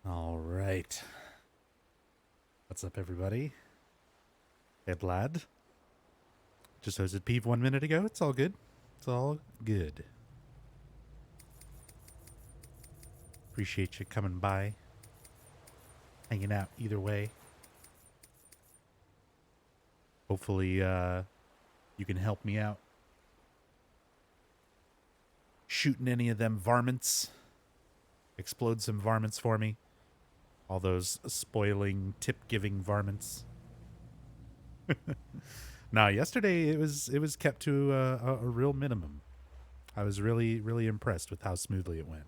All right. What's up, everybody? Hey, lad. Just hosted Peeve 1 minute ago. It's all good. It's all good. Appreciate you coming by, hanging out either way. Hopefully, you can help me out. Shooting any of them varmints. Explode some varmints for me. All those spoiling, tip-giving varmints. Nah, yesterday it was kept to a real minimum. I was really impressed with how smoothly it went.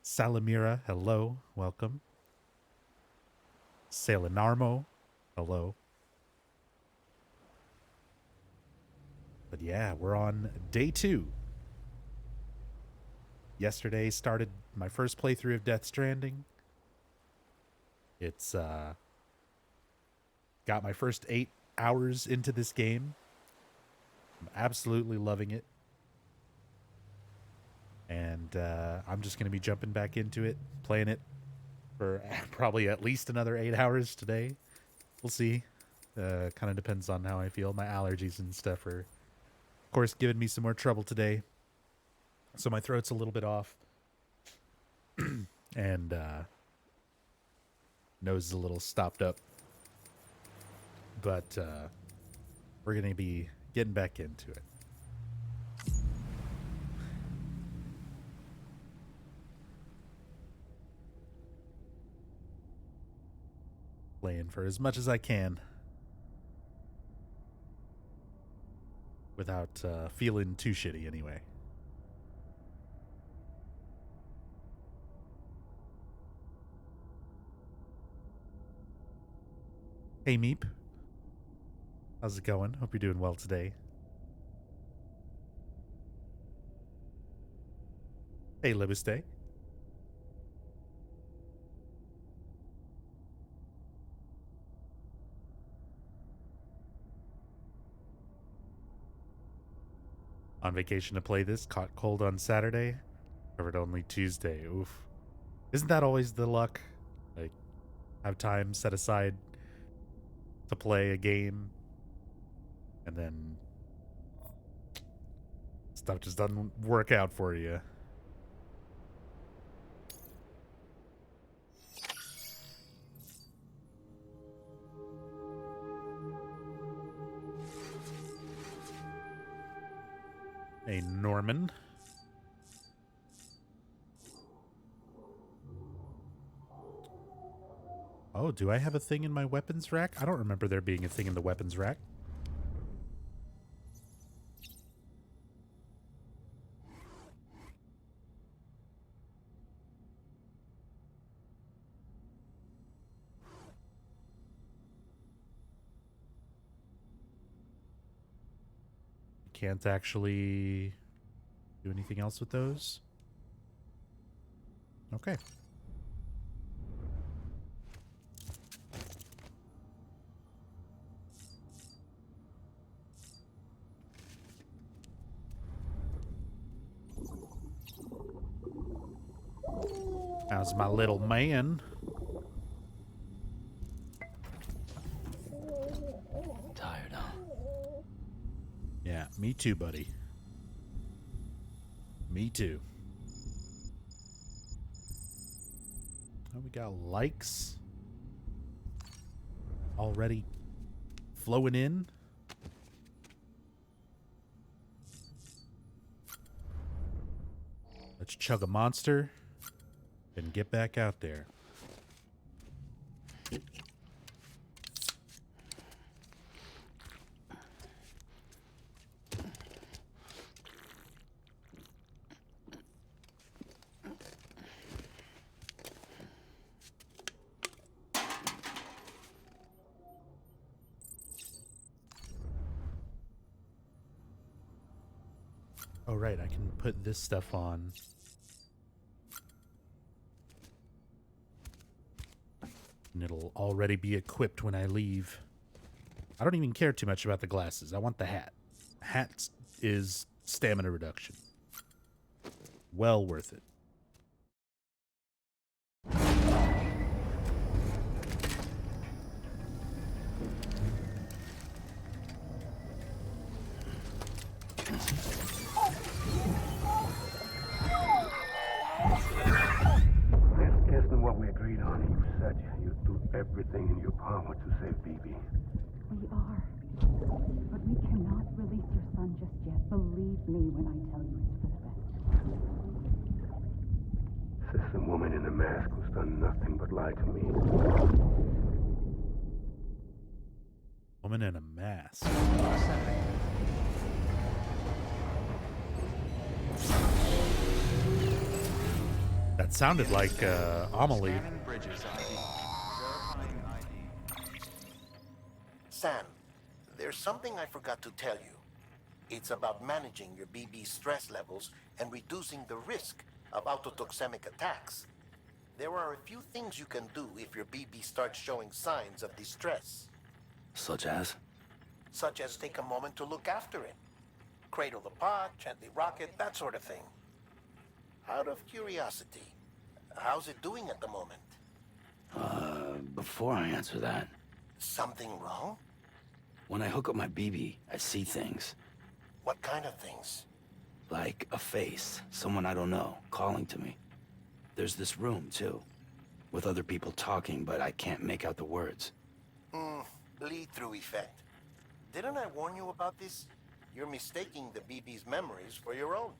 Salamira, hello, welcome. Selenarmo, hello. But yeah, we're on day 2. Yesterday started my first playthrough of Death Stranding. It's got my first 8 hours into this game. I'm absolutely loving it. And I'm just going to be jumping back into it, playing it for probably at least another 8 hours today. We'll see. Kind of depends on how I feel. My allergies and stuff are, of course, giving me some more trouble today. So my throat's a little bit off. And nose is a little stopped up. But we're going to be getting back into it. Playing for as much as I can without feeling too shitty anyway. Hey Meep, how's it going? Hope you're doing well today. Hey Libuste. On vacation to play this, caught cold on Saturday, covered only Tuesday. Oof. Isn't that always the luck? Like, have time set aside to play a game, and then stuff just doesn't work out for you. Hey, Norman. Oh, do I have a thing in my weapons rack? I don't remember there being a thing in the weapons rack. Can't actually do anything else with those. Okay. How's my little man? Tired, huh? Yeah, me too, buddy. Me too. Oh, we got likes already flowing in. Let's chug a monster and get back out there. Oh, right, I can put this stuff on. And it'll already be equipped when I leave. I don't even care too much about the glasses. I want the hat. Hat is stamina reduction. Well worth it. said you'd do everything in your power to save BB. We are. But we cannot release your son just yet. Believe me when I tell you it's for the best. Says the woman in the mask who's done nothing but lie to me. Woman in a mask. That sounded like Amelie. Sam, there's something I forgot to tell you. It's about managing your BB stress levels and reducing the risk of autotoxemic attacks. There are a few things you can do if your BB starts showing signs of distress. Such as? Such as take a moment to look after it. Cradle the pot, gently rock it, that sort of thing. Out of curiosity, how's it doing at the moment? Before I answer that, Something wrong? when I hook up my BB, I see things. What kind of things? Like a face, someone I don't know, calling to me. There's this room, too, with other people talking, but I can't make out the words. Bleed-through effect. Didn't I warn you about this? You're mistaking the BB's memories for your own.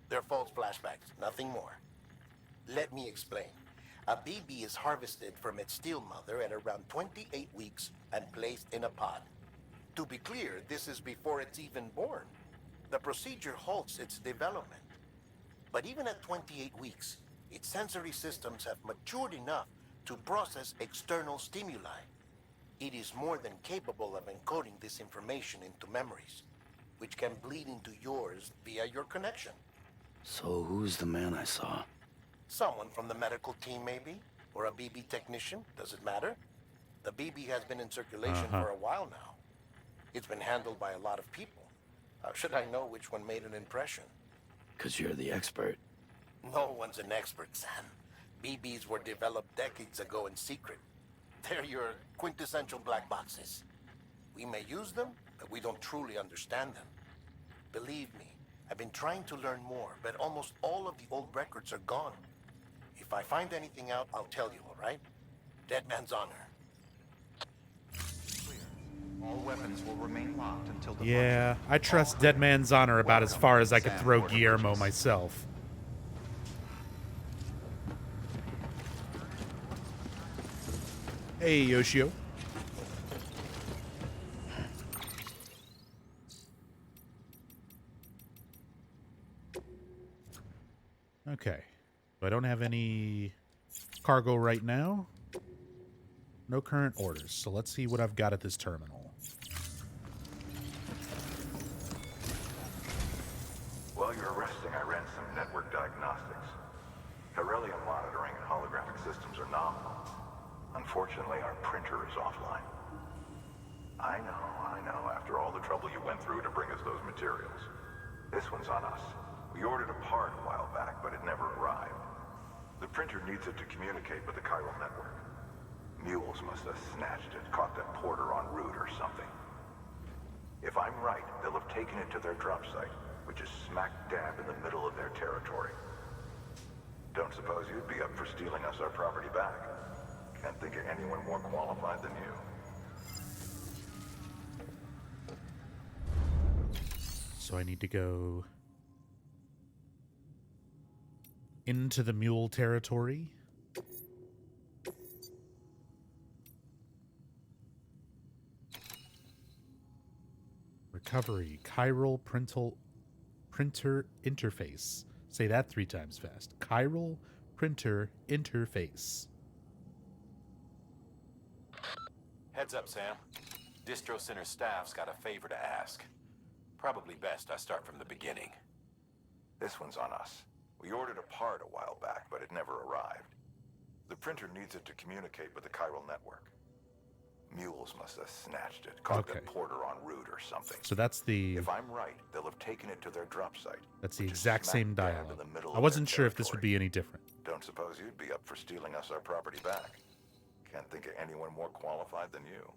They're false flashbacks, nothing more. Let me explain. A BB is harvested from its steel mother at around 28 weeks and placed in a pod. To be clear, this is before it's even born. The procedure halts its development. But even at 28 weeks, its sensory systems have matured enough to process external stimuli. It is more than capable of encoding this information into memories, which can bleed into yours via your connection. So who's the man I saw? Someone from the medical team, maybe? Or a BB technician? Does it matter? The BB has been in circulation for a while now. It's been handled by a lot of people. How should I know which one made an impression? 'Cause you're the expert. No one's an expert, Sam. BBs were developed decades ago in secret. They're your quintessential black boxes. We may use them, but we don't truly understand them. Believe me, I've been trying to learn more, but almost all of the old records are gone. If I find anything out, I'll tell you, all right? Dead man's honor. All weapons will remain locked until the Yeah, I trust Dead Man's Honor about as far as I could throw Guillermo myself. Hey, Yoshio. Okay. So I don't have any cargo right now. No current orders. So let's see what I've got at this terminal. While you're resting, I ran some network diagnostics. Beryllium monitoring and holographic systems are nominal. Unfortunately, our printer is offline. I know, after all the trouble you went through to bring us those materials. This one's on us. We ordered a part a while back, but it never arrived. The printer needs it to communicate with the chiral network. Mules must have snatched it, caught that porter en route or something. If I'm right, they'll have taken it to their drop site, which is smack dab in the middle of their territory. Don't suppose you'd be up for stealing us our property back? Can't think of anyone more qualified than you. So I need to go into the mule territory. Recovery, chiral printer interface. Say that 3 times fast. Chiral printer interface. Heads up, Sam. Distro Center staff's got a favor to ask. Probably best I start from the beginning. This one's on us. We ordered a part a while back, but it never arrived. The printer needs it to communicate with the chiral network. Mules must have snatched it, caught that porter en route or something. So that's the... If I'm right, they'll have taken it to their drop site. That's the which is exact smack same dab dialogue. in the middle I of wasn't their sure if this would territory. be any different. Don't suppose you'd be up for stealing us our property back? Can't think of anyone more qualified than you.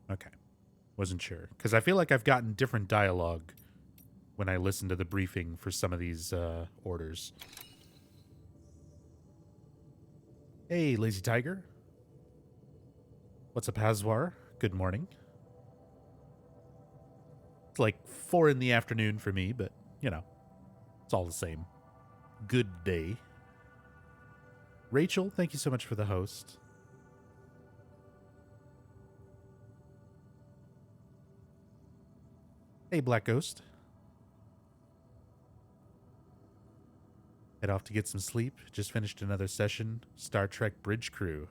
Okay. Wasn't sure. Because I feel like I've gotten different dialogue when I listen to the briefing for some of these orders. Hey, Lazy Tiger. What's up, Hazwar? Good morning. It's like 4 in the afternoon for me, but, you know, it's all the same. Good day. Rachel, thank you so much for the host. Hey, Black Ghost. Head off to get some sleep. Just finished another session. Star Trek Bridge Crew.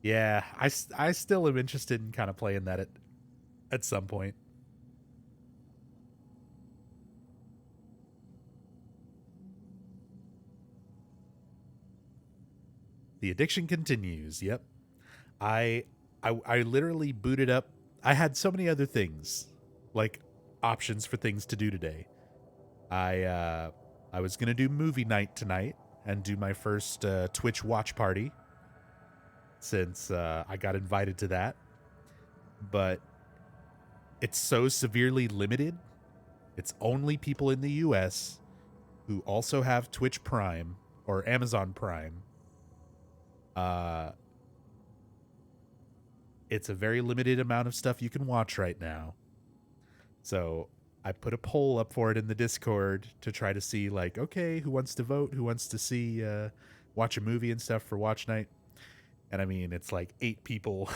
Yeah, I still am interested in kind of playing that at some point. The addiction continues. Yep. I literally booted up. I had so many other things, like options for things to do today. I was gonna do movie night tonight and do my first Twitch watch party since I got invited to that, but it's so severely limited. It's only people in the U.S. who also have Twitch Prime or Amazon Prime. It's a very limited amount of stuff you can watch right now. So I put a poll up for it in the Discord to try to see, like, okay, who wants to vote? Who wants to see, watch a movie and stuff for watch night? And I mean, it's like 8 people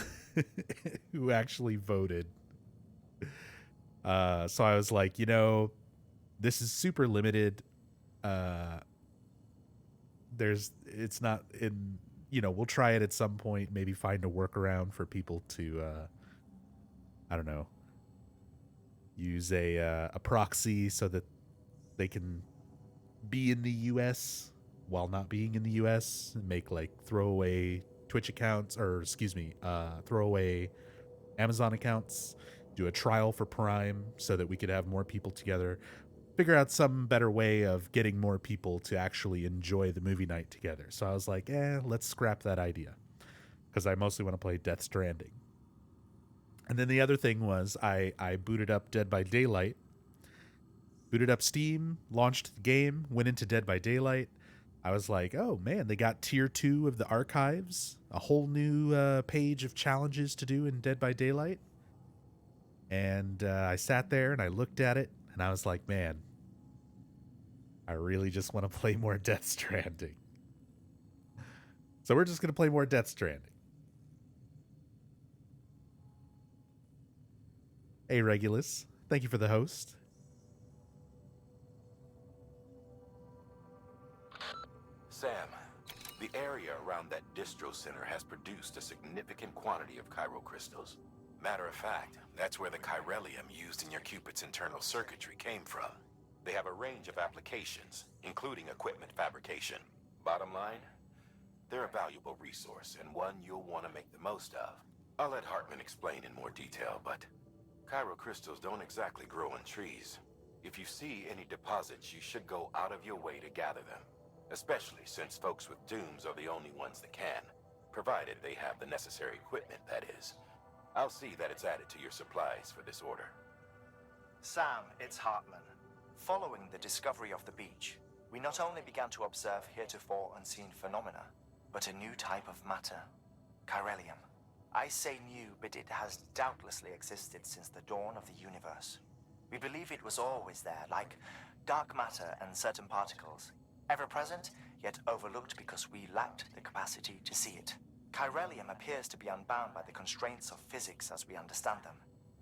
who actually voted. So I was like, you know, this is super limited. It's not in, you know, we'll try it at some point, maybe find a workaround for people to, I don't know, use a proxy so that they can be in the US while not being in the US and make like throwaway Twitch accounts, or excuse me, throwaway Amazon accounts, do a trial for Prime so that we could have more people together, figure out some better way of getting more people to actually enjoy the movie night together. So I was like, let's scrap that idea because I mostly want to play Death Stranding. And then the other thing was I booted up Dead by Daylight, booted up Steam, launched the game, went into Dead by Daylight. I was like, oh man, they got tier 2 of the archives, a whole new page of challenges to do in Dead by Daylight. And I sat there and I looked at it and I was like, man, I really just want to play more Death Stranding. So we're just going to play more Death Stranding. Hey, Regulus. Thank you for the host. Sam, the area around that distro center has produced a significant quantity of chirocrystals. Matter of fact, that's where the chiralium used in your Cupid's internal circuitry came from. They have a range of applications, including equipment fabrication. Bottom line, they're a valuable resource and one you'll want to make the most of. I'll let Hartman explain in more detail, but chirocrystals don't exactly grow on trees. If you see any deposits, you should go out of your way to gather them. Especially since folks with dooms are the only ones that can, provided they have the necessary equipment, that is. I'll see that it's added to your supplies for this order. Sam, it's Hartman. Following the discovery of the beach, we not only began to observe heretofore unseen phenomena, but a new type of matter, chiralium. I say new, but it has doubtlessly existed since the dawn of the universe. We believe it was always there, like dark matter and certain particles. Ever present, yet overlooked because we lacked the capacity to see it. Chiralium appears to be unbound by the constraints of physics as we understand them.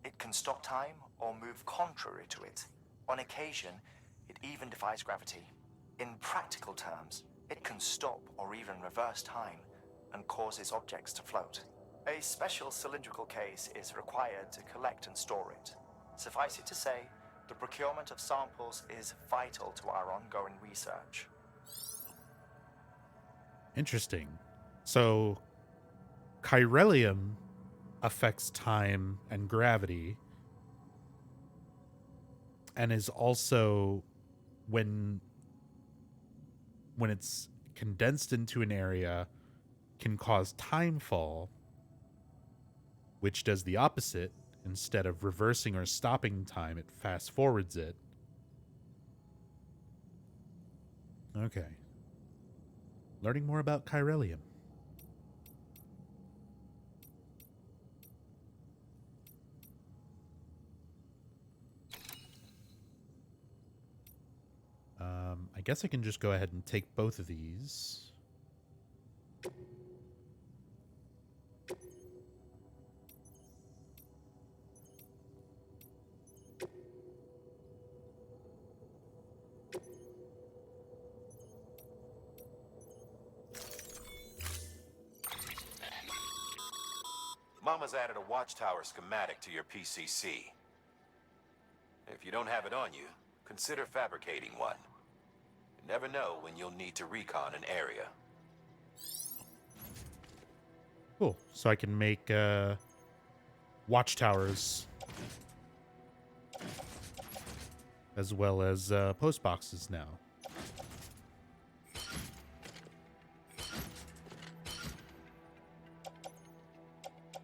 It can stop time or move contrary to it. On occasion, it even defies gravity. In practical terms, it can stop or even reverse time and causes objects to float. A special cylindrical case is required to collect and store it. Suffice it to say, the procurement of samples is vital to our ongoing research. Interesting. So, chiralium affects time and gravity, and is also, when it's condensed into an area, can cause time fall, which does the opposite. Instead of reversing or stopping time, it fast forwards it. Okay. Learning more about chiralium. I guess I can just go ahead and take both of these. Mama's added a watchtower schematic to your PCC. If you don't have it on you, consider fabricating one. You never know when you'll need to recon an area. Cool. So I can make watchtowers as well as post boxes now.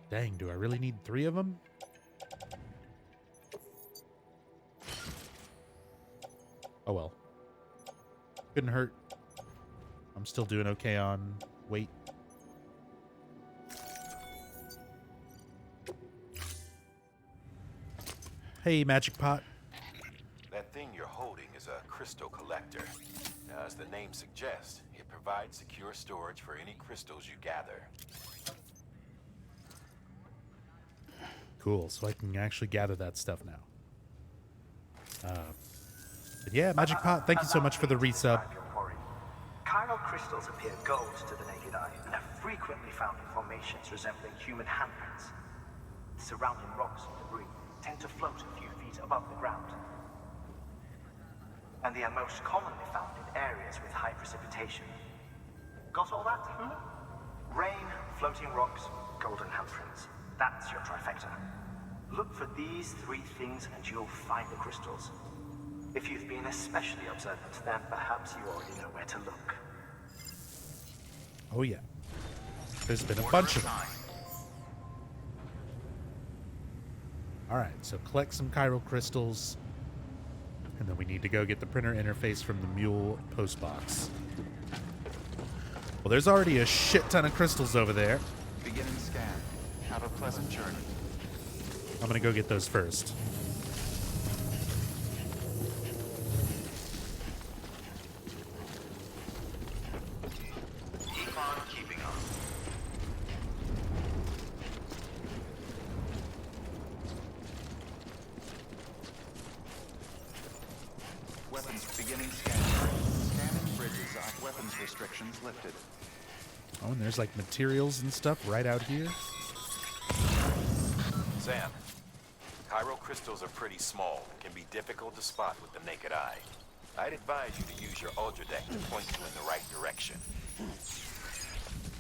Dang, do I really need 3 of them? Oh well. Couldn't hurt. I'm still doing okay on weight. Hey, Magic Pot. That thing you're holding is a crystal collector. Now, as the name suggests, it provides secure storage for any crystals you gather. Cool, so I can actually gather that stuff now. But yeah, Magic Pot, thank you so much for the resub. Chiral crystals appear gold to the naked eye and are frequently found in formations resembling human handprints. The surrounding rocks and debris tend to float a few feet above the ground. And they are most commonly found in areas with high precipitation. Got all that? Rain, floating rocks, golden handprints. That's your trifecta. Look for these 3 things and you'll find the crystals. If you've been especially observant, then perhaps you already know where to look. Oh yeah. There's been a bunch of them. Alright, so collect some chiral crystals. And then we need to go get the printer interface from the mule post box. Well, there's already a shit ton of crystals over there. Beginning scan. Have a pleasant journey. I'm gonna go get those first. Keep on keeping on. Weapons beginning scan. Scanning bridges. Weapons restrictions lifted. Oh, and there's like materials and stuff right out here. Sam, chiral crystals are pretty small and can be difficult to spot with the naked eye. I'd advise you to use your ultra deck to point you in the right direction.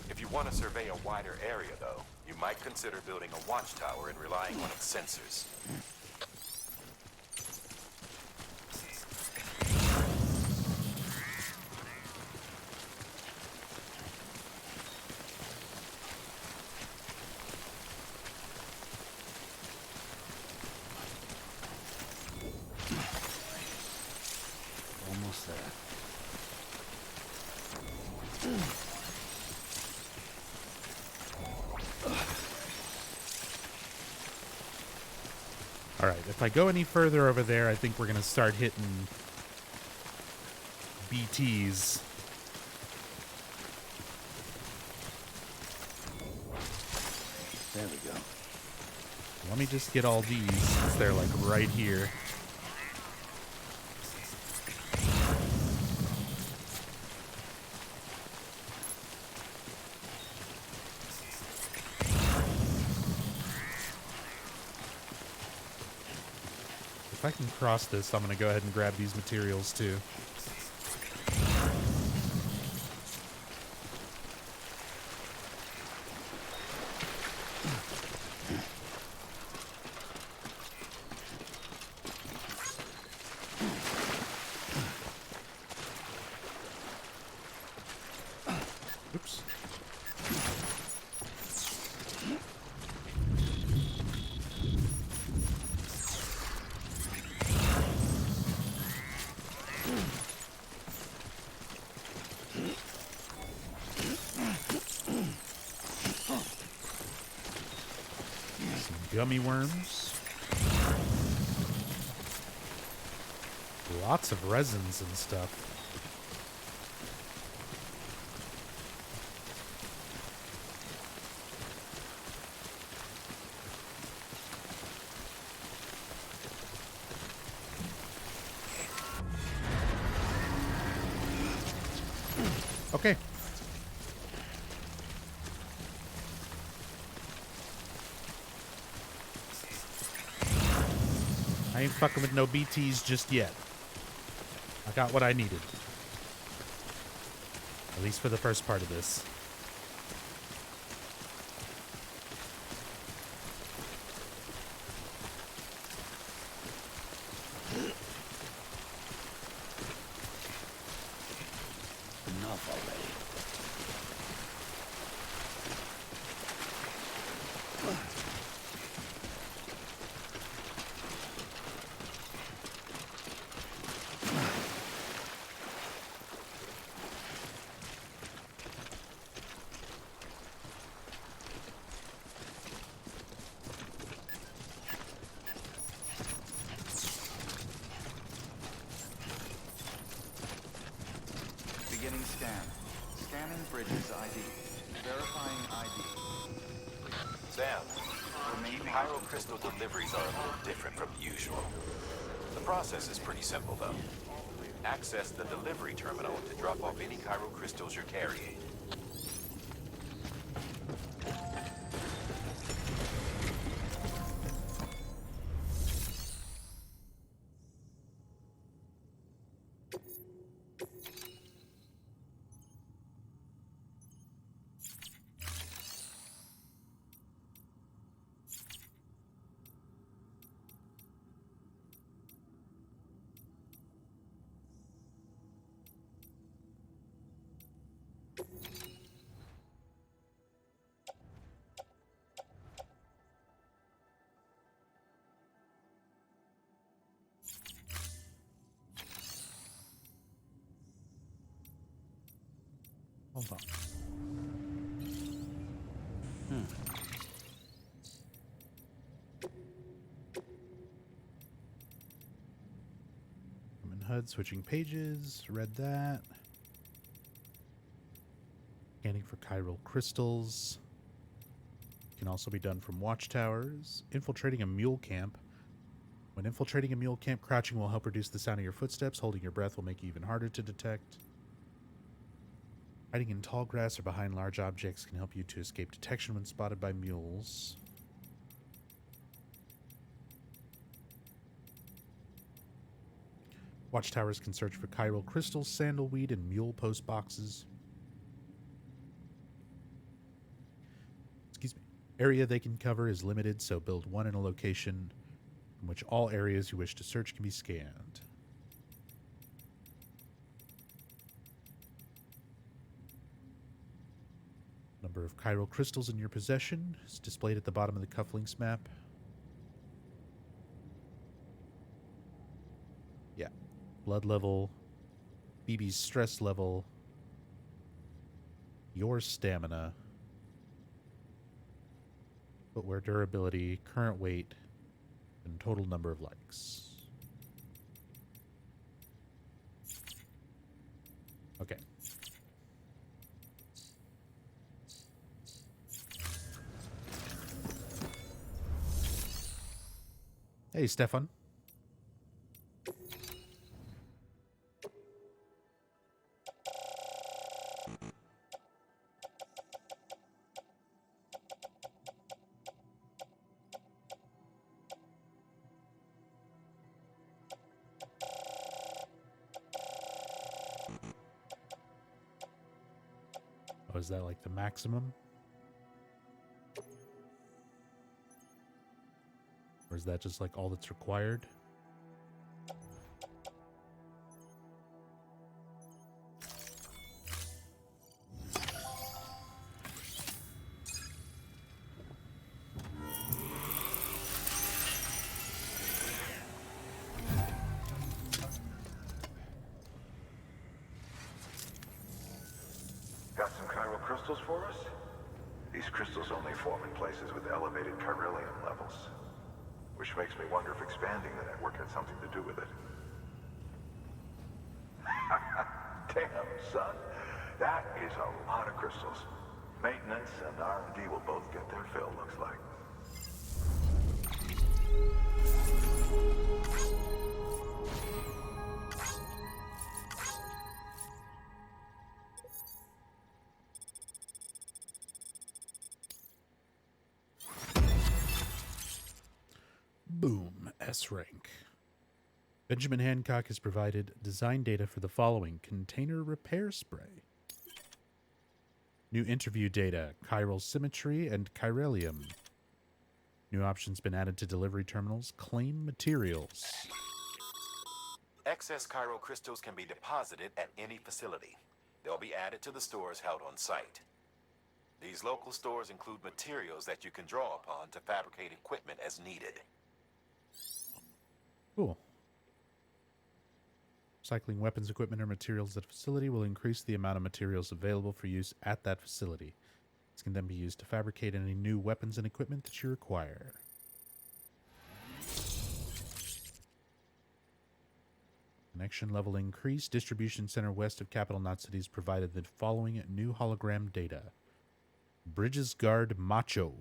If you want to survey a wider area, though, you might consider building a watchtower and relying on its sensors. Almost there. All right, if I go any further over there, I think we're going to start hitting BTs. There we go. Let me just get all these, since they're like right here. If I can cross this, I'm going to go ahead and grab these materials too. Oops. Some gummy worms. Lots of resins and stuff. Okay. I ain't fucking with no BTs just yet. I got what I needed. At least for the first part of this. Enough already. Beginning scan. Scanning bridges ID. Verifying ID. Sam, pyrocrystal deliveries are a little different from usual. The process is pretty simple, though. Access the delivery terminal to drop off any crystals you're carrying. Hold on. I'm in HUD, switching pages. Read that. Scanning for chiral crystals. Can also be done from watchtowers. Infiltrating a mule camp. When infiltrating a mule camp, crouching will help reduce the sound of your footsteps. Holding your breath will make you even harder to detect. Hiding in tall grass or behind large objects can help you to escape detection when spotted by mules. Watchtowers can search for chiral crystals, sandalweed, and mule post boxes. Excuse me. Area they can cover is limited, so build one in a location from which all areas you wish to search can be scanned. Number of chiral crystals in your possession is displayed at the bottom of the cufflinks map. Yeah. Blood level, BB's stress level, your stamina, footwear durability, current weight, and total number of likes. Okay. Hey, Stefan. Oh, is that like the maximum? Or is that just like all that's required? Got some chiral crystals for us? These crystals only form in places with elevated chiralium levels. Which makes me wonder if expanding the network had something to do with it. Damn, son. That is a lot of crystals. Maintenance and R&D will both get their fill, looks like. S rank. Benjamin Hancock has provided design data for the following: container repair spray. New interview data, chiral symmetry and chiralium. New options been added to delivery terminals. Claim materials. Excess chiral crystals can be deposited at any facility. They'll be added to the stores held on site. These local stores include materials that you can draw upon to fabricate equipment as needed. Cool. Recycling weapons, equipment, or materials at a facility will increase the amount of materials available for use at that facility. This can then be used to fabricate any new weapons and equipment that you require. Connection level increase. Distribution center west of capital Knot City has provided the following new hologram data. Bridges guard Macho.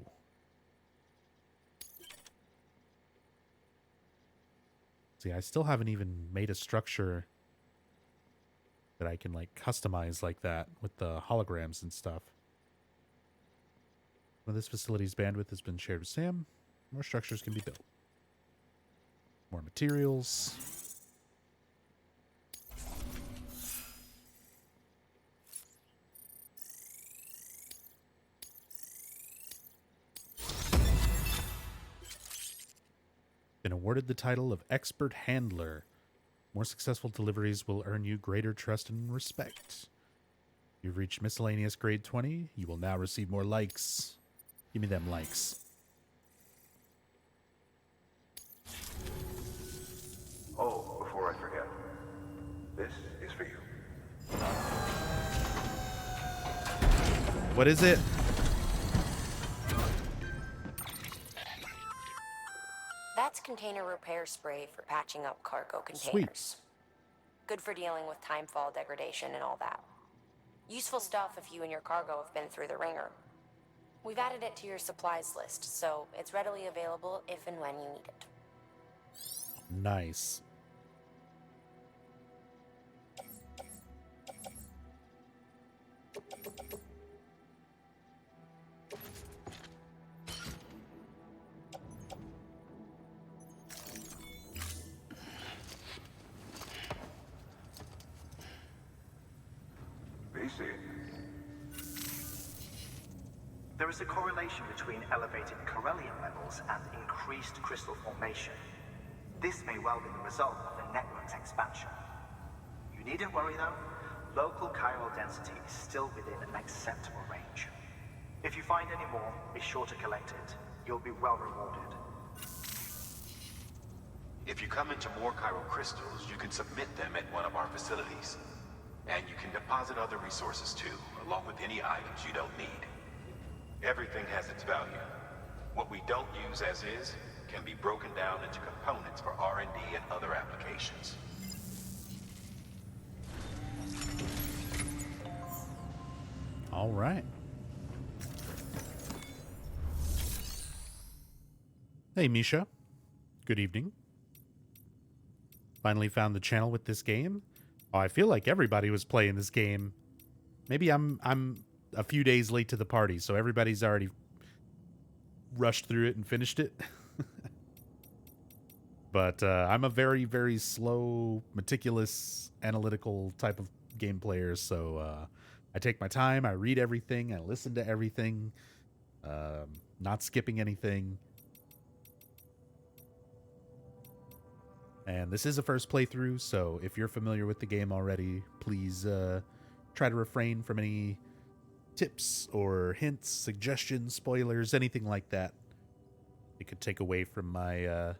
See, I still haven't even made a structure that I can like customize like that with the holograms and stuff. When this facility's bandwidth has been shared with Sam, more structures can be built. More materials. Been awarded the title of Expert Handler. More successful deliveries will earn you greater trust and respect. You've reached miscellaneous grade 20. You will now receive more likes. Give me them likes. Oh, before I forget, this is for you. What is it? That's container repair spray for patching up cargo containers. Sweet. Good for dealing with timefall degradation and all that. Useful stuff if you and your cargo have been through the ringer. We've added it to your supplies list, so it's readily available if and when you need it. Nice. There is a correlation between elevated chiralium levels and increased crystal formation. This may well be the result of the network's expansion. You needn't worry though. Local chiral density is still within an acceptable range. If you find any more, be sure to collect it. You'll be well rewarded. If you come into more chiral crystals, you can submit them at one of our facilities. And you can deposit other resources too, along with any items you don't need. Everything has its value. What we don't use as is can be broken down into components for R&D and other applications. All right. Hey, Misha. Good evening. Finally found the channel with this game. Oh, I feel like everybody was playing this game. Maybe I'm a few days late to the party, so everybody's already rushed through it and finished it. But I'm a very, very slow, meticulous, analytical type of game player, so I take my time, I read everything, I listen to everything, not skipping anything. And this is a first playthrough, so if you're familiar with the game already, please try to refrain from any tips or hints, suggestions, spoilers, anything like that. It could take away from my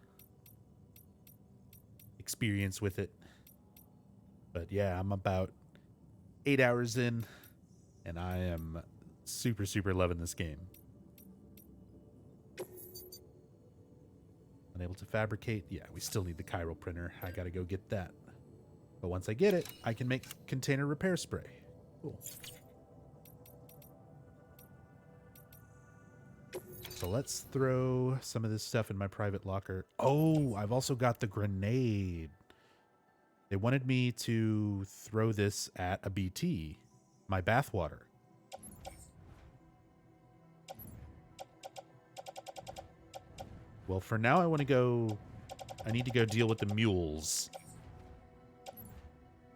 experience with it. But yeah, I'm about 8 hours in, and I am super, super loving this game. Unable to fabricate. Yeah, we still need the chiral printer. I gotta go get that. But once I get it, I can make container repair spray. Cool. So let's throw some of this stuff in my private locker. Oh, I've also got the grenade. They wanted me to throw this at a BT, my bathwater. Well, for now, I want to go I need to go deal with the mules.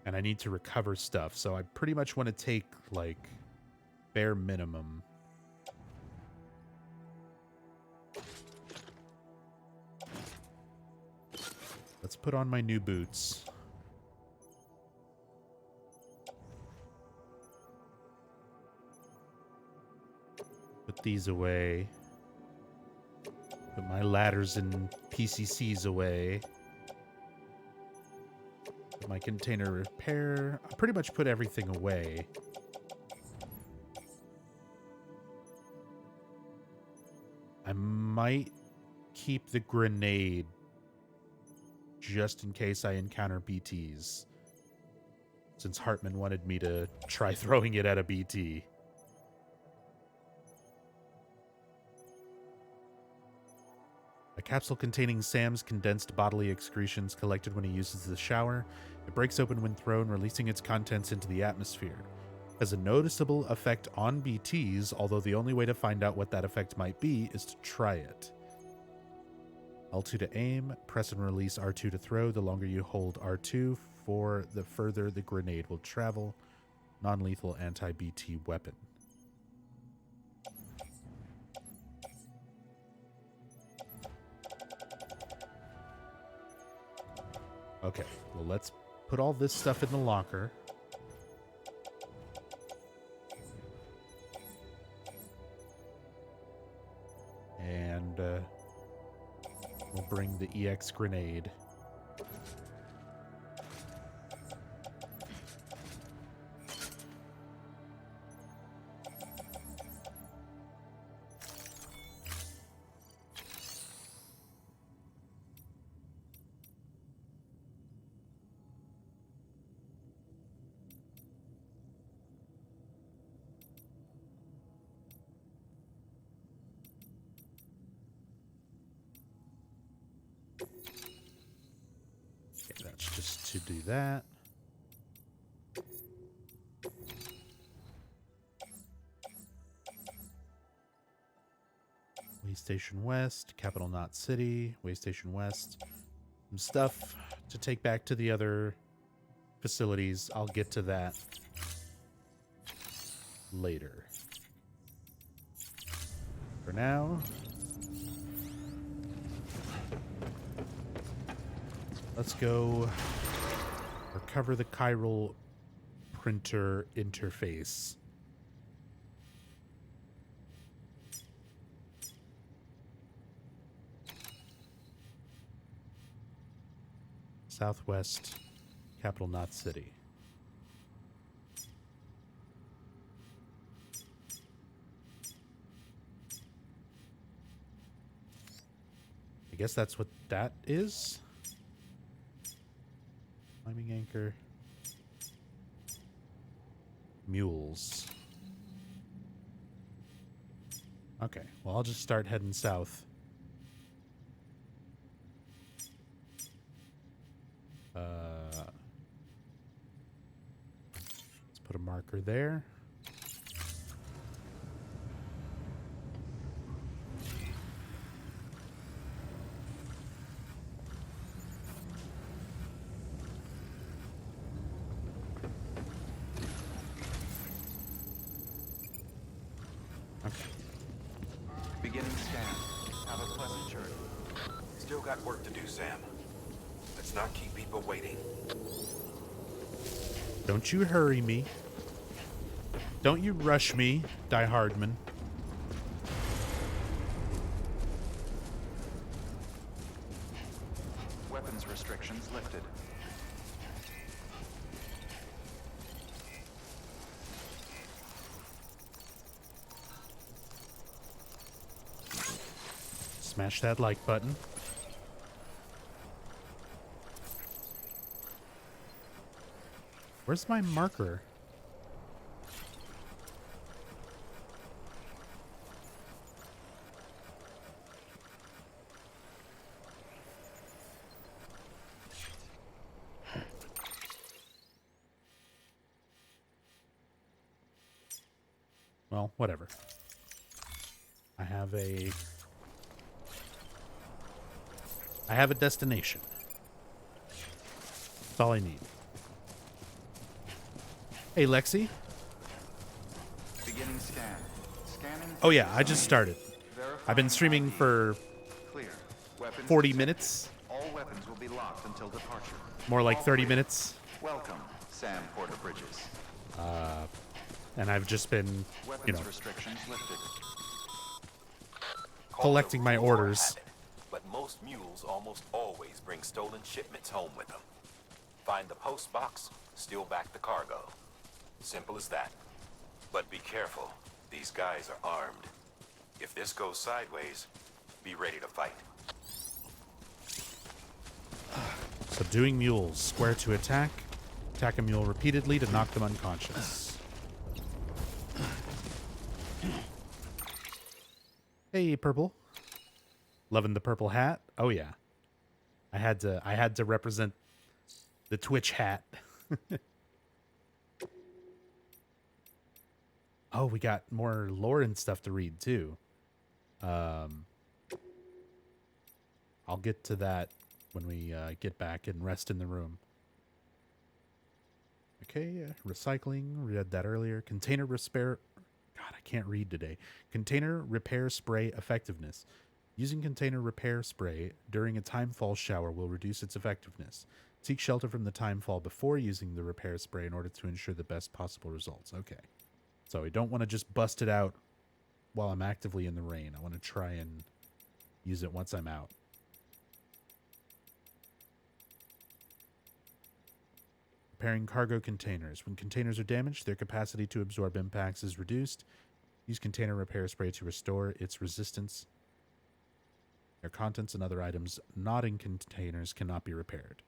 And I need to recover stuff, so I pretty much want to take, like, bare minimum. Let's put on my new boots. Put these away. Put my ladders and PCCs away. Put my container repair. I pretty much put everything away. I might keep the grenade just in case I encounter BTs. Since Hartman wanted me to try throwing it at a BT. A capsule containing Sam's condensed bodily excretions collected when he uses the shower. It breaks open when thrown, releasing its contents into the atmosphere. Has a noticeable effect on BTs, although the only way to find out what that effect might be is to try it. L2 to aim, press and release R2 to throw. The longer you hold R2, the further the grenade will travel. Non-lethal anti-BT weapon. Okay, well, let's put all this stuff in the locker. And we'll bring the EX grenade. That's just to do that. Waystation West, Capital Knot City, Waystation West. Some stuff to take back to the other facilities. I'll get to that later. For now, let's go recover the chiral printer interface. Southwest, Capital Knot City. I guess that's what that is. Climbing anchor. Mules. Okay, well, I'll just start heading south. Let's put a marker there. Beginning scan. Have a pleasant journey. Still got work to do, Sam. Let's not keep people waiting. Don't you hurry me. Don't you rush me, Die Hardman. Weapons restrictions lifted. Smash that like button. Where's my marker? Well, whatever. I I have a destination. That's all I need. Hey, Lexi. Beginning scan. Scanning. Oh yeah, I just started. I've been streaming ID. for Clear. Weapons 40 detected. minutes. All weapons will be locked until departure. More like All 30 clear. minutes. Welcome, Sam Porter Bridges. And I've just been, Weapons restrictions lifted. collecting my Call it rule or orders. habit, but most mules almost always bring stolen shipments home with them. Find the post box, steal back the cargo. Simple as that. But be careful. These guys are armed. If this goes sideways, be ready to fight. Subduing mules. Square to attack. Attack a mule repeatedly to knock them unconscious. Hey, purple. Loving the purple hat. Oh yeah. I had to represent the Twitch hat. Oh, we got more lore and stuff to read too. I'll get to that when we get back and rest in the room. Okay, recycling. Read that earlier. Container repair. God, I can't read today. Container repair spray effectiveness. Using container repair spray during a timefall shower will reduce its effectiveness. Seek shelter from the timefall before using the repair spray in order to ensure the best possible results. Okay. So I don't want to just bust it out while I'm actively in the rain. I want to try and use it once I'm out. Repairing cargo containers. When containers are damaged, their capacity to absorb impacts is reduced. Use container repair spray to restore its resistance. Their contents and other items not in containers cannot be repaired.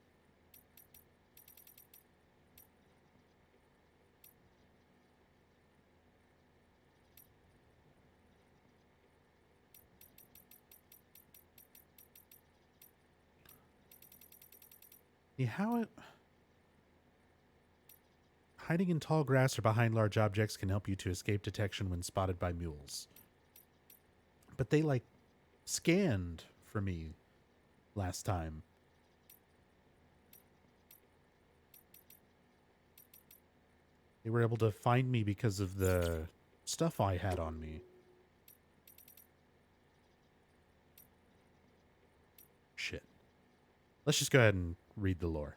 Yeah, how it... Hiding in tall grass or behind large objects can help you to escape detection when spotted by mules. But they, like, scanned for me last time. They were able to find me because of the stuff I had on me. Shit. Let's just go ahead and read the lore.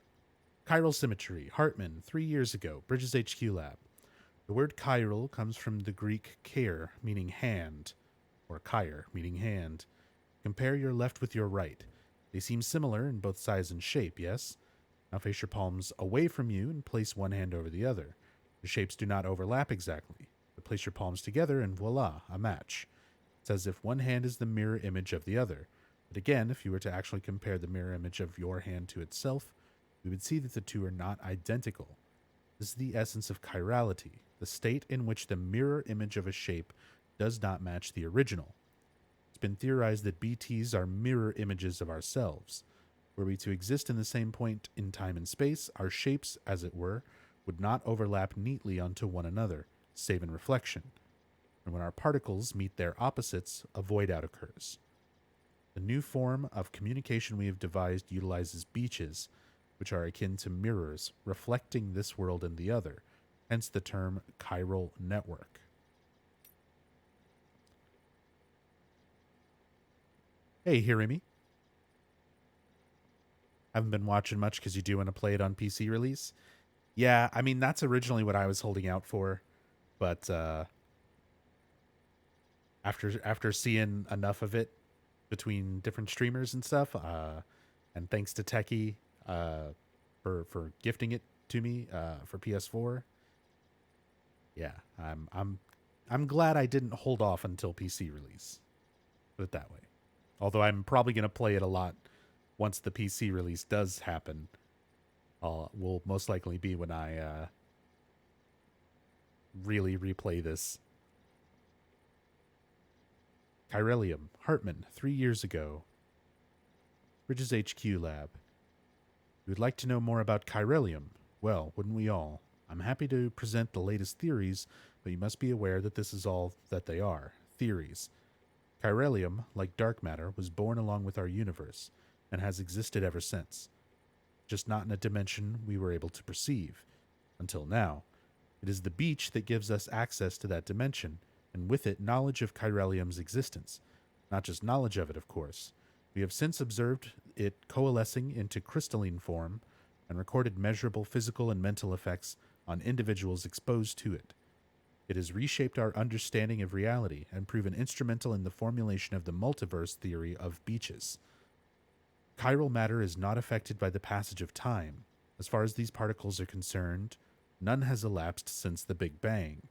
Chiral symmetry. Hartman, 3 years ago. Bridges HQ lab. The word chiral comes from the Greek chair, meaning hand, or chire, meaning hand. Compare your left with your right. They seem similar in both size and shape, yes? Now face your palms away from you and place one hand over the other. The shapes do not overlap exactly, but place your palms together and voila, a match. It's as if one hand is the mirror image of the other. But again, if you were to actually compare the mirror image of your hand to itself, we would see that the two are not identical. This is the essence of chirality, the state in which the mirror image of a shape does not match the original. It's been theorized that BTs are mirror images of ourselves. Were we to exist in the same point in time and space, our shapes, as it were, would not overlap neatly onto one another, save in reflection. And when our particles meet their opposites, a void-out occurs. The new form of communication we have devised utilizes beaches, which are akin to mirrors, reflecting this world and the other, hence the term chiral network. Hey, Hirimi. Haven't been watching much because you do want to play it on PC release? Yeah, I mean, that's originally what I was holding out for, but after seeing enough of it between different streamers and stuff, and thanks to Techie for gifting it to me for PS4. Yeah, I'm glad I didn't hold off until PC release. Put it that way. Although I'm probably going to play it a lot once the PC release does happen. Will most likely be when I really replay this. Chiralium, Hartman, 3 years ago. Bridges HQ lab. You would like to know more about chiralium? Well, wouldn't we all? I'm happy to present the latest theories, but you must be aware that this is all that they are, theories. Chiralium, like dark matter, was born along with our universe. and has existed ever since. Just not in a dimension we were able to perceive. Until now. It is the beach that gives us access to that dimension, and with it, knowledge of Chiralium's existence. Not just knowledge of it, of course. We have since observed it coalescing into crystalline form and recorded measurable physical and mental effects on individuals exposed to it. It has reshaped our understanding of reality and proven instrumental in the formulation of the multiverse theory of beaches. Chiral matter is not affected by the passage of time. As far as these particles are concerned, none has elapsed since the Big Bang.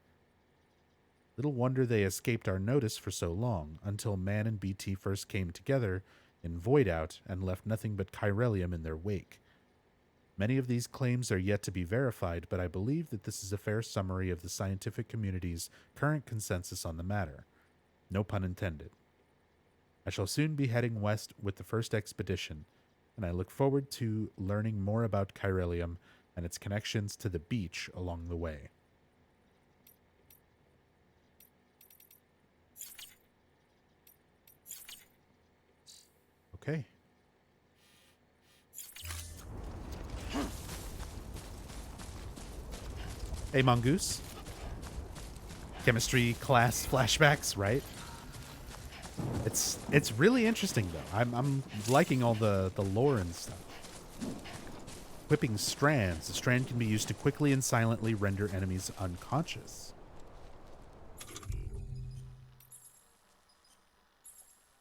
Little wonder they escaped our notice for so long, until Man and BT first came together in Void Out and left nothing but chiralium in their wake. Many of these claims are yet to be verified, but I believe that this is a fair summary of the scientific community's current consensus on the matter. No pun intended. I shall soon be heading west with the first expedition, and I look forward to learning more about chiralium and its connections to the beach along the way. Okay. Hey, Mongoose. Chemistry class flashbacks, right? It's really interesting though. I'm liking all the lore and stuff. Whipping strands. The strand can be used to quickly and silently render enemies unconscious.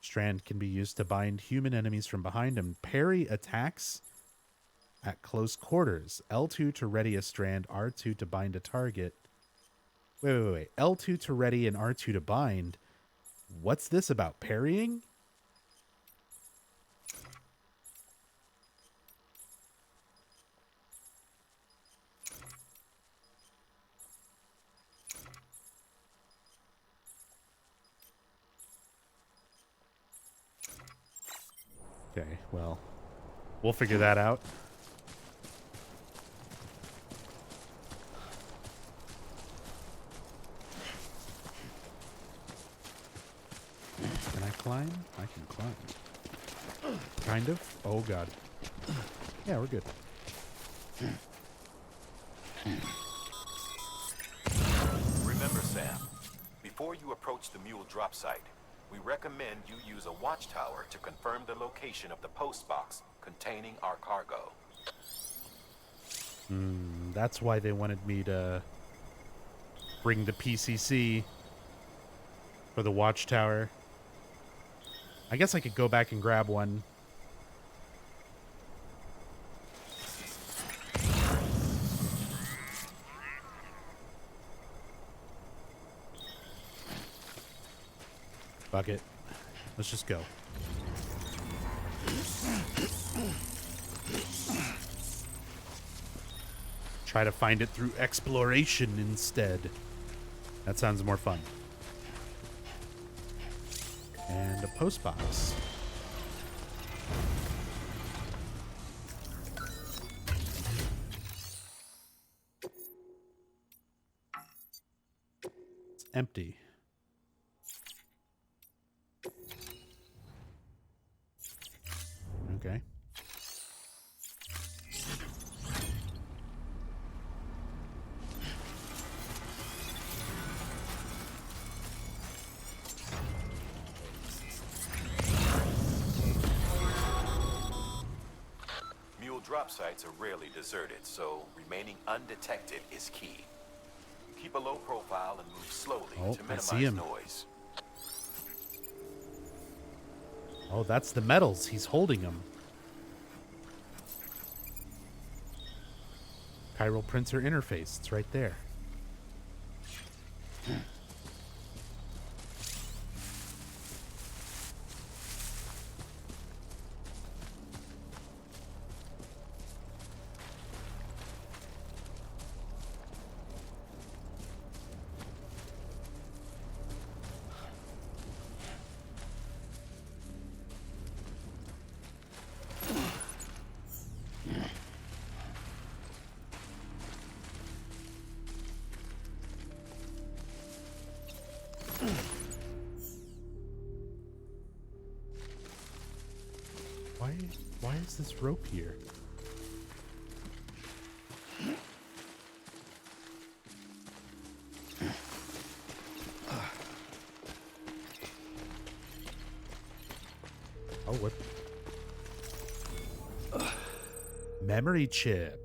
Strand can be used to bind human enemies from behind and parry attacks at close quarters. L2 to ready a strand, R2 to bind a target. Wait. L2 to ready and R2 to bind. What's this about? Parrying? Okay, well, we'll figure that out. Can I climb? I can climb. Kind of. Oh, God. Yeah, we're good. Remember, Sam, before you approach the mule drop site, we recommend you use a watchtower to confirm the location of the post box containing our cargo. That's why they wanted me to bring the PCC for the watchtower. I guess I could go back and grab one. Fuck it. Let's just go. Try to find it through exploration instead. That sounds more fun. And a post box. It's empty. Okay. Mule drop sites are rarely deserted, so remaining undetected is key. Keep a low profile and move slowly to I see him. minimize noise. Oh, that's the metals. He's holding them. Chiral printer interface. It's right there. Why? Why is this rope here? Oh, what? Memory chip.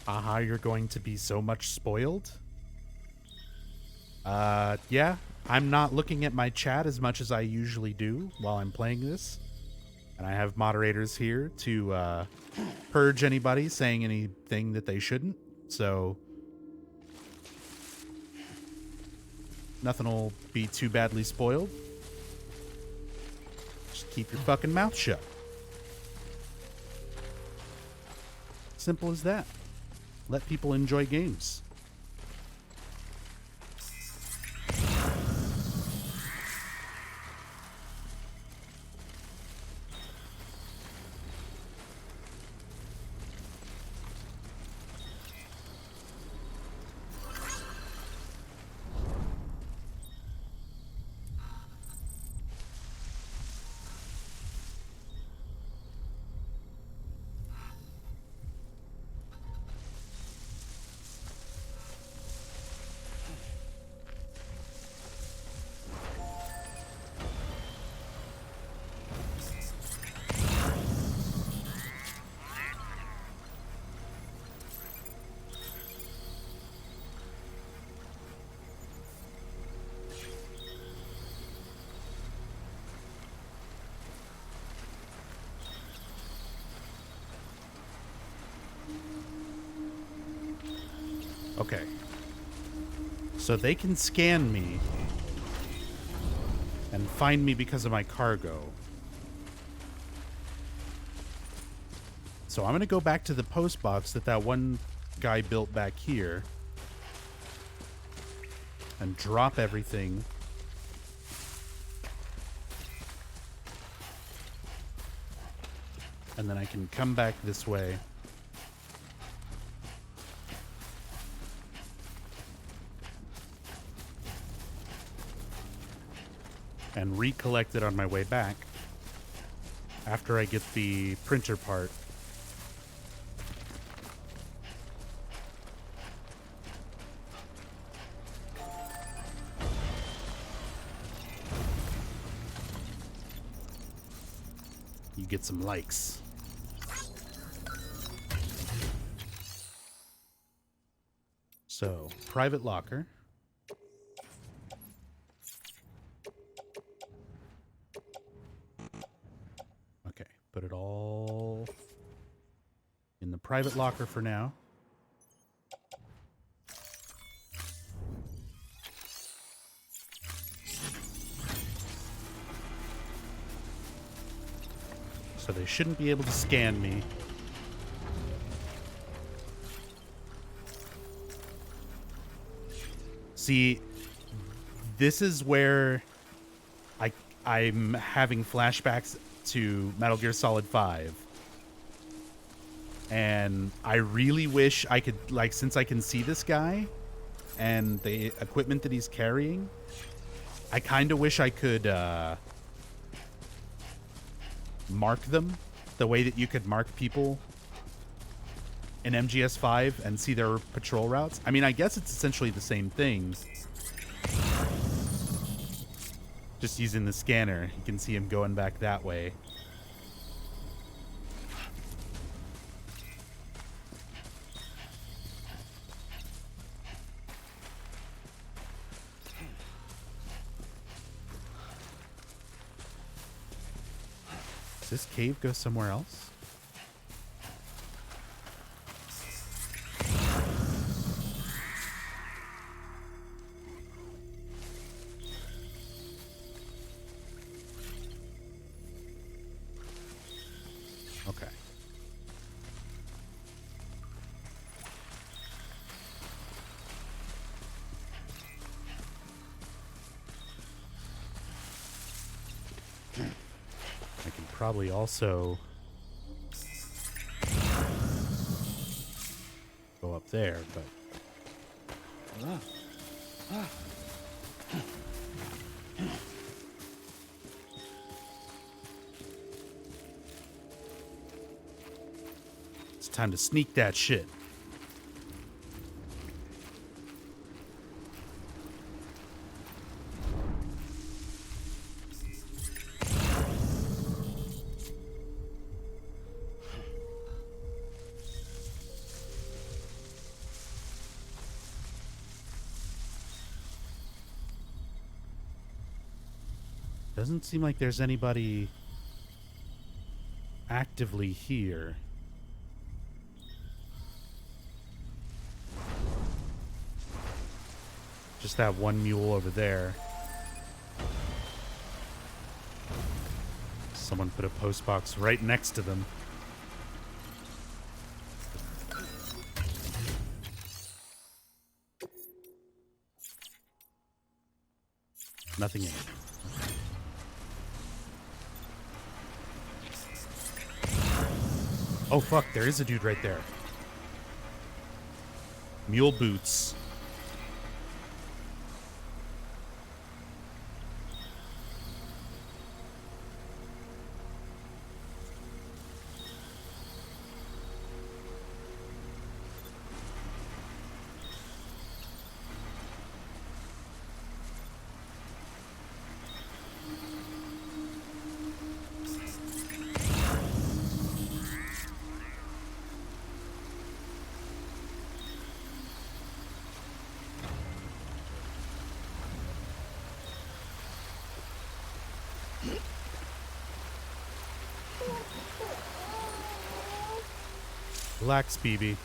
Aha, you're going to be so much spoiled? Yeah. I'm not looking at my chat as much as I usually do while I'm playing this. And I have moderators here to purge anybody saying anything that they shouldn't. So nothing will be too badly spoiled. Just keep your fucking mouth shut. Simple as that. Let people enjoy games. Okay. So they can scan me and find me because of my cargo. So I'm going to go back to the post box that one guy built back here and drop everything. And then I can come back this way. And recollect it on my way back after I get the printer part. You get some likes. So, private locker. Put it all in the private locker for now. So they shouldn't be able to scan me. See, this is where I'm having flashbacks to Metal Gear Solid 5. And I really wish I could, like, since I can see this guy and the equipment that he's carrying, I kind of wish I could mark them the way that you could mark people in MGS5 and see their patrol routes. I mean, I guess it's essentially the same thing. Just using the scanner, you can see him going back that way. Does this cave go somewhere else? Okay. probably also go up there, but it's time to sneak that shit. Doesn't seem like there's anybody actively here. Just that one mule over there. Someone put a post box right next to them. Nothing in it. Oh fuck, there is a dude right there. Mule boots. Relax, BB.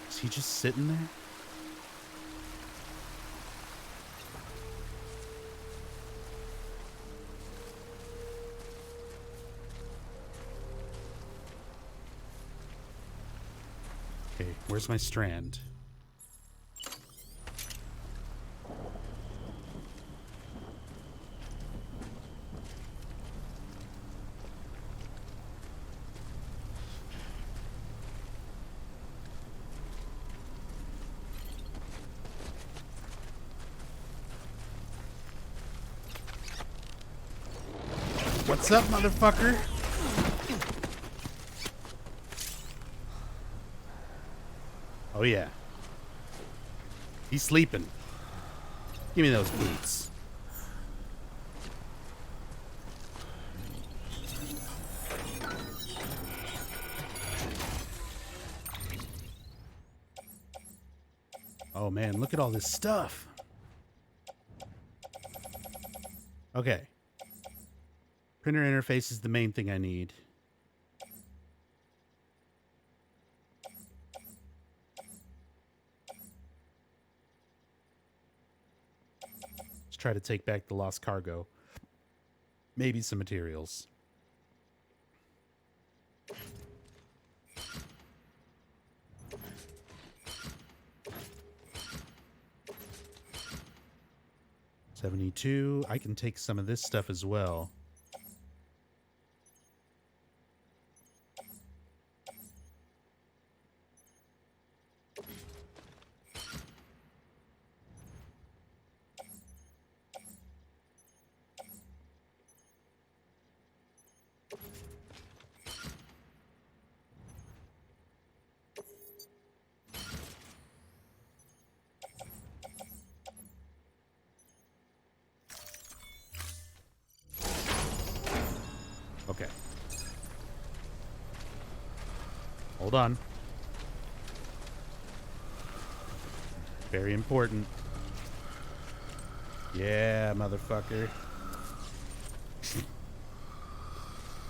Is he just sitting there? Okay, where's my strand? What's up, motherfucker? Oh, yeah. He's sleeping. Give me those boots. Oh, man, look at all this stuff. Okay. Printer interface is the main thing I need. Let's try to take back the lost cargo. Maybe some materials. $72. I can take some of this stuff as well. Okay. Hold on. Very important. Yeah, motherfucker.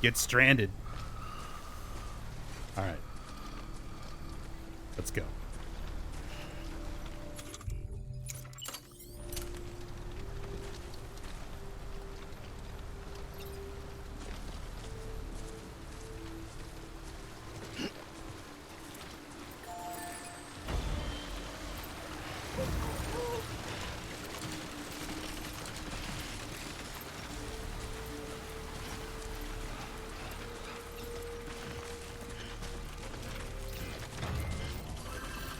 Get stranded. All right. Let's go.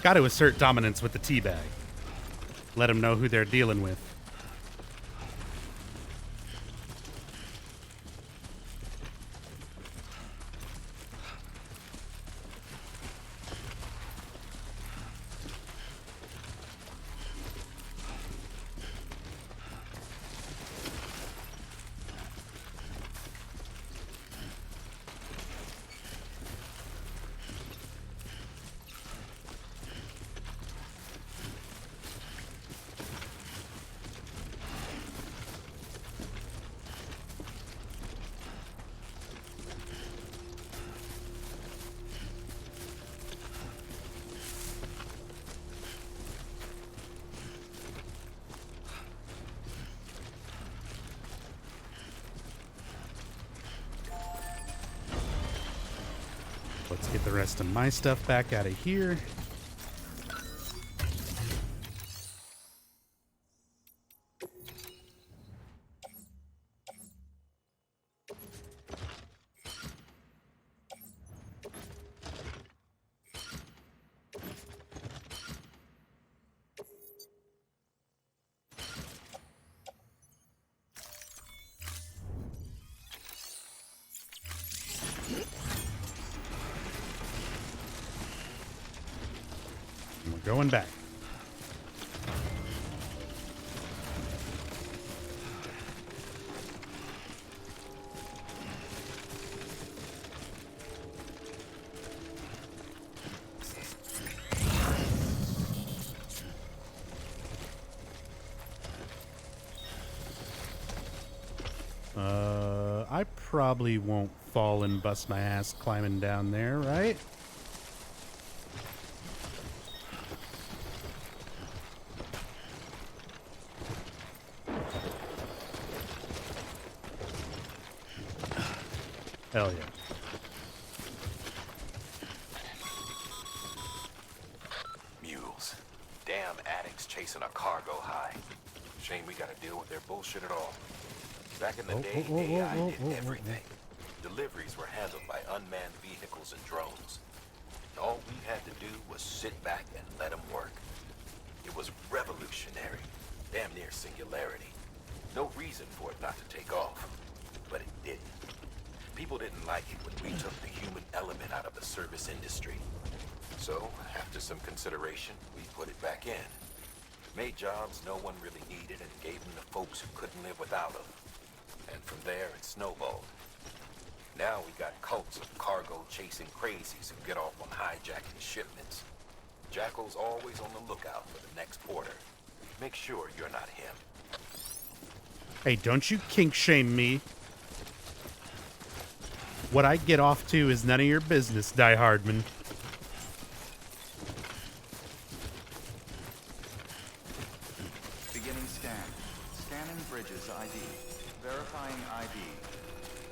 Got to assert dominance with the teabag. Let them know who they're dealing with. Let's get the rest of my stuff back out of here. We're going back. I probably won't fall and bust my ass climbing down there, right? Hell yeah. Mules. Damn addicts chasing a cargo high. Shame we gotta deal with their bullshit at all. Back in the day, AI did everything. Deliveries were handled by unmanned vehicles and drones. All we had to do was sit back and let them work. It was revolutionary, damn near singularity. No reason for it not to take off, but it didn't. People didn't like it when we took the human element out of the service industry. So, after some consideration, we put it back in. Made jobs no one really needed and gave them to folks who couldn't live without them. And from there, it snowballed. Now we got cults of cargo-chasing crazies who get off on hijacking shipments. Jackal's always on the lookout for the next porter. Make sure you're not him. Hey, don't you kink shame me. What I get off to is none of your business, Die Hardman. Beginning scan. Scanning bridges ID. Verifying ID.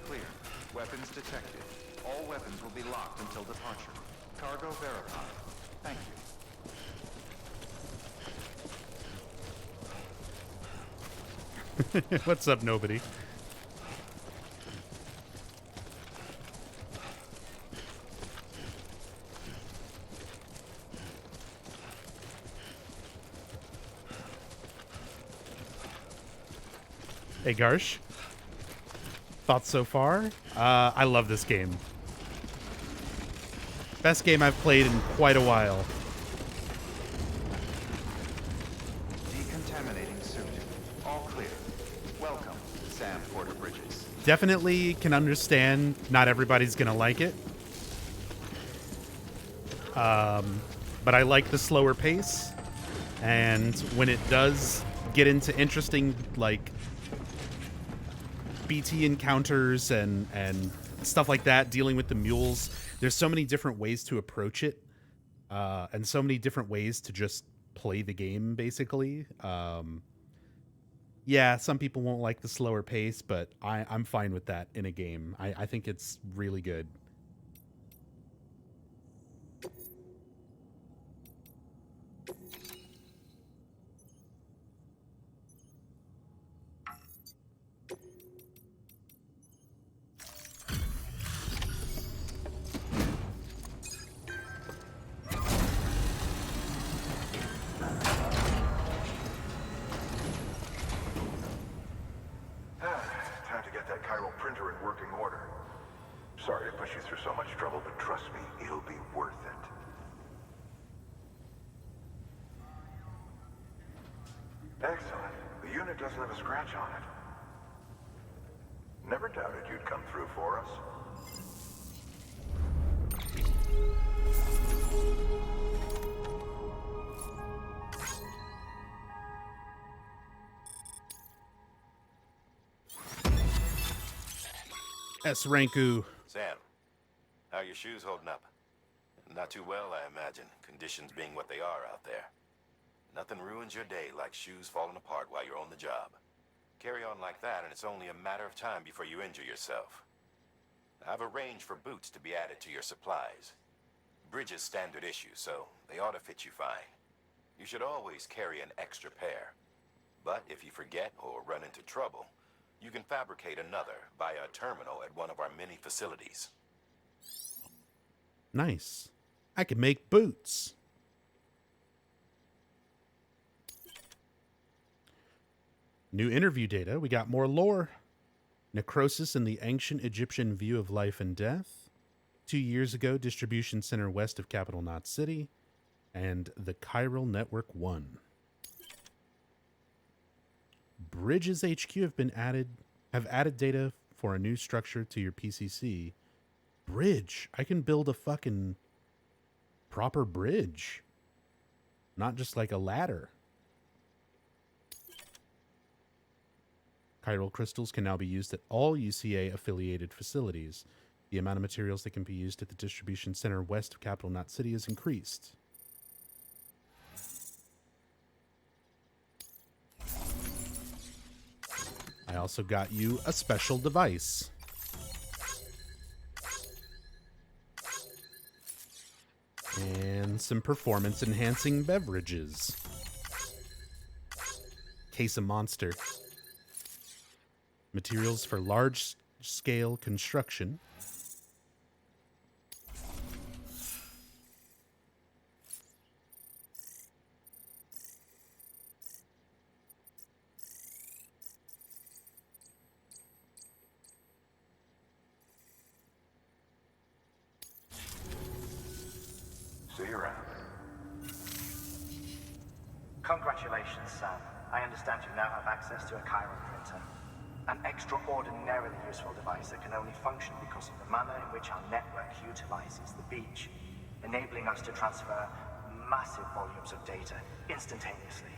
Clear. Weapons detected. All weapons will be locked until departure. Cargo verified. Thank you. What's up, nobody? Hey, Garsh. Thoughts so far? I love this game. Best game I've played in quite a while. Decontaminating suit. All clear. Welcome, Sam Porter Bridges. Definitely can understand not everybody's gonna like it. But I like the slower pace. And when it does get into interesting, like, BT encounters and stuff like that, dealing with the mules, there's so many different ways to approach it, and so many different ways to just play the game, basically. Yeah, some people won't like the slower pace, but I'm fine with that in a game. I think it's really good. Excellent. The unit doesn't have a scratch on it. Never doubted you'd come through for us. S. Ranku. Sam, how are your shoes holding up? Not too well, I imagine, conditions being what they are out there. Nothing ruins your day like shoes falling apart while you're on the job. Carry on like that, and it's only a matter of time before you injure yourself. I've arranged for boots to be added to your supplies. Bridges standard issue, so they ought to fit you fine. You should always carry an extra pair. But if you forget or run into trouble, you can fabricate another via a terminal at one of our many facilities. Nice. I can make boots. New interview data. We got more lore. Necrosis in the ancient Egyptian view of life and death. 2 years ago, distribution center west of Capital Knot City. And the Chiral Network 1. Bridges HQ have added data for a new structure to your PCC. Bridge. I can build a fucking proper bridge. Not just like a ladder. Chiral crystals can now be used at all UCA affiliated facilities. The amount of materials that can be used at the distribution center west of Capital Knot City has increased. I also got you a special device. And some performance enhancing beverages. Case of Monster. Materials for large scale construction. See you around. Congratulations, Sam. I understand you now have access to a chiral printer. An extraordinarily useful device that can only function because of the manner in which our network utilizes the beach, enabling us to transfer massive volumes of data instantaneously.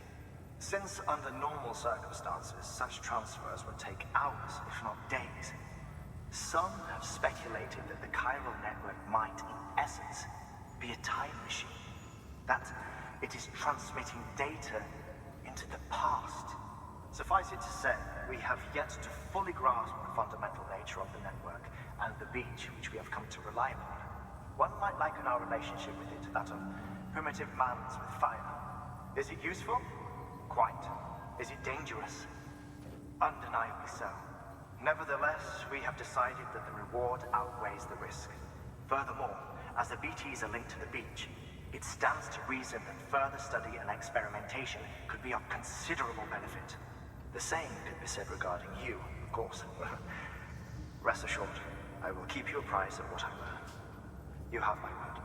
Since under normal circumstances, such transfers would take hours, if not days, some have speculated that the chiral network might, in essence, be a time machine. That it is transmitting data into the past. Suffice it to say, we have yet to fully grasp the fundamental nature of the network and the beach which we have come to rely upon. One might liken our relationship with it to that of primitive mans with fire. Is it useful? Quite. Is it dangerous? Undeniably so. Nevertheless, we have decided that the reward outweighs the risk. Furthermore, as the BTs are linked to the beach, it stands to reason that further study and experimentation could be of considerable benefit. The same could be said regarding you, of course. Rest assured, I will keep you apprised of what I learn. You have my word.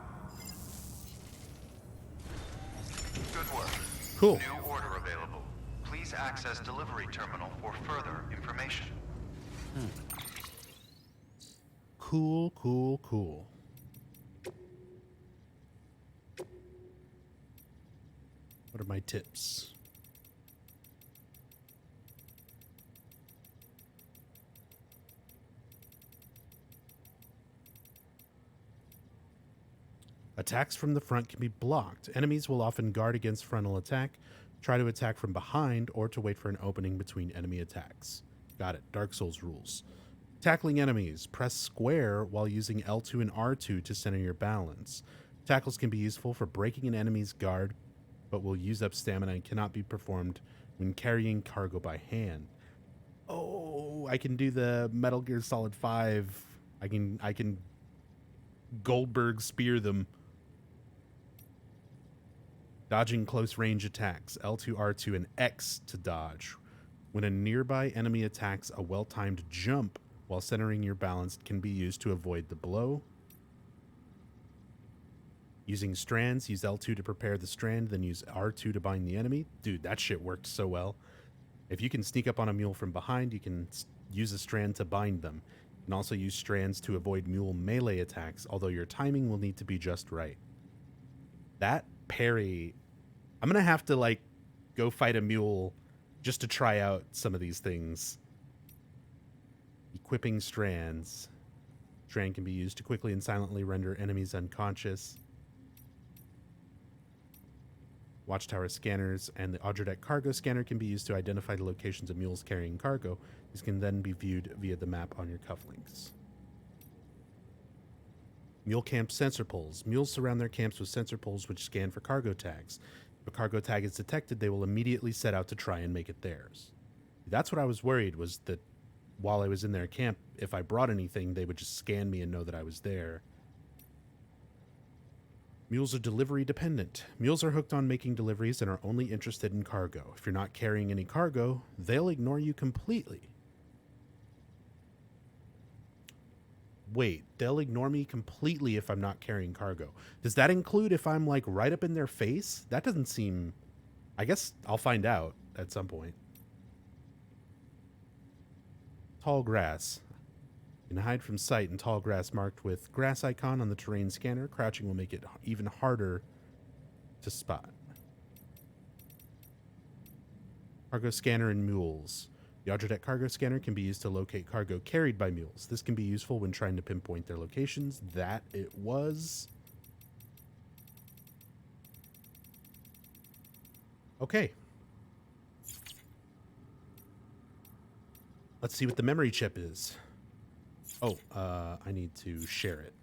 Good work. Cool. New order available. Please access delivery terminal for further information. Cool, cool, cool. What are my tips? Attacks from the front can be blocked. Enemies will often guard against frontal attack, try to attack from behind, or to wait for an opening between enemy attacks. Got it. Dark Souls rules. Tackling enemies. Press square while using L2 and R2 to center your balance. Tackles can be useful for breaking an enemy's guard, but will use up stamina and cannot be performed when carrying cargo by hand. Oh, I can do the Metal Gear Solid 5. I can Goldberg spear them. Dodging close range attacks. L2, R2, and X to dodge. When a nearby enemy attacks, a well-timed jump while centering your balance can be used to avoid the blow. Using strands, use L2 to prepare the strand, then use R2 to bind the enemy. Dude, that shit worked so well. If you can sneak up on a mule from behind, you can use a strand to bind them. You can also use strands to avoid mule melee attacks, although your timing will need to be just right. That parry... I'm going to have to, like, go fight a mule just to try out some of these things. Equipping strands. Strand can be used to quickly and silently render enemies unconscious. Watchtower scanners and the Audredeck cargo scanner can be used to identify the locations of mules carrying cargo. These can then be viewed via the map on your cufflinks. Mule camp sensor poles. Mules surround their camps with sensor poles which scan for cargo tags. If a cargo tag is detected, they will immediately set out to try and make it theirs. That's what I was worried, was that while I was in their camp, if I brought anything, they would just scan me and know that I was there. Mules are delivery dependent. Mules are hooked on making deliveries and are only interested in cargo. If you're not carrying any cargo, they'll ignore you completely. Wait, they'll ignore me completely if I'm not carrying cargo. Does that include if I'm, like, right up in their face? That doesn't seem... I guess I'll find out at some point. Tall grass. You can hide from sight in tall grass marked with grass icon on the terrain scanner. Crouching will make it even harder to spot. Cargo scanner and mules. The Audredeck cargo scanner can be used to locate cargo carried by mules. This can be useful when trying to pinpoint their locations. That it was. Okay. Let's see what the memory chip is. Oh, I need to share it.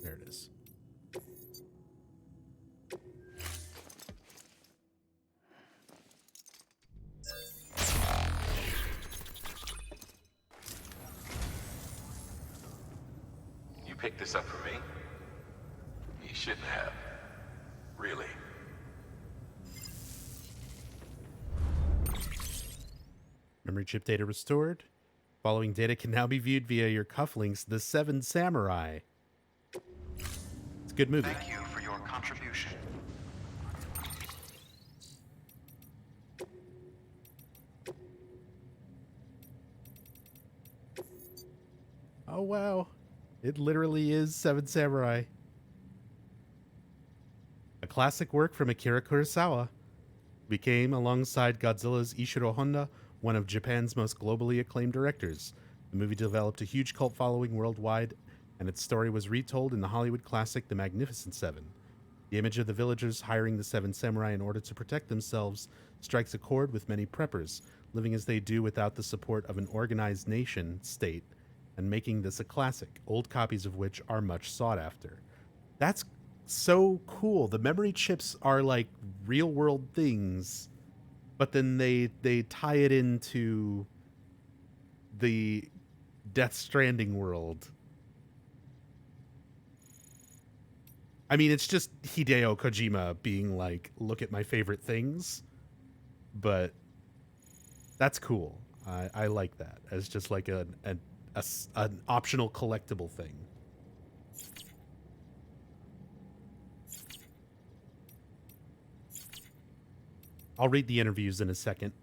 There it is. You picked this up for me? You shouldn't have. Really. Memory chip data restored. Following data can now be viewed via your cufflinks, The Seven Samurai. It's a good movie. Thank you for your contribution. Oh, wow. It literally is Seven Samurai. A classic work from Akira Kurosawa. Became, alongside Godzilla's Ishiro Honda, one of Japan's most globally acclaimed directors. The movie developed a huge cult following worldwide, and its story was retold in the Hollywood classic The Magnificent Seven. The image of the villagers hiring the Seven Samurai in order to protect themselves strikes a chord with many preppers, living as they do without the support of an organized nation state, and making this a classic, old copies of which are much sought after. That's so cool. The memory chips are like real world things, but then they tie it into the Death Stranding world. I mean, it's just Hideo Kojima being like, look at my favorite things, but that's cool. I like that as just like an optional collectible thing. I'll read the interviews in a second.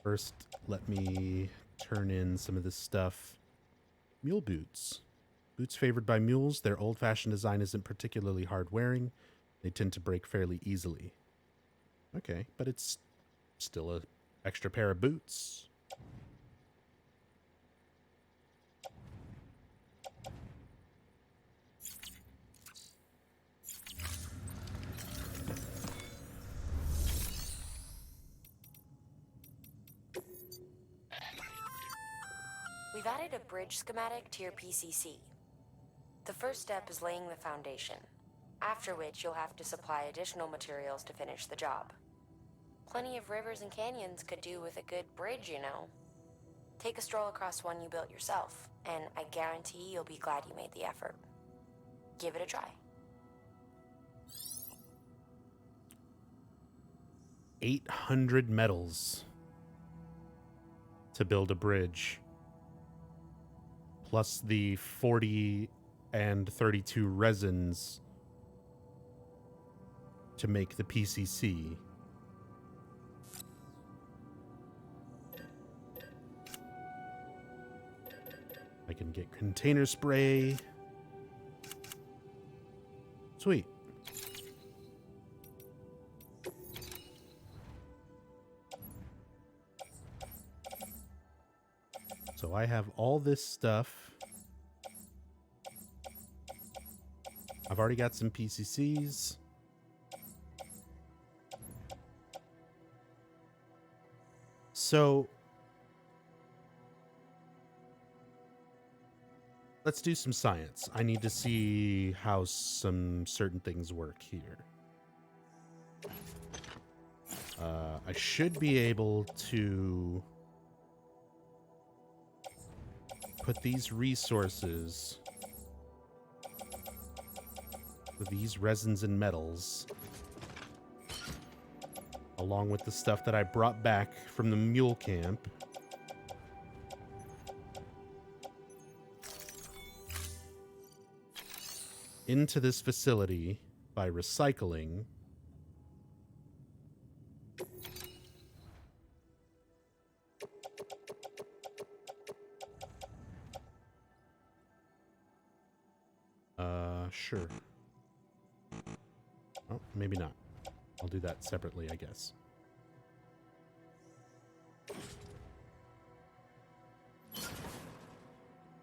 First, let me turn in some of this stuff. Mule boots. Boots favored by mules. Their old-fashioned design isn't particularly hard wearing. They tend to break fairly easily. Okay, but it's still an extra pair of boots. We've added a bridge schematic to your PCC. The first step is laying the foundation, after which you'll have to supply additional materials to finish the job. Plenty of rivers and canyons could do with a good bridge, you know. Take a stroll across one you built yourself, and I guarantee you'll be glad you made the effort. Give it a try. 800 metals to build a bridge, plus the 40 and 32 resins to make the PCC. I can get container spray. Sweet. So I have all this stuff. I've already got some PCCs. So let's do some science. I need to see how some certain things work here. I should be able to put these resources, these resins and metals, along with the stuff that I brought back from the mule camp, into this facility by recycling. Sure. Oh, maybe not. I'll do that separately, I guess.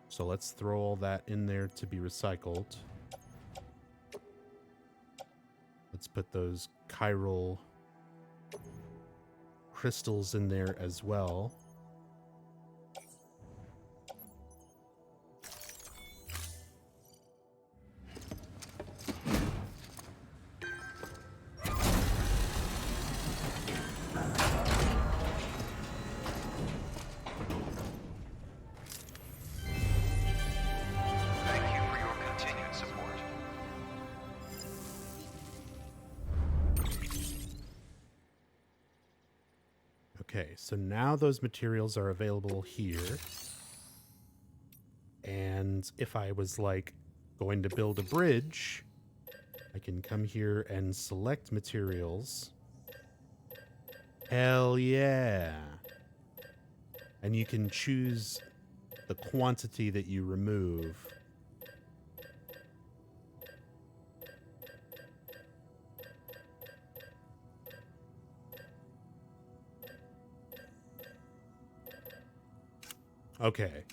So let's throw all that in there to be recycled. Let's put those chiral crystals in there as well. Thank you for your continued support. Okay, so now those materials are available here. And if I was like going to build a bridge, I can come here and select materials. Hell yeah. And you can choose the quantity that you remove. Okay.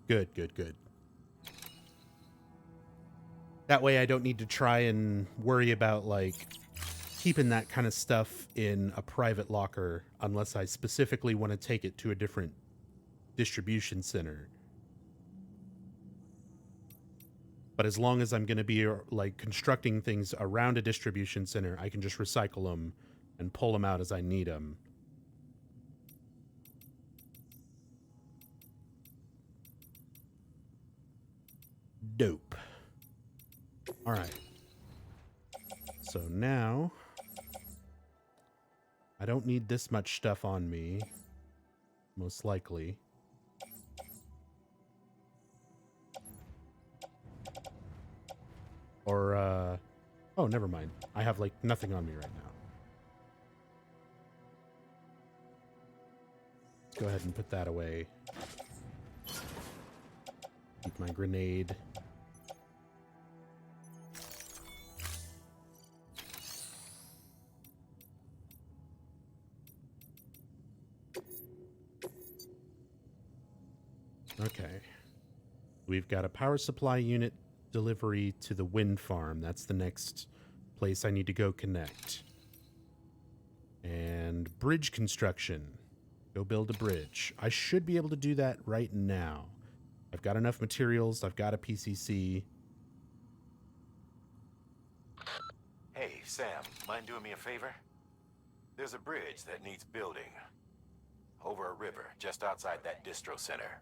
Good, good, good. That way I don't need to try and worry about, like, keeping that kind of stuff in a private locker unless I specifically want to take it to a different distribution center. But as long as I'm going to be, like, constructing things around a distribution center, I can just recycle them and pull them out as I need them. Dope. All right. So now I don't need this much stuff on me, most likely. Or, oh, never mind. I have, like, nothing on me right now. Let's go ahead and put that away. Keep my grenade. Okay. We've got a power supply unit delivery to the wind farm. That's the next place I need to go connect. And bridge construction. Go build a bridge. I should be able to do that right now. I've got enough materials. I've got a PCC. Hey, Sam, mind doing me a favor? There's a bridge that needs building. Over a river, just outside that distro center.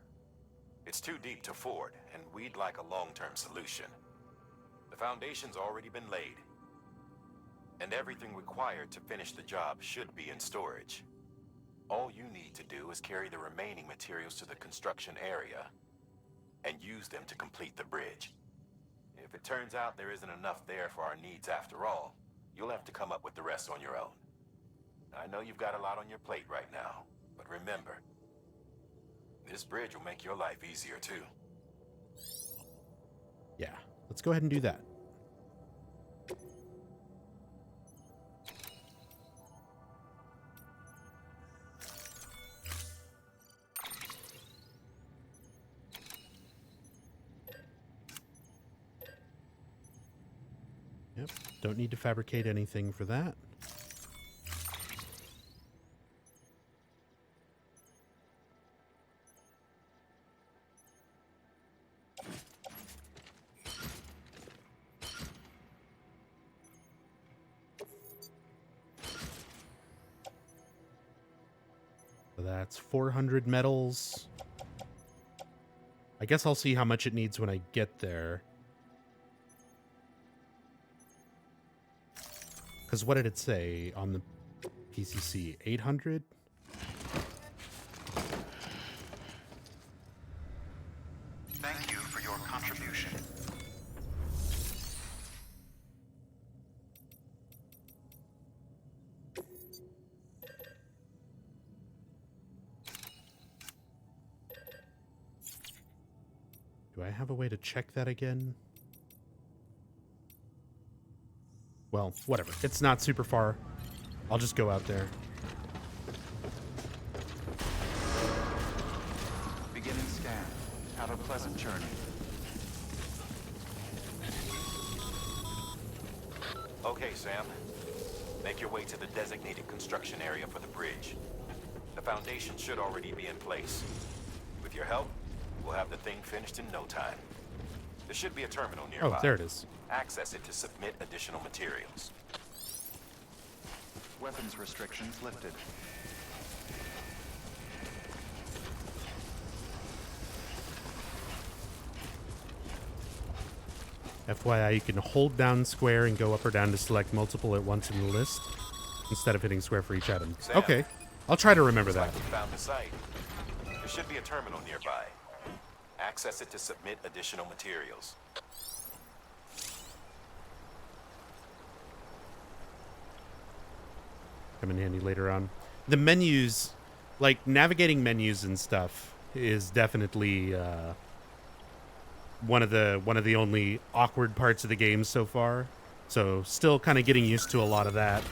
It's too deep to ford, and we'd like a long-term solution. The foundation's already been laid. And everything required to finish the job should be in storage. All you need to do is carry the remaining materials to the construction area and use them to complete the bridge. If it turns out there isn't enough there for our needs after all, you'll have to come up with the rest on your own. I know you've got a lot on your plate right now, but remember, this bridge will make your life easier too. Yeah, let's go ahead and do that. Yep, don't need to fabricate anything for that. So that's 400 metals. I guess I'll see how much it needs when I get there. Because what did it say on the PCC? 800? Thank you for your contribution. Do I have a way to check that again? Well, whatever. It's not super far. I'll just go out there. Beginning scan. Have a pleasant journey. Okay, Sam. Make your way to the designated construction area for the bridge. The foundation should already be in place. With your help, we'll have the thing finished in no time. There should be a terminal nearby. Oh, there it is. Access it to submit additional materials. Weapons restrictions lifted. FYI, you can hold down square and go up or down to select multiple at once in the list, instead of hitting square for each item. Sam, Okay, I'll try to remember looks that. like we found the site. There should be a terminal nearby. Access it to submit additional materials. Come in handy later on. The menus, like navigating menus and stuff, is definitely one of the only awkward parts of the game so far. So still kind of getting used to a lot of that.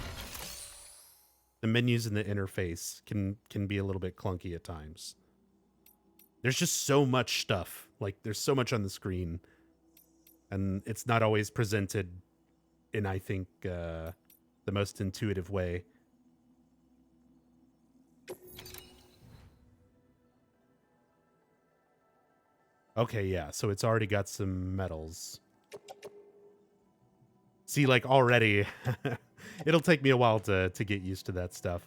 The menus and the interface can be a little bit clunky at times. There's just so much stuff. Like there's so much on the screen, and it's not always presented in, I think, the most intuitive way. Okay, yeah, so it's already got some metals. See, like, already, it'll take me a while to get used to that stuff.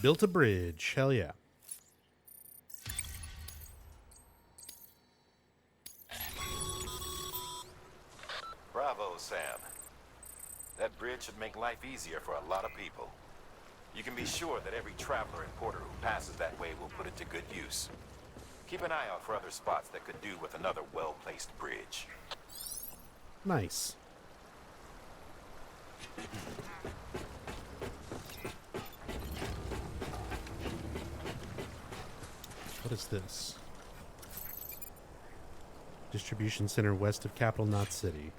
Built a bridge. Hell yeah. Bravo, Sam. That bridge should make life easier for a lot of people. You can be sure that every traveler and porter who passes that way will put it to good use. Keep an eye out for other spots that could do with another well-placed bridge. Nice. What is this? Distribution center west of Capital Knot City.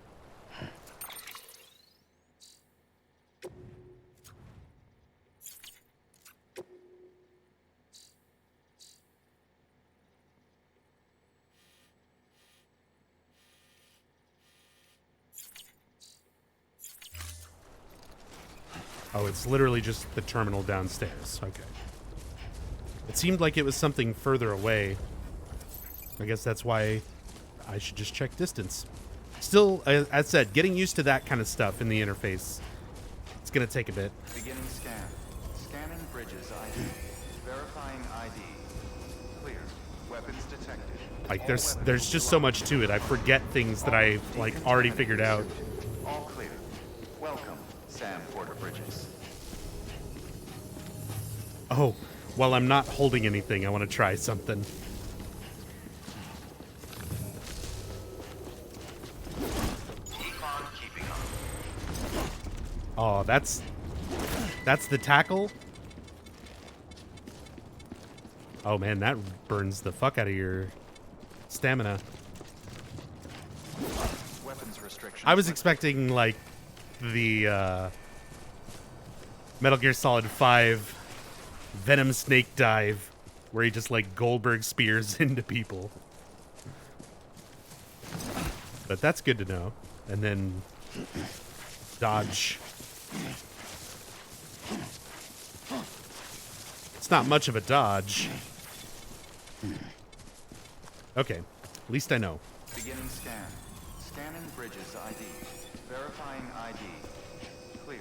Oh, it's literally just the terminal downstairs. Okay. It seemed like it was something further away. I guess that's why I should just check distance. Still, as I said, getting used to that kind of stuff in the interface, it's going to take a bit. Beginning scan. Scanning bridges ID. Verifying ID. Clear. Weapons detected. Like, there's just so much to it. I forget things that I've, like, already figured out. All clear. Welcome, Sam Porter Bridges. Oh, while I'm not holding anything, I want to try something. Oh, that's the tackle? Oh man, that burns the fuck out of your stamina. Weapons restrictions. I was expecting, like, the Metal Gear Solid 5 Venom Snake Dive, where he just, like, Goldberg spears into people. But that's good to know. And then dodge. It's not much of a dodge. Okay, at least I know. Beginning scan. Scanning bridges ID. Verifying ID. Clear.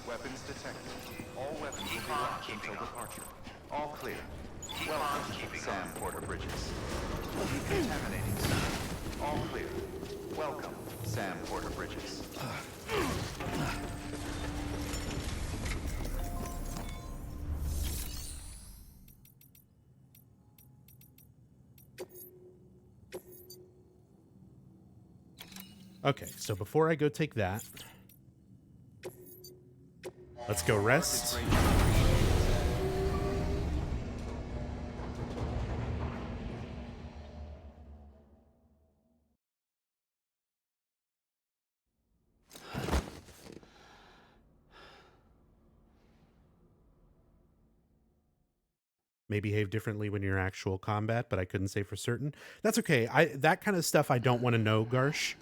Weapons detected. All weapons will be locked until departure. All clear. Welcome, Sam Porter Bridges. Decontaminating Sam. All clear. Welcome, Sam Porter Bridges. Okay, so before I go take that, let's go rest. May behave differently when you're actual combat, but I couldn't say for certain. That's okay. That kind of stuff I don't want to know, Garsh.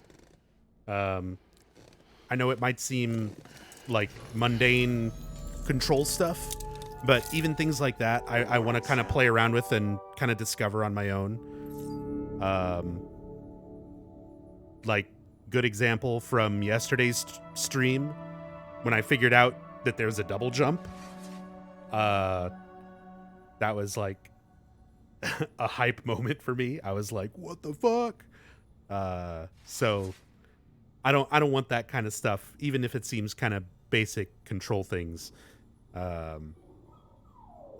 I know it might seem like mundane control stuff, but even things like that, I want to kind of play around with and kind of discover on my own. Like, good example from yesterday's stream, when I figured out that there's a double jump. That was like a hype moment for me. I was like, what the fuck? So I don't want that kind of stuff, even if it seems kind of basic control things. I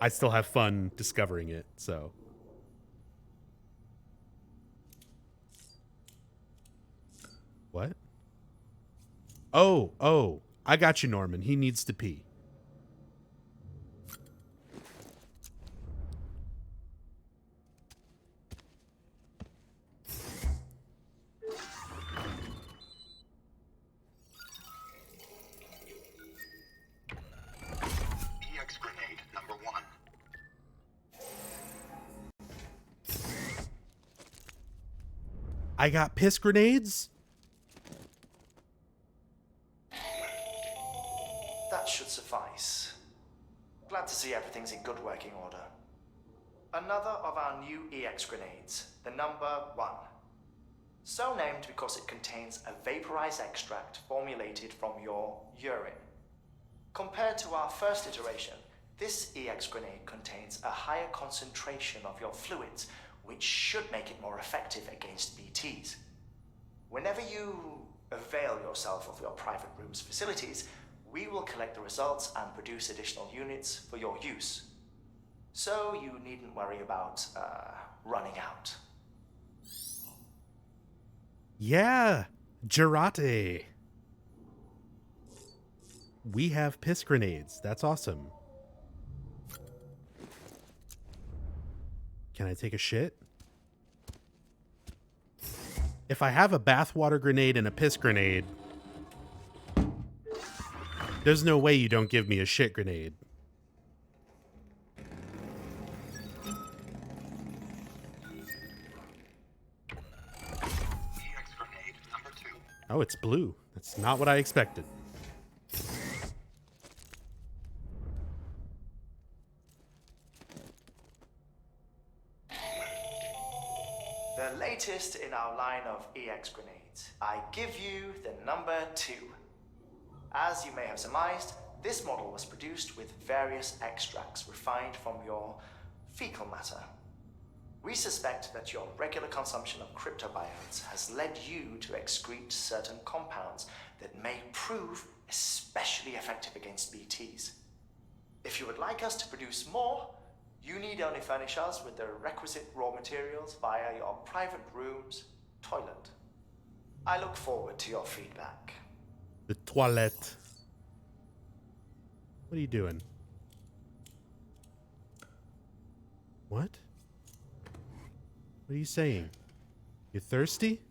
still have fun discovering it, so. What? Oh, I got you, Norman. He needs to pee. EX grenade number 1. I got piss grenades? That should suffice. Glad to see everything's in good working order. Another of our new EX grenades, the number 1. So named because it contains a vaporized extract formulated from your urine. Compared to our first iteration, this EX grenade contains a higher concentration of your fluids, which should make it more effective against BTs. Whenever you avail yourself of your private room's facilities, we will collect the results and produce additional units for your use. So you needn't worry about running out. Yeah, Girate. We have piss grenades. That's awesome. Can I take a shit? If I have a bathwater grenade and a piss grenade, there's no way you don't give me a shit grenade. EX grenade number 2. Oh, it's blue. That's not what I expected. The latest in our line of EX grenades. I give you the number 2. As you may have surmised, this model was produced with various extracts refined from your fecal matter. We suspect that your regular consumption of cryptobiotes has led you to excrete certain compounds that may prove especially effective against BTs. If you would like us to produce more, you need only furnish us with the requisite raw materials via your private room's toilet. I look forward to your feedback. The toilet. What are you doing? What? What are you saying? You thirsty?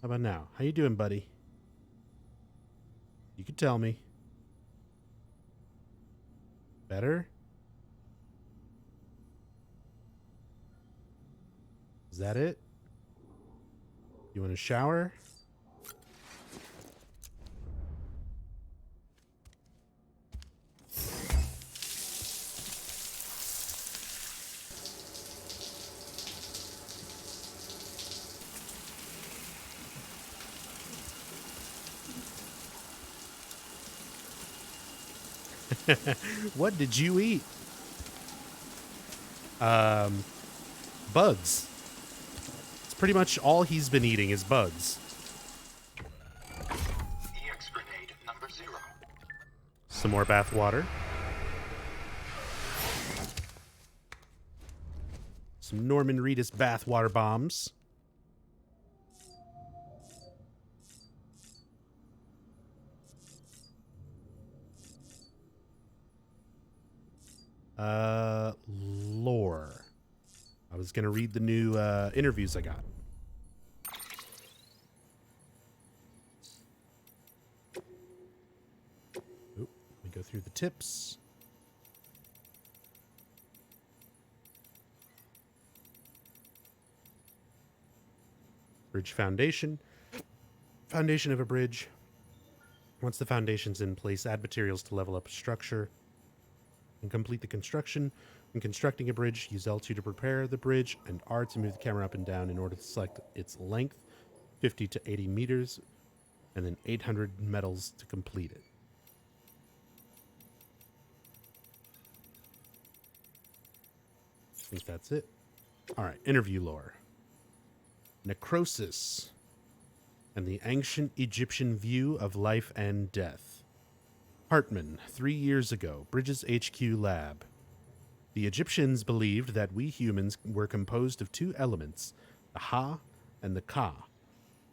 How about now? How you doing, buddy? You could tell me. Better? Is that it? You want a shower? What did you eat? Bugs. It's pretty much all he's been eating is bugs. EX grenade number 0. Some more bath water. Some Norman Reedus bath water bombs. Lore. I was gonna read the new interviews I got. Oop, let me go through the tips. Bridge foundation. Foundation of a bridge. Once the foundation's in place, add materials to level up a structure and complete the construction. When constructing a bridge, use L2 to prepare the bridge and R to move the camera up and down in order to select its length, 50 to 80 meters, and then 800 metals to complete it. I think that's it. All right, interview lore. Necrosis and the ancient Egyptian view of life and death. Hartman, 3 years ago, Bridges HQ lab. The Egyptians believed that we humans were composed of 2 elements, the Ha and the Ka,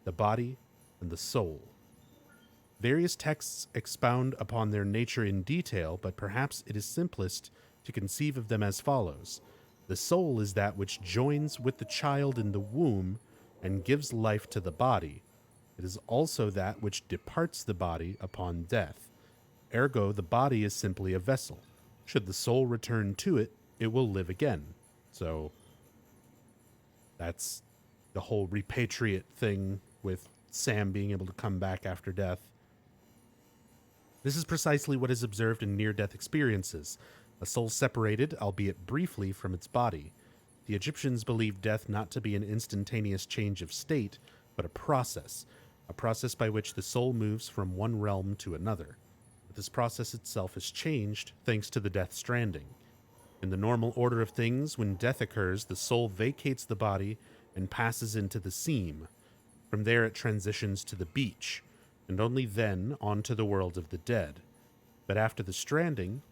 the body and the soul. Various texts expound upon their nature in detail, but perhaps it is simplest to conceive of them as follows. The soul is that which joins with the child in the womb and gives life to the body. It is also that which departs the body upon death. Ergo, the body is simply a vessel. Should the soul return to it, it will live again. So that's the whole repatriate thing with Sam being able to come back after death. This is precisely what is observed in near-death experiences. A soul separated, albeit briefly, from its body. The Egyptians believed death not to be an instantaneous change of state, but a process by which the soul moves from one realm to another. But this process itself is changed thanks to the death stranding. In the normal order of things, when death occurs, the soul vacates the body and passes into the seam. From there it transitions to the beach, and only then onto the world of the dead. But after the stranding,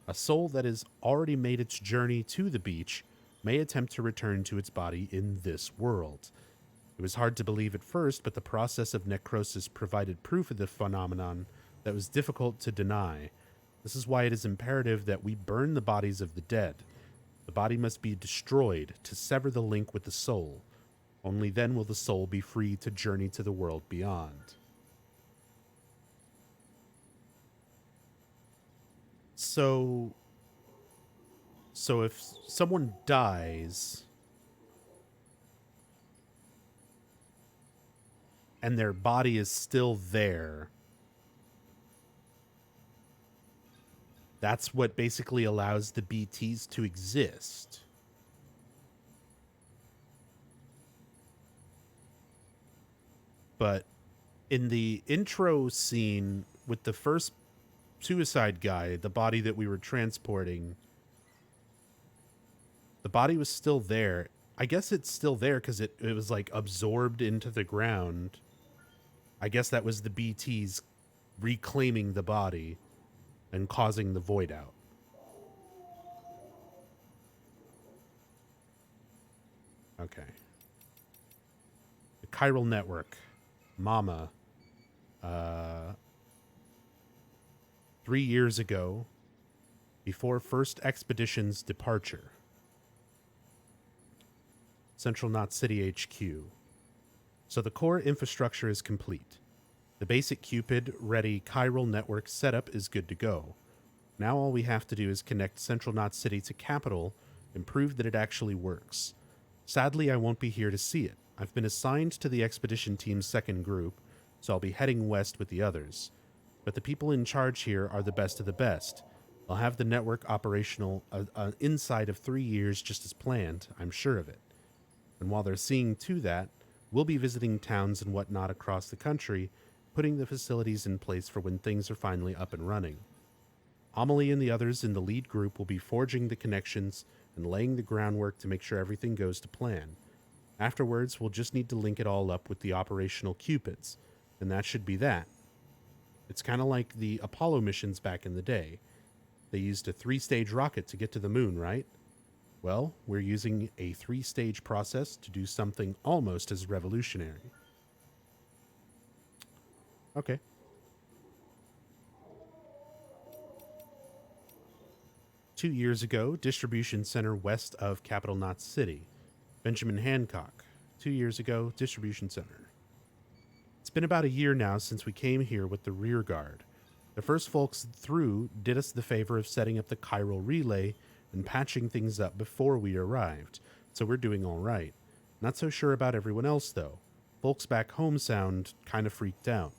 a soul that has already made its journey to the beach may attempt to return to its body in this world. It was hard to believe at first, but the process of necrosis provided proof of the phenomenon that was difficult to deny. This is why it is imperative that we burn the bodies of the dead. The body must be destroyed to sever the link with the soul. Only then will the soul be free to journey to the world beyond. So if someone dies and their body is still there, that's what basically allows the BTs to exist. But in the intro scene with the first suicide guy, the body that we were transporting, the body was still there. I guess it's still there because it was like absorbed into the ground. I guess that was the BTs reclaiming the body and causing the void out. Okay. The chiral network. Mama. 3 years ago, before first expedition's departure. Central Knot City HQ. So the core infrastructure is complete. The basic Cupid-ready chiral network setup is good to go. Now all we have to do is connect Central Knot City to Capital and prove that it actually works. Sadly, I won't be here to see it. I've been assigned to the expedition team's second group, so I'll be heading west with the others. But the people in charge here are the best of the best. I'll have the network operational inside of 3 years just as planned, I'm sure of it. And while they're seeing to that, we'll be visiting towns and whatnot across the country, putting the facilities in place for when things are finally up and running. Amelie and the others in the lead group will be forging the connections and laying the groundwork to make sure everything goes to plan. Afterwards, we'll just need to link it all up with the operational Cupids, and that should be that. It's kind of like the Apollo missions back in the day. They used a 3-stage rocket to get to the moon, right? Well, we're using a 3-stage process to do something almost as revolutionary. Okay. Two years ago, distribution center west of Capital Knot City. Benjamin Hancock. 2 years ago, distribution center. It's been about a year now since we came here with the rear guard. The first folks through did us the favor of setting up the chiral relay and patching things up before we arrived, so we're doing all right. Not so sure about everyone else, though. Folks back home sound kind of freaked out.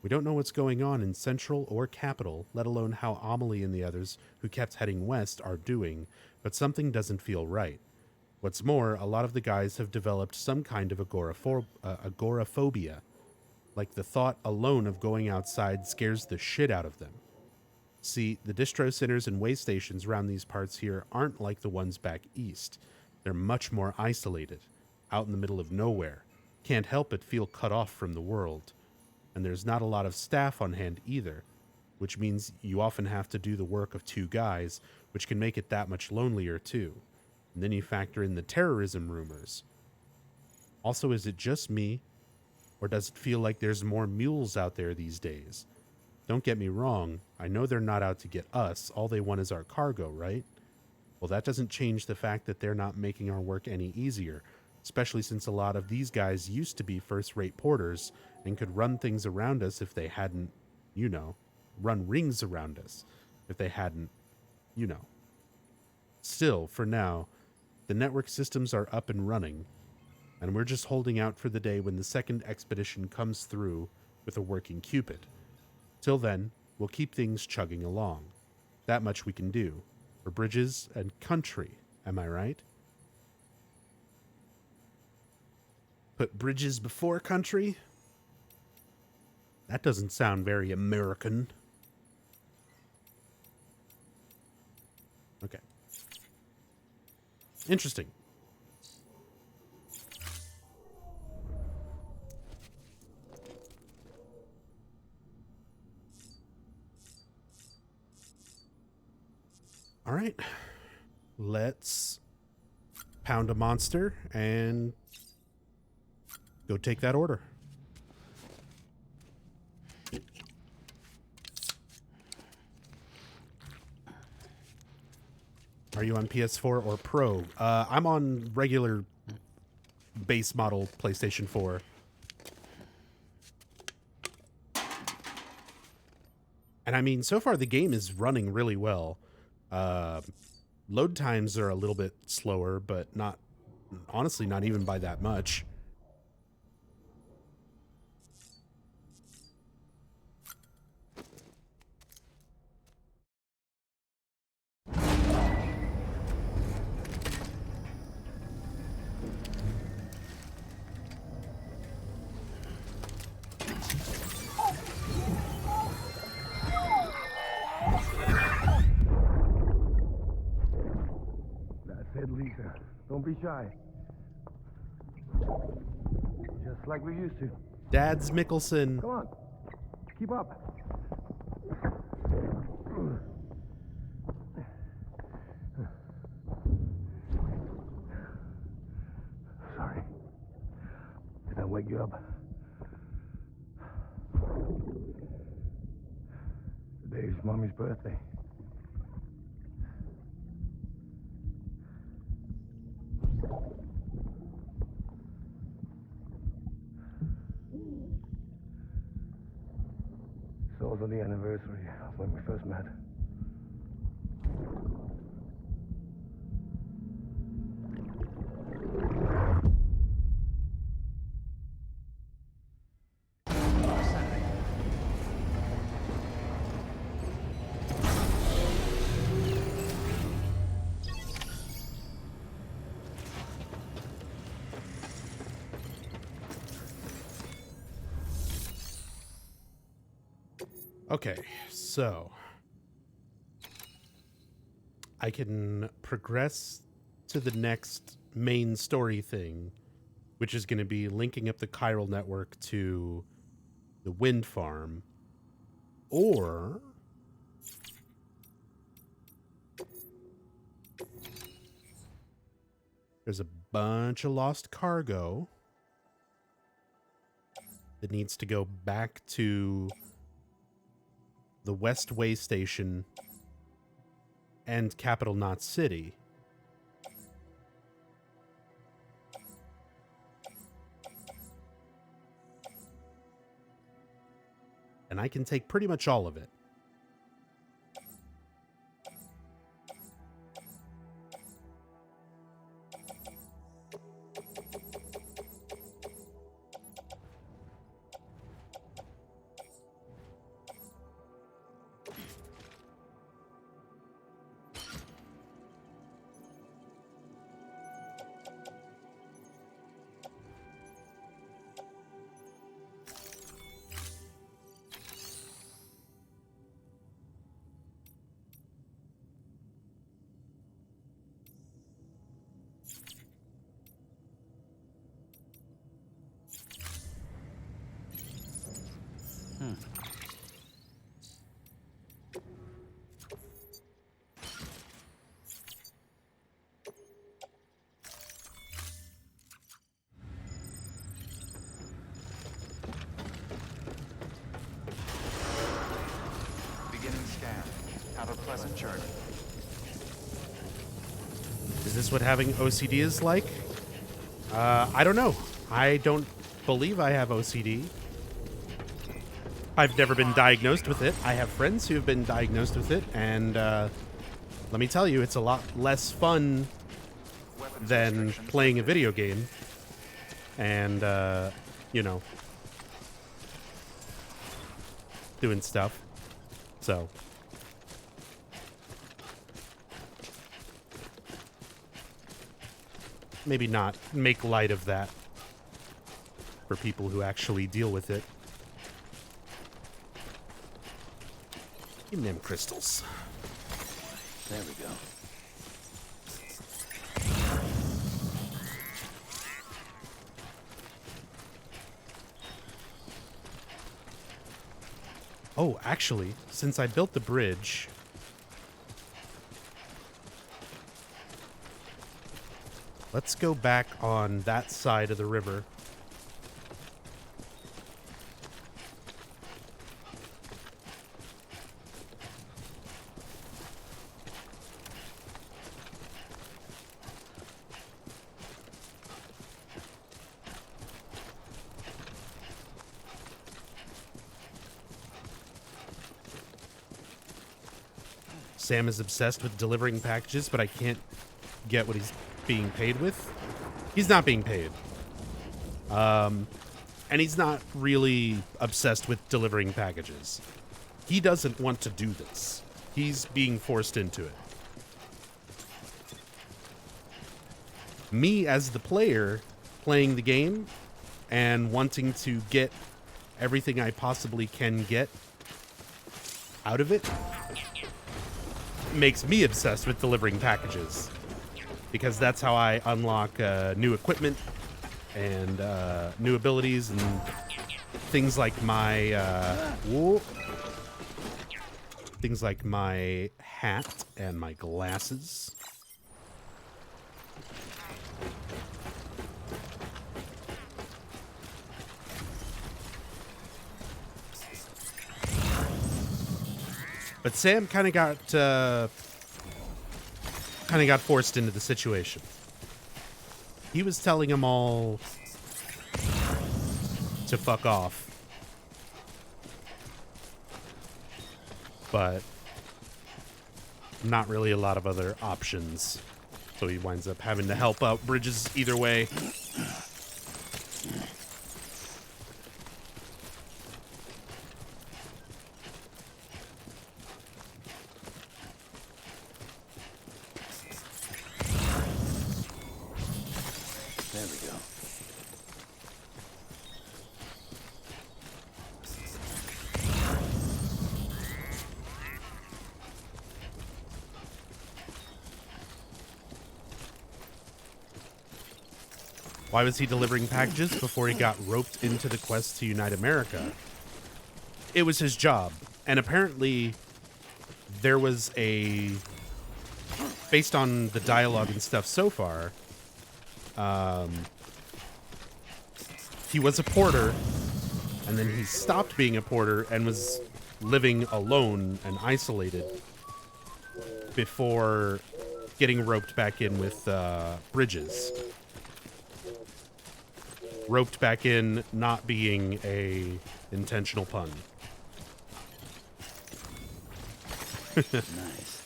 We don't know what's going on in Central or Capital, let alone how Amelie and the others who kept heading west are doing, but something doesn't feel right. What's more, a lot of the guys have developed some kind of agoraphobia. Like the thought alone of going outside scares the shit out of them. See, the distro centers and way stations around these parts here aren't like the ones back east. They're much more isolated, out in the middle of nowhere. Can't help but feel cut off from the world. And there's not a lot of staff on hand either, which means you often have to do the work of 2 guys, which can make it that much lonelier too. And then you factor in the terrorism rumors. Also, is it just me, or does it feel like there's more mules out there these days? Don't get me wrong, I know they're not out to get us, all they want is our cargo, right? Well, that doesn't change the fact that they're not making our work any easier, especially since a lot of these guys used to be first-rate porters and could run things around us if they hadn't, run rings around us if they hadn't, Still, for now, the network systems are up and running, and we're just holding out for the day when the second expedition comes through with a working Cupid. Till then, we'll keep things chugging along. That much we can do. For bridges and country, am I right? Put bridges before country? That doesn't sound very American. Okay. Interesting. All right. Let's pound a monster and go take that order. Are you on PS4 or Pro? I'm on regular base model PlayStation 4. And I mean, so far the game is running really well. Load times are a little bit slower, but not, honestly, not even by that much. That's it, Lisa. Don't be shy. Just like we used to. Dad's Mickelson. Come on. Keep up. Sorry. Did I wake you up? Today's Mommy's birthday. It's also the anniversary of when we first met. Okay, so I can progress to the next main story thing, which is going to be linking up the chiral network to the wind farm, or there's a bunch of lost cargo that needs to go back to the West Way Station and Capital Knot City. And I can take pretty much all of it. Beginning scan. Have a pleasant journey. Is this what having OCD is like? I don't know. I don't believe I have OCD. I've never been diagnosed with it. I have friends who have been diagnosed with it, and let me tell you, it's a lot less fun than playing a video game. And, you know, doing stuff. So. Maybe not make light of that for people who actually deal with it. Give me them crystals. There we go. Oh, actually, since I built the bridge, let's go back on that side of the river. Sam is obsessed with delivering packages, but I can't get what he's being paid with. He's not being paid. And he's not really obsessed with delivering packages. He doesn't want to do this. He's being forced into it. Me as the player playing the game and wanting to get everything I possibly can get out of it makes me obsessed with delivering packages, because that's how I unlock new equipment and new abilities and things like my things like my hat and my glasses. But Sam kind of got forced into the situation. He was telling them all to fuck off, but not really a lot of other options. So he winds up having to help out Bridges either way. There we go. Why was he delivering packages before he got roped into the quest to unite America? It was his job. And apparently there was based on the dialogue and stuff so far, he was a porter, and then he stopped being a porter and was living alone and isolated before getting roped back in with Bridges. Roped back in not being a intentional pun. Nice.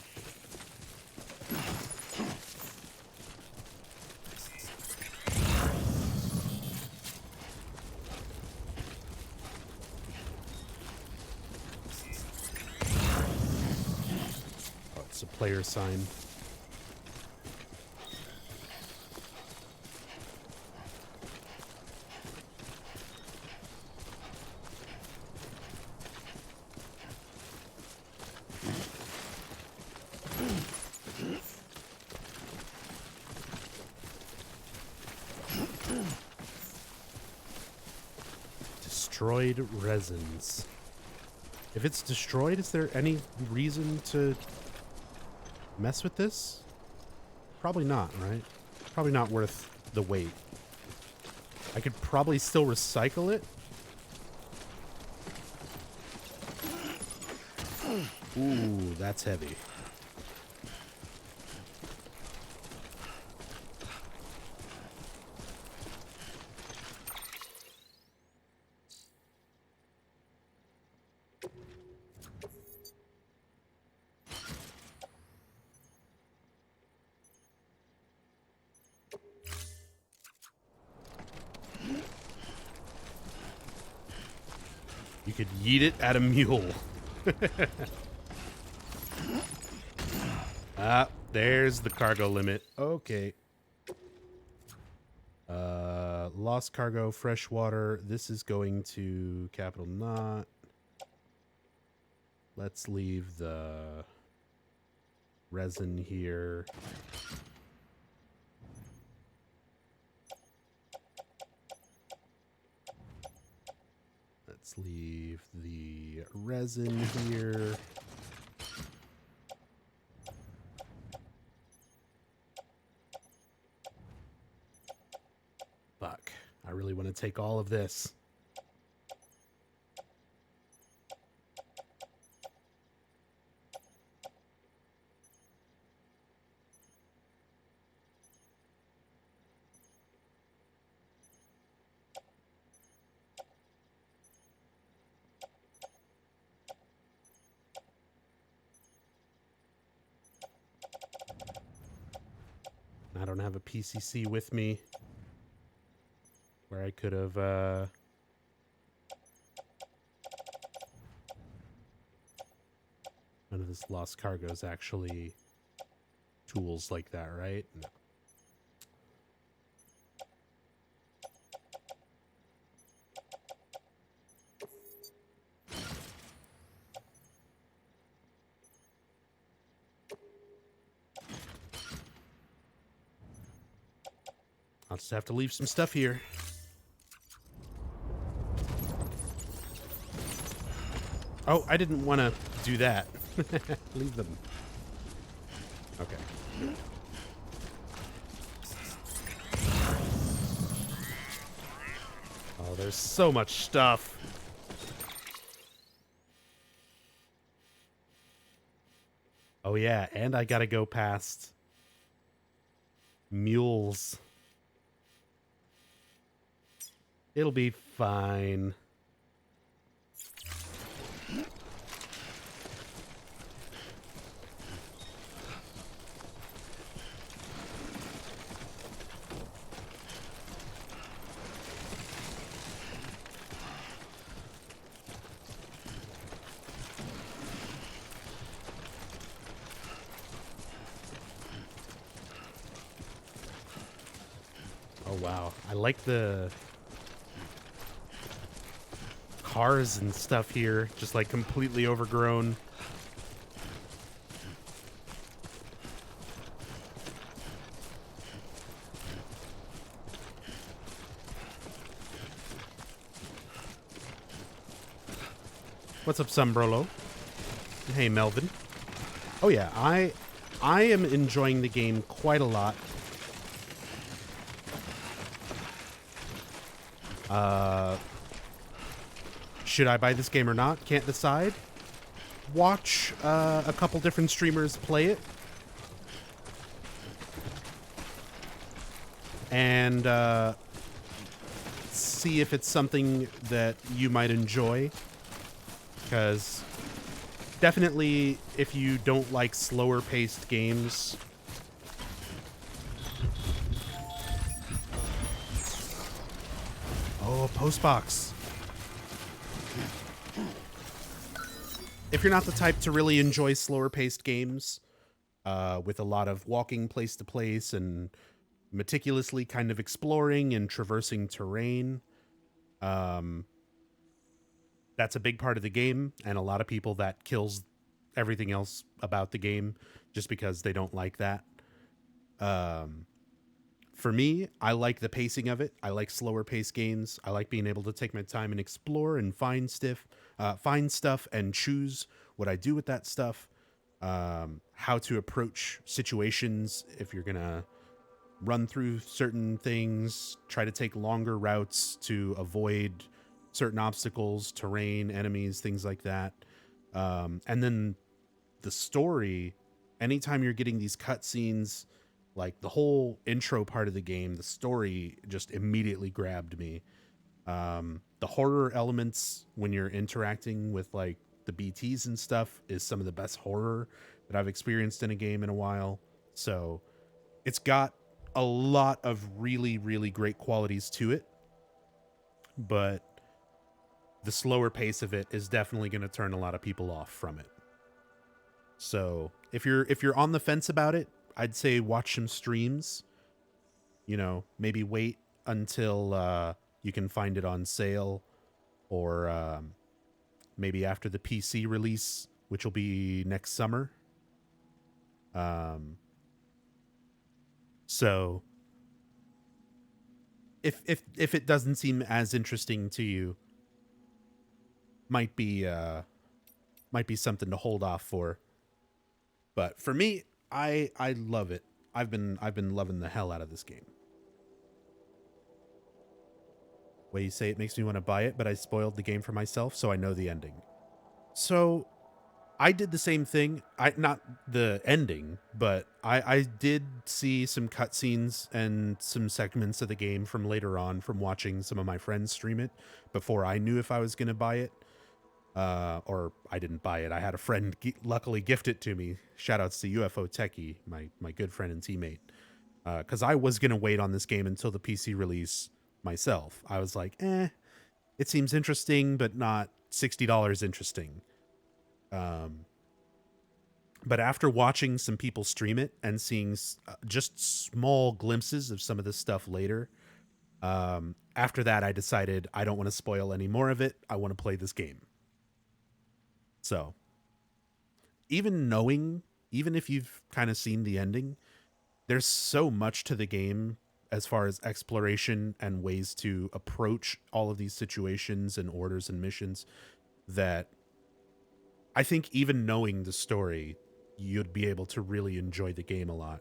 Oh, it's a player sign. Destroyed resins. If it's destroyed, is there any reason to mess with this? Probably not, right? Probably not worth the wait. I could probably still recycle it. Ooh, that's heavy. You could yeet it at a mule. Ah, there's the cargo limit. Okay. Lost cargo, freshwater. This is going to capital not. Let's leave the resin here. Let's leave the resin here. Fuck. I really want to take all of this. I don't have a PCC with me where I could have, none of this lost cargo is actually tools like that, right? No. I'll just have to leave some stuff here. Oh, I didn't want to do that. Leave them. Okay. Oh, there's so much stuff. Oh, yeah, and I gotta go past mules. It'll be fine. Oh, wow. I like the cars and stuff here, just like completely overgrown. What's up, Sombrolo? Hey, Melvin. Oh yeah, I am enjoying the game quite a lot. Should I buy this game or not? Can't decide. Watch a couple different streamers play it. And see if it's something that you might enjoy. Because definitely, if you don't like slower paced games, oh, postbox. If you're not the type to really enjoy slower paced games, with a lot of walking place to place and meticulously kind of exploring and traversing terrain, that's a big part of the game, and a lot of people that kills everything else about the game just because they don't like that. For me, I like the pacing of it. I like slower paced games. I like being able to take my time and explore and find stuff and choose what I do with that stuff. How to approach situations if you're gonna run through certain things, try to take longer routes to avoid certain obstacles, terrain, enemies, things like that. And then the story, anytime you're getting these cutscenes, like the whole intro part of the game, the story just immediately grabbed me. The horror elements when you're interacting with like the BTs and stuff is some of the best horror that I've experienced in a game in a while. So it's got a lot of really, really great qualities to it, but the slower pace of it is definitely going to turn a lot of people off from it. So if you're on the fence about it, I'd say watch some streams. You know, maybe wait until you can find it on sale, or maybe after the PC release, which will be next summer. So if it doesn't seem as interesting to you, might be something to hold off for. But for me, I love it. I've been loving the hell out of this game. Way you say it makes me want to buy it, but I spoiled the game for myself, so I know the ending. So I did the same thing. Not the ending, but I did see some cutscenes and some segments of the game from later on from watching some of my friends stream it before I knew if I was going to buy it. Or I didn't buy it. I had a friend luckily gift it to me. Shoutouts to UFO Techie, my good friend and teammate. Because I was going to wait on this game until the PC release myself. I was like, it seems interesting, but not $60 interesting. But after watching some people stream it and seeing just small glimpses of some of this stuff later, after that, I decided I don't want to spoil any more of it. I want to play this game. So, even if you've kind of seen the ending, there's so much to the game as far as exploration and ways to approach all of these situations and orders and missions that I think even knowing the story, you'd be able to really enjoy the game a lot.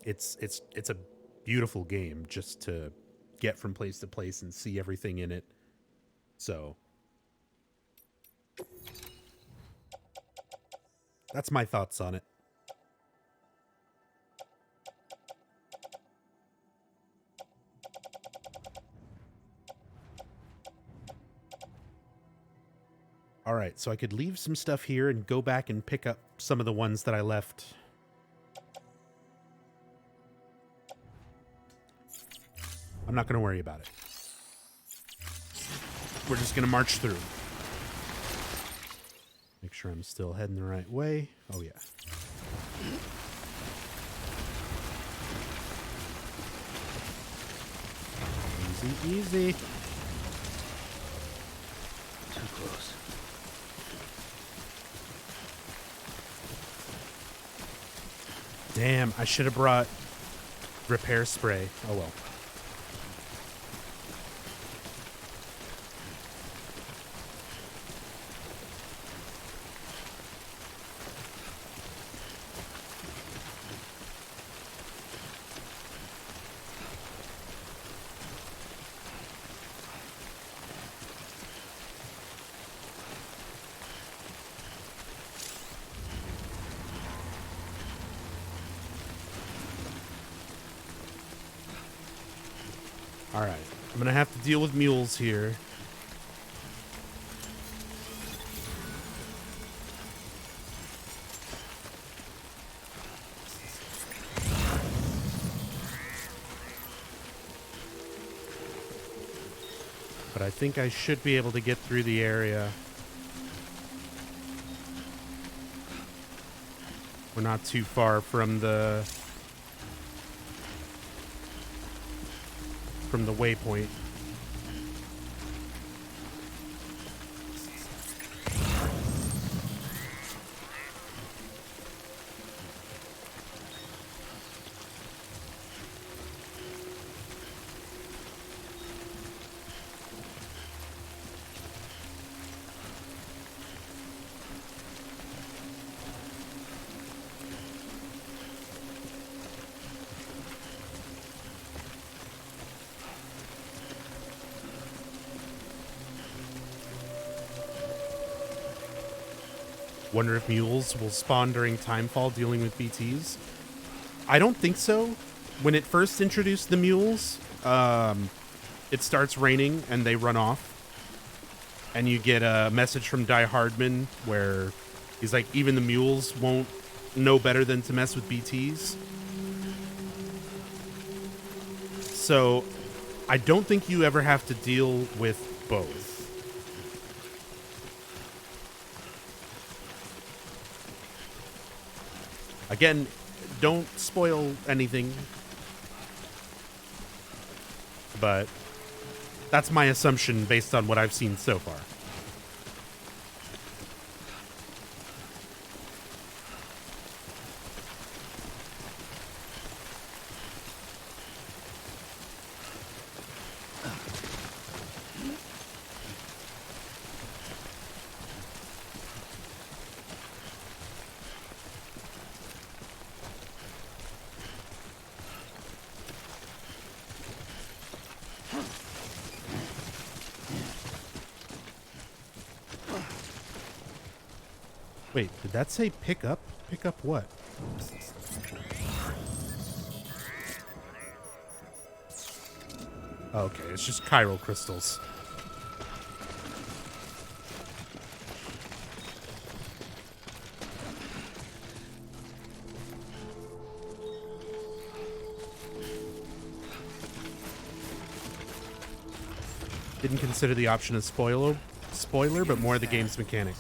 It's a beautiful game just to get from place to place and see everything in it. So that's my thoughts on it. All right, so I could leave some stuff here and go back and pick up some of the ones that I left. I'm not going to worry about it. We're just going to march through. Make sure I'm still heading the right way. Oh, yeah. Easy, easy. Too close. Damn, I should have brought repair spray. Oh, well. All right, I'm gonna have to deal with mules here. But I think I should be able to get through the area. We're not too far from the waypoint. Wonder if mules will spawn during timefall dealing with BTs. I don't think so. When it first introduced the mules, it starts raining and they run off. And you get a message from Die Hardman where he's like, even the mules won't know better than to mess with BTs. So I don't think you ever have to deal with both. Again, don't spoil anything, but that's my assumption based on what I've seen so far. Wait, did that say pick up? Pick up what? Okay, it's just chiral crystals. Didn't consider the option of spoiler, but more the game's mechanic.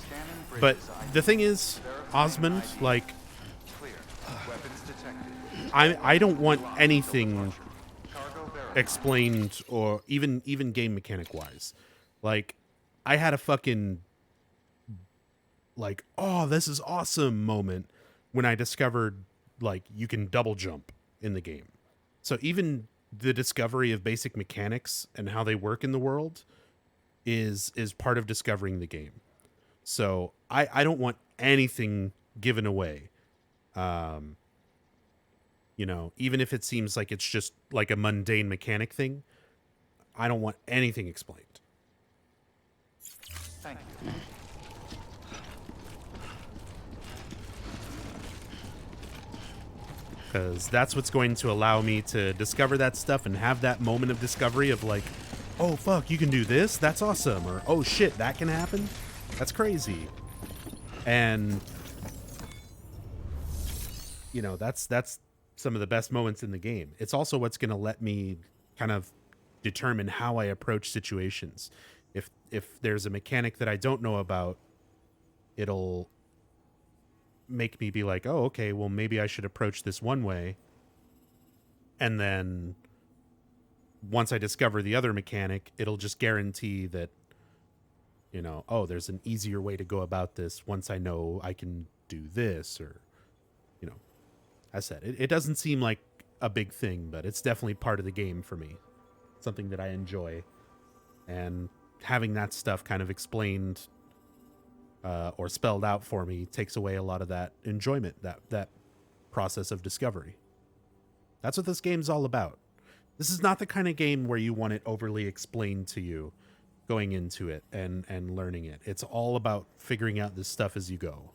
But the thing is, Osmond, like, I don't want anything explained or even game mechanic wise. Like, I had a fucking like, oh, this is awesome moment when I discovered like you can double jump in the game. So even the discovery of basic mechanics and how they work in the world is part of discovering the game. So I don't want anything given away. You know, even if it seems like it's just like a mundane mechanic thing, I don't want anything explained. Thank you. Because that's what's going to allow me to discover that stuff and have that moment of discovery of like, oh, fuck, you can do this? That's awesome. Or, oh, shit, that can happen? That's crazy. And, you know, that's some of the best moments in the game. It's also what's going to let me kind of determine how I approach situations. If there's a mechanic that I don't know about, it'll make me be like, oh, okay, well, maybe I should approach this one way. And then once I discover the other mechanic, it'll just guarantee that, you know, oh, there's an easier way to go about this once I know I can do this. Or, you know, as I said, it doesn't seem like a big thing, but it's definitely part of the game for me. Something that I enjoy. And having that stuff kind of explained or spelled out for me takes away a lot of that enjoyment, that process of discovery. That's what this game's all about. This is not the kind of game where you want it overly explained to you going into it and learning it. It's all about figuring out this stuff as you go.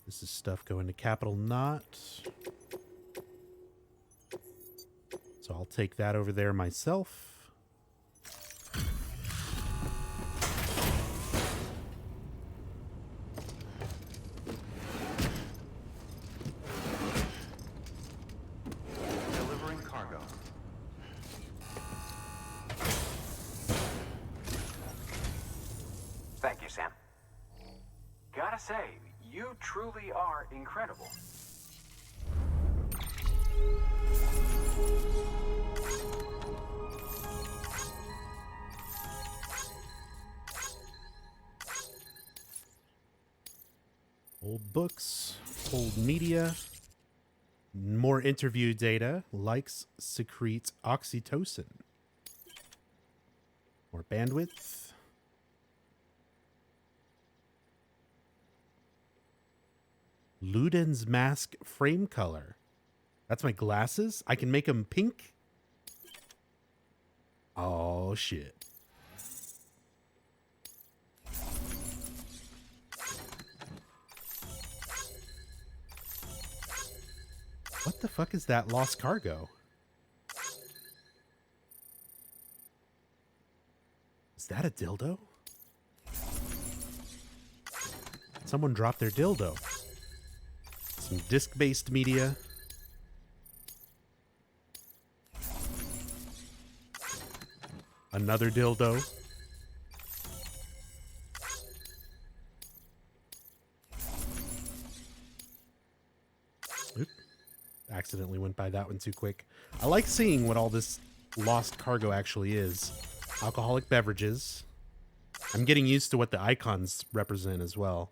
This is stuff going to Capital Knot. So I'll take that over there myself. Delivering cargo. Thank you, Sam. Gotta say, you truly are incredible. Old books, old media, more interview data, likes secrete oxytocin. More bandwidth. Luden's mask frame color. That's my glasses? I can make them pink? Oh, shit. What the fuck is that lost cargo? Is that a dildo? Someone dropped their dildo. Some disc-based media. Another dildo. Oop. Accidentally went by that one too quick. I like seeing what all this lost cargo actually is. Alcoholic beverages. I'm getting used to what the icons represent as well.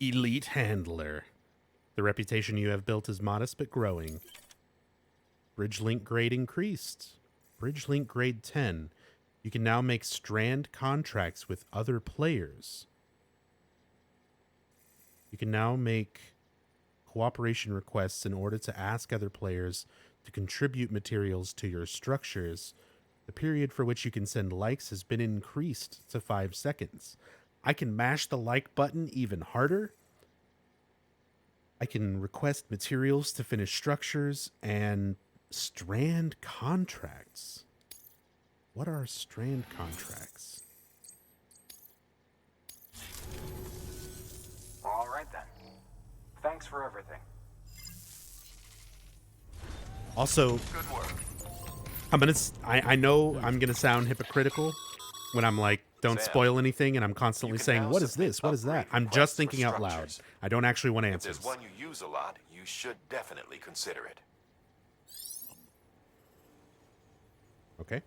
Elite handler. The reputation you have built is modest but growing. Bridge link grade increased. Bridge link grade 10. You can now make strand contracts with other players. You can now make cooperation requests in order to ask other players to contribute materials to your structures. The period for which you can send likes has been increased to 5 seconds. I can mash the like button even harder. I can request materials to finish structures and strand contracts. What are strand contracts? All right then. Thanks for everything. Also, Good work. I know I'm gonna sound hypocritical when I'm like, don't Sam, spoil anything, and I'm constantly can saying, now what is submit this? What is that? upgrade I'm requests just for thinking out loud. structures. I don't actually want If answers. there's one you use a lot, you should definitely consider it. Okay.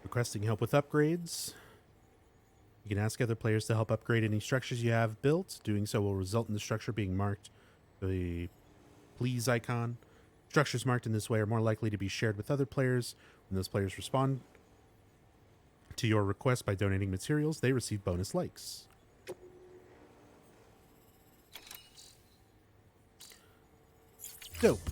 Requesting help with upgrades. You can ask other players to help upgrade any structures you have built. Doing so will result in the structure being marked the please icon. Structures marked in this way are more likely to be shared with other players. When those players respond to your request by donating materials, they receive bonus likes. Dope.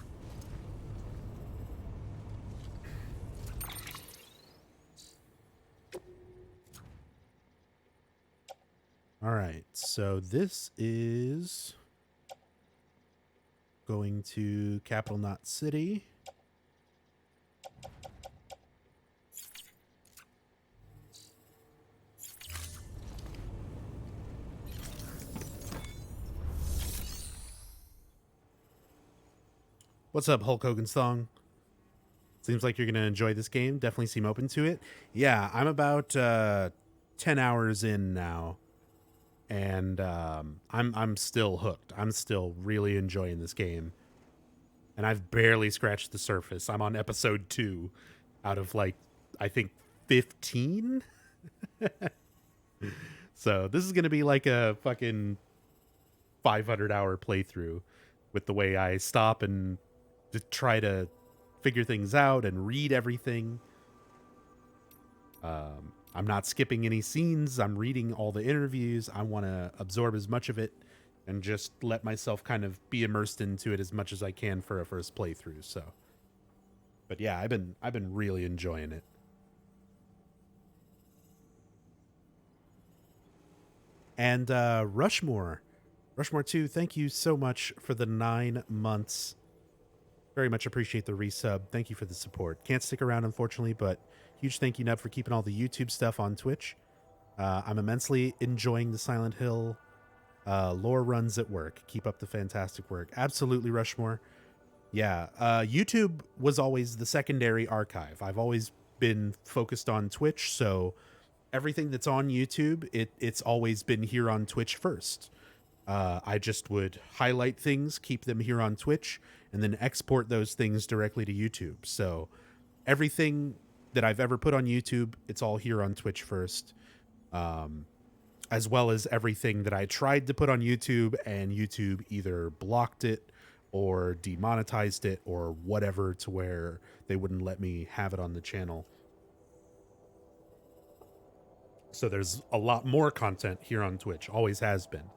All right, so this is going to Capital Knot City. What's up, Hulk Hogan's Thong? Seems like you're going to enjoy this game. Definitely seem open to it. Yeah, I'm about 10 hours in now, and I'm still hooked. I'm still really enjoying this game, and I've barely scratched the surface. I'm on episode 2 out of, like, I think 15. So this is going to be like a fucking 500-hour playthrough with the way I stop and to try to figure things out and read everything. I'm not skipping any scenes. I'm reading all the interviews. I want to absorb as much of it and just let myself kind of be immersed into it as much as I can for a first playthrough. So, but yeah, I've been really enjoying it. And Rushmore 2, thank you so much for the 9 months. Very much appreciate the resub. Thank you for the support. Can't stick around, unfortunately, but huge thank you, Nub, for keeping all the YouTube stuff on Twitch. I'm immensely enjoying the Silent Hill lore runs at work. Keep up the fantastic work. Absolutely, Rushmore. Yeah, YouTube was always the secondary archive. I've always been focused on Twitch, so everything that's on YouTube, it's always been here on Twitch first. I just would highlight things, keep them here on Twitch, and then export those things directly to YouTube. So everything that I've ever put on YouTube, it's all here on Twitch first, as well as everything that I tried to put on YouTube and YouTube either blocked it or demonetized it or whatever, to where they wouldn't let me have it on the channel. So there's a lot more content here on Twitch, always has been.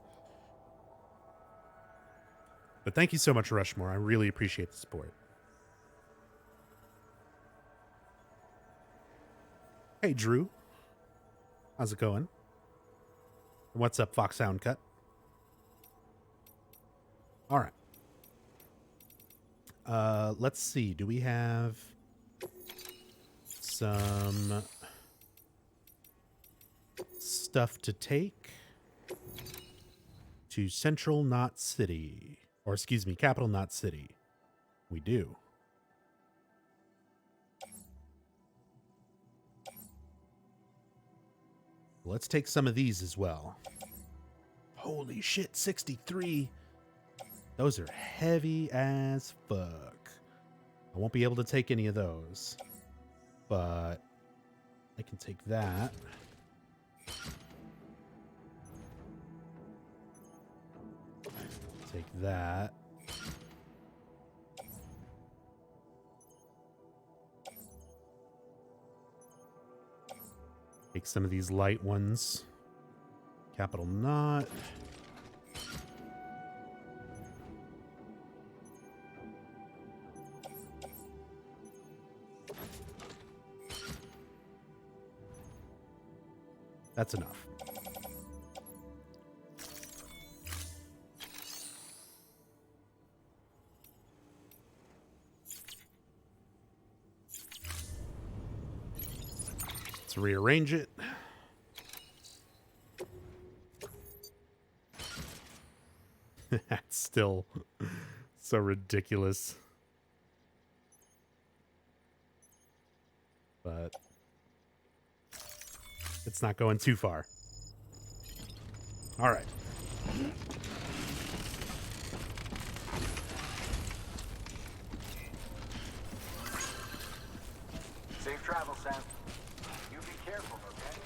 But thank you so much, Rushmore. I really appreciate the support. Hey, Drew. How's it going? What's up, Fox Sound Cut? All right. Let's see. Do we have some stuff to take to Central Knot City? Or excuse me, Capital Knot City. We do. Let's take some of these as well. Holy shit, 63. Those are heavy as fuck. I won't be able to take any of those, but I can take that. Take that. Take some of these light ones. Capital Knot. That's enough. Let's rearrange it. That's still so ridiculous. But it's not going too far. All right. Safe travel, Sam. You be careful, okay?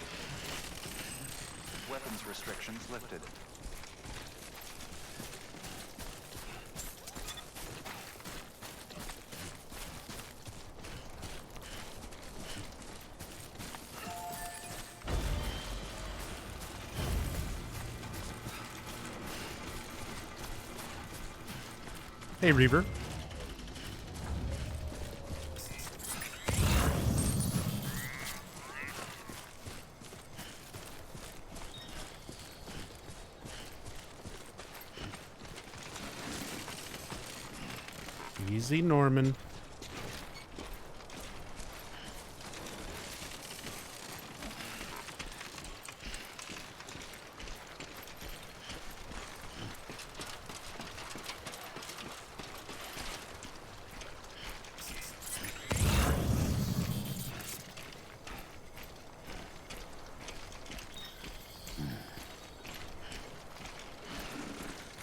Weapons restrictions lifted. Hey, Reaver. Easy, Norman.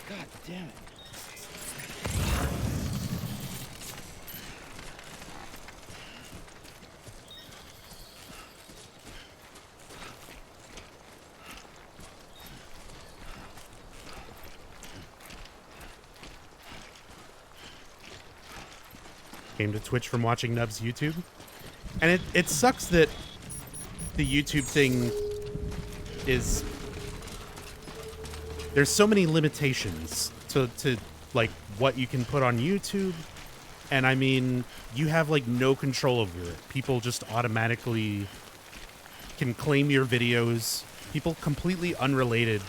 God damn it. Came to Twitch from watching Nub's YouTube. And it sucks that the YouTube thing is... There's so many limitations to like what you can put on YouTube. And I mean, you have like no control over it. People just automatically can claim your videos. People completely unrelated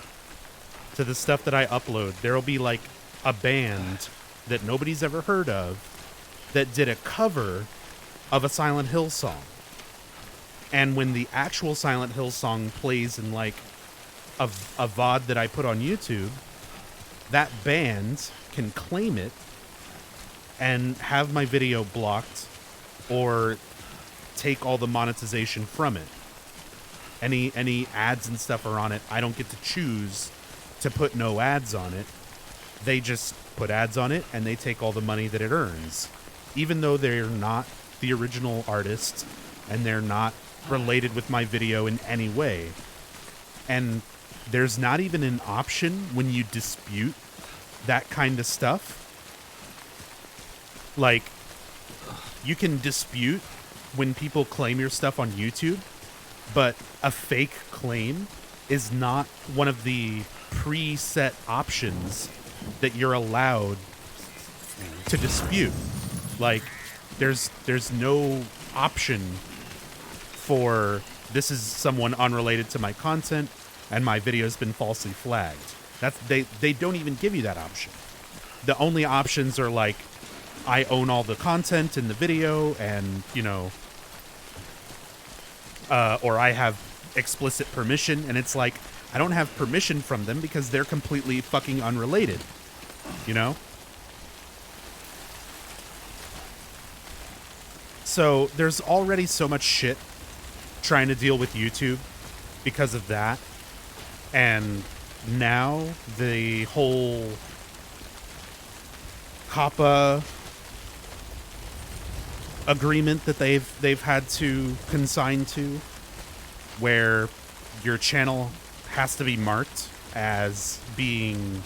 to the stuff that I upload. There'll be like a band that nobody's ever heard of that did a cover of a Silent Hill song. And when the actual Silent Hill song plays in like a VOD that I put on YouTube, that band can claim it and have my video blocked or take all the monetization from it. Any ads and stuff are on it. I don't get to choose to put no ads on it. They just put ads on it and they take all the money that it earns. Even though they're not the original artist and they're not related with my video in any way. And there's not even an option when you dispute that kind of stuff. Like, you can dispute when people claim your stuff on YouTube, but a fake claim is not one of the preset options that you're allowed to dispute. Like, there's no option for this is someone unrelated to my content and my video has been falsely flagged. They don't even give you that option. The only options are like, I own all the content in the video and, you know, or I have explicit permission, and it's like, I don't have permission from them because they're completely fucking unrelated, you know? So there's already so much shit trying to deal with YouTube because of that. And now the whole COPPA agreement that they've had to consign to, where your channel has to be marked as being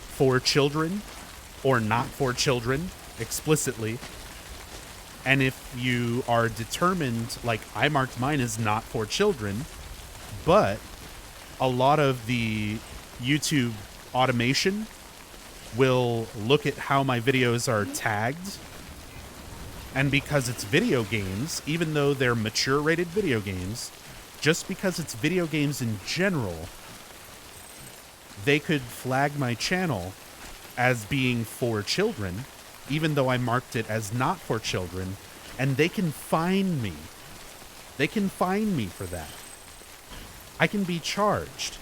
for children or not for children explicitly. And if you are determined, like I marked mine as not for children, but a lot of the YouTube automation will look at how my videos are tagged. And because it's video games, even though they're mature rated video games, just because it's video games in general, they could flag my channel as being for children, even though I marked it as not for children, and they can fine me. They can fine me for that. I can be charged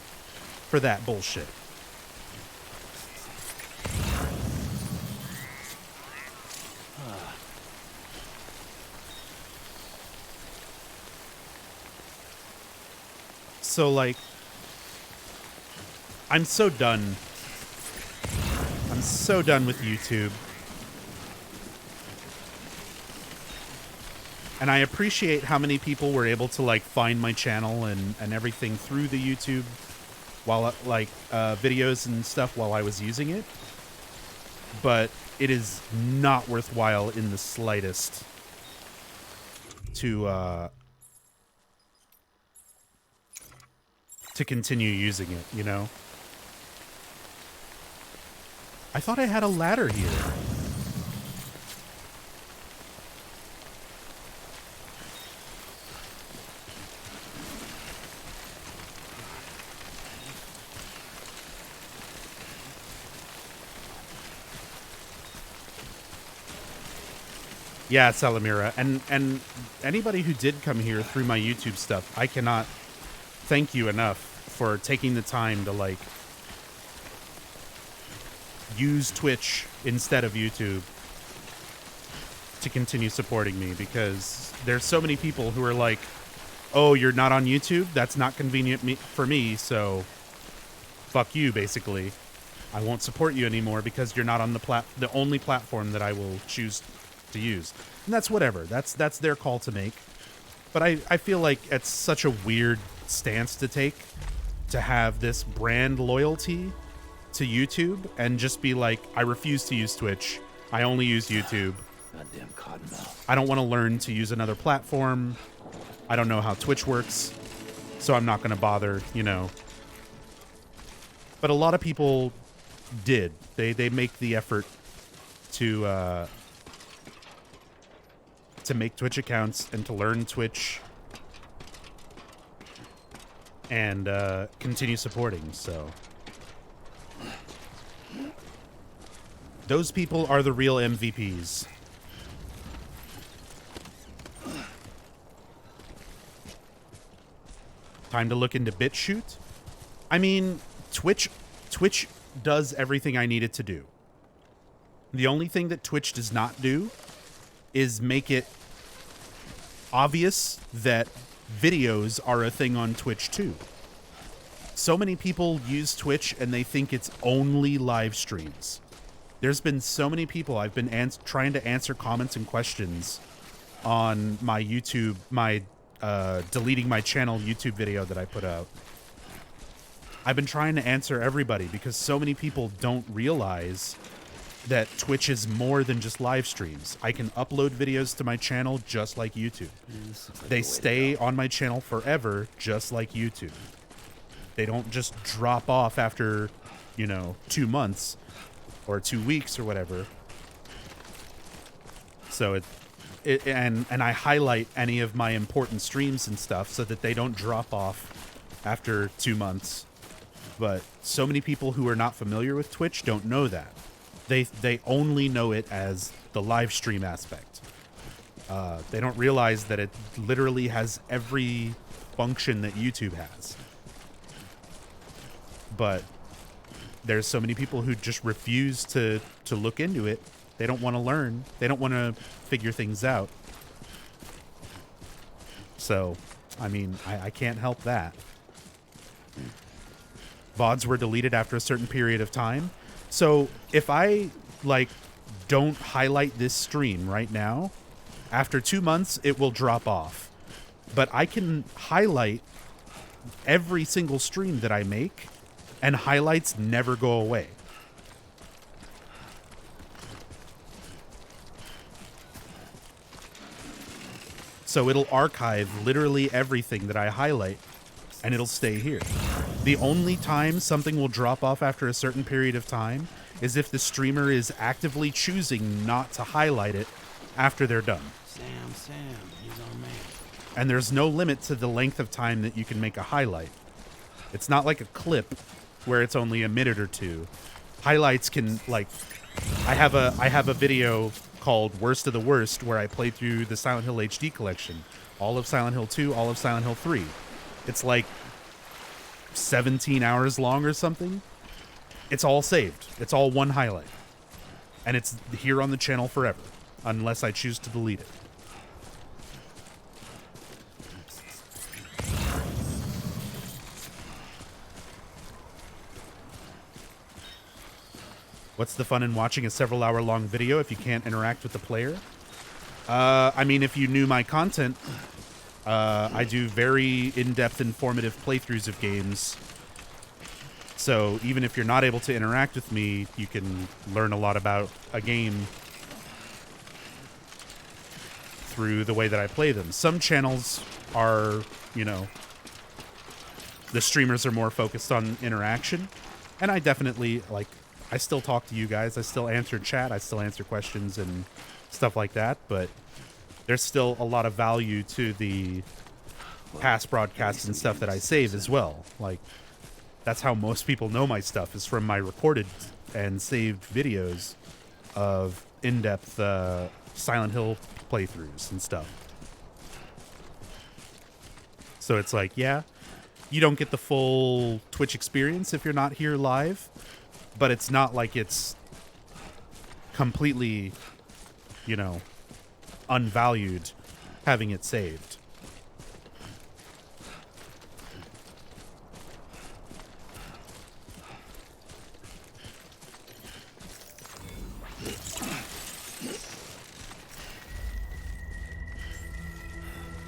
for that bullshit. So, like, I'm so done. I'm so done with YouTube. And I appreciate how many people were able to, like, find my channel and everything through the YouTube while, like, videos and stuff while I was using it. But it is not worthwhile in the slightest to continue using it, you know? I thought I had a ladder here. Yeah, Salamira. And anybody who did come here through my YouTube stuff, I cannot thank you enough for taking the time to, like, use Twitch instead of YouTube to continue supporting me, because there's so many people who are like, oh, you're not on YouTube? That's not convenient for me, so fuck you, basically. I won't support you anymore because you're not on the only platform that I will choose to use. And that's whatever. That's their call to make. But I feel like it's such a weird stance to take, to have this brand loyalty to YouTube and just be like, I refuse to use Twitch. I only use YouTube. Goddamn cottonmouth. I don't want to learn to use another platform. I don't know how Twitch works, so I'm not going to bother, you know. But a lot of people did. They make the effort to make Twitch accounts and to learn Twitch and continue supporting, so those people are the real MVPs. Time to look into BitChute. I mean, Twitch does everything I need it to do. The only thing that Twitch does not do is make it obvious that videos are a thing on Twitch too. So many people use Twitch and they think it's only live streams. There's been so many people, I've been trying to answer comments and questions on my YouTube, my deleting my channel YouTube video that I put out. I've been trying to answer everybody because so many people don't realize that Twitch is more than just live streams. I can upload videos to my channel just like YouTube. They stay on my channel forever just like YouTube. They don't just drop off after, you know, 2 months or 2 weeks or whatever. So and I highlight any of my important streams and stuff so that they don't drop off after 2 months. But so many people who are not familiar with Twitch don't know that. They only know it as the live stream aspect. They don't realize that it literally has every function that YouTube has. But there's so many people who just refuse to look into it. They don't want to learn. They don't want to figure things out. So, I mean, I can't help that. VODs were deleted after a certain period of time. So if I, like, don't highlight this stream right now, after 2 months, it will drop off. But I can highlight every single stream that I make, and highlights never go away. So it'll archive literally everything that I highlight, and it'll stay here. The only time something will drop off after a certain period of time is if the streamer is actively choosing not to highlight it after they're done. Sam, he's our man. And there's no limit to the length of time that you can make a highlight. It's not like a clip where it's only a minute or two. Highlights can, like, I have a video called Worst of the Worst where I played through the Silent Hill HD collection. All of Silent Hill 2, all of Silent Hill 3. It's like 17 hours long or something. It's all saved. It's all one highlight. And it's here on the channel forever, unless I choose to delete it. What's the fun in watching a several-hour-long video if you can't interact with the player? I mean, if you knew my content, I do very in-depth, informative playthroughs of games. So even if you're not able to interact with me, you can learn a lot about a game through the way that I play them. Some channels are, you know, the streamers are more focused on interaction. And I definitely, like, I still talk to you guys. I still answer chat. I still answer questions and stuff like that. But there's still a lot of value to the past broadcasts and stuff that I save as well. Like, that's how most people know my stuff, is from my recorded and saved videos of in-depth Silent Hill playthroughs and stuff. So it's like, yeah, you don't get the full Twitch experience if you're not here live. But it's not like it's completely, you know, unvalued having it saved.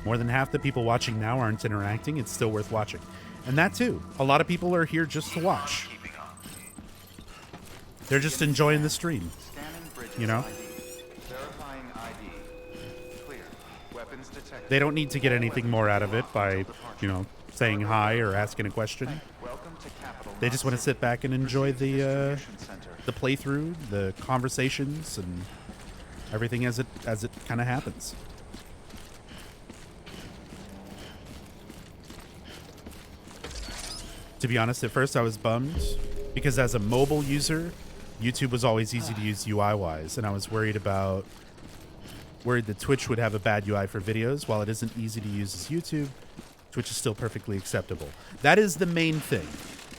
More than half the people watching now aren't interacting. It's still worth watching. And that too. A lot of people are here just to watch. They're just enjoying the stream, you know? They don't need to get anything more out of it by, you know, saying hi or asking a question. They just want to sit back and enjoy the playthrough, the conversations, and everything as it kind of happens. To be honest, at first I was bummed because as a mobile user, YouTube was always easy to use UI-wise, and I was worried that Twitch would have a bad UI for videos. While it isn't easy to use as YouTube, Twitch is still perfectly acceptable. That is the main thing.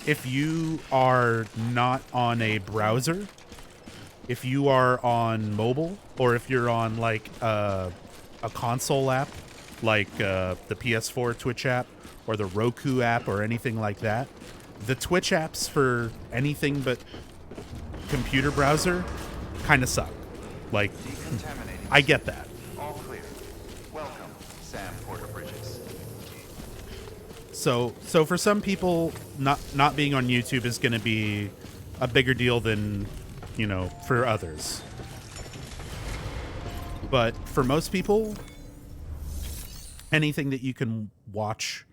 If you are not on a browser, if you are on mobile, or if you're on like a console app, like the PS4 Twitch app, or the Roku app, or anything like that, the Twitch apps for anything but computer browser kind of suck. Like, I get that. All clear. Welcome, Sam Porter Bridges. So for some people, not being on YouTube is going to be a bigger deal than, you know, for others. But for most people, anything that you can watch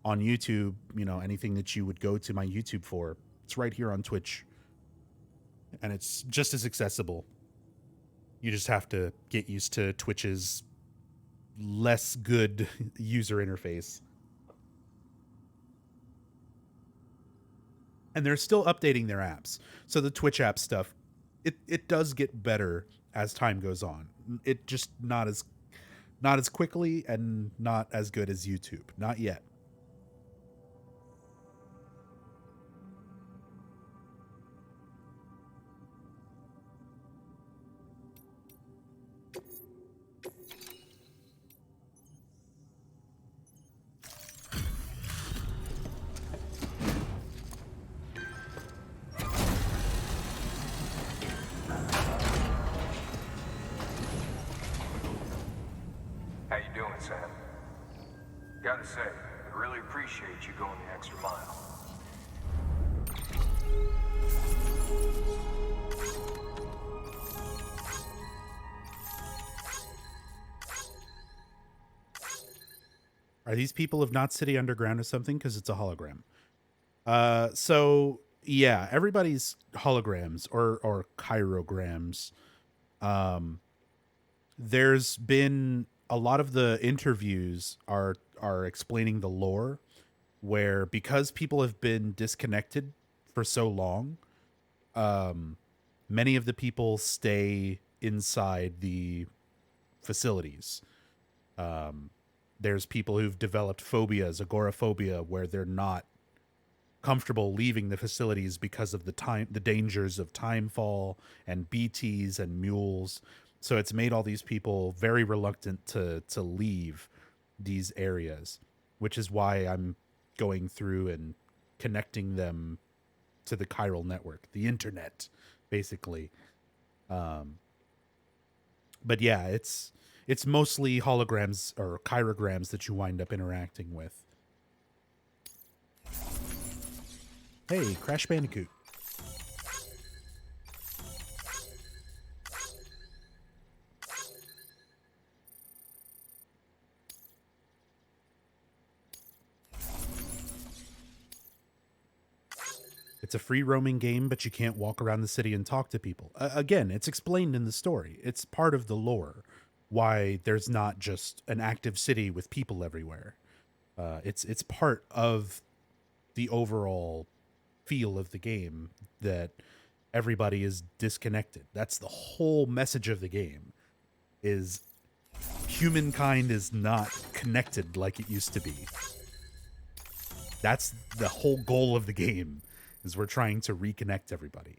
on YouTube, you know, anything that you would go to my YouTube for, it's right here on Twitch. And it's just as accessible. You just have to get used to Twitch's less good user interface. And they're still updating their apps. So the Twitch app stuff, it does get better as time goes on. It just not as quickly and not as good as YouTube. Not yet. How you doing, Sam? Gotta say, I really appreciate you going the extra mile. Are these people of Knot City Underground or something? Because it's a hologram. So yeah, everybody's holograms or chirograms. There's been a lot of the interviews are explaining the lore, where because people have been disconnected for so long, many of the people stay inside the facilities. There's people who've developed phobias, agoraphobia, where they're not comfortable leaving the facilities because of the dangers of timefall and BTs and mules. So it's made all these people very reluctant to leave these areas, which is why I'm going through and connecting them to the chiral network, the internet, basically. But yeah, it's mostly holograms or chirograms that you wind up interacting with. Hey, Crash Bandicoot. It's a free roaming game, but you can't walk around the city and talk to people. Again, it's explained in the story. It's part of the lore why there's not just an active city with people everywhere. It's part of the overall feel of the game that everybody is disconnected. That's the whole message of the game, is humankind is not connected like it used to be. That's the whole goal of the game, is we're trying to reconnect everybody.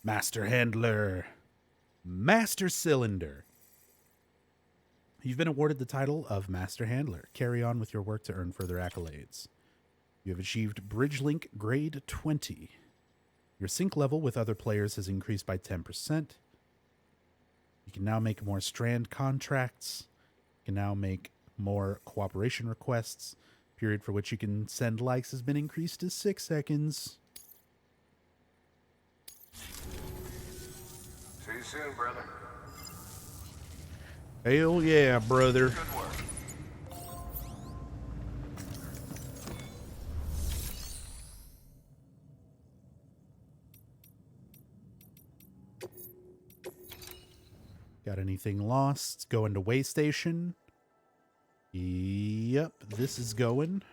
Master Handler. Master Cylinder. You've been awarded the title of Master Handler. Carry on with your work to earn further accolades. You have achieved Bridge Link Grade 20. Your sync level with other players has increased by 10%. You can now make more strand contracts. You can now make more cooperation requests. Period for which you can send likes has been increased to 6 seconds. See you soon, brother. Hell yeah, brother. Good work. Got anything lost? Going to way station. Yep, this is going.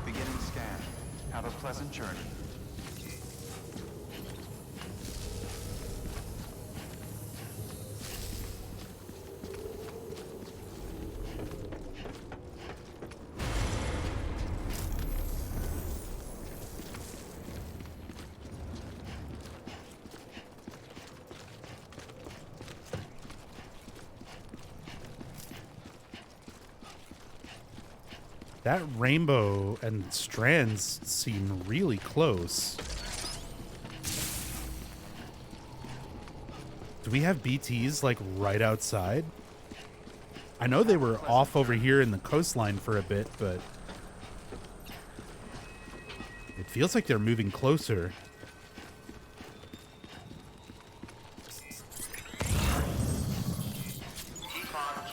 Beginning scan. Have a pleasant journey. That rainbow and strands seem really close. Do we have BTs like right outside? I know they were off over here in the coastline for a bit, but it feels like they're moving closer.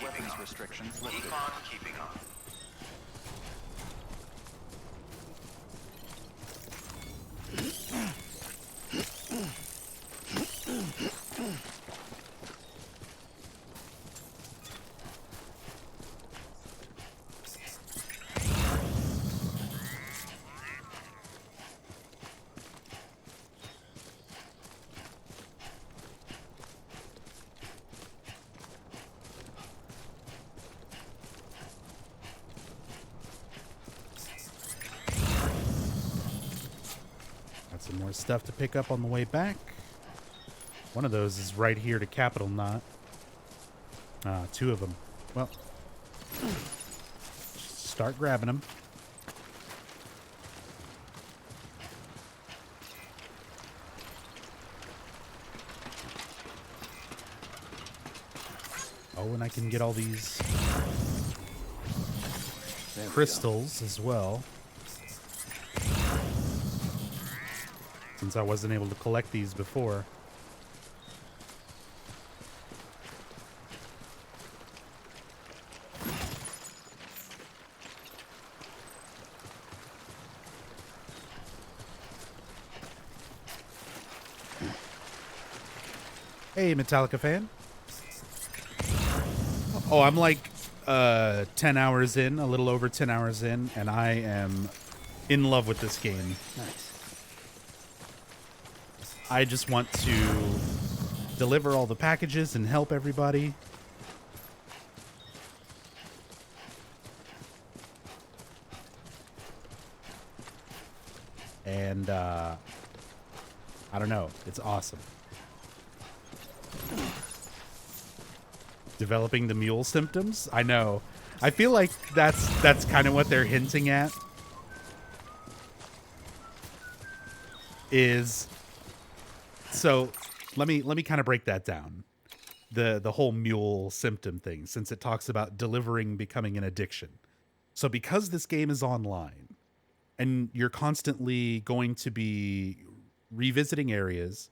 Weapons restrictions lifted. Keeping on. Got some more stuff to pick up on the way back. One of those is right here to Capital Knot. Two of them. Well, start grabbing them. and I can get all these crystals as well. Since I wasn't able to collect these before. Hey, Metallica fan. Oh, I'm like 10 hours in, a little over 10 hours in, and I am in love with this game. Nice. I just want to deliver all the packages and help everybody. And I don't know, it's awesome. Developing the mule symptoms? I know. I feel like that's kind of what they're hinting at. Is so let me kind of break that down. The whole mule symptom thing, since it talks about delivering becoming an addiction. So because this game is online and you're constantly going to be revisiting areas,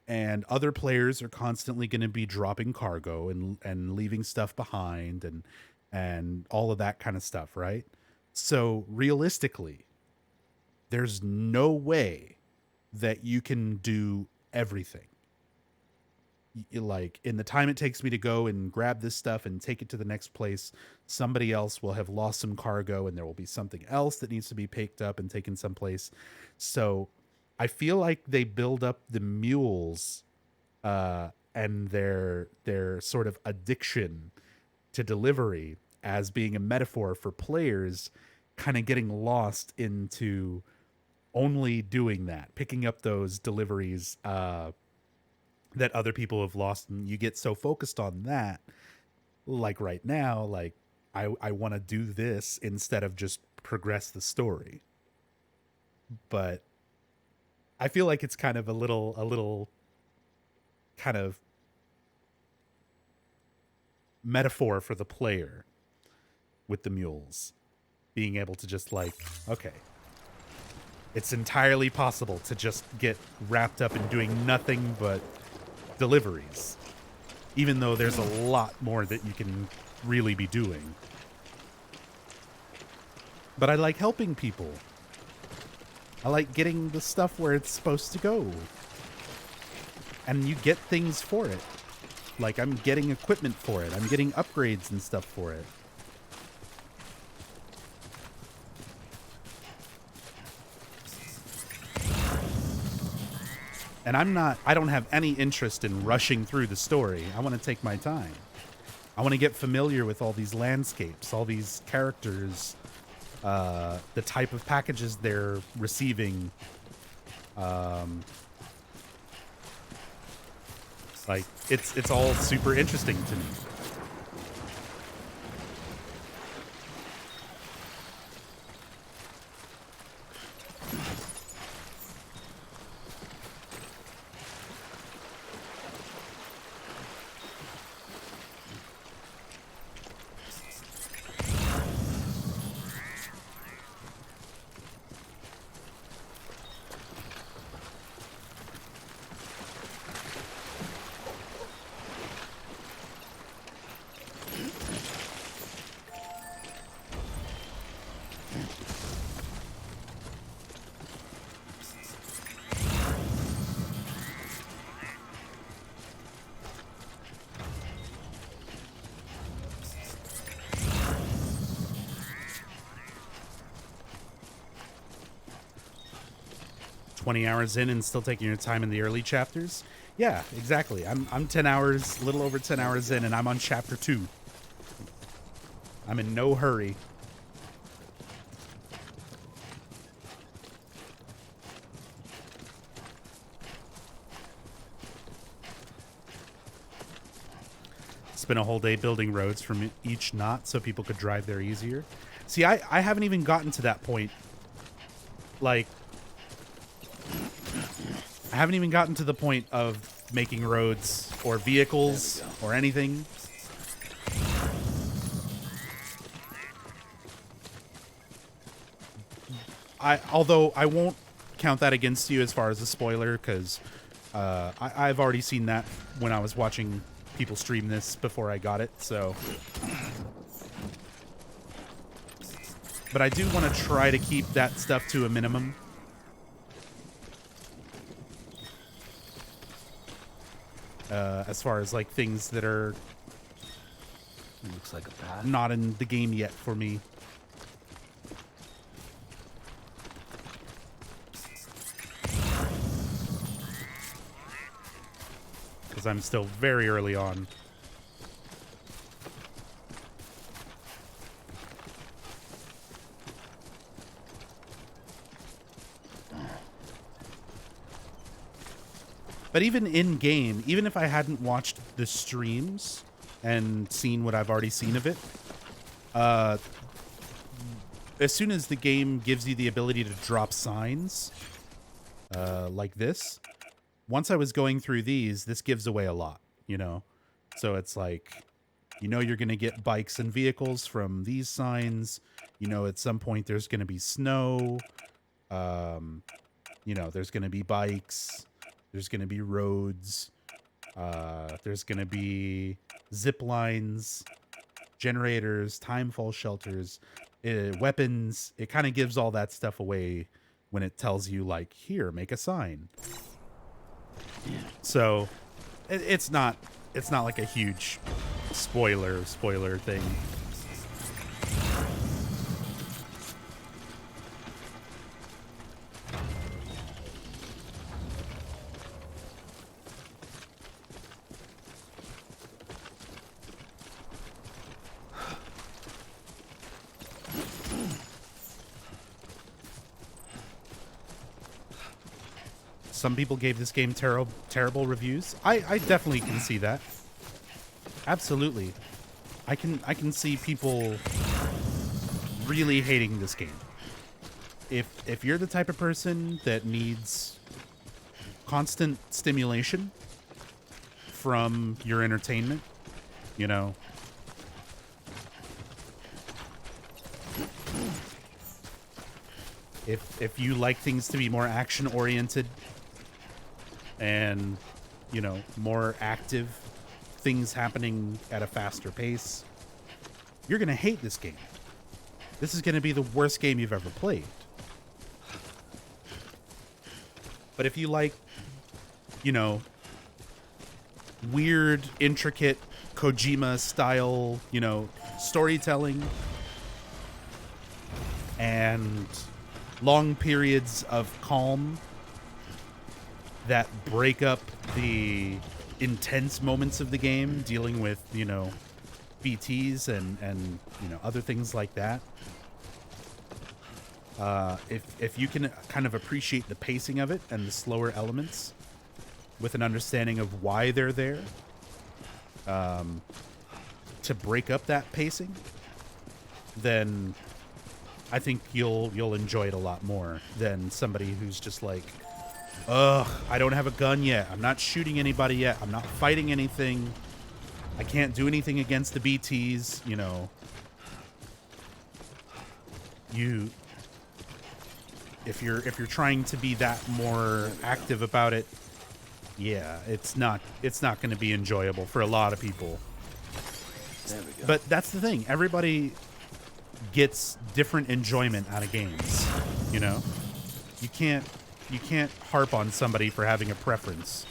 and other players are constantly going to be dropping cargo and leaving stuff behind and all of that kind of stuff, right? So realistically, there's no way that you can do everything. Like, in the time it takes me to go and grab this stuff and take it to the next place, somebody else will have lost some cargo and there will be something else that needs to be picked up and taken someplace. So I feel like they build up the mules and their sort of addiction to delivery as being a metaphor for players kind of getting lost into only doing that, picking up those deliveries that other people have lost, and you get so focused on that. Like right now, like I want to do this instead of just progress the story. But I feel like it's kind of a little kind of metaphor for the player with the mules being able to just like, okay, it's entirely possible to just get wrapped up in doing nothing but deliveries, even though there's a lot more that you can really be doing. But I like helping people. I like getting the stuff where it's supposed to go. And you get things for it. Like, I'm getting equipment for it. I'm getting upgrades and stuff for it. And I don't have any interest in rushing through the story. I want to take my time. I want to get familiar with all these landscapes, all these characters, the type of packages they're receiving. Like, it's all super interesting to me. Hours in and still taking your time in the early chapters. Yeah, exactly. I'm 10 hours, a little over 10 hours in, and I'm on chapter 2. I'm in no hurry. Spent a whole day building roads from each knot so people could drive there easier. See, I haven't even gotten to that point. Like, I haven't even gotten to the point of making roads or vehicles or anything. although I won't count that against you as far as a spoiler, because I've already seen that when I was watching people stream this before I got it, so. But I do want to try to keep that stuff to a minimum. As far as like things that are Looks like a path. not in the game yet for me. Because I'm still very early on. But even in game, even if I hadn't watched the streams and seen what I've already seen of it, as soon as the game gives you the ability to drop signs like this, once I was going through these, this gives away a lot, you know? So it's like, you know, you're going to get bikes and vehicles from these signs. You know, at some point there's going to be snow. You know, there's going to be bikes. There's going to be roads. There's going to be zip lines, generators, timefall shelters, weapons. It kind of gives all that stuff away when it tells you, like, here, make a sign. So it's not like a huge spoiler thing. Some people gave this game terrible reviews. I definitely can see that. Absolutely. I can see people really hating this game. If you're the type of person that needs constant stimulation from your entertainment, you know, if you like things to be more action oriented and, you know, more active, things happening at a faster pace, you're going to hate this game. This is going to be the worst game you've ever played. But if you like, you know, weird, intricate Kojima style, you know, storytelling and long periods of calm that break up the intense moments of the game, dealing with, you know, BTs and you know, other things like that. If you can kind of appreciate the pacing of it and the slower elements with an understanding of why they're there, to break up that pacing, then I think you'll enjoy it a lot more than somebody who's just like, ugh, I don't have a gun yet. I'm not shooting anybody yet. I'm not fighting anything. I can't do anything against the BTs, you know. If you're trying to be that more active about it, yeah, it's not going to be enjoyable for a lot of people. There we go. But that's the thing. Everybody gets different enjoyment out of games, you know? You can't harp on somebody for having a preference.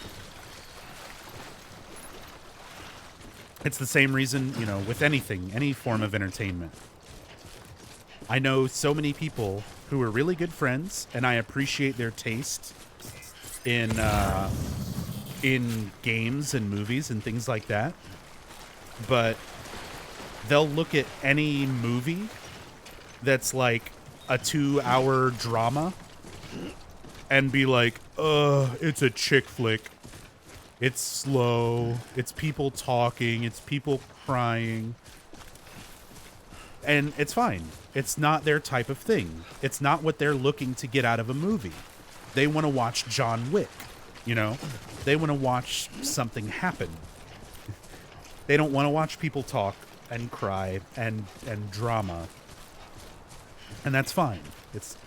It's the same reason, you know, with anything, any form of entertainment. I know so many people who are really good friends, and I appreciate their taste in games and movies and things like that. But they'll look at any movie that's like a 2-hour drama and be like, ugh, it's a chick flick. It's slow. It's people talking. It's people crying. And it's fine. It's not their type of thing. It's not what they're looking to get out of a movie. They want to watch John Wick, you know? They want to watch something happen. They don't want to watch people talk and cry and drama. And that's fine.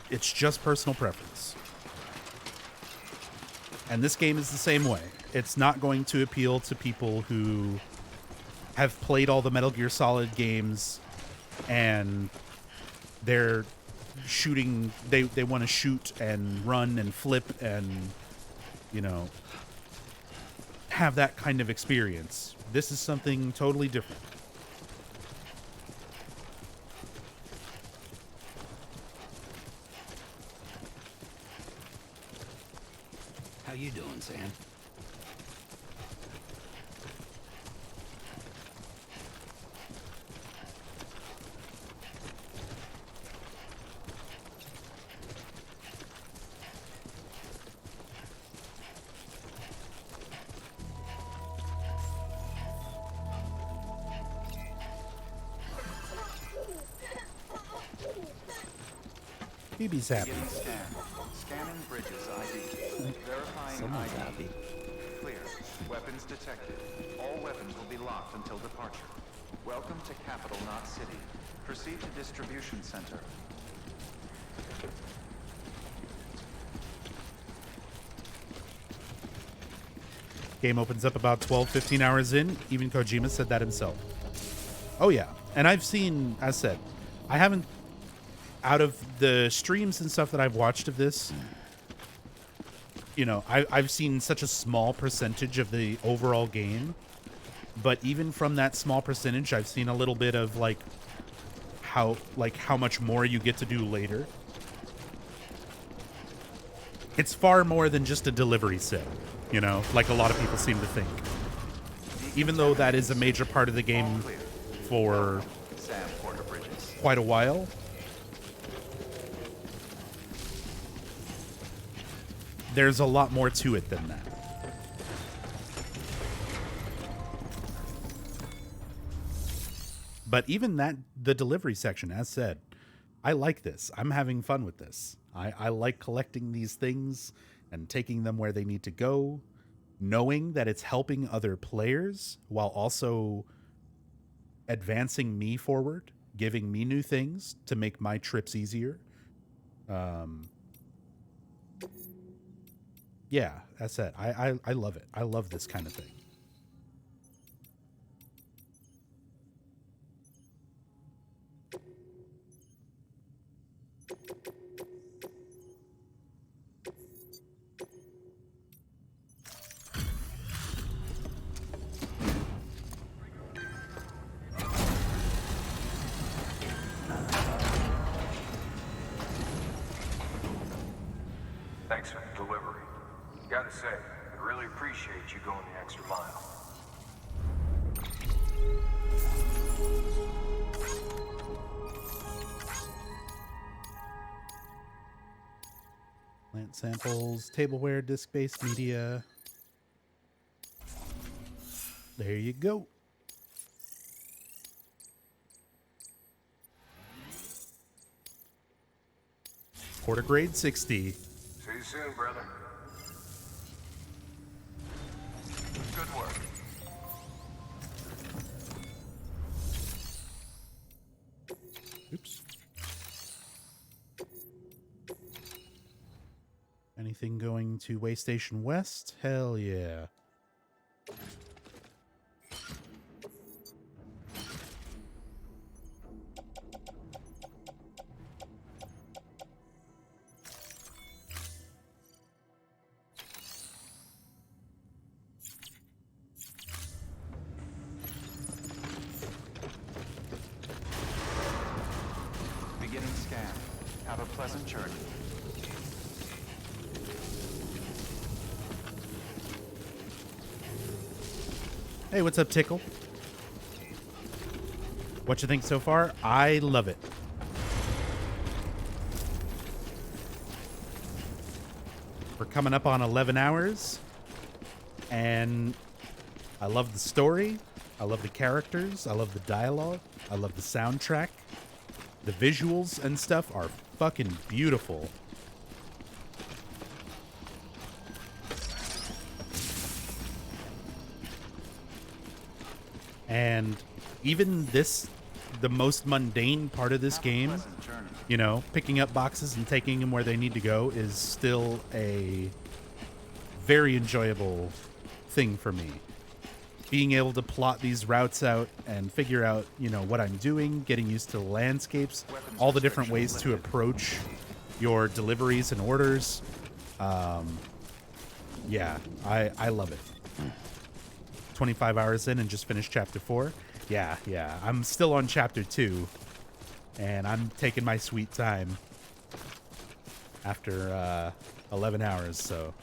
It's just personal preference. And this game is the same way. It's not going to appeal to people who have played all the Metal Gear Solid games and they're shooting, they want to shoot and run and flip and, you know, have that kind of experience. This is something totally different. How you doing, Sam? BB's happy. Beginning scan. Scanning bridges ID. Verifying Someone's ID. happy. Clear. Weapons detected. All weapons will be locked until departure. Welcome to Capital Knot City. Proceed to distribution center. Game opens up about 12, 15 hours in. Even Kojima said that himself. Oh, yeah. And I've seen, as said, I haven't, out of the streams and stuff that I've watched of this, you know, I've seen such a small percentage of the overall game. But even from that small percentage, I've seen a little bit of, like how much more you get to do later. It's far more than just a delivery sim, you know, like a lot of people seem to think. Even though that is a major part of the game for quite a while. There's a lot more to it than that. But even that, the delivery section, as said, I like this. I'm having fun with this. I like collecting these things and taking them where they need to go, knowing that it's helping other players while also advancing me forward, giving me new things to make my trips easier. Yeah, that's it. I love it. I love this kind of thing. Thanks for the delivery. Gotta say, I really appreciate you going the extra mile. Plant samples, tableware, disc-based media. There you go. Quarter grade 60. See you soon, brother. Good work. Oops. Anything going to Way Station West? Hell yeah. Beginning scan. Have a pleasant journey. Hey, what's up, Tickle? What you think so far? I love it. We're coming up on 11 hours, and I love the story. I love the characters. I love the dialogue. I love the soundtrack. The visuals and stuff are fucking beautiful. And even this, the most mundane part of this game, you know, picking up boxes and taking them where they need to go is still a very enjoyable thing for me. Being able to plot these routes out and figure out, you know, what I'm doing, getting used to the landscapes, all the different ways to approach your deliveries and orders. Yeah, I love it. 25 hours in and just finished chapter 4. Yeah. I'm still on chapter 2, and I'm taking my sweet time after 11 hours, so.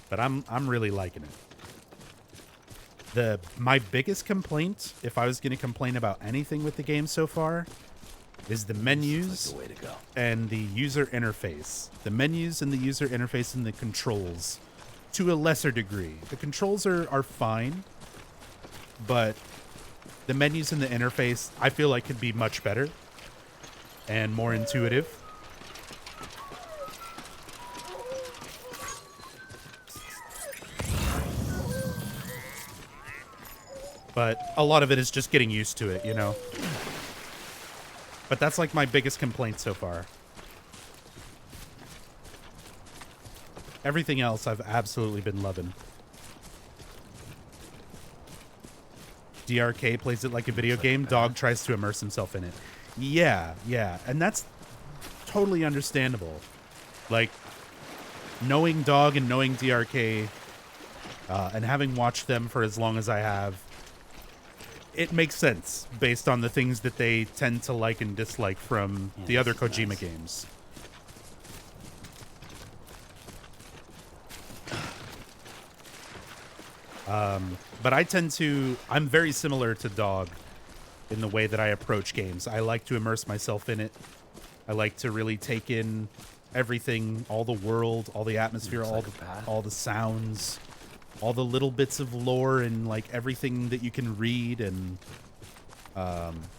But I'm really liking it. My biggest complaint, if I was going to complain about anything with the game so far, is the menus like the way to go. and the user interface. The menus and the user interface and the controls, to a lesser degree. The controls are fine, but the menus and the interface, I feel like could be much better and more intuitive. But a lot of it is just getting used to it, you know? But that's like my biggest complaint so far. Everything else I've absolutely been loving. DRK plays it like a video game. Dog tries to immerse himself in it. Yeah. And that's totally understandable. Like, knowing Dog and knowing DRK, and having watched them for as long as I have, it makes sense based on the things that they tend to like and dislike from the other Kojima games. But I'm very similar to Dog in the way that I approach games. I like to immerse myself in it. I like to really take in everything, all the world, all the atmosphere, all the sounds, all the little bits of lore and like everything that you can read, and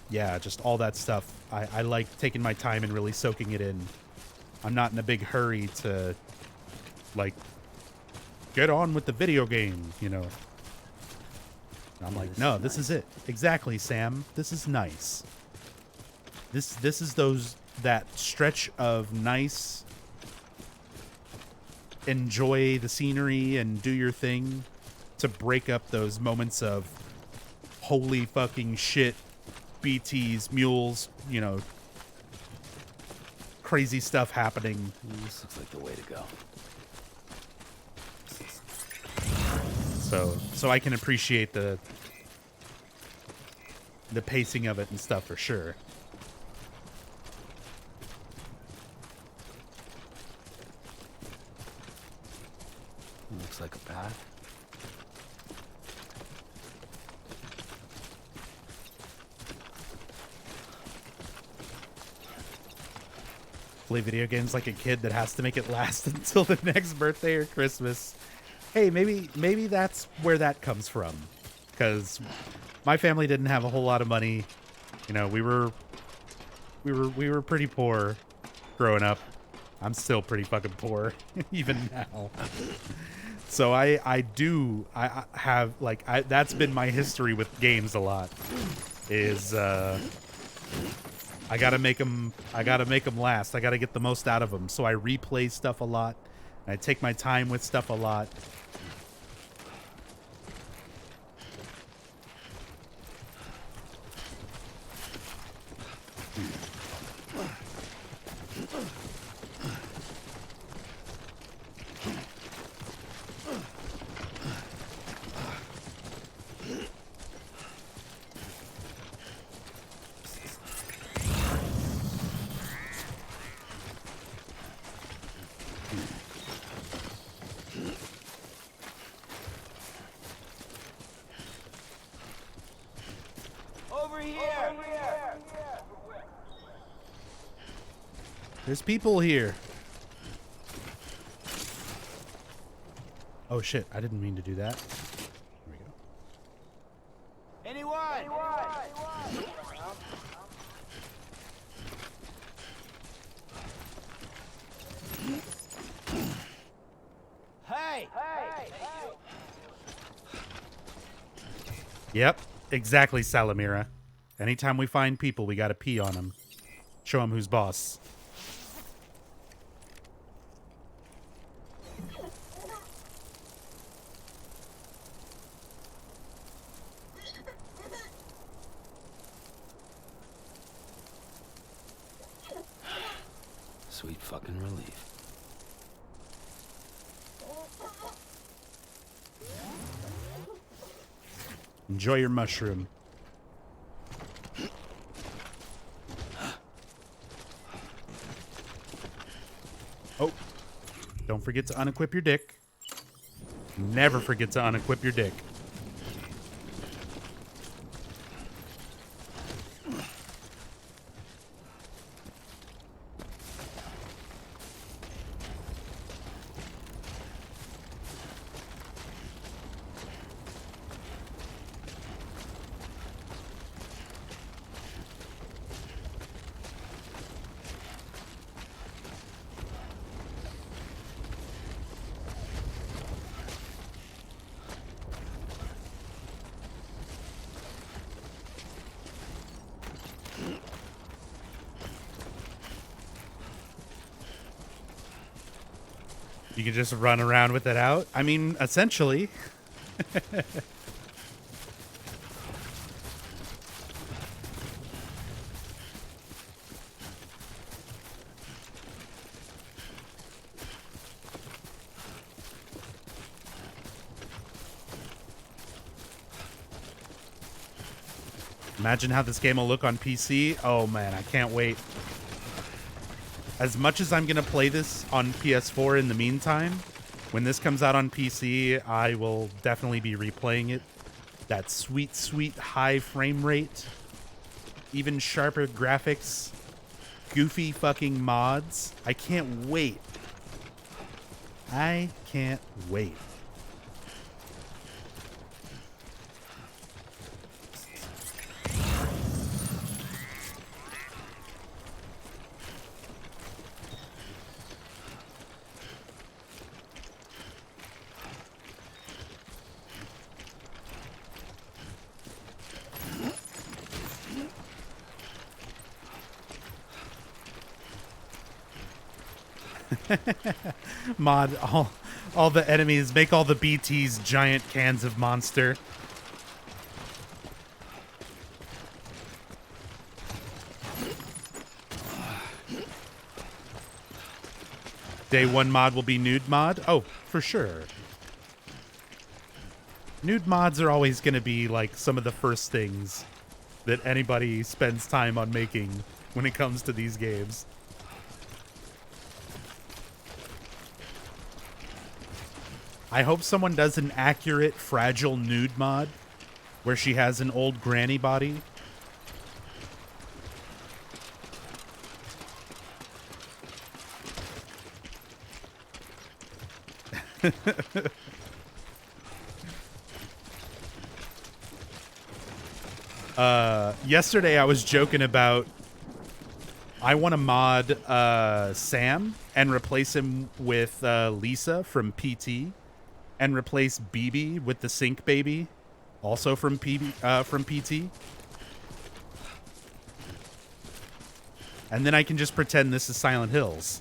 yeah, just all that stuff. I like taking my time and really soaking it in. I'm not in a big hurry to like get on with the video game, you know. And I'm like, no, this is it. Exactly, Sam. This is nice. This is that stretch of nice, enjoy the scenery and do your thing, to break up those moments of holy fucking shit, BTs, mules, you know, crazy stuff happening. This looks like the way to go. So I can appreciate the pacing of it and stuff for sure. Looks like a path. Play video games like a kid that has to make it last until the next birthday or Christmas. Hey, maybe that's where that comes from, because my family didn't have a whole lot of money. You know, we were pretty poor growing up. I'm still pretty fucking poor even now. So I have like that's been my history with games a lot. Is I gotta make them last. I gotta get the most out of them. So I replay stuff a lot. And I take my time with stuff a lot. There's people here. Oh shit, I didn't mean to do that. Here we go. Anyone? Hey! Yep, exactly, Salamira. Anytime we find people, we gotta pee on them. Show them who's boss. Sweet fucking relief. Enjoy your mushroom. Oh, don't forget to unequip your dick. Never forget to unequip your dick. You can just run around with it out. I mean, essentially. Imagine how this game will look on PC. Oh man, I can't wait. As much as I'm going to play this on PS4 in the meantime, when this comes out on PC, I will definitely be replaying it. That sweet, sweet high frame rate, even sharper graphics, goofy fucking mods. I can't wait. I can't wait. Mod all the enemies, make all the BTs giant cans of Monster. Day one mod will be nude mod. Oh, for sure. Nude mods are always going to be like some of the first things that anybody spends time on making when it comes to these games. I hope someone does an accurate fragile nude mod where she has an old granny body. Yesterday I was joking about I want to mod Sam and replace him with Lisa from PT, and replace BB with the Sync Baby, also from PT. And then I can just pretend this is Silent Hills.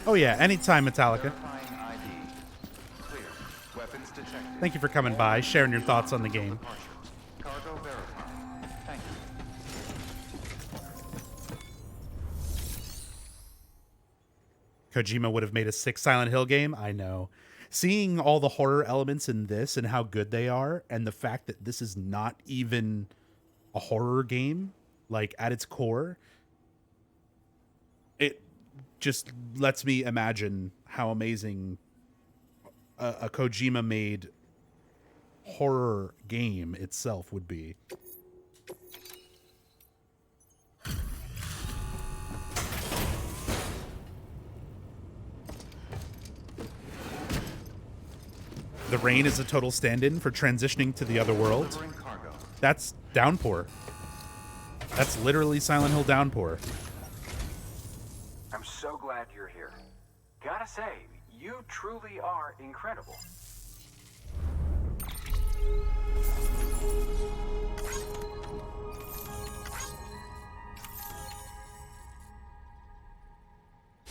Oh yeah, anytime, Metallica. Thank you for coming by, sharing your thoughts on the game. Cargo verified. Thank you. Kojima would have made a 6 Silent Hill game. I know. Seeing all the horror elements in this and how good they are, and the fact that this is not even a horror game, like at its core, it just lets me imagine how amazing a Kojima made horror game itself would be. the rain is a total stand-in for transitioning to the other world. That's Downpour. That's literally Silent Hill Downpour. I'm so glad you're here. Gotta say, you truly are incredible.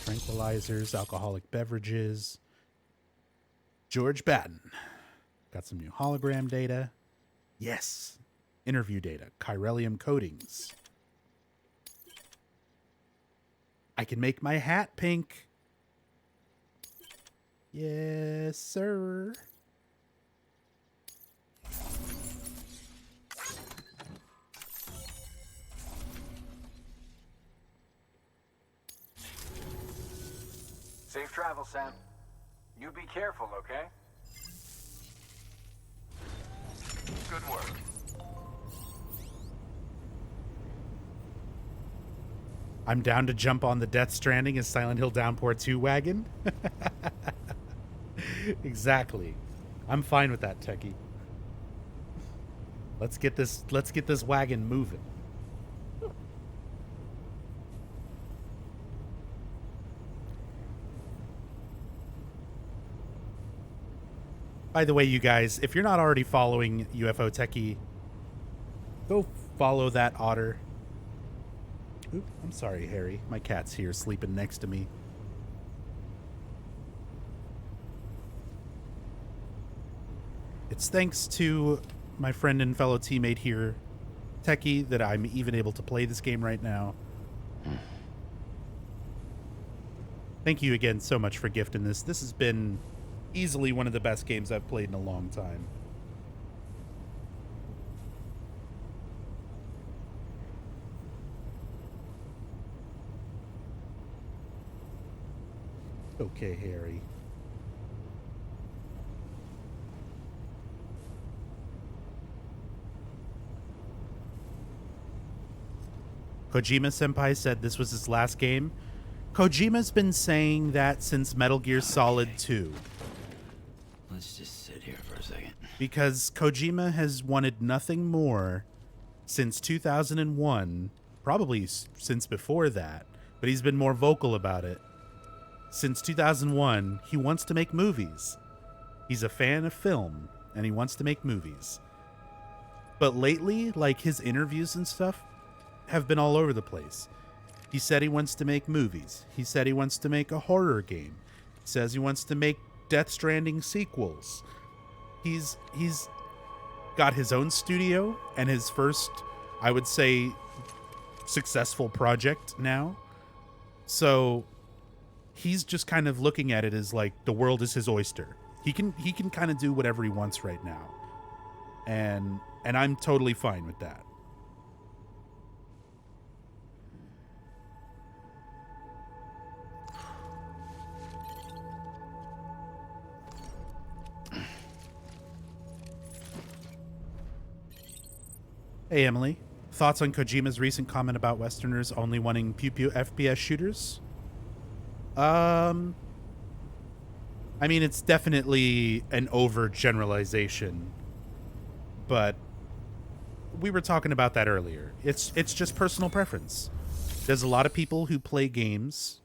Tranquilizers, alcoholic beverages. George Batten. Got some new hologram data. Yes. Interview data. Chiralium coatings. I can make my hat pink. Yes, sir. Safe travel, Sam. You be careful, okay? Good work. I'm down to jump on the Death Stranding and Silent Hill Downpour 2 wagon. Exactly. I'm fine with that, Techie. Let's get this wagon moving. By the way, you guys, if you're not already following UFO Techie, go follow that otter. Oop, I'm sorry, Harry. My cat's here sleeping next to me. It's thanks to my friend and fellow teammate here, Techie, that I'm even able to play this game right now. Thank you again so much for gifting this. This has been easily one of the best games I've played in a long time. Okay, Harry. Kojima-senpai said this was his last game. Kojima's been saying that since Metal Gear Solid 2. Let's just sit here for a second. Because Kojima has wanted nothing more since 2001, probably since before that, but he's been more vocal about it. Since 2001, he wants to make movies. He's a fan of film, and he wants to make movies. But lately, like his interviews and stuff have been all over the place. He said he wants to make movies. He said he wants to make a horror game. He says he wants to make Death Stranding sequels. He's got his own studio and his first, I would say, successful project now. So he's just kind of looking at it as like the world is his oyster. He can kind of do whatever he wants right now. And I'm totally fine with that. Hey, Emily. Thoughts on Kojima's recent comment about Westerners only wanting pew-pew FPS shooters? I mean, it's definitely an overgeneralization, but we were talking about that earlier. It's just personal preference. There's a lot of people who play games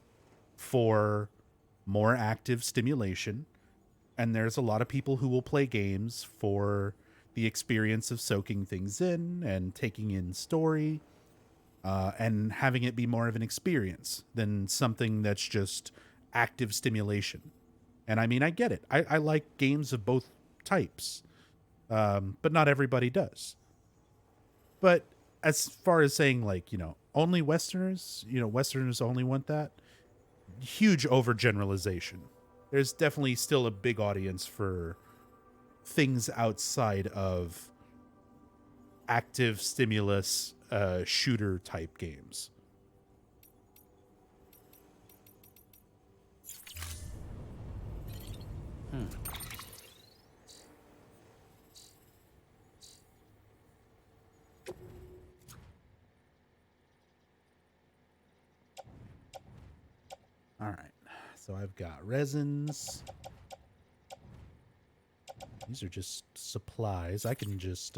for more active stimulation, and there's a lot of people who will play games for the experience of soaking things in and taking in story, and having it be more of an experience than something that's just active stimulation. And I mean, I get it. I like games of both types, but not everybody does. But as far as saying like, only Westerners, Westerners only want that, huge overgeneralization. There's definitely still a big audience for things outside of active stimulus shooter type games. All right, so I've got resins. These are just supplies. I can just,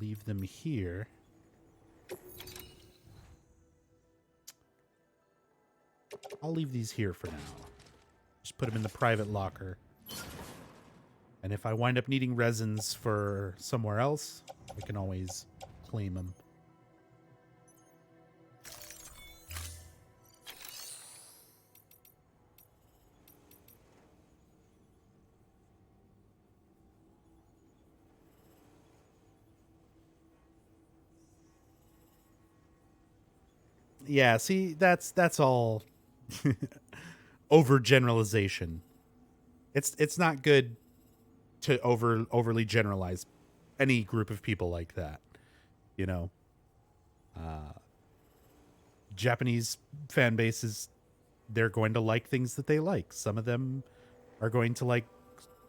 leave them here. I'll leave these here for now. Just put them in the private locker. And if I wind up needing resins for somewhere else, I can always claim them. Yeah, see, that's all overgeneralization. It's not good to overly generalize any group of people like that. You know, Japanese fan bases, they're going to like things that they like. Some of them are going to like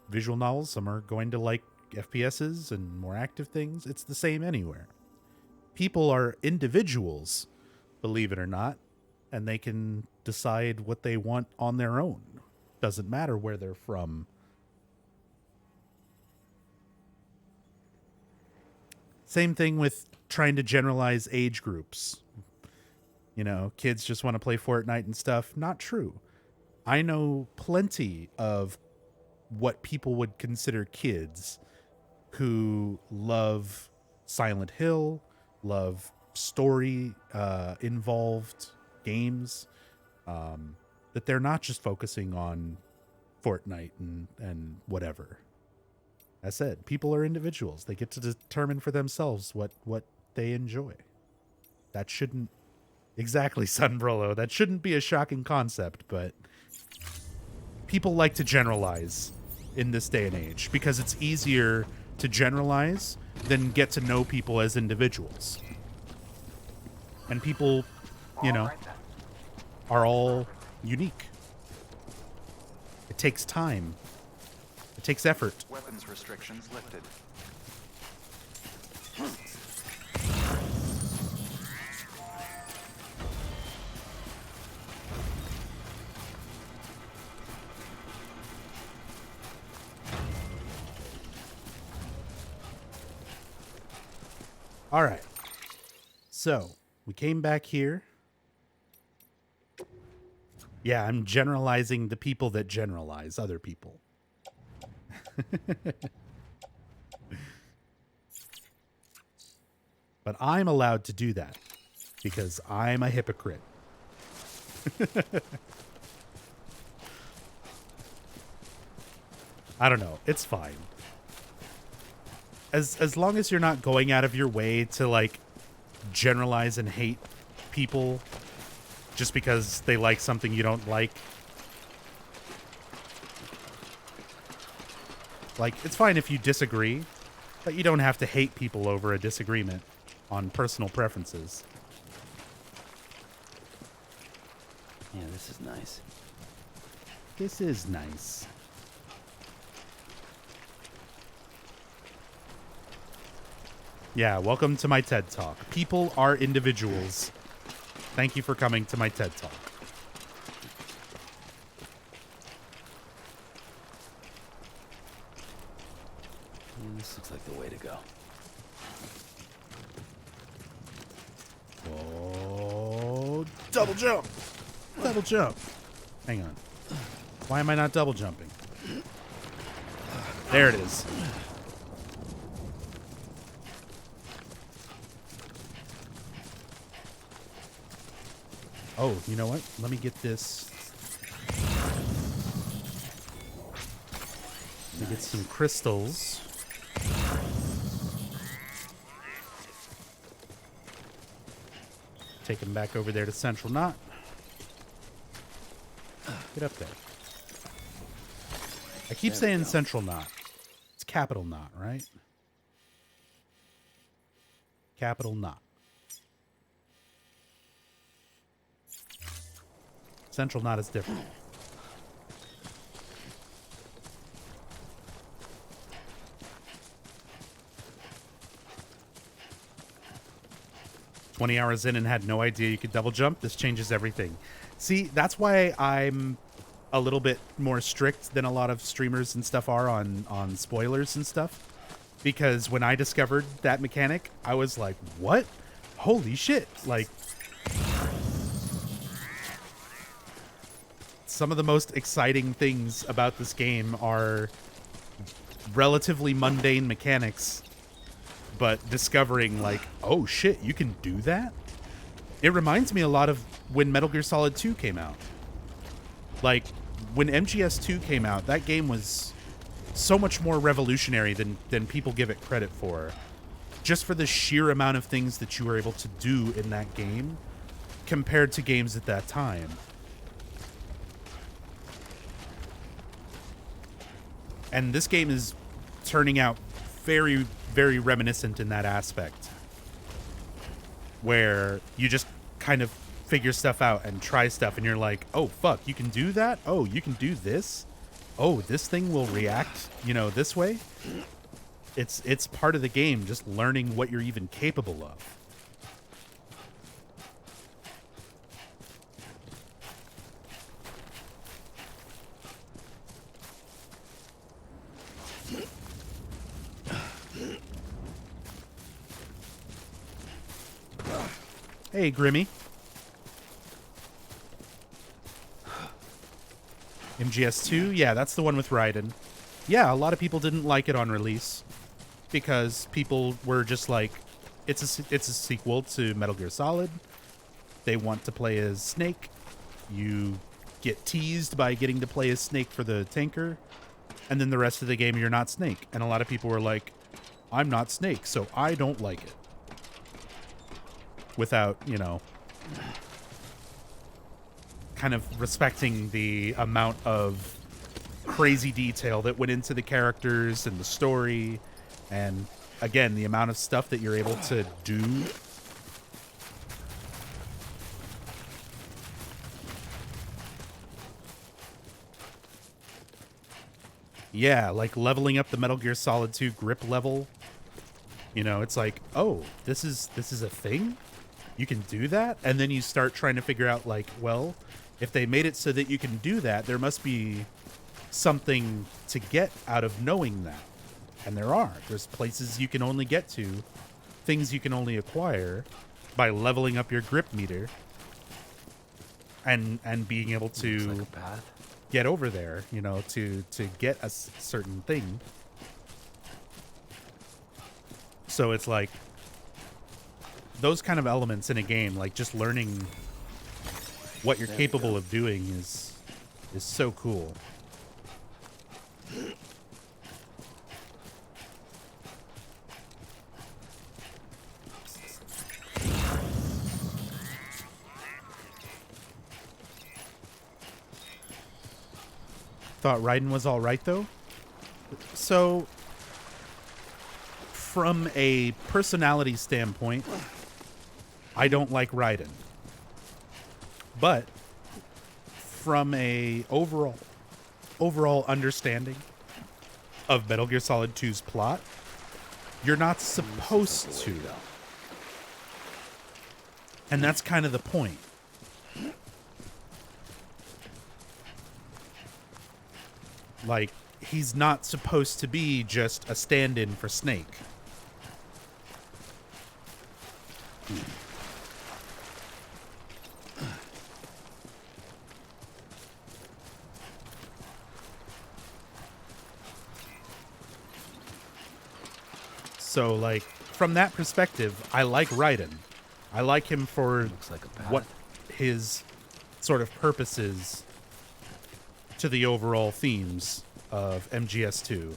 visual novels. Some are going to like FPSs and more active things. It's the same anywhere. People are individuals, believe it or not, and they can decide what they want on their own. Doesn't matter where they're from. Same thing with trying to generalize age groups. You know, kids just want to play Fortnite and stuff. Not true. I know plenty of what people would consider kids who love Silent Hill, love story involved games, that they're not just focusing on Fortnite and whatever. I said, people are individuals. They get to determine for themselves what they enjoy. That shouldn't exactly, Sunbrolo. That shouldn't be a shocking concept, but people like to generalize in this day and age because it's easier to generalize than get to know people as individuals. And people, you know, are all unique. It takes time. It takes effort. Weapons restrictions lifted. All right. So, we came back here. Yeah, I'm generalizing the people that generalize other people. But I'm allowed to do that because I'm a hypocrite. I don't know. It's fine. As long as you're not going out of your way to like generalize and hate people just because they like something you don't like. Like, it's fine if you disagree, but you don't have to hate people over a disagreement on personal preferences. Yeah, this is nice. This is nice. Yeah, welcome to my TED Talk. People are individuals. Thank you for coming to my TED Talk. Yeah, this looks like the way to go. Oh, double jump. Double jump. Hang on. Why am I not double jumping? There it is. Oh, you know what? Let me get this. Let me get some crystals. Take them back over there to Central Knot. Get up there. I keep saying Central Knot. It's Capital Knot, right? Capital Knot. Central Knot is different. 20 hours in and had no idea you could double jump. This changes everything. See, that's why I'm a little bit more strict than a lot of streamers and stuff are on spoilers and stuff. Because when I discovered that mechanic, I was like, what? Holy shit. Like, some of the most exciting things about this game are relatively mundane mechanics, but discovering like, oh shit, you can do that? It reminds me a lot of when Metal Gear Solid 2 came out. Like, when MGS2 came out, that game was so much more revolutionary than people give it credit for. Just for the sheer amount of things that you were able to do in that game compared to games at that time. And this game is turning out very, very reminiscent in that aspect. Where you just kind of figure stuff out and try stuff and you're like, oh fuck, you can do that? Oh, you can do this? Oh, this thing will react, you know, this way? It's part of the game, just learning what you're even capable of. Hey, Grimmy. MGS2? Yeah, that's the one with Raiden. Yeah, a lot of people didn't like it on release because people were just like, it's a sequel to Metal Gear Solid. They want to play as Snake. You get teased by getting to play as Snake for the tanker, and then the rest of the game you're not Snake. And a lot of people were like, I'm not Snake, so I don't like it. Without, you know, kind of respecting the amount of crazy detail that went into the characters and the story, and again, the amount of stuff that you're able to do. Yeah, like leveling up the Metal Gear Solid 2 grip level. You know, it's like, oh, this is a thing? You can do that? And then you start trying to figure out, like, well, if they made it so that you can do that, there must be something to get out of knowing that. And there are. There's places you can only get to, things you can only acquire by leveling up your grip meter and being able to get over there, you know, to get a certain thing. So it's like those kind of elements in a game, like just learning what you're capable of doing is so cool. Thought Raiden was all right though. So from a personality standpoint, I don't like Raiden. But from a overall understanding of Metal Gear Solid 2's plot, you're not supposed to. And that's kind of the point. Like, he's not supposed to be just a stand-in for Snake. So, like, from that perspective, I like Raiden. I like him for what his sort of purpose is to the overall themes of MGS2.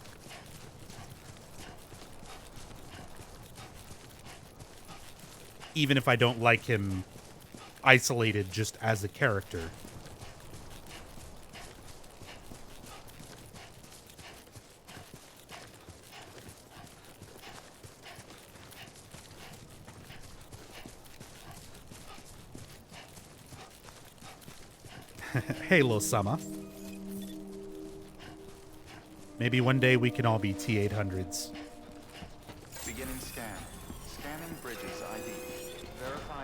Even if I don't like him isolated just as a character. Halo Sama. Maybe one day we can all be T-800s. Beginning scan. Scanning bridges ID. Verifying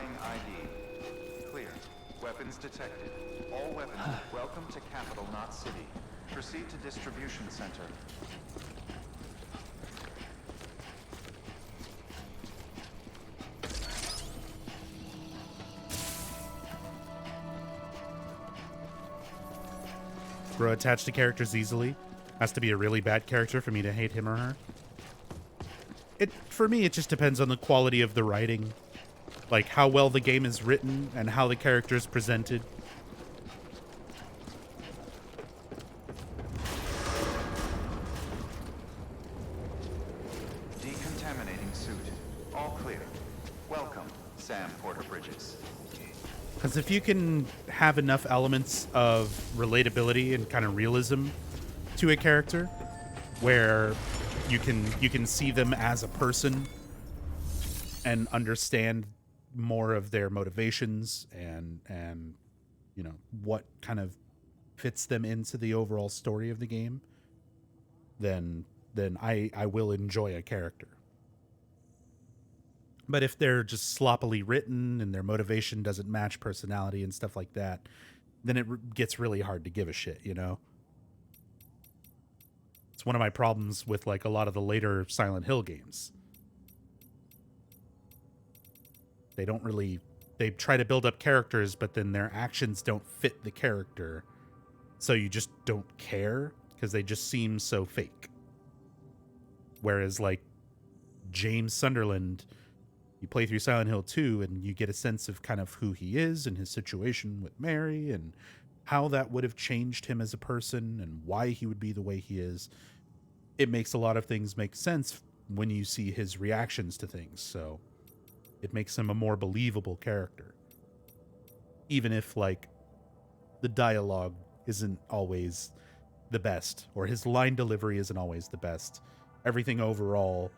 Weapons detected. All weapons. Welcome to Capital, not City. Proceed to distribution center. Grow attached to characters easily. Has to be a really bad character for me to hate him or her. For me, it just depends on the quality of the writing. Like how well the game is written and how the character is presented. Decontaminating suit. All clear. Welcome, Sam Porter Bridges. Because if you can have enough elements of relatability and kind of realism to a character, where you can see them as a person and understand more of their motivations and you know what kind of fits them into the overall story of the game, then I will enjoy a character. But if they're just sloppily written and their motivation doesn't match personality and stuff like that, then it gets really hard to give a shit, you know? It's one of my problems with like a lot of the later Silent Hill games. They try to build up characters, but then their actions don't fit the character. So you just don't care because they just seem so fake. Whereas like James Sunderland, you play through Silent Hill 2 and you get a sense of kind of who he is and his situation with Mary and how that would have changed him as a person and why he would be the way he is. It makes a lot of things make sense when you see his reactions to things. So it makes him a more believable character. Even if like the dialogue isn't always the best or his line delivery isn't always the best. Everything overall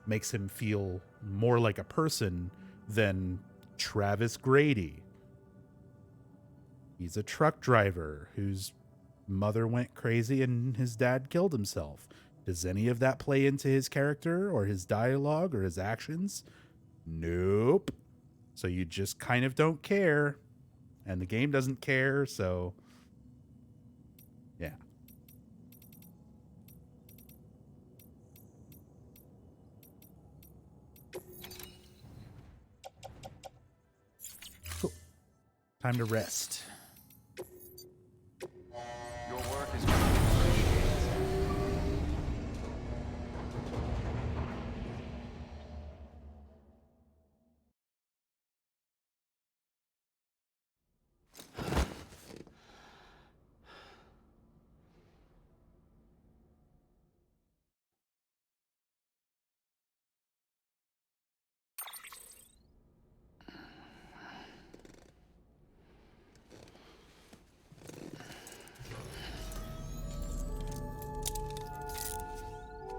makes him feel more like a person than Travis Grady. He's a truck driver whose mother went crazy and his dad killed himself. Does any of that play into his character or his dialogue or his actions? Nope. So you just kind of don't care. And the game doesn't care, so yeah. Cool. Time to rest. Your work is greatly appreciated, Sam.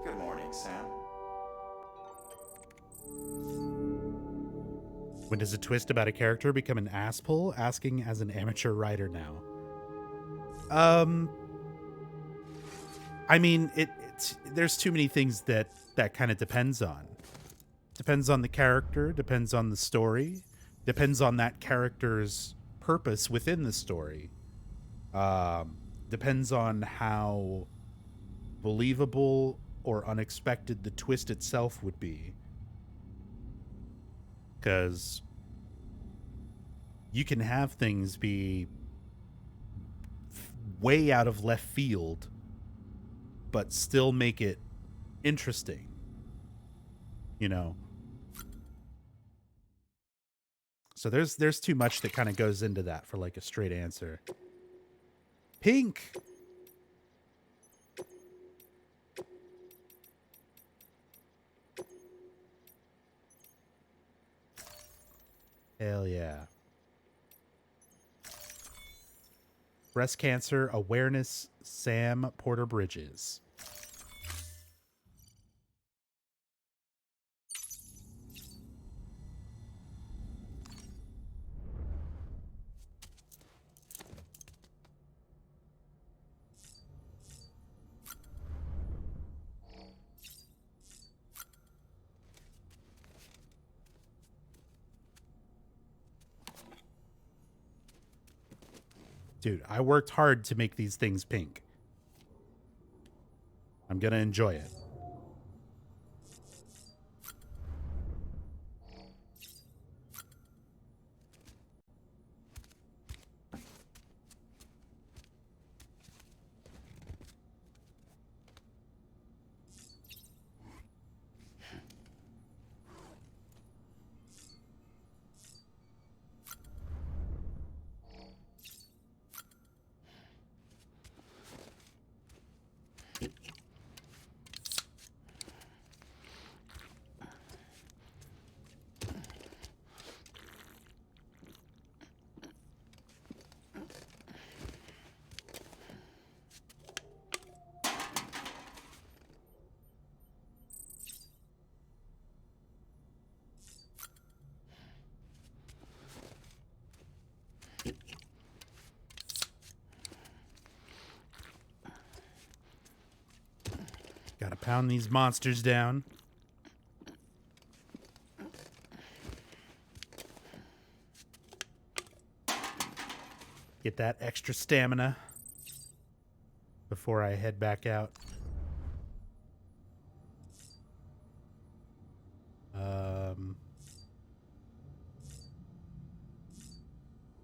Good morning, Sam. When does a twist about a character become an asspull? Asking as an amateur writer now. I mean, there's too many things that kind of depends on. Depends on the character, depends on the story, depends on that character's purpose within the story. Depends on how believable or unexpected the twist itself would be. Because you can have things be way out of left field, but still make it interesting. You know? So there's too much that kind of goes into that for like a straight answer. Pink! Hell yeah. Breast Cancer Awareness, Sam Porter Bridges. Dude, I worked hard to make these things pink. I'm gonna enjoy it. Gotta pound these monsters down. Get that extra stamina before I head back out.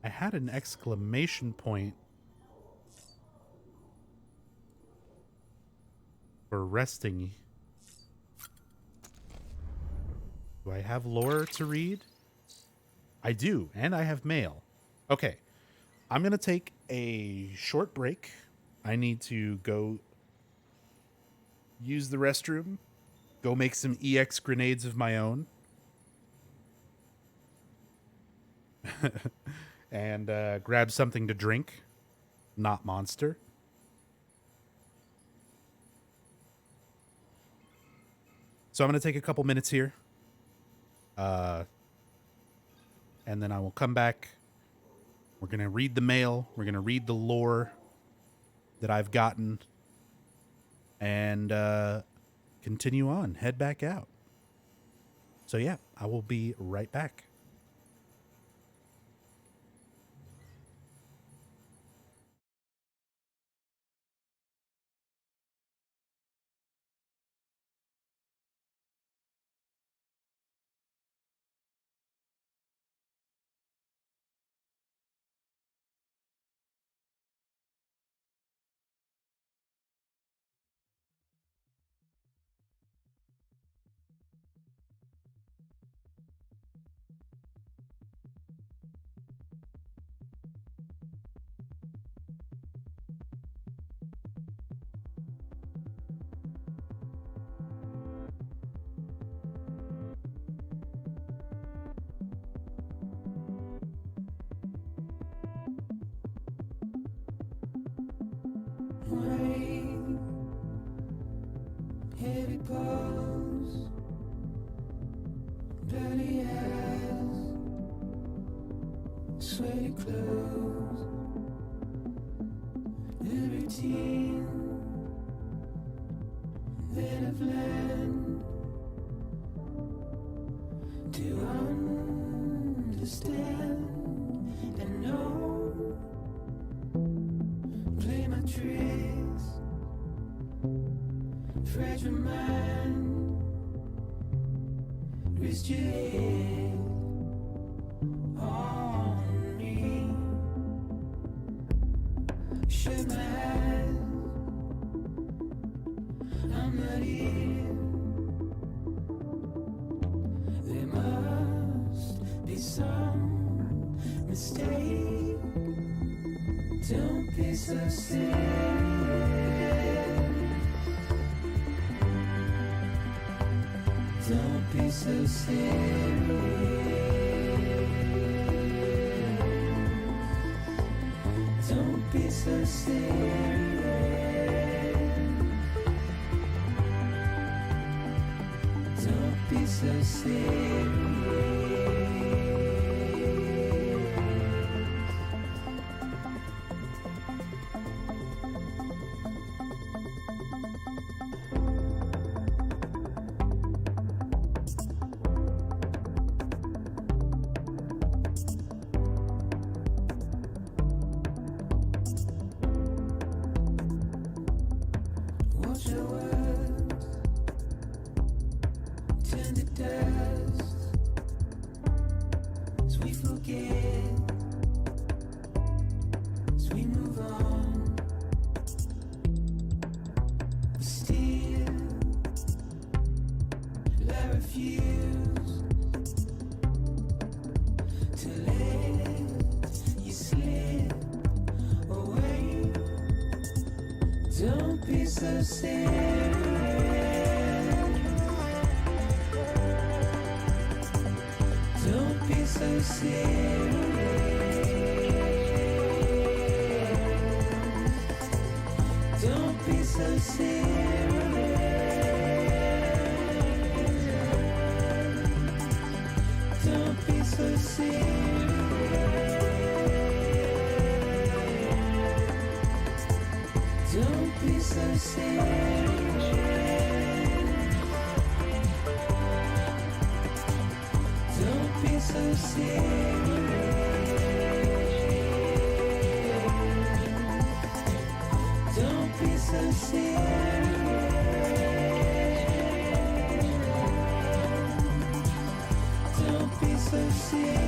I had an exclamation point for resting. Do I have lore to read? I do, and I have mail. Okay, I'm going to take a short break. I need to go use the restroom, go make some EX grenades of my own, and grab something to drink, not Monster. So I'm going to take a couple minutes here. And then I will come back. We're going to read the mail. We're going to read the lore that I've gotten. And continue on. Head back out. So yeah, I will be right back. Heavy pulse, bloody eyes, sweaty clothes, the routine that I've learned to understand and know. Play my tricks, fragile mind, wrist your head on me. Shut my eyes, I'm not here. There must be some mistake. Don't be so serious. Don't be so serious. Don't be so serious. Don't be so serious. we forget, as we move on. But still, I refuse to let you slip away. Don't be so serious. Don't be so serious. Don't be so serious. Don't be so serious. Don't be so serious. Don't be so serious. Don't be so serious. Don't be so serious.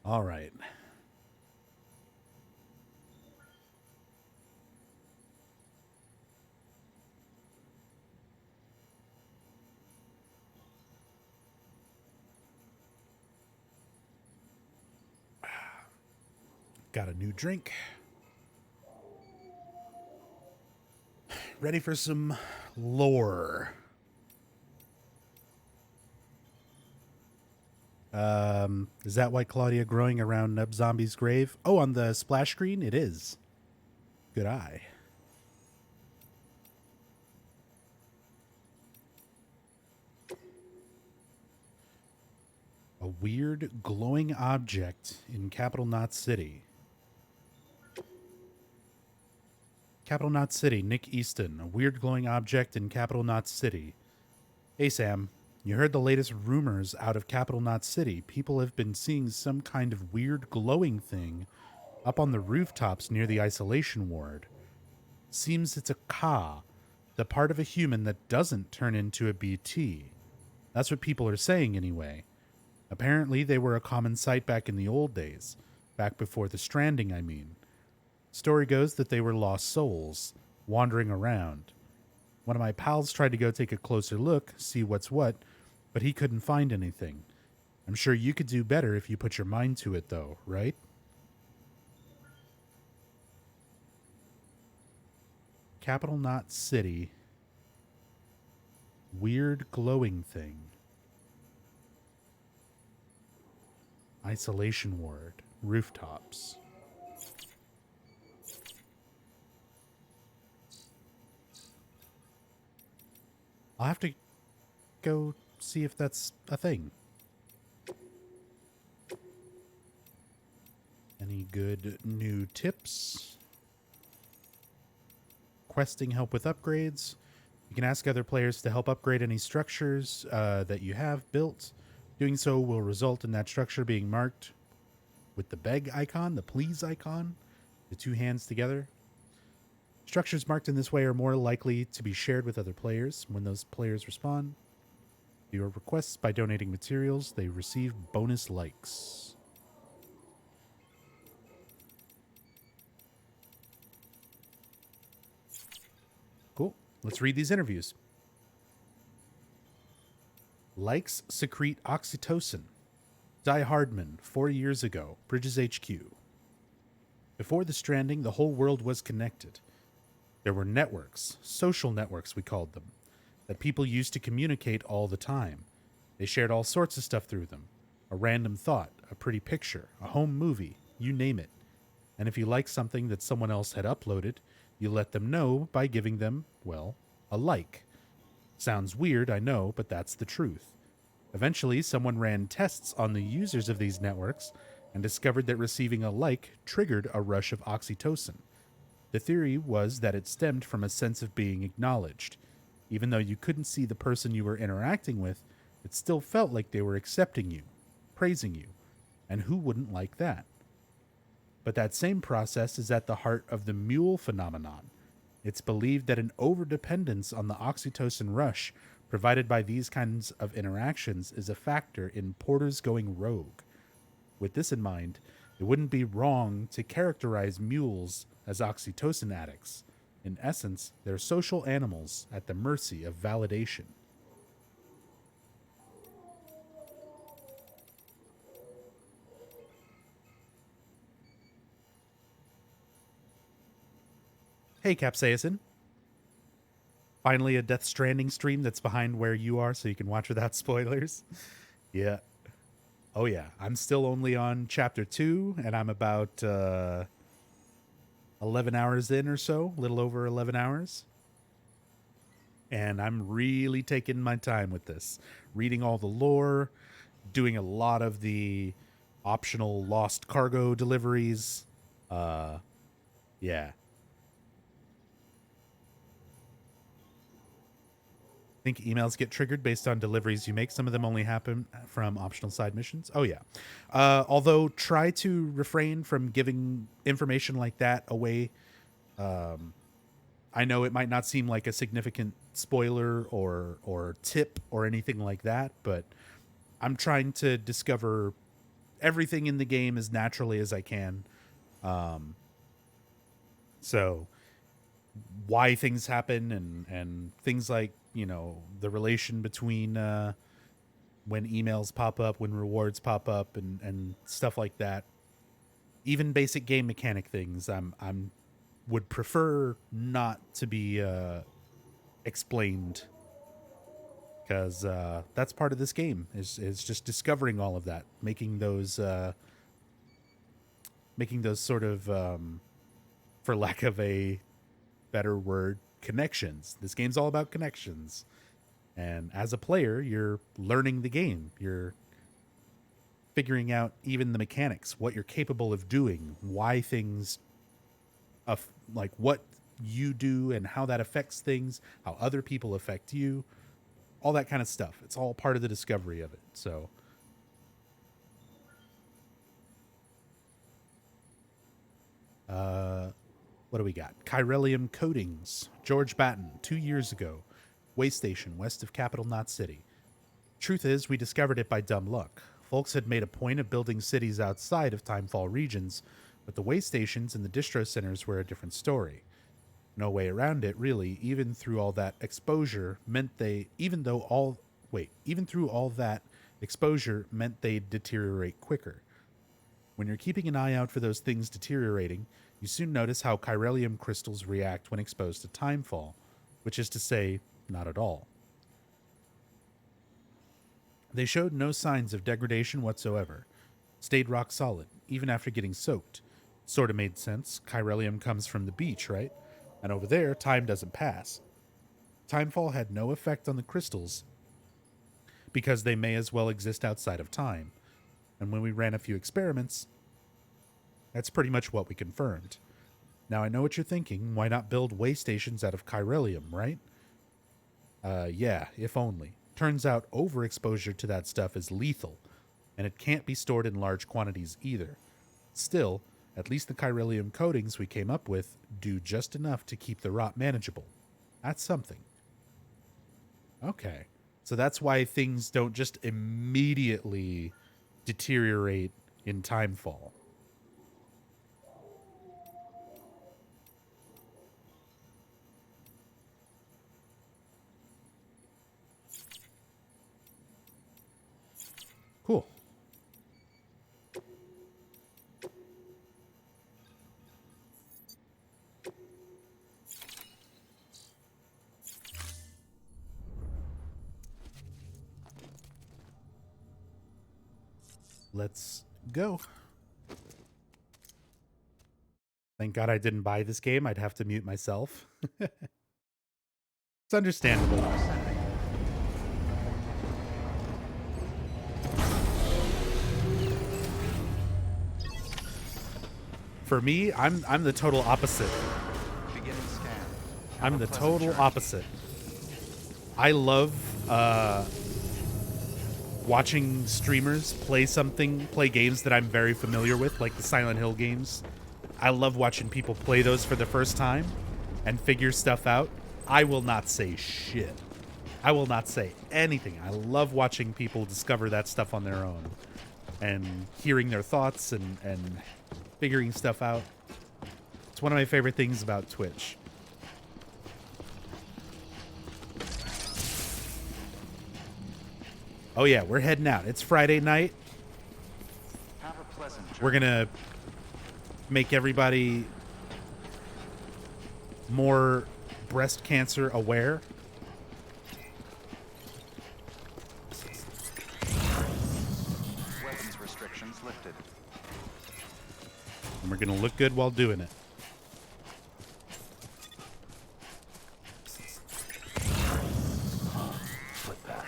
All right. Got a new drink. Ready for some lore. Is that why Claudia growing around Nub Zombie's grave? Oh, on the splash screen, it is. Good eye. A weird glowing object in Capital Knot City. Capital Knot City, Nick Easton. A weird glowing object in Capital Knot City. Hey, Sam. You heard the latest rumors out of Capital Knot City. People have been seeing some kind of weird glowing thing up on the rooftops near the isolation ward. Seems it's a Ka, the part of a human that doesn't turn into a BT. That's what people are saying anyway. Apparently they were a common sight back in the old days. Back before the Stranding, I mean. Story goes that they were lost souls, wandering around. One of my pals tried to go take a closer look, see what's what, but he couldn't find anything. I'm sure you could do better if you put your mind to it, though, right? Capital Knot City. Weird glowing thing. Isolation ward. Rooftops. I'll have to go see if that's a thing. Any good new tips? Questing help with upgrades. You can ask other players to help upgrade any structures that you have built. Doing so will result in that structure being marked with the beg icon, the please icon, the two hands together. Structures marked in this way are more likely to be shared with other players. When those players respond to your requests by donating materials, they receive bonus likes. Cool. Let's read these interviews. Likes secrete oxytocin. Die Hardman, 4 years ago, Bridges HQ. Before the Stranding, the whole world was connected. There were networks, social networks we called them, that people used to communicate all the time. They shared all sorts of stuff through them. A random thought, a pretty picture, a home movie, you name it. And if you liked something that someone else had uploaded, you let them know by giving them, well, a like. Sounds weird, I know, but that's the truth. Eventually, someone ran tests on the users of these networks and discovered that receiving a like triggered a rush of oxytocin. The theory was that it stemmed from a sense of being acknowledged. Even though you couldn't see the person you were interacting with, it still felt like they were accepting you, praising you. And who wouldn't like that? But that same process is at the heart of the mule phenomenon. It's believed that an overdependence on the oxytocin rush provided by these kinds of interactions is a factor in porters going rogue. With this in mind, it wouldn't be wrong to characterize mules as oxytocin addicts. In essence, they're social animals at the mercy of validation. Hey, Capsaicin. Finally, a Death Stranding stream that's behind where you are so you can watch without spoilers. Yeah. Oh, yeah. I'm still only on Chapter 2, and I'm about 11 hours in or so, a little over 11 hours. And I'm really taking my time with this. Reading all the lore, doing a lot of the optional lost cargo deliveries. Yeah. Think emails get triggered based on deliveries you make. Some of them only happen from optional side missions. Oh, yeah. Although try to refrain from giving information like that away. I know it might not seem like a significant spoiler or tip or anything like that, but I'm trying to discover everything in the game as naturally as I can. So why things happen and things like, you know, the relation between when emails pop up, when rewards pop up, and stuff like that. Even basic game mechanic things, I'm would prefer not to be explained, because that's part of this game is just discovering all of that, making those sort of for lack of a better word, connections. This game's all about connections. And as a player, you're learning the game. You're figuring out even the mechanics, what you're capable of doing, why things, like what you do and how that affects things, how other people affect you. all that kind of stuff. It's all part of the discovery of it. So what do we got? Chiralium coatings. George Batten, 2 years ago. Way station west of Capital Knot City. Truth is, we discovered it by dumb luck. Folks had made a point of building cities outside of Timefall regions, but the way stations and the distro centers were a different story. No way around it, really. Even through all that exposure meant they'd deteriorate quicker. When you're keeping an eye out for those things deteriorating, you soon notice how chiralium crystals react when exposed to timefall, which is to say, not at all. They showed no signs of degradation whatsoever. Stayed rock solid, even after getting soaked. Sort of made sense. Chiralium comes from the beach, right? And over there, time doesn't pass. Timefall had no effect on the crystals because they may as well exist outside of time. And when we ran a few experiments, that's pretty much what we confirmed. Now I know what you're thinking. Why not build way stations out of chiralium, right? Yeah, if only. Turns out overexposure to that stuff is lethal, and it can't be stored in large quantities either. Still, at least the chiralium coatings we came up with do just enough to keep the rot manageable. That's something. Okay. So that's why things don't just immediately deteriorate in timefall. Cool. Let's go. Thank God I didn't buy this game. I'd have to mute myself. It's understandable. For me, I'm the total opposite. Beginning scan. I'm the total opposite. I love watching streamers play games that I'm very familiar with, like the Silent Hill games. I love watching people play those for the first time and figure stuff out. I will not say shit. I will not say anything. I love watching people discover that stuff on their own and hearing their thoughts and figuring stuff out. It's one of my favorite things about Twitch. Oh yeah, we're heading out. It's Friday night. Have a pleasant journey. We're gonna make everybody more breast cancer aware. Weapons restrictions lifted. And we're gonna look good while doing it. Footpath.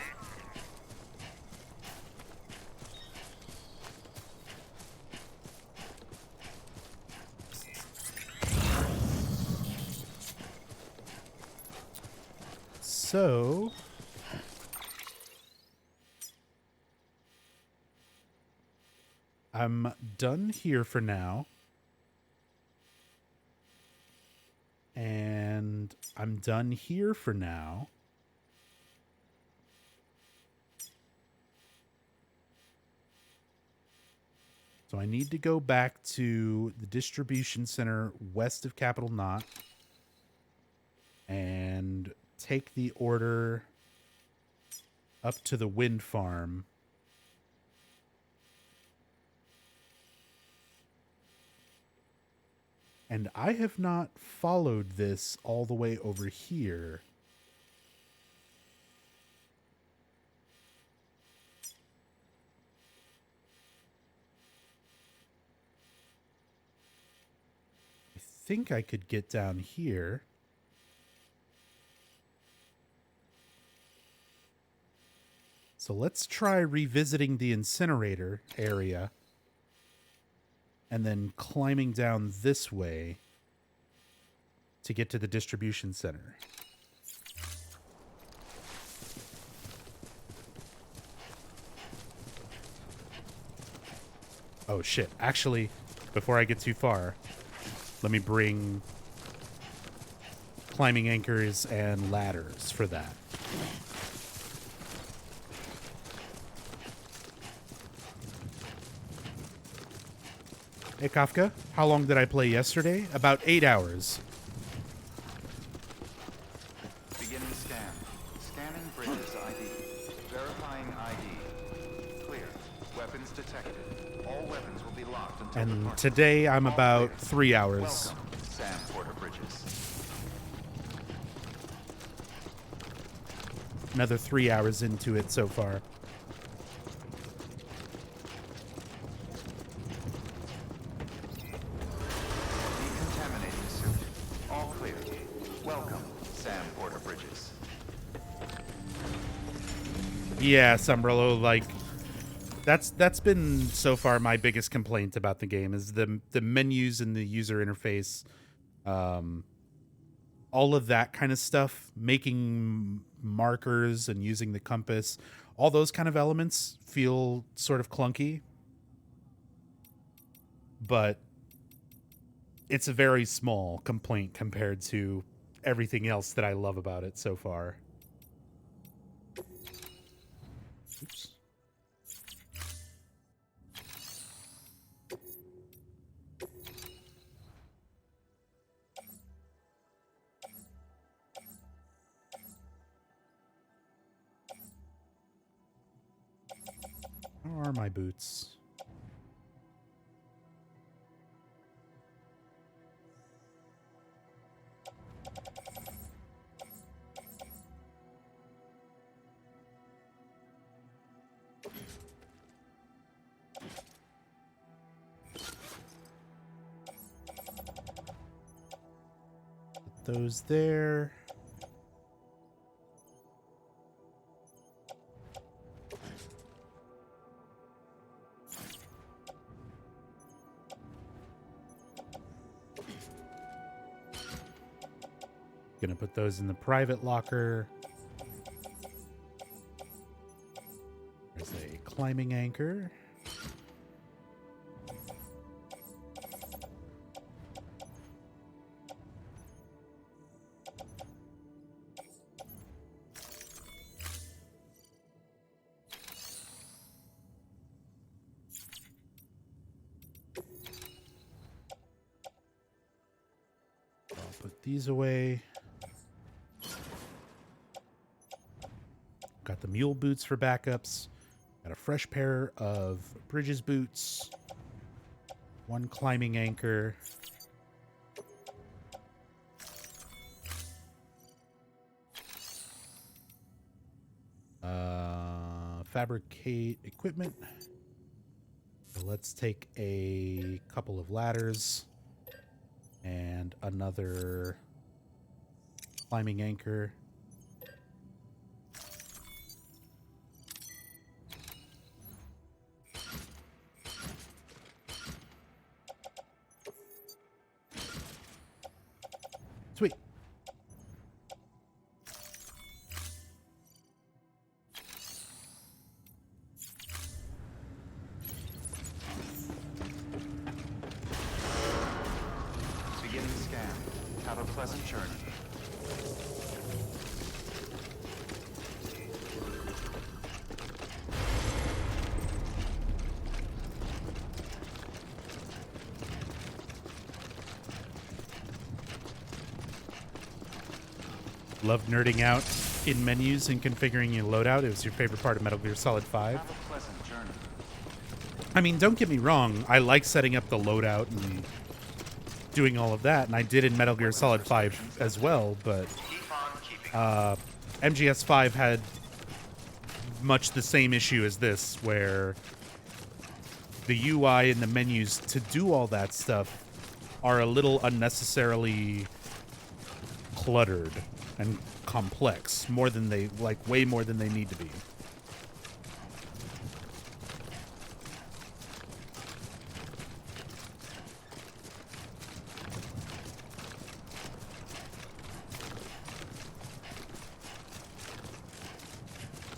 So I'm done here for now. And I'm done here for now. So I need to go back to the distribution center west of Capital Knot and take the order up to the wind farm. And I have not followed this all the way over here. I think I could get down here. So let's try revisiting the incinerator area and then climbing down this way to get to the distribution center. Oh shit. Actually, before I get too far, let me bring climbing anchors and ladders for that. Hey Kafka, how long did I play yesterday? About 8 hours. Beginning scan. Scanning bridges ID. Verifying ID. Clear. Weapons detected. All weapons will be locked until And departure. today I'm All about clear. 3 hours. Welcome, Sam Porter Bridges. Another 3 hours into it so far. Decontaminating suit. All clear. Welcome, Sam Porter Bridges. Yeah, Sumbrello, like that's been so far my biggest complaint about the game is the menus and the user interface, all of that kind of stuff, making markers and using the compass, all those kind of elements feel sort of clunky. But it's a very small complaint compared to everything else that I love about it so far. Oops. Where are my boots? Put those there. Gonna put those in the private locker. There's a climbing anchor. I'll put these away. Got the mule boots for backups. Got a fresh pair of Bridges boots. One climbing anchor. Fabricate equipment. So let's take a couple of ladders and another climbing anchor. Sweet. Beginning scan. Have a pleasant journey. Love nerding out in menus and configuring your loadout. It was your favorite part of Metal Gear Solid 5. Have a pleasant journey. I mean, don't get me wrong. I like setting up the loadout and doing all of that, and I did in Metal Gear Solid 5 as well, but MGS5 had much the same issue as this, where the UI and the menus to do all that stuff are a little unnecessarily cluttered and complex, more than they like, way more than they need to be.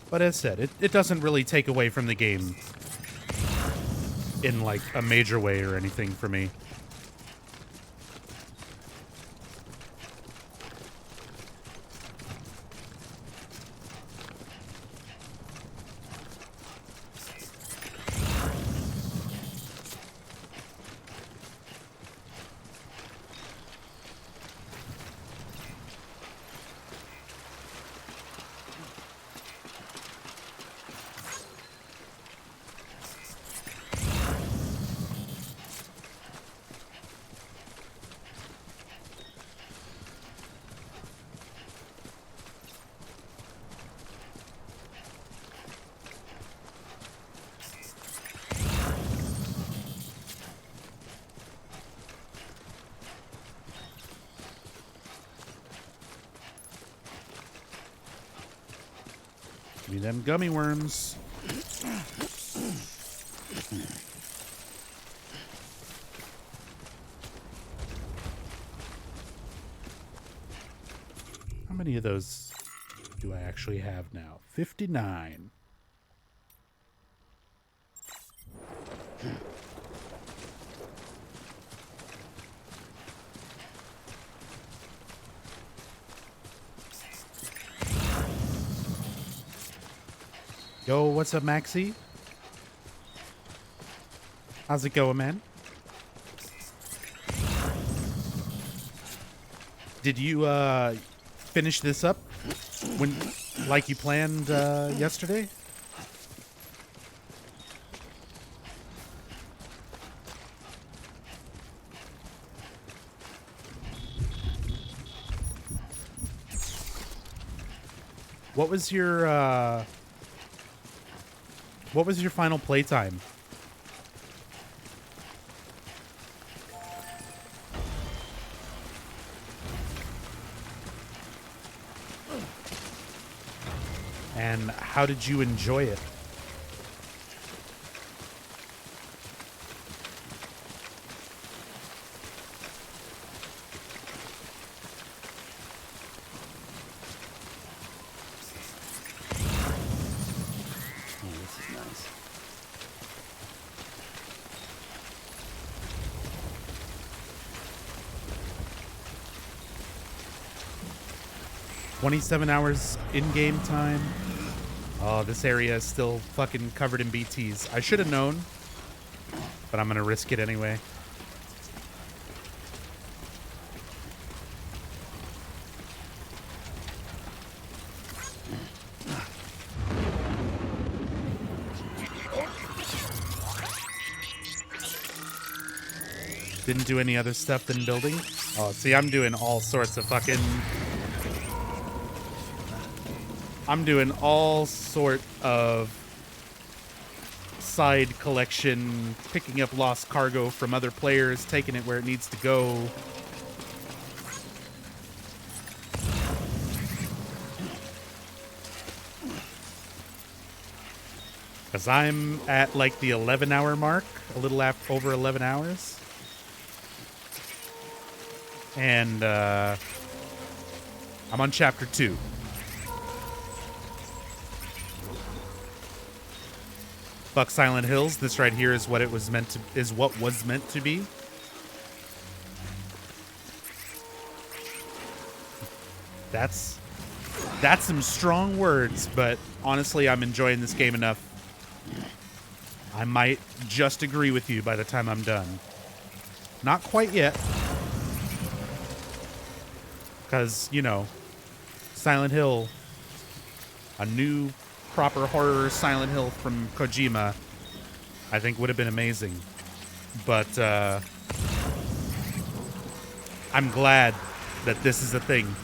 But as said, it doesn't really take away from the game in like a major way or anything for me. Give me them gummy worms. How many of those do I actually have now? 59. Yo, what's up, Maxie? How's it going, man? Did you finish this up when, like you planned yesterday? What was your final playtime? And how did you enjoy it? Oh, this is nice. $27 hours in-game time. Oh, this area is still fucking covered in BTs. I should have known, but I'm gonna risk it anyway. Didn't do any other stuff than building. Oh, see, I'm doing all sorts of fucking... I'm doing all sort of side collection, picking up lost cargo from other players, taking it where it needs to go. Because I'm at like the 11-hour mark, a little over 11 hours. And I'm on chapter 2. Fuck Silent Hills. This right here is what it was meant to was meant to be. That's some strong words, but honestly, I'm enjoying this game enough. I might just agree with you by the time I'm done. Not quite yet. Because, you know, Silent Hill, a new proper horror Silent Hill from Kojima, I think would have been amazing. But I'm glad that this is a thing.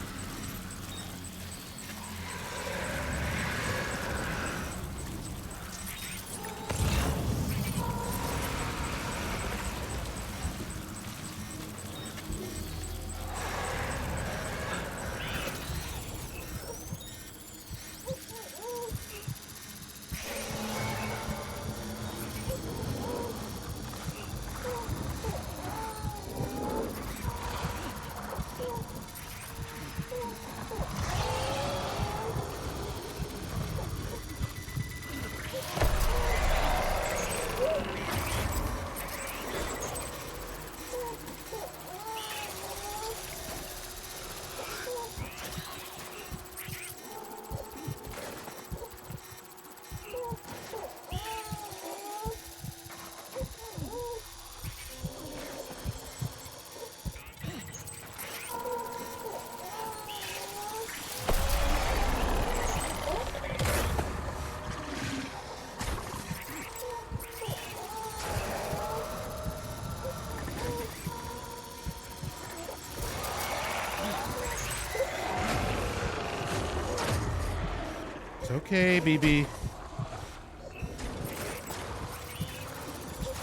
okay, BB.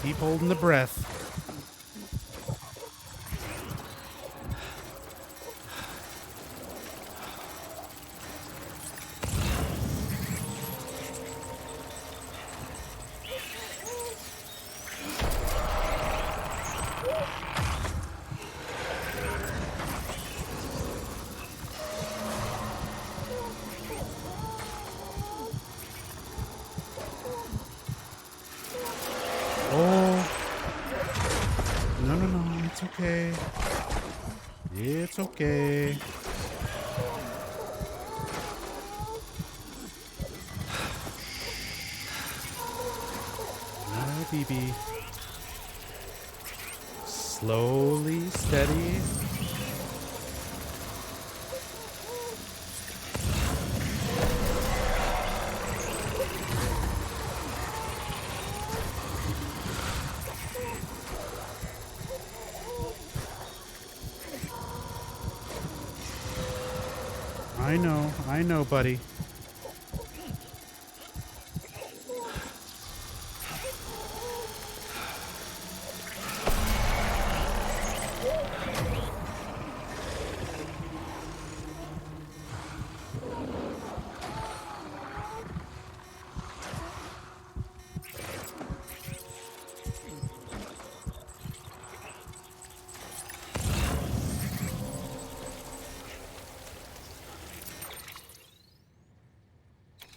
Keep holding the breath. Oh. No, no, no. It's okay. It's okay. No, BB. Slowly, steady. I know, buddy.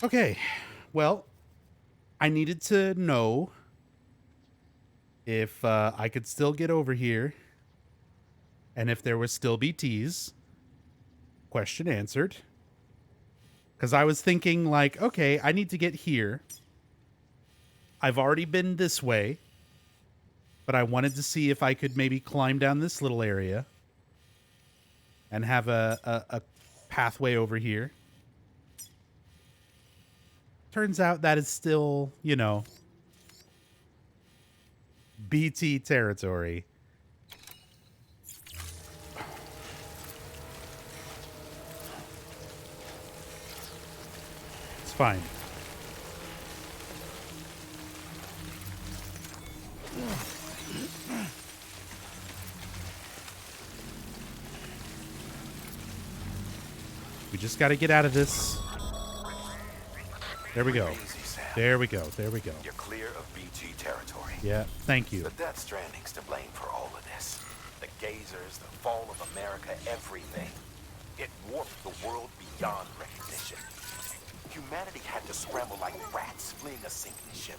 Okay, well, I needed to know if I could still get over here and if there was still BTs. Question answered. Because I was thinking, like, okay, I need to get here. I've already been this way, but I wanted to see if I could maybe climb down this little area and have a pathway over here. Turns out that is still, you know, BT territory. It's fine. We just got to get out of this. There we go. There we go. There we go. You're clear of BT territory. Yeah, thank you. The Death Stranding's to blame for all of this. The gazers, the fall of America, everything. It warped the world beyond recognition. Humanity had to scramble like rats fleeing a sinking ship.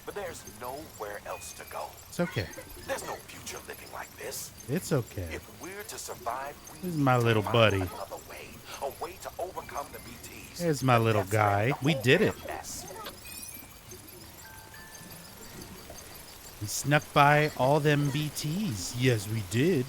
But there's nowhere else to go. It's okay. There's no future living like this. It's okay. If we're to survive, This is my little buddy. another way, a way to overcome the BTs. There's my little guy. We did it. We snuck by all them BTs. Yes, we did.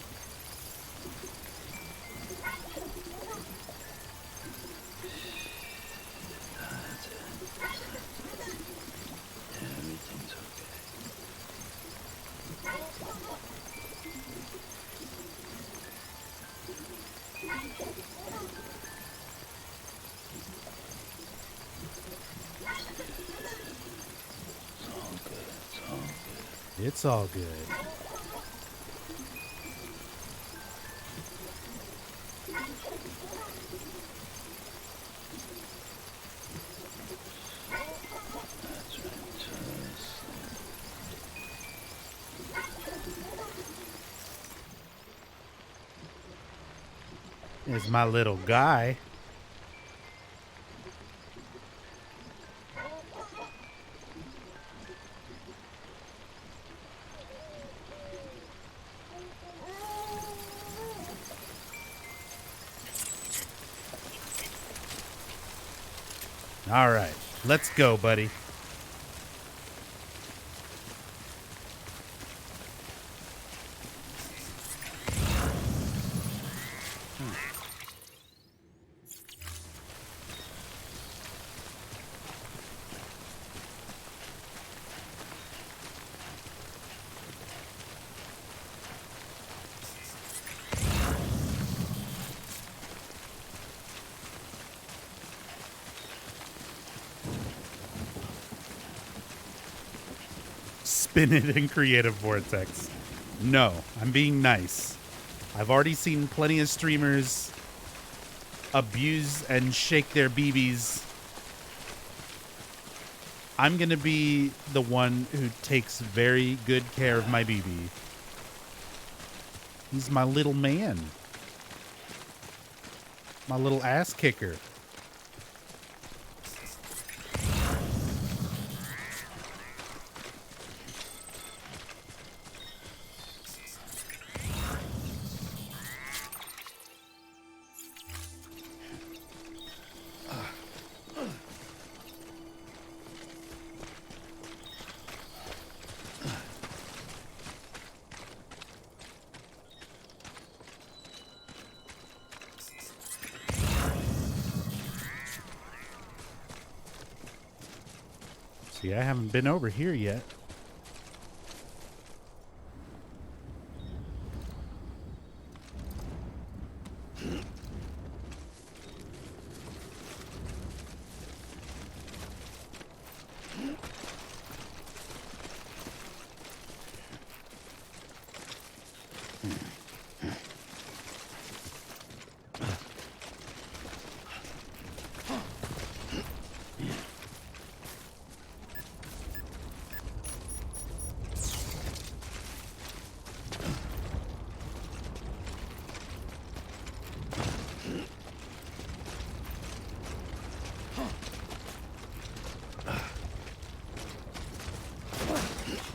It's all good. There's my little guy. All right, let's go, buddy. spin it in Creative Vortex. No, I'm being nice. I've already seen plenty of streamers abuse and shake their BBs. I'm going to be the one who takes very good care of my BB. He's my little man. My little ass kicker. See, I haven't been over here yet.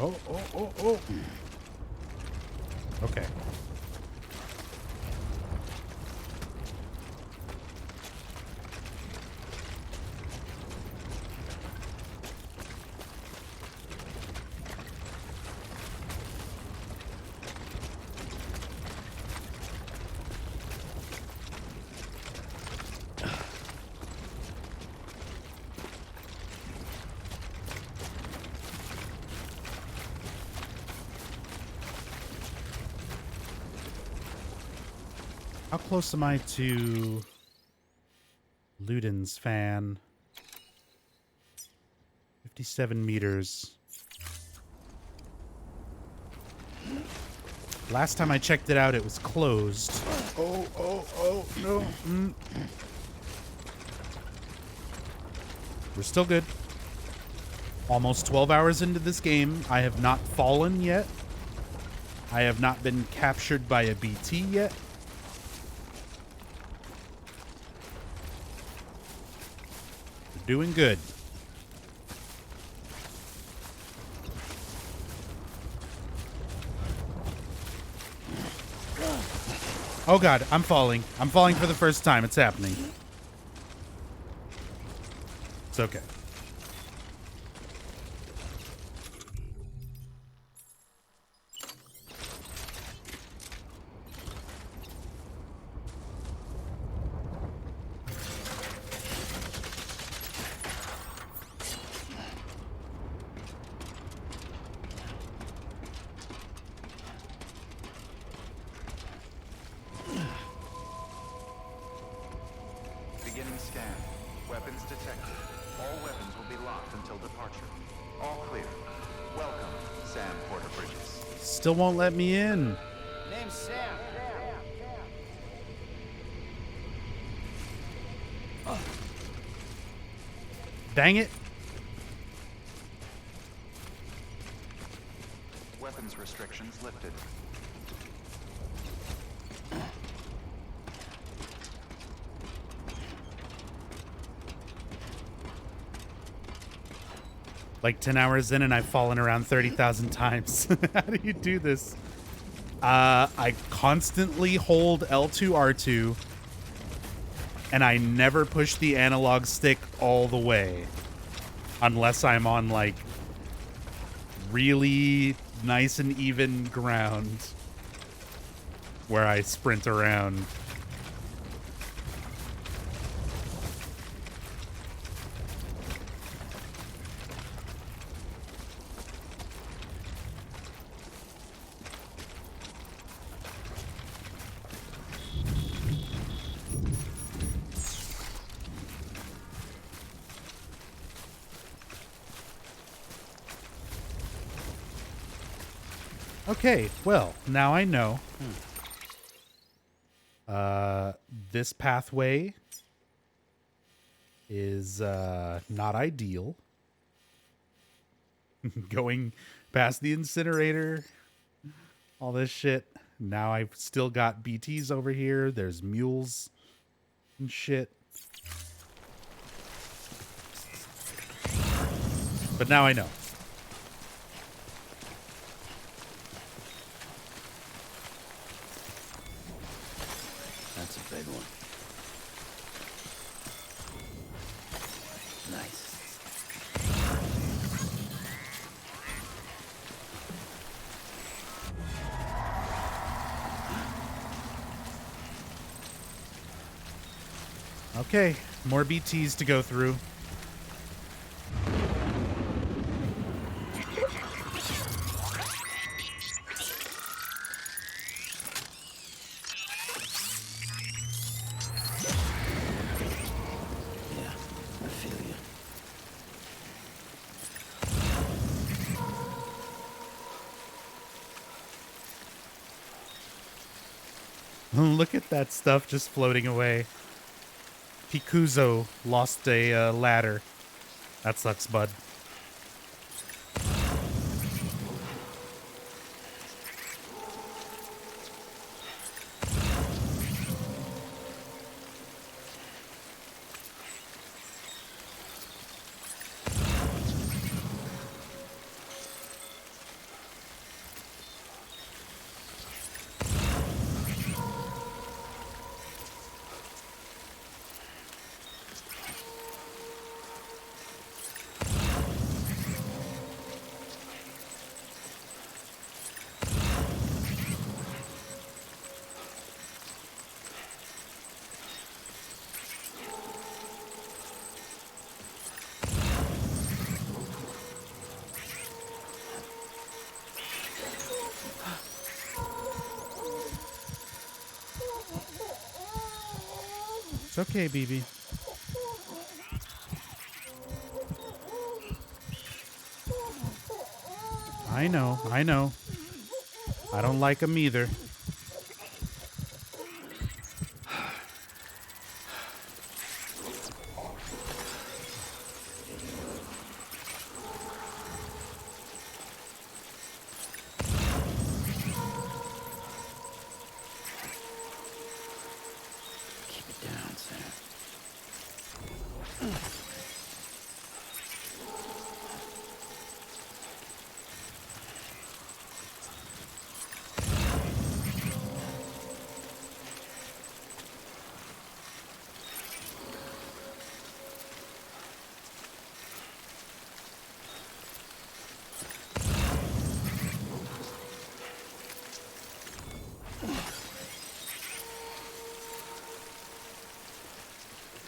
Oh. Okay. How close am I to Luden's fan? 57 meters. Last time I checked it out, it was closed. Oh, no. We're still good. Almost 12 hours into this game. I have not fallen yet. I have not been captured by a BT yet. Doing good. Oh god, I'm falling. I'm falling for the first time. It's happening. It's okay. Beginning scan. Weapons detected. All weapons will be locked until departure. All clear. Welcome, Sam Porter Bridges. Still won't let me in. Name's Sam. Dang it. Weapons restrictions lifted. Like 10 hours in and I've fallen around 30,000 times. How do you do this? I constantly hold L2, R2, and I never push the analog stick all the way. Unless I'm on, like, really nice and even ground where I sprint around. Okay, well, now I know. This pathway is not ideal. Going past the incinerator, all this shit. Now I've still got BTs over here. There's mules and shit. But now I know. That's a big one. Nice. Okay, more BTs to go through. Yeah, I feel you. Look at that stuff just floating away. Pikuzo lost a ladder. That sucks, bud. It's okay, BB. I know, I know. I don't like them either. Keep it down, Sam.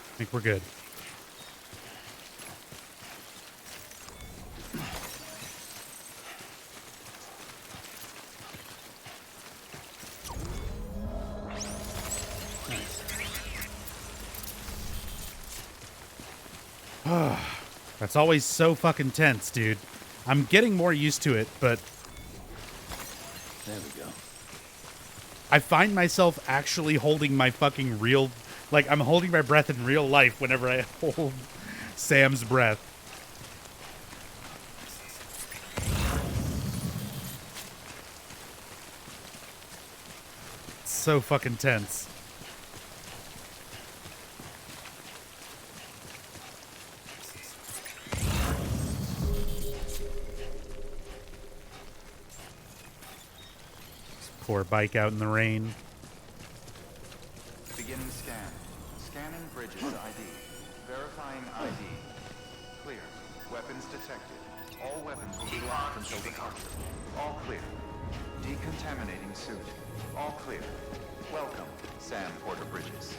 I think we're good. That's always so fucking tense, dude. I'm getting more used to it, but There we go. I find myself actually holding my fucking real... Like, I'm holding my breath in real life whenever I hold Sam's breath. It's so fucking tense. Poor bike out in the rain. Beginning scan. Scanning bridges ID. Verifying ID. Clear. Weapons detected. All weapons will be locked until departure. All clear. Decontaminating suit. All clear. Welcome, Sam Porter Bridges.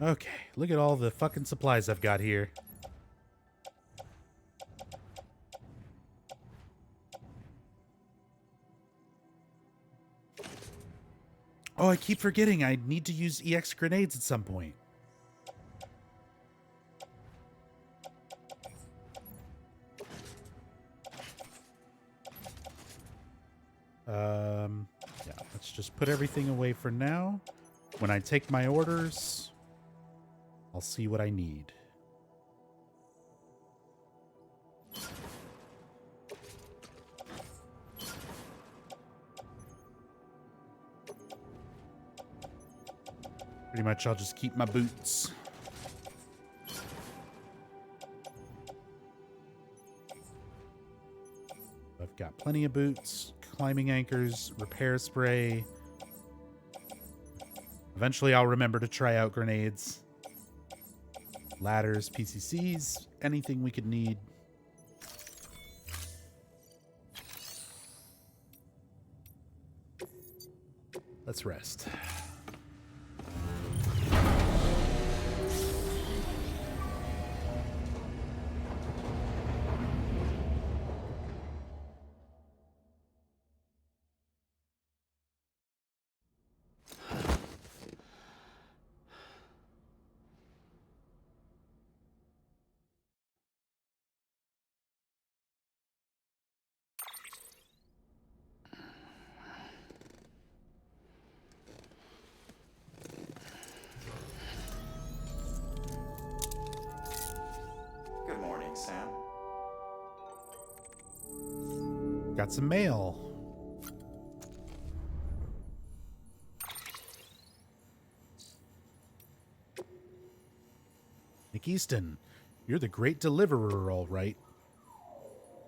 Okay, look at all the fucking supplies I've got here. Oh, I keep forgetting. I need to use EX grenades at some point. Yeah, let's just put everything away for now. When I take my orders, I'll see what I need. Pretty much I'll just keep my boots. I've got plenty of boots, climbing anchors, repair spray. Eventually I'll remember to try out grenades, ladders, PCCs, anything we could need. Let's rest. Good morning, Sam. Got some mail. Nick Easton, you're the great deliverer, all right.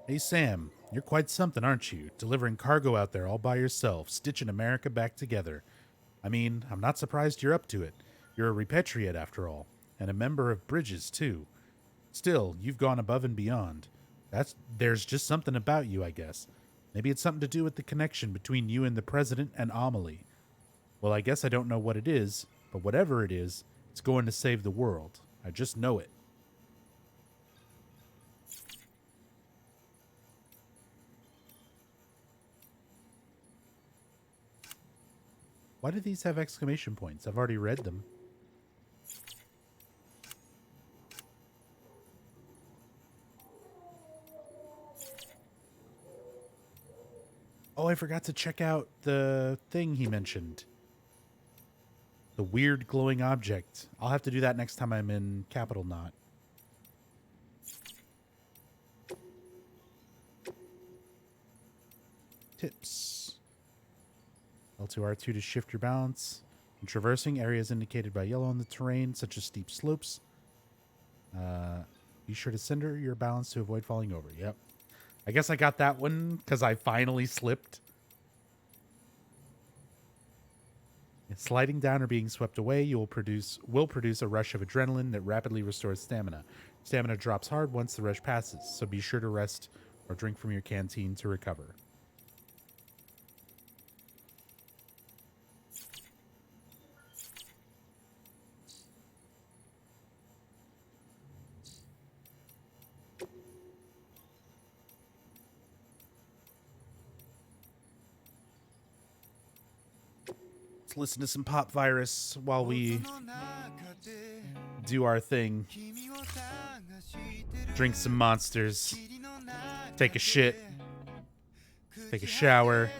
Hey, Sam, you're quite something, aren't you? Delivering cargo out there all by yourself, stitching America back together. I mean, I'm not surprised you're up to it. You're a repatriate, after all, and a member of Bridges, too. Still, you've gone above and beyond. There's just something about you, I guess. Maybe it's something to do with the connection between you and the president and Amelie. Well, I guess I don't know what it is, but whatever it is, it's going to save the world. I just know it. Why do these have exclamation points? I've already read them. Oh, I forgot to check out the thing he mentioned. The weird glowing object. I'll have to do that next time I'm in Capital Knot. Tips. L2, R2 to shift your balance. When traversing areas indicated by yellow on the terrain, such as steep slopes. Be sure to center your balance to avoid falling over. Yep. I guess I got that one because I finally slipped. Sliding down or being swept away, you will produce a rush of adrenaline that rapidly restores stamina. Stamina drops hard once the rush passes, so be sure to rest or drink from your canteen to recover. Let's listen to some Pop Virus while we do our thing. Drink some monsters. Take a shit. Take a shower.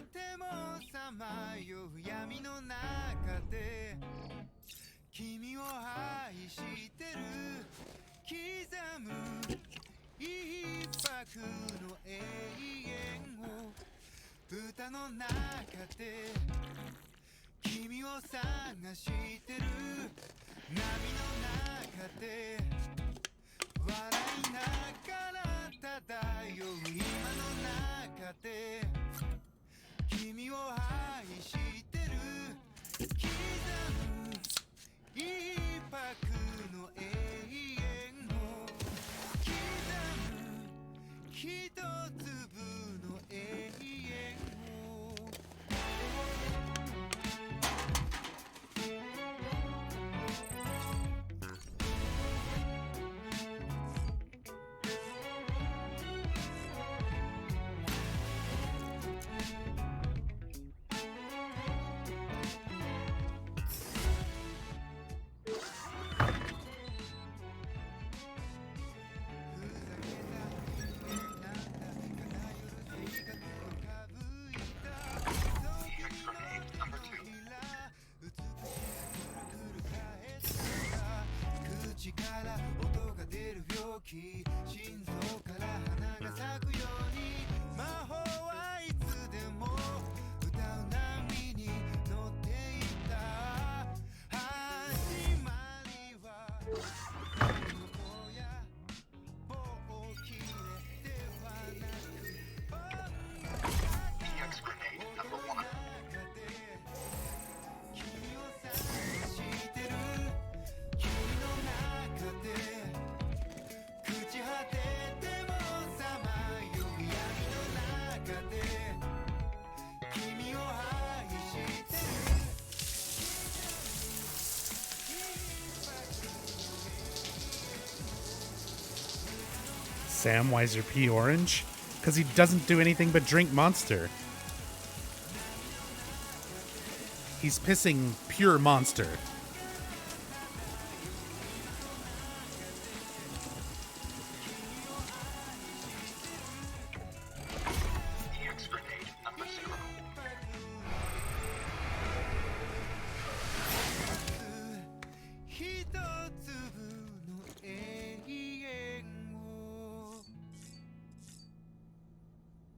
Sam, why is your pee orange? Because he doesn't do anything but drink Monster. He's pissing pure Monster.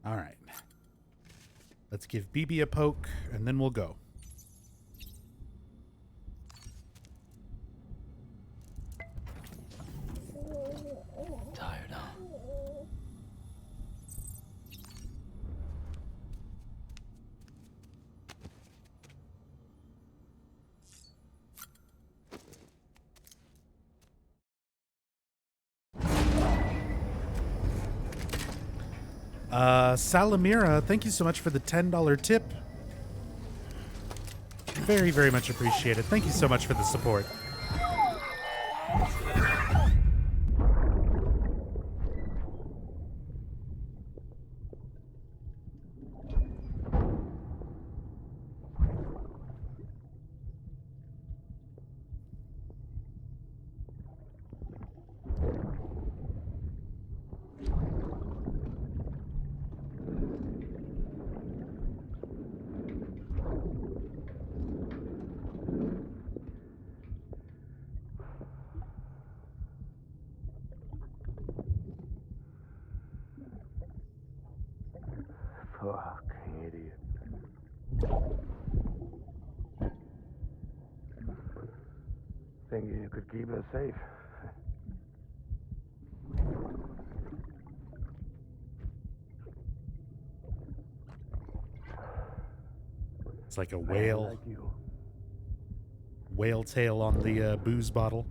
All right. Let's give BB a poke, and then we'll go. Tired, huh? Salamira, thank you so much for the $10 tip. Very, very much appreciated. Thank you so much for the support. Fuck, idiot. Thinking you could keep us safe. It's like a Man whale. like you. Whale tail on the booze bottle.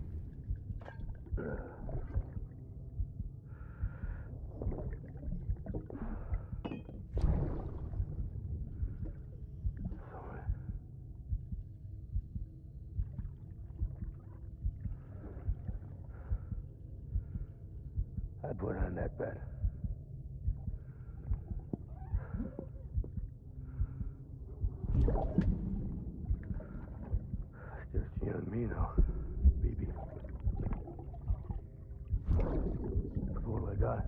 I'd put on that bet. It's just you and me now, baby. That's all I got.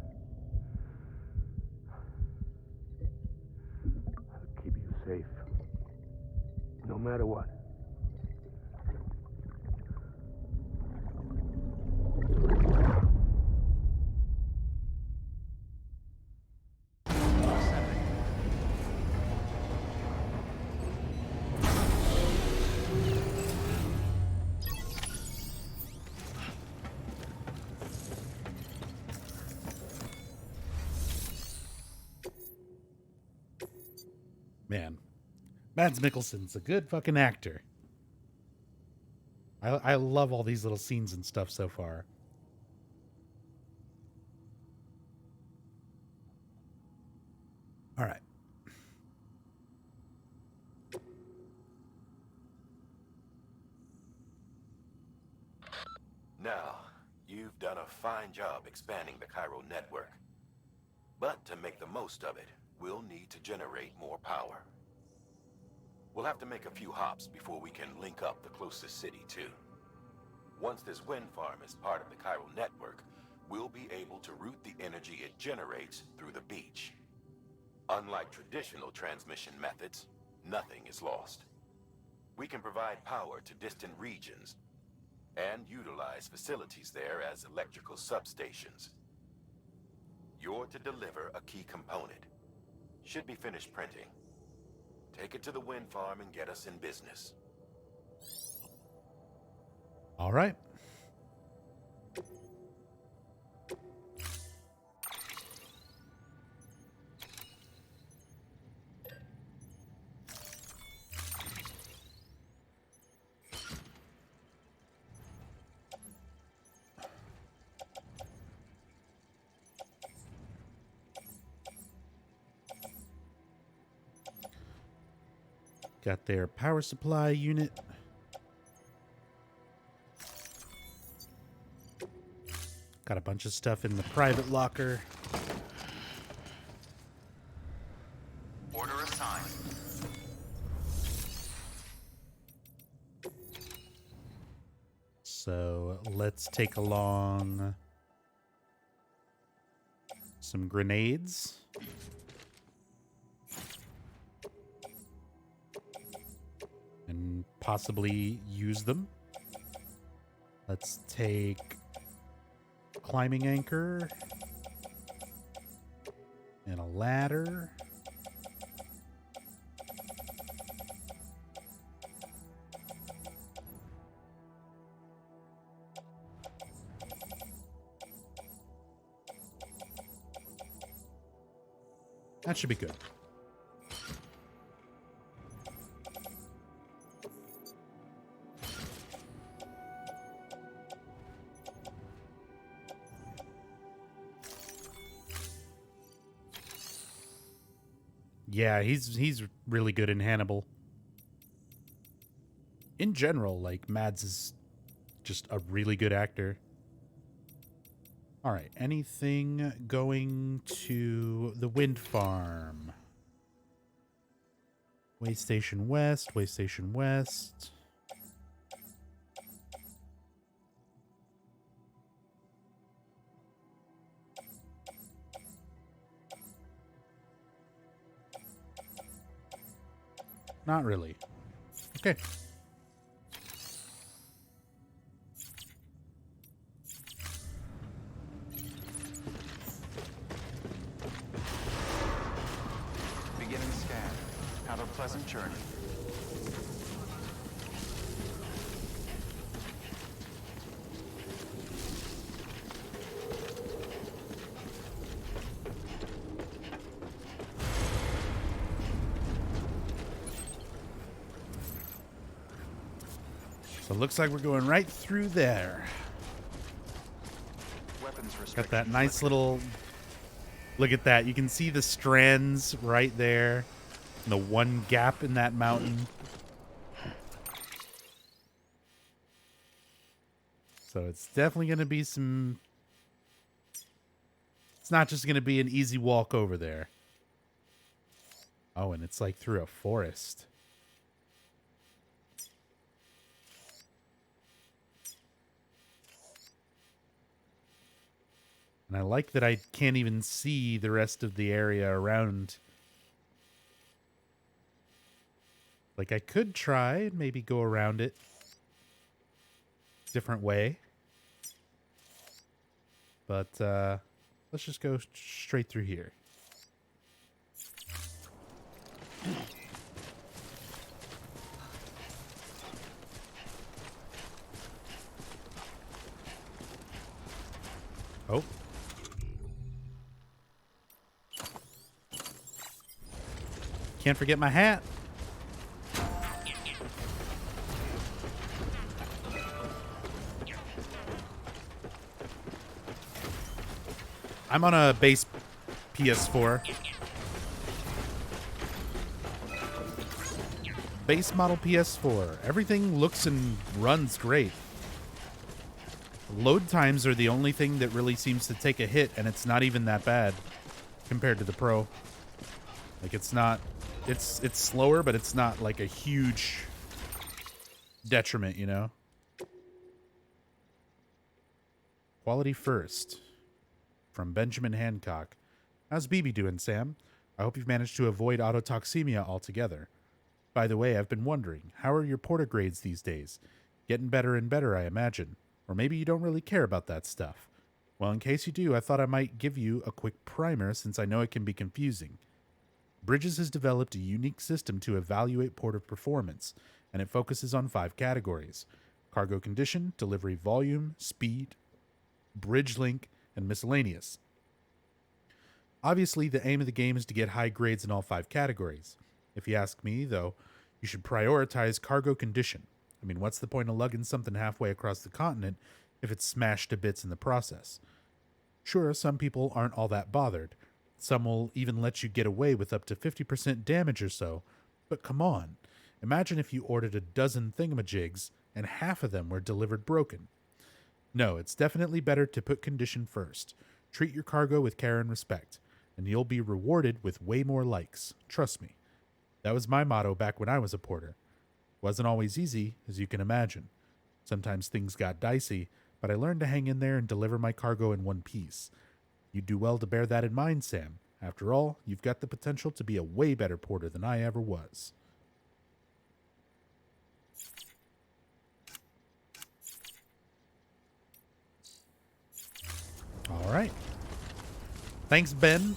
I'll keep you safe. No matter what. Man, Mads Mikkelsen's a good fucking actor. I love all these little scenes and stuff so far. All right. Now, you've done a fine job expanding the Cairo network. But to make the most of it, we'll need to generate more power. We'll have to make a few hops before we can link up the closest city, too. Once this wind farm is part of the Cairo network, we'll be able to route the energy it generates through the beach. Unlike traditional transmission methods, nothing is lost. We can provide power to distant regions and utilize facilities there as electrical substations. You're to deliver a key component. Should be finished printing. Take it to the wind farm and get us in business. All right. Got their power supply unit. Got a bunch of stuff in the private locker. Order assigned. So let's take along some grenades. And possibly use them. Let's take climbing anchor and a ladder. That should be good. Yeah, he's really good in Hannibal. In general, like, Mads is just a really good actor. All right, anything going to the wind farm? Way Station West, Way Station West. Not really. Okay. Beginning scan. Have a pleasant journey. So it looks like we're going right through there. Weapons Got that nice little... Look at that. You can see the strands right there. And the one gap in that mountain. So it's definitely going to be some... It's not just going to be an easy walk over there. Oh, and it's like through a forest. And I like that I can't even see the rest of the area around. Like, I could try, maybe go around it different way. But let's just go straight through here. Oh. Can't forget my hat. I'm on a base PS4. Base model PS4. Everything looks and runs great. Load times are the only thing that really seems to take a hit, and it's not even that bad compared to the Pro. Like, it's not... It's slower, but it's not like a huge detriment, you know? Quality first. From Benjamin Hancock. How's BB doing, Sam? I hope you've managed to avoid autotoxemia altogether. By the way, I've been wondering, how are your porta grades these days? Getting better and better, I imagine. Or maybe you don't really care about that stuff. Well, in case you do, I thought I might give you a quick primer since I know it can be confusing. Bridges has developed a unique system to evaluate porter performance, and it focuses on 5 categories: cargo condition, delivery volume, speed, bridge link, and miscellaneous. Obviously, the aim of the game is to get high grades in all 5 categories. If you ask me, though, you should prioritize cargo condition. I mean, what's the point of lugging something halfway across the continent if it's smashed to bits in the process? Sure, some people aren't all that bothered. Some will even let you get away with up to 50% damage or so. But come on, imagine if you ordered a dozen thingamajigs and half of them were delivered broken. No, it's definitely better to put condition first. Treat your cargo with care and respect, and you'll be rewarded with way more likes. Trust me. That was my motto back when I was a porter. Wasn't always easy, as you can imagine. Sometimes things got dicey, but I learned to hang in there and deliver my cargo in one piece. You'd do well to bear that in mind, Sam. After all, you've got the potential to be a way better porter than I ever was. All right. Thanks, Ben.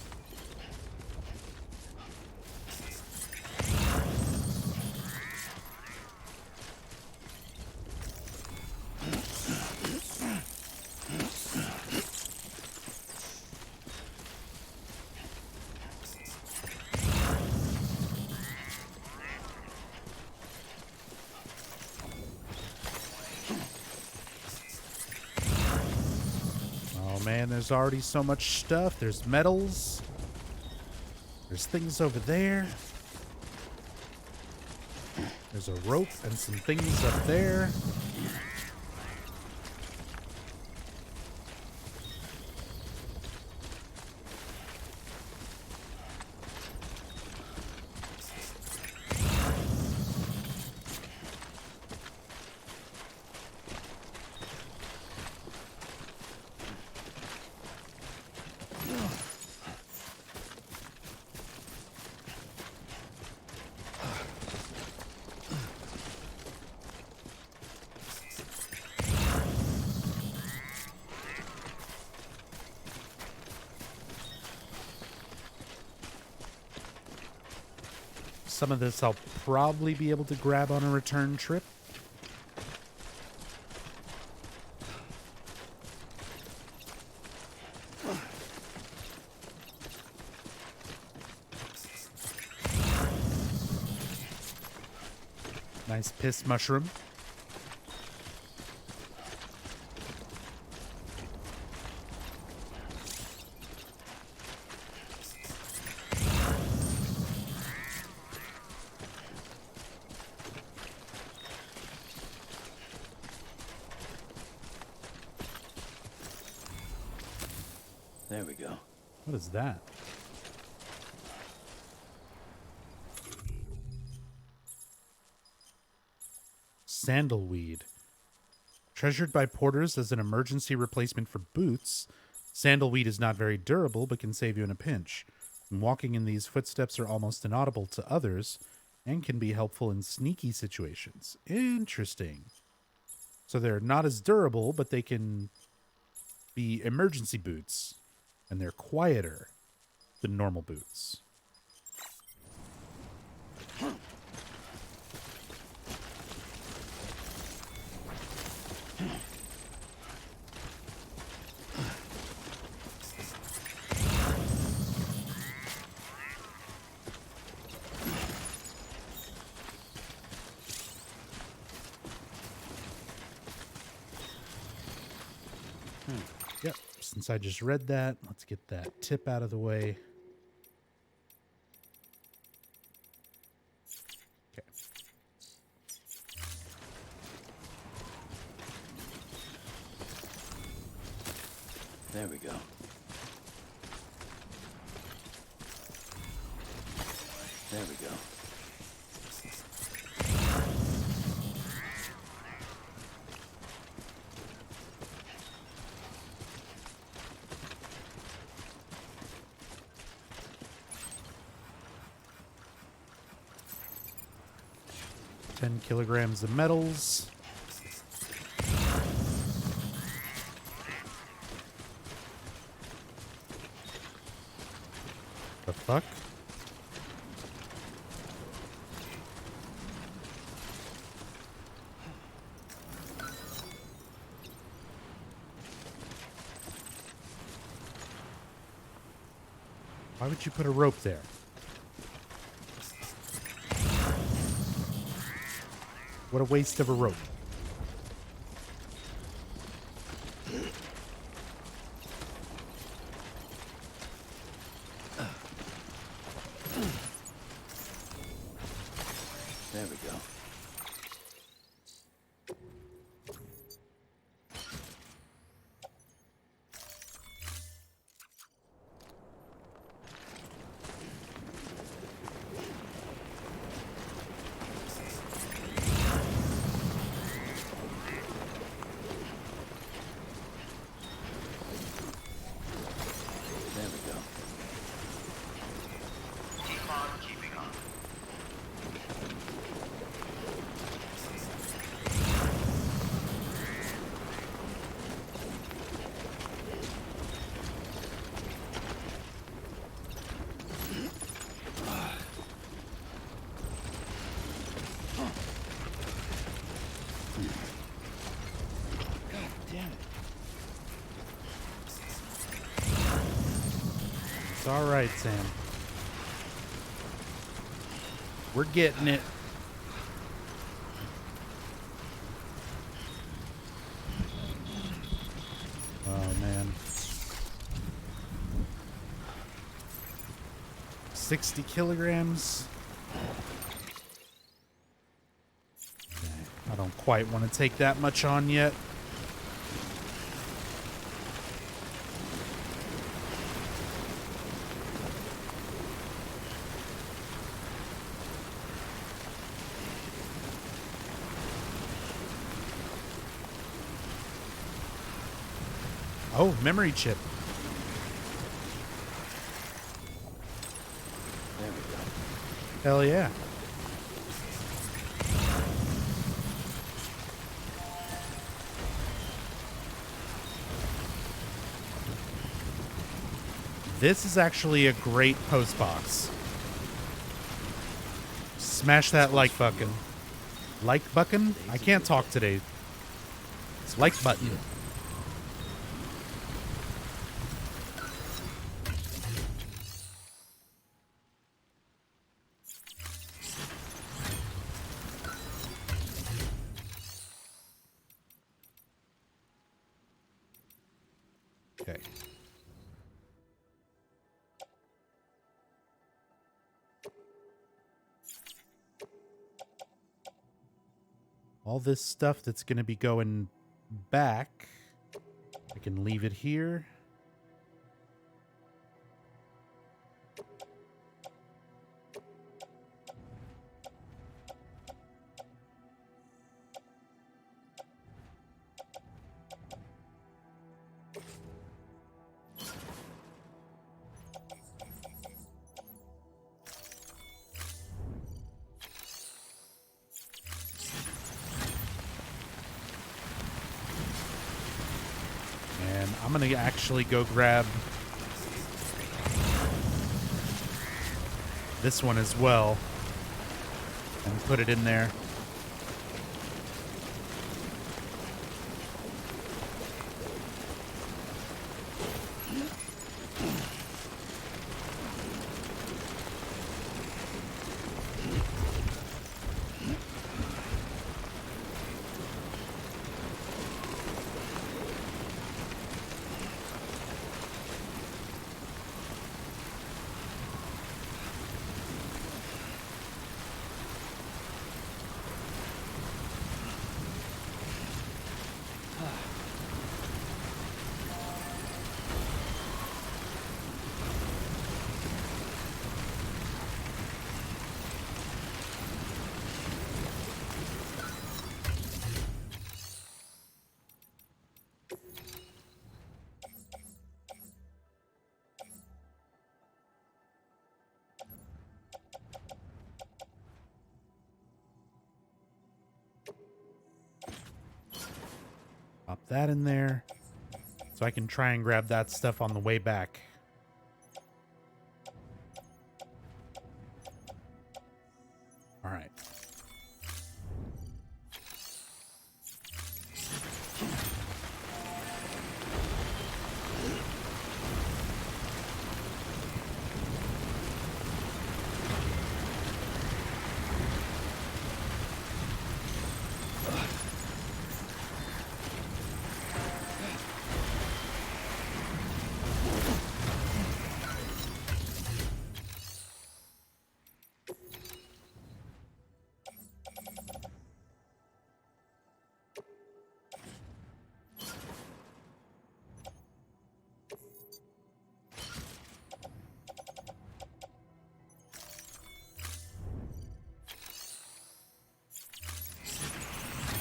Oh man, there's already so much stuff. There's metals. There's things over there. There's a rope and some things up there. Some of this I'll probably be able to grab on a return trip. Nice piss mushroom. There we go. What is that? Sandalweed. Treasured by porters as an emergency replacement for boots, sandalweed is not very durable but can save you in a pinch. And walking in these footsteps are almost inaudible to others and can be helpful in sneaky situations. Interesting. So they're not as durable, but they can be emergency boots. And they're quieter than normal boots. Yep, since I just read that, let's get that tip out of the way. Okay. There we go. There we go. Kilograms of metals. The fuck? Why would you put a rope there? What a waste of a rope. There we go. It's all right, Sam. We're getting it. Oh, man. 60 kilograms. Okay. I don't quite want to take that much on yet. Oh, memory chip. There we go. Hell yeah. This is actually a great post box. Smash that like button. Like button? I can't talk today. It's like button. Okay. All this stuff that's going to be going back, I can leave it here. And I'm going to actually go grab this one as well and put it in there. Pop that in there so I can try and grab that stuff on the way back. All right.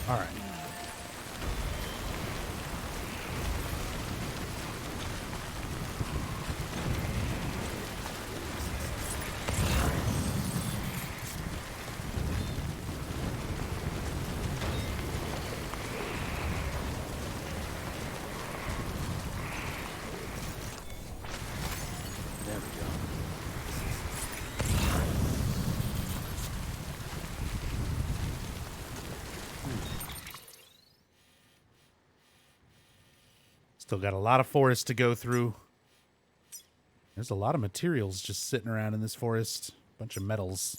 All right. There we go. Still got a lot of forest to go through. There's a lot of materials just sitting around in this forest. Bunch of metals.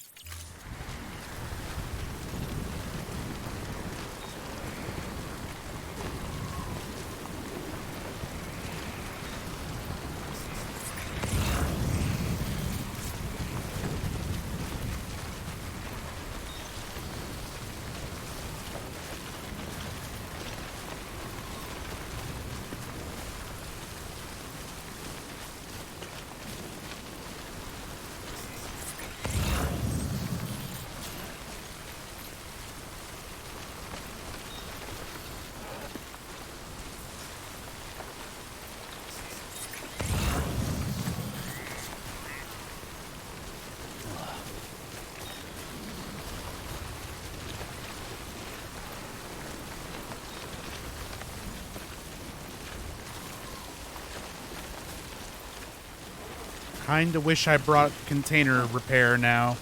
Kinda wish I brought container repair now.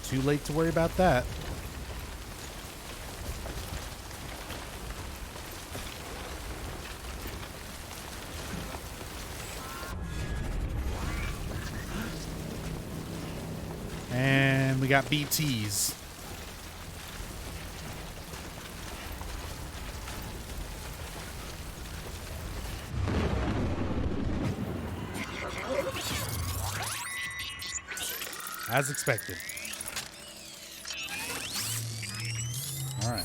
Too late to worry about that. And we got BTs. As expected. All right.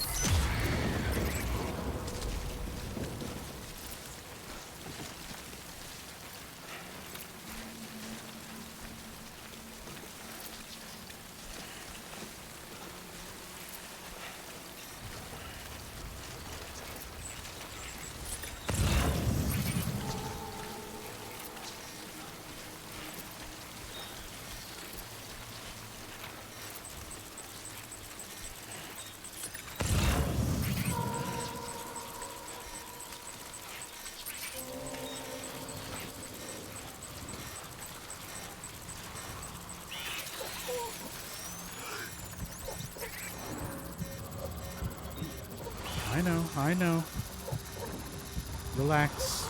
I know. Relax.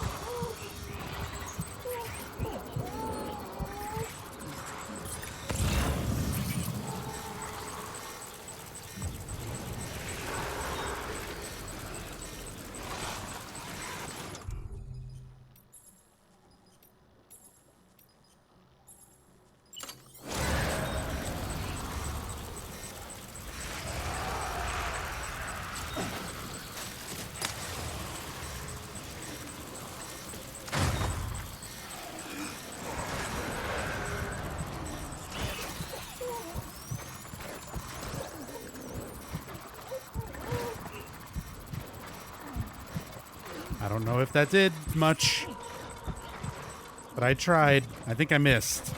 I don't know if that did much, but I tried. I think I missed.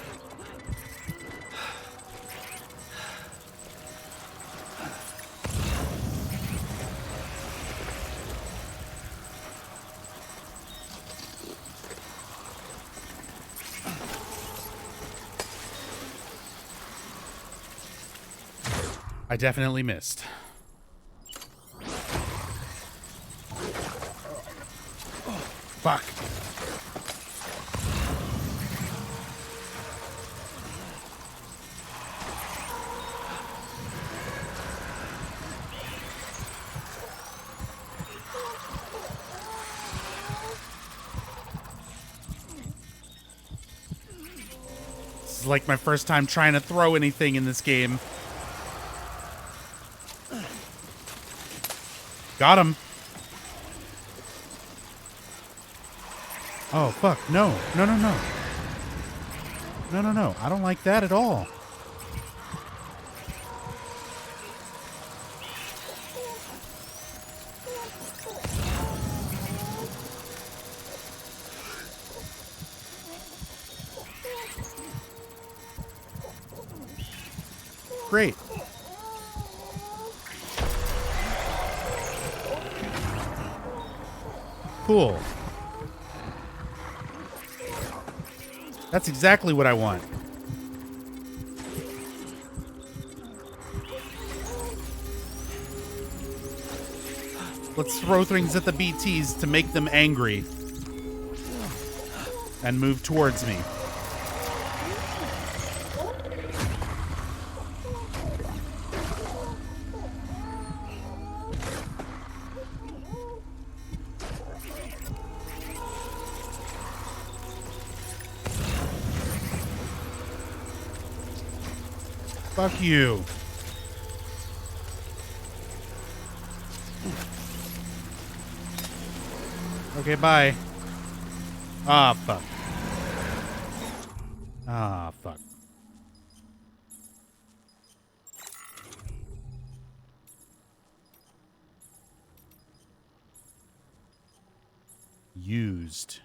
I definitely missed. Fuck. This is like my first time trying to throw anything in this game. Got him. Oh, fuck. No. No, no, no. No, no, no. I don't like that at all. Great. Cool. That's exactly what I want. Let's throw things at the BTs to make them angry. and move towards me. Fuck you. Okay, bye. Ah, fuck. Ah, fuck. Used.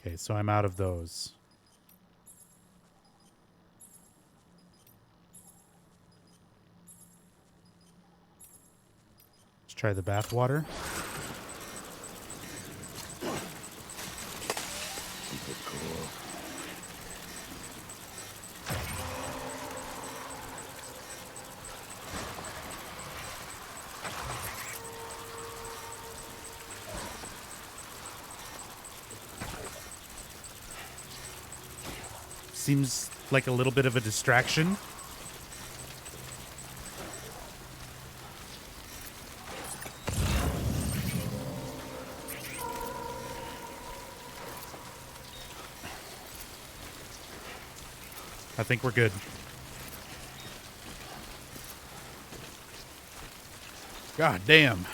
Okay, so I'm out of those. Let's try the bath water. Super cool. Seems like a little bit of a distraction. I think we're good. God damn.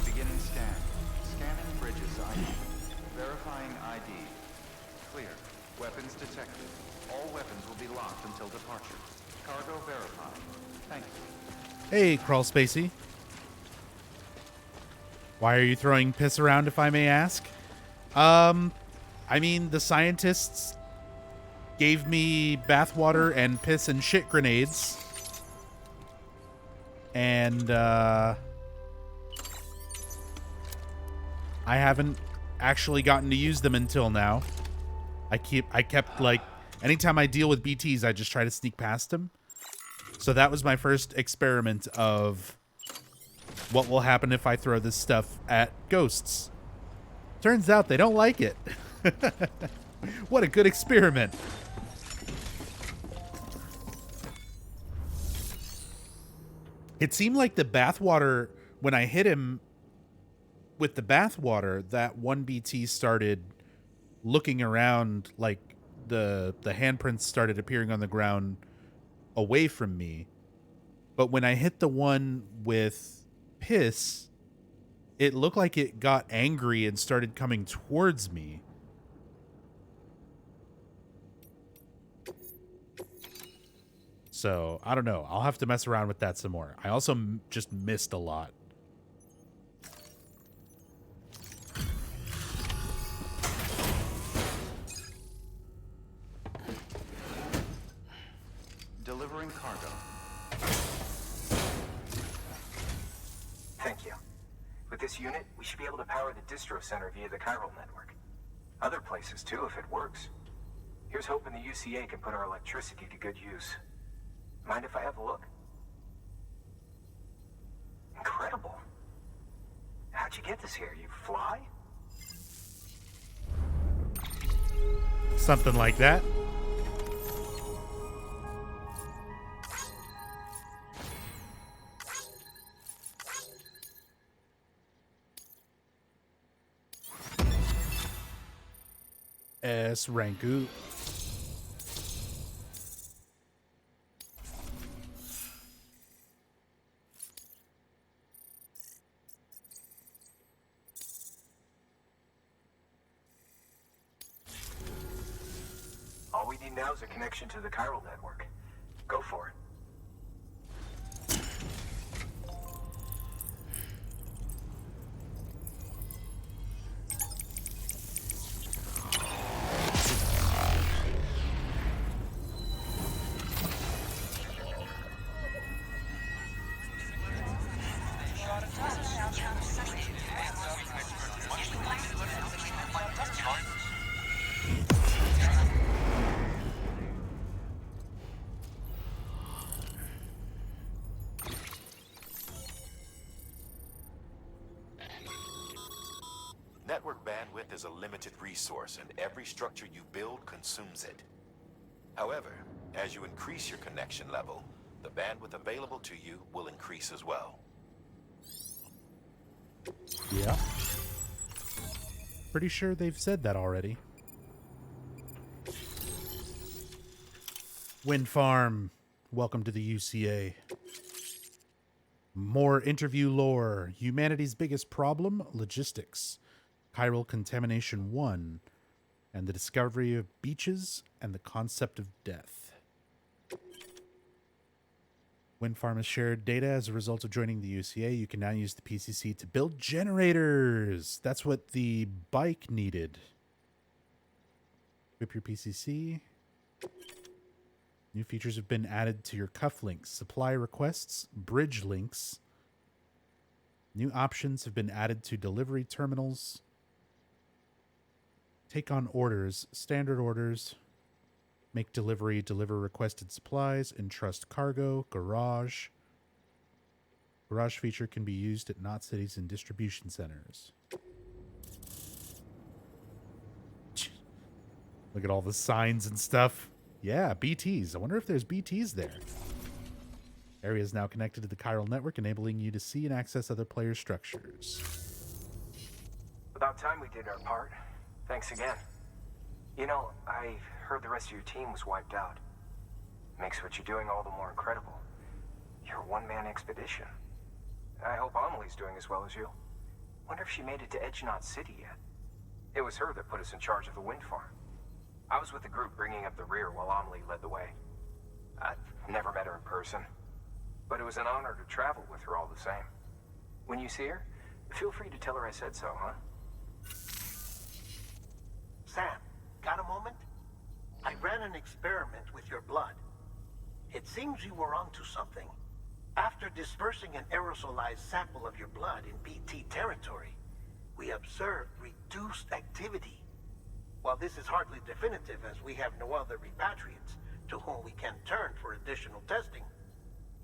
Beginning scan. Scanning bridges ID. Verifying ID. Clear. Weapons detected. All weapons will be locked until departure. Cargo verified. Thank you. Hey, Crawl Spacey. Why are you throwing piss around, if I may ask? I mean, the scientists gave me bathwater and piss and shit grenades. And, I haven't actually gotten to use them until now. I kept, like, anytime I deal with BTs, I just try to sneak past them. So that was my first experiment of what will happen if I throw this stuff at ghosts. Turns out they don't like it. What a good experiment. It seemed like the bathwater, when I hit him with the bathwater, that one BT started looking around, like the handprints started appearing on the ground away from me. But when I hit the one with piss, it looked like it got angry and started coming towards me. So, I don't know. I'll have to mess around with that some more. I also just missed a lot. Delivering cargo. Thank you. With this unit, we should be able to power the distro center via the chiral network. Other places too, if it works. Here's hoping the UCA can put our electricity to good use. Mind if I have a look? Incredible. How'd you get this here? You fly? Something like that. S. Ranku. All we need now is a connection to the chiral network. Go for it. bandwidth is a limited resource, and every structure you build consumes it. However, as you increase your connection level, the bandwidth available to you will increase as well. Yeah. Pretty sure they've said that already. Wind Farm, welcome to the UCA. More interview lore. Humanity's biggest problem, logistics. Chiral contamination 1, and the discovery of beaches and the concept of death. Wind Farm has shared data as a result of joining the UCA. You can now use the PCC to build generators. That's what the bike needed. Equip your PCC. New features have been added to your cufflinks, supply requests, bridge links. New options have been added to delivery terminals. Take on orders, standard orders. Make delivery, deliver requested supplies, entrust cargo, garage. Garage feature can be used at Knot Cities and distribution centers. Look at all the signs and stuff. Yeah, BTs. I wonder if there's BTs there. Area is now connected to the chiral network, enabling you to see and access other players' structures. About time we did our part. Thanks again. You know, I heard the rest of your team was wiped out. Makes what you're doing all the more incredible. You're a one-man expedition. I hope Amelie's doing as well as you. Wonder if she made it to Edgenot City yet. It was her that put us in charge of the wind farm. I was with the group bringing up the rear while Amelie led the way. I've never met her in person, but it was an honor to travel with her all the same. When you see her, feel free to tell her I said so, huh? Sam, got a moment? I ran an experiment with your blood. It seems you were onto something. After dispersing an aerosolized sample of your blood in BT territory, we observed reduced activity. While this is hardly definitive, as we have no other repatriates to whom we can turn for additional testing,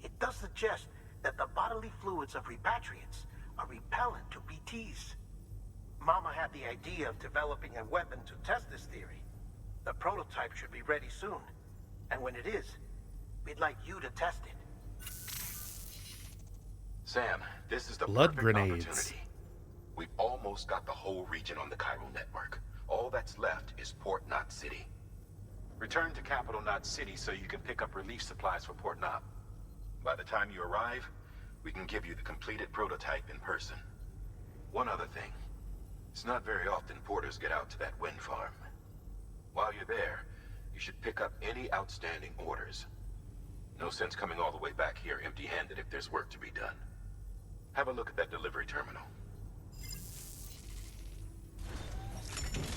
it does suggest that the bodily fluids of repatriates are repellent to BTs. Mama had the idea of developing a weapon to test this theory. The prototype should be ready soon, and when it is, we'd like you to test it. Sam, this is the Blood perfect grenades. opportunity. We've almost got the whole region on the chiral network. All that's left is Port Knot City. Return to Capital Knot City so you can pick up relief supplies for Port Knot. By the time you arrive, we can give you the completed prototype in person. One other thing. It's not very often porters get out to that wind farm. While you're there, you should pick up any outstanding orders. No sense coming all the way back here empty-handed if there's work to be done. Have a look at that delivery terminal.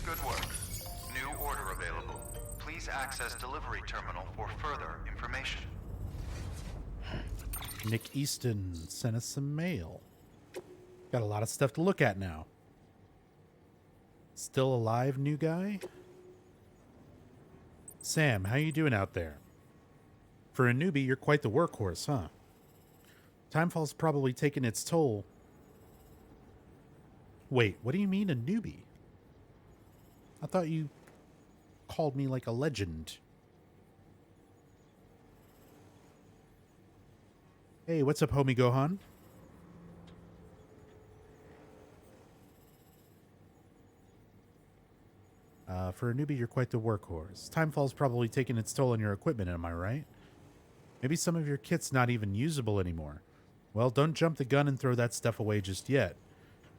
Good work. New order available. Please access delivery terminal for further information. Nick Easton sent us some mail. Got a lot of stuff to look at now. Still alive, new guy? Sam, how you doing out there? For a newbie, you're quite the workhorse, huh? Timefall's probably taken its toll. Wait, what do you mean a newbie? I thought you called me like a legend. Hey, what's up, homie Gohan? For a newbie, you're quite the workhorse. Timefall's probably taken its toll on your equipment, am I right? Maybe some of your kit's not even usable anymore. Well, don't jump the gun and throw that stuff away just yet.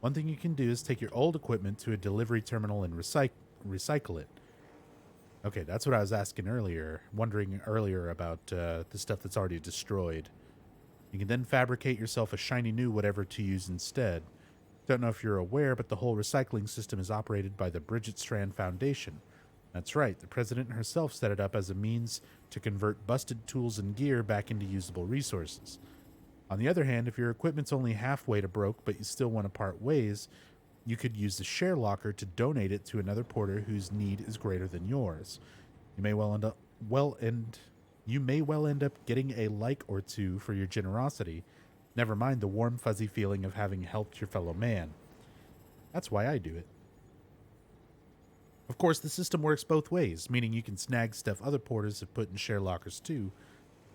One thing you can do is take your old equipment to a delivery terminal and recycle it. Okay, that's what I was asking earlier, wondering earlier about the stuff that's already destroyed. You can then fabricate yourself a shiny new whatever to use instead. Don't know if you're aware, but the whole recycling system is operated by the Bridget Strand Foundation. That's right, the president herself set it up as a means to convert busted tools and gear back into usable resources. On the other hand, if your equipment's only halfway to broke, but you still want to part ways, you could use the share locker to donate it to another porter whose need is greater than yours. You may well end up getting a like or two for your generosity. Never mind the warm, fuzzy feeling of having helped your fellow man. That's why I do it. Of course, the system works both ways, meaning you can snag stuff other porters have put in share lockers too,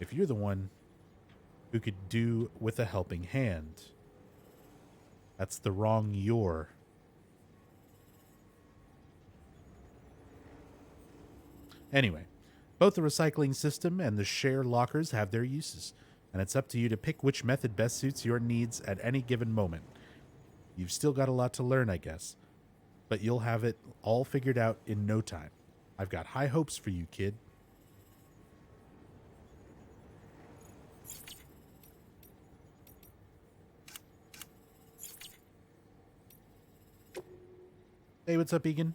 if you're the one who could do with a helping hand. That's the wrong you're. Anyway, both the recycling system and the share lockers have their uses, and it's up to you to pick which method best suits your needs at any given moment. You've still got a lot to learn, I guess, but you'll have it all figured out in no time. I've got high hopes for you, kid. Hey, what's up, Egan?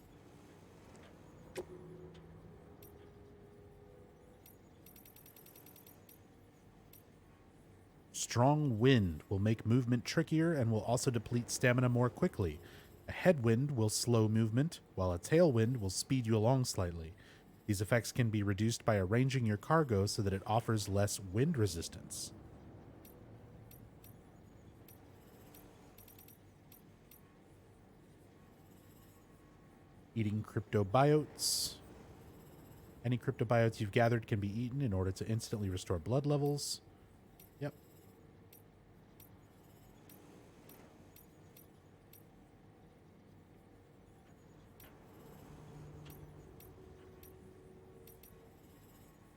Strong wind will make movement trickier and will also deplete stamina more quickly. A headwind will slow movement, while a tailwind will speed you along slightly. These effects can be reduced by arranging your cargo so that it offers less wind resistance. Eating cryptobiotes. Any cryptobiotes you've gathered can be eaten in order to instantly restore blood levels. Yep.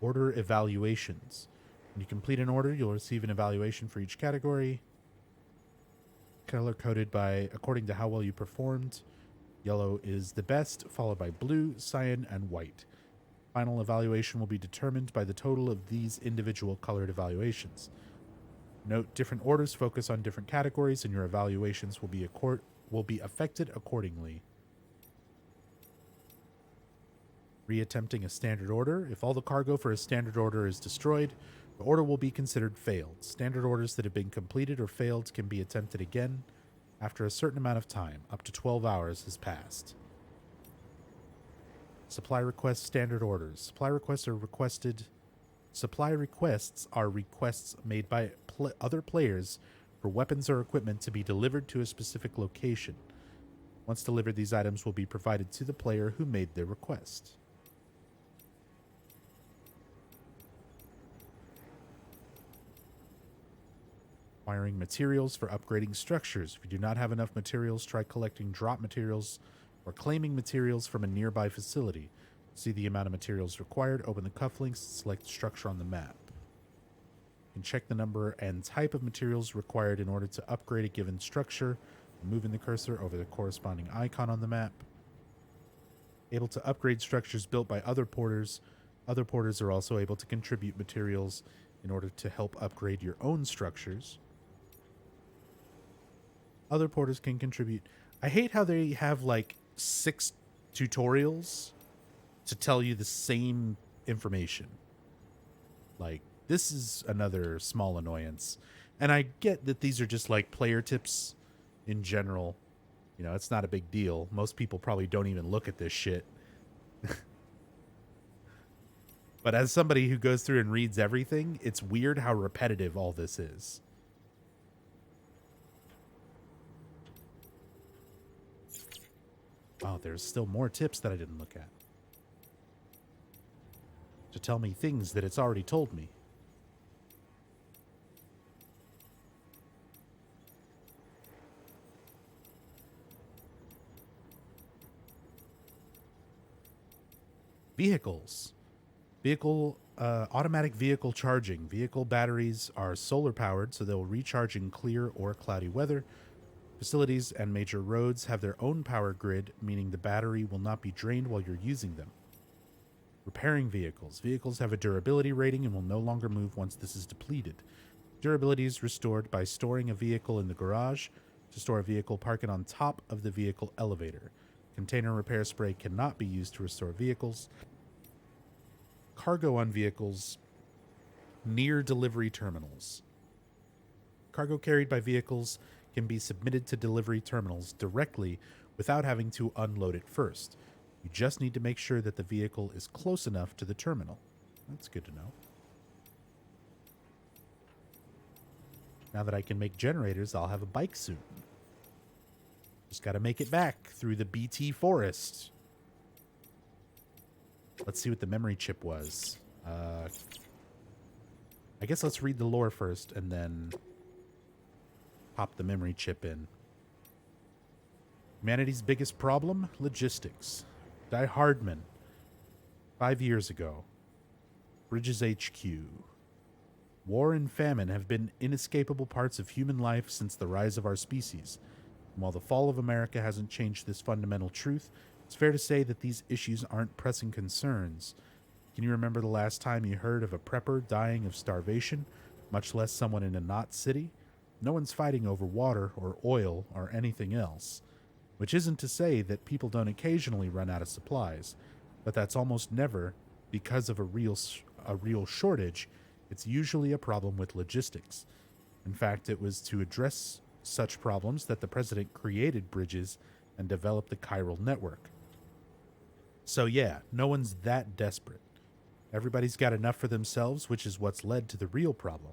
Order evaluations. When you complete an order, you'll receive an evaluation for each category, color coded by according to how well you performed. Yellow is the best, followed by blue, cyan, and white. Final evaluation will be determined by the total of these individual colored evaluations. Note, different orders focus on different categories, and your evaluations will be affected accordingly. Reattempting a standard order. If all the cargo for a standard order is destroyed, the order will be considered failed. Standard orders that have been completed or failed can be attempted again after a certain amount of time. Up to 12 hours has passed. Supply request standard orders. Supply requests are requests made by other players for weapons or equipment to be delivered to a specific location. Once delivered, these items will be provided to the player who made their request. Acquiring materials for upgrading structures. If you do not have enough materials, try collecting drop materials or claiming materials from a nearby facility. See the amount of materials required, open the cufflinks, select structure on the map. You can check the number and type of materials required in order to upgrade a given structure, moving the cursor over the corresponding icon on the map. Able to upgrade structures built by other porters. Other porters are also able to contribute materials in order to help upgrade your own structures. Other porters can contribute. I hate how they have like 6 tutorials to tell you the same information. Like, this is another small annoyance. And I get that these are just like player tips in general. You know, it's not a big deal. Most people probably don't even look at this shit. But as somebody who goes through and reads everything, it's weird how repetitive all this is. Oh, there's still more tips that I didn't look at. To tell me things that it's already told me. Vehicles. Automatic vehicle charging. Vehicle batteries are solar powered, so they'll recharge in clear or cloudy weather. Facilities and major roads have their own power grid, meaning the battery will not be drained while you're using them. Repairing vehicles. Vehicles have a durability rating and will no longer move once this is depleted. Durability is restored by storing a vehicle in the garage. To store a vehicle, park it on top of the vehicle elevator. Container repair spray cannot be used to restore vehicles. Cargo on vehicles near delivery terminals. Cargo carried by vehicles can be submitted to delivery terminals directly without having to unload it first. You just need to make sure that the vehicle is close enough to the terminal. That's good to know. Now that I can make generators, I'll have a bike soon. Just got to make it back through the BT forest. Let's see what the memory chip was. I guess let's read the lore first and then pop the memory chip in. Humanity's biggest problem? Logistics. Die Hardman. 5 years ago. Bridges HQ. War and famine have been inescapable parts of human life since the rise of our species. And while the fall of America hasn't changed this fundamental truth, it's fair to say that these issues aren't pressing concerns. Can you remember the last time you heard of a prepper dying of starvation, much less someone in a not city? No one's fighting over water or oil or anything else. Which isn't to say that people don't occasionally run out of supplies, but that's almost never because of a real shortage. It's usually a problem with logistics. In fact, it was to address such problems that the president created Bridges and developed the chiral network. So yeah, no one's that desperate. Everybody's got enough for themselves, which is what's led to the real problem.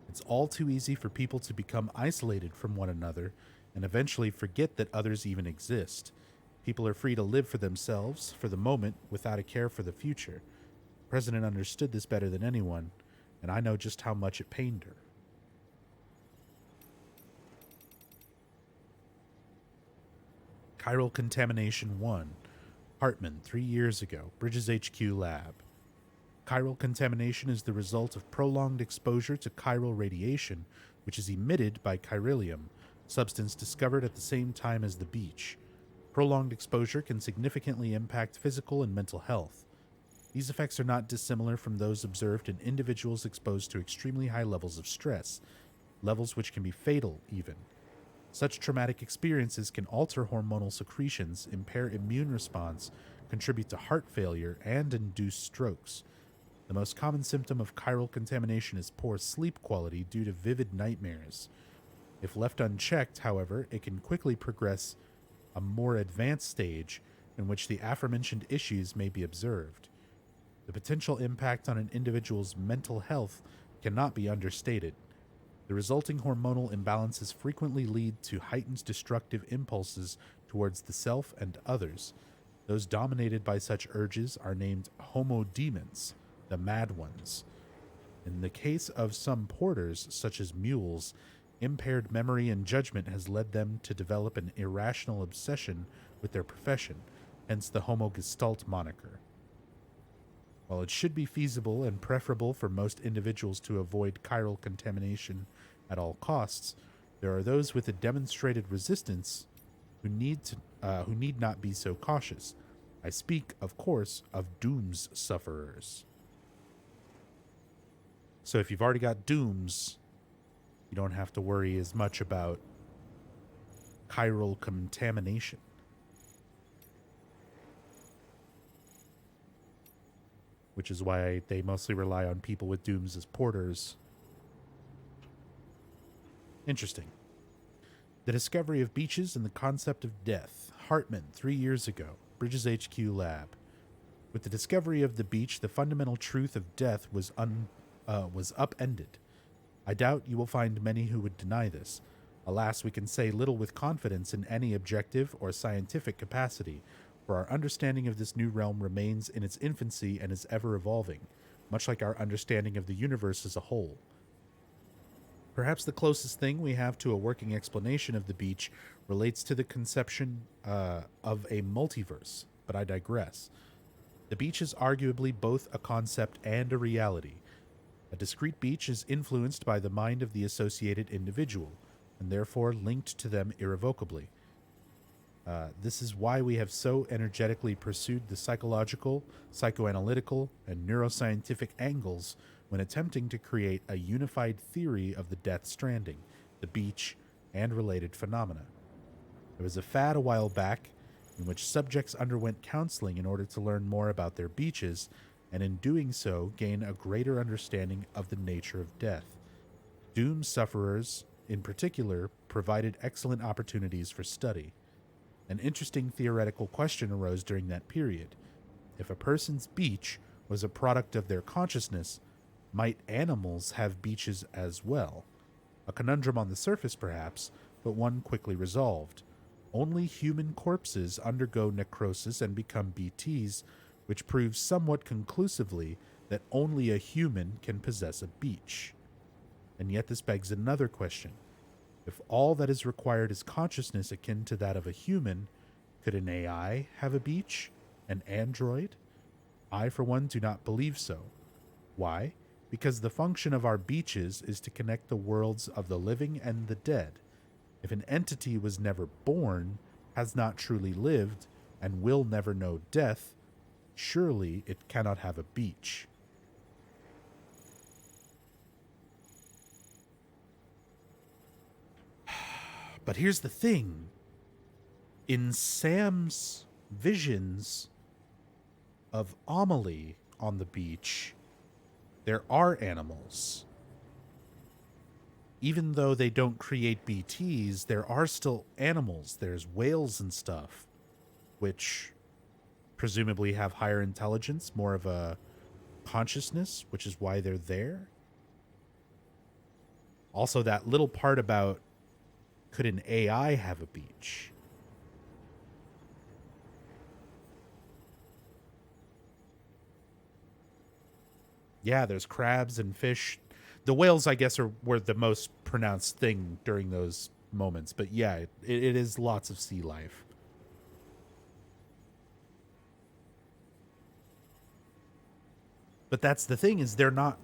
It's all too easy for people to become isolated from one another and eventually forget that others even exist. People are free to live for themselves, for the moment, without a care for the future. The president understood this better than anyone, and I know just how much it pained her. Chiral Contamination 1. Hartman, 3 years ago. Bridges HQ Lab. Chiral contamination is the result of prolonged exposure to chiral radiation, which is emitted by chiralium, substance discovered at the same time as the beach. Prolonged exposure can significantly impact physical and mental health. These effects are not dissimilar from those observed in individuals exposed to extremely high levels of stress, levels which can be fatal even. Such traumatic experiences can alter hormonal secretions, impair immune response, contribute to heart failure, and induce strokes. The most common symptom of chiral contamination is poor sleep quality due to vivid nightmares. If left unchecked, however, it can quickly progress a more advanced stage in which the aforementioned issues may be observed. The potential impact on an individual's mental health cannot be understated. The resulting hormonal imbalances frequently lead to heightened destructive impulses towards the self and others. Those dominated by such urges are named homodemons, the mad ones. In the case of some porters, such as mules, impaired memory and judgment has led them to develop an irrational obsession with their profession, hence the homogestalt moniker. While it should be feasible and preferable for most individuals to avoid chiral contamination at all costs, there are those with a demonstrated resistance who need not be so cautious. I speak, of course, of dooms sufferers. So if you've already got dooms, you don't have to worry as much about chiral contamination. Which is why they mostly rely on people with dooms as porters. Interesting. The discovery of beaches and the concept of death. Hartman, 3 years ago. Bridges HQ Lab. With the discovery of the beach, the fundamental truth of death was upended. I doubt you will find many who would deny this. Alas, we can say little with confidence in any objective or scientific capacity, for our understanding of this new realm remains in its infancy and is ever evolving, much like our understanding of the universe as a whole. Perhaps the closest thing we have to a working explanation of the beach relates to the conception of a multiverse, but I digress. The beach is arguably both a concept and a reality. A discrete beach is influenced by the mind of the associated individual, and therefore linked to them irrevocably. This is why we have so energetically pursued the psychological, psychoanalytical, and neuroscientific angles when attempting to create a unified theory of the Death Stranding, the beach, and related phenomena. There was a fad a while back in which subjects underwent counseling in order to learn more about their beaches, and in doing so gain a greater understanding of the nature of death. Doom sufferers, in particular, provided excellent opportunities for study. An interesting theoretical question arose during that period. If a person's beach was a product of their consciousness, might animals have beaches as well? A conundrum on the surface, perhaps, but one quickly resolved. Only human corpses undergo necrosis and become BTs, which proves somewhat conclusively that only a human can possess a beach. And yet this begs another question. If all that is required is consciousness akin to that of a human, could an AI have a beach? An android? I, for one, do not believe so. Why? Because the function of our beaches is to connect the worlds of the living and the dead. If an entity was never born, has not truly lived, and will never know death, surely it cannot have a beach. But here's the thing. In Sam's visions of Amelie on the beach, there are animals. Even though they don't create BTs, there are still animals. There's whales and stuff, which presumably have higher intelligence, more of a consciousness, which is why they're there. Also, that little part about could an AI have a beach? Yeah, there's crabs and fish. The whales, I guess, were the most pronounced thing during those moments. But yeah, it is lots of sea life. But that's the thing, is they're not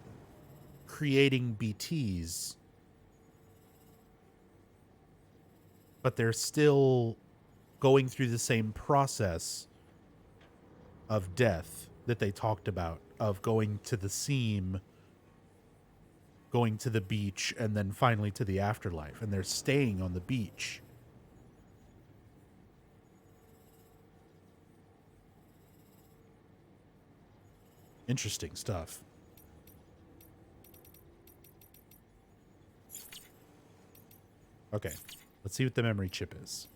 creating BTs. But they're still going through the same process of death that they talked about, of going to the seam, going to the beach, and then finally to the afterlife. And they're staying on the beach. Interesting stuff. Okay, let's see what the memory chip is.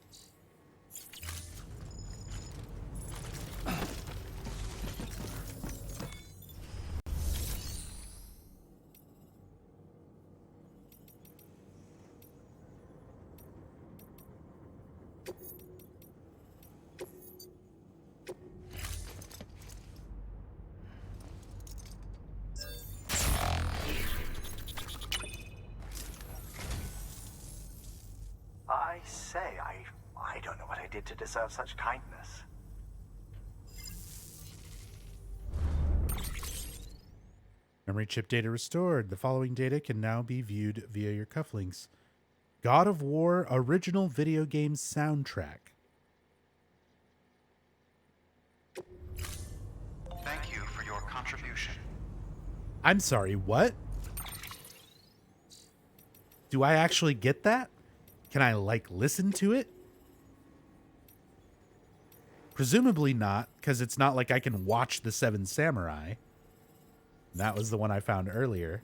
I say, I don't know what I did to deserve such kindness. Memory chip data restored. The following data can now be viewed via your cufflinks. God of War original video game soundtrack. Thank you for your contribution. I'm sorry, what? Do I actually get that? Can I, like, listen to it? Presumably not, because it's not like I can watch The Seven Samurai. That was the one I found earlier.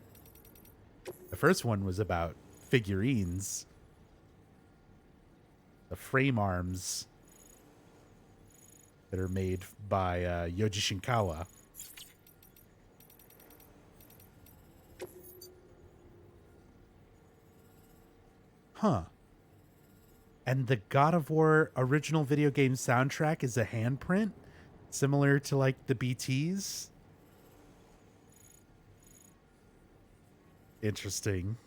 The first one was about figurines. The frame arms that are made by Yoji Shinkawa. Huh. And the God of War original video game soundtrack is a handprint? Similar to, like, the BTs? Interesting.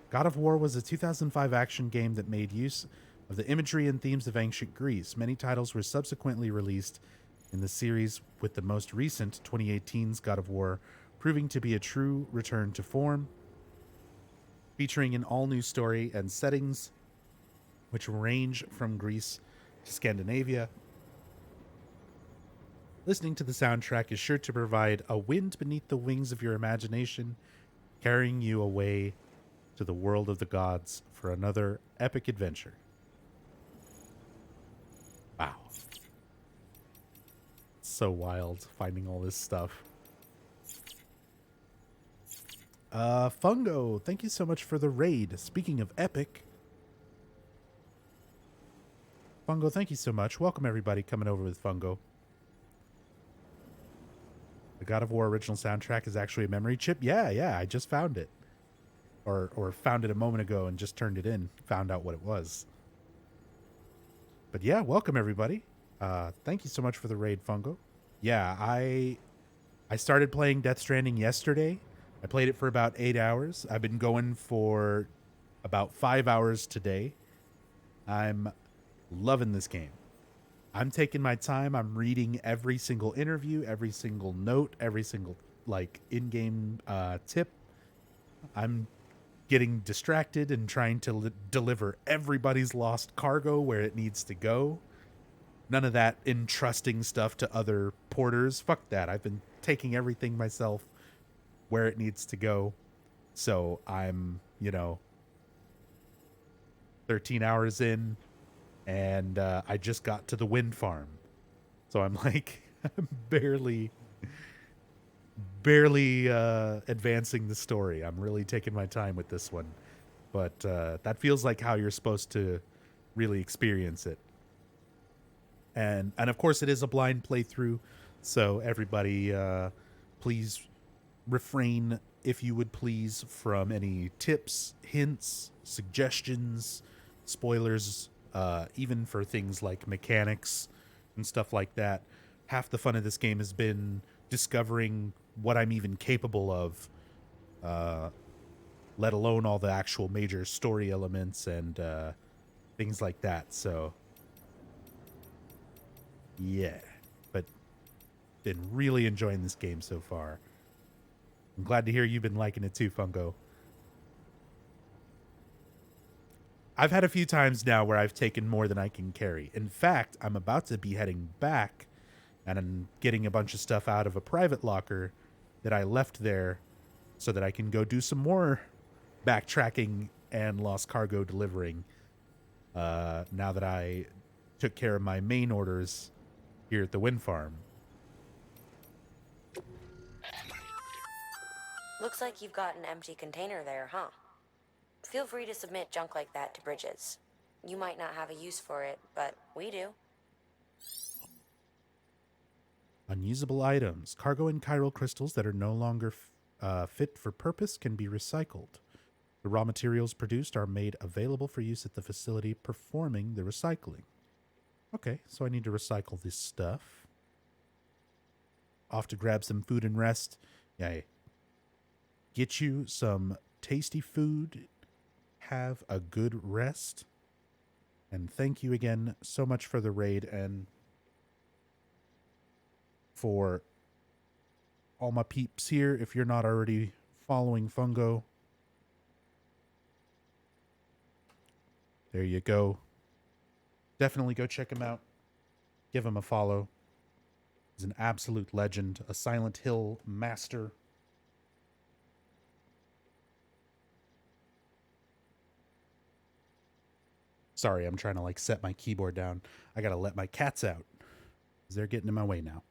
God of War was a 2005 action game that made use of the imagery and themes of ancient Greece. Many titles were subsequently released in the series, with the most recent, 2018's God of War, proving to be a true return to form, featuring an all-new story and settings which range from Greece to Scandinavia. Listening to the soundtrack is sure to provide a wind beneath the wings of your imagination, carrying you away to the world of the gods for another epic adventure. Wow. It's so wild finding all this stuff. Fungo, thank you so much for the raid. Speaking of epic, Fungo, thank you so much. Welcome everybody coming over with Fungo. The God of War original soundtrack is actually a memory chip. Yeah, I just found it. Or found it a moment ago and just turned it in. Found out what it was. But yeah, welcome everybody. Thank you so much for the raid, Fungo. Yeah, I started playing Death Stranding yesterday. I played it for about 8 hours. I've been going for about 5 hours today. I'm loving this game. I'm taking my time. I'm reading every single interview, every single note, every single like in-game tip. I'm getting distracted and trying to deliver everybody's lost cargo where it needs to go. None of that entrusting stuff to other porters. Fuck that. I've been taking everything myself where it needs to go. So I'm, 13 hours in, and I just got to the wind farm. So I'm like, I'm barely advancing the story. I'm really taking my time with this one. But that feels like how you're supposed to really experience it. And of course it is a blind playthrough, so everybody please refrain, if you would please, from any tips, hints, suggestions, spoilers, even for things like mechanics and stuff like that. Half the fun of this game has been discovering what I'm even capable of, let alone all the actual major story elements and things like that. So yeah, but been really enjoying this game so far. I'm glad to hear you've been liking it too, Fungo. I've had a few times now where I've taken more than I can carry. In fact, I'm about to be heading back and I'm getting a bunch of stuff out of a private locker that I left there so that I can go do some more backtracking and lost cargo delivering now that I took care of my main orders here at the wind farm. Looks like you've got an empty container there, huh? Feel free to submit junk like that to Bridges. You might not have a use for it, but we do. Unusable items. Cargo and chiral crystals that are no longer fit for purpose can be recycled. The raw materials produced are made available for use at the facility performing the recycling. Okay, so I need to recycle this stuff. Off to grab some food and rest. Yeah, get you some tasty food. Have a good rest. And thank you again so much for the raid and for all my peeps here. If you're not already following Fungo, there you go. Definitely go check him out. Give him a follow. He's an absolute legend, a Silent Hill master. Sorry, I'm trying to like set my keyboard down. I gotta let my cats out because they're getting in my way now.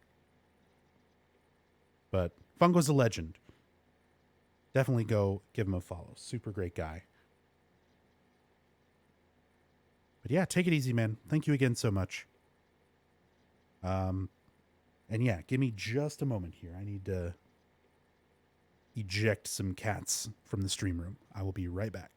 But Fungo's a legend. Definitely go give him a follow. Super great guy. But yeah, take it easy, man. Thank you again so much. And yeah, give me just a moment here. I need to eject some cats from the stream room. I will be right back.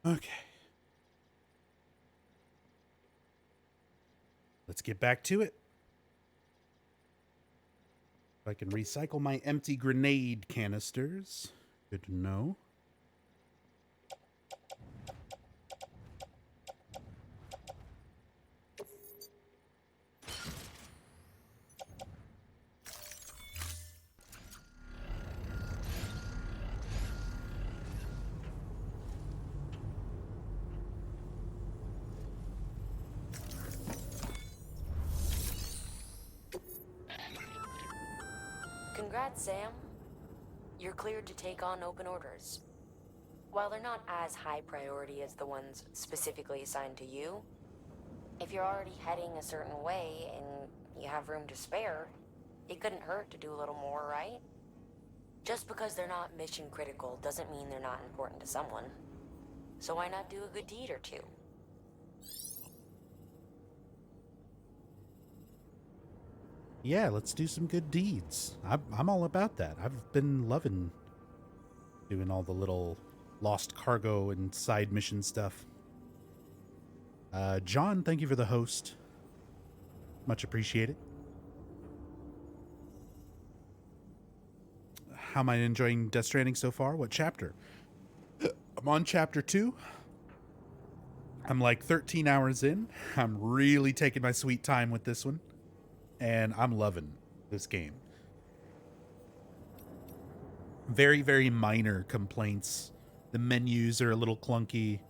Okay. Let's get back to it. If I can recycle my empty grenade canisters. Good to know. Congrats, Sam. You're cleared to take on open orders. While they're not as high priority as the ones specifically assigned to you, if you're already heading a certain way and you have room to spare, it couldn't hurt to do a little more, right? Just because they're not mission critical doesn't mean they're not important to someone. So why not do a good deed or two? Yeah, let's do some good deeds. I'm all about that. I've been loving doing all the little lost cargo and side mission stuff. John, thank you for the host. Much appreciated. How am I enjoying Death Stranding so far? What chapter? I'm on chapter 2. I'm like 13 hours in. I'm really taking my sweet time with this one. And I'm loving this game. Very, very minor complaints. The menus are a little clunky.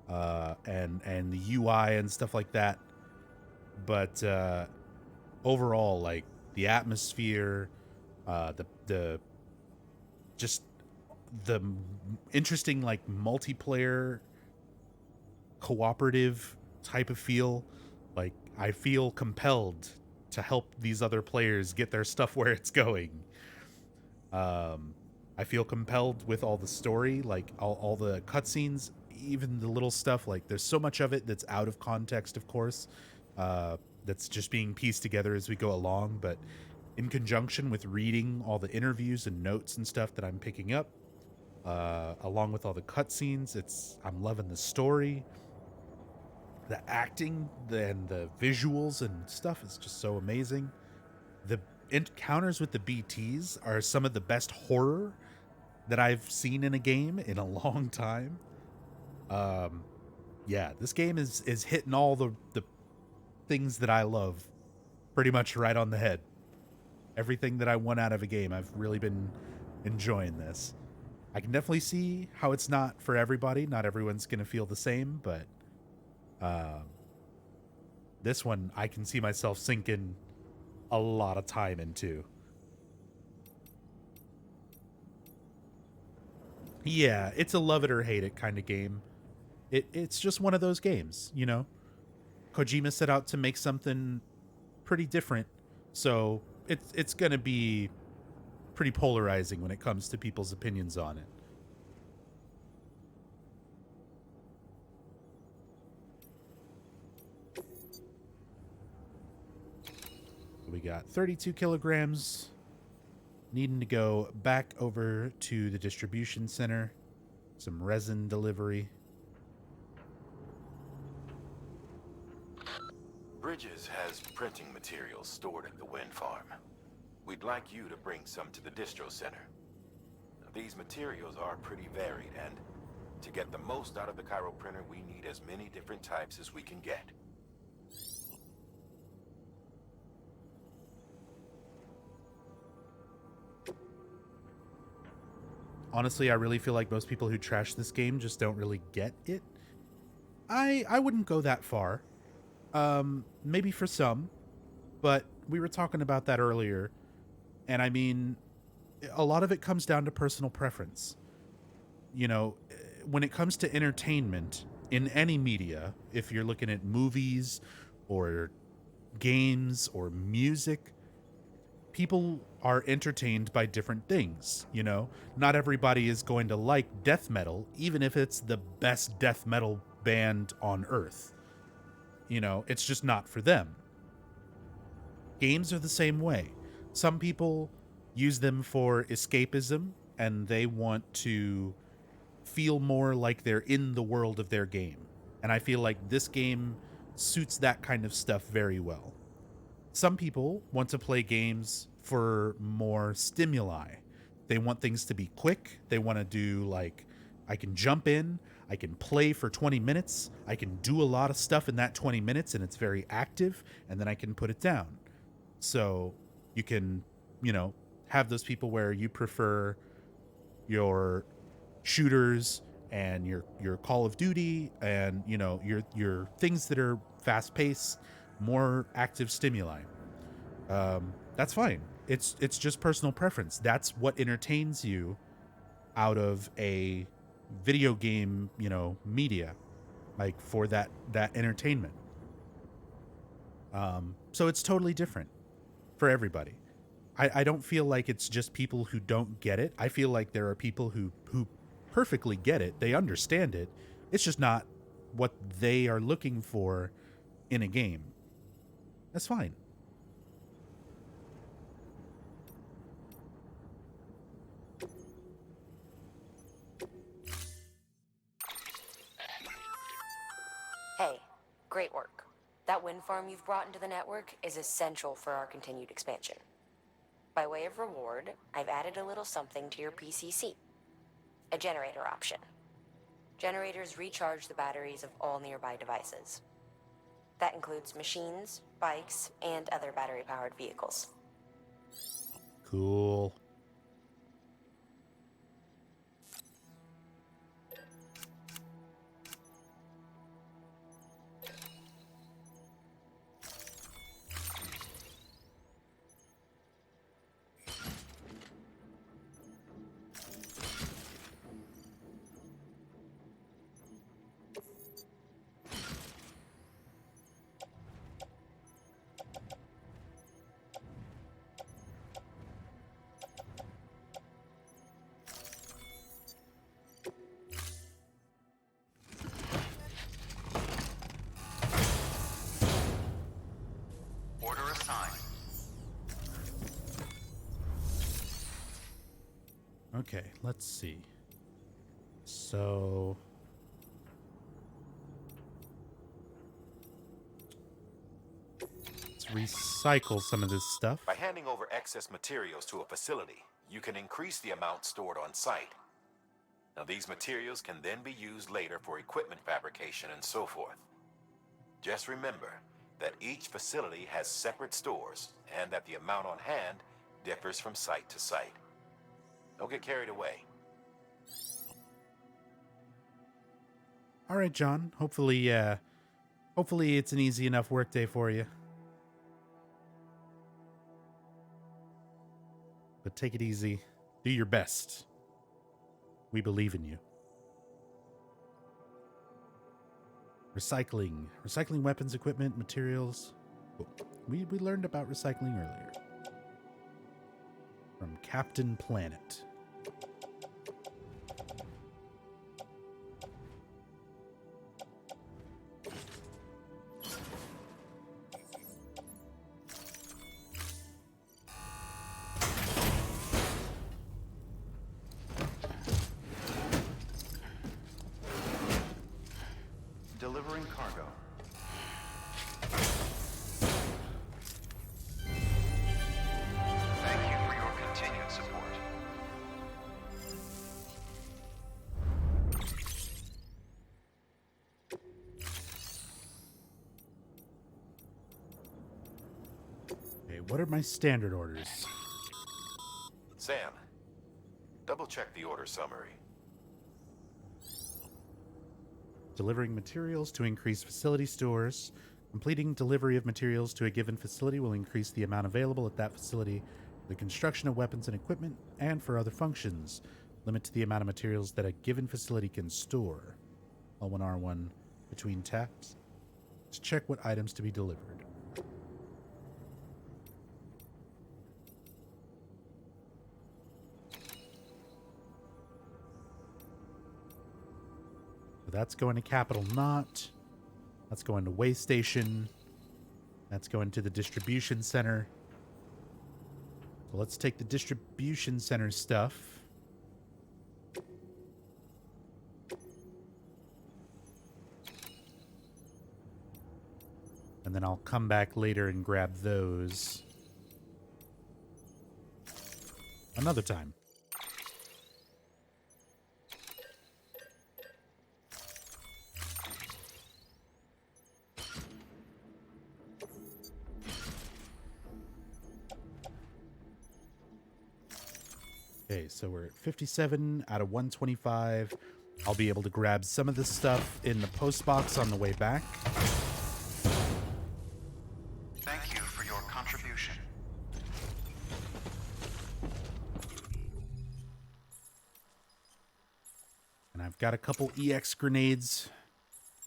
And the UI and stuff like that. But overall, like the atmosphere, the interesting like multiplayer cooperative type of feel. Like I feel compelled to help these other players get their stuff where it's going. I feel compelled with all the story, like all the cutscenes, even the little stuff. Like there's so much of it that's out of context, of course, that's just being pieced together as we go along. But in conjunction with reading all the interviews and notes and stuff that I'm picking up, along with all the cutscenes, I'm loving the story. The acting and the visuals and stuff is just so amazing. The encounters with the BTs are some of the best horror that I've seen in a game in a long time. Yeah, this game is hitting all the things that I love pretty much right on the head. Everything that I want out of a game, I've really been enjoying this. I can definitely see how it's not for everybody. Not everyone's going to feel the same, but this one I can see myself sinking a lot of time into. Yeah, it's a love it or hate it kind of game. It's just one of those games, you know? Kojima set out to make something pretty different, so it's going to be pretty polarizing when it comes to people's opinions on it. We got 32 kilograms needing to go back over to the distribution center. Some resin delivery. Bridges has printing materials stored at the wind farm. We'd like you to bring some to the distro center. These materials are pretty varied, and to get the most out of the Cairo printer, we need as many different types as we can get. Honestly, I really feel like most people who trash this game just don't really get it. I wouldn't go that far. Maybe for some, but we were talking about that earlier. And I mean, a lot of it comes down to personal preference. You know, when it comes to entertainment in any media, if you're looking at movies or games or music, people are entertained by different things, you know? Not everybody is going to like death metal, even if it's the best death metal band on earth. You know, it's just not for them. Games are the same way. Some people use them for escapism, and they want to feel more like they're in the world of their game. And I feel like this game suits that kind of stuff very well. Some people want to play games for more stimuli. They want things to be quick. They want to do like, I can jump in, I can play for 20 minutes, I can do a lot of stuff in that 20 minutes and it's very active, and then I can put it down. So you can, have those people where you prefer your shooters and your Call of Duty and, your things that are fast paced, more active stimuli. That's fine. It's just personal preference. That's what entertains you out of a video game, media, like for that entertainment. So it's totally different for everybody. I don't feel like it's just people who don't get it. I feel like there are people who perfectly get it. They understand it. It's just not what they are looking for in a game. That's fine. Hey, great work. That wind farm you've brought into the network is essential for our continued expansion. By way of reward, I've added a little something to your PCC. A generator option. Generators recharge the batteries of all nearby devices. That includes machines, bikes, and other battery-powered vehicles. Cool. Order assigned. Okay, let's see. So let's recycle some of this stuff. By handing over excess materials to a facility, you can increase the amount stored on site. Now, these materials can then be used later for equipment fabrication and so forth. Just remember that each facility has separate stores and that the amount on hand differs from site to site. Don't get carried away. All right, John. Hopefully it's an easy enough workday for you. But take it easy. Do your best. We believe in you. Recycling. Recycling weapons, equipment, materials. Cool. We learned about recycling earlier. From Captain Planet. Delivering cargo. Thank you for your continued support. Okay, what are my standard orders? Sam, double check the order summary. Delivering materials to increase facility stores. Completing delivery of materials to a given facility will increase the amount available at that facility for the construction of weapons and equipment and for other functions. Limit to the amount of materials that a given facility can store. L1 R1 between taps to check what items to be delivered. That's going to Capital Knot. That's going to Way Station. That's going to the distribution center. So let's take the distribution center stuff. And then I'll come back later and grab those. another time. Okay, so we're at 57 out of 125. I'll be able to grab some of this stuff in the post box on the way back. Thank you for your contribution. And I've got a couple EX grenades.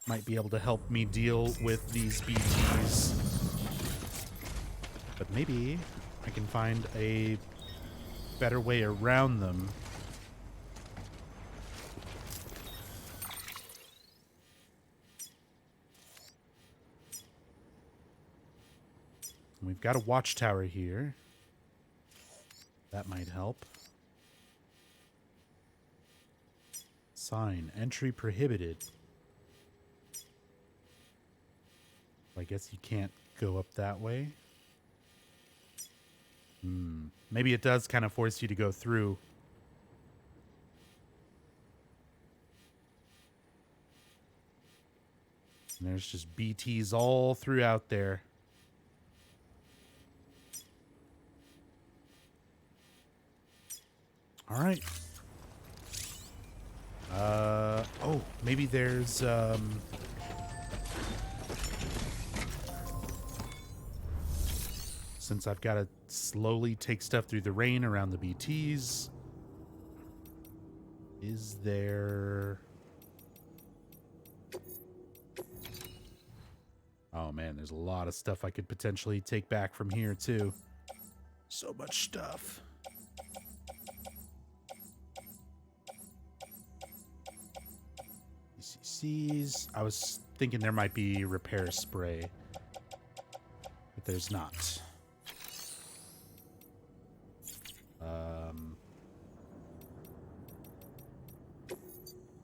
Might be able to help me deal with these BTs. But maybe I can find a better way around them. We've got a watchtower here. That might help. Sign, entry prohibited. I guess you can't go up that way. Maybe it does kind of force you to go through. And there's just BTs all throughout there. All right. Oh, maybe there's, since I've got to slowly take stuff through the rain around the BTs, is there... Oh man, there's a lot of stuff I could potentially take back from here too. So much stuff. ECCs. I was thinking there might be repair spray, but there's not.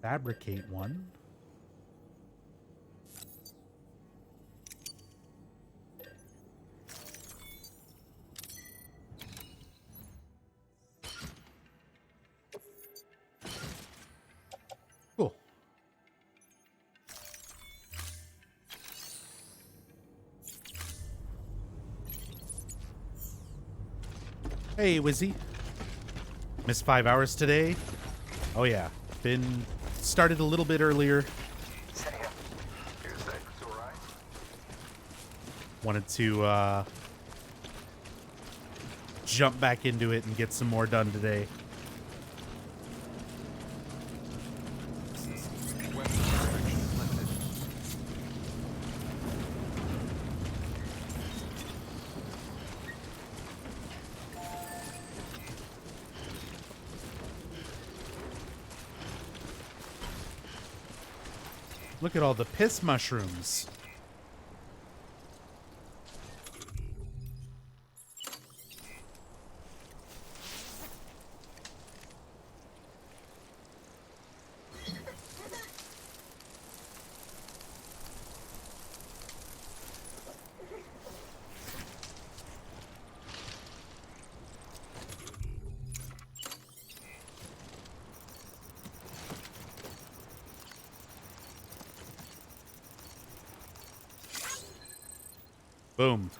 Fabricate one. Cool. Hey, Wizzy. Missed 5 hours today. Oh yeah, been started a little bit earlier. Wanted to jump back into it and get some more done today. Look at all the piss mushrooms. Boom.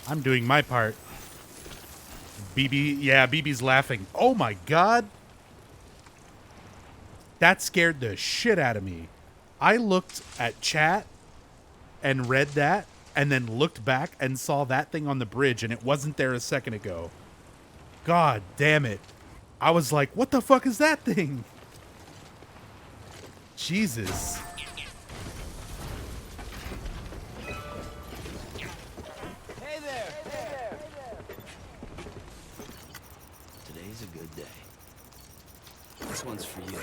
I'm doing my part. BB, yeah, BB's laughing. Oh my god. That scared the shit out of me. I looked at chat and read that and then looked back and saw that thing on the bridge and it wasn't there a second ago. God damn it. I was like, what the fuck is that thing? Jesus. Today's a good day. This one's for you.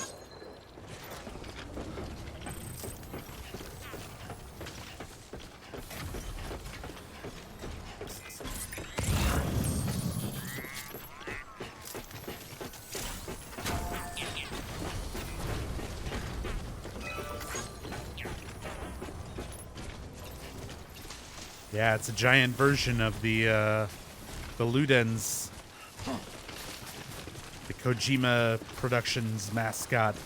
Yeah, it's a giant version of the the Ludens, the Kojima Productions mascot.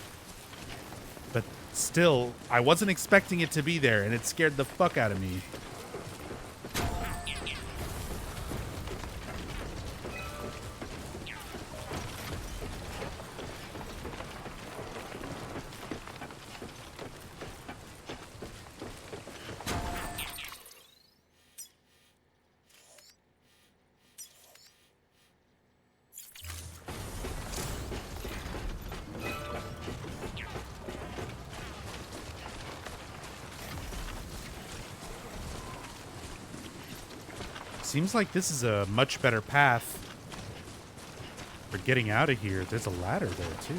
But still, I wasn't expecting it to be there, and it scared the fuck out of me. Seems like this is a much better path for getting out of here. There's a ladder there, too.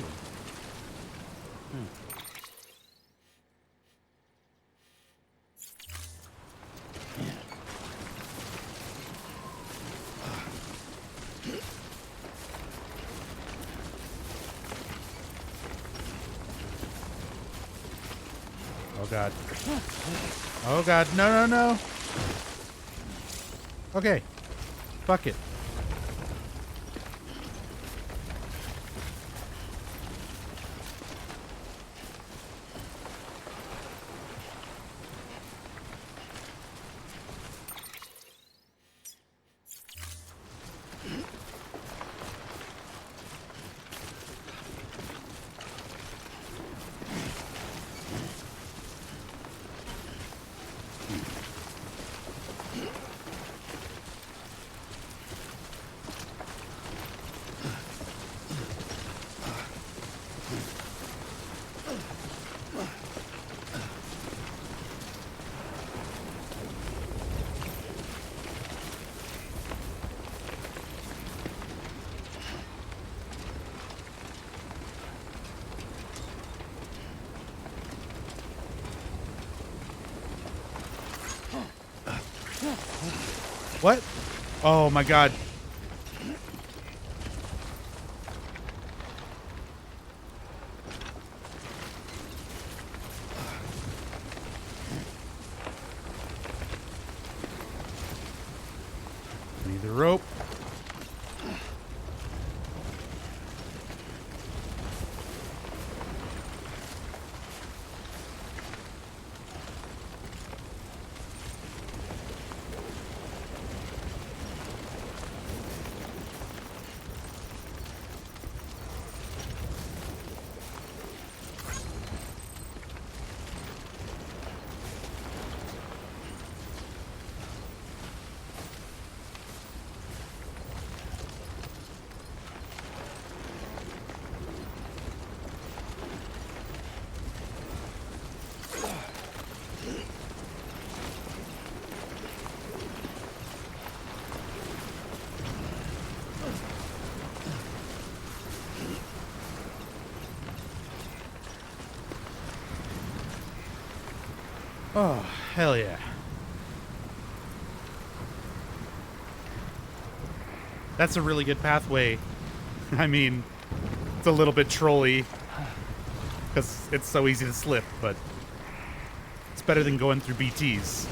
Oh, God. Oh, God. No, no, no. Okay. Fuck it. What? Oh my God. Need the rope. Oh, hell yeah. That's a really good pathway. I mean, it's a little bit trolly because it's so easy to slip, but it's better than going through BTs.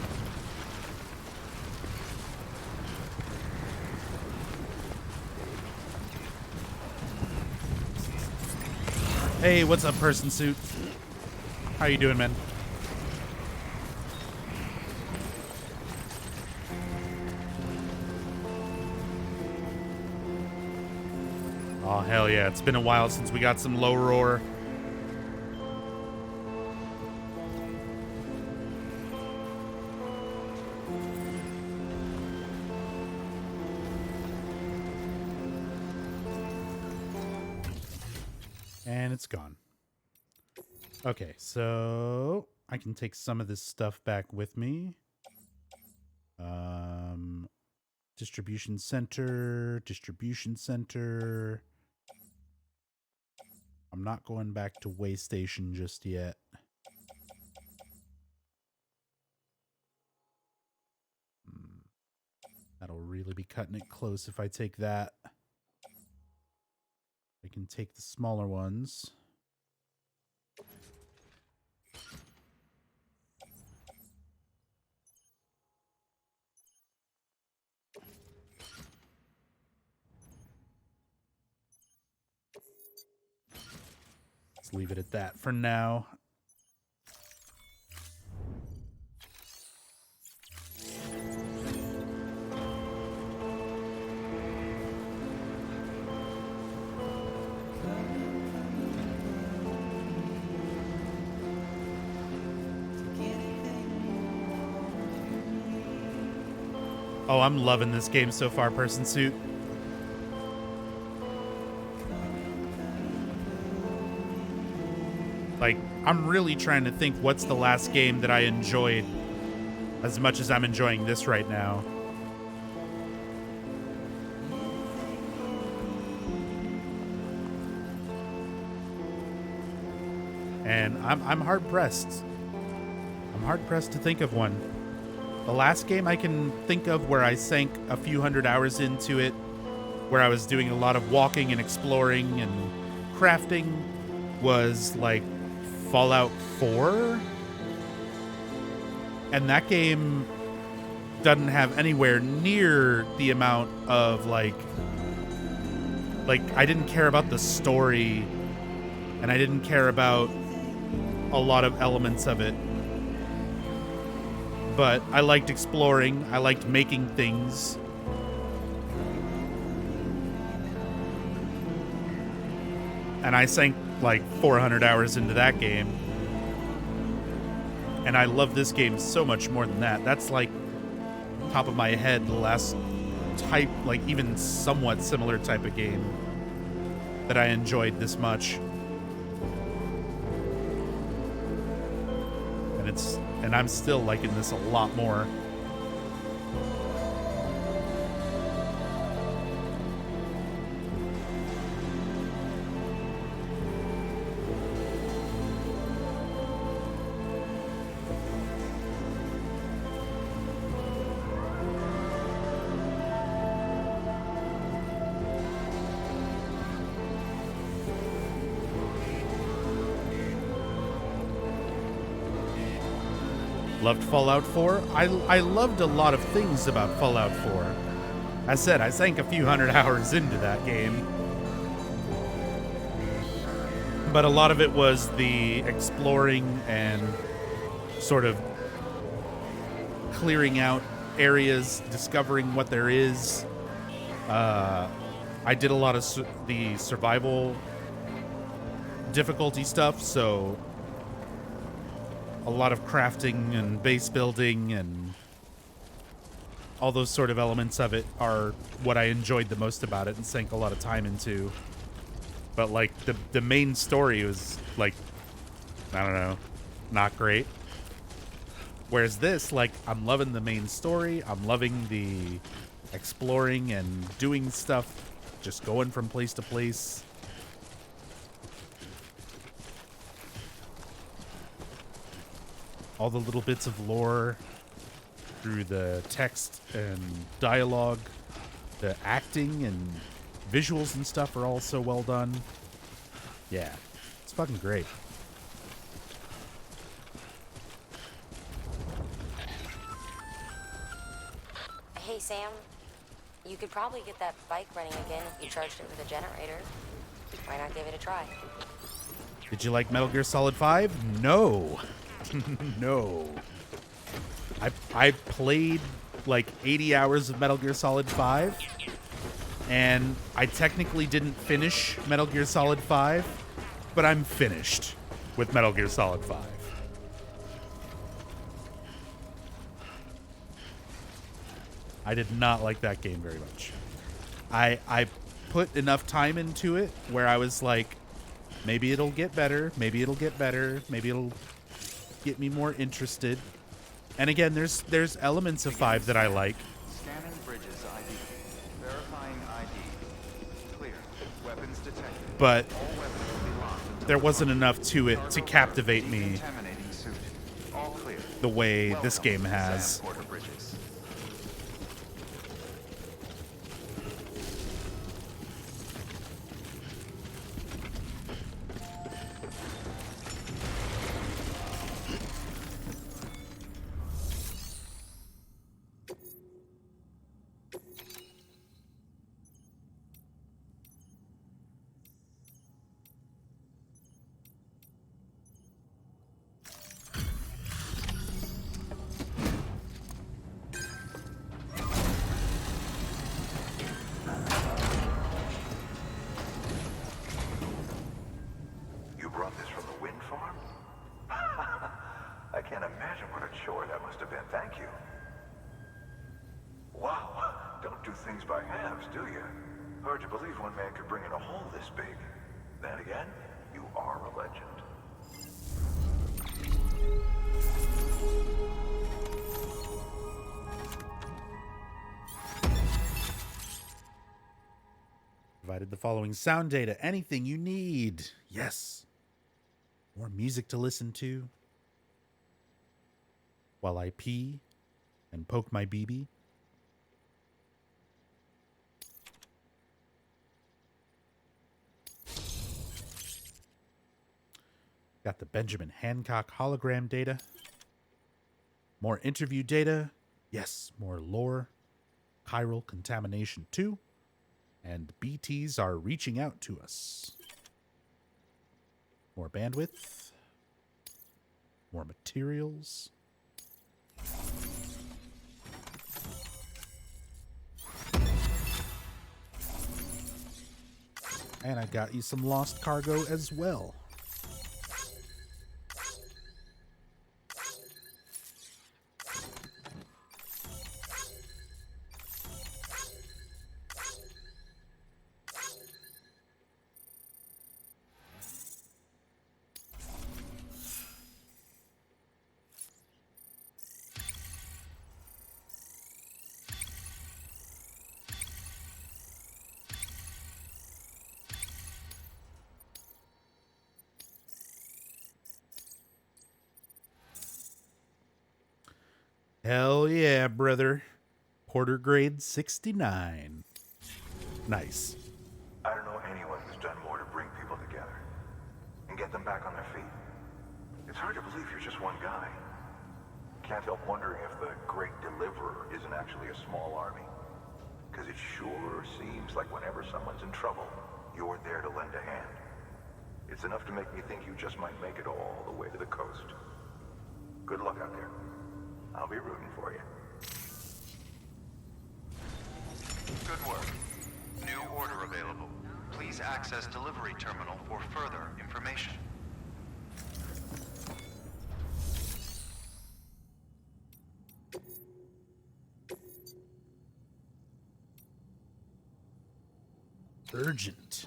Hey, what's up, person suit? How you doing, man? Oh, hell yeah. It's been a while since we got some low roar. And it's gone. Okay, so I can take some of this stuff back with me. Distribution center, distribution center. I'm not going back to way station just yet. That'll really be cutting it close if I take that. I can take the smaller ones. Let's leave it at that for now. Oh, I'm loving this game so far, Person Suit. Like, I'm really trying to think what's the last game that I enjoyed as much as I'm enjoying this right now. And I'm hard pressed. I'm hard pressed to think of one. The last game I can think of where I sank a few hundred hours into it, where I was doing a lot of walking and exploring and crafting, was like Fallout 4. And that game doesn't have anywhere near the amount of like I didn't care about the story, and I didn't care about a lot of elements of it. But I liked exploring, I liked making things. And I sank like 400 hours into that game. And I love this game so much more than that. That's like, top of my head, the last type, like even somewhat similar type of game that I enjoyed this much. And I'm still liking this a lot more. Loved Fallout 4. I loved a lot of things about Fallout 4. I said I sank a few hundred hours into that game. But a lot of it was the exploring and sort of clearing out areas, discovering what there is. I did a lot of the survival difficulty stuff, so a lot of crafting and base building and all those sort of elements of it are what I enjoyed the most about it and sank a lot of time into. But like the main story was like, I don't know, not great. Whereas this, like, I'm loving the main story. I'm loving the exploring and doing stuff, just going from place to place. All the little bits of lore through the text and dialogue, the acting and visuals and stuff are all so well done. Yeah, it's fucking great. Hey, Sam. You could probably get that bike running again if you charged it with a generator. Why not give it a try? Did you like Metal Gear Solid 5? No. No. I played like 80 hours of Metal Gear Solid 5, and I technically didn't finish Metal Gear Solid 5, but I'm finished with Metal Gear Solid 5. I did not like that game very much. I put enough time into it where I was like, maybe it'll get better, maybe it'll get better, maybe it'll get me more interested. And again, there's elements of 5 that I like. Scanning bridges ID. Verifying ID. Clear. Weapons detected. But All weapons will be locked until there wasn't enough to it to captivate me contaminating suit. All clear. the way this Welcome game to has. Sam Porter Bridges. Thank you. Wow, don't do things by halves, do you? Hard to believe one man could bring in a hole this big. Then again, you are a legend. Provided the following sound data. Anything you need. Yes. More music to listen to. While I pee and poke my BB. Got the Benjamin Hancock hologram data. More interview data. Yes, more lore. Chiral contamination 2. And BTs are reaching out to us. More bandwidth. More materials. And I got you some lost cargo as well. Hell yeah, brother. Porter grade 69. Nice. I don't know anyone who's done more to bring people together and get them back on their feet. It's hard to believe you're just one guy. Can't help wondering if the Great Deliverer isn't actually a small army. Because it sure seems like whenever someone's in trouble, you're there to lend a hand. It's enough to make me think you just might make it all the way to the coast. Good luck out there. I'll be rooting for you. Good work. New order available. Please access delivery terminal for further information. Urgent.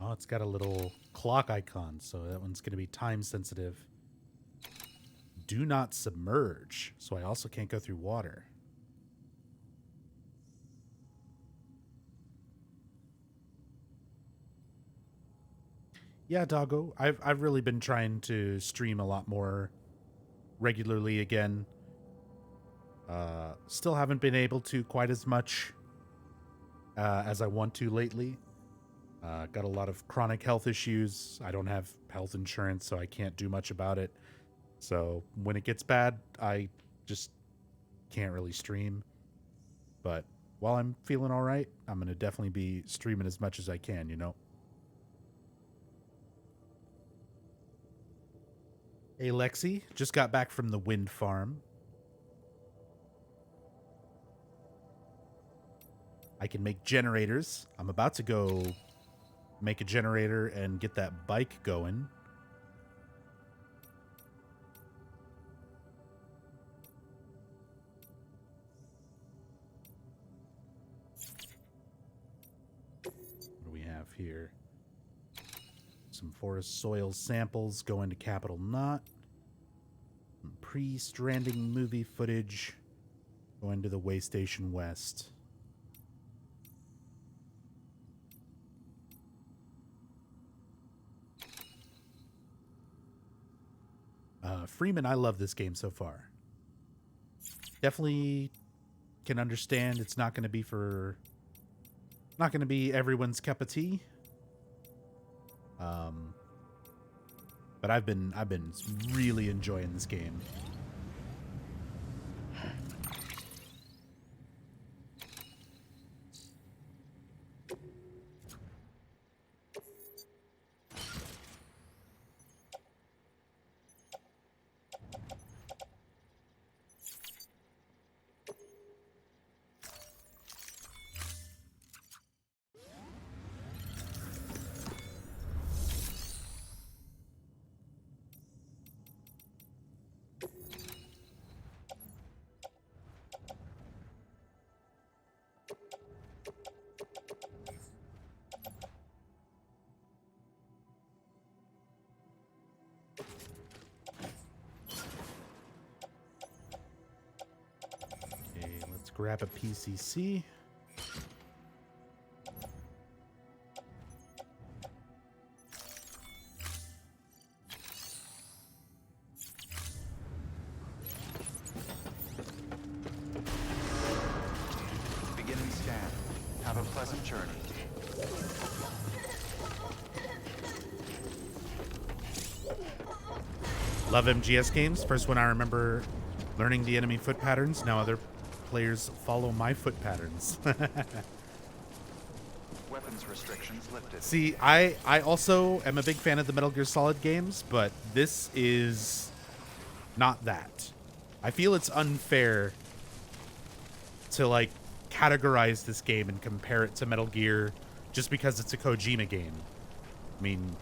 Oh, it's got a little clock icon, so that one's going to be time sensitive. Do not submerge, so I also can't go through water. Yeah, doggo. I've really been trying to stream a lot more regularly again. Still haven't been able to quite as much as I want to lately. Got a lot of chronic health issues. I don't have health insurance, so I can't do much about it. So when it gets bad, I just can't really stream. But while I'm feeling all right, I'm going to definitely be streaming as much as I can, you know? Hey, Lexi. Just got back from the wind farm. I can make generators. I'm about to go make a generator and get that bike going. What do we have here? Some forest soil samples going to Capital Knot. Some pre-Stranding movie footage going to the Way Station West. Freeman, I love this game so far. Definitely can understand it's not going to be everyone's cup of tea. But I've been really enjoying this game. grab a PCC. Beginning scan. Have a pleasant journey. Love MGS games. First one I remember learning the enemy foot patterns. Now other players follow my foot patterns. Weapons restrictions lifted. See, I also am a big fan of the Metal Gear Solid games, but this is not that. I feel it's unfair to like categorize this game and compare it to Metal Gear just because it's a Kojima game. I mean,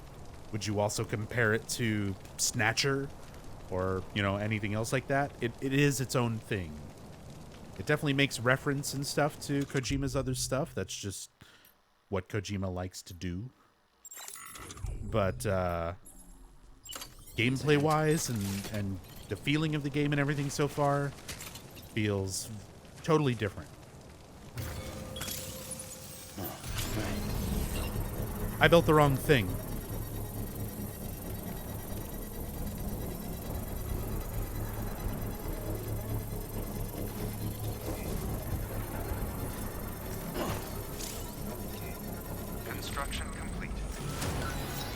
would you also compare it to Snatcher or, you know, anything else like that? It is its own thing. It definitely makes reference and stuff to Kojima's other stuff. That's just what Kojima likes to do. But gameplay-wise and the feeling of the game and everything so far feels totally different. I built the wrong thing. Construction complete.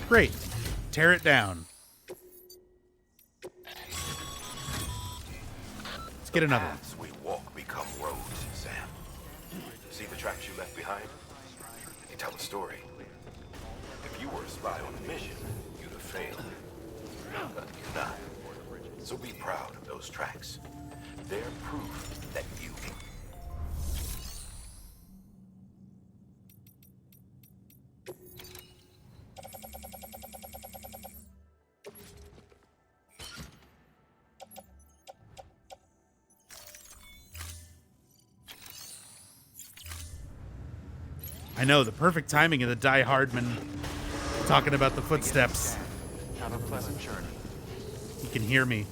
Great. Tear it down. Let's get another one. Paths we walk become roads, Sam. See the tracks you left behind? They tell a story. If you were a spy on a mission, you'd have failed. But you're not. So be proud of those tracks. They're proof that you... I know, the perfect timing of the Die Hardman talking about the footsteps. Have a pleasant journey. You can hear me.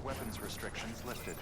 Weapons restrictions lifted.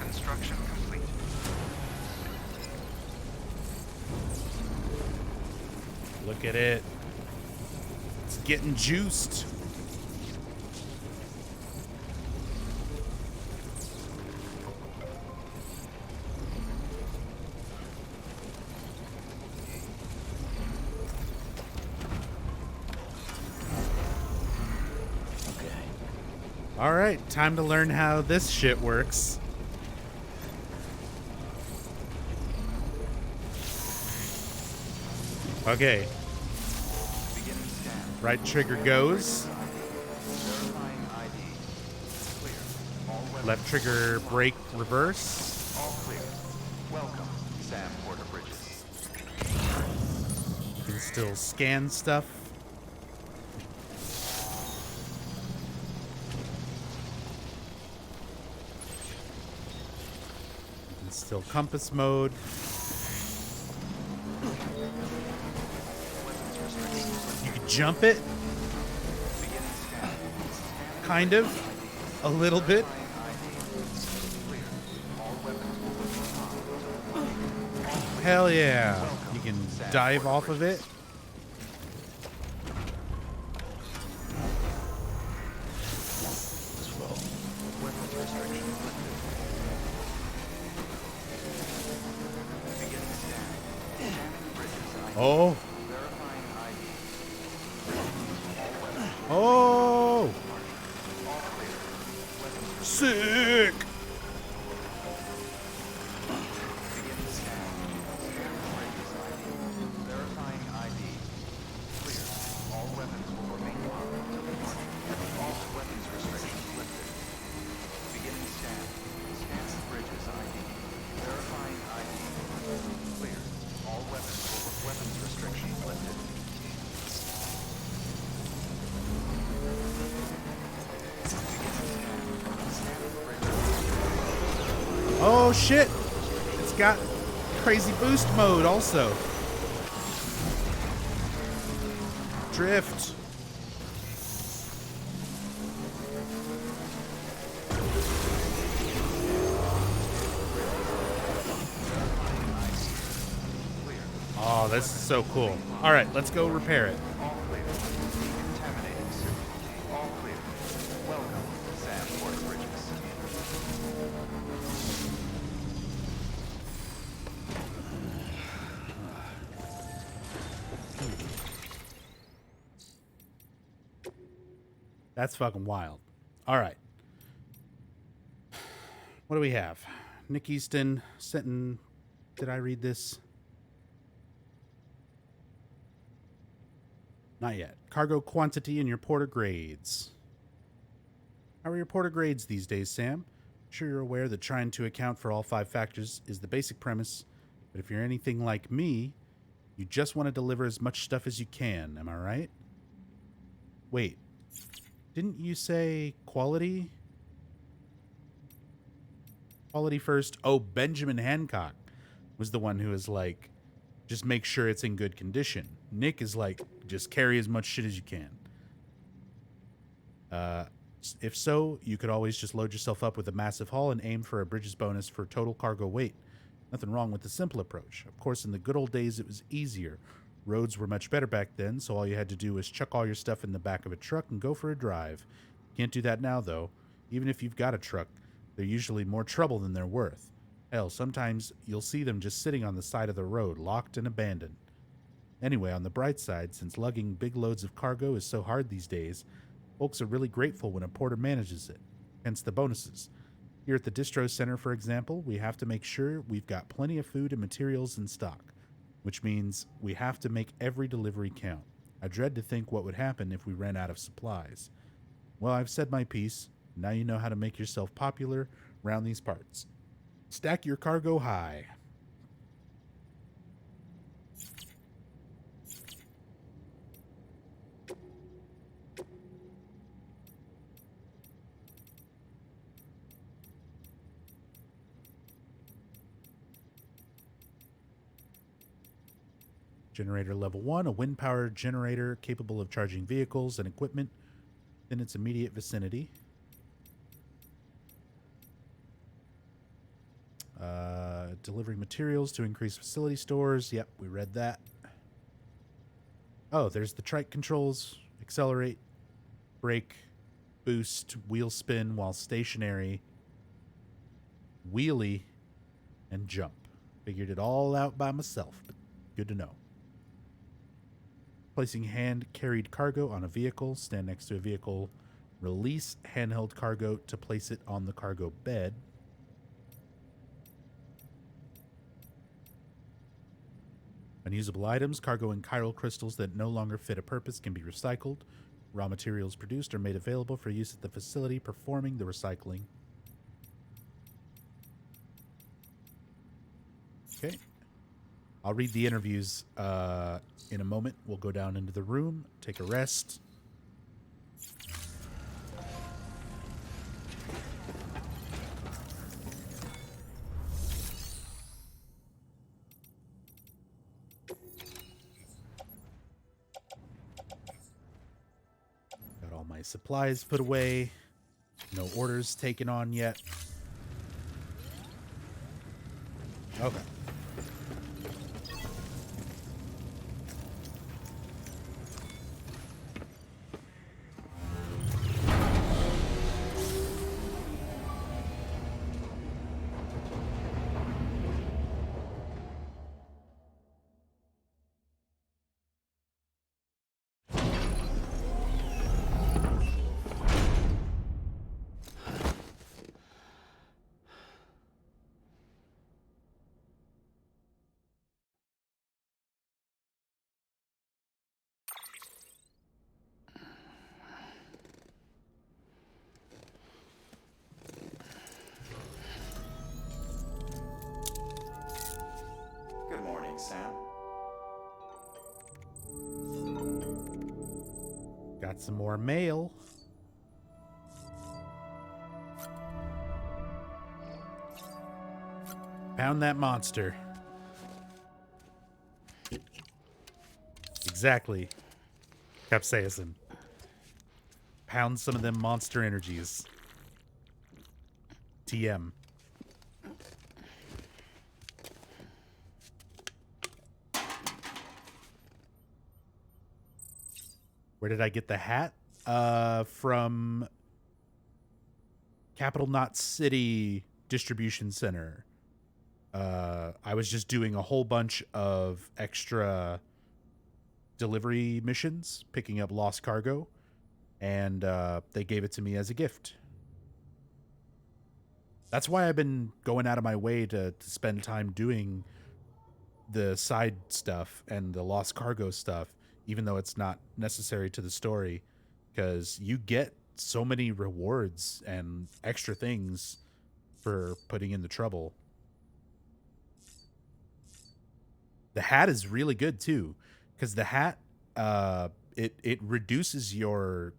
Construction complete. Look at it. It's getting juiced. All right, time to learn how this shit works. Okay. Right trigger goes. Left trigger brake reverse. All clear. Welcome, Sam Porter Bridges. You can still scan stuff. You can still compass mode. You can jump it. Kind of. A little bit. Hell yeah. You can dive off of it. Oh. Verifying ID. Oh. All clear. Weapons Sick. beginning scan. Scan the bridges ID. Verifying ID. Clear. All weapons will remain locked until departure. All weapons restrictions lifted. Beginning scan. Scan the bridges ID. Verifying ID. Clear. All weapons restrictions lifted. Oh shit! It's got crazy boost mode also. Drift. Oh, this is so cool. All right, let's go repair it. All clear. Decontaminating suit. All clear. Welcome, Sandport Bridges. That's fucking wild. All right. What do we have? Nick Easton sent in. Did I read this? Not yet. Cargo quantity and your porter grades. How are your porter grades these days, Sam? I'm sure you're aware that trying to account for all 5 factors is the basic premise, but if you're anything like me, you just want to deliver as much stuff as you can, am I right? Wait, didn't you say quality? Quality first. Oh, Benjamin Hancock was the one who was like, just make sure it's in good condition. Nick is like, just carry as much shit as you can. If so, you could always just load yourself up with a massive haul and aim for a Bridges bonus for total cargo weight. Nothing wrong with the simple approach. Of course, in the good old days, it was easier. Roads were much better back then, so all you had to do was chuck all your stuff in the back of a truck and go for a drive. Can't do that now, though. Even if you've got a truck, they're usually more trouble than they're worth. Hell, sometimes you'll see them just sitting on the side of the road, locked and abandoned. Anyway, on the bright side, since lugging big loads of cargo is so hard these days, folks are really grateful when a porter manages it, hence the bonuses. Here at the Distro Center, for example, we have to make sure we've got plenty of food and materials in stock, which means we have to make every delivery count. I dread to think what would happen if we ran out of supplies. Well, I've said my piece. Now you know how to make yourself popular around these parts. Stack your cargo high. Generator level 1, a wind power generator capable of charging vehicles and equipment in its immediate vicinity. Delivering materials to increase facility stores. Yep, we read that. Oh, there's the trike controls. Accelerate, brake, boost, wheel spin while stationary, wheelie, and jump. Figured it all out by myself, but good to know. Placing hand-carried cargo on a vehicle. Stand next to a vehicle. Release handheld cargo to place it on the cargo bed. Unusable items, cargo and chiral crystals that no longer fit a purpose can be recycled. Raw materials produced are made available for use at the facility performing the recycling. Okay. I'll read the interviews in a moment. We'll go down into the room, take a rest. Got all my supplies put away. No orders taken on yet. Okay. Got some more mail. Found that monster. Exactly. Capsaicin. Pound some of them monster energies. TM. Where did I get the hat? From Capital Knot City Distribution Center. I was just doing a whole bunch of extra delivery missions, picking up lost cargo, and they gave it to me as a gift. That's why I've been going out of my way to spend time doing the side stuff and the lost cargo stuff, even though it's not necessary to the story, because you get so many rewards and extra things for putting in the trouble. The hat is really good too, because the hat it reduces your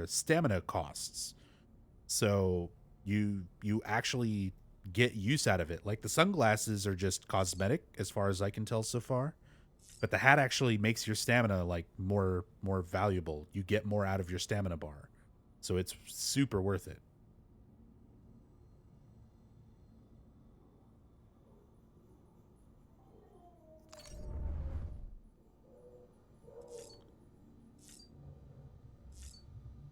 stamina costs, so you actually get use out of it. Like the sunglasses are just cosmetic as far as I can tell so far, but the hat actually makes your stamina like more valuable. You get more out of your stamina bar, so it's super worth it.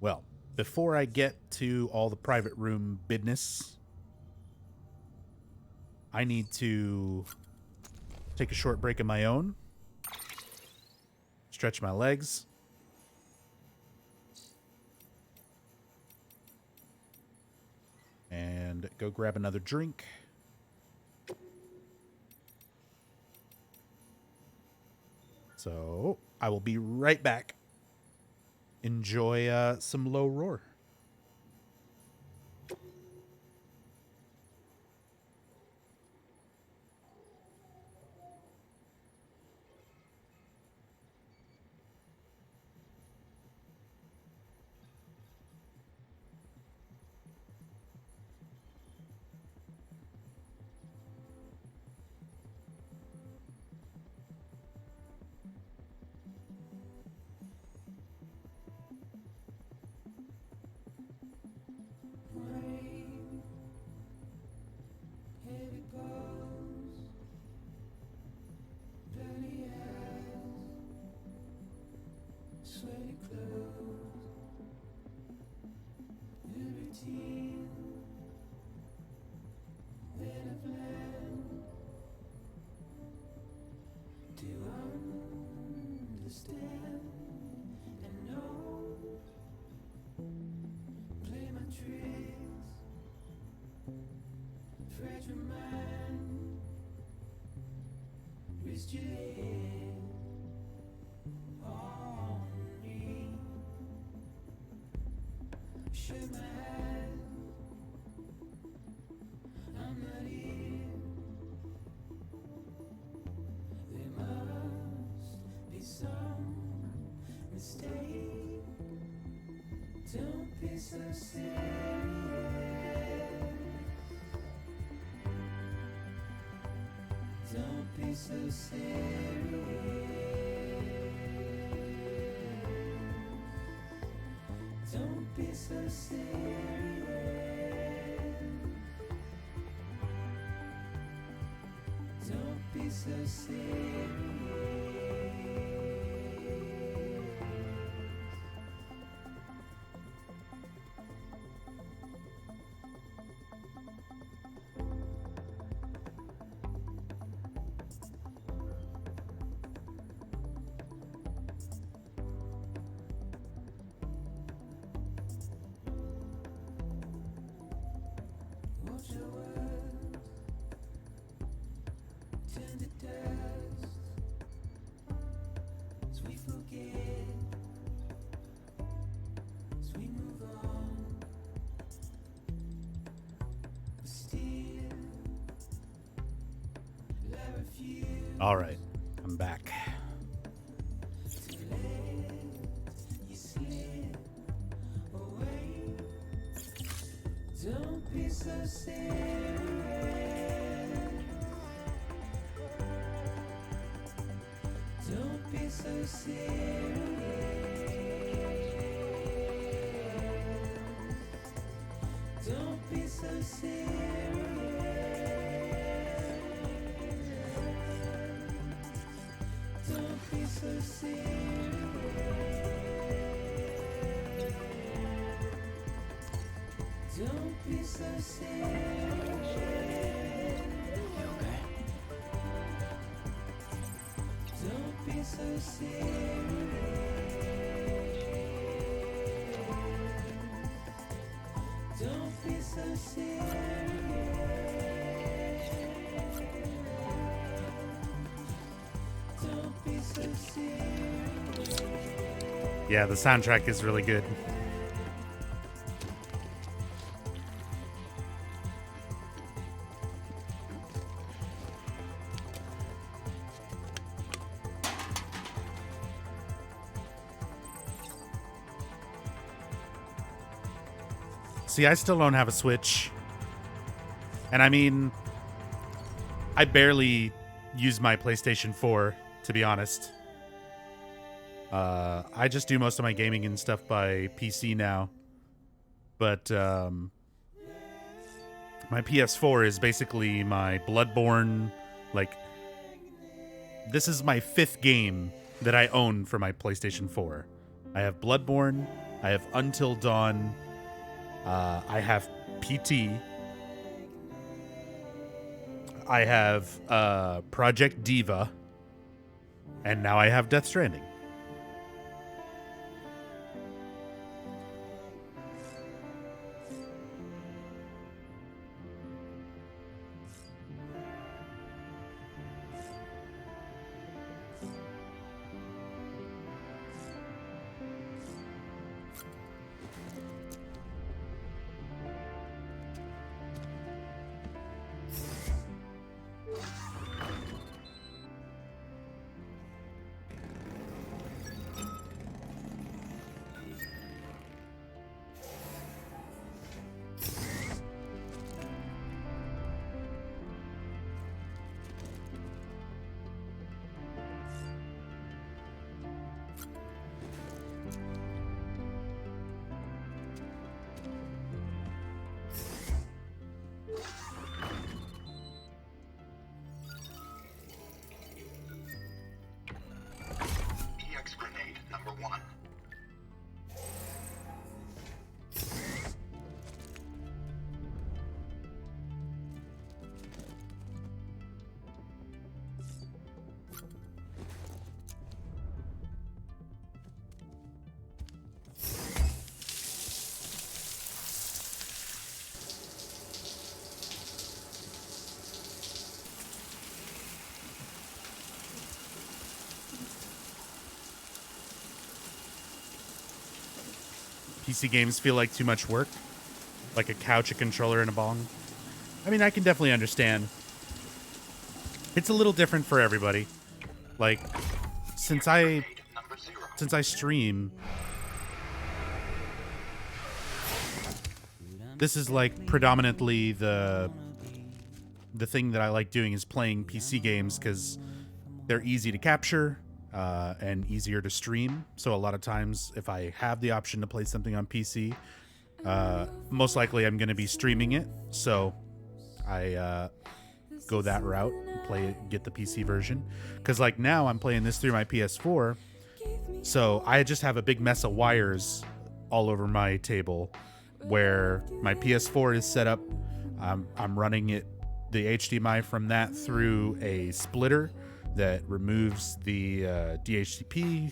Well, before I get to all the private room business, I need to take a short break of my own, stretch my legs, and go grab another drink. So I will be right back. Enjoy some low roar. Sweaty clothes, new routine, then a plan. Do I understand and know? Play my tricks, fragile mind, wrist your head on me. Shake my hand, I'm not here. There must be some mistake. Don't be so serious. Don't be so serious. Don't be so serious. Don't be so serious. Watch your words turn to dust as we forget, as we move on. But still, I refuse All right, I'm back. to let you slip. so serious. Don't be so serious. Don't be so serious. Don't be so serious. Don't be so serious. You okay? Don't be so serious. Don't be so serious. Don't be so serious. Yeah, the soundtrack is really good. See, I still don't have a Switch. And I mean, I barely use my PlayStation 4, to be honest. I just do most of my gaming and stuff by PC now. But my PS4 is basically my Bloodborne, like, this is my 5th game that I own for my PlayStation 4. I have Bloodborne, I have Until Dawn, I have PT, I have Project Diva, and now I have Death Stranding. PC games feel like too much work, like a couch, a controller, and a bong. I mean, I can definitely understand. It's a little different for everybody. Like, since I stream, this is like predominantly the thing that I like doing is playing PC games because they're easy to capture. And easier to stream. So a lot of times if I have the option to play something on PC, most likely I'm going to be streaming it. So I go that route and play it, get the PC version. Because like now I'm playing this through my PS4. So I just have a big mess of wires all over my table where my PS4 is set up. I'm running it, the HDMI from that through a splitter that removes the DHCP,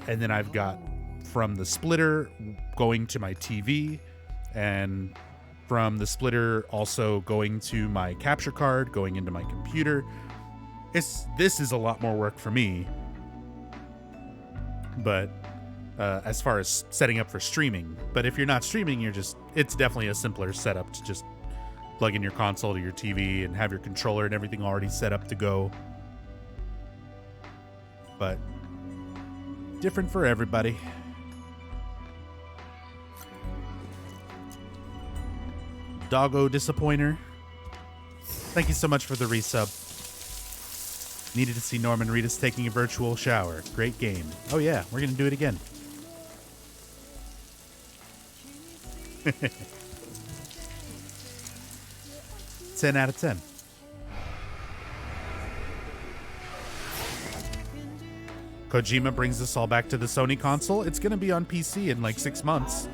and then I've got from the splitter going to my TV, and from the splitter also going to my capture card, going into my computer. This is a lot more work for me, but as far as setting up for streaming. But if you're not streaming, it's definitely a simpler setup to just plug in your console to your TV and have your controller and everything already set up to go. But different for everybody. Doggo Disappointer. Thank you so much for the resub. Needed to see Norman Reedus taking a virtual shower. Great game. Oh yeah, we're going to do it again. Ten out of 10. Kojima brings us all back to the Sony console. It's going to be on PC in like 6 months.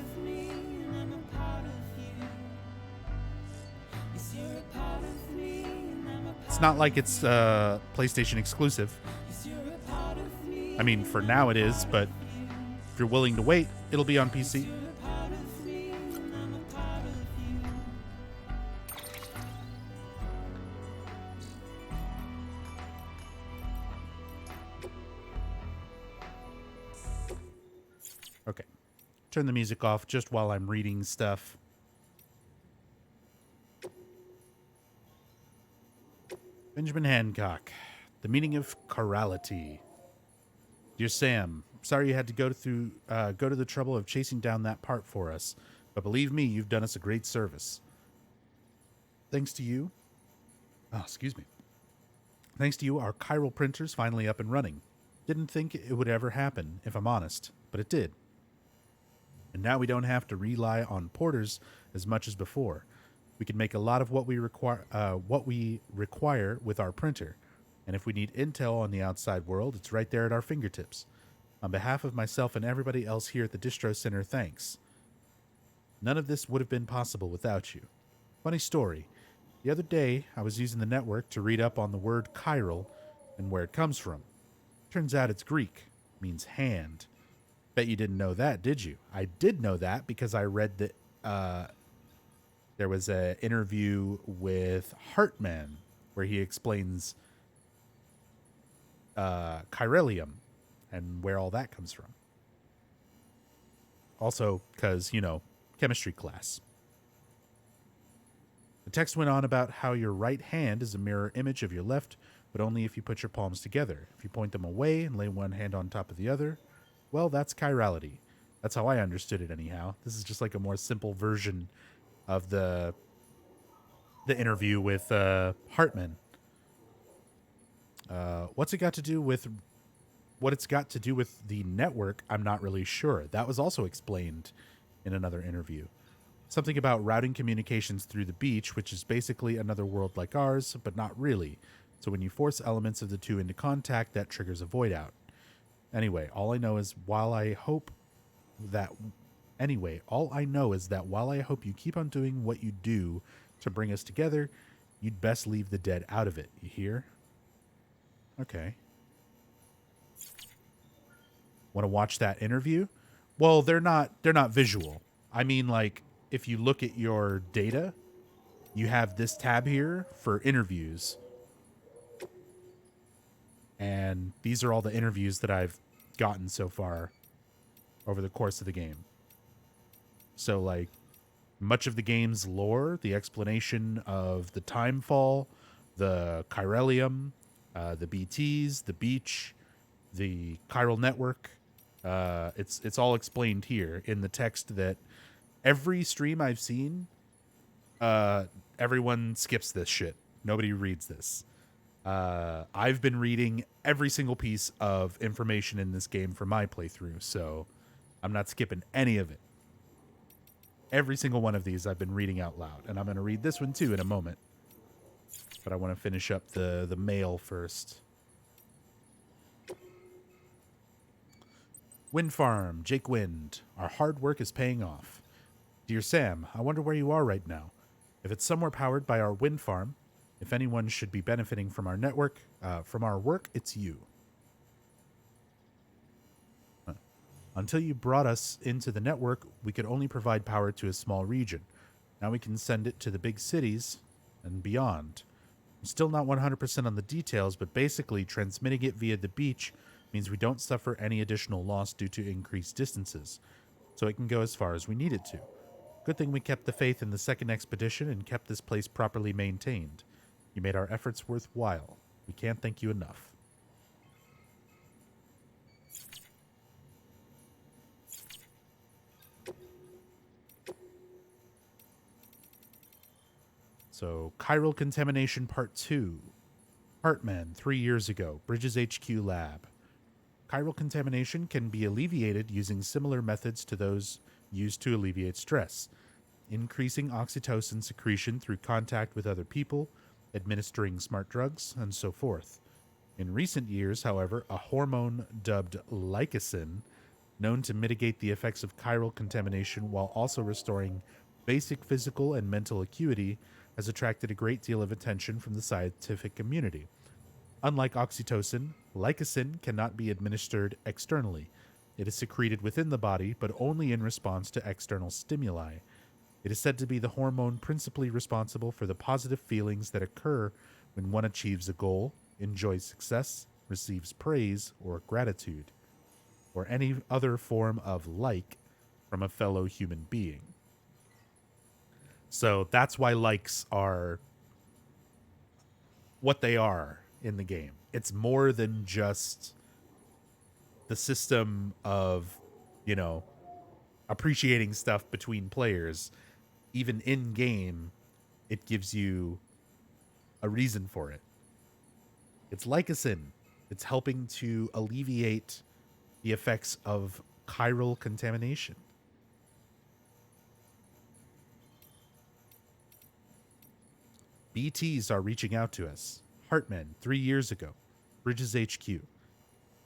It's not like it's PlayStation exclusive. I mean, for now it is, but if you're willing to wait, it'll be on PC. Okay. Turn the music off just while I'm reading stuff. Benjamin Hancock. The meaning of chirality. Dear Sam, sorry you had to go to the trouble of chasing down that part for us, but believe me, you've done us a great service. Thanks to you. Oh, excuse me. Thanks to you, our chiral printer's finally up and running. Didn't think it would ever happen, if I'm honest, but it did. And now we don't have to rely on porters as much as before. We can make a lot of what we require with our printer. And if we need intel on the outside world, it's right there at our fingertips. On behalf of myself and everybody else here at the Distro Center, thanks. None of this would have been possible without you. Funny story. The other day, I was using the network to read up on the word chiral and where it comes from. Turns out it's Greek. Means hand. Bet you didn't know that, did you? I did know that because I read that there was an interview with Hartman where he explains chiralium and where all that comes from. Also, because, chemistry class. The text went on about how your right hand is a mirror image of your left, but only if you put your palms together. If you point them away and lay one hand on top of the other, well, that's chirality. That's how I understood it anyhow. This is just like a more simple version of the interview with Hartman. What it's got to do with the network, I'm not really sure. That was also explained in another interview. Something about routing communications through the beach, which is basically another world like ours, but not really. So when you force elements of the two into contact, that triggers a void out. Anyway, all I know is while I hope you keep on doing what you do to bring us together, you'd best leave the dead out of it. You hear? Okay. Want to watch that interview? Well, they're not visual. I mean, like, if you look at your data, you have this tab here for interviews. And these are all the interviews that I've gotten so far over the course of the game. So, like, much of the game's lore, the explanation of the timefall, the chiralium, the BTs, the beach, the chiral network, it's all explained here in the text that every stream I've seen, everyone skips this shit. Nobody reads this. I've been reading every single piece of information in this game for my playthrough, so I'm not skipping any of it. Every single one of these I've been reading out loud, and I'm going to read this one too in a moment. But I want to finish up the mail first. Wind Farm, Jake Wind. Our hard work is paying off. Dear Sam, I wonder where you are right now. If it's somewhere powered by our wind farm, if anyone should be benefiting from our network, from our work, it's you. Until you brought us into the network, we could only provide power to a small region. Now we can send it to the big cities and beyond. I'm still not 100% on the details, but basically transmitting it via the beach means we don't suffer any additional loss due to increased distances, so it can go as far as we need it to. Good thing we kept the faith in the second expedition and kept this place properly maintained. You made our efforts worthwhile. We can't thank you enough. So, chiral contamination part 2. Hartman, 3 years ago. Bridges HQ lab. Chiral contamination can be alleviated using similar methods to those used to alleviate stress. Increasing oxytocin secretion through contact with other people, administering smart drugs, and so forth. In recent years, however, a hormone dubbed lycosin, known to mitigate the effects of chiral contamination while also restoring basic physical and mental acuity, has attracted a great deal of attention from the scientific community. Unlike oxytocin, lycosin cannot be administered externally. It is secreted within the body, but only in response to external stimuli. It is said to be the hormone principally responsible for the positive feelings that occur when one achieves a goal, enjoys success, receives praise or gratitude, or any other form of like from a fellow human being. So that's why likes are what they are in the game. It's more than just the system of, you know, appreciating stuff between players. Even in game, it gives you a reason for it. It's lycosin. It's helping to alleviate the effects of chiral contamination. BTs are reaching out to us. Hartman, 3 years ago. Bridges HQ.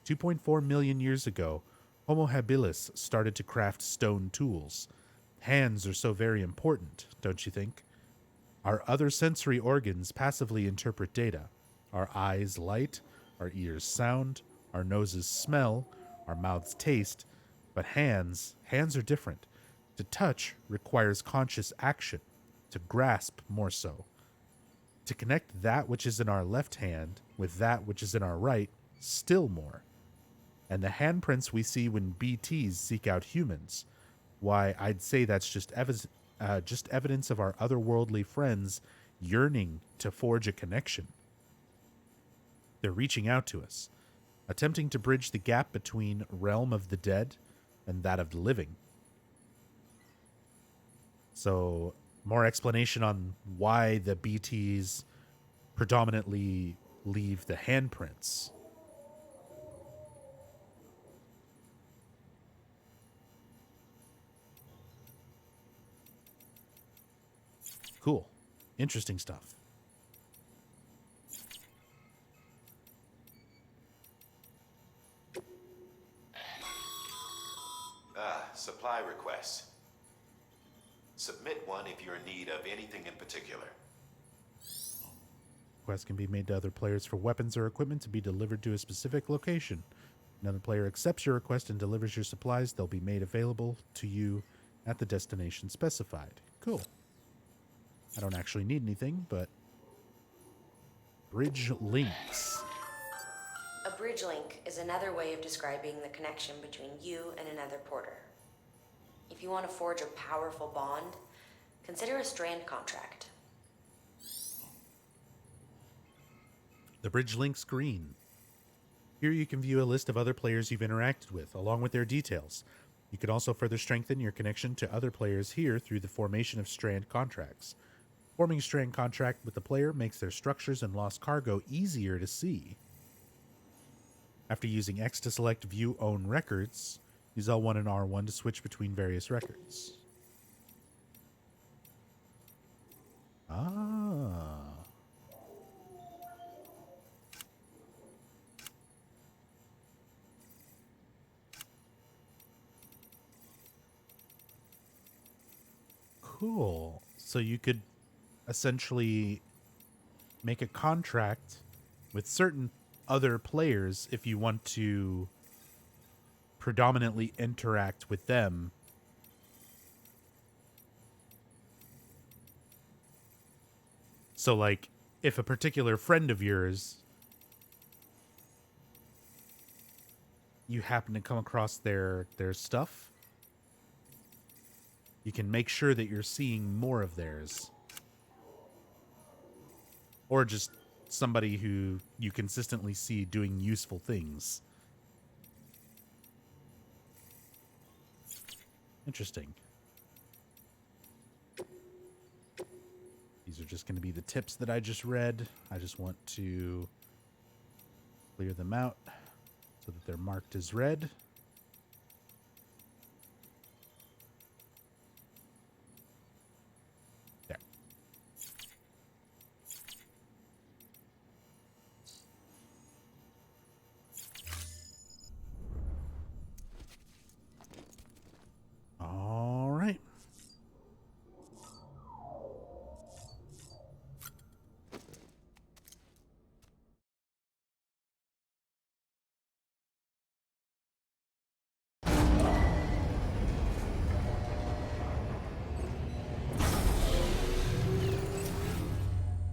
2.4 million years ago, Homo habilis started to craft stone tools. Hands are so very important, don't you think? Our other sensory organs passively interpret data. Our eyes light, our ears sound, our noses smell, our mouths taste, but hands are different. To touch requires conscious action, to grasp more so. To connect that which is in our left hand with that which is in our right, still more. And the handprints we see when BTs seek out humans, why, I'd say that's just evidence of our otherworldly friends yearning to forge a connection. They're reaching out to us, attempting to bridge the gap between realm of the dead and that of the living. So, more explanation on why the BTs predominantly leave the handprints. Cool. Interesting stuff. Supply requests. Submit one if you're in need of anything in particular. Requests can be made to other players for weapons or equipment to be delivered to a specific location. Another player accepts your request and delivers your supplies. They'll be made available to you at the destination specified. Cool. I don't actually need anything, but bridge links. A bridge link is another way of describing the connection between you and another porter. If you want to forge a powerful bond, consider a strand contract. The bridge link screen. Here you can view a list of other players you've interacted with, along with their details. You can also further strengthen your connection to other players here through the formation of strand contracts. Forming a strand contract with the player makes their structures and lost cargo easier to see. After using X to select View Own Records, use L1 and R1 to switch between various records. Ah. Cool. So you could essentially make a contract with certain other players if you want to predominantly interact with them. So, like, if a particular friend of yours, you happen to come across their stuff, you can make sure that you're seeing more of theirs. Or just somebody who you consistently see doing useful things. Interesting. These These are just going to be the tips that I just read. I just want to clear them out so that they're marked as read. There. All right.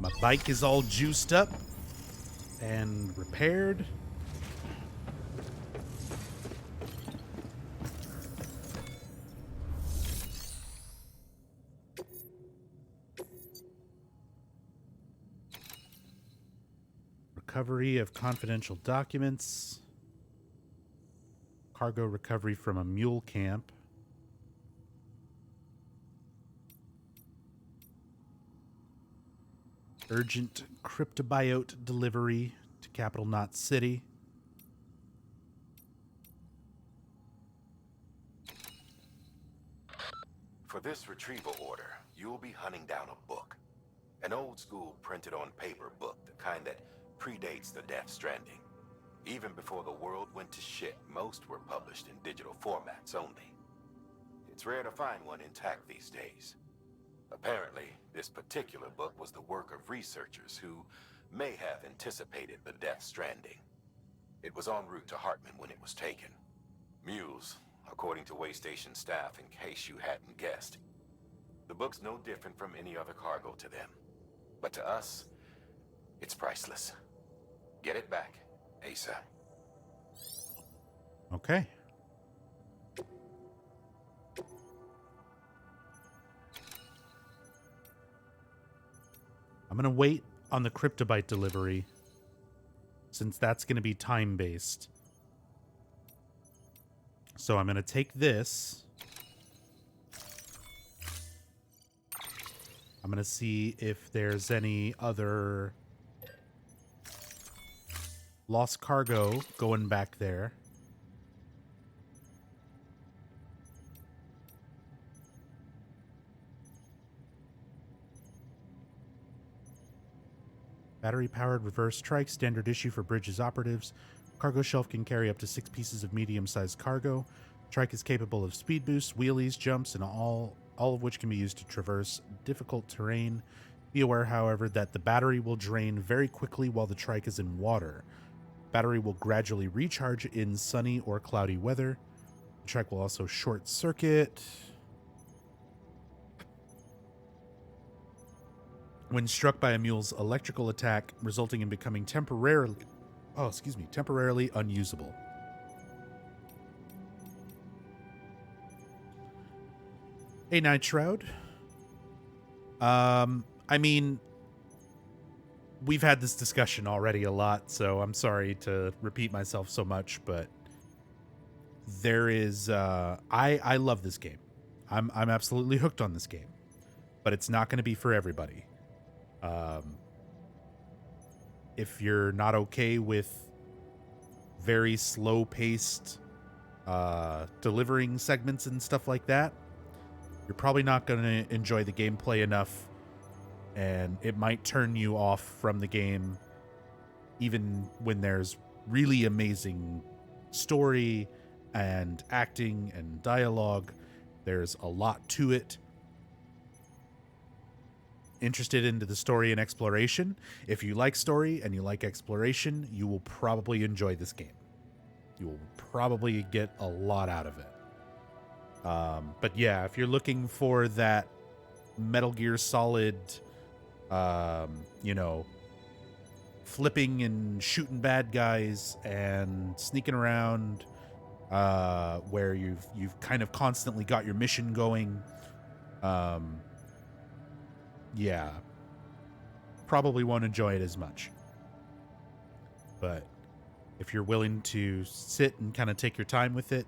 My bike is all juiced up and repaired. Recovery of confidential documents. Cargo recovery from a mule camp. Urgent cryptobiote delivery to Capital Knot City. For this retrieval order, you'll be hunting down a book. An old-school printed-on-paper book, the kind that predates the Death Stranding. Even before the world went to shit, most were published in digital formats only. It's rare to find one intact these days. Apparently, this particular book was the work of researchers who may have anticipated the Death Stranding. It was en route to Hartman when it was taken. Mules, according to Waystation staff, in case you hadn't guessed. The book's no different from any other cargo to them. But to us, it's priceless. Get it back, ASAP. Okay. I'm going to wait on the cryptobite delivery since that's going to be time-based. So I'm going to take this. I'm going to see if there's any other lost cargo going back there. Battery-powered reverse trike, standard issue for bridges operatives. Cargo shelf can carry up to 6 pieces of medium-sized cargo. Trike is capable of speed boosts, wheelies, jumps, and all of which can be used to traverse difficult terrain. Be aware, however, that the battery will drain very quickly while the trike is in water. Battery will gradually recharge in sunny or cloudy weather. The trike will also short circuit when struck by a mule's electrical attack, resulting in becoming temporarily unusable. Hey, Night Shroud. I mean, we've had this discussion already a lot, so I'm sorry to repeat myself so much, but there is, I love this game. I'm absolutely hooked on this game, but it's not going to be for everybody. If you're not okay with very slow-paced delivering segments and stuff like that, you're probably not going to enjoy the gameplay enough, and it might turn you off from the game even when there's really amazing story and acting and dialogue. There's a lot to it. Interested into the story and exploration? If you like story and you like exploration, you will probably enjoy this game. You will probably get a lot out of it. But yeah, if you're looking for that Metal Gear Solid, flipping and shooting bad guys and sneaking around, where you've kind of constantly got your mission going, yeah, probably won't enjoy it as much. But if you're willing to sit and kind of take your time with it,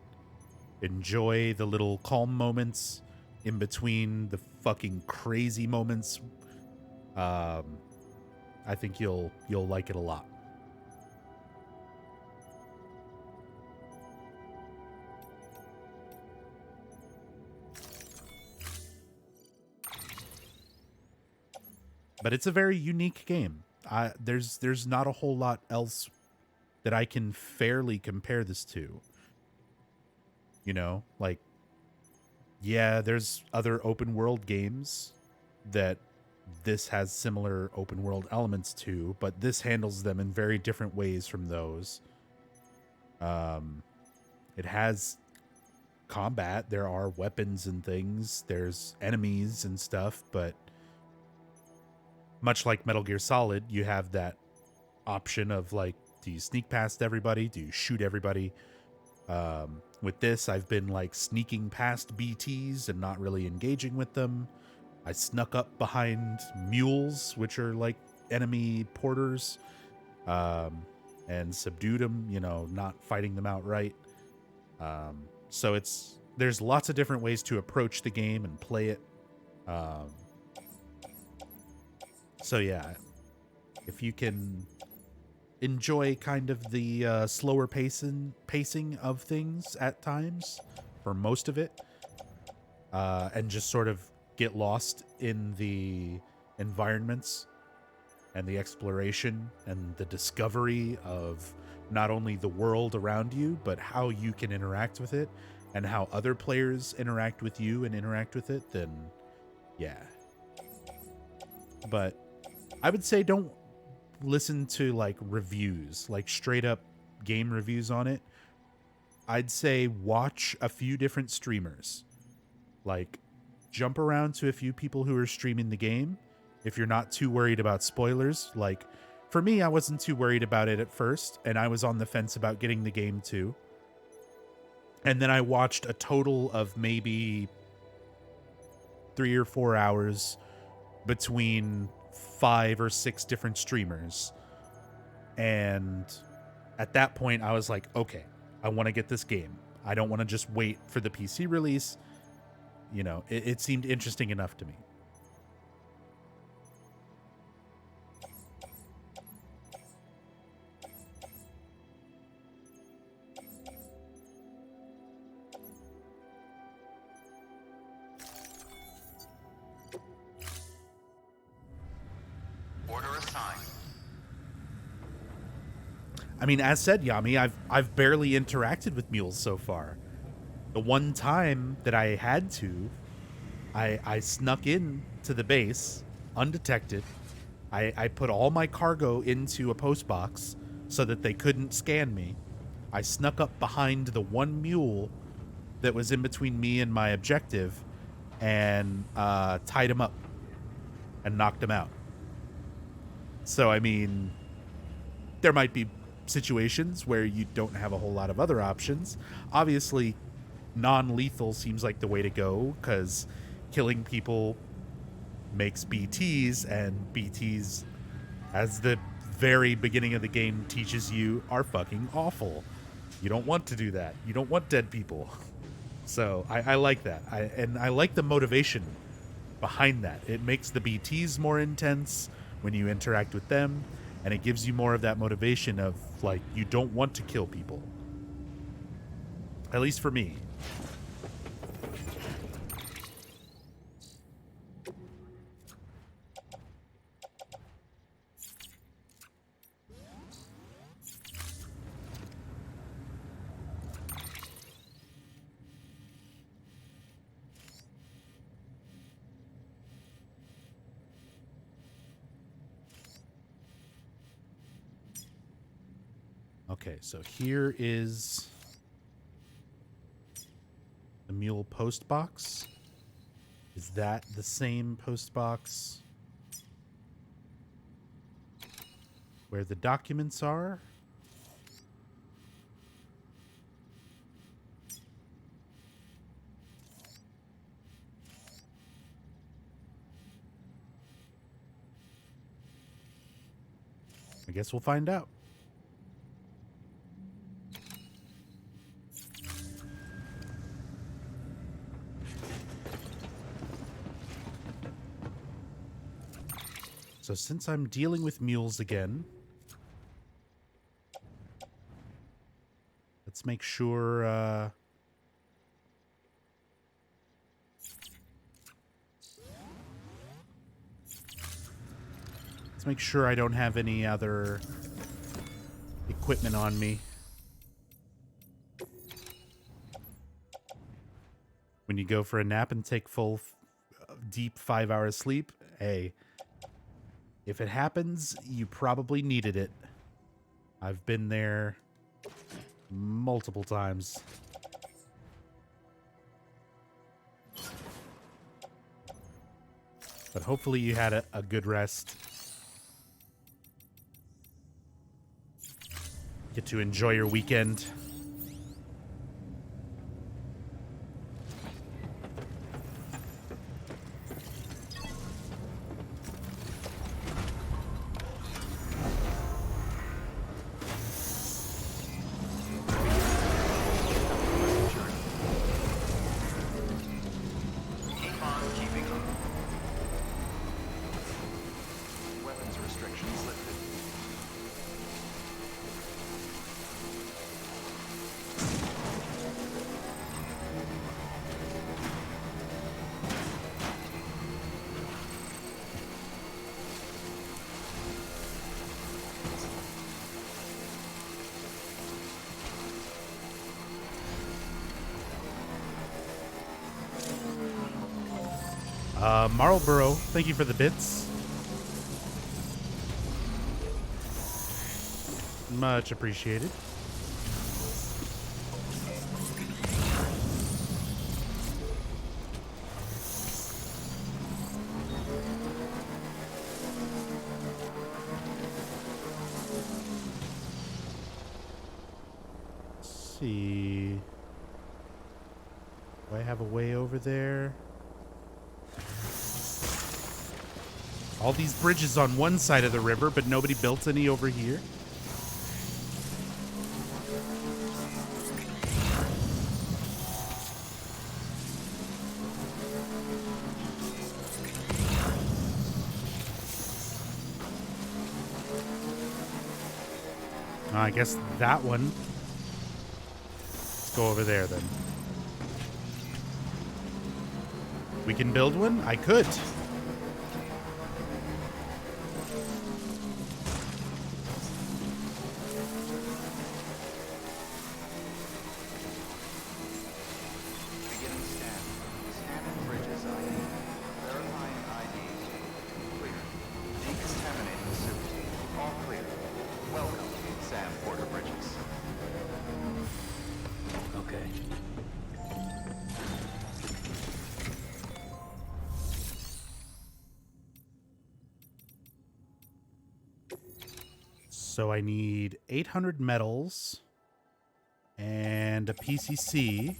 enjoy the little calm moments in between the fucking crazy moments I think you'll like it a lot. But it's a very unique game. There's not a whole lot else that I can fairly compare this to. You know, like, yeah, there's other open world games that this has similar open world elements to, but this handles them in very different ways from those. It has combat. There are weapons and things. There's enemies and stuff, but much like Metal Gear Solid, you have that option of like, do you sneak past everybody? Do you shoot everybody? With this, I've been like sneaking past BTs and not really engaging with them. I snuck up behind mules, which are like enemy porters, and subdued them, you know, not fighting them outright. So there's lots of different ways to approach the game and play it. So yeah, if you can enjoy kind of the slower pacing of things at times for most of it, and just sort of get lost in the environments and the exploration and the discovery of not only the world around you, but how you can interact with it and how other players interact with you and interact with it, then yeah. But I would say don't listen to like reviews, like straight up game reviews on it. I'd say watch a few different streamers. Like, jump around to a few people who are streaming the game if you're not too worried about spoilers. Like, for me, I wasn't too worried about it at first, and I was on the fence about getting the game too. And then I watched a total of maybe 3 or 4 hours between 5 or 6 different streamers. And at that point, I was like, okay, I want to get this game. I don't want to just wait for the PC release. You know, it seemed interesting enough to me. Order assigned. I mean, as said, Yami, I've barely interacted with mules so far. The one time that I had to, I snuck in to the base undetected. I put all my cargo into a post box so that they couldn't scan me. I snuck up behind the one mule that was in between me and my objective and tied him up and knocked him out. So, I mean, there might be situations where you don't have a whole lot of other options. Obviously, non-lethal seems like the way to go because killing people makes BTs, and BTs, as the very beginning of the game teaches you, are fucking awful. You don't want to do that. You don't want dead people. So I like that. I like the motivation behind that. It makes the BTs more intense when you interact with them, and it gives you more of that motivation of, like, you don't want to kill people. At least for me. Okay, so here is the mule post box. Is that the same post box where the documents are? I guess we'll find out. So since I'm dealing with mules again, let's make sure I don't have any other equipment on me. When you go for a nap and take full, deep 5 hours sleep, hey, if it happens, you probably needed it. I've been there multiple times. But hopefully you had a good rest. Get to enjoy your weekend. Keep on keeping on. Weapons restrictions lifted. Marlboro, thank you for the bits. Much appreciated. Let's see. Do I have a way over there? All these bridges on one side of the river, but nobody built any over here. I guess that one. Let's go over there then. We can build one? I could. Beginning scan. Scanning bridges ID. Verifying ID. Clear. Decontaminating suit. All clear. Welcome, Sam Porter Bridges. Okay. So I need 800 metals and a PCC.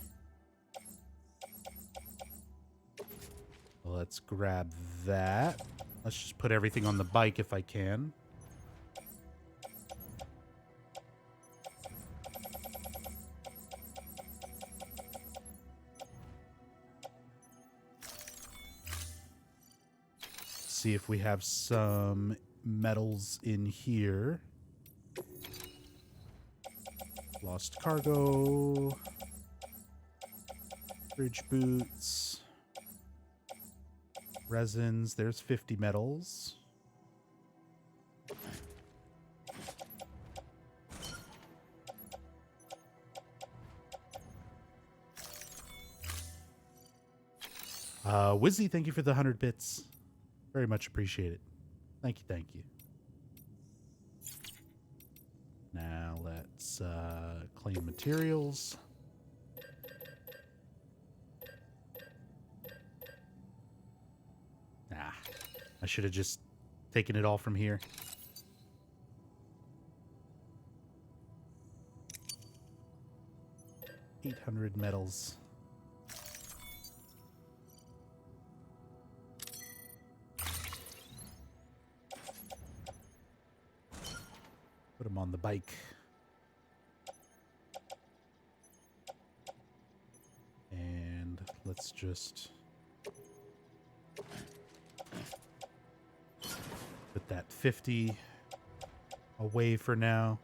Let's grab that. Let's just put everything on the bike if I can. See if we have some metals in here. Lost cargo. Bridge boots. Resins. There's 50 metals. Wizzy, thank you for the 100 bits. Very much appreciate it. Thank you, thank you. Now let's claim materials. Nah, I should have just taken it all from here. $800 metals. Put them on the bike. And let's just put Put that 50 away for now.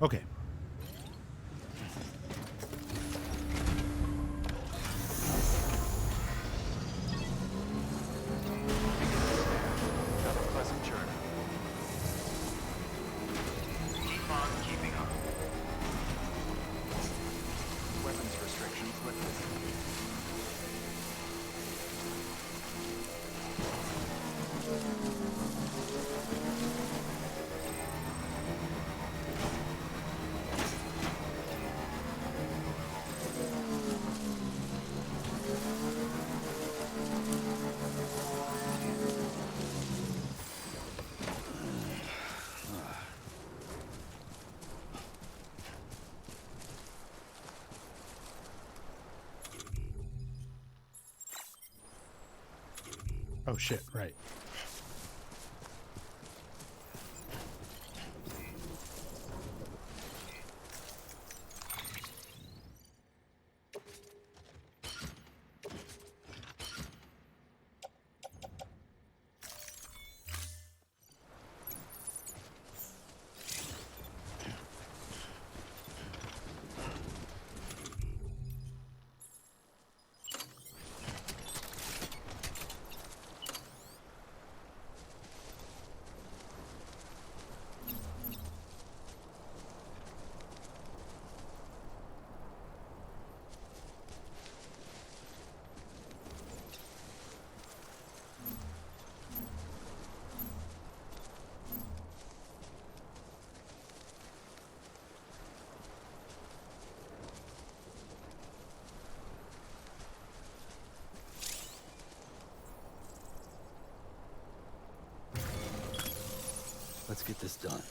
Okay. Have a pleasant journey. Keep on keeping up. Weapons restrictions lifted. Oh shit, right. Let's get this done.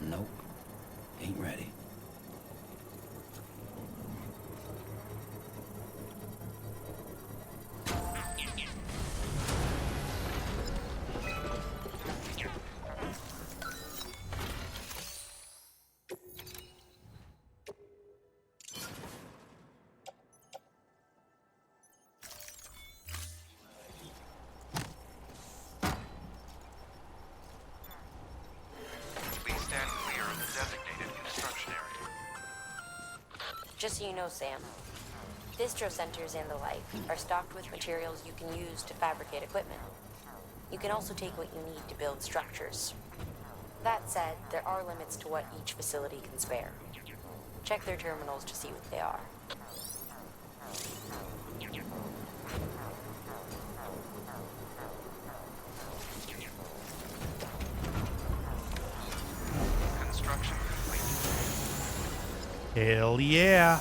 Nope. Ain't ready. Please stand clear of the designated construction area. Just so you know, Sam, distro centers and the like are stocked with materials you can use to fabricate equipment. You can also take what you need to build structures. That said, there are limits to what each facility can spare. Check their terminals to see what they are. Construction complete. Hell yeah.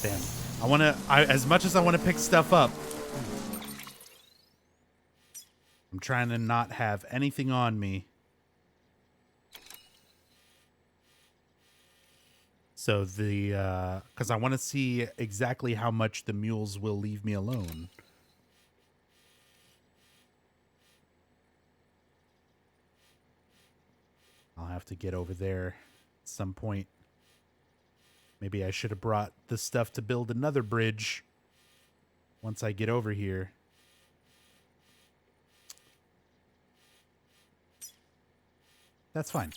Damn. As much as I want to pick stuff up, I'm trying to not have anything on me. So because I want to see exactly how much the mules will leave me alone. I'll have to get over there at some point. Maybe I should have brought the stuff to build another bridge once I get over here. That's fine.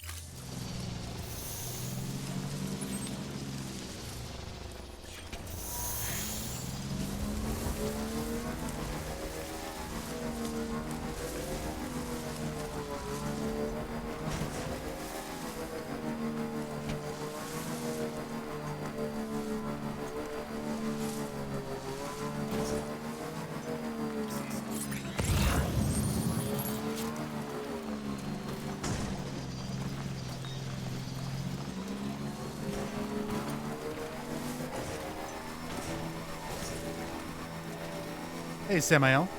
Hey, Samael.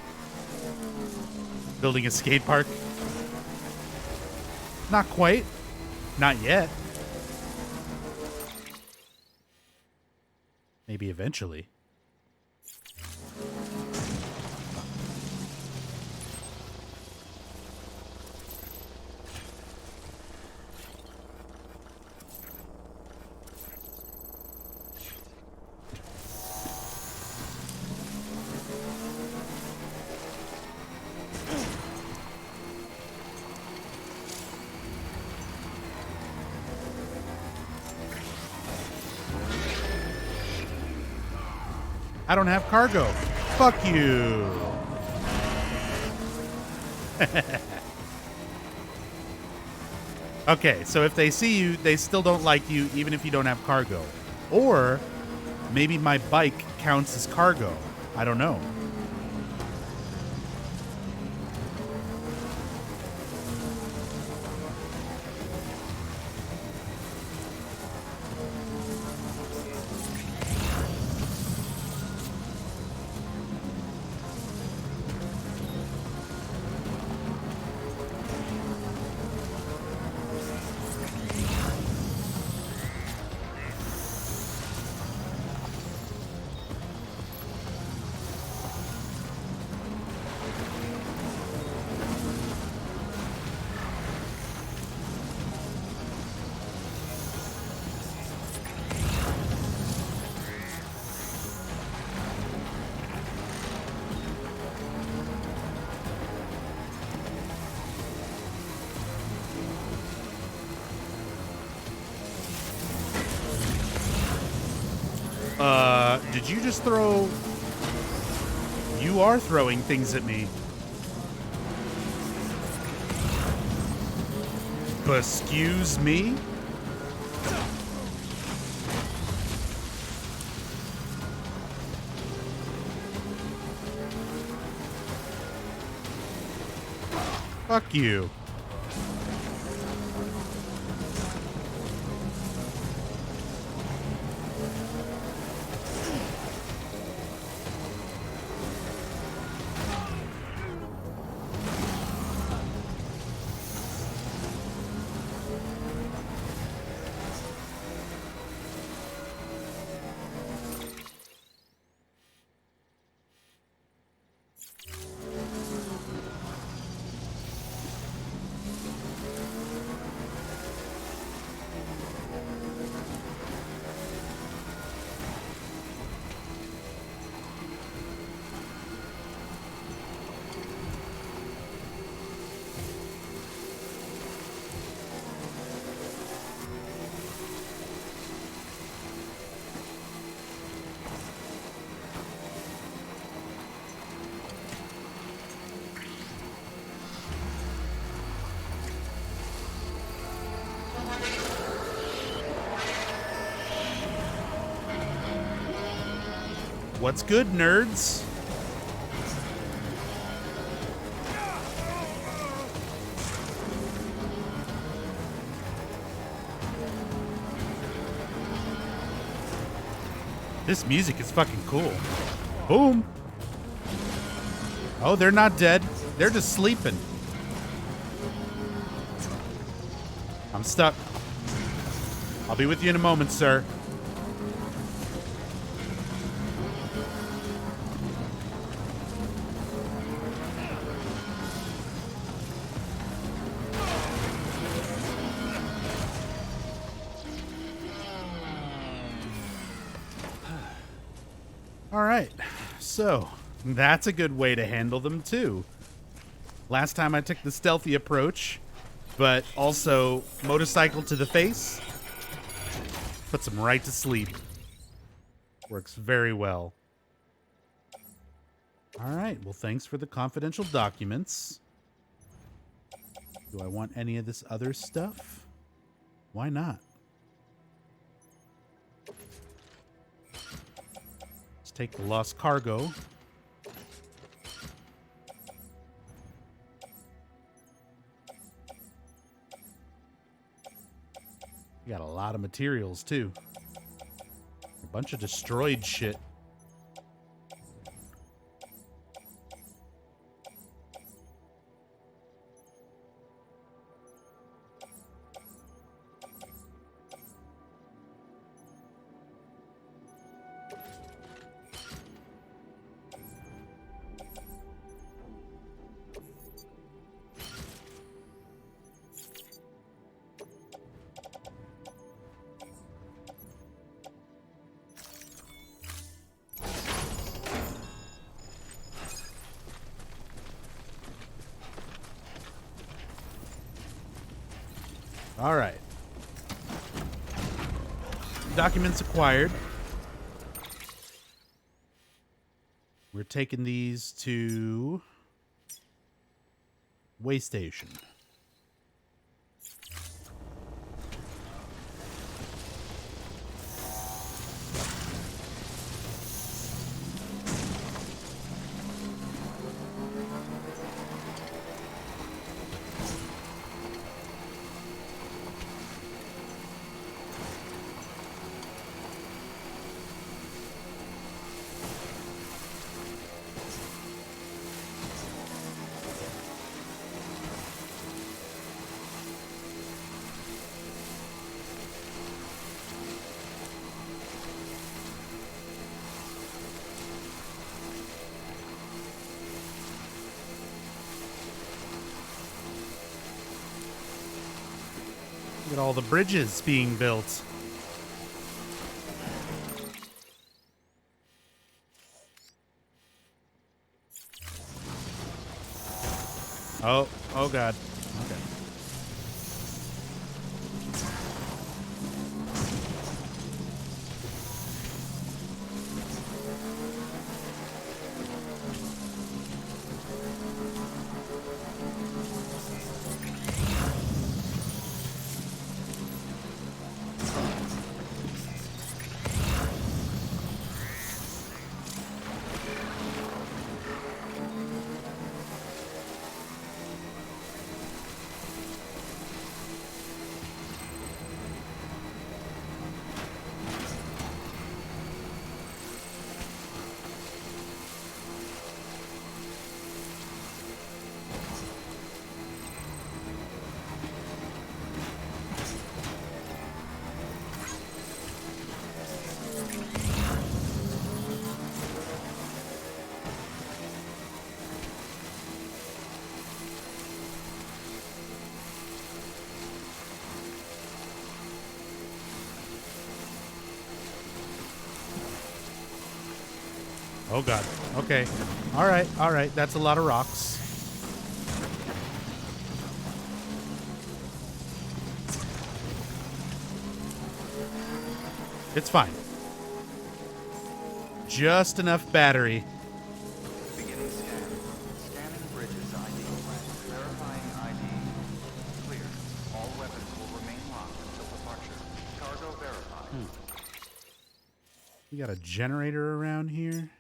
Building a skate park? Not quite. Not yet. Maybe eventually. I don't have cargo. Fuck you. Okay, so if they see you, they still don't like you, even if you don't have cargo. Or maybe my bike counts as cargo. I don't know. Did you just throw... You are throwing things at me. Excuse me? Fuck you. What's good, nerds? This music is fucking cool. Boom. Oh, they're not dead. They're just sleeping. I'm stuck. I'll be with you in a moment, sir. All right, so that's a good way to handle them too. Last time I took the stealthy approach, but also motorcycle to the face. Puts them right to sleep. Works very well. All right, well, thanks for the confidential documents. Do I want any of this other stuff? Why not? Let's take the lost cargo. We got a lot of materials, too. A bunch of destroyed shit. All right. Documents acquired. We're taking these to way station. Look at all the bridges being built. Oh God. Okay. Oh God. Okay. All right. All right. That's a lot of rocks. It's fine. Just enough battery. Beginning scan. Scanning bridges ID. Verifying ID. Clear. All weapons will remain locked until departure. Cargo verified. We got a generator around here.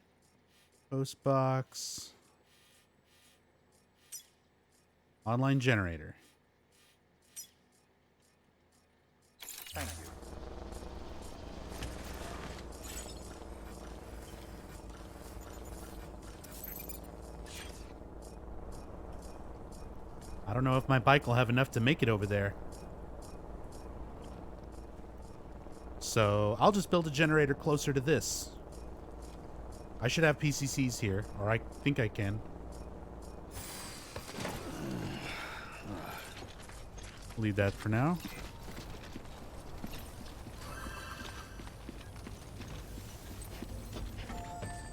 Post box. Online generator. Thank you. I don't know if my bike will have enough to make it over there. So I'll just build a generator closer to this. I should have PCCs here, or I think I can. Leave that for now.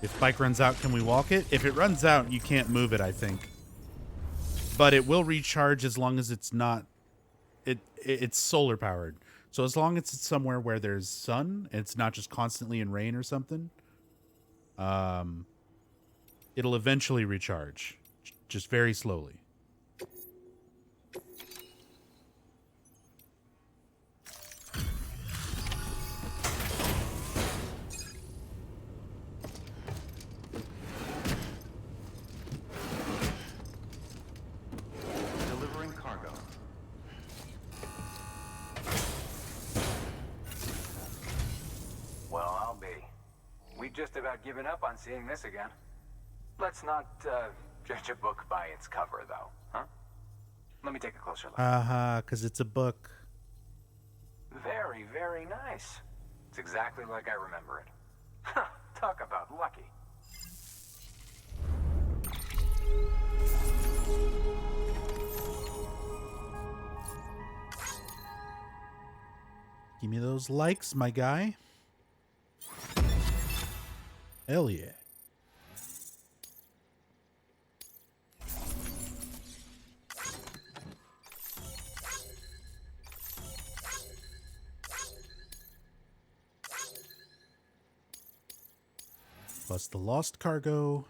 If bike runs out, can we walk it? If it runs out, you can't move it, I think. But it will recharge as long as it's not... It's solar powered. So as long as it's somewhere where there's sun, and it's not just constantly in rain or something, it'll eventually recharge. Just very slowly. Delivering cargo. Well, I'll be. We've just about given up on seeing this again. Let's not judge a book by its cover, though, huh? Let me take a closer look. Because it's a book. Very, very nice. It's exactly like I remember it. Talk about lucky. Give me those likes, my guy. Hell yeah. Plus the lost cargo.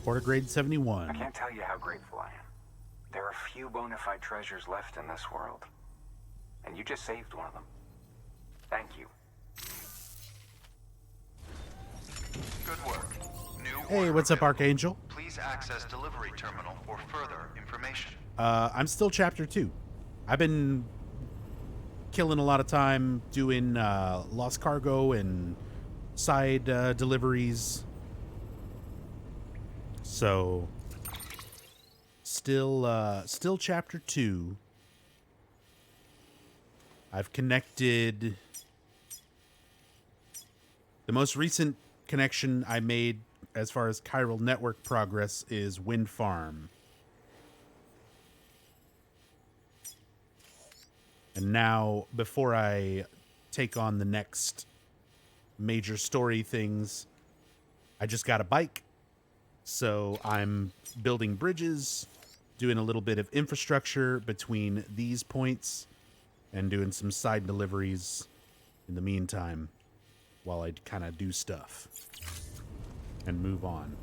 Quarter grade 71. I can't tell you how grateful I am. There are few bona fide treasures left in this world. And you just saved one of them. Thank you. Good work. New Hey, order what's up, available. Archangel? Please access delivery terminal for further information. I'm still chapter 2. I've been killing a lot of time doing lost cargo and side deliveries. So still chapter 2. I've connected. The most recent connection I made as far as chiral network progress is Wind Farm. And now, before I take on the next major story things, I just got a bike. So I'm building bridges, doing a little bit of infrastructure between these points, and doing some side deliveries in the meantime while I kind of do stuff and move on.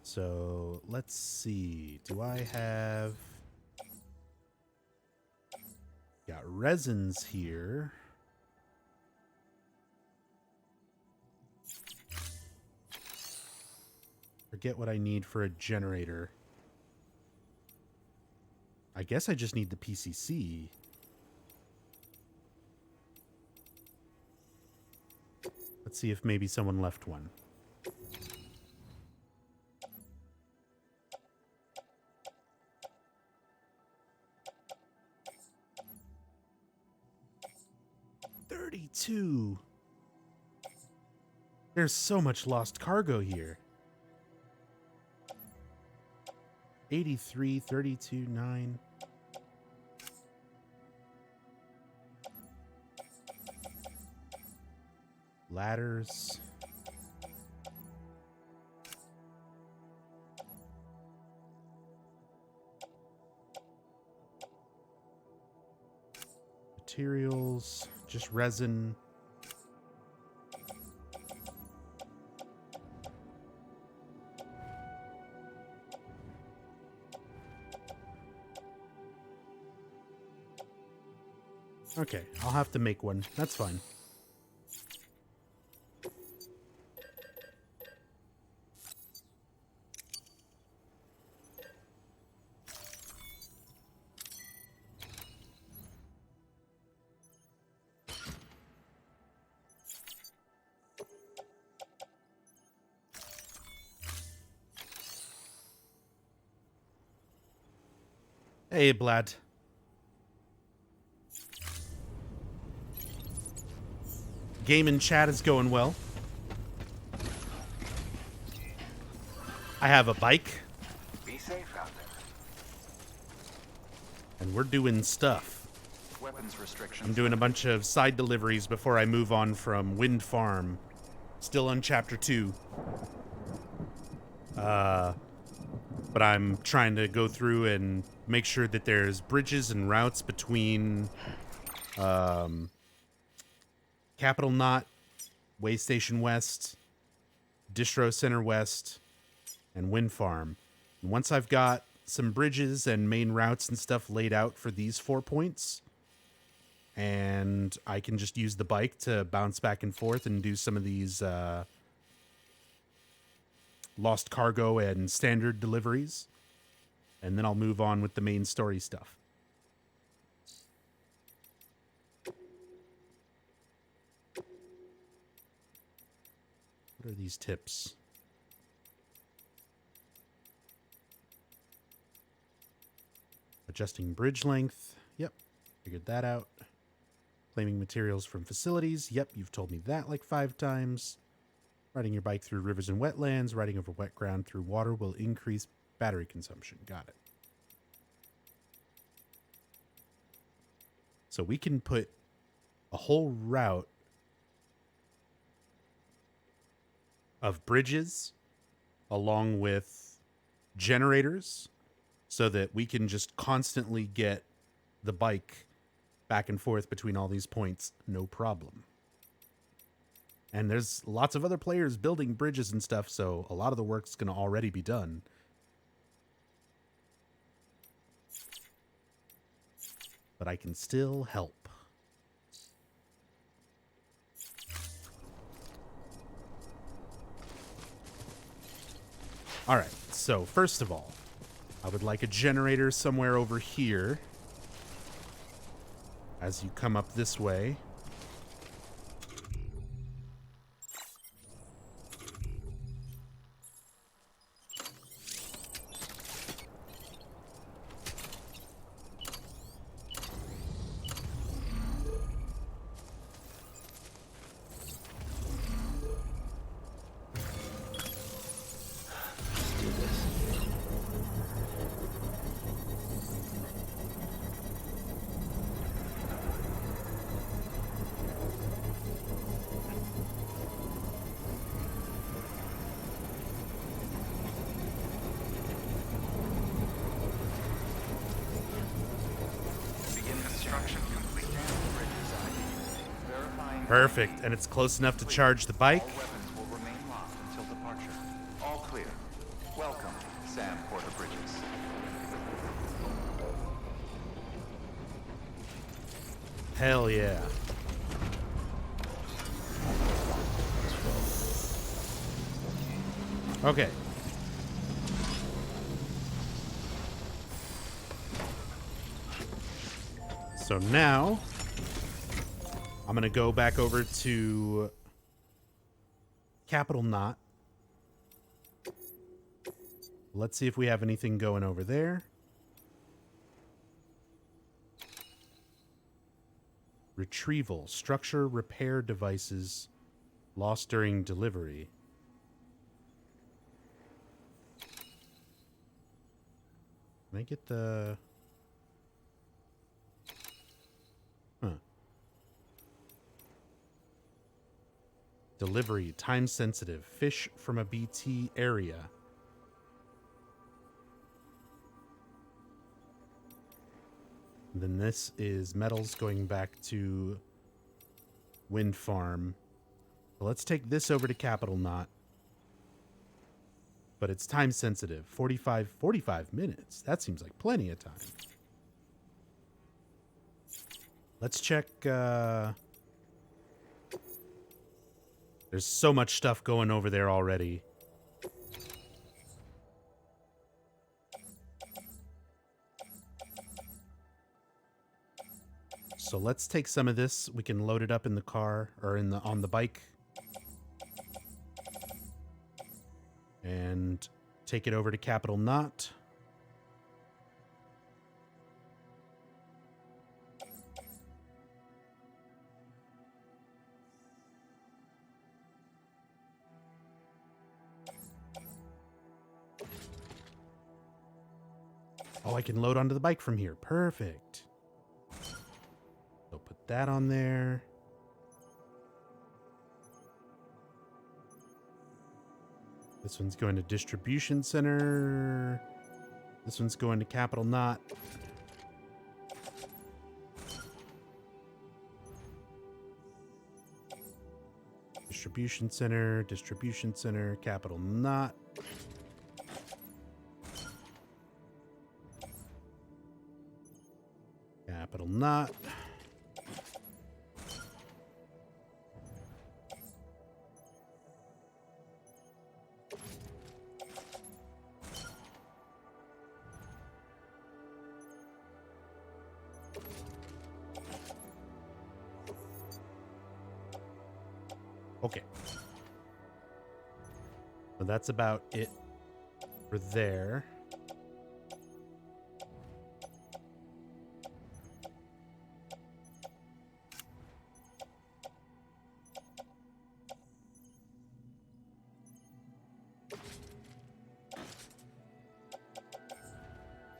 So let's see. Do I have... Got resins here. Forget what I need for a generator. I guess I just need the PCC. Let's see if maybe someone left one. $32. There's so much lost cargo here. 83, 32, 9. Ladders. Materials, just resin. Okay, I'll have to make one. That's fine. Hey, Blad. Game and chat is going well. I have a bike. Be safe out there. And we're doing stuff. Weapons restrictions. I'm doing a bunch of side deliveries before I move on from Wind Farm. Still on chapter 2. But I'm trying to go through and make sure that there's bridges and routes between Capital Knot, Way Station West, Distro Center West, and Wind Farm. And once I've got some bridges and main routes and stuff laid out for these 4 points, and I can just use the bike to bounce back and forth and do some of these lost cargo and standard deliveries, and then I'll move on with the main story stuff. What are these tips? Adjusting bridge length. Yep, figured that out. Claiming materials from facilities. Yep, you've told me that like 5 times. Riding your bike through rivers and wetlands. Riding over wet ground through water will increase battery consumption. Got it. So we can put a whole route of bridges along with generators so that we can just constantly get the bike back and forth between all these points, no problem. And there's lots of other players building bridges and stuff, so a lot of the work's going to already be done. But I can still help. All right, so first of all, I would like a generator somewhere over here as you come up this way. Perfect, and it's close enough to charge the bike. All weapons will remain locked until departure. All clear. Welcome, Sam Porter Bridges. Hell yeah. Okay. So now I'm going to go back over to Capital Knot. Let's see if we have anything going over there. Retrieval. Structure repair devices lost during delivery. Can I get the... Huh. Delivery. Time sensitive. Fish from a BT area. And then this is metals going back to Wind Farm. Well, let's take this over to Capital Knot. But it's time sensitive. 45 minutes. That seems like plenty of time. Let's check. There's so much stuff going over there already. So let's take some of this. We can load it up in the car or on the bike. And take it over to Capital Knot. Oh, I can load onto the bike from here. Perfect. So put that on there. This one's going to distribution center. This one's going to Capital Knot. Distribution center, Capital Knot. Capital Knot. Okay. So that's about it for there.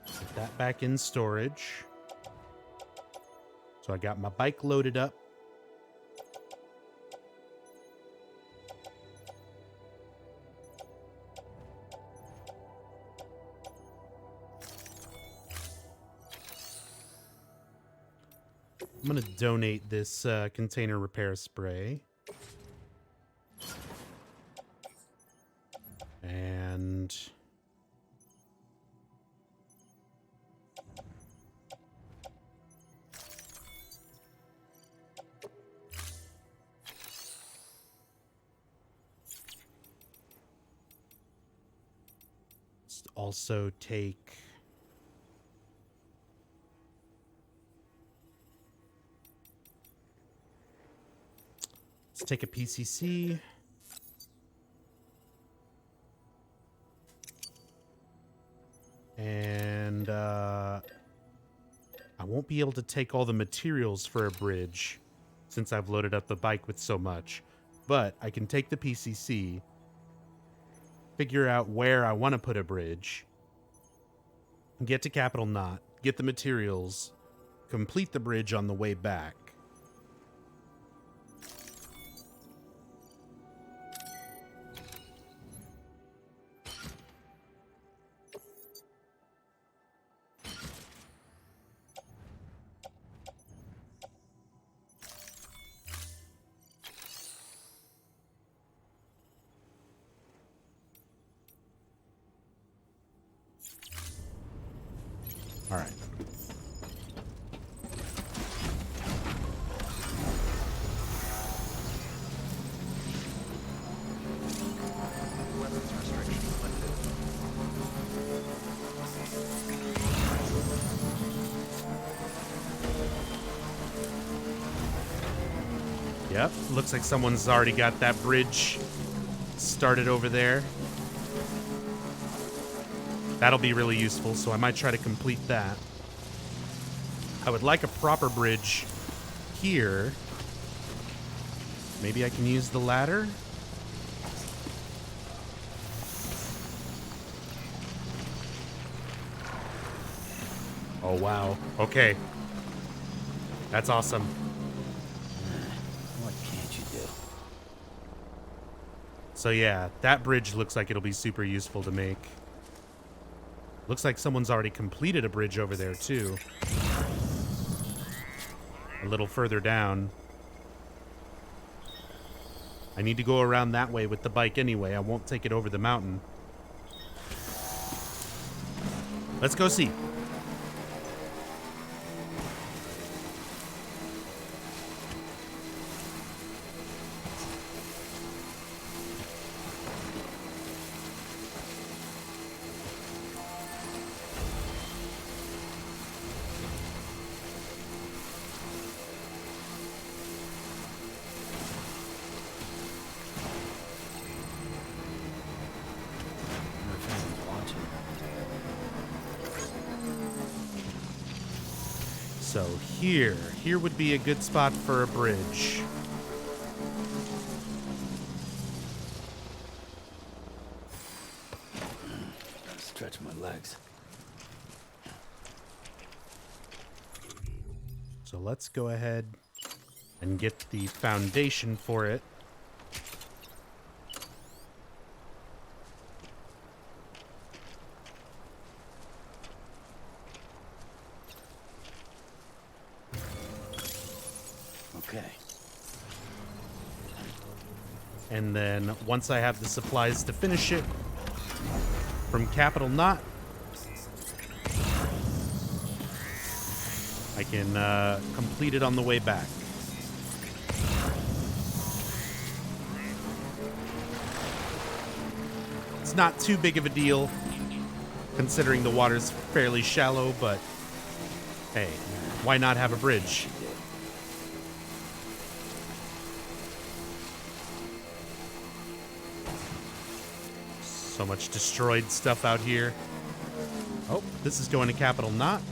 Put that back in storage. So I got my bike loaded up. I'm going to donate this container repair spray. And let's also take a PCC. And I won't be able to take all the materials for a bridge since I've loaded up the bike with so much. But I can take the PCC, figure out where I want to put a bridge, get to Capital Knot, get the materials, complete the bridge on the way back. All right. Weapons restriction lifted. Yep, looks like someone's already got that bridge started over there. That'll be really useful, so I might try to complete that. I would like a proper bridge here. Maybe I can use the ladder? Oh, wow. Okay. That's awesome. What can't you do? So yeah, that bridge looks like it'll be super useful to make. Looks like someone's already completed a bridge over there, too. A little further down. I need to go around that way with the bike anyway. I won't take it over the mountain. Let's go see. So here would be a good spot for a bridge. Gotta stretch my legs. So let's go ahead and get the foundation for it. Okay. And then once I have the supplies to finish it from Capital Knot, I can complete it on the way back. It's not too big of a deal, considering the water's fairly shallow, but hey, why not have a bridge? So much destroyed stuff out here. Oh, this is going to Capital Knot.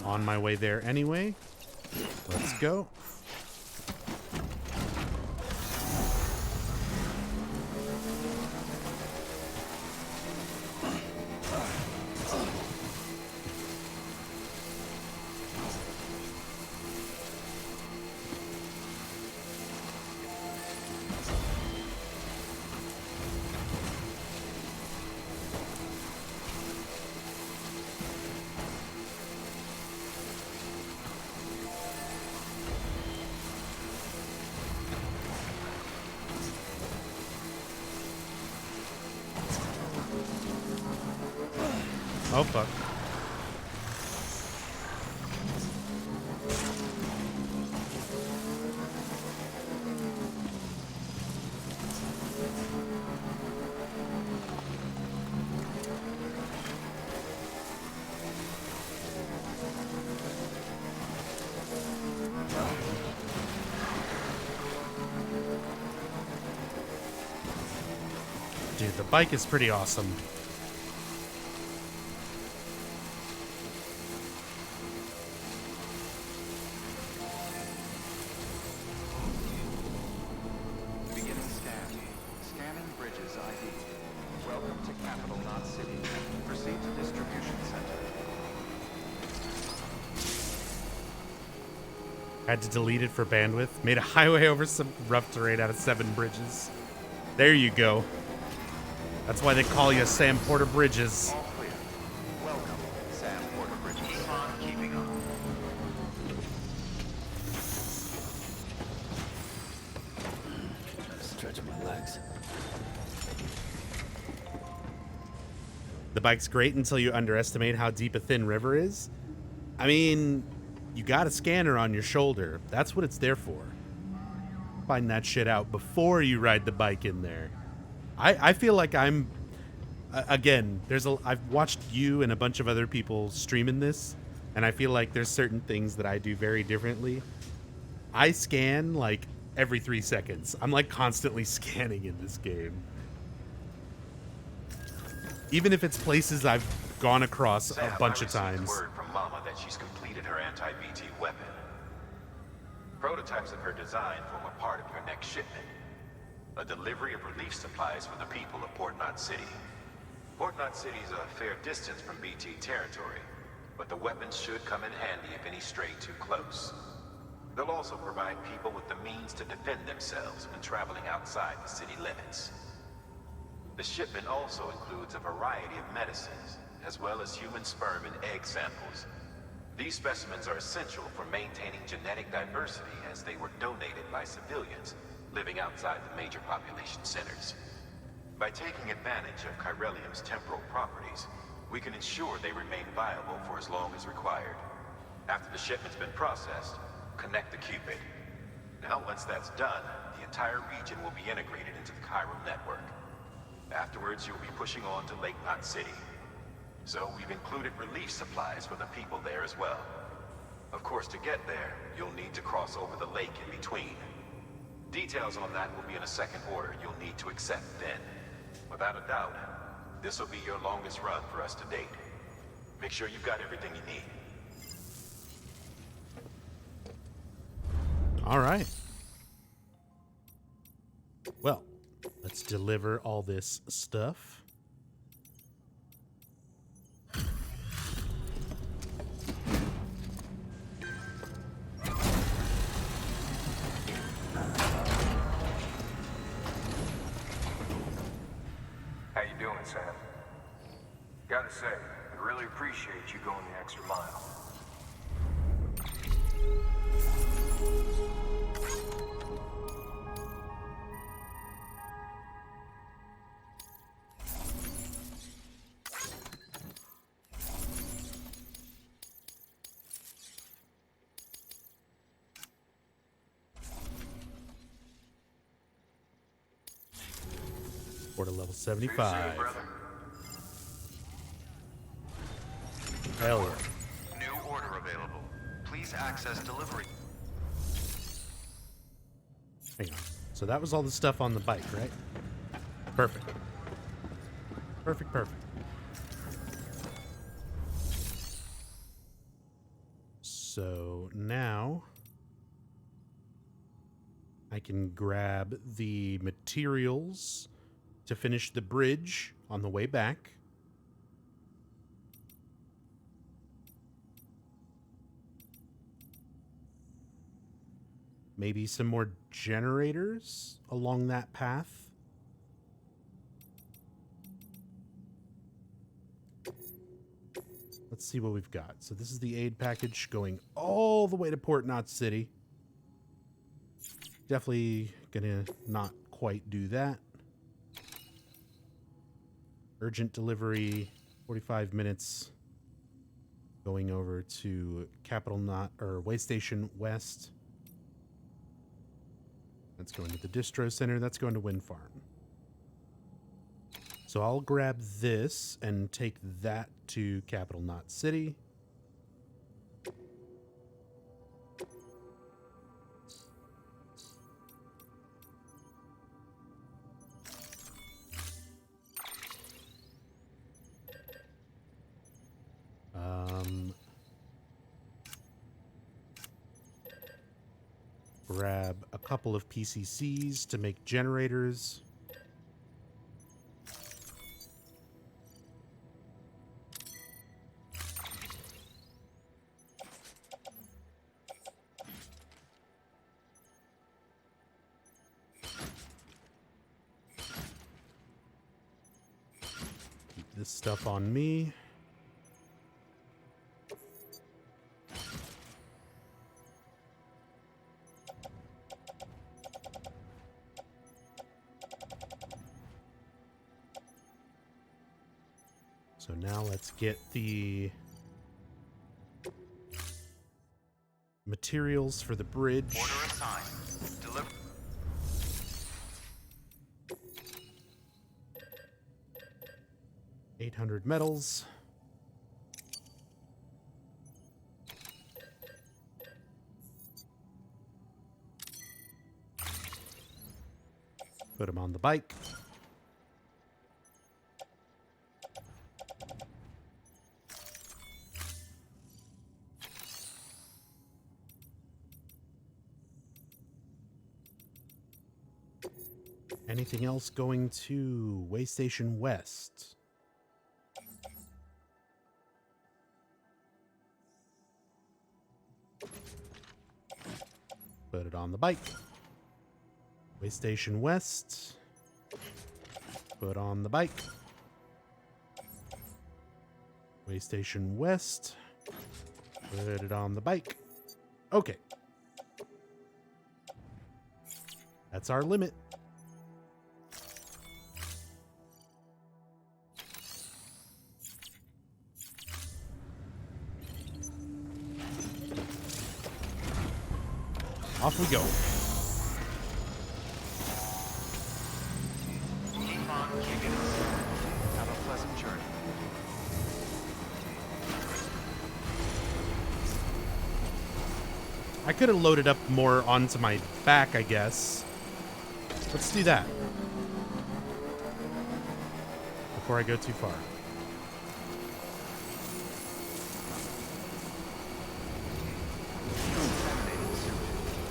On my way there anyway. Let's go. Oh, fuck. Dude, the bike is pretty awesome. Beginning scan. Scanning bridges ID. Welcome to Capital, not City. Proceed to distribution center. Had to delete it for bandwidth. Made a highway over some rough terrain out of 7 bridges. There you go. That's why they call you Sam Porter Bridges. All clear. Welcome, Sam Porter Bridges. Keep on keeping on. Stretch my legs. The bike's great until you underestimate how deep a thin river is. I mean, you got a scanner on your shoulder. That's what it's there for. Find that shit out before you ride the bike in there. I feel like I'm again, I've watched you and a bunch of other people streaming this, and I feel like there's certain things that I do very differently. I scan like every 3 seconds. I'm like constantly scanning in this game. Even if it's places I've gone across Sam, a bunch I of received times. word from Mama that she's completed her anti-BT weapon. Prototypes of her design form a part of your next shipment. A delivery of relief supplies for the people of Port Knot City. Port Knot City is a fair distance from BT territory, but the weapons should come in handy if any stray too close. They'll also provide people with the means to defend themselves when traveling outside the city limits. The shipment also includes a variety of medicines, as well as human sperm and egg samples. These specimens are essential for maintaining genetic diversity as they were donated by civilians living outside the major population centers. By taking advantage of Chiralium's temporal properties, we can ensure they remain viable for as long as required. After the shipment's been processed, connect the Cupid. Now, once that's done, the entire region will be integrated into the Chiral network. Afterwards, you'll be pushing on to Lake Knot City. So we've included relief supplies for the people there as well. Of course, to get there, you'll need to cross over the lake in between. Details on that will be in a second order you'll need to accept then. Without a doubt, this will be your longest run for us to date. Make sure you've got everything you need. All right. Well, let's deliver all this stuff. How you doing, Sam? Gotta say, I really appreciate you going the extra mile. Order level See you soon, 75. brother. Hell yeah. New order available. Please access delivery. Hang on. So that was all the stuff on the bike, right? Perfect. Perfect, perfect. So now I can grab the materials to finish the bridge on the way back. Maybe some more generators along that path. Let's see what we've got. So this is the aid package going all the way to Port Knot City. Definitely gonna not quite do that. Urgent delivery 45 minutes going over to Capital Knot or Way Station West. That's going to the Distro Center. That's going to Wind Farm. So I'll grab this and take that to Capital Knot City. Grab a couple of PCCs to make generators. Keep this stuff on me. So now let's get the materials for the bridge. Order assigned. Deliver. $800 metals. Put him on the bike. Anything else going to Way Station West? Put it on the bike. Way Station West. Put on the bike. Way Station West. Put it on the bike. Okay. That's our limit. Off we go. Keep on kicking it. Have a pleasant journey. I could have loaded up more onto my back, I guess. Let's do that. Before I go too far.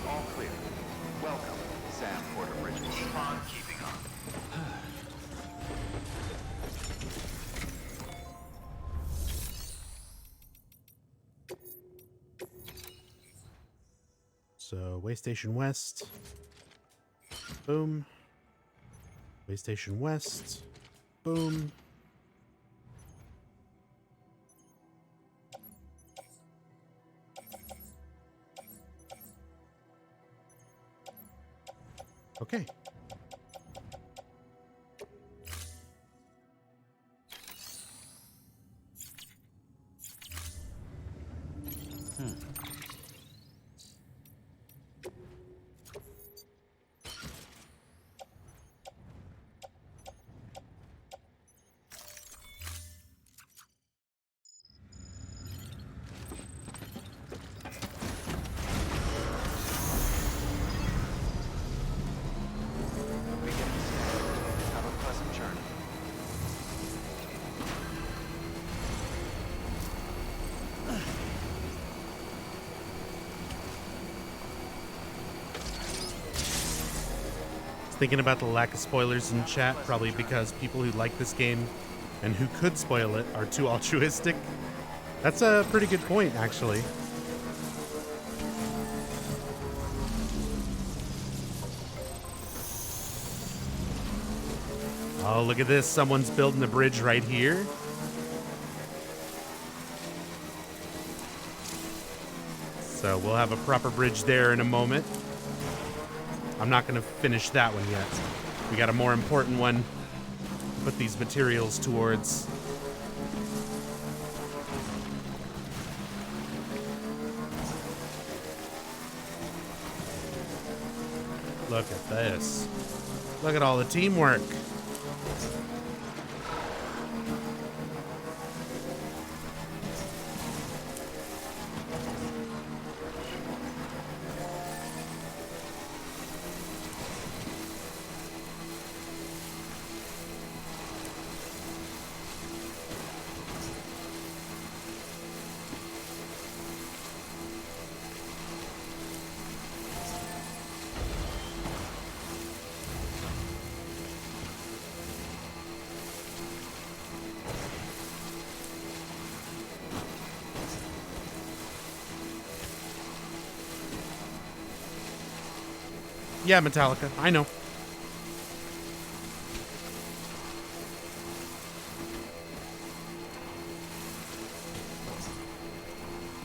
All clear. Welcome, Sam Porter Bridges. Keep on keeping on. So, Way Station West. Boom. Way Station West. Boom. Okay. Have a pleasant journey. Thinking about the lack of spoilers in chat, probably because people who like this game and who could spoil it are too altruistic. That's a pretty good point, actually. Oh, look at this. Someone's building a bridge right here. So we'll have a proper bridge there in a moment. I'm not going to finish that one yet. We got a more important one to put these materials towards. Look at this. Look at all the teamwork. Yeah, Metallica. I know.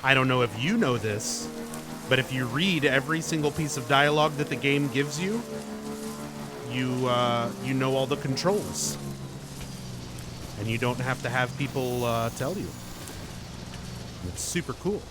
I don't know if you know this, but if you read every single piece of dialogue that the game gives you, you know all the controls. And you don't have to have people tell you. It's super cool.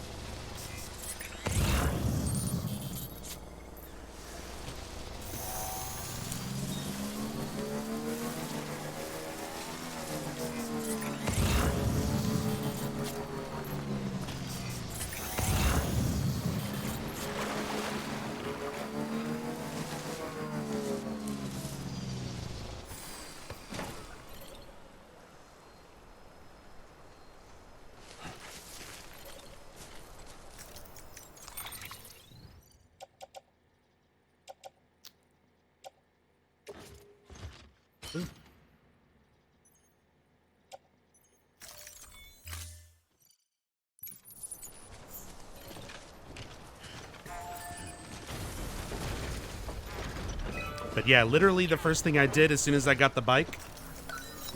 But yeah, literally the first thing I did as soon as I got the bike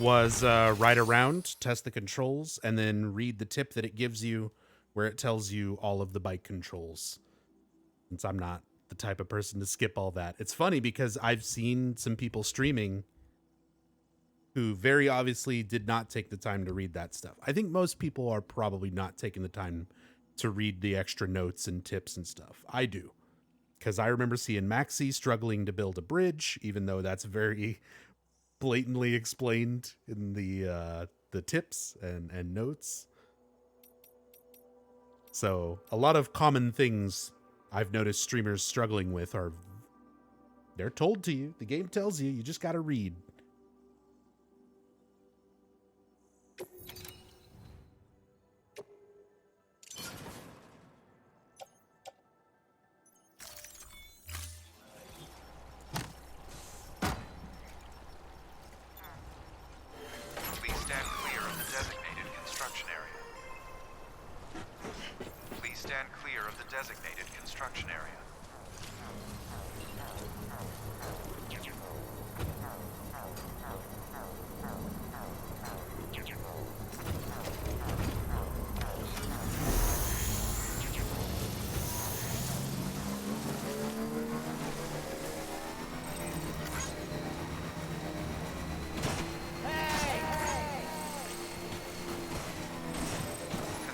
was ride around, test the controls, and then read the tip that it gives you where it tells you all of the bike controls. Since I'm not the type of person to skip all that. It's funny because I've seen some people streaming who very obviously did not take the time to read that stuff. I think most people are probably not taking the time to read the extra notes and tips and stuff. I do. Because I remember seeing Maxi struggling to build a bridge, even though that's very blatantly explained in the tips and notes. So a lot of common things I've noticed streamers struggling with are, they're told to you. The game tells you. You just got to read. Please stand clear of the designated construction area. Please stand clear of the designated construction area.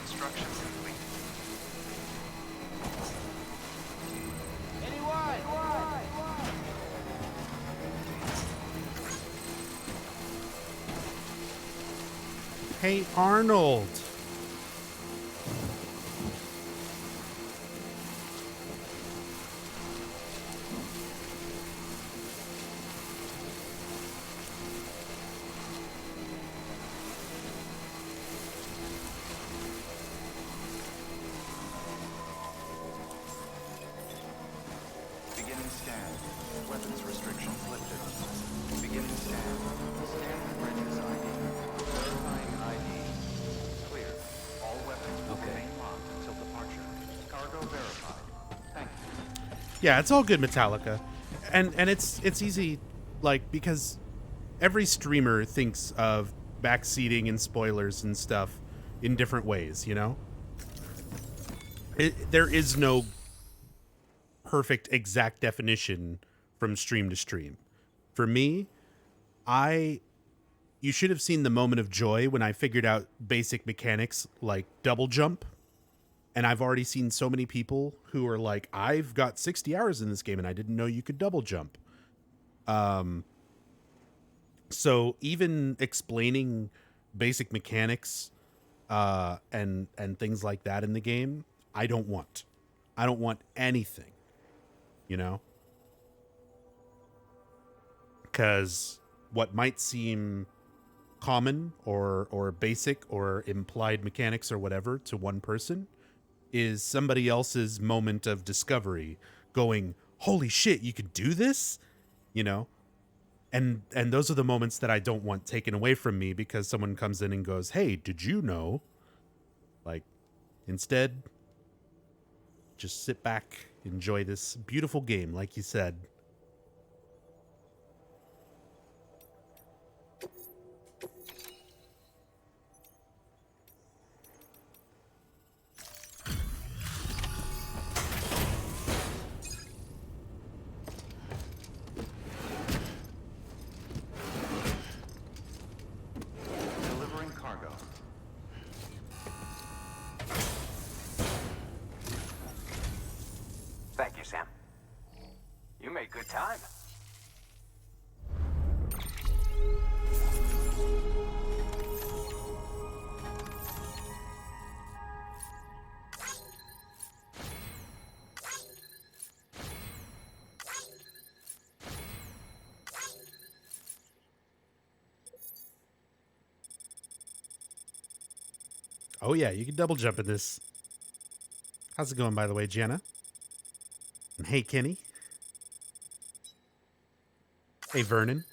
Construction complete. Hey, Arnold. Beginning scan. Weapons restrictions lifted. Beginning scan. Scan bridges ID. Verifying ID. Clear. All weapons will remain locked until departure. Cargo verified. Thank you. Yeah, it's all good, Metallica. And it's easy, like, because every streamer thinks of backseating and spoilers and stuff in different ways, you know? There is no perfect exact definition from stream to stream. For me, you should have seen the moment of joy when I figured out basic mechanics like double jump And I've already seen so many people who are like, I've got 60 hours in this game and I didn't know you could double jump. So even explaining basic mechanics and things like that in the game, I don't want. I don't want anything, you know? Because what might seem common or basic or implied mechanics or whatever to one person is somebody else's moment of discovery going, holy shit, you could do this, you know? And those are the moments that I don't want taken away from me because someone comes in and goes, hey, did you know? Like, instead, just sit back, enjoy this beautiful game, like you said. Delivering cargo. Thank you, Sam. You made good time. Oh yeah, you can double jump in this. How's it going, by the way, Jenna? And hey, Kenny. Hey, Vernon.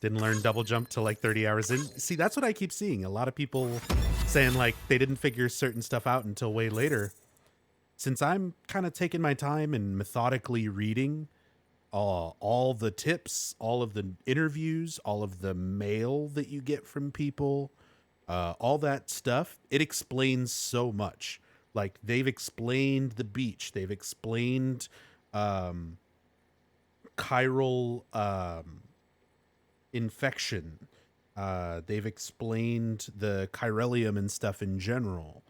Didn't learn double jump till like 30 hours in. See, that's what I keep seeing. A lot of people saying like they didn't figure certain stuff out until way later. Since I'm kind of taking my time and methodically reading all the tips, all of the interviews, all of the mail that you get from people, all that stuff, it explains so much. Like, they've explained the beach. They've explained chiral infection. They've explained the chiralium and stuff in general.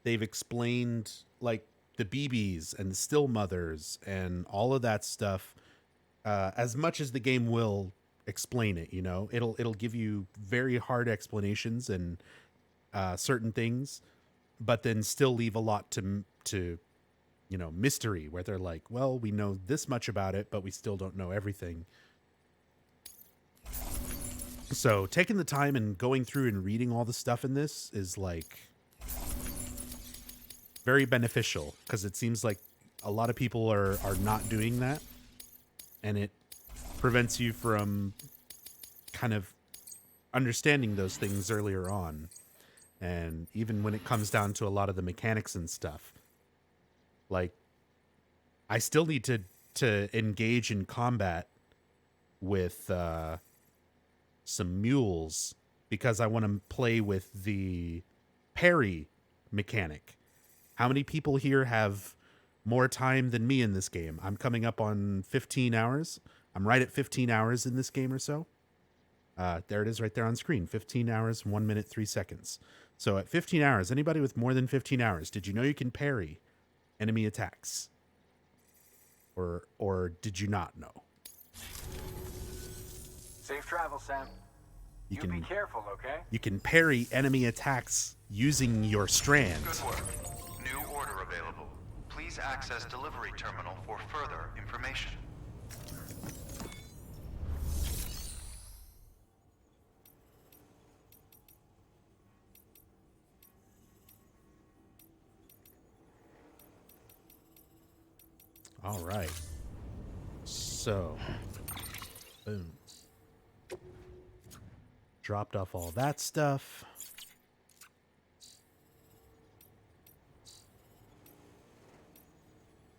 They've explained, like, the BBs and the still mothers and all of that stuff as much as the game will explain it. You know, it'll give you very hard explanations and certain things, but then still leave a lot to you know, mystery, where they're like, well, we know this much about it, but we still don't know everything. So taking the time and going through and reading all the stuff in this is like very beneficial, because it seems like a lot of people are not doing that, and it prevents you from kind of understanding those things earlier on. And even when it comes down to a lot of the mechanics and stuff, like, I still need to engage in combat with some mules because I want to play with the parry mechanic. How many people here have more time than me in this game? I'm coming up on 15 hours. I'm right at 15 hours in this game or so. There it is right there on screen. 15 hours, 1 minute, 3 seconds. So at 15 hours, anybody with more than 15 hours, did you know you can parry enemy attacks? Or did you not know? Safe travel, Sam. You be careful, okay? You can parry enemy attacks using your strand. Good work. New order available. Please access delivery terminal for further information. All right. So, boom. Dropped off all that stuff.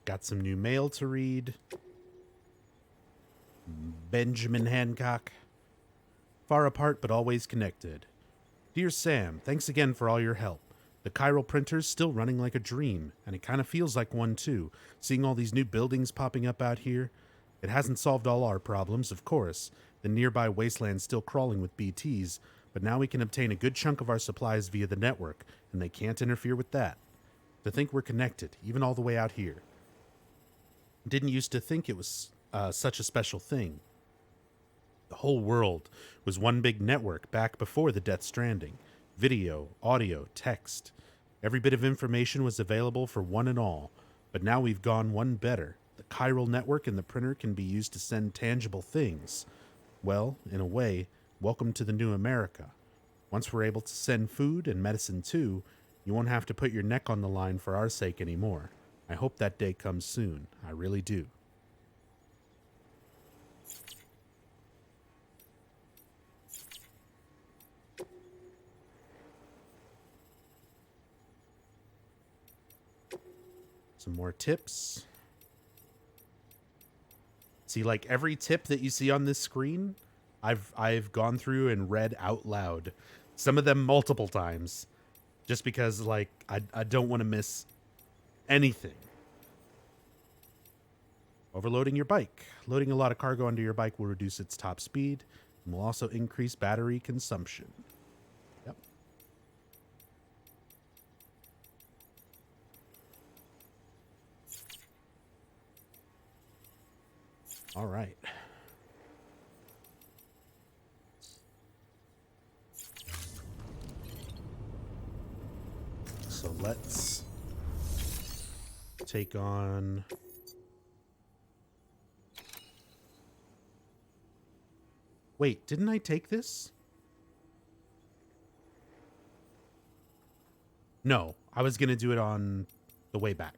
Got some new mail to read. Benjamin Hancock. Far apart but always connected. Dear Sam, thanks again for all your help. The chiral printer's still running like a dream, and it kind of feels like one too, seeing all these new buildings popping up out here. It hasn't solved all our problems, of course. The nearby wasteland's still crawling with BTs, but now we can obtain a good chunk of our supplies via the network, and they can't interfere with that. To think we're connected, even all the way out here. Didn't used to think it was such a special thing. The whole world was one big network back before the Death Stranding. Video, audio, text. Every bit of information was available for one and all, but now we've gone one better. The chiral network and the printer can be used to send tangible things. Well, in a way, welcome to the new America. Once we're able to send food and medicine too, you won't have to put your neck on the line for our sake anymore. I hope that day comes soon. I really do. Some more tips. See, like every tip that you see on this screen, I've gone through and read out loud. Some of them multiple times. Just because, like, I don't want to miss anything. Overloading your bike. Loading a lot of cargo onto your bike will reduce its top speed and will also increase battery consumption. Yep. All right. So let's take on... Wait, didn't I take this? No, I was going to do it on the way back.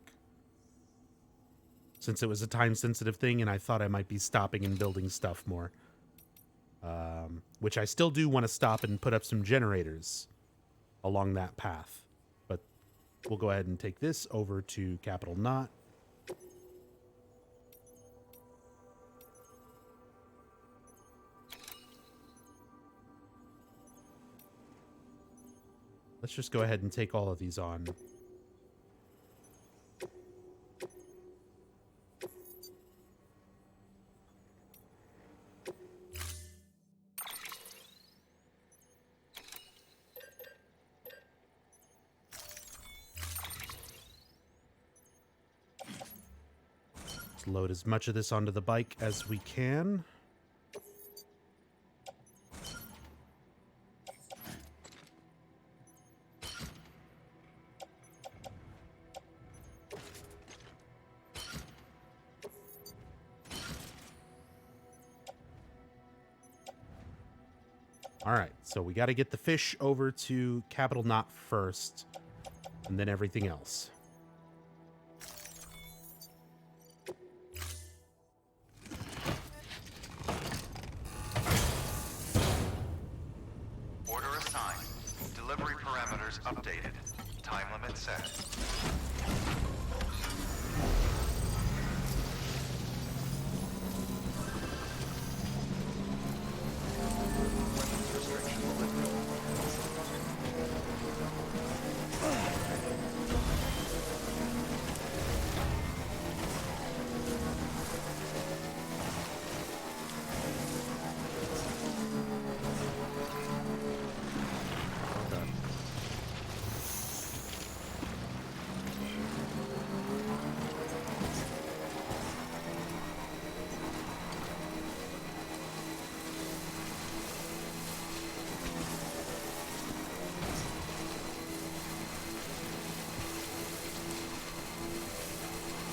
Since it was a time-sensitive thing and I thought I might be stopping and building stuff more. Which I still do want to stop and put up some generators along that path. But we'll go ahead and take this over to Capital Knot. Let's just go ahead and take all of these on. Let's load as much of this onto the bike as we can. All right, so we got to get the fish over to Capital Knot first, and then everything else. Order assigned. Delivery parameters updated. Time limit set.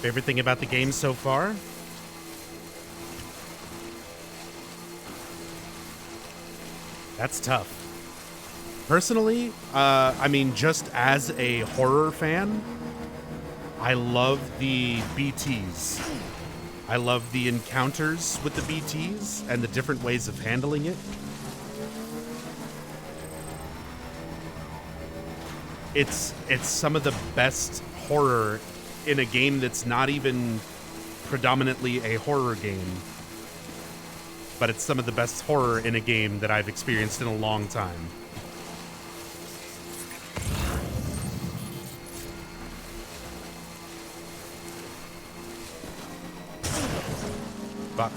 Favorite thing about the game so far? That's tough. Personally, I mean, just as a horror fan, I love the BTs. I love the encounters with the BTs and the different ways of handling it. It's some of the best horror in a game that's not even predominantly a horror game. But it's some of the best horror in a game that I've experienced in a long time. But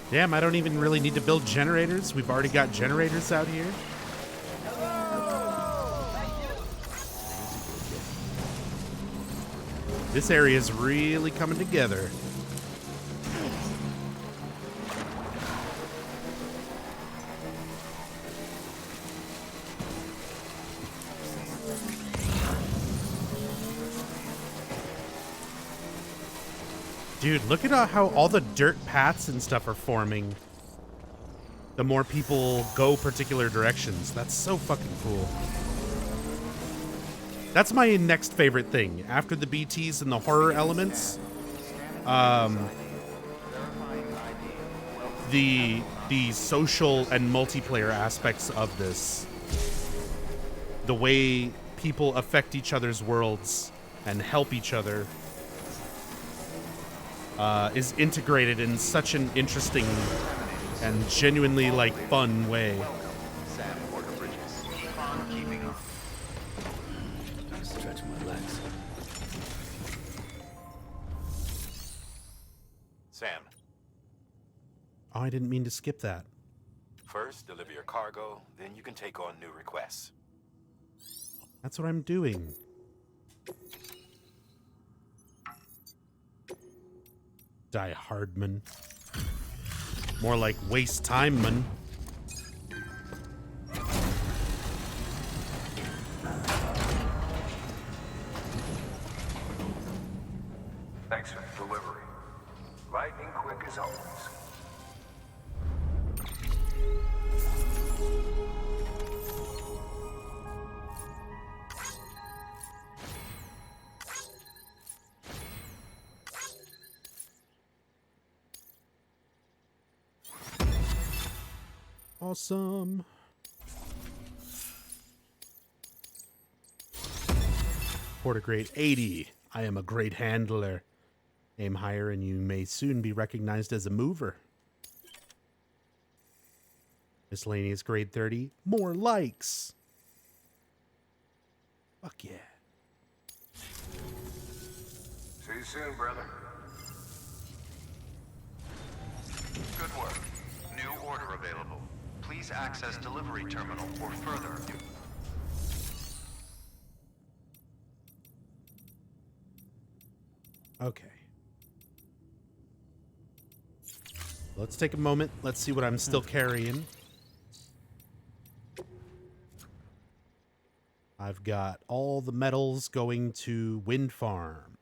Damn, I don't even really need to build generators. We've already got generators out here. This area is really coming together. Dude, look at how all the dirt paths and stuff are forming. The more people go particular directions. That's so fucking cool. That's my next favorite thing. After the BTs and the horror elements, the social and multiplayer aspects of this. The way people affect each other's worlds and help each other is integrated in such an interesting and genuinely, like, fun way. Stretch my legs. Sam, Oh, I didn't mean to skip that. first deliver your cargo, then you can take on new requests. That's what I'm doing. Die hard, man. More like waste time, man. Thanks for the delivery. Lightning quick as always. Awesome. Porter grade 80. I am a great handler. Aim higher and you may soon be recognized as a mover. Miscellaneous grade 30. More likes. Fuck yeah. See you soon, brother. Good work. New order available. Please access delivery terminal for further. Okay. Let's take a moment. Let's see what I'm still carrying. I've got all the metals going to wind farm.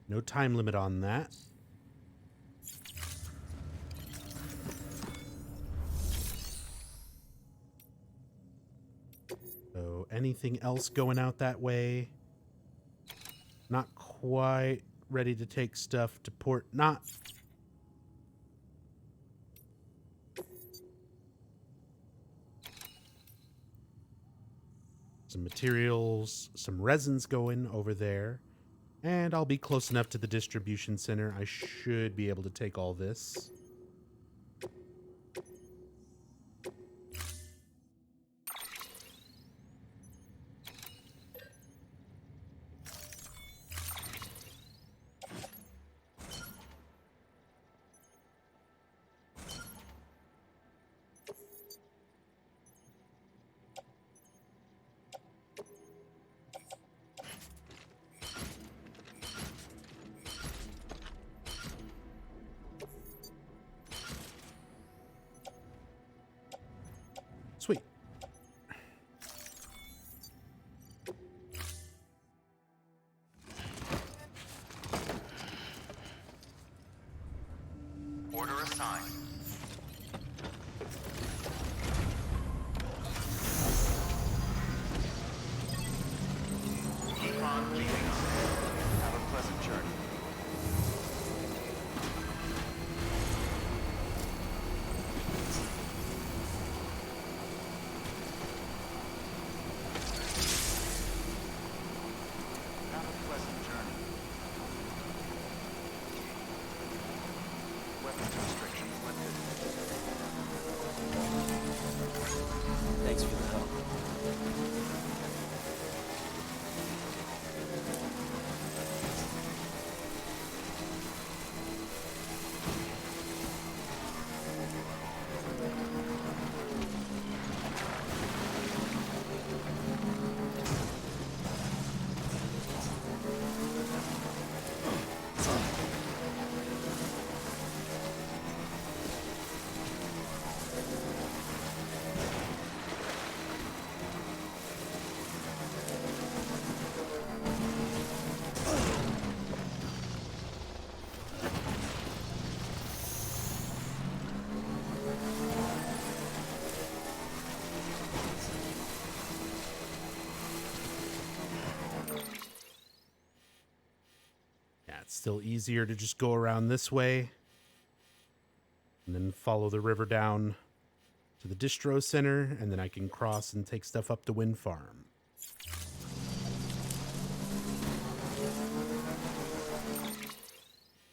No time limit on that. So anything else going out that way? Not quite ready to take stuff to port. Not. Some materials, some resins going over there. And I'll be close enough to the distribution center. I should be able to take all this. Sweet. Order assigned. Keep on keeping on. Have a pleasant journey. Have a pleasant journey. Weapons restrictions lifted. still easier to just go around this way and then follow the river down to the distro center, and then I can cross and take stuff up to Wind Farm.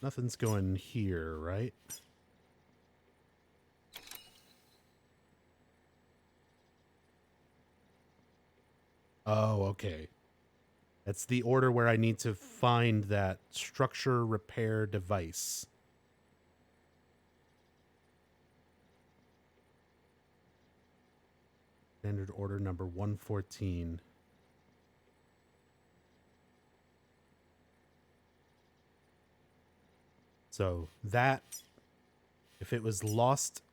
Nothing's going here, right? Oh, okay. That's the order where I need to find that structure repair device. Standard order number 114. So that, if it was lost,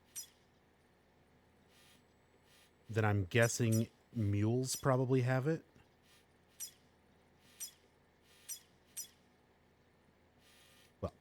then I'm guessing mules probably have it. Well.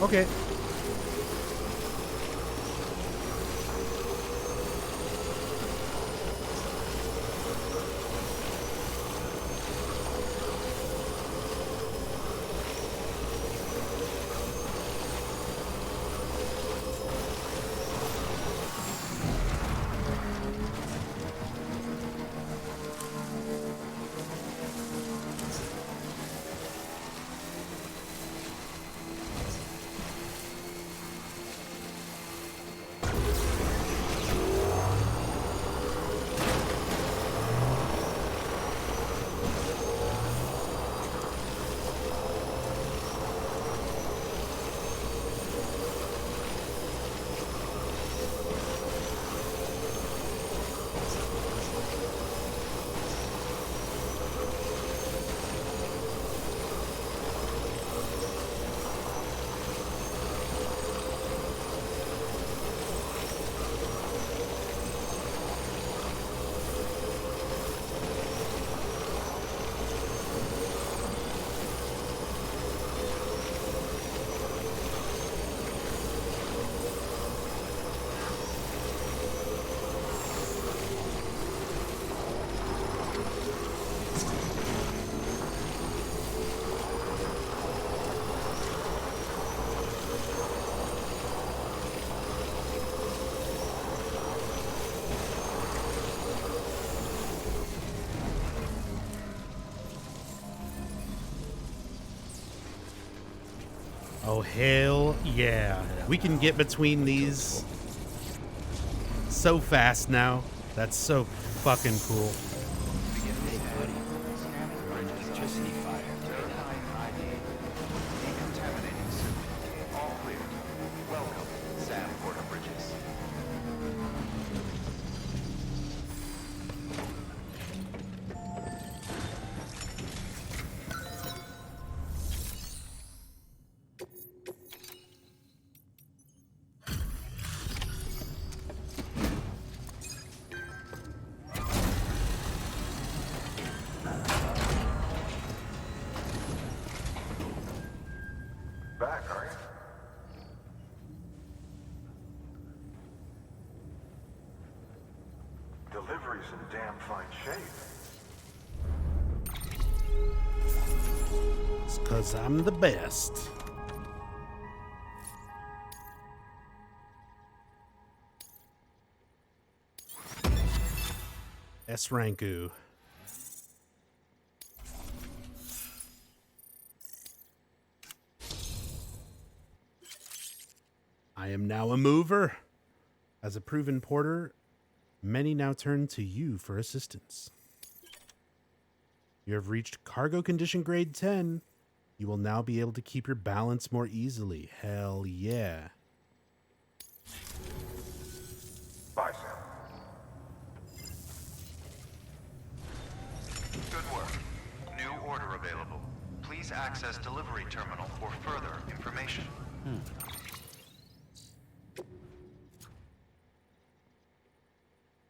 Okay. Oh, hell yeah. We can get between these so fast now. That's so fucking cool. Electricity fire. Verifying ID. Decontaminating suit. All clear. Welcome, Sam Porter Bridges. Back, are you? Delivery's in damn fine shape. It's 'cause I'm the best. S. Ranku. I am now a mover. As a proven porter, Many now turn to you for assistance. You have reached cargo condition grade 10. You will now be able to keep your balance more easily. Hell yeah. Bye, Sam. Good work. New order available. Please access delivery terminal for further information.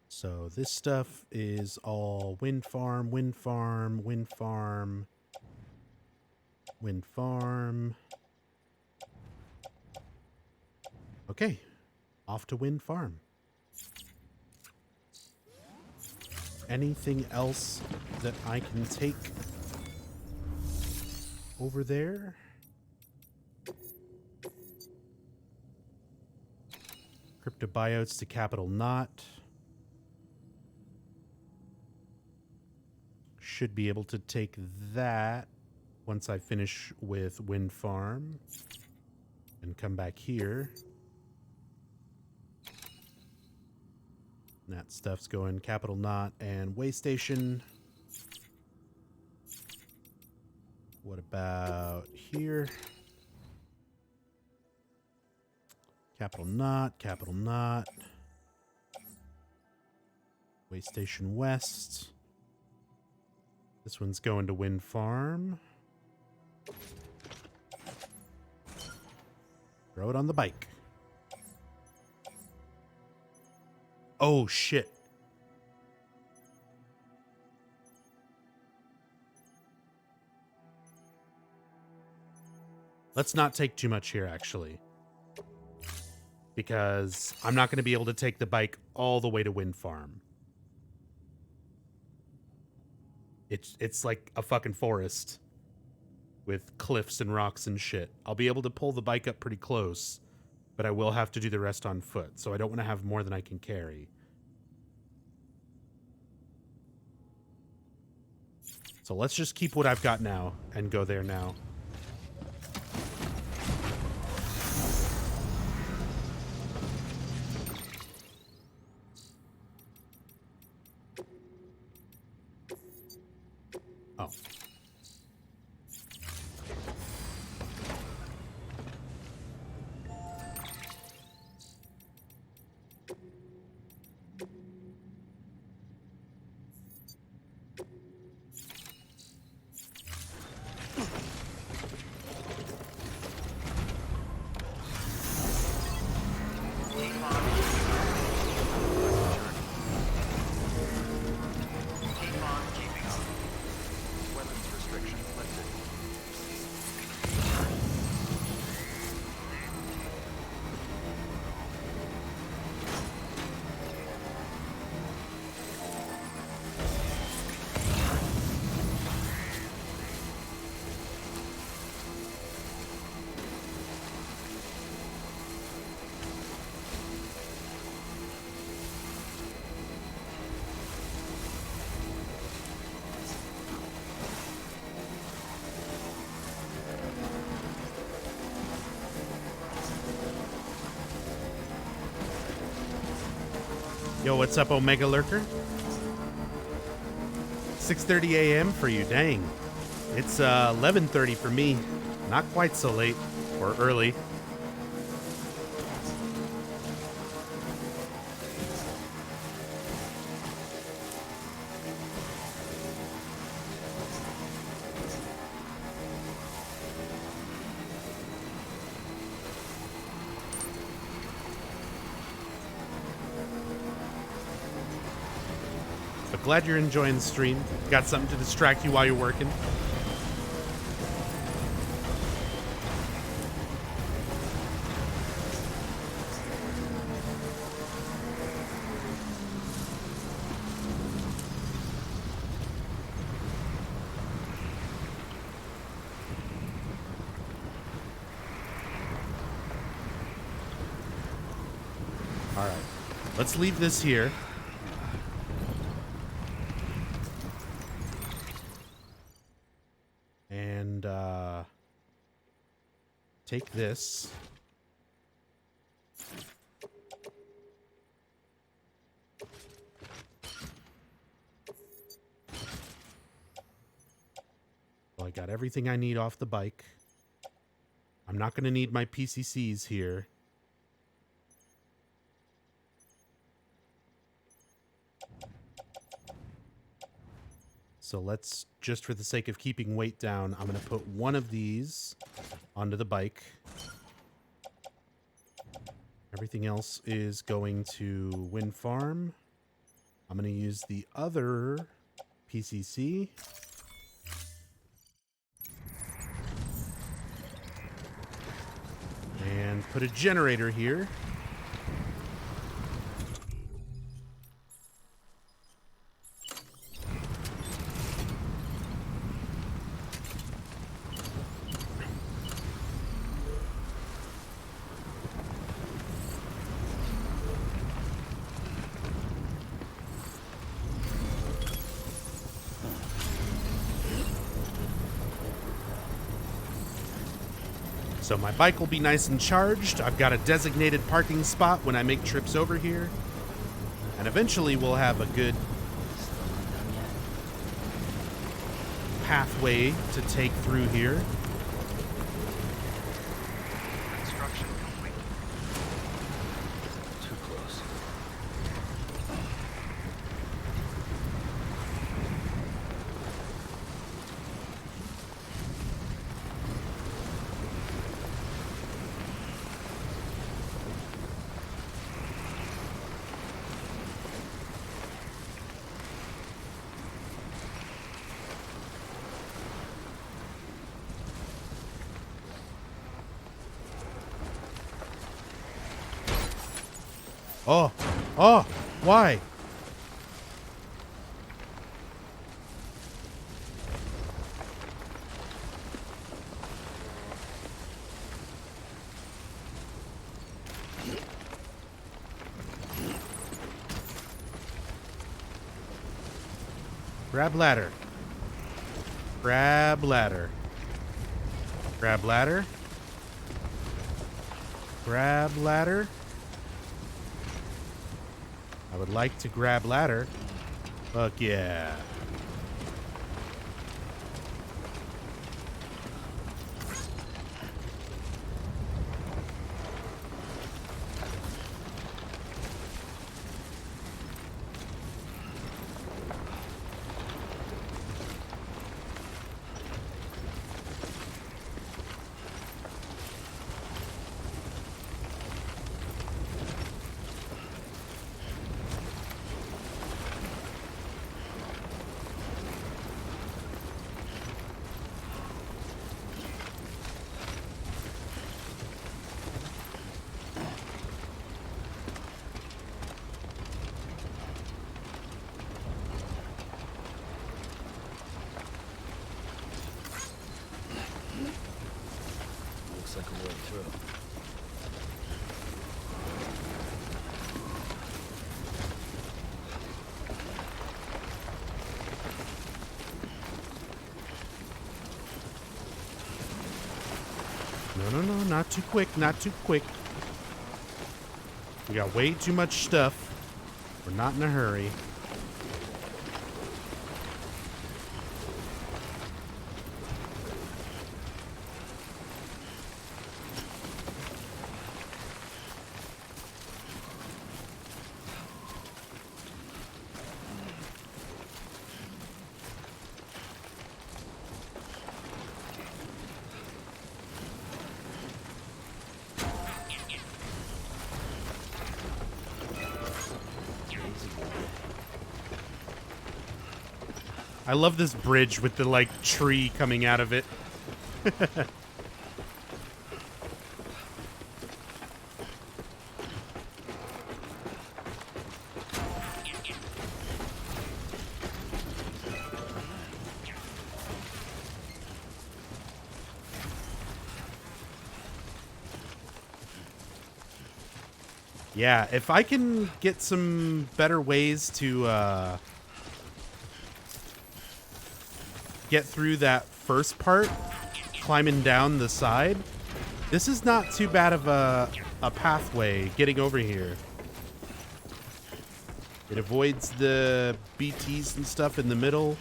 So this stuff is all wind farm, wind farm, wind farm, wind farm. Okay, off to wind farm. Anything else that I can take over there? Cryptobiotes to Capital Knot. Should be able to take that once I finish with Wind Farm and come back here. That stuff's going Capital Knot and Way Station. What about here? Capital Knot, Capital Knot. Way Station West. This one's going to Wind Farm. Throw it on the bike. Oh, shit. Let's not take too much here, actually. Because I'm not going to be able to take the bike all the way to Wind Farm. It's like a fucking forest with cliffs and rocks and shit. I'll be able to pull the bike up pretty close, but I will have to do the rest on foot, so I don't want to have more than I can carry. So let's just keep what I've got now and go there now. Oh. Yo, what's up, Omega Lurker? 6:30 a.m. for you, dang. It's 11:30 for me. Not quite so late or early. Glad you're enjoying the stream. Got something to distract you while you're working. All right. Let's leave this here. Take this. I got everything I need off the bike. I'm not going to need my PCCs here. So let's, just for the sake of keeping weight down, I'm going to put one of these onto the bike. Everything else is going to Wind Farm. I'm going to use the other PCC. And put a generator here. So my bike will be nice and charged. I've got a designated parking spot when I make trips over here. And eventually we'll have a good pathway to take through here. Construction complete. Too close. Oh, why? Grab ladder. Grab ladder. Grab ladder. Grab ladder. I would like to grab ladder. Fuck yeah. Looks like a way through. No, not too quick, not too quick. We got way too much stuff. We're not in a hurry. I love this bridge with the, like, tree coming out of it. Yeah, if I can get some better ways to, get through that first part, climbing down the side, this is not too bad of a pathway getting over here. It avoids the BTs and stuff in the middle.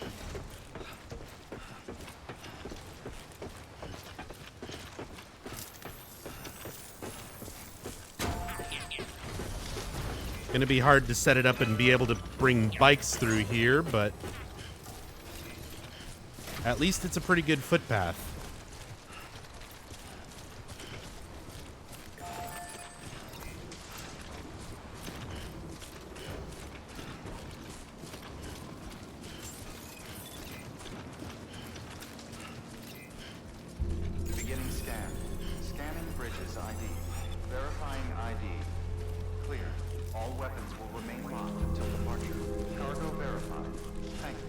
Gonna be hard to set it up and be able to bring bikes through here, but at least it's a pretty good footpath. Beginning scan. Scanning bridges ID. Verifying ID. Clear. All weapons will remain locked until departure. Cargo verified. Thank you.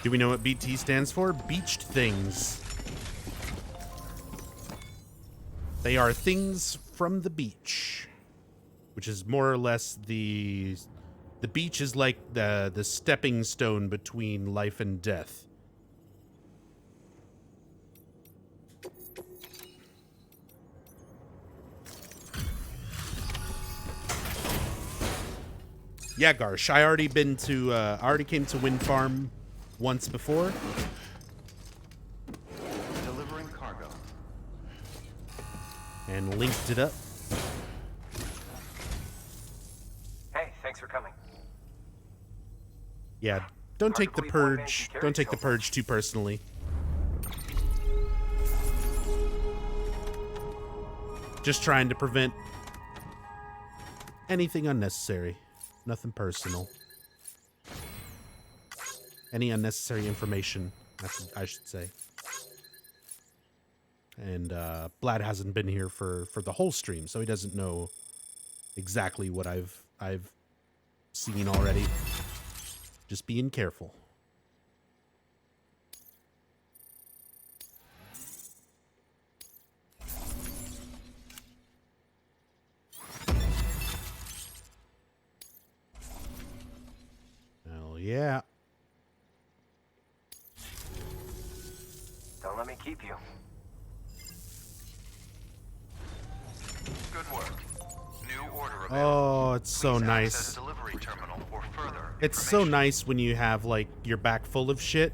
Do we know what BT stands for? Beached things. They are things from the beach, which is more or less the beach is like the stepping stone between life and death. Yeah, Garsh, I already came to Wind Farm once before. Delivering cargo. And linked it up. Hey, thanks for coming. Yeah, don't take the purge. Don't take the purge too personally. Just trying to prevent anything unnecessary. Nothing personal. Any unnecessary information, I should say. And Blad hasn't been here for the whole stream, so he doesn't know exactly what I've seen already. Just being careful. Hell yeah. Don't let me keep you. Good work. New order available. Oh, it's so Please nice. access delivery terminal for further It's so nice when you have like your back full of shit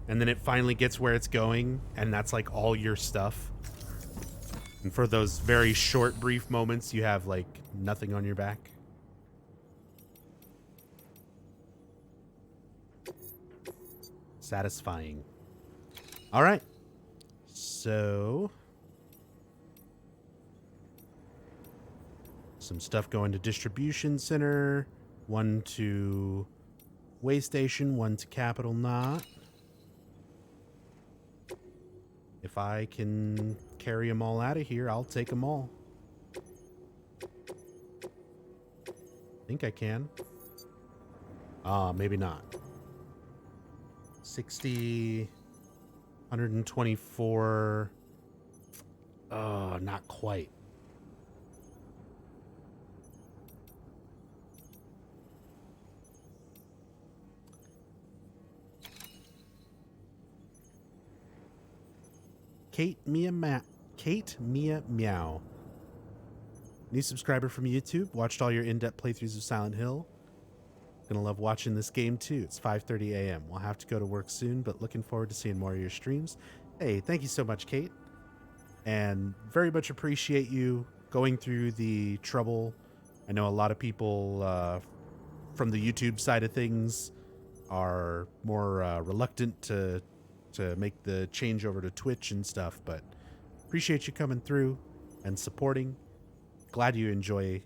and then it finally gets where it's going and that's like all your stuff. And for those very short brief moments you have like nothing on your back. Satisfying. All right. So some stuff going to distribution center, one to way station, one to Capital Knot. If I can carry them all out of here, I'll take them all. I think I can. Maybe not. 60, 124. Oh, not quite. Kate Mia Meow. New subscriber from YouTube. Watched all your in-depth playthroughs of Silent Hill. Gonna love watching this game too. It's 5:30 a.m. We'll have to go to work soon, but looking forward to seeing more of your streams. Hey, thank you so much, Kate. And very much appreciate you going through the trouble. I know a lot of people from the YouTube side of things are more reluctant to make the change over to Twitch and stuff, but appreciate you coming through and supporting. Glad you enjoy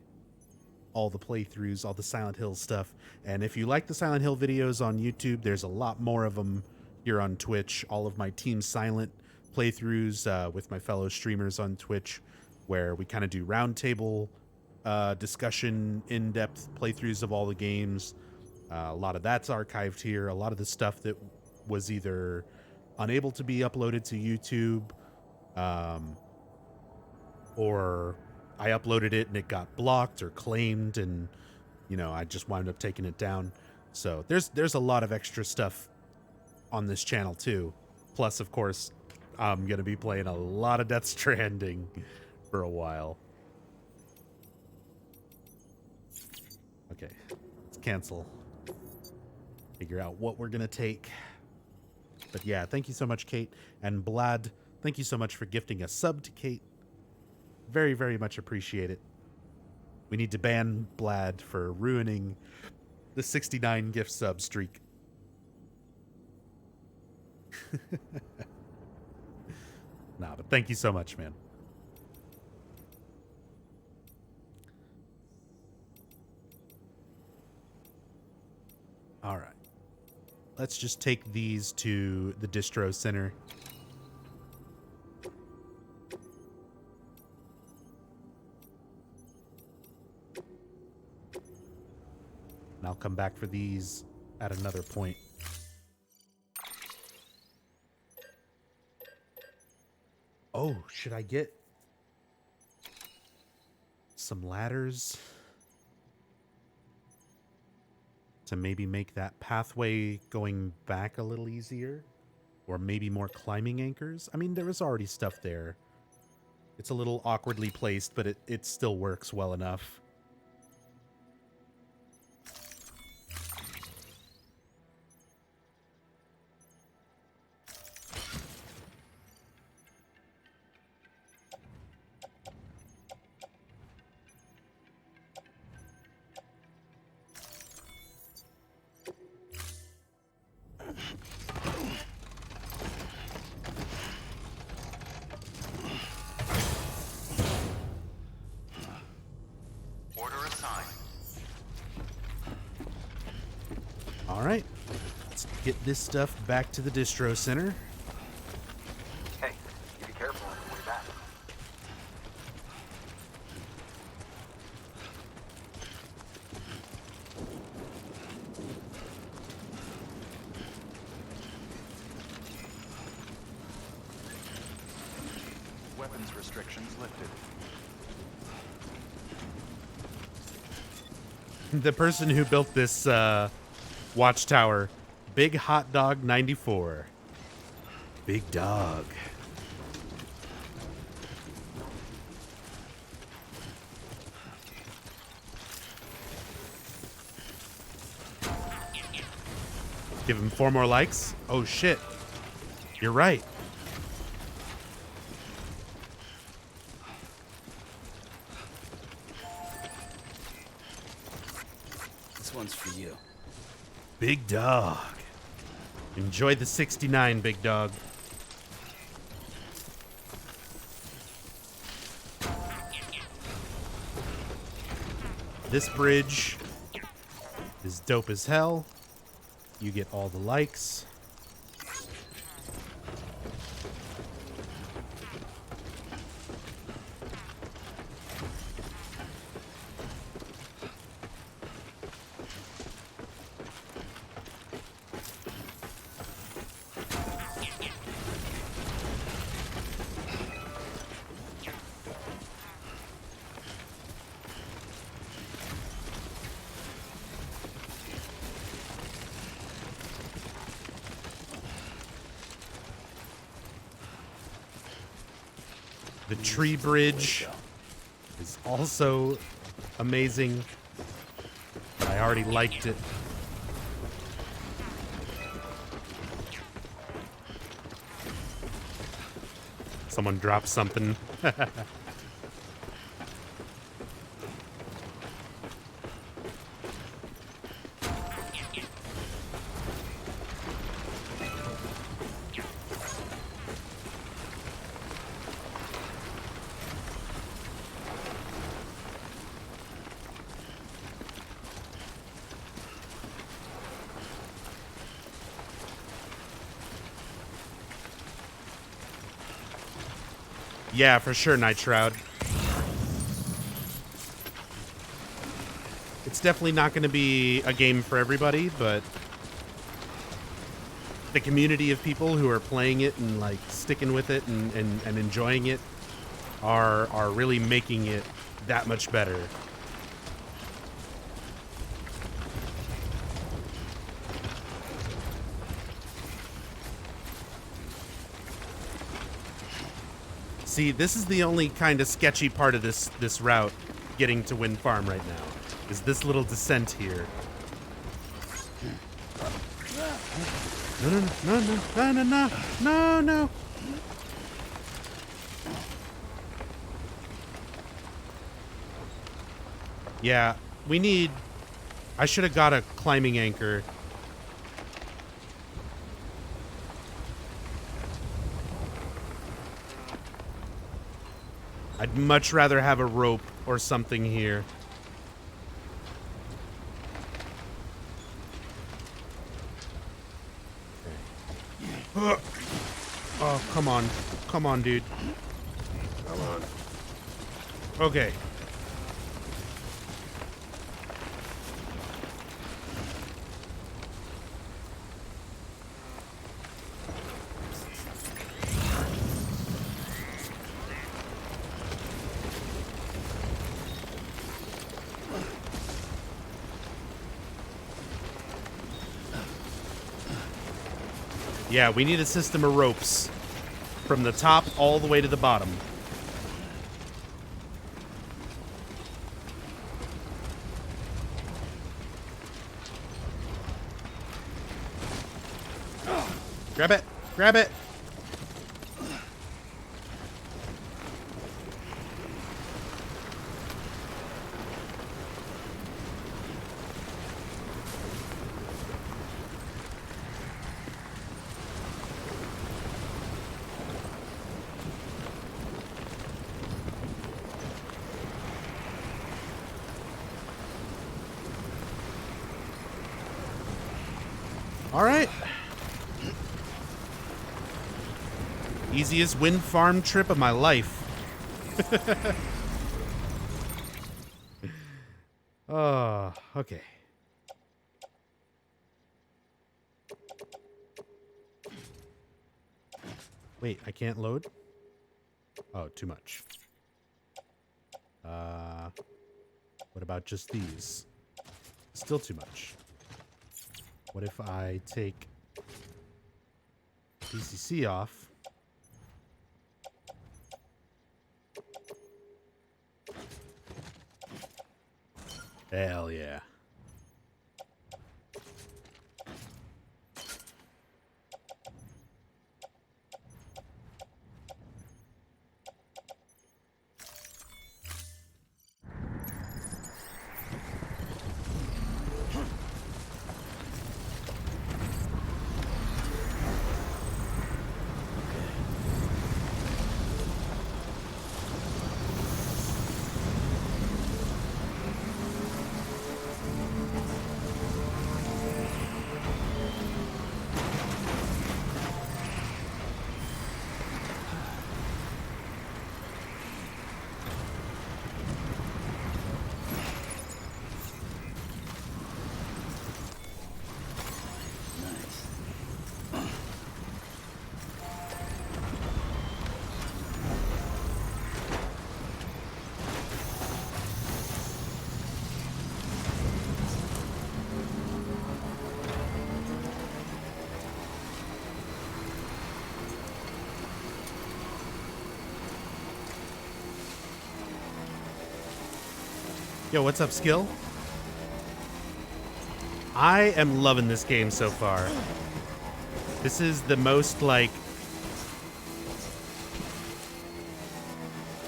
all the playthroughs, all the Silent Hill stuff. And if you like the Silent Hill videos on YouTube, there's a lot more of them here on Twitch. All of my Team Silent playthroughs with my fellow streamers on Twitch, where we kind of do roundtable discussion, in-depth playthroughs of all the games. A lot of that's archived here. A lot of the stuff that was either unable to be uploaded to YouTube, or I uploaded it and it got blocked or claimed, and you know, I just wound up taking it down. So there's a lot of extra stuff on this channel too. Plus, of course, I'm gonna be playing a lot of Death Stranding for a while. Okay, let's cancel. Figure out what we're gonna take. But yeah, thank you so much, Kate. And Blad, thank you so much for gifting a sub to Kate. Very, very much appreciate it. We need to ban Blad for ruining the 69 gift sub streak. Nah, but thank you so much, man. All right. Let's just take these to the distro center. And I'll come back for these at another point. Oh, should I get some ladders to maybe make that pathway going back a little easier? Or maybe more climbing anchors? I mean, there was already stuff there. It's a little awkwardly placed, but it still works well enough. Order assigned. All right. Let's get this stuff back to the distro center. Hey, you be careful on the way back. Weapons restrictions lifted. The person who built this watchtower, Big Hot Dog 94. Big dog. Give him 4 more likes. Oh shit. You're right. This one's for you. Big dog. Enjoy the 69, big dog. This bridge is dope as hell. You get all the likes. The tree bridge is also amazing, but I already liked it. Someone dropped something. Yeah, for sure, Night Shroud. It's definitely not going to be a game for everybody, but the community of people who are playing it and like sticking with it and enjoying it are really making it that much better. See, this is the only kind of sketchy part of this route getting to Wind Farm right now, is this little descent here. No, no, no, no, no, no, no, no, no. Yeah, we need... I should have got a climbing anchor. I'd much rather have a rope or something here. Okay. Oh, come on. Come on, dude. Come on. Okay. Yeah, we need a system of ropes from the top all the way to the bottom. Grab it! Grab it! All right. Easiest wind farm trip of my life. Oh, okay. Wait, I can't load? Oh, too much. What about just these? Still too much. What if I take PCC off? Hell yeah. Yo, what's up, Skill? I am loving this game so far. This is the most, like,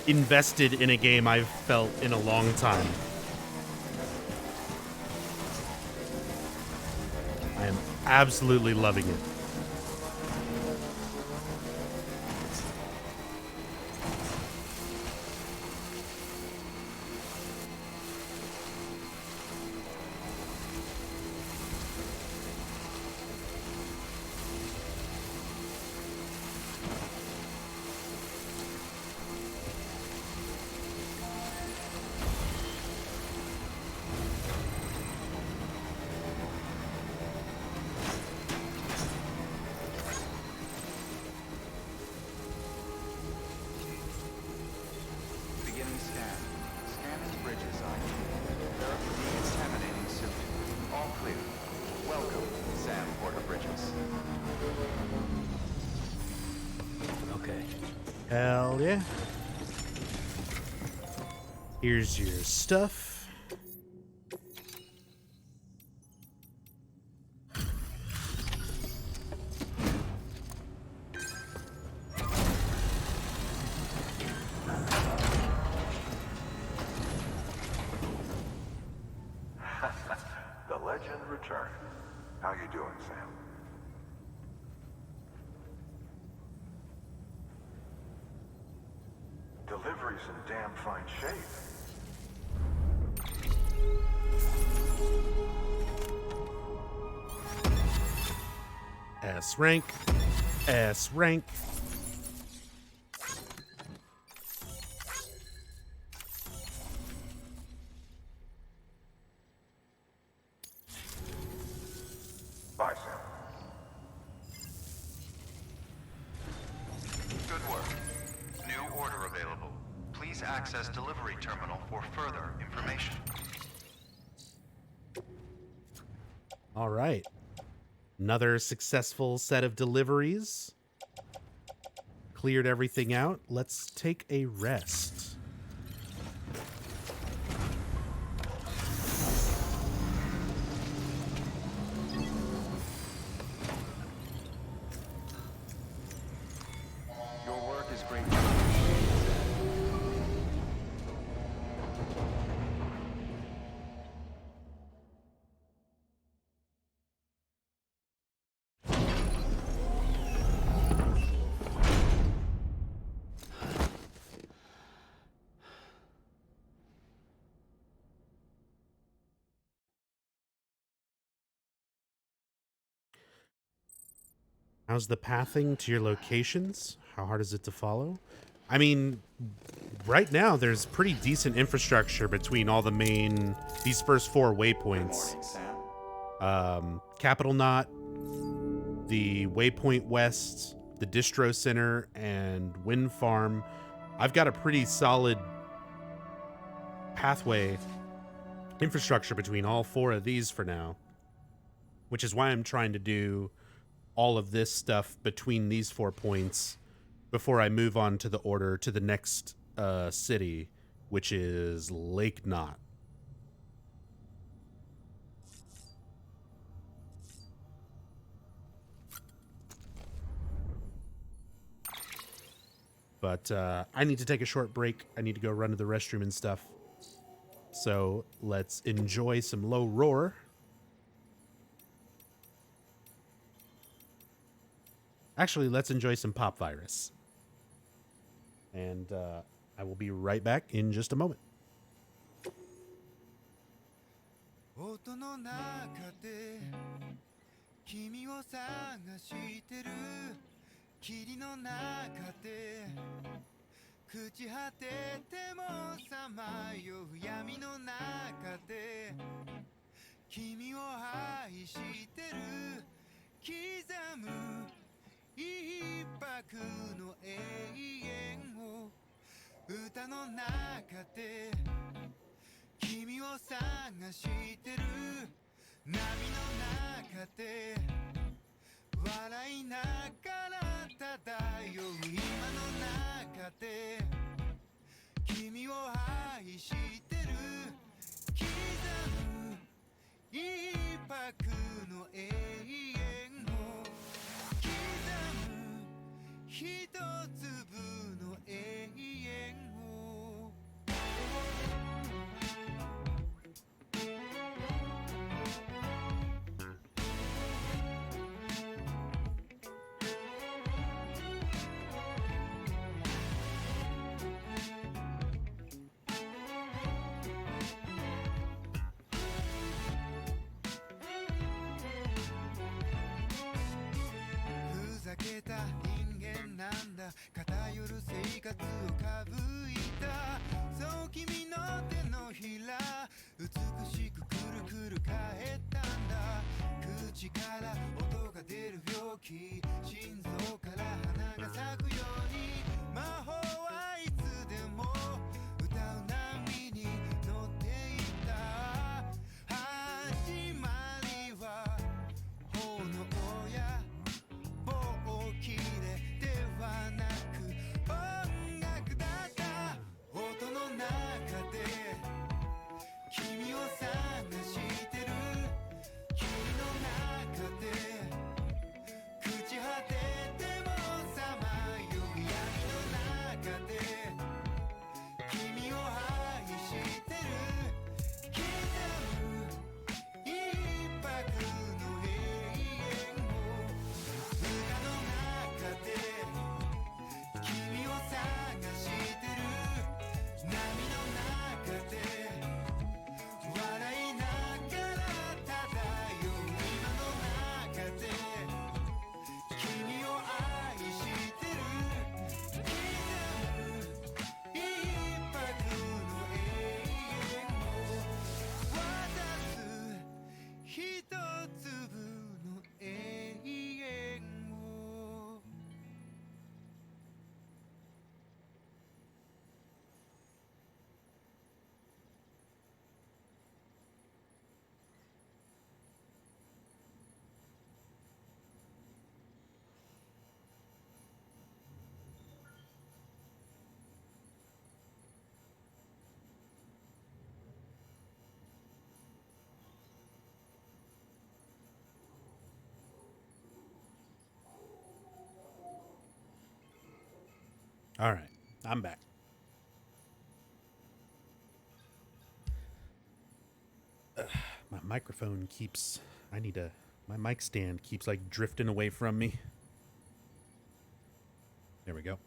invested in a game I've felt in a long time. I am absolutely loving it. Beginning scan. Scanning bridges ID. Decontaminating suit. All clear. Welcome, Sam Porter Bridges. Okay. Hell yeah. Here's your stuff. legend return. How you doing, Sam? Delivery's in damn fine shape. S rank. S rank. Bye, Sam. Good work. New order available. Please access delivery terminal for further information. All right. Another successful set of deliveries. Cleared everything out. Let's take a rest. Your work is great. How's the pathing to your locations? How hard is it to follow? I mean, right now there's pretty decent infrastructure between all the main, these first 4 waypoints. Capital Knot, the Waypoint West, the Distro Center, and Wind Farm. I've got a pretty solid pathway infrastructure between all 4 of these for now, which is why I'm trying to do all of this stuff between these 4 points before I move on to the order to the next city, which is Lake Knot. But I need to take a short break. I need to go run to the restroom and stuff. So let's enjoy some Low Roar. Actually, let's enjoy some Pop Virus. And I will be right back in just a moment. 音の中で君を探してる霧の中で朽ち果ててもさまよう闇の中で君を愛してる刻む一拍の永遠を歌の中で君を探してる波の中で笑いながら漂う今の中で君を愛してる刻む一拍の永遠を刻む一粒の永遠をふざけた人間なんだ偏る生活をかぶいたそう君の手のひら美しくくるくる返ったんだ口から音が出る病気心臓から花が咲くように魔法はいつでも歌う波に乗っていた始まりは炎や棒切れではなく音楽だった音の中で君を探してる霧の中で朽ち果て All right, I'm back. My microphone keeps... My mic stand keeps, like, drifting away from me. There we go.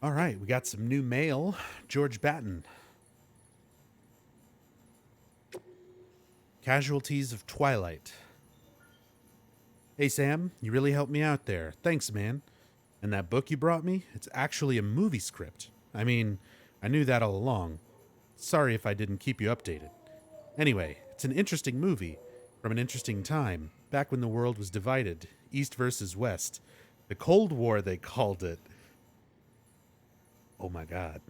All right, we got some new mail. George Batten. Casualties of Twilight. Hey, Sam, you really helped me out there. Thanks, man. And that book you brought me, it's actually a movie script. I mean, I knew that all along. Sorry if I didn't keep you updated. Anyway, it's an interesting movie from an interesting time, back when the world was divided, East versus West. The Cold War, they called it. Oh my God.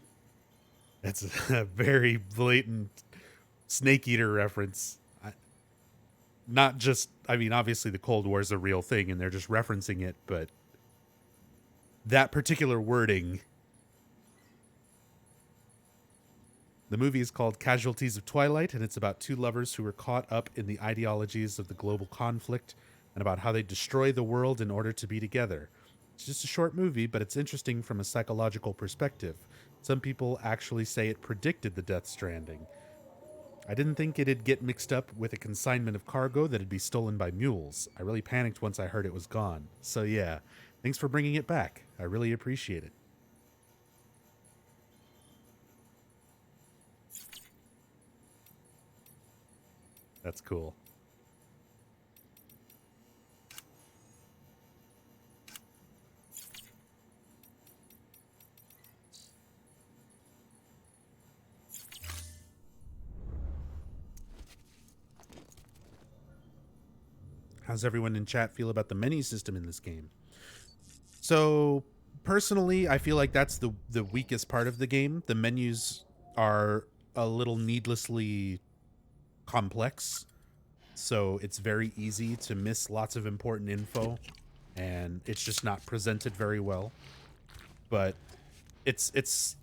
That's a very blatant Snake Eater reference. Not just, I mean, obviously the Cold War is a real thing and they're just referencing it, but that particular wording. The movie is called Casualties of Twilight, and it's about two lovers who are caught up in the ideologies of the global conflict and about how they destroy the world in order to be together. It's just a short movie, but it's interesting from a psychological perspective. Some people actually say it predicted the Death Stranding. I didn't think it'd get mixed up with a consignment of cargo that'd be stolen by mules. I really panicked once I heard it was gone. So yeah, thanks for bringing it back. I really appreciate it. That's cool. How's everyone in chat feel about the menu system in this game? So, personally, I feel like that's the weakest part of the game. The menus are a little needlessly complex. So, it's very easy to miss lots of important info, and it's just not presented very well. But it's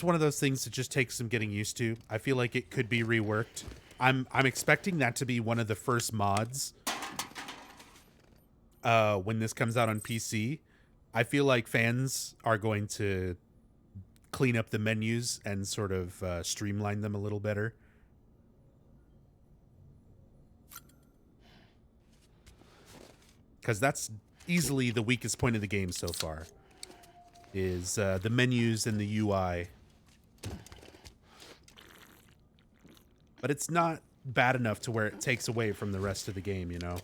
one of those things that just takes some getting used to. I feel like it could be reworked. I'm expecting that to be one of the first mods when this comes out on PC. I feel like fans are going to clean up the menus and sort of streamline them a little better. Because that's easily the weakest point of the game so far, is the menus and the UI. But it's not bad enough to where it takes away from the rest of the game, you know?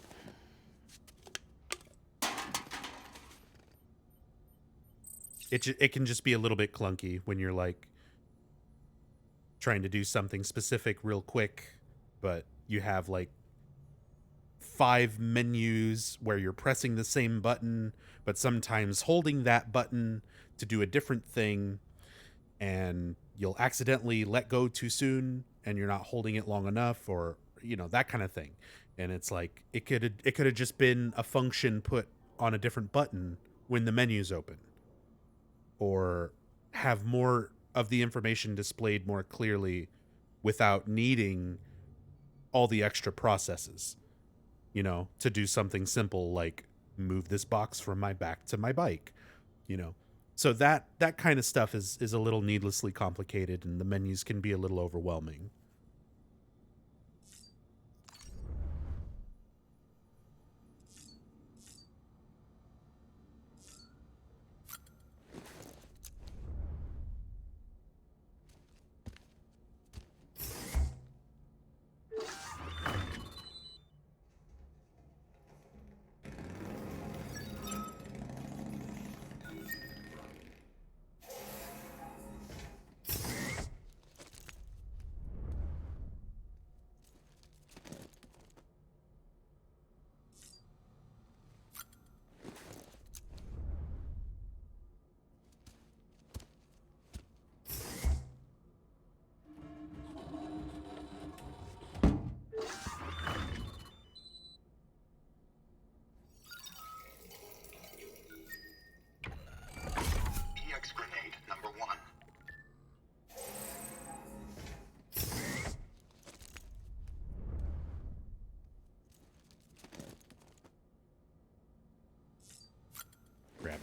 It can just be a little bit clunky when you're, like, trying to do something specific real quick, but you have, like, 5 menus where you're pressing the same button, but sometimes holding that button to do a different thing, and you'll accidentally let go too soon, and you're not holding it long enough, or, you know, that kind of thing. And it's like, it could have just been a function put on a different button when the menu's open, or have more of the information displayed more clearly without needing all the extra processes, you know, to do something simple like move this box from my back to my bike, you know. So that kind of stuff is a little needlessly complicated, and the menus can be a little overwhelming.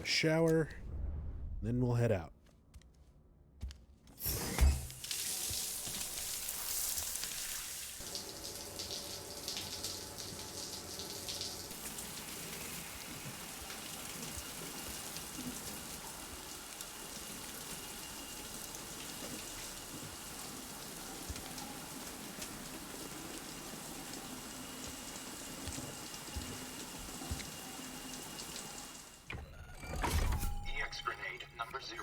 a shower, then we'll head out. EX grenade number 0.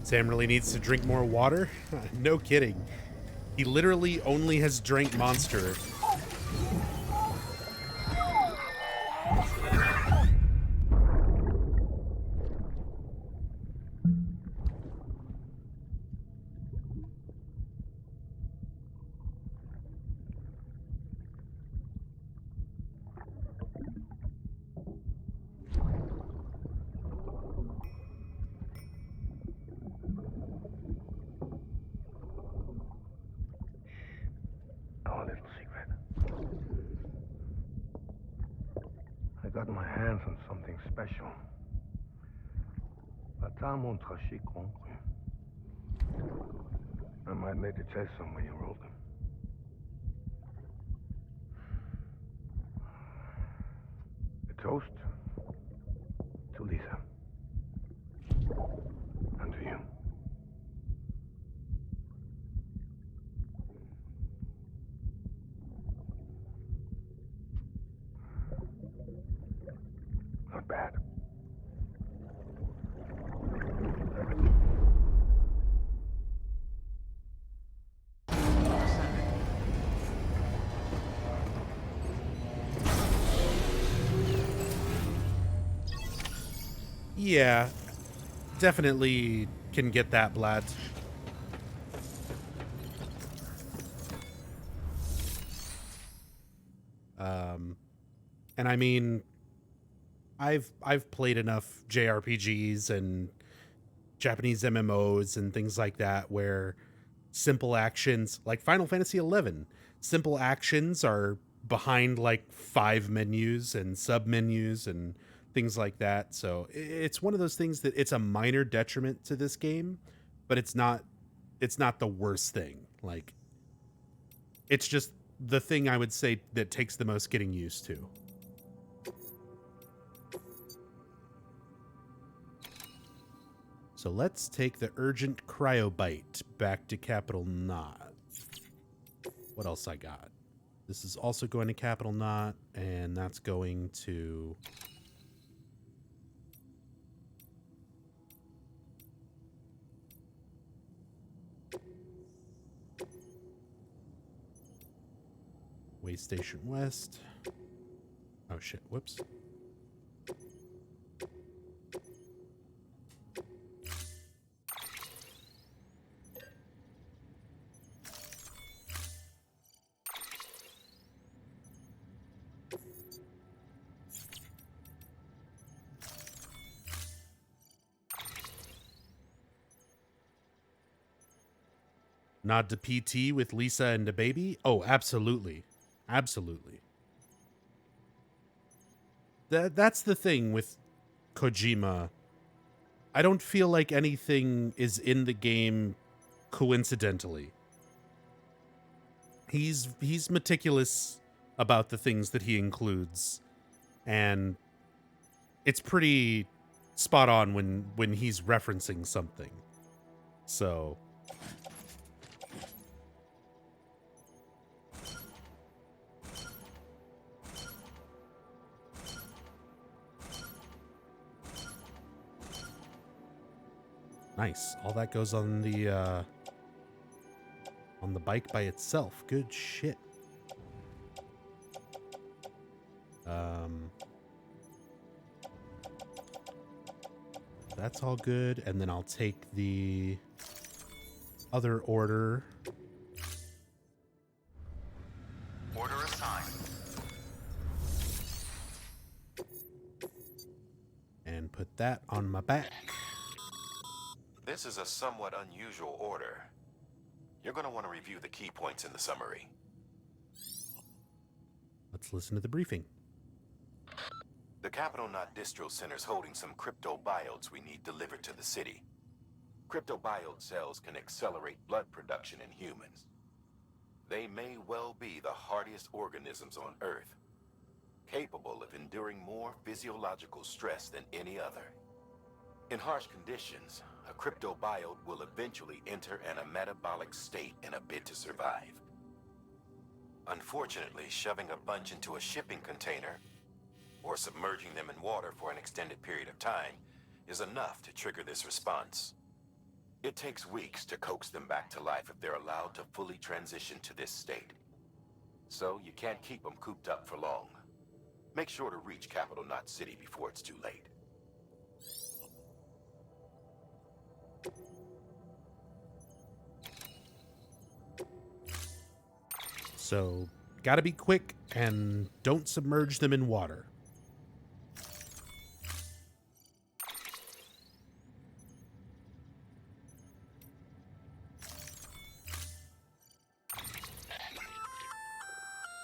Sam really needs to drink more water? No kidding. He literally only has drank Monster. Our little secret. I got my hands on something special. Pata montrachet concru. I might later taste some when you roll them. A toast to Lisa. And to you. Not bad. Yeah, definitely can get that, Blad. And I mean, I've played enough JRPGs and Japanese MMOs and things like that where simple actions, like Final Fantasy XI, simple actions are behind like 5 menus and sub menus and things like that. So it's one of those things that it's a minor detriment to this game, but it's not the worst thing. Like, it's just the thing I would say that takes the most getting used to. So let's take the urgent cryobite back to Capital Knot. What else I got? This is also going to Capital Knot, and that's going to... Way Station West. Oh shit, whoops. Nod to PT with Lisa and the baby? Oh, absolutely. Absolutely. That's the thing with Kojima. I don't feel like anything is in the game coincidentally. He's meticulous about the things that he includes, and it's pretty spot on when he's referencing something. So nice. All that goes on the bike by itself. Good shit. That's all good. And then I'll take the other order. Order assigned. that on my back. This is a somewhat unusual order. You're going to want to review the key points in the summary. Let's listen to the briefing. The Capital Knot Distro Center is holding some cryptobiotes we need delivered to the city. Cryptobiote cells can accelerate blood production in humans. They may well be the hardiest organisms on Earth, capable of enduring more physiological stress than any other. In harsh conditions, a cryptobiote will eventually enter an metabolic state in a bid to survive. Unfortunately, shoving a bunch into a shipping container or submerging them in water for an extended period of time is enough to trigger this response. It takes weeks to coax them back to life if they're allowed to fully transition to this state. So you can't keep them cooped up for long. Make sure to reach Capital Knot City before it's too late. So, gotta be quick and don't submerge them in water.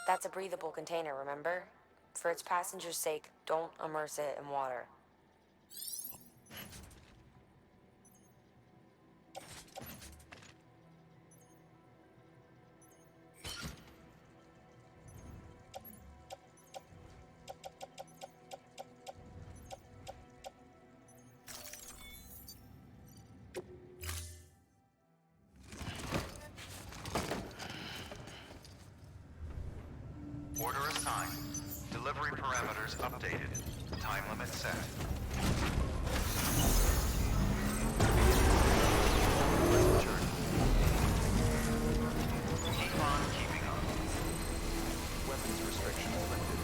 That's a breathable container, remember? For its passengers' sake, don't immerse it in water. Order assigned. Delivery parameters updated. Time limit set. Keep on keeping on. Weapons restrictions lifted.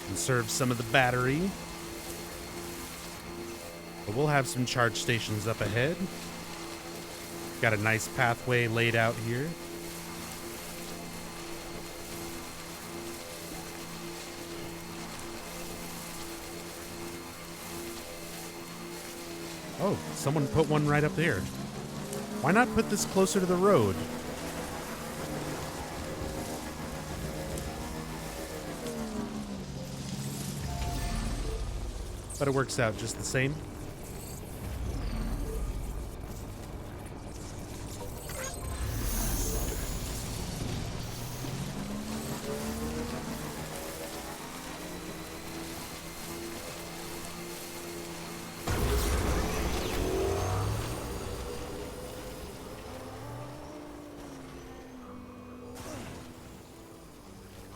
Conserve some of the battery. But we'll have some charge stations up ahead. Got a nice pathway laid out here. Oh, someone put one right up there. Why not put this closer to the road? But it works out just the same.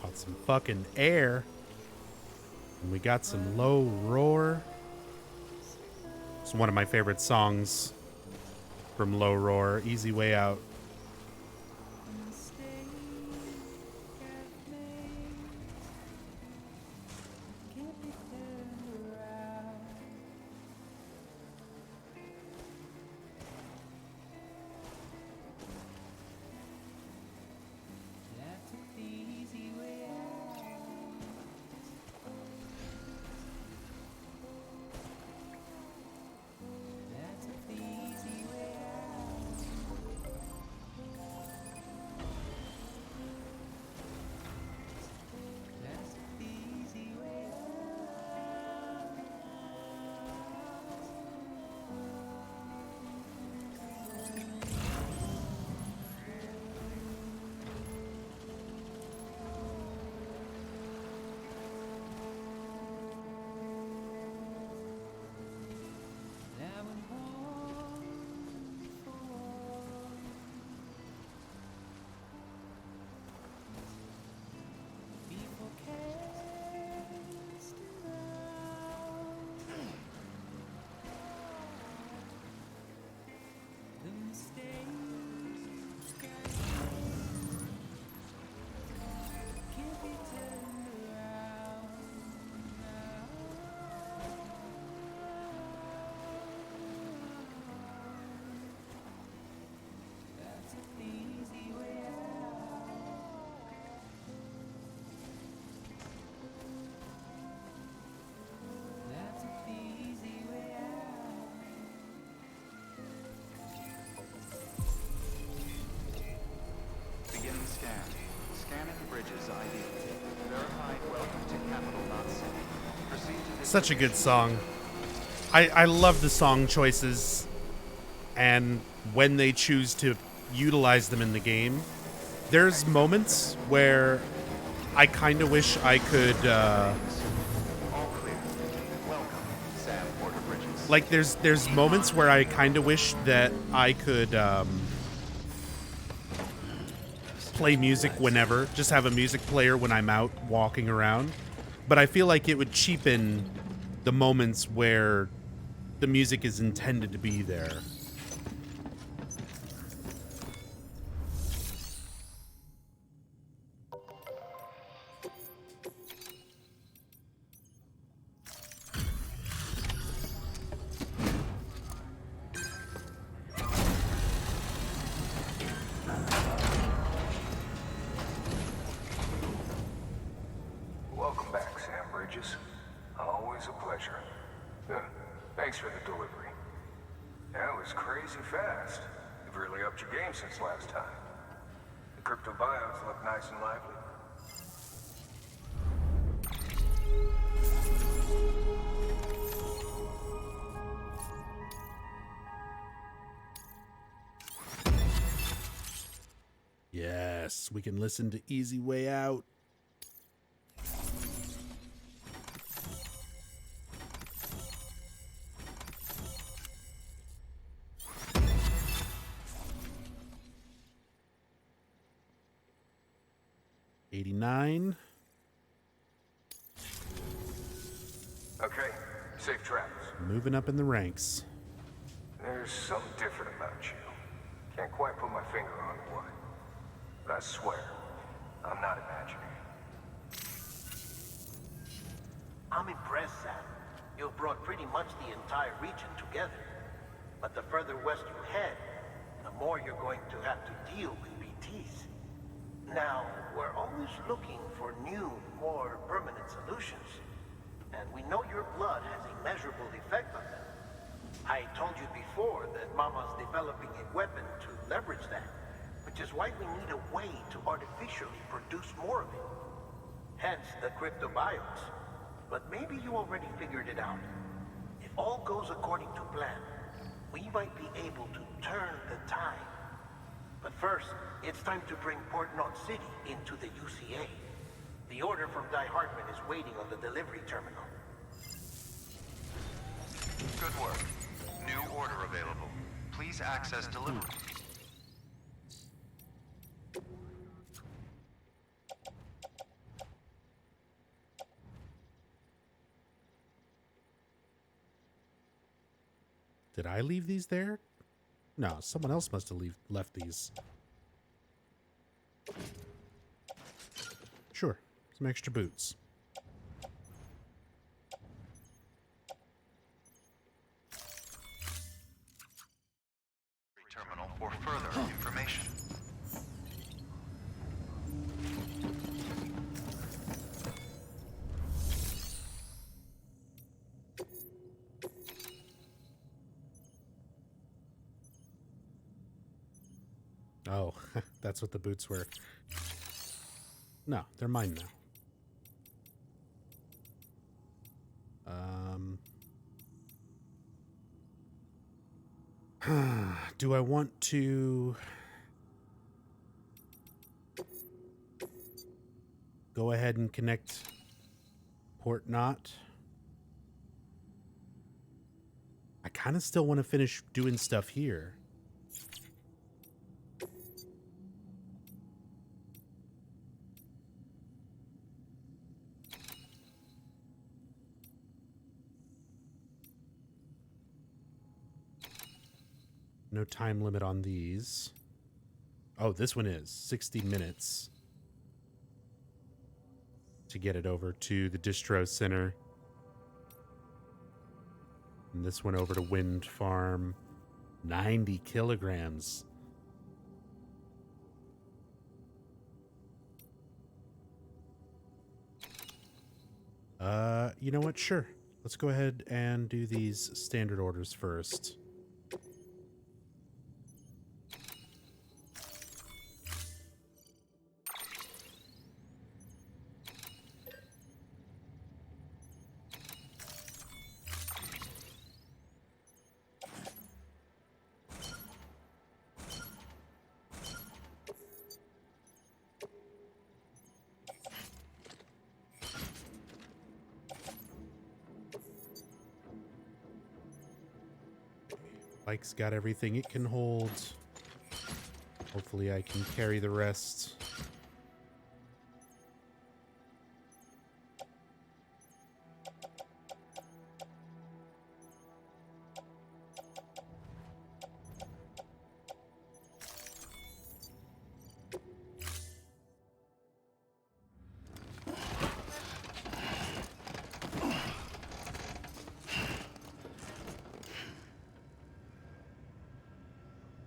Caught some fucking air. And we got some low roar. It's one of my favorite songs from Low Roar, Easy Way Out. Bridges ID. Verifying welcome to capital not city. Proceed to Such a good song. I love the song choices and when they choose to utilize them in the game. There's moments where I kind of wish I could, all clear. Welcome, Sam Porter Bridges. like there's moments where I kind of wish that I could play music whenever, just have a music player when I'm out walking around. But I feel like it would cheapen the moments where the music is intended to be there. Welcome back, Sam Bridges. Always a pleasure. Thanks for the delivery. That was crazy fast. You've really upped your game since last time. The crypto bios look nice and lively. Yes, we can listen to Easy Way Out. $89. Okay, safe travels. Moving up in the ranks. There's something different about you. Can't quite put my finger on what. But I swear, I'm not imagining. I'm impressed, Sam. You've brought pretty much the entire region together. But the further west you head, the more you're going to have to deal with BTs. Now, we're always looking for new, more permanent solutions. And we know your blood has a measurable effect on them. I told you before that Mama's developing a weapon to leverage that, which is why we need a way to artificially produce more of it. Hence the cryptobiotes. But maybe you already figured it out. If all goes according to plan, we might be able to turn the tide. But first, it's time to bring Port Knot City into the UCA. The order from Die Hartman is waiting on the delivery terminal. Good work. New order available. Please access delivery. Did I leave these there? No, someone else must have left these. Sure, some extra boots. Terminal for further information. Oh, that's what the boots were. No, they're mine now. Do I want to go ahead and connect Port Knot? I kind of still want to finish doing stuff here. No time limit on these. Oh, this one is 60 minutes to get it over to the distro center. And this one over to Wind Farm. 90 kilograms. You know what? Sure. Let's go ahead and do these standard orders first. Bike's got everything it can hold. Hopefully I can carry the rest.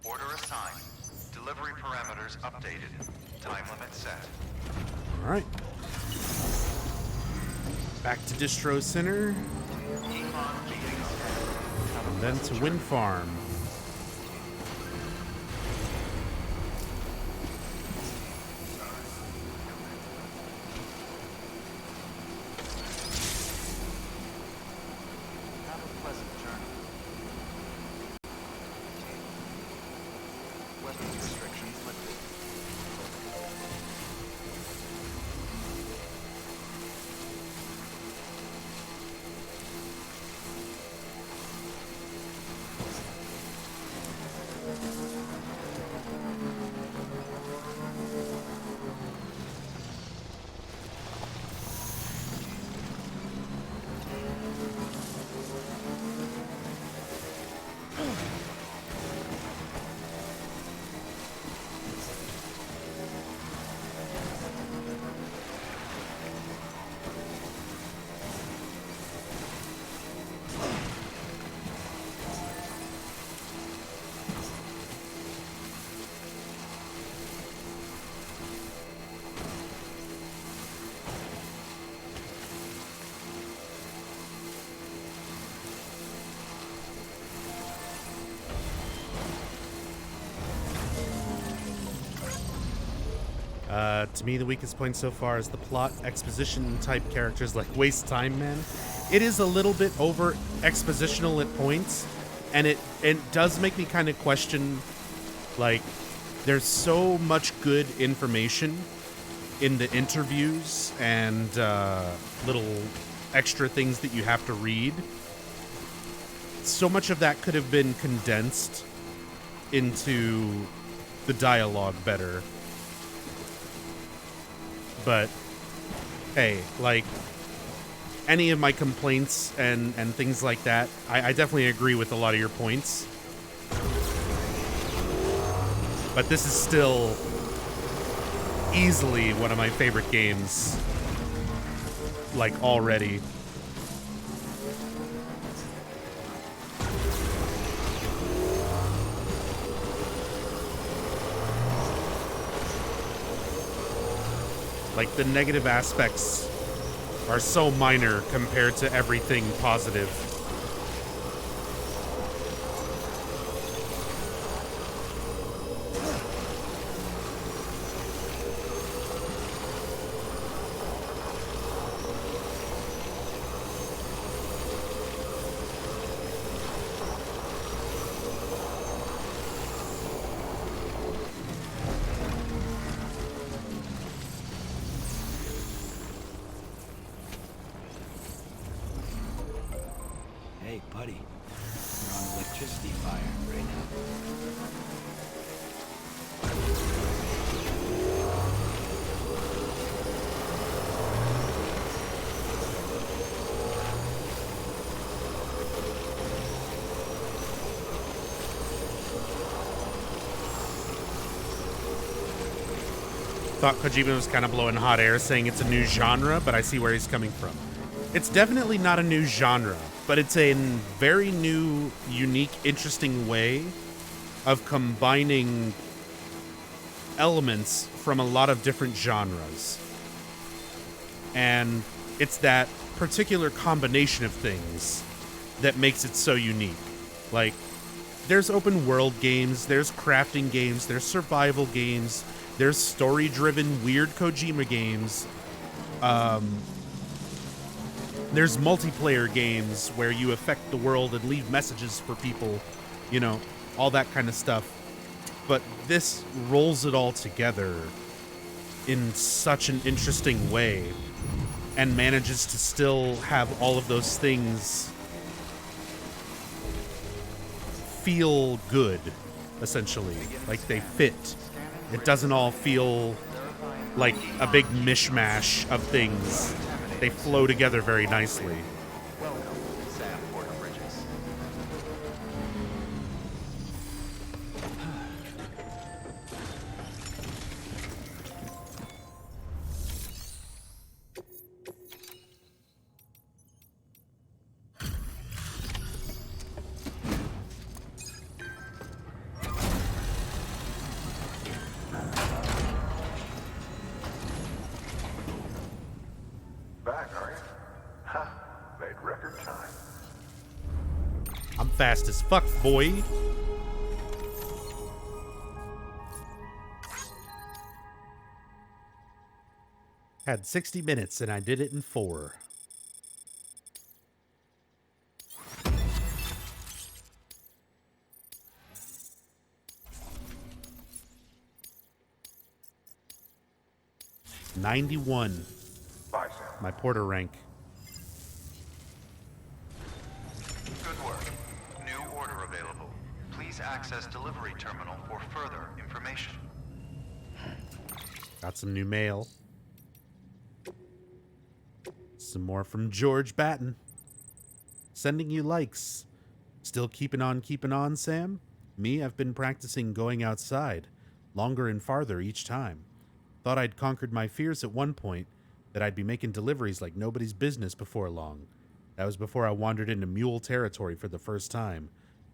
Order assigned. Delivery parameters updated. Time limit set. All right. Back to Distro Center. And then to Wind Farm. Have a pleasant journey. Weapons restrictions lifted. To me, the weakest point so far is the plot exposition type characters like Waste Time Man. It is a little bit over expositional at points, and it does make me kind of question, like, there's so much good information in the interviews and little extra things that you have to read. So much of that could have been condensed into the dialogue better. But hey, like, any of my complaints and things like that, I definitely agree with a lot of your points. But this is still easily one of my favorite games, like, already. Like, the negative aspects are so minor compared to everything positive. Hey, buddy. You're on electricity fire right now. Thought Kojima was kind of blowing hot air saying it's a new genre, but I see where he's coming from. It's definitely not a new genre, but it's a very new, unique, interesting way of combining elements from a lot of different genres. And it's that particular combination of things that makes it so unique. Like, there's open world games, there's crafting games, there's survival games, there's story-driven weird Kojima games. There's multiplayer games where you affect the world and leave messages for people, you know, all that kind of stuff. But this rolls it all together in such an interesting way and manages to still have all of those things feel good, essentially. Like they fit. It doesn't all feel like a big mishmash of things. They flow together very nicely. Welcome, Sam Porter Bridges. Back, are you? Ha! Made record time. I'm fast as fuck, boy. Had 60 minutes and I did it in 4. $91. Bye, Sam. My Porter rank. Good work. New order available. Please access delivery terminal for further information. Got some new mail. Some more from George Batten. Sending you likes. Still keeping on, Sam? Me, I've been practicing going outside. Longer and farther each time. Thought I'd conquered my fears at one point, that I'd be making deliveries like nobody's business before long. That was before I wandered into mule territory for the first time.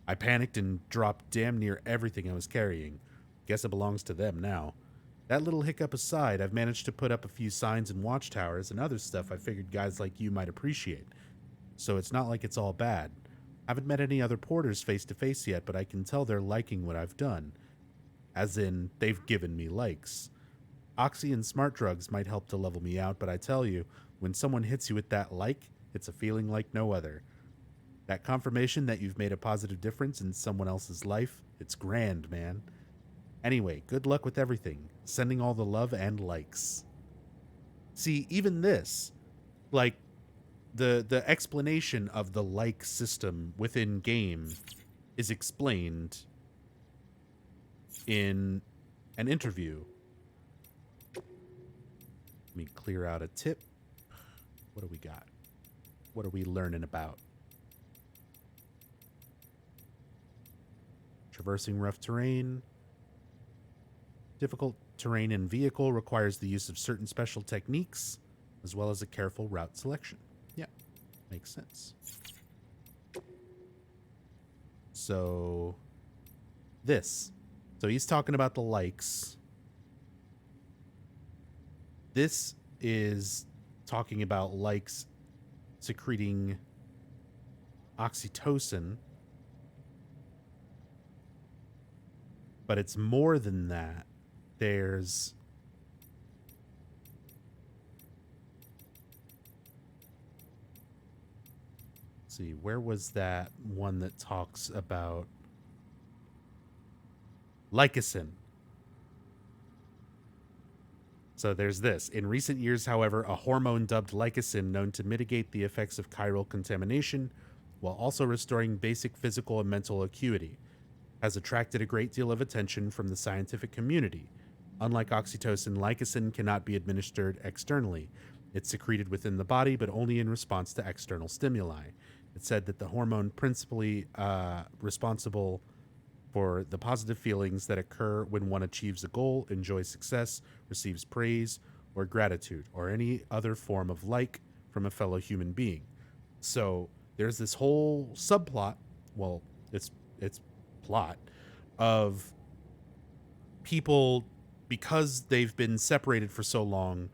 I panicked and dropped damn near everything I was carrying. Guess it belongs to them now. That little hiccup aside, I've managed to put up a few signs and watchtowers and other stuff I figured guys like you might appreciate. So it's not like it's all bad. Haven't met any other porters face to face yet, but I can tell they're liking what I've done. As in, they've given me likes. Oxy and smart drugs might help to level me out, but I tell you, when someone hits you with that like, it's a feeling like no other. That confirmation that you've made a positive difference in someone else's life, it's grand, man. Anyway, good luck with everything. Sending all the love and likes. See, even this, like, the explanation of the like system within game is explained in an interview. Let me clear out a tip. What do we got? What are we learning about? Traversing rough terrain. Difficult terrain and vehicle requires the use of certain special techniques, as well as a careful route selection. Yeah, makes sense. So, this. So he's talking about the likes. This is talking about likes secreting oxytocin. But it's more than that. There's let's see, where was that one that talks about Lycosin? So there's this. In recent years, however, a hormone dubbed Lycosin, known to mitigate the effects of chiral contamination while also restoring basic physical and mental acuity, has attracted a great deal of attention from the scientific community. Unlike oxytocin, Lycosin cannot be administered externally. It's secreted within the body, but only in response to external stimuli. It's said that the hormone principally responsible for the positive feelings that occur when one achieves a goal, enjoys success, receives praise or gratitude, or any other form of like from a fellow human being. So there's this whole subplot, well, it's plot of people, because they've been separated for so long,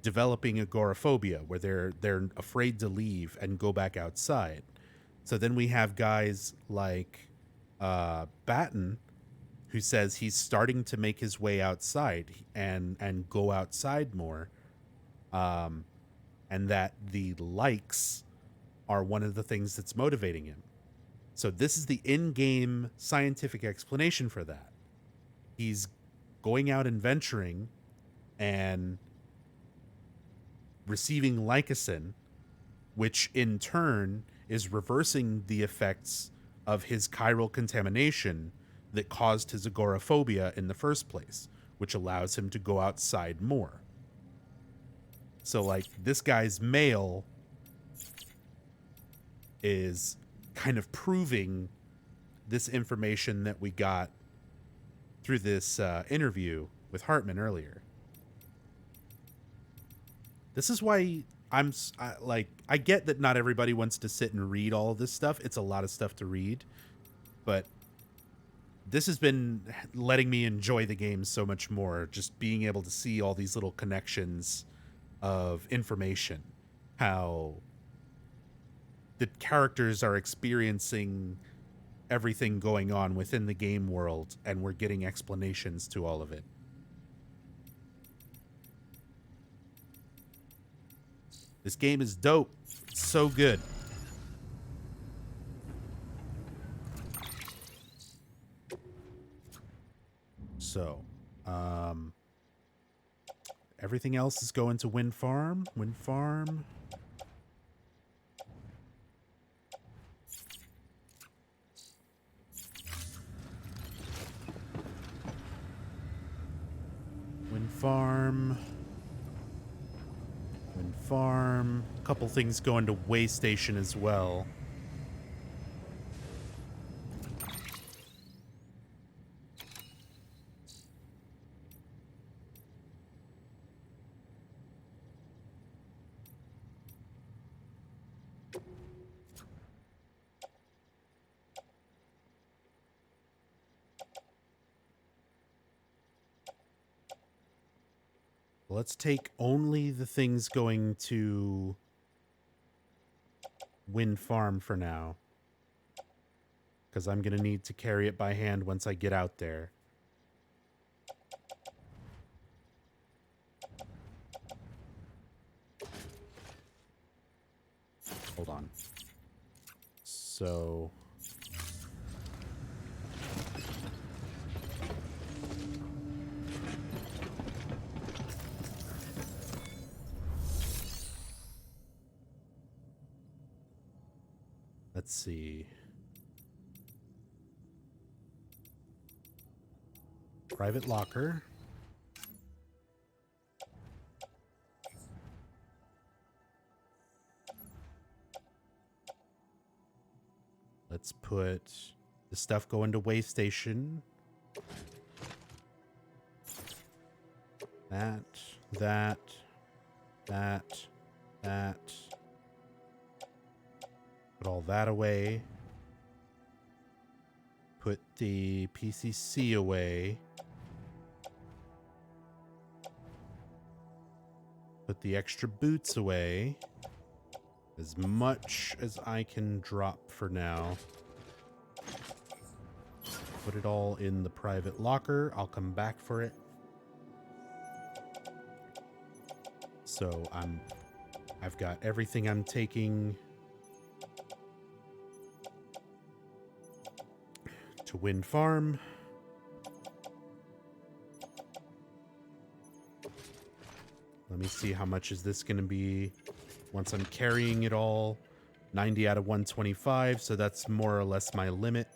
developing agoraphobia, where they're afraid to leave and go back outside. So then we have guys like Batten, who says he's starting to make his way outside and go outside more, and that the likes are one of the things that's motivating him. So this is the in-game scientific explanation for that. He's going out and venturing and receiving Lycosin, which in turn is reversing the effects of his chiral contamination that caused his agoraphobia in the first place, which allows him to go outside more. So, like, this guy's mail is kind of proving this information that we got through this interview with Hartman earlier. This is why I get that not everybody wants to sit and read all of this stuff. It's a lot of stuff to read, but this has been letting me enjoy the game so much more, just being able to see all these little connections of information, how the characters are experiencing everything going on within the game world, and we're getting explanations to all of it. This game is dope. It's so good. So, everything else is going to Wind Farm. Wind Farm. Wind Farm. Wind Farm. A couple things going to Way Station as well. Let's take only the things going to Wind Farm for now, because I'm going to need to carry it by hand once I get out there. Hold on. So... let's see. Private locker. Let's put the stuff going to Way Station. That. Put all that away. Put the PCC away. Put the extra boots away. As much as I can drop for now. Put it all in the private locker. I'll come back for it. So I've got everything I'm taking to Wind Farm. Let me see, how much is this going to be once I'm carrying it all. 90 out of 125, so that's more or less my limit.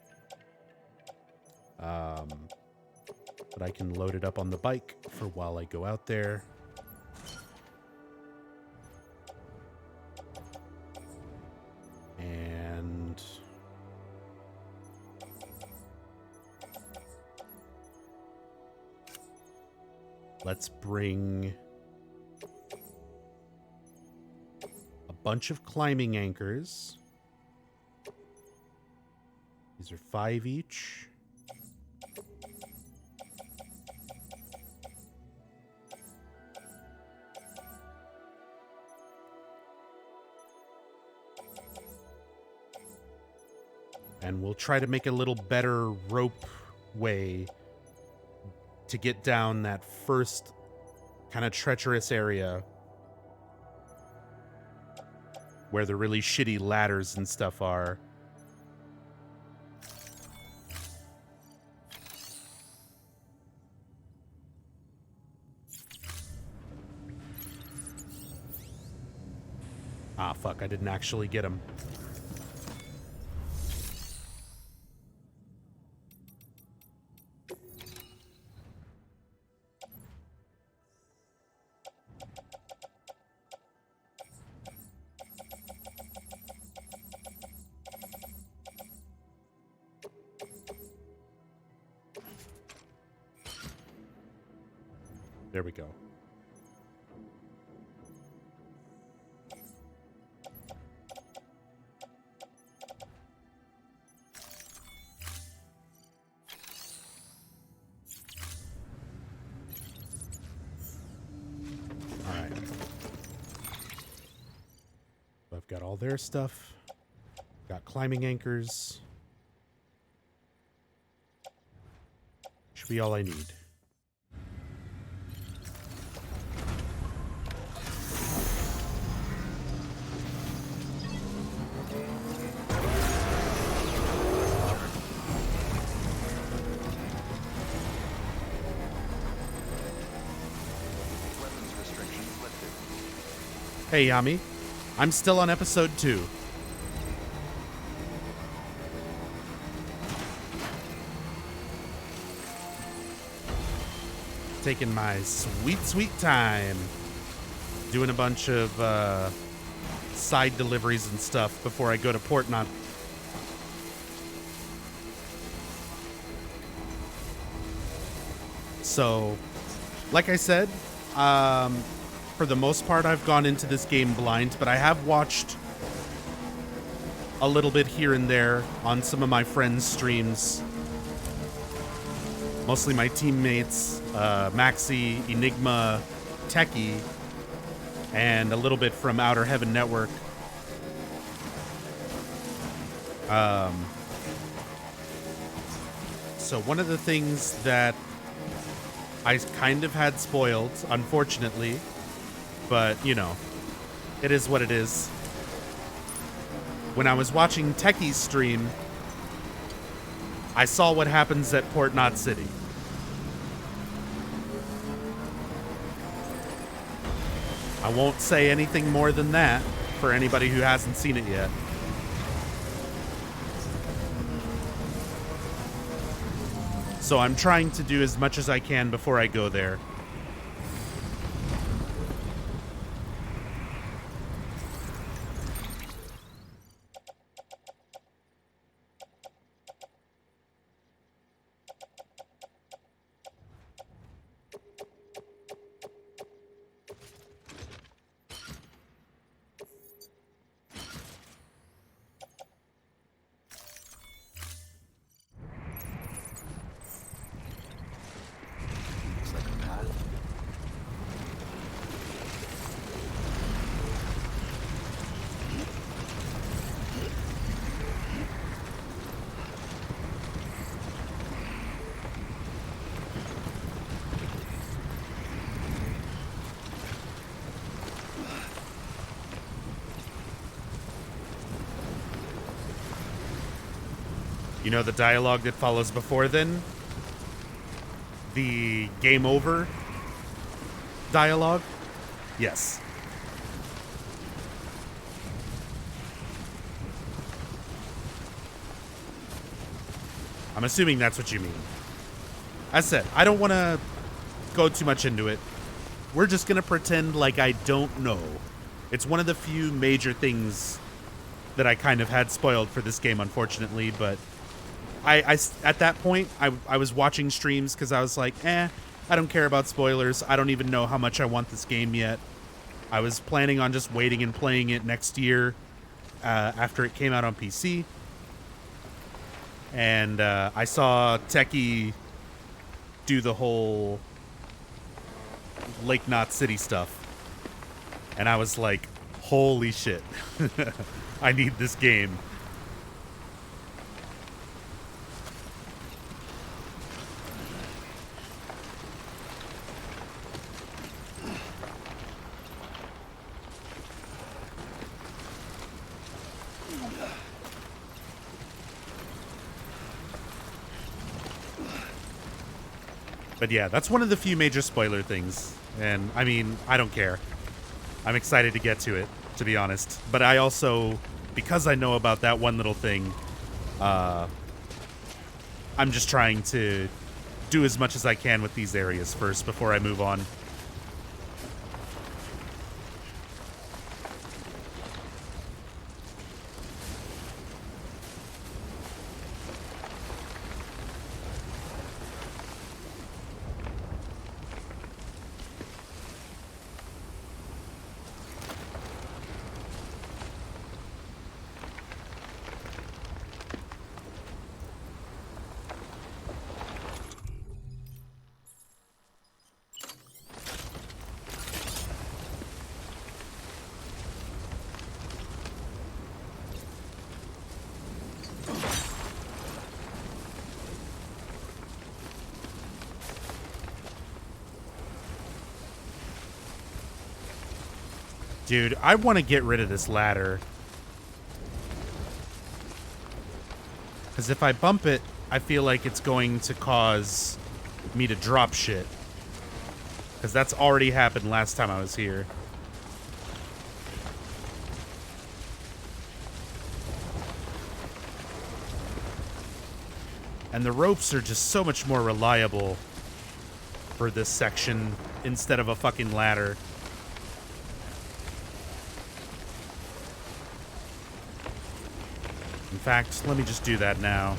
But I can load it up on the bike for while I go out there. And let's bring a bunch of climbing anchors. These are 5 each. And we'll try to make a little better rope way to get down that first kind of treacherous area where the really shitty ladders and stuff are. Ah, fuck, I didn't actually get him. There we go. All right. I've got all their stuff. Got climbing anchors. Should be all I need. Weapons restrictions lifted. Hey, Yami. I'm still on episode 2. Taking my sweet time. Doing a bunch of side deliveries and stuff before I go to Port Knot. So, like I said, for the most part, I've gone into this game blind, but I have watched a little bit here and there on some of my friends' streams. Mostly my teammates, Maxi, Enigma, Techie, and a little bit from Outer Heaven Network. So one of the things that I kind of had spoiled, unfortunately, but, you know, it is what it is. When I was watching Techie's stream, I saw what happens at Port Knot City. I won't say anything more than that for anybody who hasn't seen it yet. So I'm trying to do as much as I can before I go there. You know the dialogue that follows before then? The game over dialogue? Yes. I'm assuming that's what you mean. As said, I don't want to go too much into it. We're just going to pretend like I don't know. It's one of the few major things that I kind of had spoiled for this game, unfortunately, but I at that point, I was watching streams because I was like, I don't care about spoilers. I don't even know how much I want this game yet. I was planning on just waiting and playing it next year after it came out on PC. And I saw Techie do the whole Lake Knot City stuff. And I was like, holy shit. I need this game. But yeah, that's one of the few major spoiler things. And, I mean, I don't care. I'm excited to get to it, to be honest. But I also, because I know about that one little thing, I'm just trying to do as much as I can with these areas first before I move on. Dude, I want to get rid of this ladder. Because if I bump it, I feel like it's going to cause me to drop shit. Because that's already happened last time I was here. And the ropes are just so much more reliable for this section instead of a fucking ladder. In fact, let me just do that now.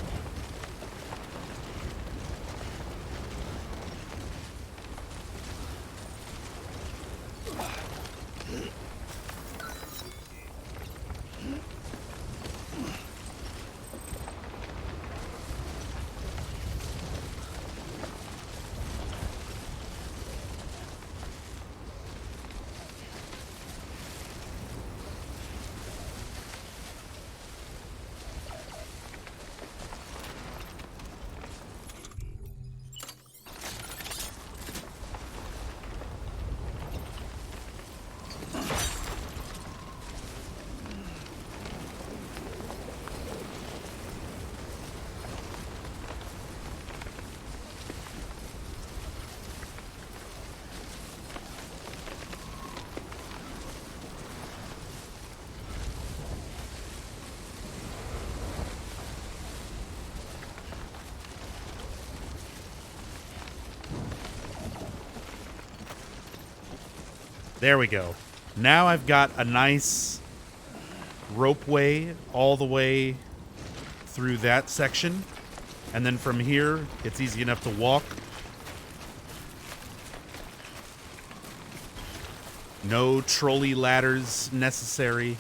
There we go. Now I've got a nice ropeway all the way through that section. And then from here, it's easy enough to walk. No trolley ladders necessary.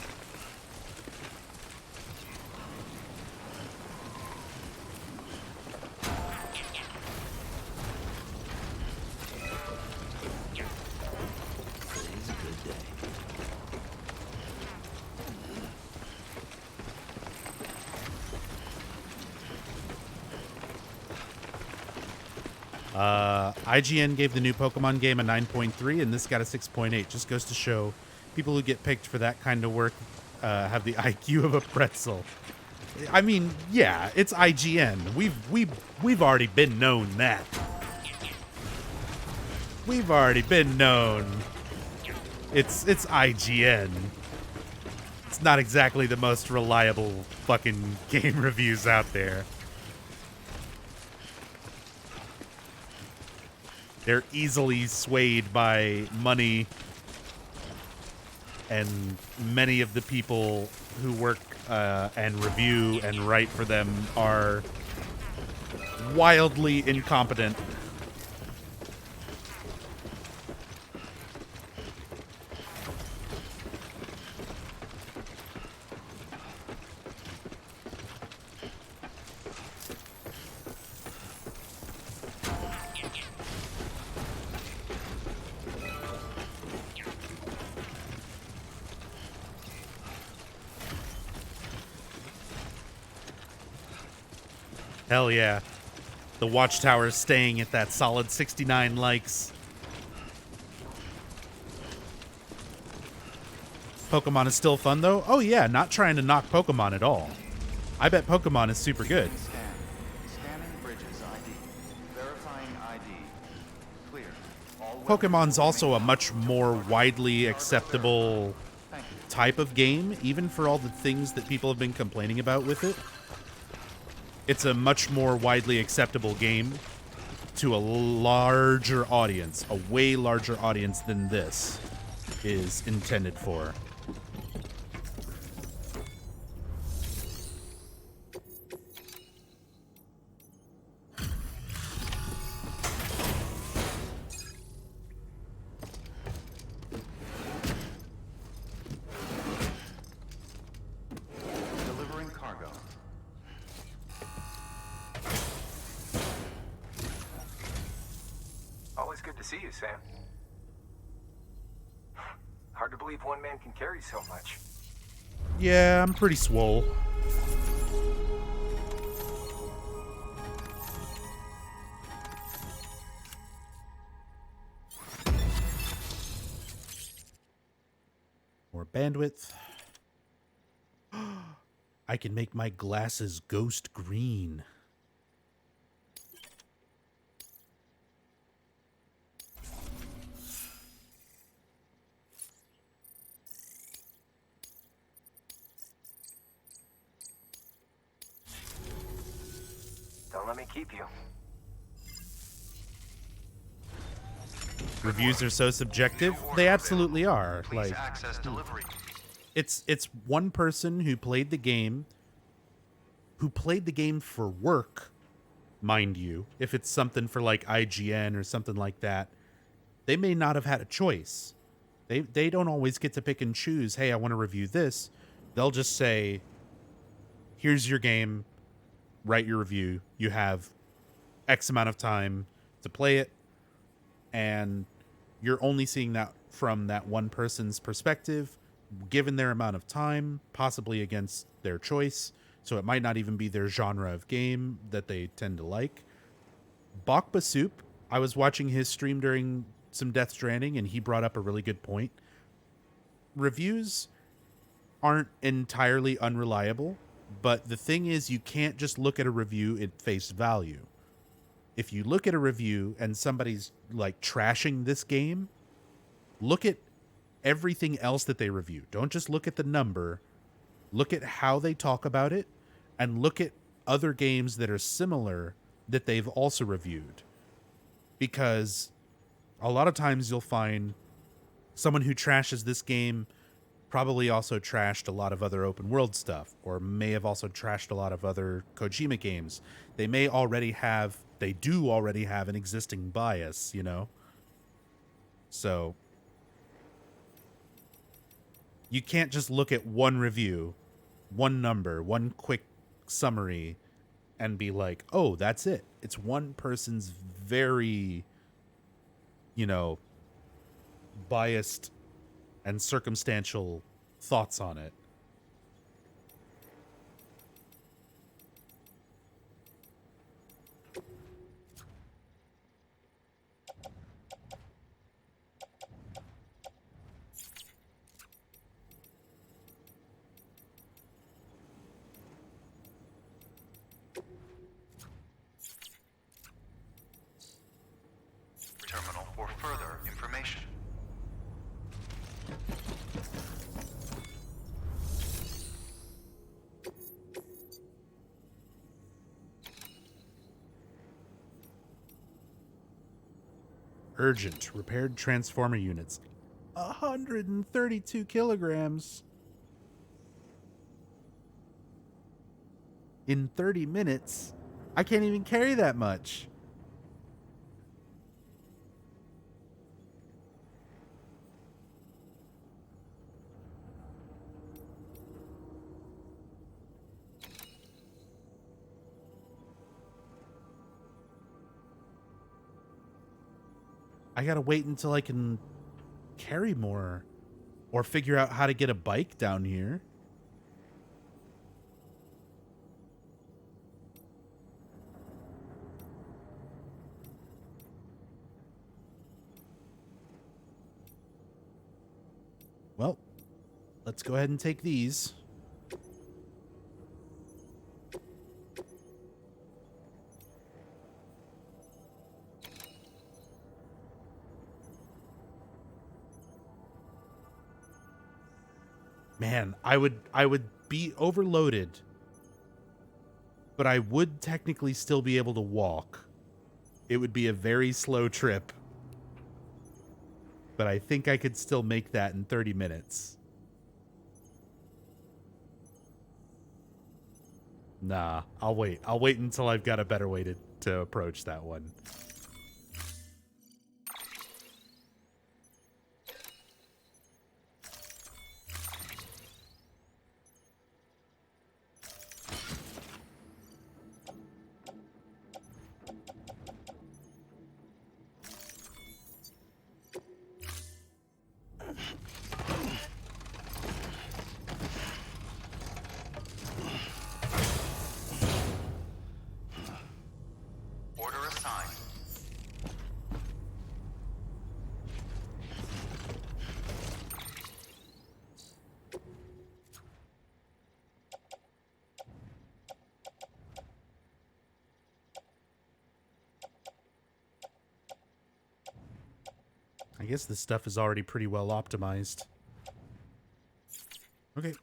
IGN gave the new Pokemon game a 9.3, and this got a 6.8. Just goes to show people who get picked for that kind of work have the IQ of a pretzel. I mean, yeah, it's IGN. We've already been known that. We've already been known. It's IGN. It's not exactly the most reliable fucking game reviews out there. They're easily swayed by money, and many of the people who work and review and write for them are wildly incompetent. Hell yeah. The Watchtower is staying at that solid 69 likes. Pokemon is still fun, though? Oh, yeah. Not trying to knock Pokemon at all. I bet Pokemon is super good. Scanning Bridges ID. Verifying ID. Clear. All Pokemon's also a much more widely acceptable type of game, even for all the things that people have been complaining about with it. It's a much more widely acceptable game to a larger audience, a way larger audience than this is intended for. delivering cargo. Always good to see you, Sam. Hard to believe one man can carry so much. Yeah, I'm pretty swole. bandwidth. I can make my glasses ghost green. Don't let me keep you. Reviews are so subjective. They absolutely are. Please Like, access delivery. it's one person who played the game for work, mind you. If it's something for like IGN or something like that, they may not have had a choice. They don't always get to pick and choose, hey, I want to review this. They'll just say, here's your game, write your review. You have X amount of time to play it, and you're only seeing that from that one person's perspective, given their amount of time, possibly against their choice. So it might not even be their genre of game that they tend to like. Bakba Soup, I was watching his stream during some Death Stranding, and he brought up a really good point. Reviews aren't entirely unreliable, but the thing is, you can't just look at a review at face value. If you look at a review and somebody's like trashing this game, look at everything else that they review. Don't just look at the number. Look at how they talk about it, and look at other games that are similar that they've also reviewed. Because a lot of times you'll find someone who trashes this game probably also trashed a lot of other open world stuff, or may have also trashed a lot of other Kojima games. They do already have an existing bias, you know? So you can't just look at one review, one number, one quick summary, and be like, oh, that's it. It's one person's very, biased and circumstantial thoughts on it. Terminal for further information. Urgent. Repaired transformer units. 132 kilograms. In 30 minutes? I can't even carry that much. I gotta wait until I can carry more, or figure out how to get a bike down here. Well, let's go ahead and take these. Man, I would be overloaded, but I would technically still be able to walk. It would be a very slow trip, but I think I could still make that in 30 minutes. Nah, I'll wait. I'll wait until I've got a better way to approach that one. Order assigned. I guess this stuff is already pretty well optimized. Okay.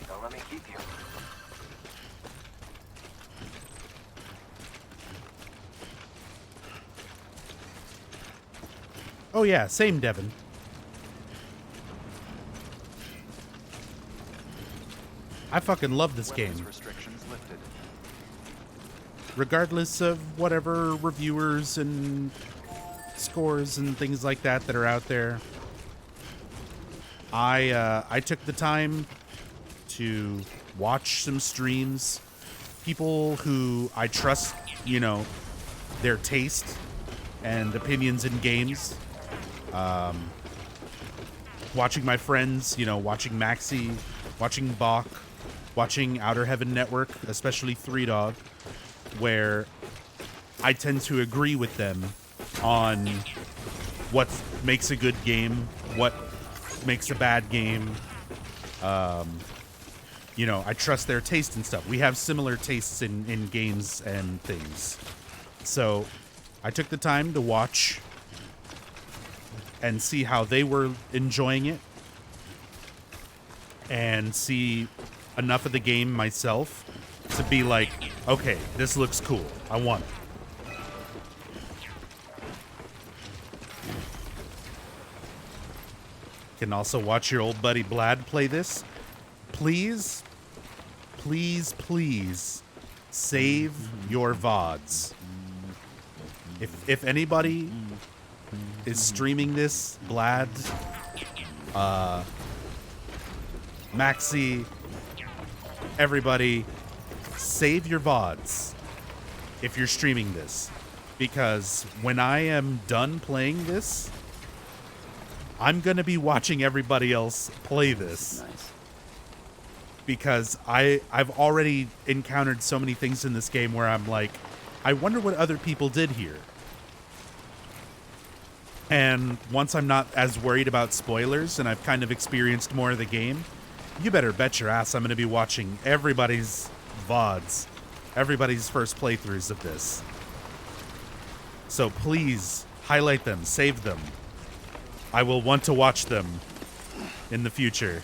Don't let me keep you. Oh yeah, same Devin. I fucking love this game. Restrictions lifted. Regardless of whatever reviewers and scores and things like that that are out there, I took the time to watch some streams, people who I trust, you know, their taste and opinions in games. Watching my friends, you know, watching Maxi, watching Bach, watching Outer Heaven Network, especially Three Dog, where I tend to agree with them on what makes a good game, what makes a bad game. You know, I trust their taste and stuff. We have similar tastes in games and things. So I took the time to watch and see how they were enjoying it and see enough of the game myself to be like, okay, this looks cool. I want it. Can also watch your old buddy Blad play this. Please, please, please save your VODs. If anybody is streaming this, Blad, Maxi, everybody, save your VODs if you're streaming this. Because when I am done playing this, I'm going to be watching everybody else play this. Nice. Because I've already encountered so many things in this game where I'm like, I wonder what other people did here. And once I'm not as worried about spoilers and I've kind of experienced more of the game, you better bet your ass I'm going to be watching everybody's VODs, everybody's first playthroughs of this. So please highlight them, save them. I will want to watch them in the future.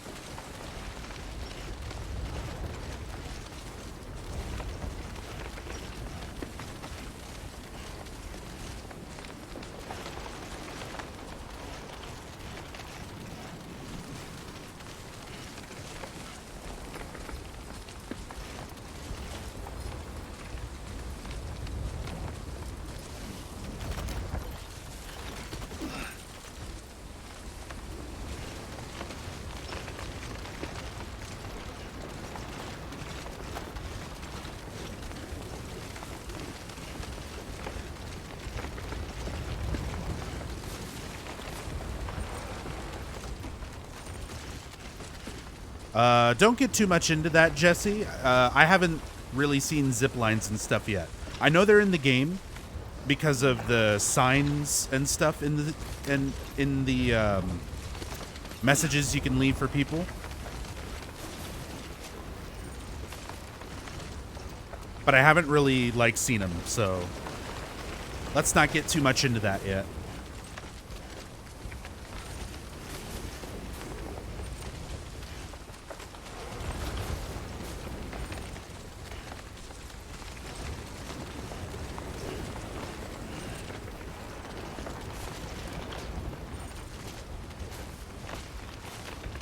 Don't get too much into that, Jesse. I haven't really seen zip lines and stuff yet. I know they're in the game because of the signs and stuff in the messages you can leave for people. But I haven't really seen them, so let's not get too much into that yet.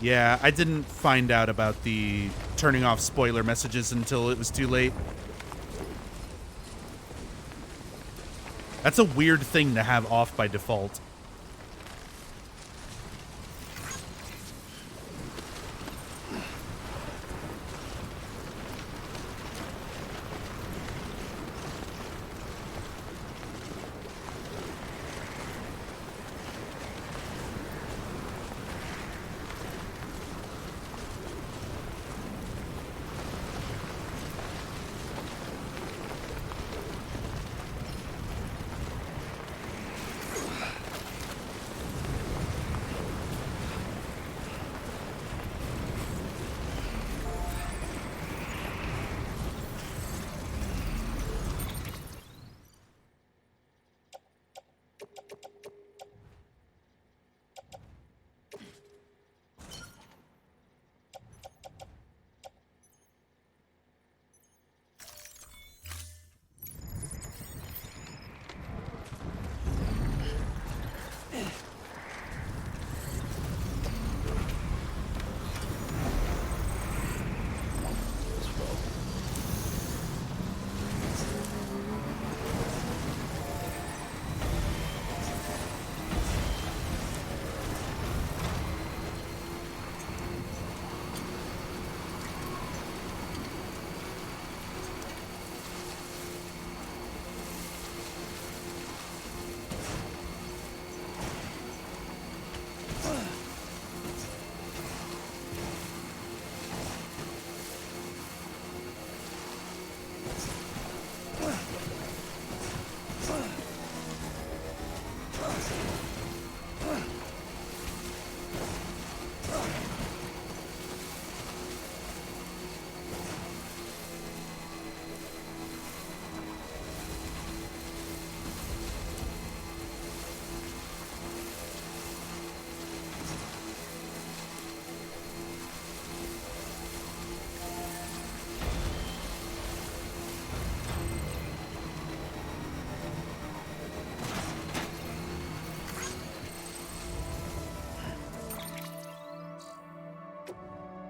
Yeah, I didn't find out about the turning off spoiler messages until it was too late. That's a weird thing to have off by default.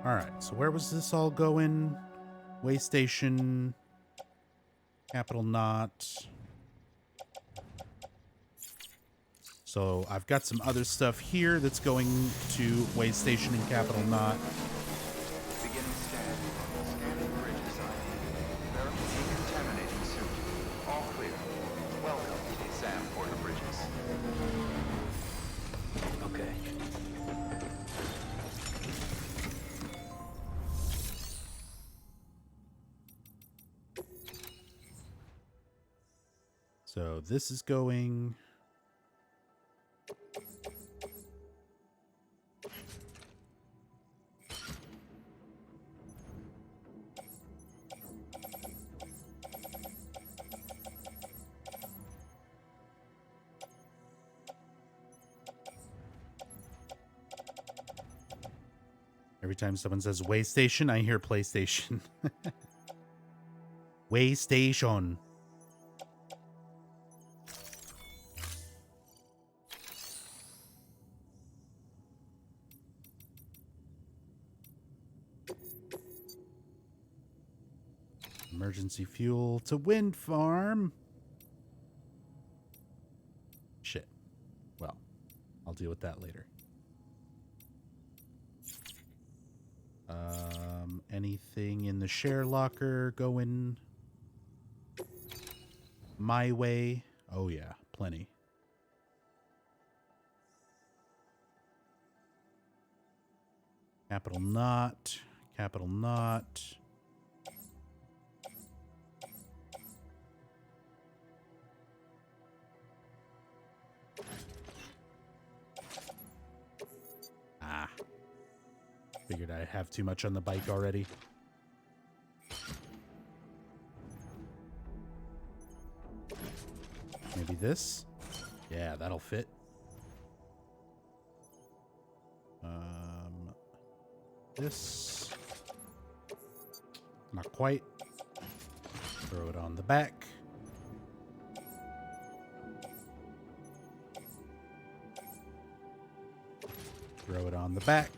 All right, so where was this all going? Way station, Capital Knot. So I've got some other stuff here that's going to Way Station and Capital Knot. Beginning scan. Scanning bridges ID. Verifying contaminating suit. All clear. Welcome, Sam Porter Bridges. Okay. So this is going... Every time someone says Way Station, I hear PlayStation. Way Station. Emergency fuel to wind farm. Shit. Well, I'll deal with that later. Anything in the share locker going my way? Oh yeah, plenty. Capital Knot. Capital Knot. Ah. Figured I have too much on the bike already. Maybe this? Yeah, that'll fit. This. Not quite. Throw it on the back. Throw it on the back.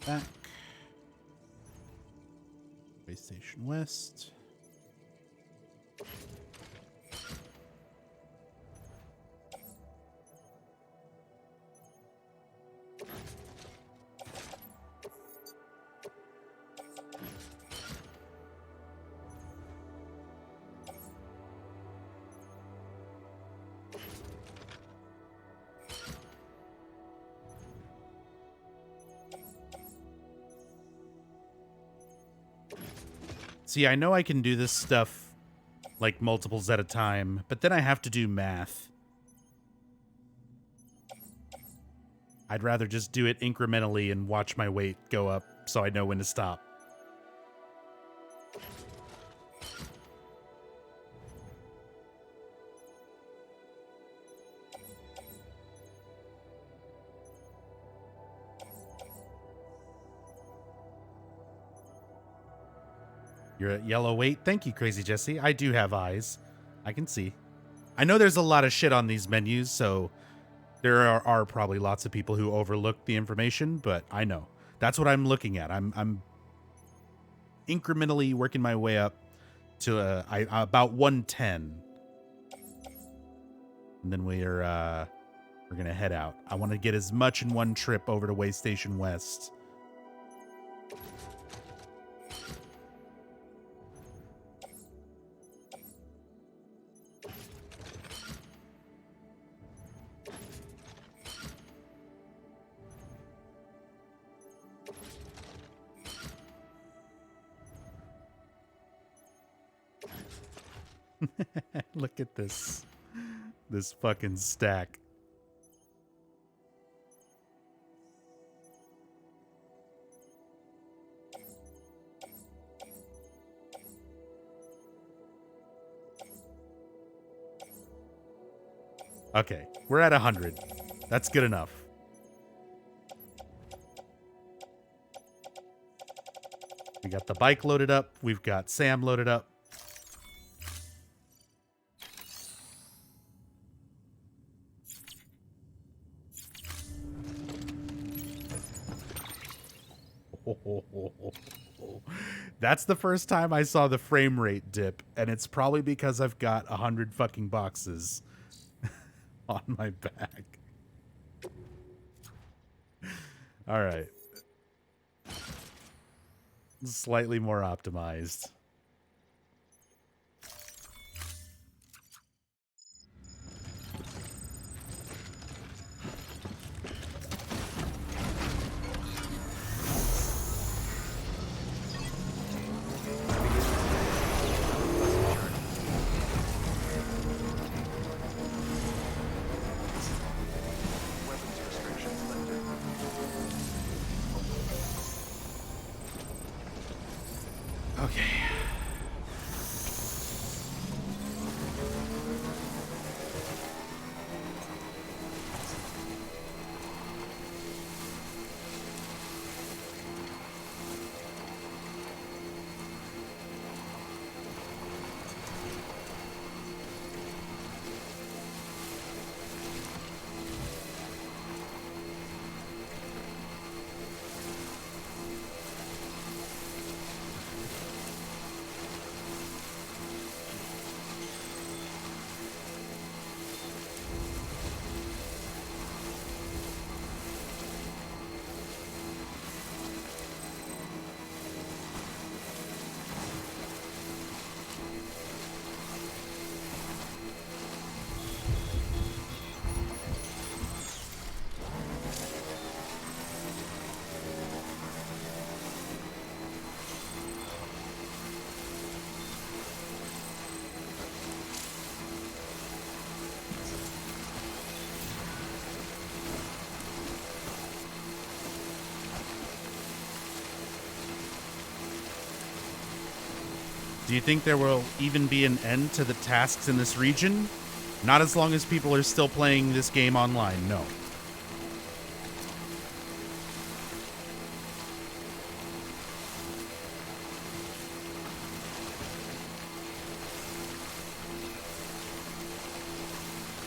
Back. Way Station West. See, I know I can do this stuff like multiples at a time, but then I have to do math. I'd rather just do it incrementally and watch my weight go up so I know when to stop. You're at yellow weight. Thank you, Crazy Jesse. I do have eyes. I can see. I know there's a lot of shit on these menus, so there are probably lots of people who overlook the information, but I know. That's what I'm looking at. I'm incrementally working my way up to about 110. And then we're going to head out. I want to get as much in one trip over to Way Station West. Look at this fucking stack. Okay, we're at 100. That's good enough. We got the bike loaded up. We've got Sam loaded up. That's the first time I saw the frame rate dip, and it's probably because I've got 100 fucking boxes on my back. All right. Slightly more optimized. Okay. Do you think there will even be an end to the tasks in this region? Not as long as people are still playing this game online, no.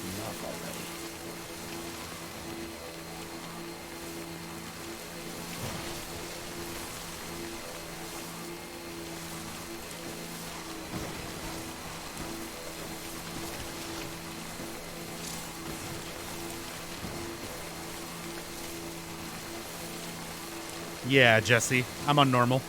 Enough already. Yeah, Jesse, I'm on normal.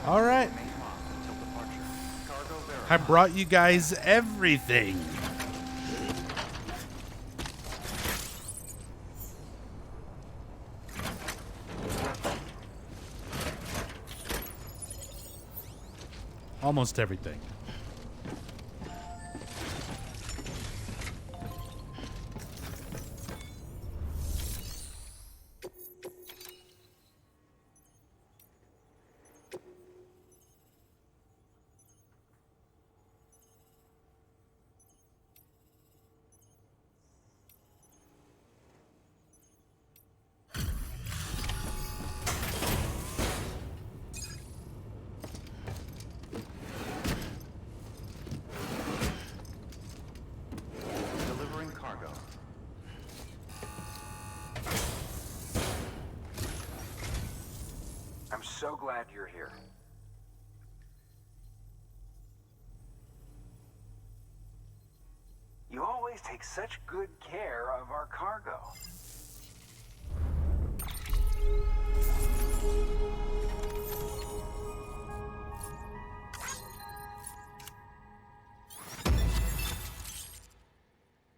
All right. I brought you guys everything. Almost everything. Delivering cargo. I'm so glad you're here. always take such good care of our cargo.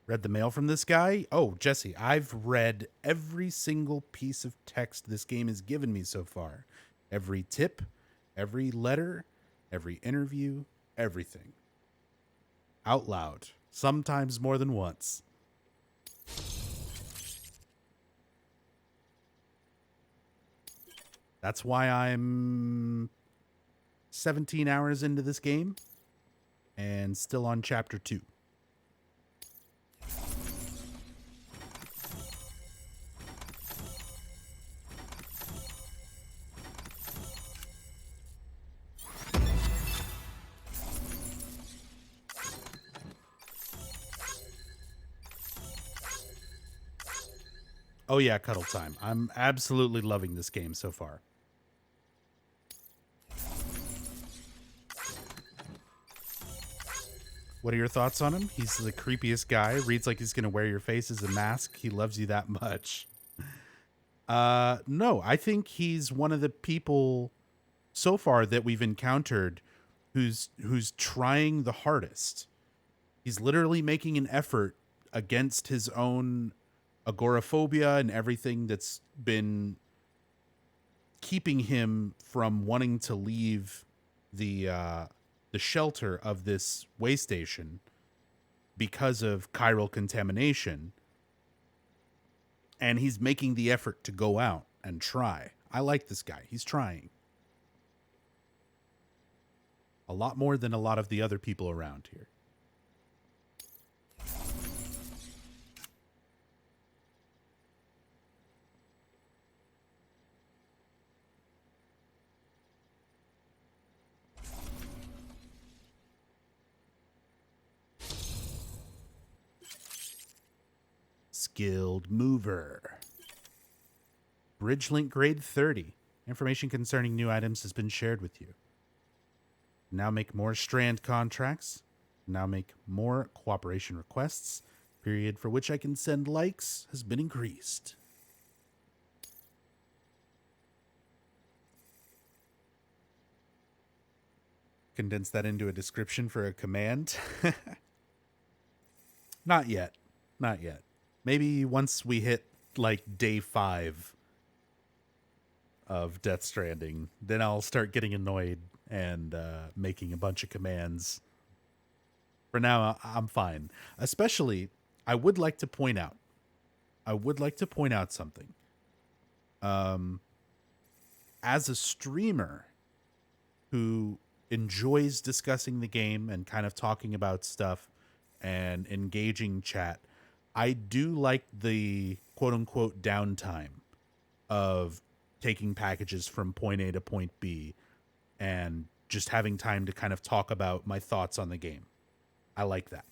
Read the mail from this guy? Oh, Jesse, I've read every single piece of text this game has given me so far. Every tip, every letter, every interview, everything. Out loud. Sometimes more than once. That's why I'm 17 hours into this game and still on chapter 2. Oh yeah, cuddle time. I'm absolutely loving this game so far. What are your thoughts on him? He's the creepiest guy. Reads like he's going to wear your face as a mask. He loves you that much. No, I think he's one of the people so far that we've encountered who's trying the hardest. He's literally making an effort against his own agoraphobia and everything that's been keeping him from wanting to leave the shelter of this way station because of chiral contamination. And he's making the effort to go out and try. I like this guy. He's trying. A lot more than a lot of the other people around here. Skilled mover. Bridge link grade 30. Information concerning new items has been shared with you. Now make more strand contracts. Now make more cooperation requests. Period for which I can send likes has been increased. Condense that into a description for a command. Not yet. Not yet. Maybe once we hit like day 5 of Death Stranding, then I'll start getting annoyed and making a bunch of commands. For now, I'm fine. Especially, I would like to point out something. As a streamer who enjoys discussing the game and kind of talking about stuff and engaging chat, I do like the quote-unquote downtime of taking packages from point A to point B and just having time to kind of talk about my thoughts on the game. I like that.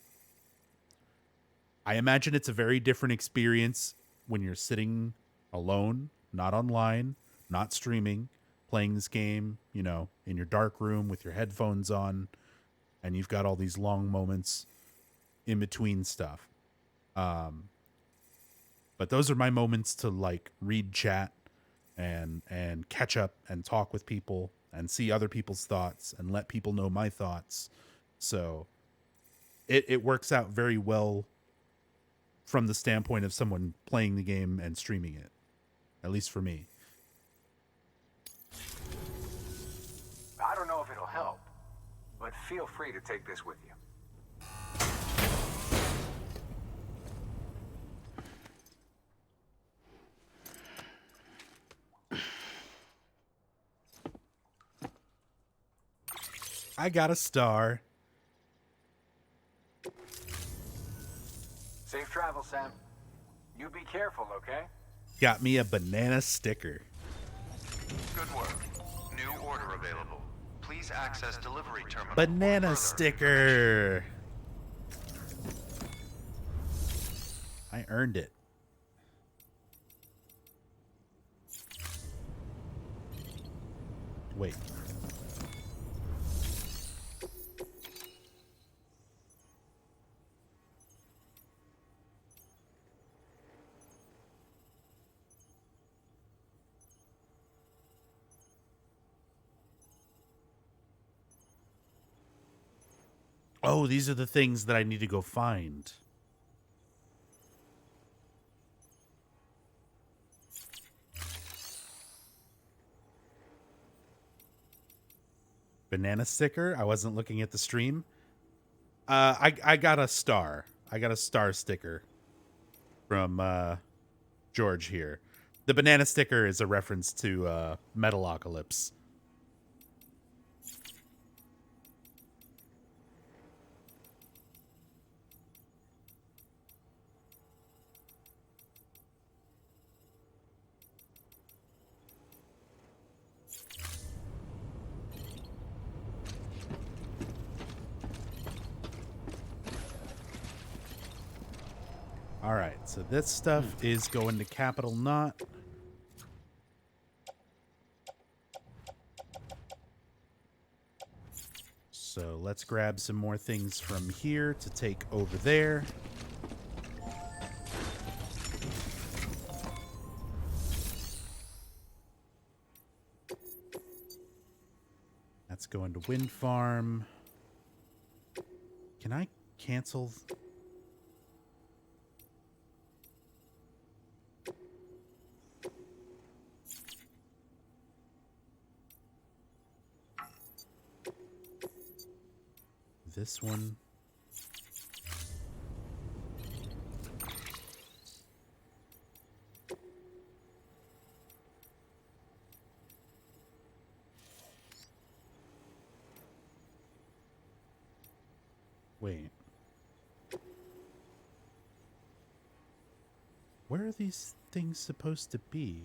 I imagine it's a very different experience when you're sitting alone, not online, not streaming, playing this game, you know, in your dark room with your headphones on, and you've got all these long moments in between stuff. But those are my moments to like read chat and catch up and talk with people and see other people's thoughts and let people know my thoughts. So it works out very well from the standpoint of someone playing the game and streaming it, at least for me. I don't know if it'll help, but feel free to take this with you. I got a star. Safe travel, Sam. You be careful, okay? Got me a banana sticker. Good work. New order available. Please access delivery terminal. Banana sticker. I earned it. Wait. Oh, these are the things that I need to go find. Banana sticker. I wasn't looking at the stream. I got a star. I got a star sticker from George here. The banana sticker is a reference to Metalocalypse. All right, so this stuff is going to Capital Knot. So let's grab some more things from here to take over there. That's going to Wind Farm. Can I cancel? This one. Wait. Where are these things supposed to be?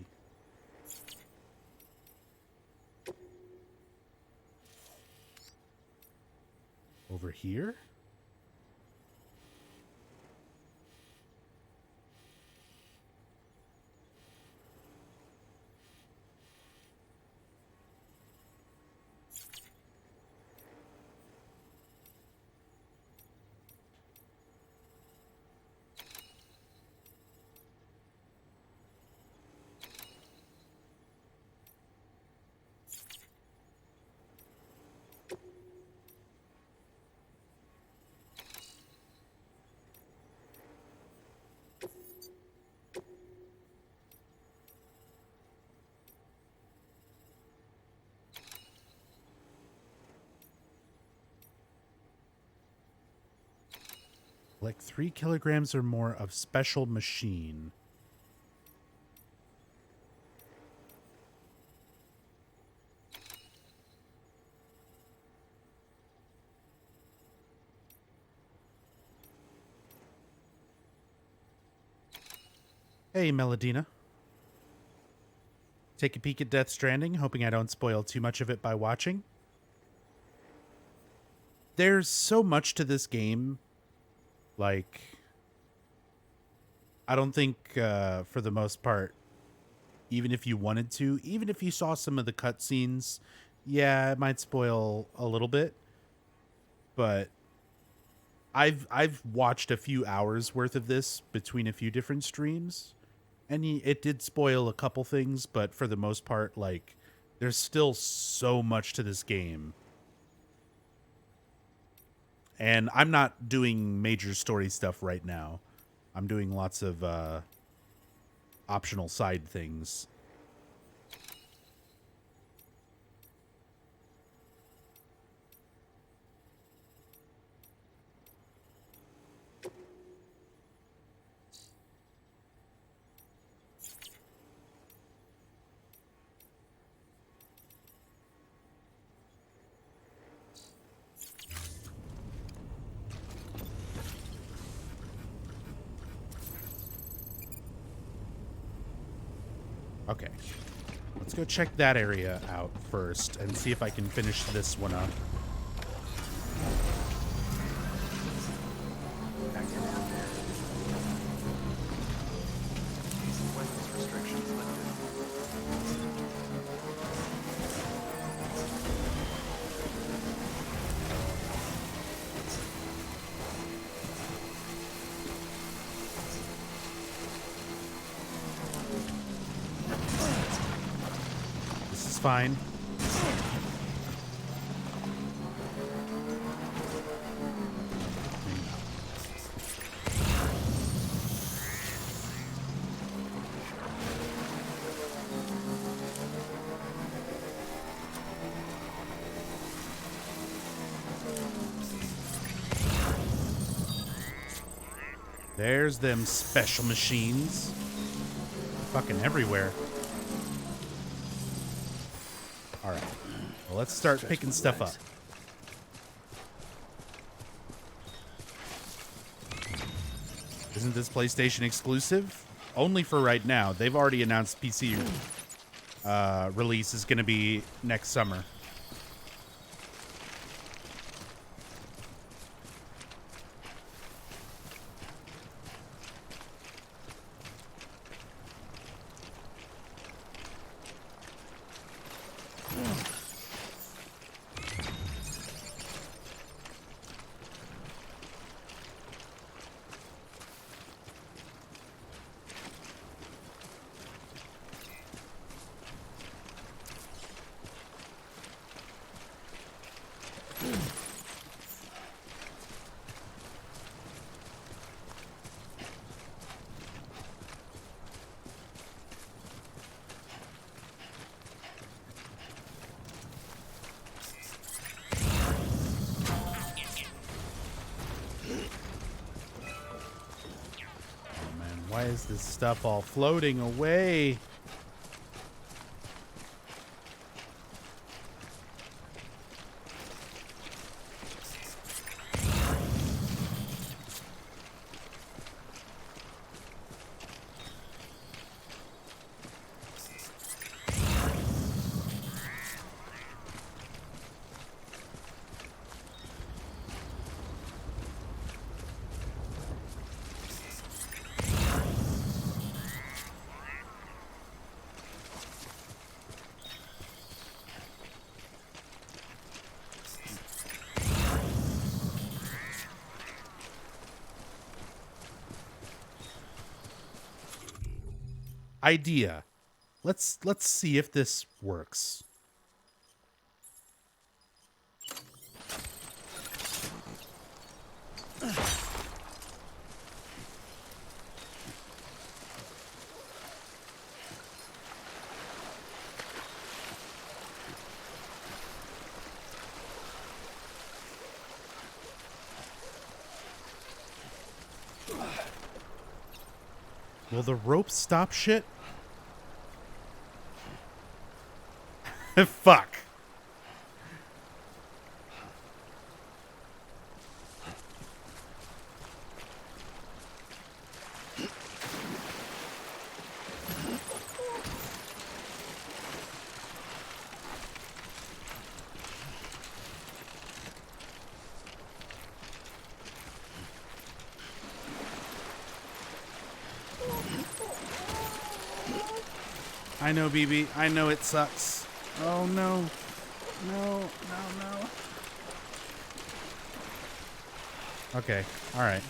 Over here? Like 3 kilograms or more of special machine. Hey, Melodina. Take a peek at Death Stranding, hoping I don't spoil too much of it by watching. There's so much to this game. Like, I don't think, for the most part, even if you wanted to, even if you saw some of the cutscenes, yeah, it might spoil a little bit. But I've watched a few hours worth of this between a few different streams, and it did spoil a couple things, but for the most part, like, there's still so much to this game. And I'm not doing major story stuff right now. I'm doing lots of optional side things. Okay, let's go check that area out first and see if I can finish this one up. Fine. There's them special machines. Fucking everywhere. Alright. Well, let's start picking stuff up. Isn't this PlayStation exclusive? Only for right now. They've already announced PC release is going to be next summer. Why is this stuff all floating away? Idea. Let's see if this works. Will the rope stop shit? Fuck. I know, BB. I know it sucks. Oh, no. No, no, no. Okay. All right.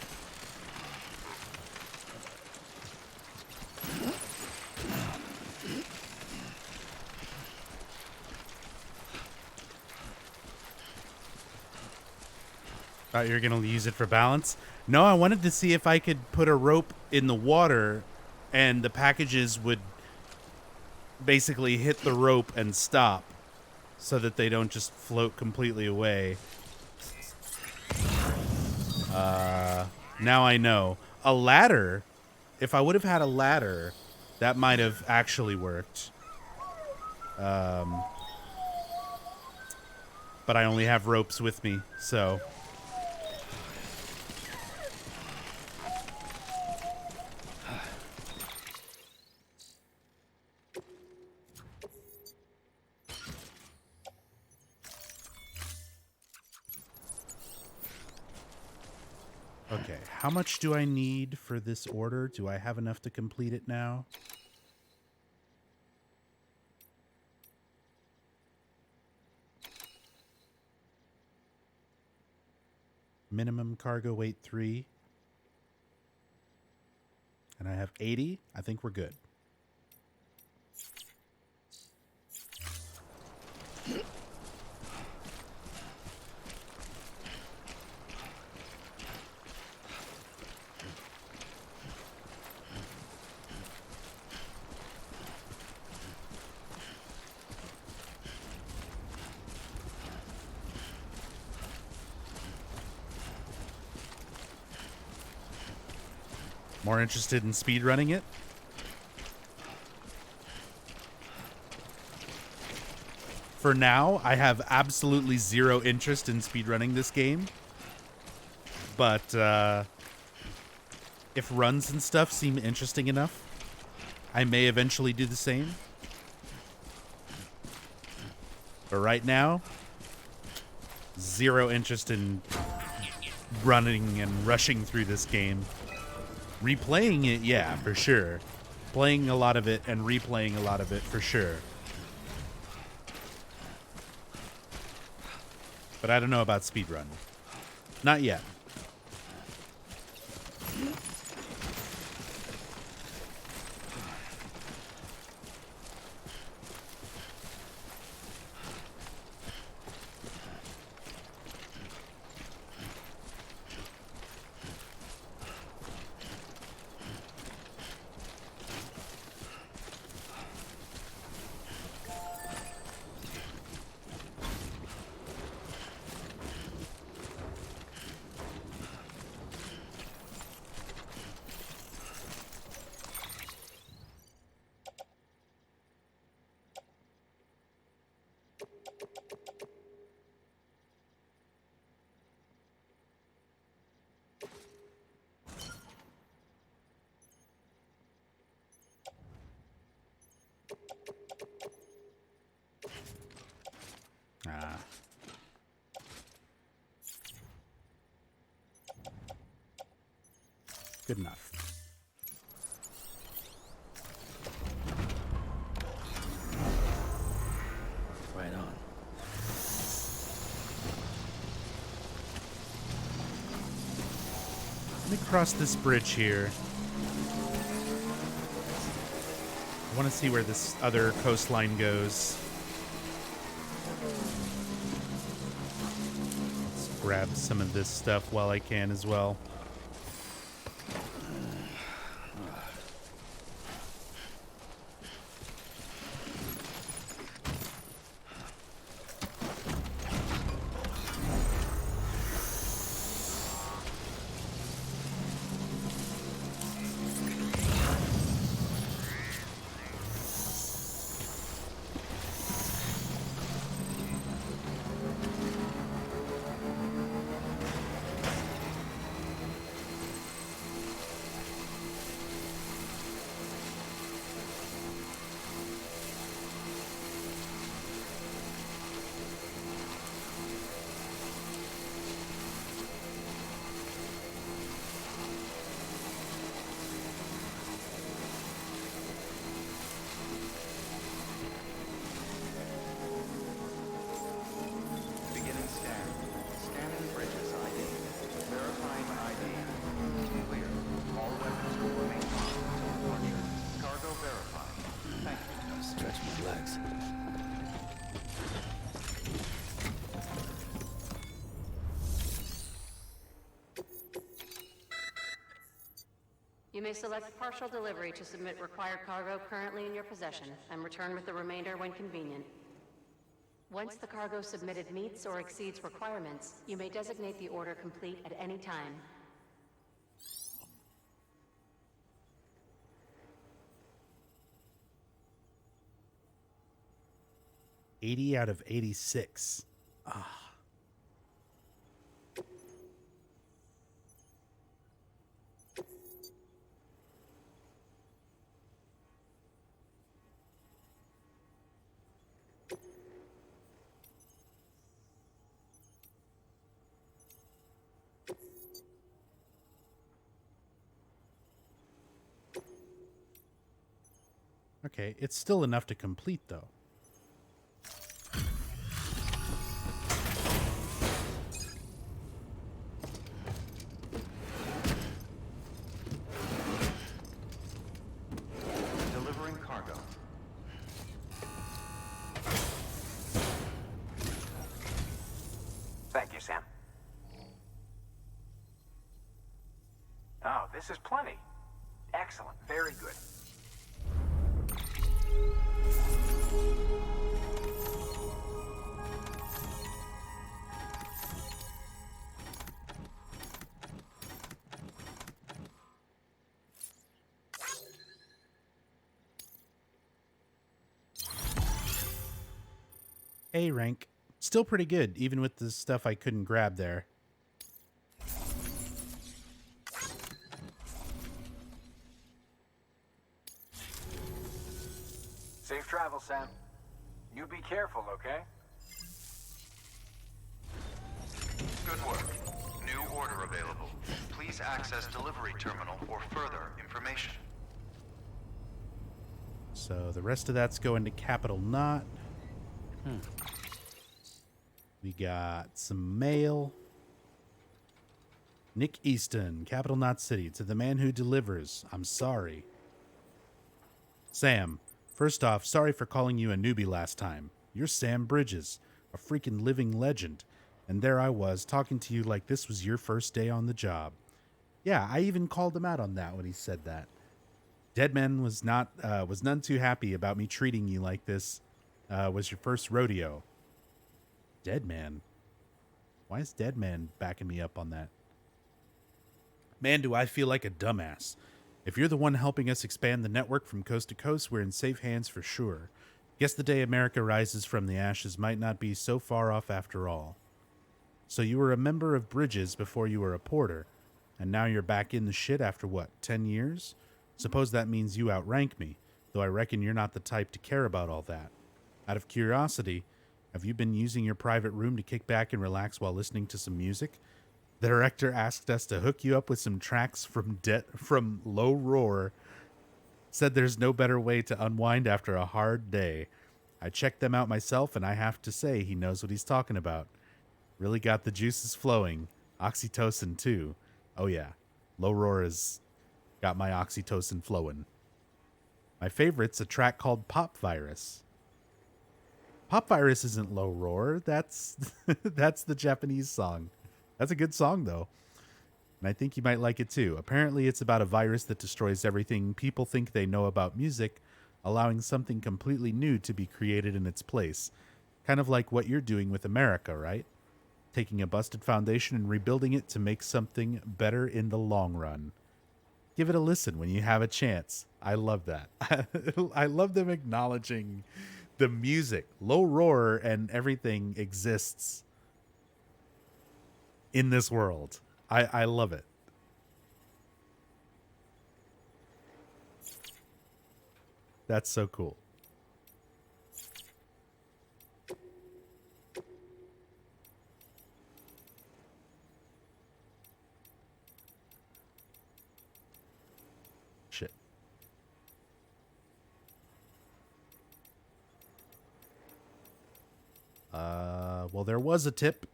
Thought you were going to use it for balance? No, I wanted to see if I could put a rope in the water and the packages would basically hit the rope and stop so that they don't just float completely away. Now I know. A ladder, if I would have had a ladder, that might have actually worked. But I only have ropes with me, so... Okay, how much do I need for this order? Do I have enough to complete it now? Minimum cargo weight 3. And I have 80. I think we're good. More interested in speedrunning it? For now, I have absolutely zero interest in speedrunning this game. But if runs and stuff seem interesting enough, I may eventually do the same. But right now, zero interest in running and rushing through this game. Replaying it, yeah, for sure. Playing a lot of it and replaying a lot of it, for sure. But I don't know about speedrun. Not yet. Good enough. Right on. Let me cross this bridge here. I want to see where this other coastline goes. Let's grab some of this stuff while I can as well. Beginning scan. Scanning bridges ID. Verifying ID. Clear. All weapons will remain locked until departure. Cargo verified. Thank you. Stretch my legs. You may select partial delivery to submit required cargo currently in your possession and return with the remainder when convenient. Once the cargo submitted meets or exceeds requirements, you may designate the order complete at any time. $80 out of 86. Ah. Okay, it's still enough to complete, though. Delivering cargo. Thank you, Sam. Oh, this is plenty. Excellent. Very good. A rank. Still pretty good, even with the stuff I couldn't grab there. Safe travel, Sam. You be careful, okay? Good work. New order available. Please access delivery terminal for further information. So the rest of that's going to Capital Knot. We got some mail. Nick Easton, Capital Knot City. To the man who delivers, I'm sorry. Sam, first off, sorry for calling you a newbie last time. You're Sam Bridges, a freaking living legend. And there I was, talking to you like this was your first day on the job. Yeah, I even called him out on that when he said that. Deadman was none too happy about me treating you like this was your first rodeo. Deadman? Why is Deadman backing me up on that? Man, do I feel like a dumbass. If you're the one helping us expand the network from coast to coast, we're in safe hands for sure. Guess the day America rises from the ashes might not be so far off after all. So you were a member of Bridges before you were a porter, and now you're back in the shit after what, 10 years? Suppose that means you outrank me, though I reckon you're not the type to care about all that. Out of curiosity, have you been using your private room to kick back and relax while listening to some music? The director asked us to hook you up with some tracks from Low Roar. Said there's no better way to unwind after a hard day. I checked them out myself, and I have to say he knows what he's talking about. Really got the juices flowing. Oxytocin, too. Oh, yeah. Low Roar has got my oxytocin flowing. My favorite's a track called Pop Virus. Pop Virus isn't Low Roar. That's the Japanese song. That's a good song, though. And I think you might like it, too. Apparently, it's about a virus that destroys everything people think they know about music, allowing something completely new to be created in its place. Kind of like what you're doing with America, right? Taking a busted foundation and rebuilding it to make something better in the long run. Give it a listen when you have a chance. I love that. I love them acknowledging the music. Low Roar and everything exists in this world. I love it. That's so cool. Shit. Well, there was a tip.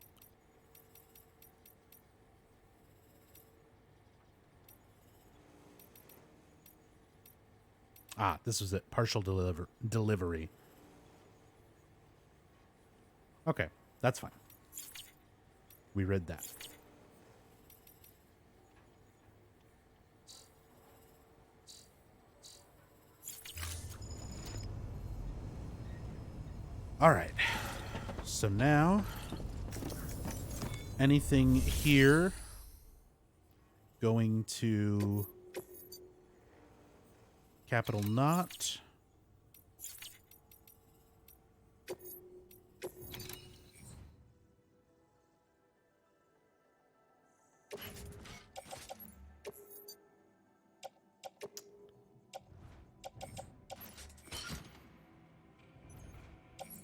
Ah, this was it. Partial delivery. Okay, that's fine. We read that. All right. So now, anything here going to Capital Knot.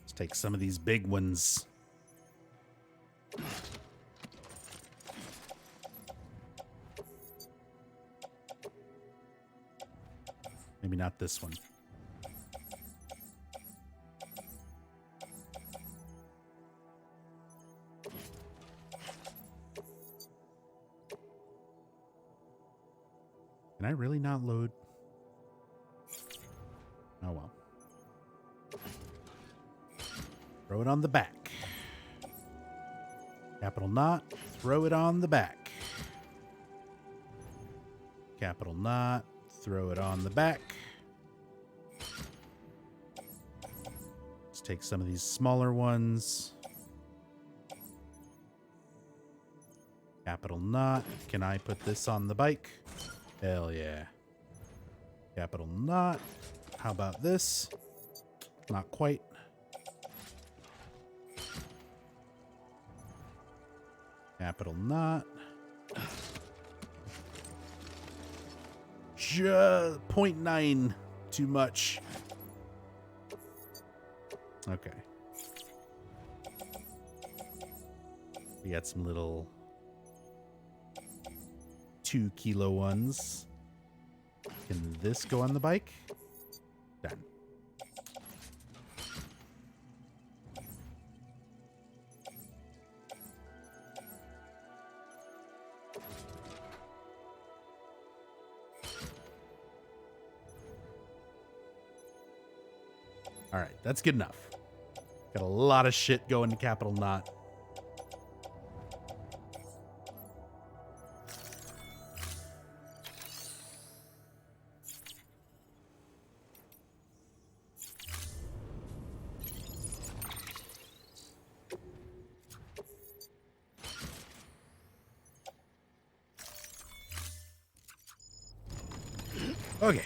Let's take some of these big ones. Maybe not this one. Can I really not load? Oh well. Throw it on the back. Capital Knot, throw it on the back. Capital Knot, throw it on the back. Let's take some of these smaller ones. Capital Knot. Can I put this on the bike? Hell yeah. Capital Knot. How about this? Not quite. Capital Knot. Just 0.9 too much. Okay. We got some little 2 kilo ones. Can this go on the bike? Done. All right, that's good enough. Got a lot of shit going to Capital Knot. Okay.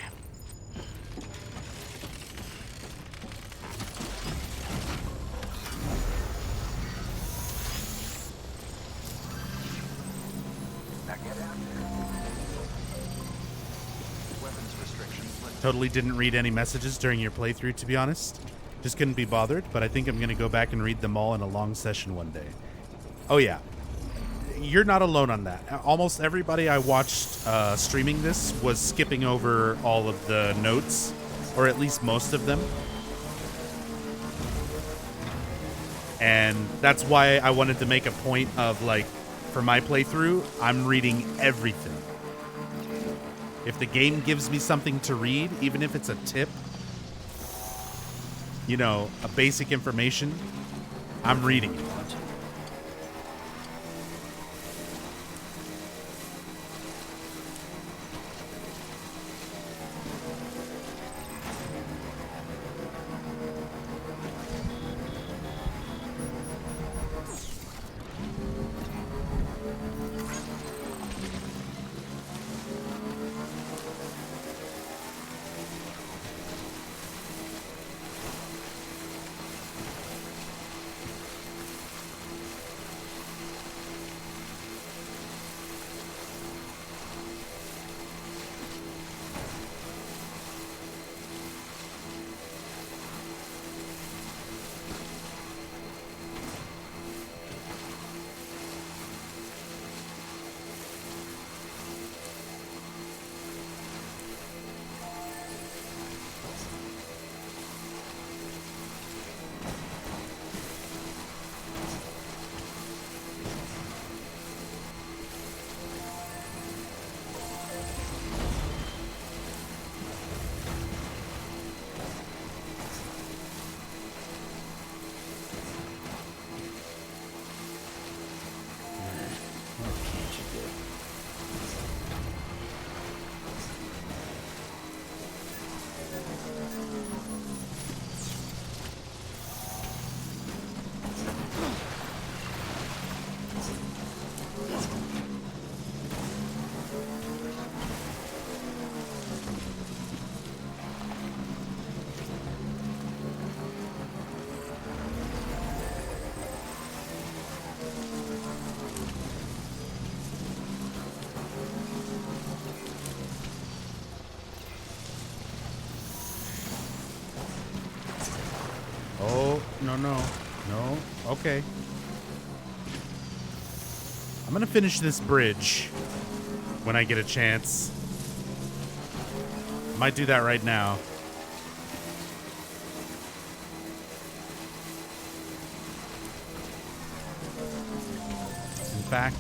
Totally didn't read any messages during your playthrough, to be honest. Just couldn't be bothered, but I think I'm going to go back and read them all in a long session one day. Oh, yeah. You're not alone on that. Almost everybody I watched streaming this was skipping over all of the notes, or at least most of them. And that's why I wanted to make a point of, like, for my playthrough, I'm reading everything. If the game gives me something to read, even if it's a tip, you know, a basic information, I'm reading it. No. Okay. I'm gonna finish this bridge when I get a chance. Might do that right now. In fact,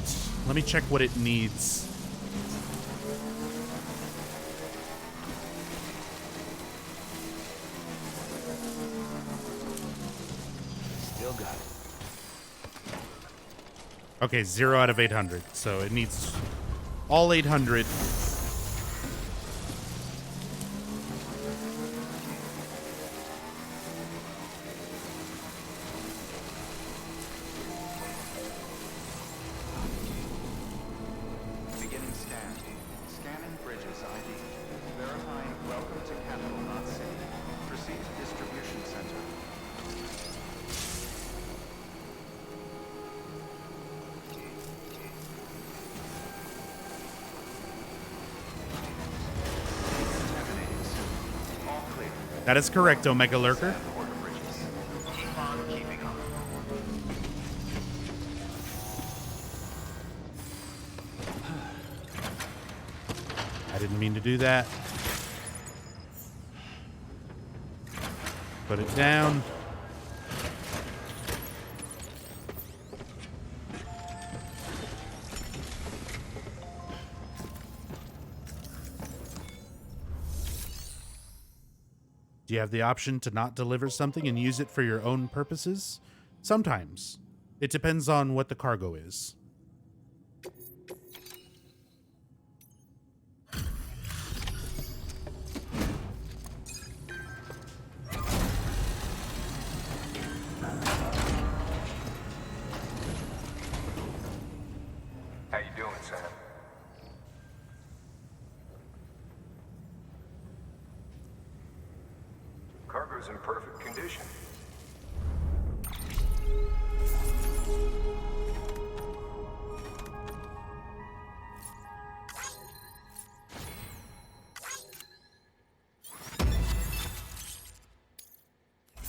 let me check what it needs. Still got it. Okay, 0 out of 800. So it needs all 800. Beginning scan. Scanning bridges ID. Verifying welcome to capital not city. Proceed to distribution center. That is correct, Omega Lurker. Keep on keeping on. I didn't mean to do that. Put it down. Do you have the option to not deliver something and use it for your own purposes? Sometimes. It depends on what the cargo is. How you doing, Sam? Cargo's in perfect condition.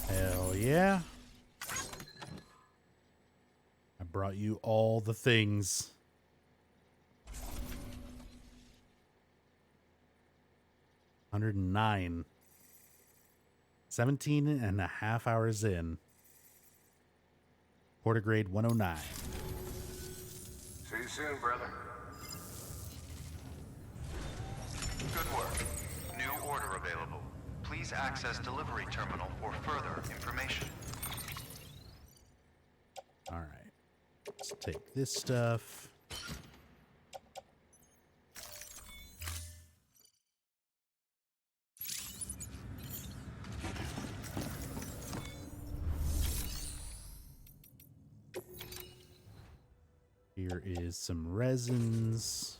Hell yeah. I brought you all the things. $109. 17 and a half hours in. Quarter grade 109. See you soon, brother. Good work. New order available. Please access delivery terminal for further information. All right. Let's take this stuff. Here is some resins.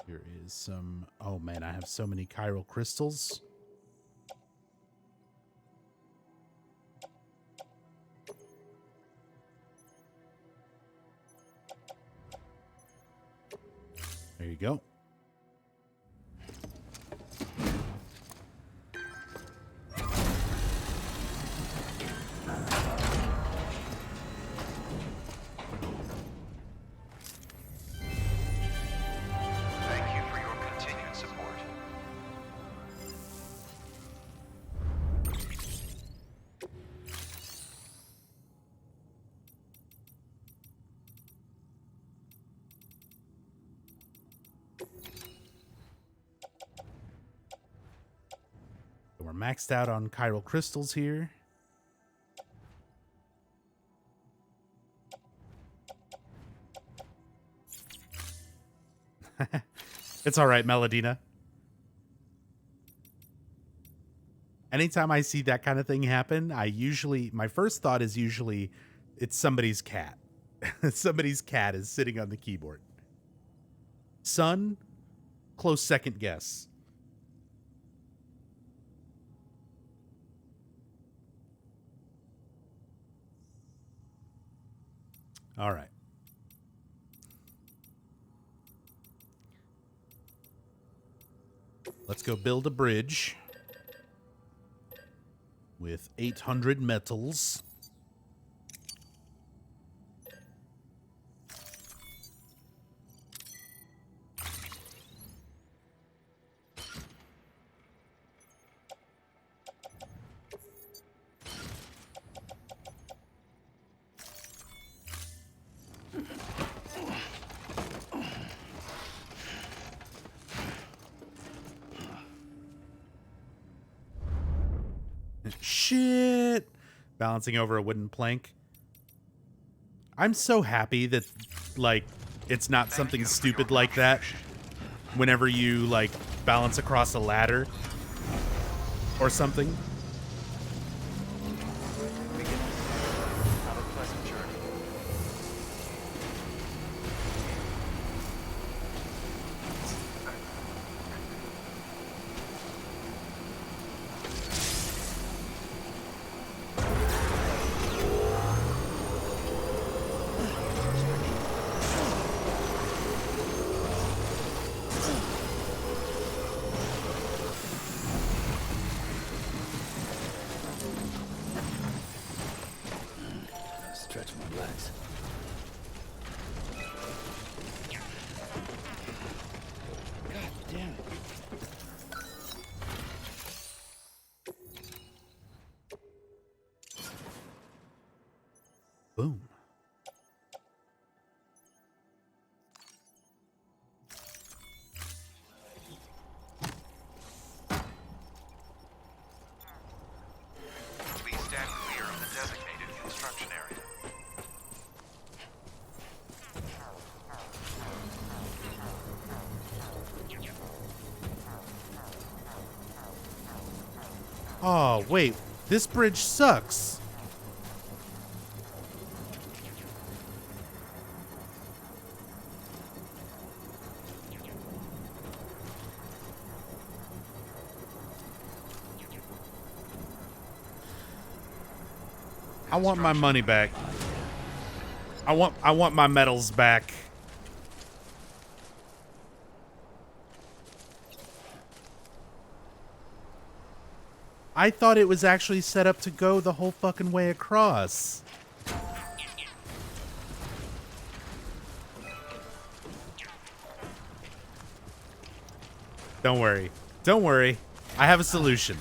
Here is some... Oh, man, I have so many chiral crystals. There you go. Thank you for your continued support. So we're maxed out on chiral crystals here. It's all right, Melodina. Anytime I see that kind of thing happen, my first thought is usually it's somebody's cat. Somebody's cat is sitting on the keyboard. Son, close second guess. All right. Let's go build a bridge with 800 metals. Shit. Balancing over a wooden plank. I'm so happy that, like, it's not something stupid like that whenever you, like, balance across a ladder or something. Have a pleasant journey. Oh, wait. This bridge sucks. I want my money back. I want my medals back. I thought it was actually set up to go the whole fucking way across. Don't worry. Don't worry. I have a solution.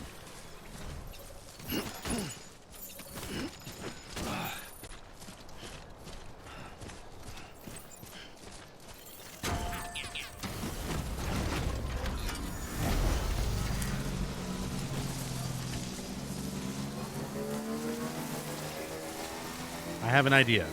I have an idea.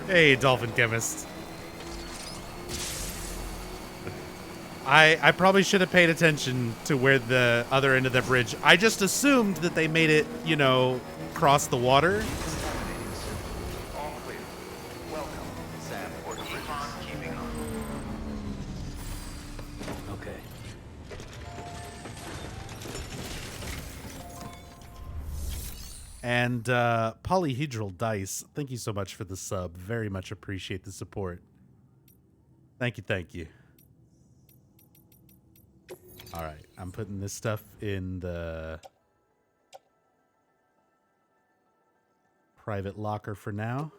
Hey, Dolphin Chemist. I probably should have paid attention to where the other end of the bridge. I just assumed that they made it, you know, cross the water. Okay. And Polyhedral Dice, thank you so much for the sub. Very much appreciate the support. Thank you, thank you. All right, I'm putting this stuff in the private locker for now.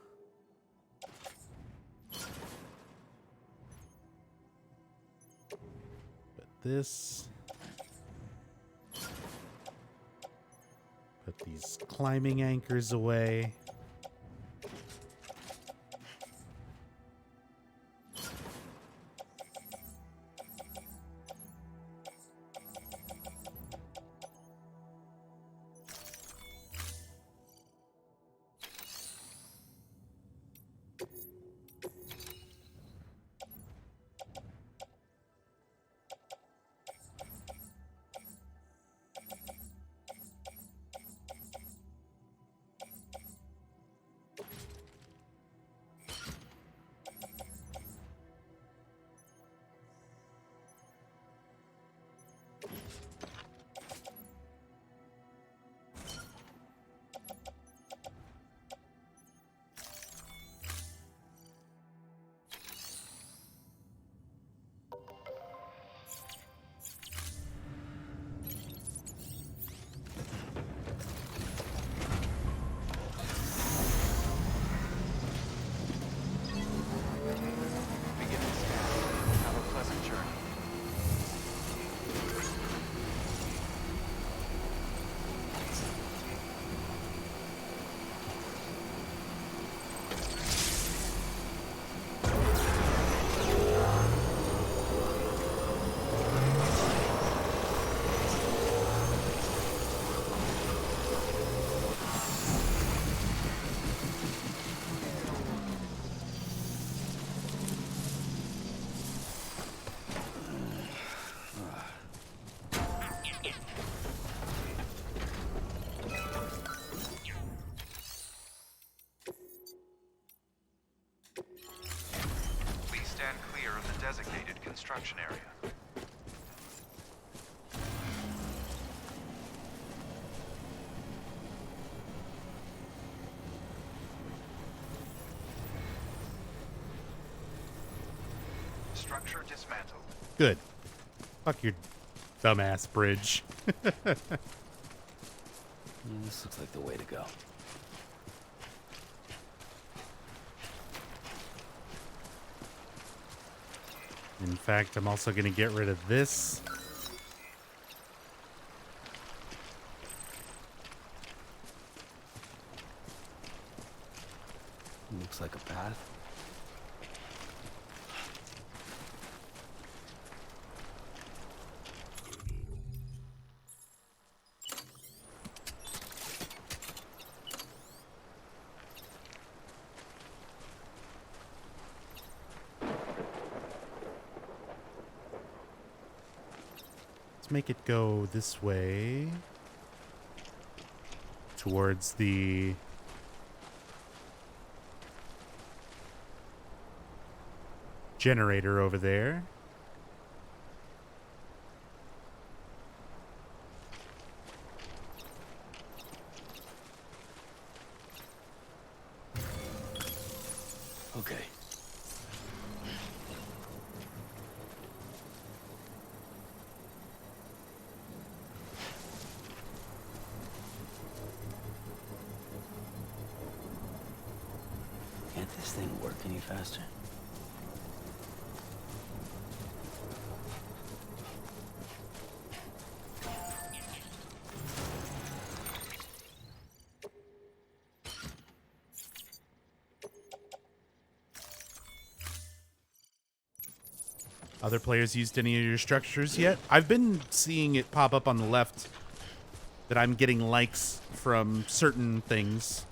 Put this. Put these climbing anchors away. Stand clear of the designated construction area. Structure dismantled. Good. Fuck your dumbass bridge. This looks like the way to go. In fact, I'm also going to get rid of this. Looks like a path. Let's make it go this way. Towards the generator over there. Okay. Can't this thing work any faster? Other players used any of your structures yet? I've been seeing it pop up on the left that I'm getting likes from certain things.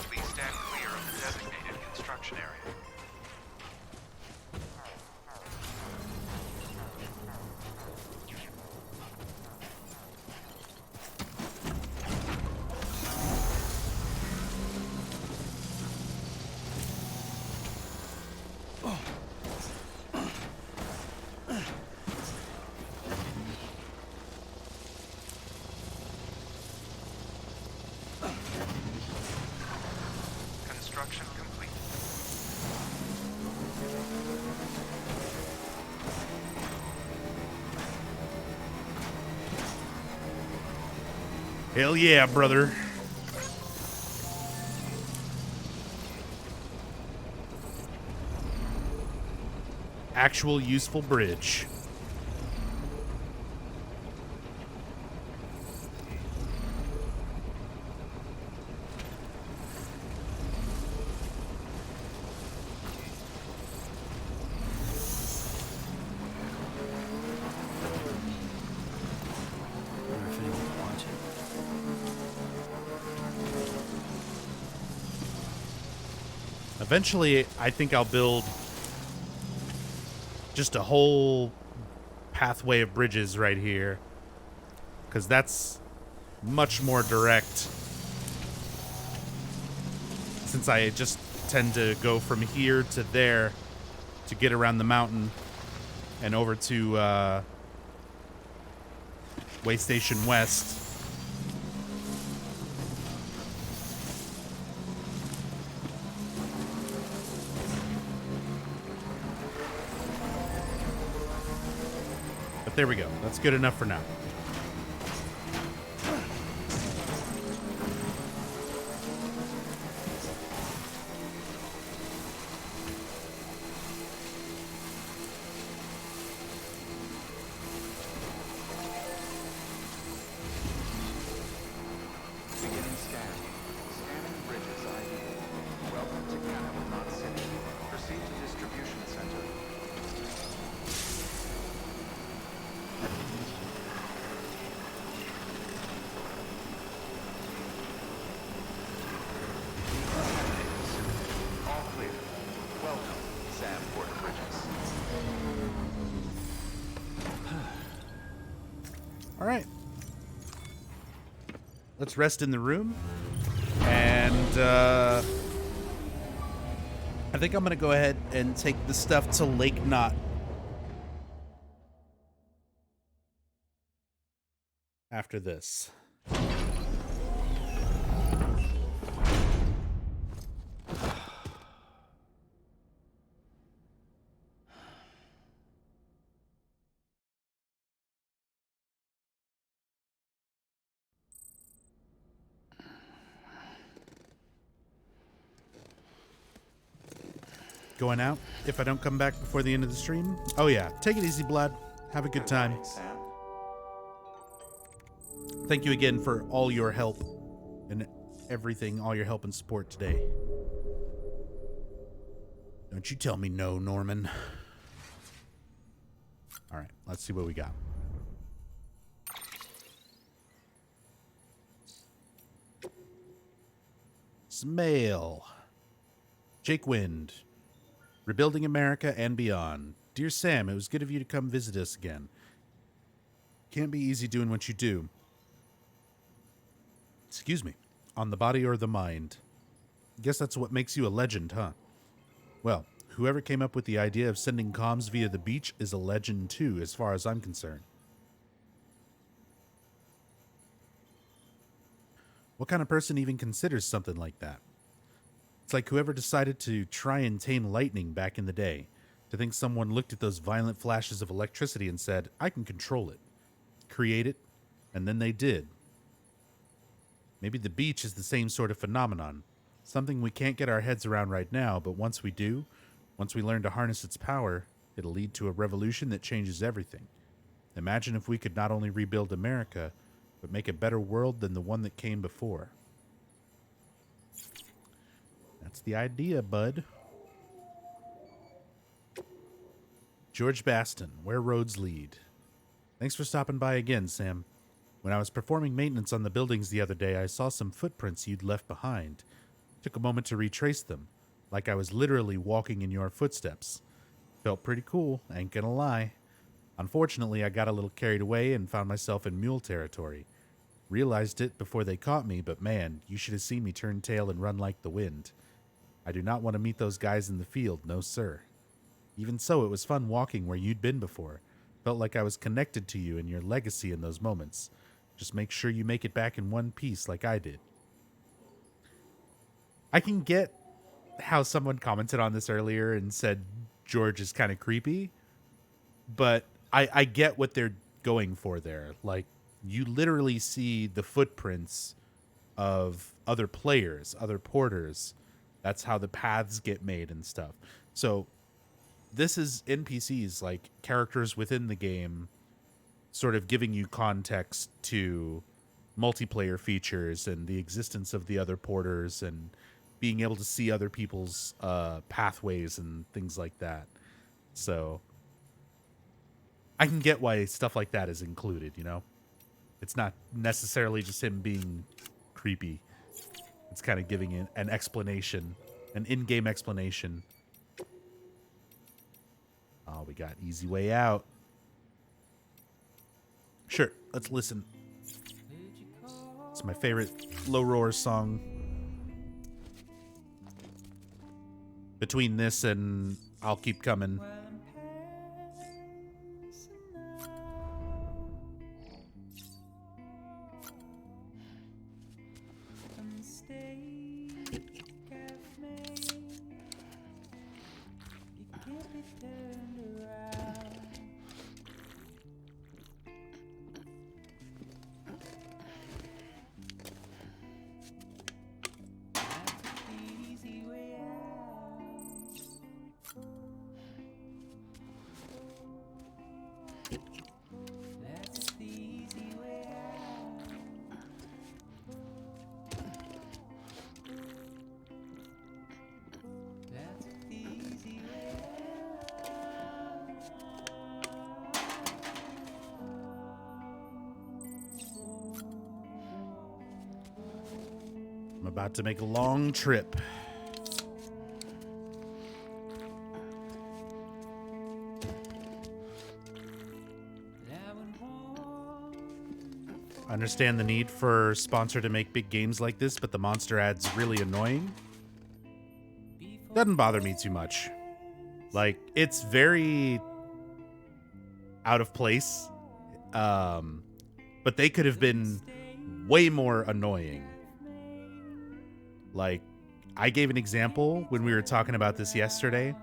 Please stand clear of the designated construction area. Construction complete. Hell yeah, brother. Actual useful bridge. Wonder if anyone's watching. Eventually, I think I'll build just a whole pathway of bridges right here, because that's much more direct, since I just tend to go from here to there to get around the mountain and over to Way Station West. But there we go. That's good enough for now. Beginning scan. Scanning bridges ID. Welcome to Canada, City. Proceed to distribution center. All clear. Welcome, Sam Port Bridges. All right. Let's rest in the room. And I think I'm going to go ahead and take the stuff to Lake Knot after this. Going out if I don't come back before the end of the stream? Oh yeah, take it easy, Blood. Have a good time. Sam. Thank you again for all your help and everything, all your help and support today. Don't you tell me no, Norman. All right, let's see what we got. Mail. Jake Wind. Rebuilding America and Beyond. Dear Sam, it was good of you to come visit us again. Can't be easy doing what you do. Excuse me. On the body or the mind. Guess that's what makes you a legend, huh? Well, whoever came up with the idea of sending comms via the beach is a legend too, as far as I'm concerned. What kind of person even considers something like that? It's like whoever decided to try and tame lightning back in the day. To think someone looked at those violent flashes of electricity and said, I can control it, create it, and then they did. Maybe the beach is the same sort of phenomenon. Something we can't get our heads around right now, but once we do, once we learn to harness its power, it'll lead to a revolution that changes everything. Imagine if we could not only rebuild America, but make a better world than the one that came before. That's the idea, bud. George Baston, Where Roads Lead. Thanks for stopping by again, Sam. When I was performing maintenance on the buildings the other day, I saw some footprints you'd left behind. Took a moment to retrace them, like I was literally walking in your footsteps. Felt pretty cool, ain't gonna lie. Unfortunately, I got a little carried away and found myself in mule territory. Realized it before they caught me, but man, you should have seen me turn tail and run like the wind. I do not want to meet those guys in the field, no sir. Even so, it was fun walking where you'd been before. Felt like I was connected to you and your legacy in those moments. Just make sure you make it back in one piece like I did. I can get how someone commented on this earlier and said George is kind of creepy, but I get what they're going for there. Like, you literally see the footprints of other players, other porters. That's how the paths get made and stuff. So this is NPCs, like characters within the game, sort of giving you context to multiplayer features and the existence of the other porters and being able to see other people's pathways and things like that. So I can get why stuff like that is included, you know? It's not necessarily just him being creepy. It's kind of giving it an explanation, an in-game explanation. Oh, we got Easy Way Out. Sure, let's listen. It's my favorite Low Roar song. Between this and I'll Keep Coming. I'm about to make a long trip. I understand the need for sponsor to make big games like this, but the monster ad's really annoying. Doesn't bother me too much. Like, it's very out of place. But they could have been way more annoying. Like, I gave an example when we were talking about this yesterday.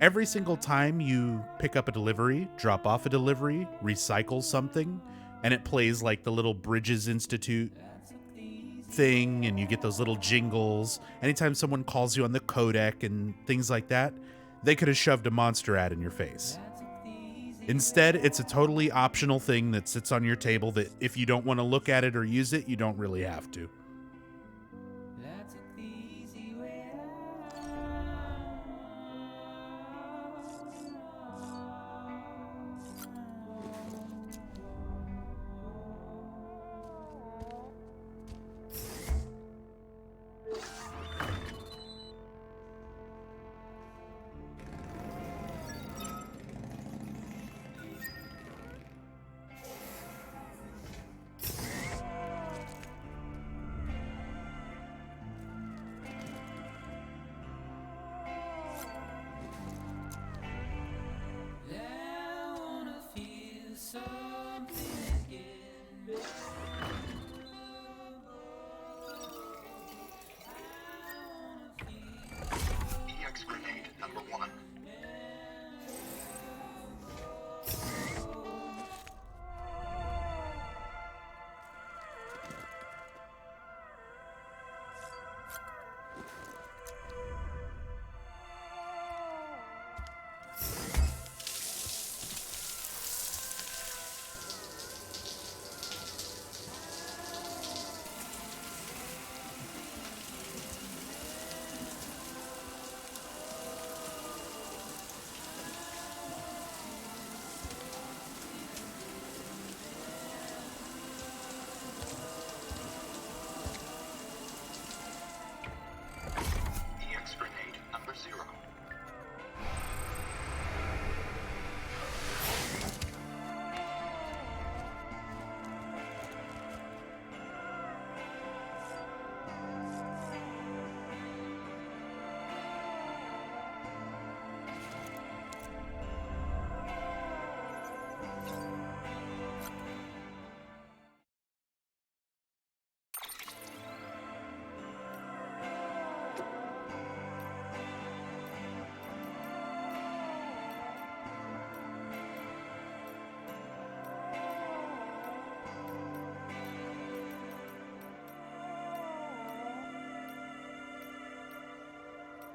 Every single time you pick up a delivery, drop off a delivery, recycle something, and it plays like the little Bridges Institute thing, and you get those little jingles. Anytime someone calls you on the codec and things like that, they could have shoved a monster ad in your face. Instead, it's a totally optional thing that sits on your table that if you don't want to look at it or use it, you don't really have to. EX grenade number 1. EX grenade number 0.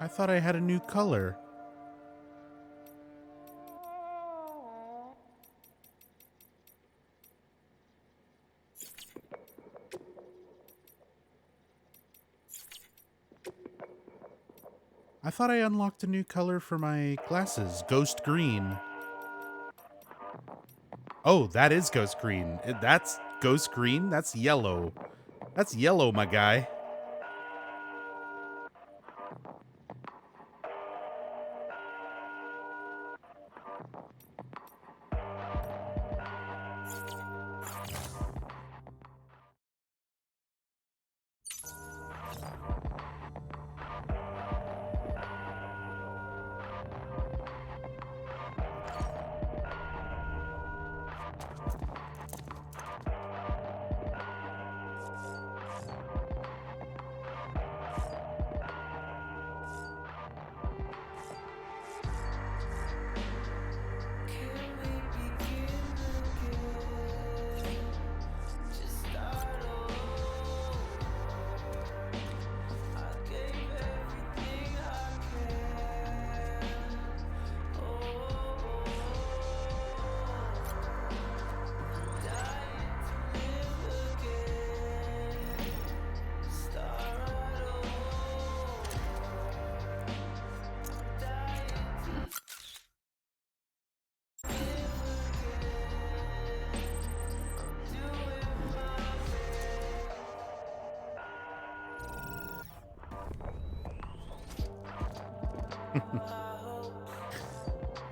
I thought I had a new color. I thought I unlocked a new color for my glasses. Ghost green. Oh, that is ghost green. That's ghost green? That's yellow. That's yellow, my guy.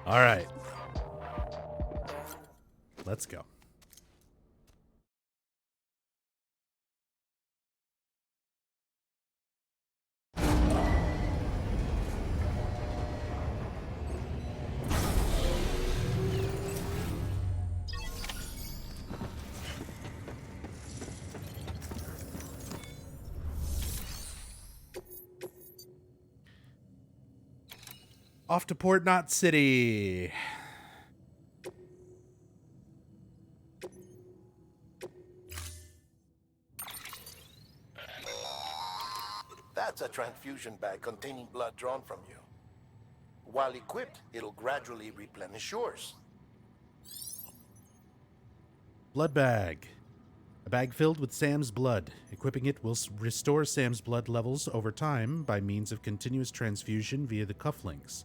All right. Let's go. Off to Port Knot City. That's a transfusion bag containing blood drawn from you. While equipped, it'll gradually replenish yours. Blood bag. A bag filled with Sam's blood. Equipping it will restore Sam's blood levels over time by means of continuous transfusion via the cufflinks.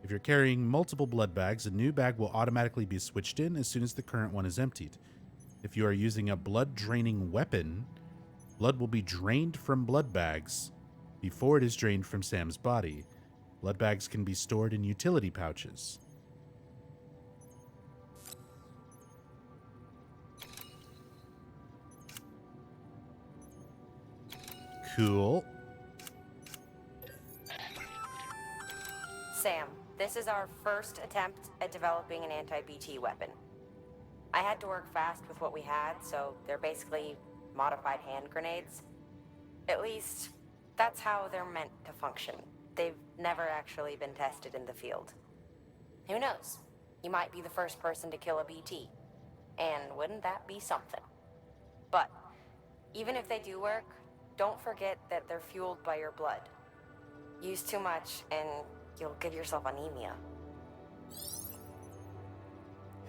If you're carrying multiple blood bags, a new bag will automatically be switched in as soon as the current one is emptied. If you are using a blood-draining weapon, blood will be drained from blood bags before it is drained from Sam's body. Blood bags can be stored in utility pouches. Cool. Sam, this is our first attempt at developing an anti-BT weapon. I had to work fast with what we had, so they're basically modified hand grenades. At least, that's how they're meant to function. They've never actually been tested in the field. Who knows? You might be the first person to kill a BT. And wouldn't that be something? But, even if they do work, don't forget that they're fueled by your blood. Use too much, and you'll give yourself anemia.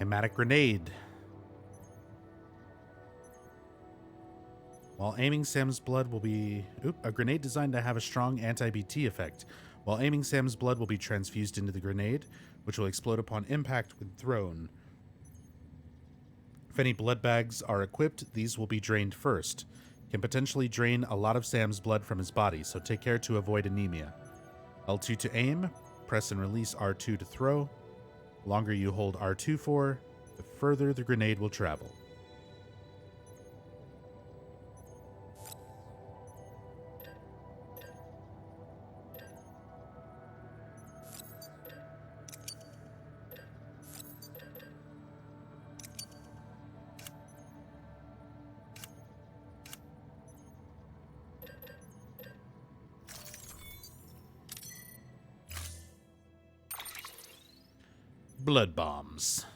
Hematic grenade. While aiming, Sam's blood will be... a grenade designed to have a strong anti-BT effect. While aiming, Sam's blood will be transfused into the grenade, which will explode upon impact when thrown. If any blood bags are equipped, these will be drained first. Can potentially drain a lot of Sam's blood from his body, so take care to avoid anemia. L2 to aim, press and release R2 to throw. The longer you hold R2 for, the further the grenade will travel. Blood bombs.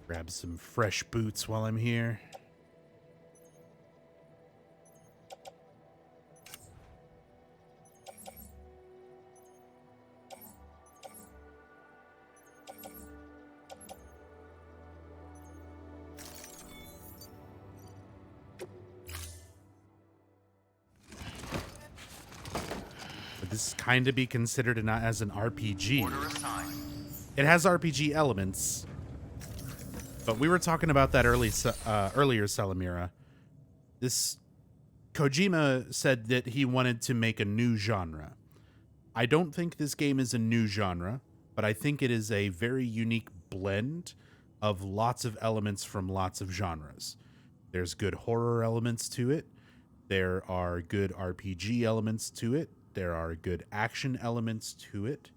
Grab some fresh boots while I'm here. Would this kind of be considered as an RPG? It has RPG elements. But we were talking about that earlier, Salamira. Kojima said that he wanted to make a new genre. I don't think this game is a new genre, but I think it is a very unique blend of lots of elements from lots of genres. There's good horror elements to it. There are good RPG elements to it. There are good action elements to it.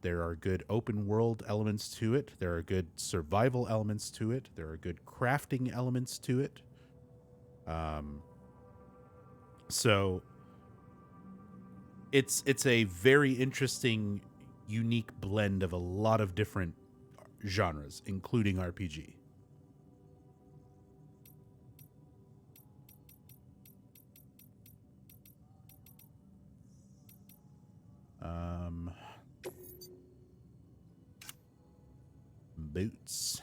There are good open world elements to it. There are good survival elements to it. There are good crafting elements to it. So it's a very interesting, unique blend of a lot of different genres, including RPG. Boots.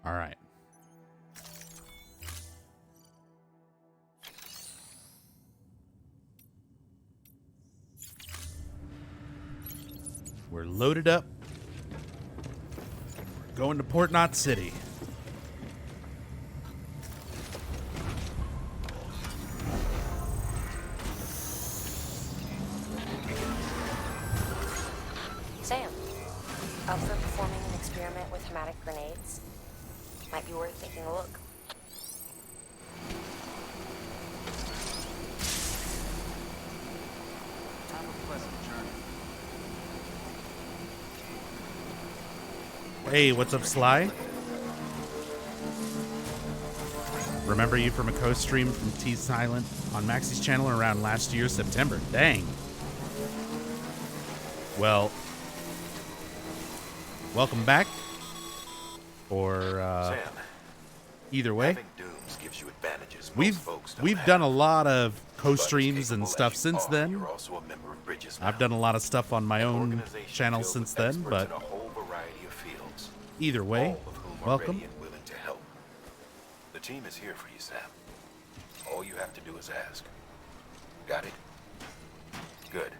All right. We're loaded up. We're going to Port Knot City. Sam, up for performing an experiment with hematic grenades? Might be worth taking a look. Have a pleasant journey. Hey, what's up, Sly? Remember you from a co-stream from T Silent on Maxie's channel around last year, September. Dang. Well, welcome back. Or Sam, either way, having dooms gives you advantages most folks don't we've have. done a lot of co-streams But as and capable stuff as you since are, then. You're also a member of Bridges now. I've done a lot of stuff on my An own organization channel filled since with then, experts but in a whole variety of fields, either way, all of whom are welcome. ready and willing to help. The team is here for you, Sam. All you have to do is ask. Got it? Good.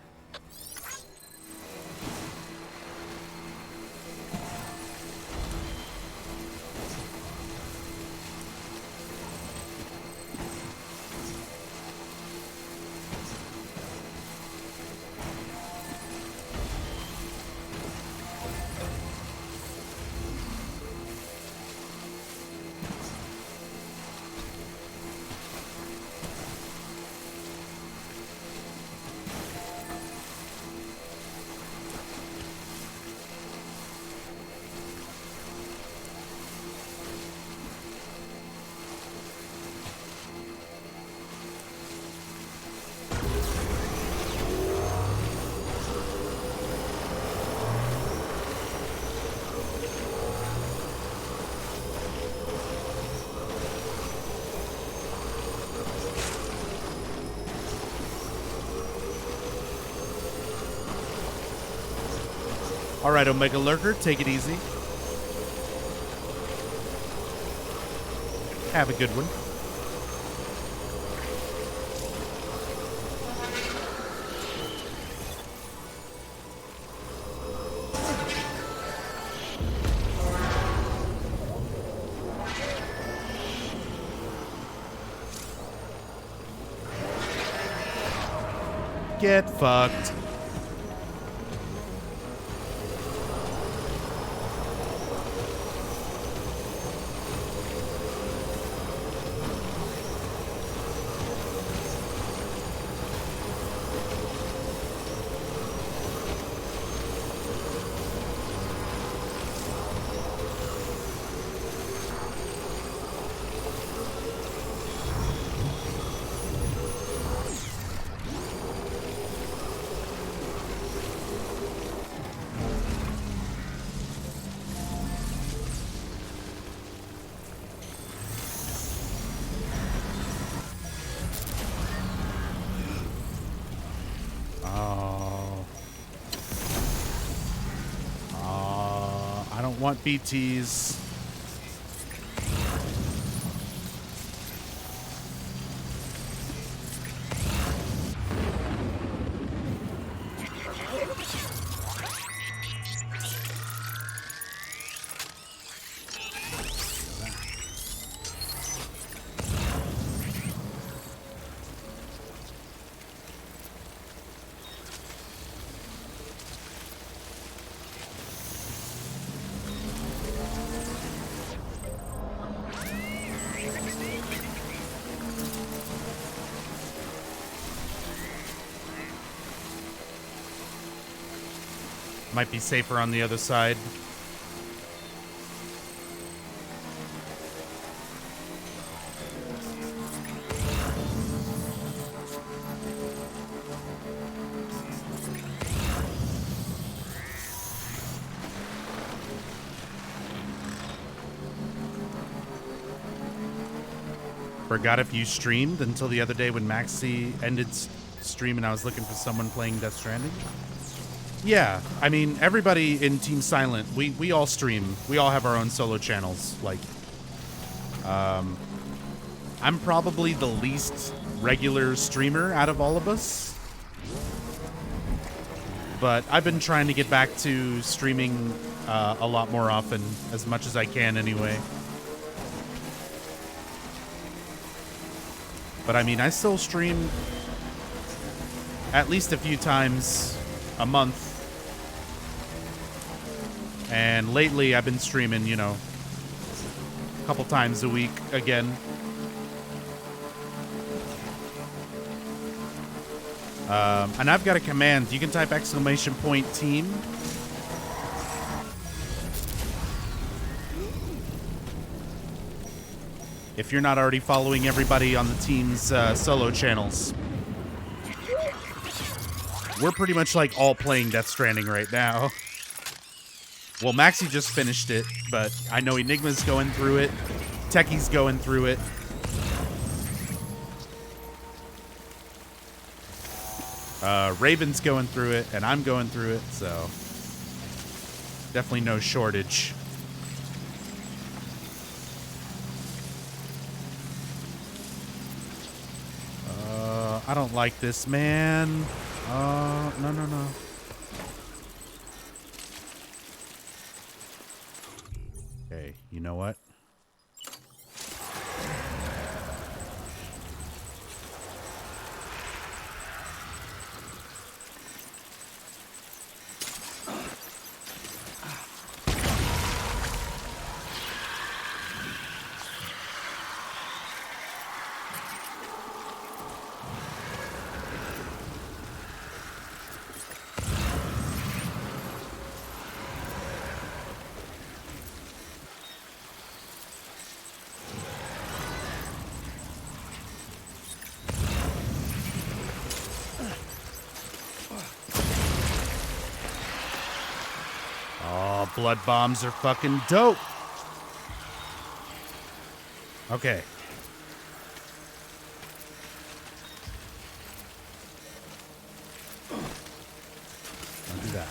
All right, Omega Lurker, take it easy. Have a good one. Get fucked. I don't want BTs. Might be safer on the other side. Forgot if you streamed until the other day when Maxi ended stream and I was looking for someone playing Death Stranding. Yeah, I mean, everybody in Team Silent, we all stream. We all have our own solo channels. Like, I'm probably the least regular streamer out of all of us. But I've been trying to get back to streaming a lot more often, as much as I can anyway. But I mean, I still stream at least a few times a month. And lately I've been streaming, you know, a couple times a week again. And I've got a command. You can type !team. If you're not already following everybody on the team's solo channels. We're pretty much like all playing Death Stranding right now. Well, Maxie just finished it, but I know Enigma's going through it. Techie's going through it. Raven's going through it, and I'm going through it, so definitely no shortage. I don't like this, man. No. Okay, you know what? Blood bombs are fucking dope. Okay. I'll do that.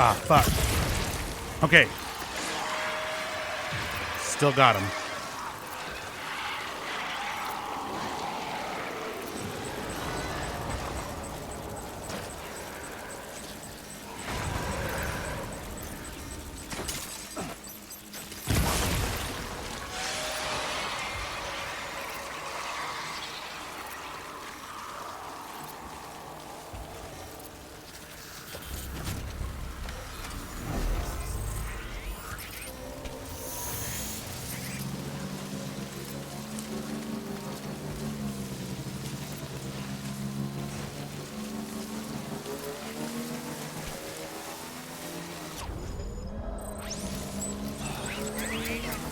Ah, fuck. Okay. Still got him.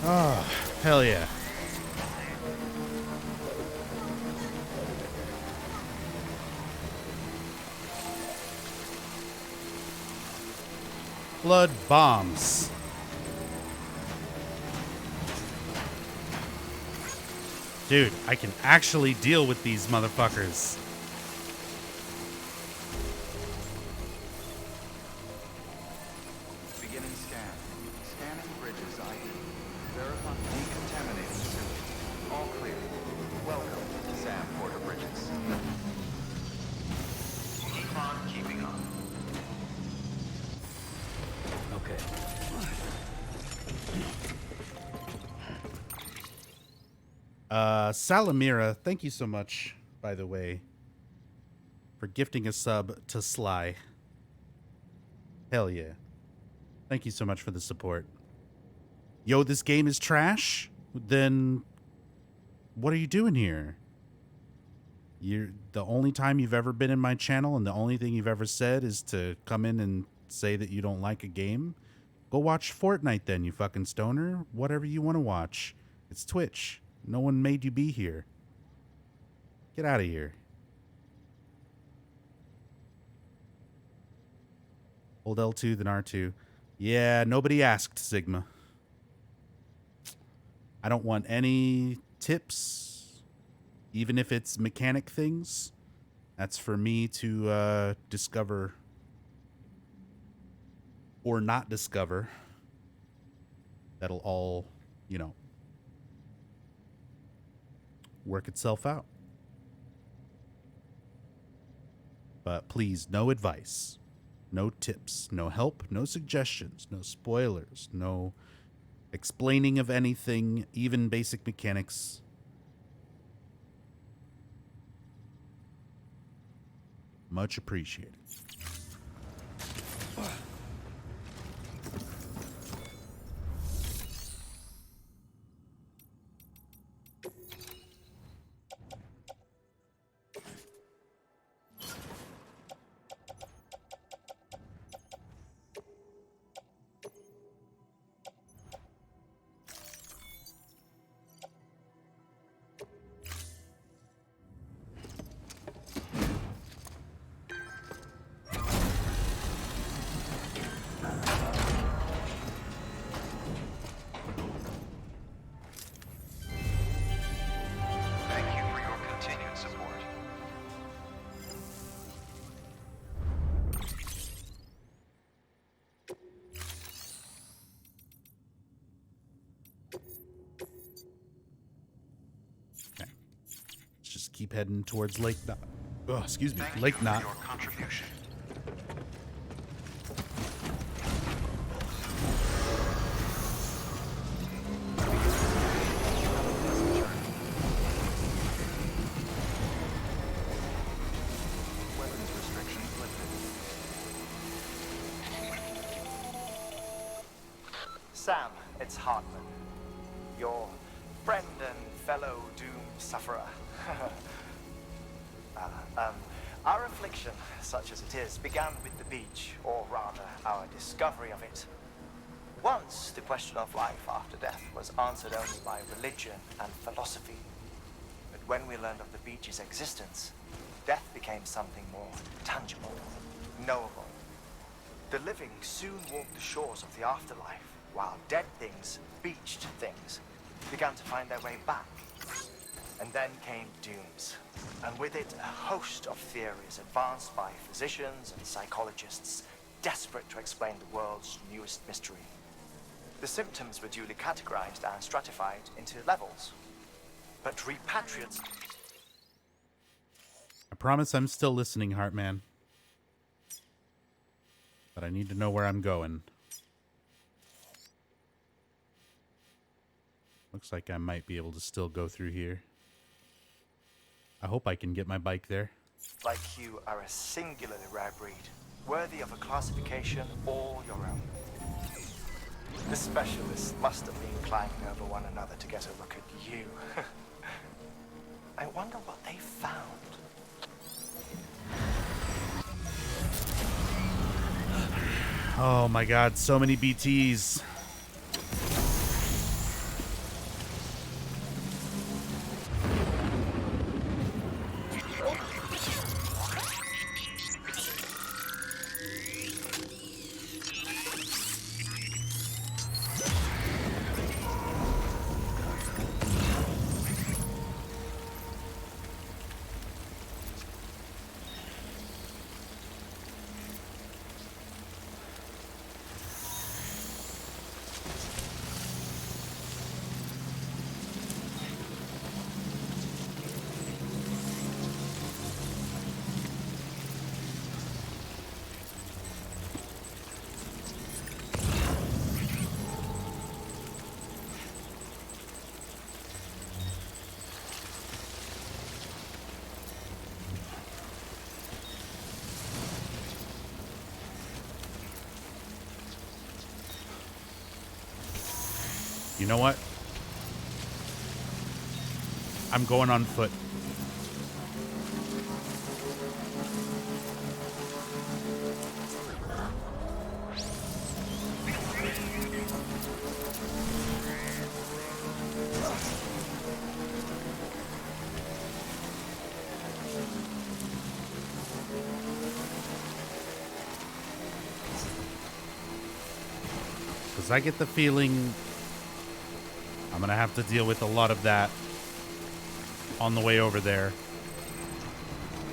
Oh, hell yeah. Blood bombs. Dude, I can actually deal with these motherfuckers. Beginning scan. Scanning bridges ID. Verify decontaminating sewage. All clear. Welcome, Sam Porter Bridges. Keep on keeping on. Okay. Salamira, thank you so much, by the way, for gifting a sub to Sly. Hell yeah. Thank you so much for the support. Yo, this game is trash? Then what are you doing here? You're the only time you've ever been in my channel and the only thing you've ever said is to come in and say that you don't like a game? Go watch Fortnite then, you fucking stoner. Whatever you want to watch. It's Twitch. No one made you be here. Get out of here. Hold L2, then R2. Yeah, nobody asked, Sigma. I don't want any tips, even if it's mechanic things. That's for me to discover or not discover. That'll all, you know, work itself out. But please, no advice, no tips, no help, no suggestions, no spoilers, no explaining of anything, even basic mechanics. Much appreciated. Thank you for your continued support. Okay. Let's just keep heading towards Lake Knot. Oh, excuse me, Thank Lake you Knot. for your contribution. Weapons restrictions lifted. Sam, it's Hartman. Your friend and fellow doom sufferer. Our affliction, such as it is, began with the beach, or rather, our discovery of it. Once, the question of life after death was answered only by religion and philosophy. But when we learned of the beach's existence, death became something more tangible, knowable. The living soon walked the shores of the afterlife, while dead things, beached things, began to find their way back. And then came dooms, and with it a host of theories advanced by physicians and psychologists desperate to explain the world's newest mystery. The symptoms were duly categorized and stratified into levels. But repatriates... I promise I'm still listening, Heartman. But I need to know where I'm going. Looks like I might be able to still go through here. I hope I can get my bike there. like you are a singularly rare breed, worthy of a classification all your own. The specialists must have been climbing over one another to get a look at you. I wonder what they found. Oh my god, so many BTs. You know what? I'm going on foot. Because I get the feeling I'm going to have to deal with a lot of that on the way over there.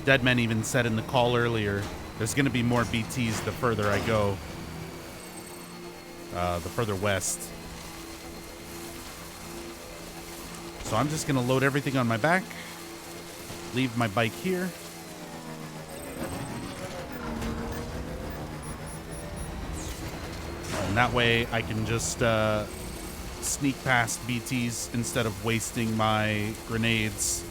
Deadman even said in the call earlier, there's going to be more BTs the further I go. The further west. So I'm just going to load everything on my back. Leave my bike here. And that way I can just sneak past BTs instead of wasting my grenades.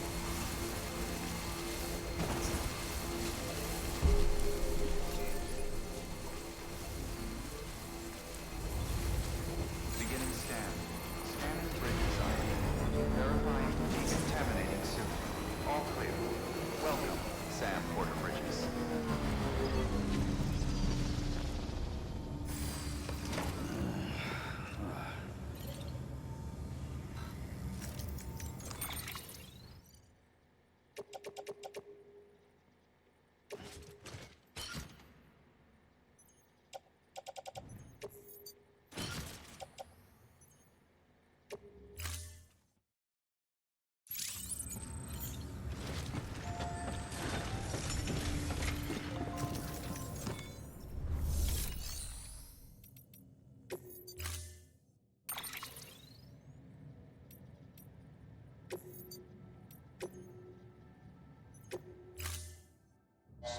Beginning scan. Scanning bridges ID. Verifying decontaminating suit. All clear. Welcome, Sam Porter Bridges.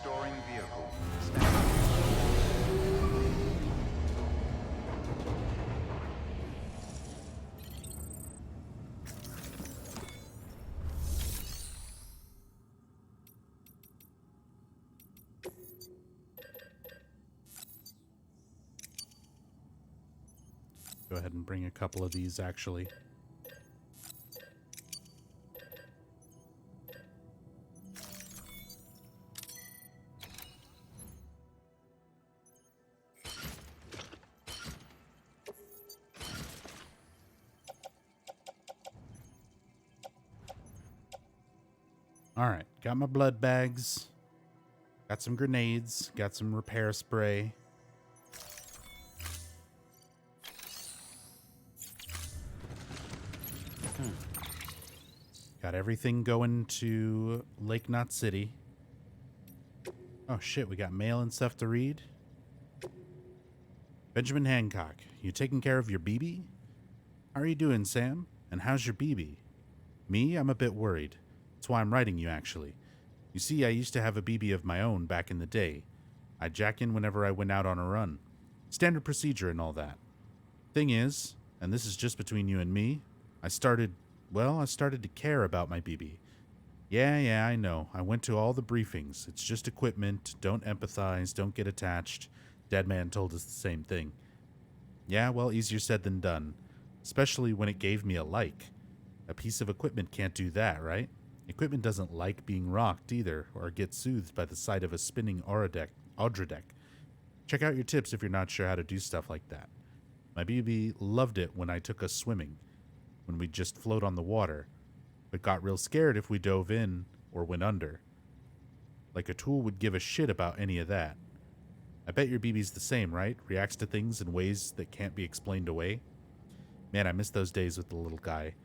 Storing vehicle. Go ahead and bring a couple of these, actually. All right, got my blood bags. Got some grenades. Got some repair spray. Got everything going to Lake Knot City. Oh shit, we got mail and stuff to read. Benjamin Hancock, you taking care of your BB? How are you doing, Sam? And how's your BB? Me, I'm a bit worried. That's why I'm writing you, actually. You see, I used to have a BB of my own back in the day. I'd jack in whenever I went out on a run. Standard procedure and all that. Thing is, and this is just between you and me, I started to care about my BB. Yeah, I know. I went to all the briefings. It's just equipment. Don't empathize. Don't get attached. Deadman told us the same thing. Yeah, well, easier said than done. Especially when it gave me a like. A piece of equipment can't do that, right? Equipment doesn't like being rocked either, or get soothed by the sight of a spinning Audra deck. Check out your tips if you're not sure how to do stuff like that. My BB loved it when I took us swimming, when we'd just float on the water, but got real scared if we dove in or went under. Like a tool would give a shit about any of that. I bet your BB's the same, right? Reacts to things in ways that can't be explained away. Man, I miss those days with the little guy.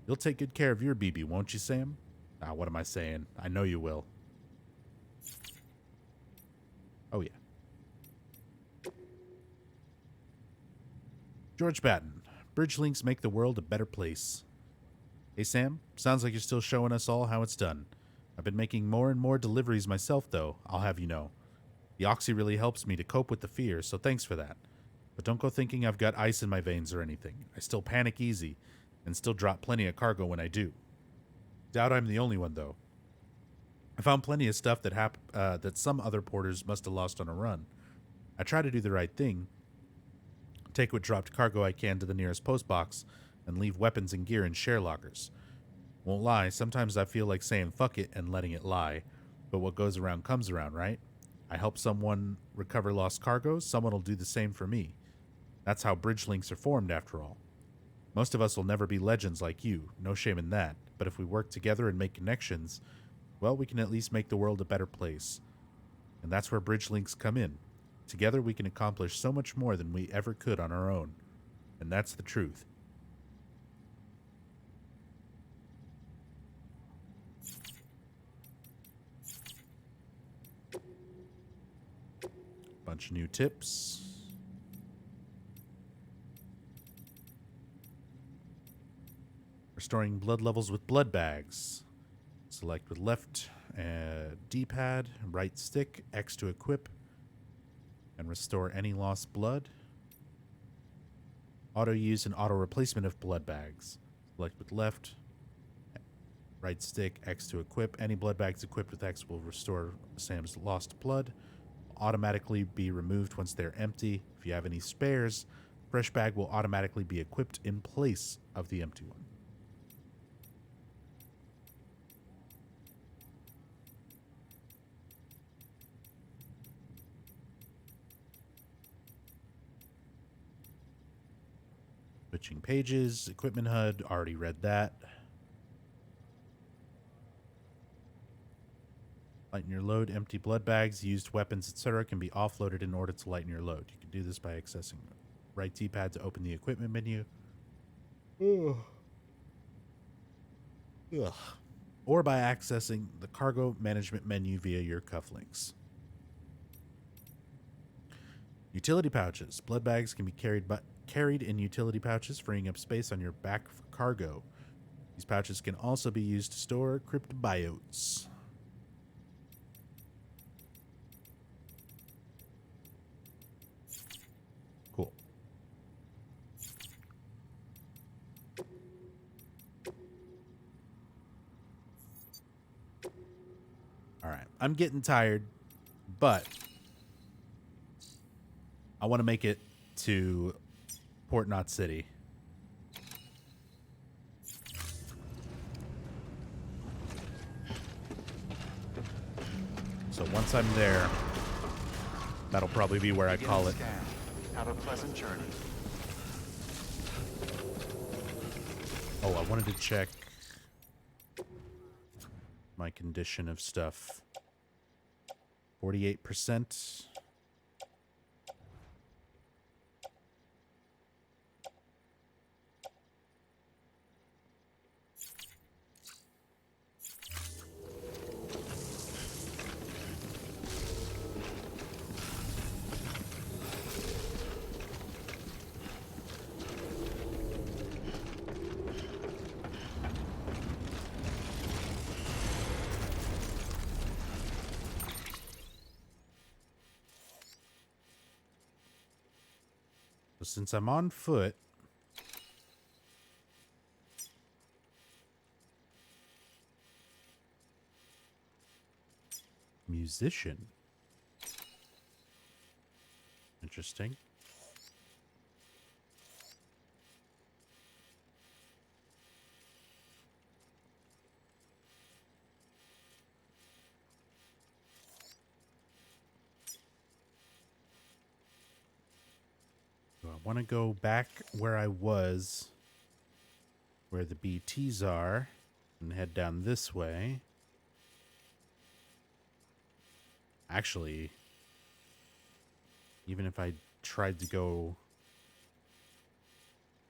You'll take good care of your BB, won't you, Sam? Ah, what am I saying? I know you will. Oh, yeah. George Batten. Bridge links make the world a better place. Hey, Sam. Sounds like you're still showing us all how it's done. I've been making more and more deliveries myself, though, I'll have you know. The oxy really helps me to cope with the fear, so thanks for that. But don't go thinking I've got ice in my veins or anything. I still panic easy, and still drop plenty of cargo when I do. Doubt I'm the only one, though. I found plenty of stuff that some other porters must have lost on a run. I try to do the right thing, Take what dropped cargo I can to the nearest post box, and leave weapons and gear in share lockers. Won't lie, sometimes I feel like saying fuck it and letting it lie. But what goes around comes around, right? I help someone recover lost cargo, someone will do the same for me. That's how bridge links are formed, after all. Most of us will never be legends like you, no shame in that. But if we work together and make connections, well, we can at least make the world a better place. And that's where bridge links come in. Together we can accomplish so much more than we ever could on our own. And that's the truth. Bunch of new tips. Restoring blood levels with blood bags. Select with left D-pad, right stick, X to equip, and restore any lost blood. Auto use and auto replacement of blood bags. Select with left, right stick, X to equip. Any blood bags equipped with X will restore Sam's lost blood. Automatically be removed once they're empty. If you have any spares, fresh bag will automatically be equipped in place of the empty one. Switching pages, equipment HUD, already read that. Lighten your load, empty blood bags, used weapons, etc. can be offloaded in order to lighten your load. You can do this by accessing right D-pad to open the equipment menu. Ugh. Ugh. Or by accessing the cargo management menu via your cufflinks. Utility pouches. Blood bags can be carried in utility pouches, freeing up space on your back for cargo. These pouches can also be used to store cryptobiotes. Cool. All right. I'm getting tired, but I want to make it to Port Knot City. So once I'm there, that'll probably be where I call it. Have a pleasant journey. Oh, I wanted to check my condition of stuff. 48%. So since I'm on foot, musician. Interesting. So I want to go back where I was, where the BTs are, and head down this way. Actually, even if I tried to go...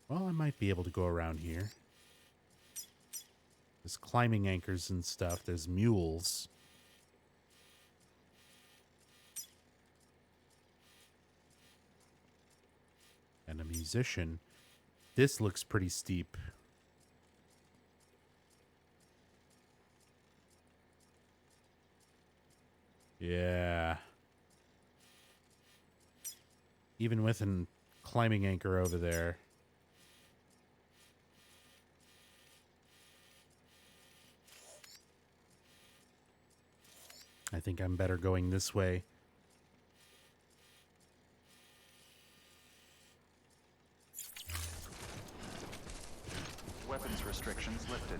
Well, I might be able to go around here. There's climbing anchors and stuff. There's mules. And a musician. This looks pretty steep. Yeah. Even with a climbing anchor over there. I think I'm better going this way. Weapons restrictions lifted.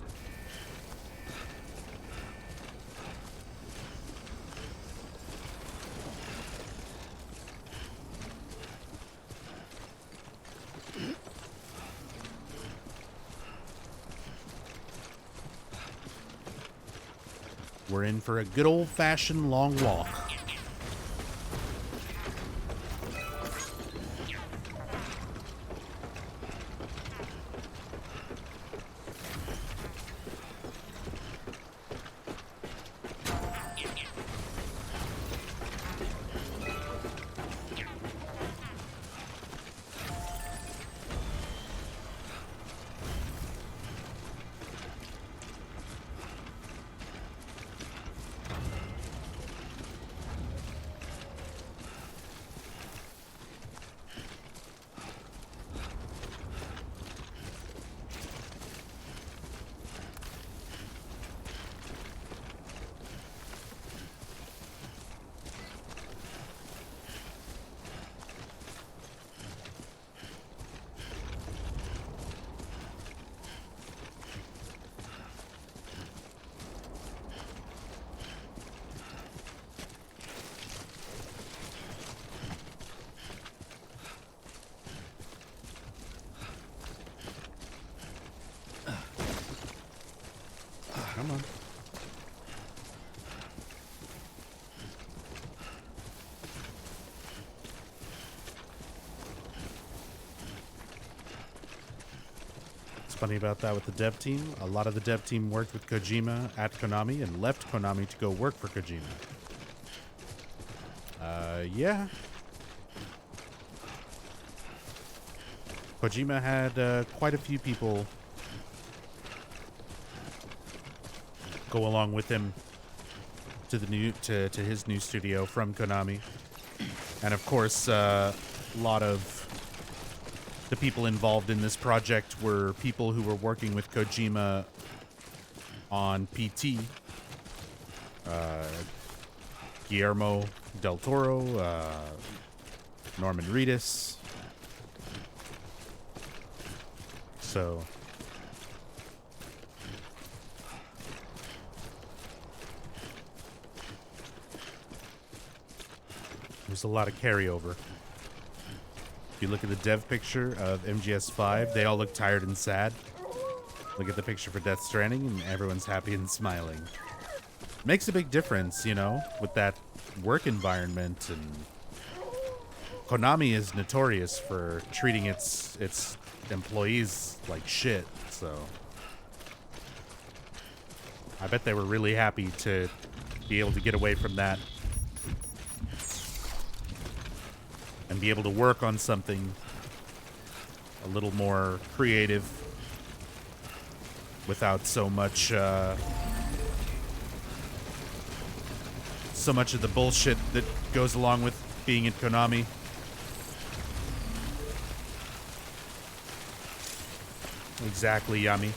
We're in for a good old-fashioned long walk. Come on. What's funny about that with the dev team? A lot of the dev team worked with Kojima at Konami and left Konami to go work for Kojima. Yeah. Kojima had quite a few people go along with him to the new to his new studio from Konami, and of course, a lot of the people involved in this project were people who were working with Kojima on PT. Guillermo del Toro, Norman Reedus. So there's a lot of carryover. If you look at the dev picture of MGS5, they all look tired and sad. Look at the picture for Death Stranding, and everyone's happy and smiling. Makes a big difference, you know, with that work environment. And Konami is notorious for treating its employees like shit, so I bet they were really happy to be able to get away from that and be able to work on something a little more creative without so much of the bullshit that goes along with being at Konami. Exactly, Yami.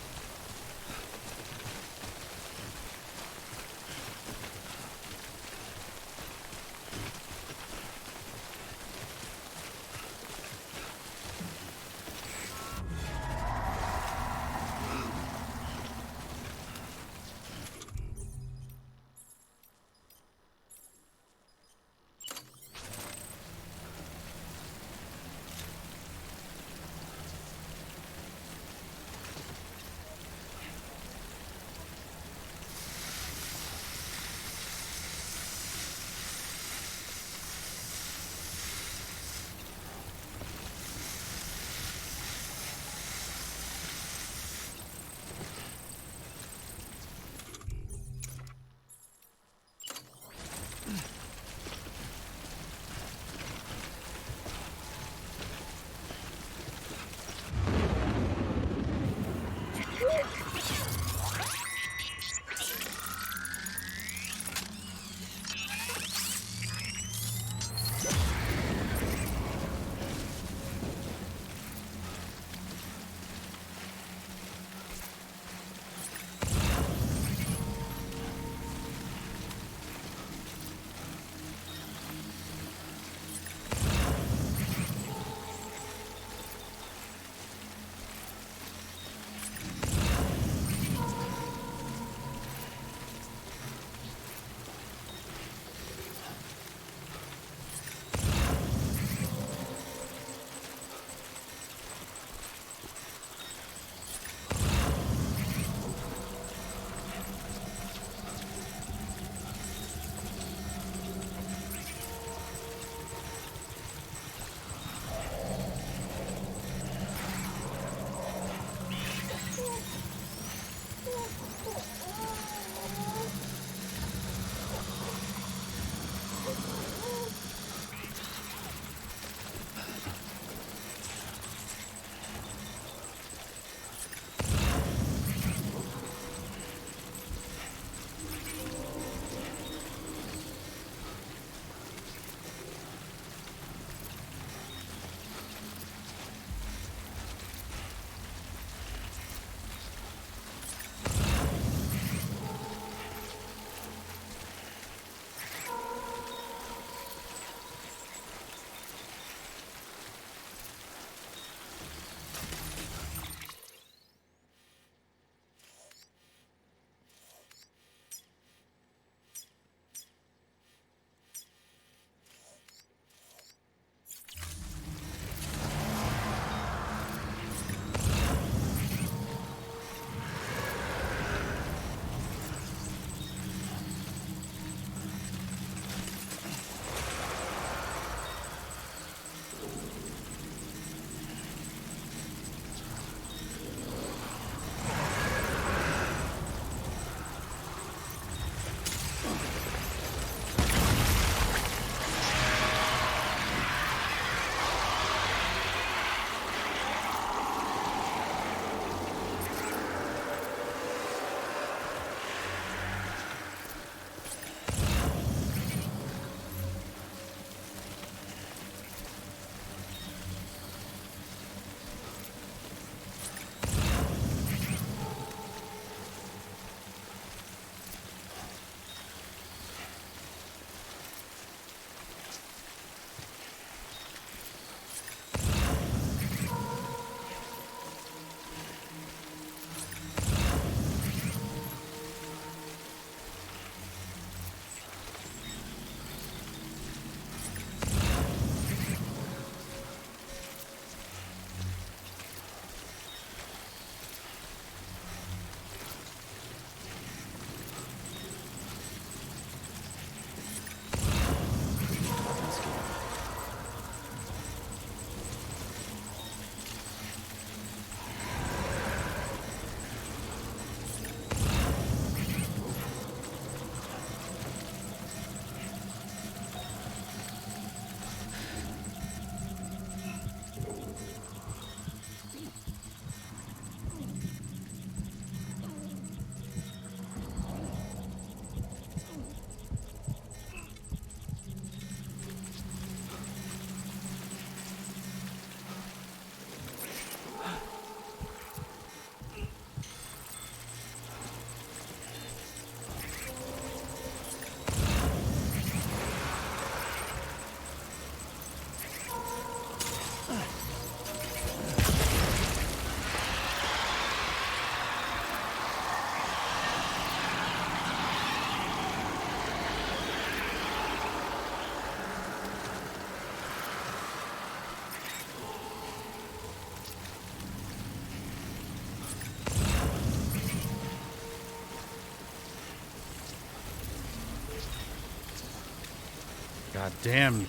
God damn.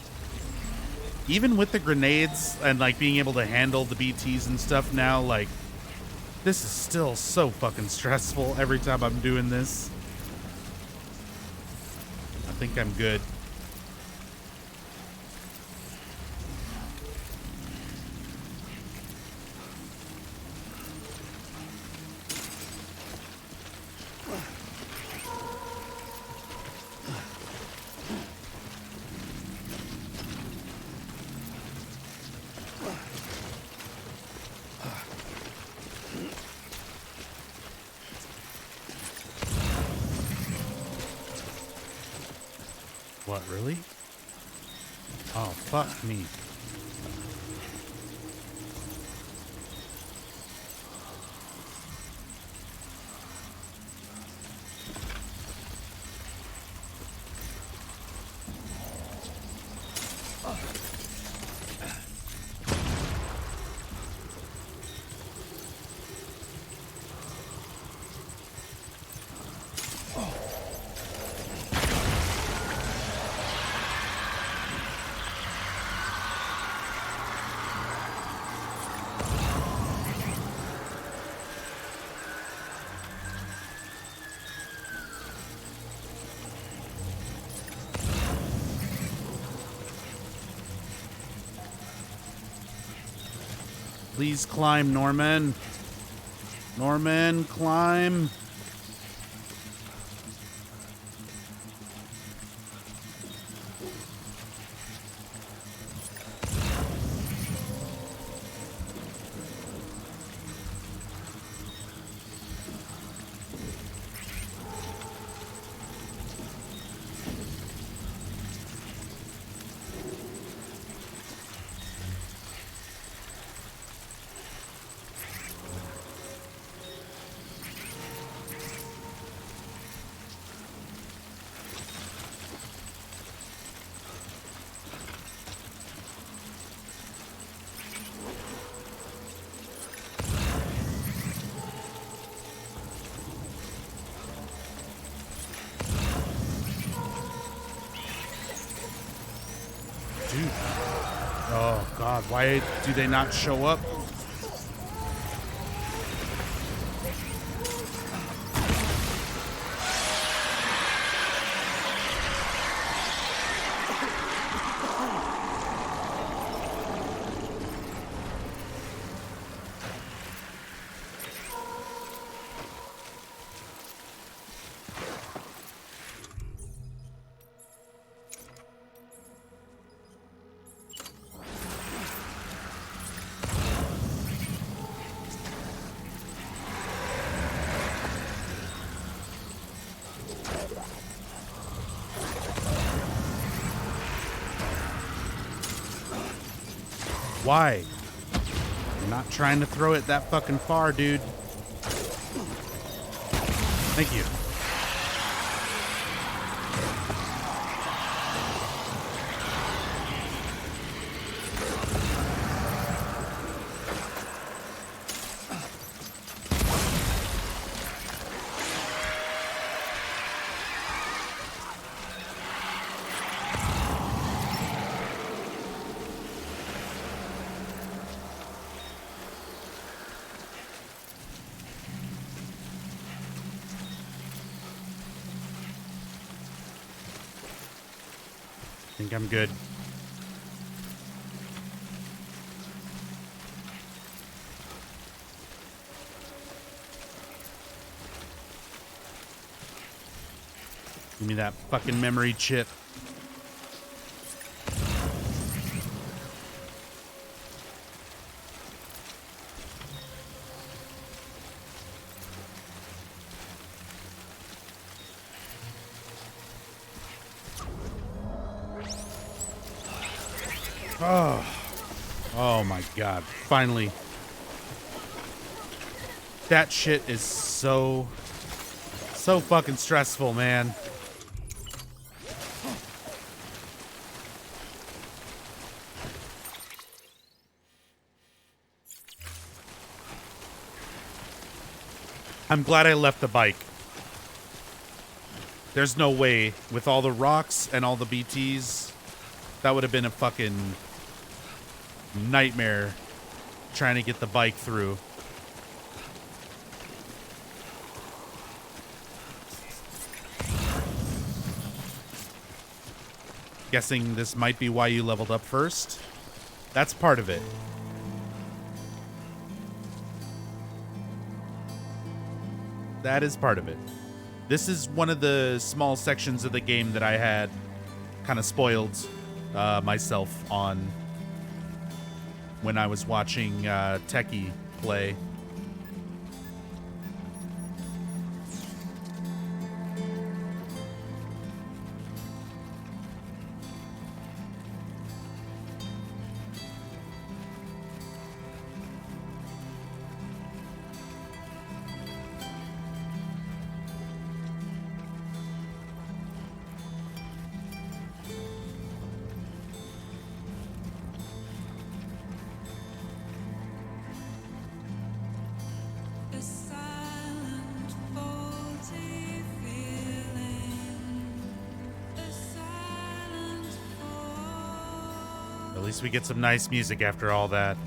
Even with the grenades and like being able to handle the BTs and stuff now, like this is still so fucking stressful every time I'm doing this. I think I'm good. What, really? Oh, fuck me. Please climb, Norman. Norman, climb. Dude. Oh, God. Why do they not show up? Why? I'm not trying to throw it that fucking far, dude. Thank you. I think I'm good. Give me that fucking memory chip. Oh my God. Finally. That shit is so fucking stressful, man. I'm glad I left the bike. There's no way with all the rocks and all the BTs That would have been a fucking nightmare trying to get the bike through. Guessing this might be why you leveled up first. That's part of it. That is part of it. This is one of the small sections of the game that I had kind of spoiled myself on when I was watching Techie play. At least we get some nice music after all that.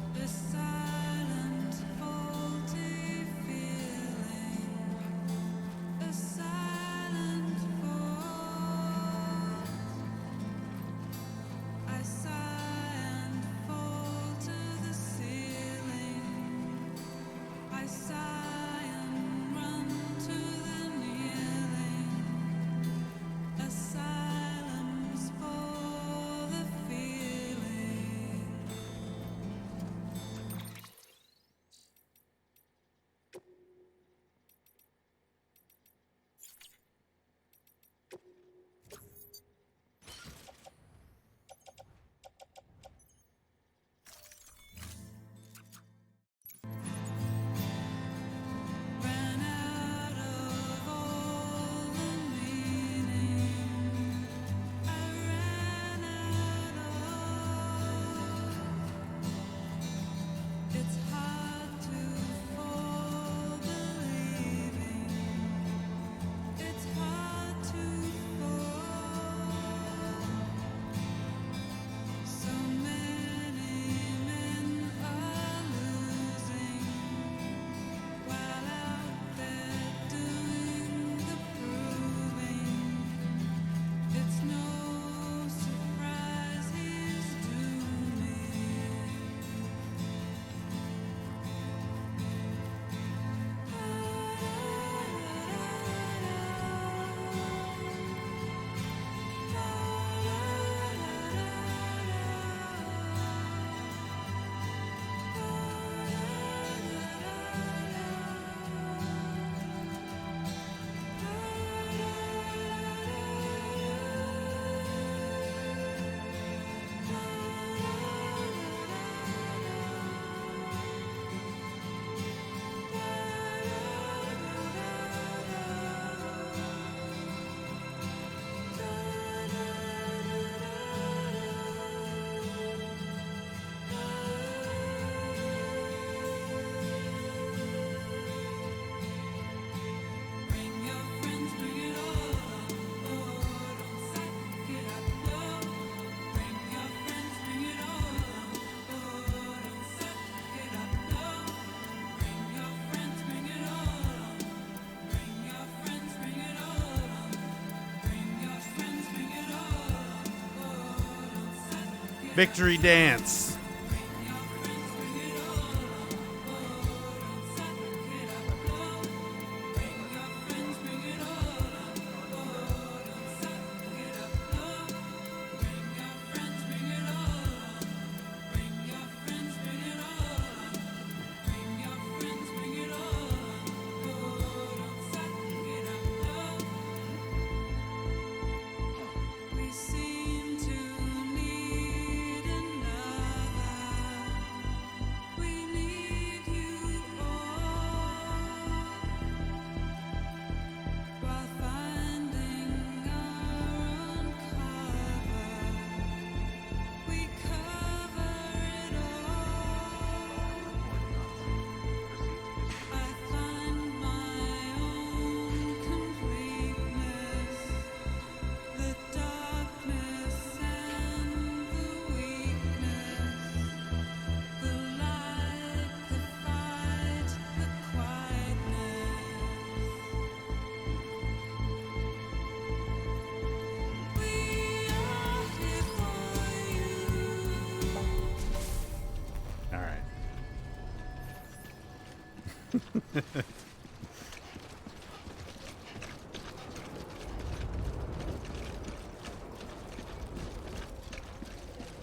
Victory dance.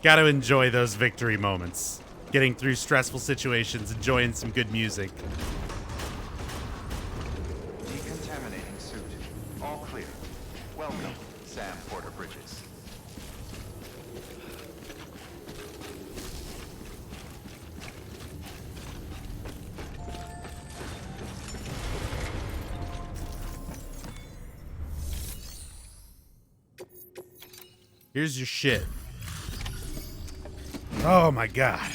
Got to enjoy those victory moments. Getting through stressful situations, enjoying some good music. Decontaminating suit. All clear. Welcome, Sam Porter Bridges. Here's your shit. Oh my god.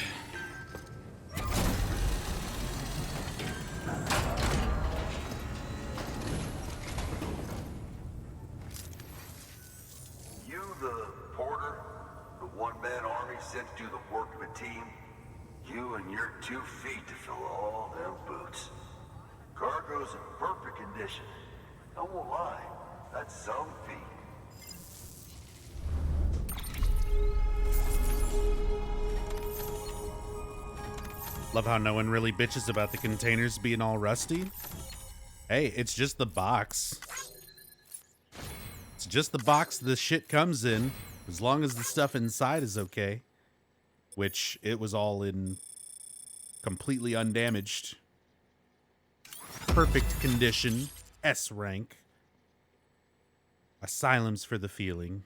You the porter? The one-man army sent to do the work of a team? You and your 2 feet to fill all them boots. Cargo's in perfect condition. I won't lie, that's some feat. Love how no one really bitches about the containers being all rusty. Hey, it's just the box. It's just the box the shit comes in, as long as the stuff inside is okay. Which, it was all in completely undamaged. Perfect condition. S rank. Asylums for the feeling.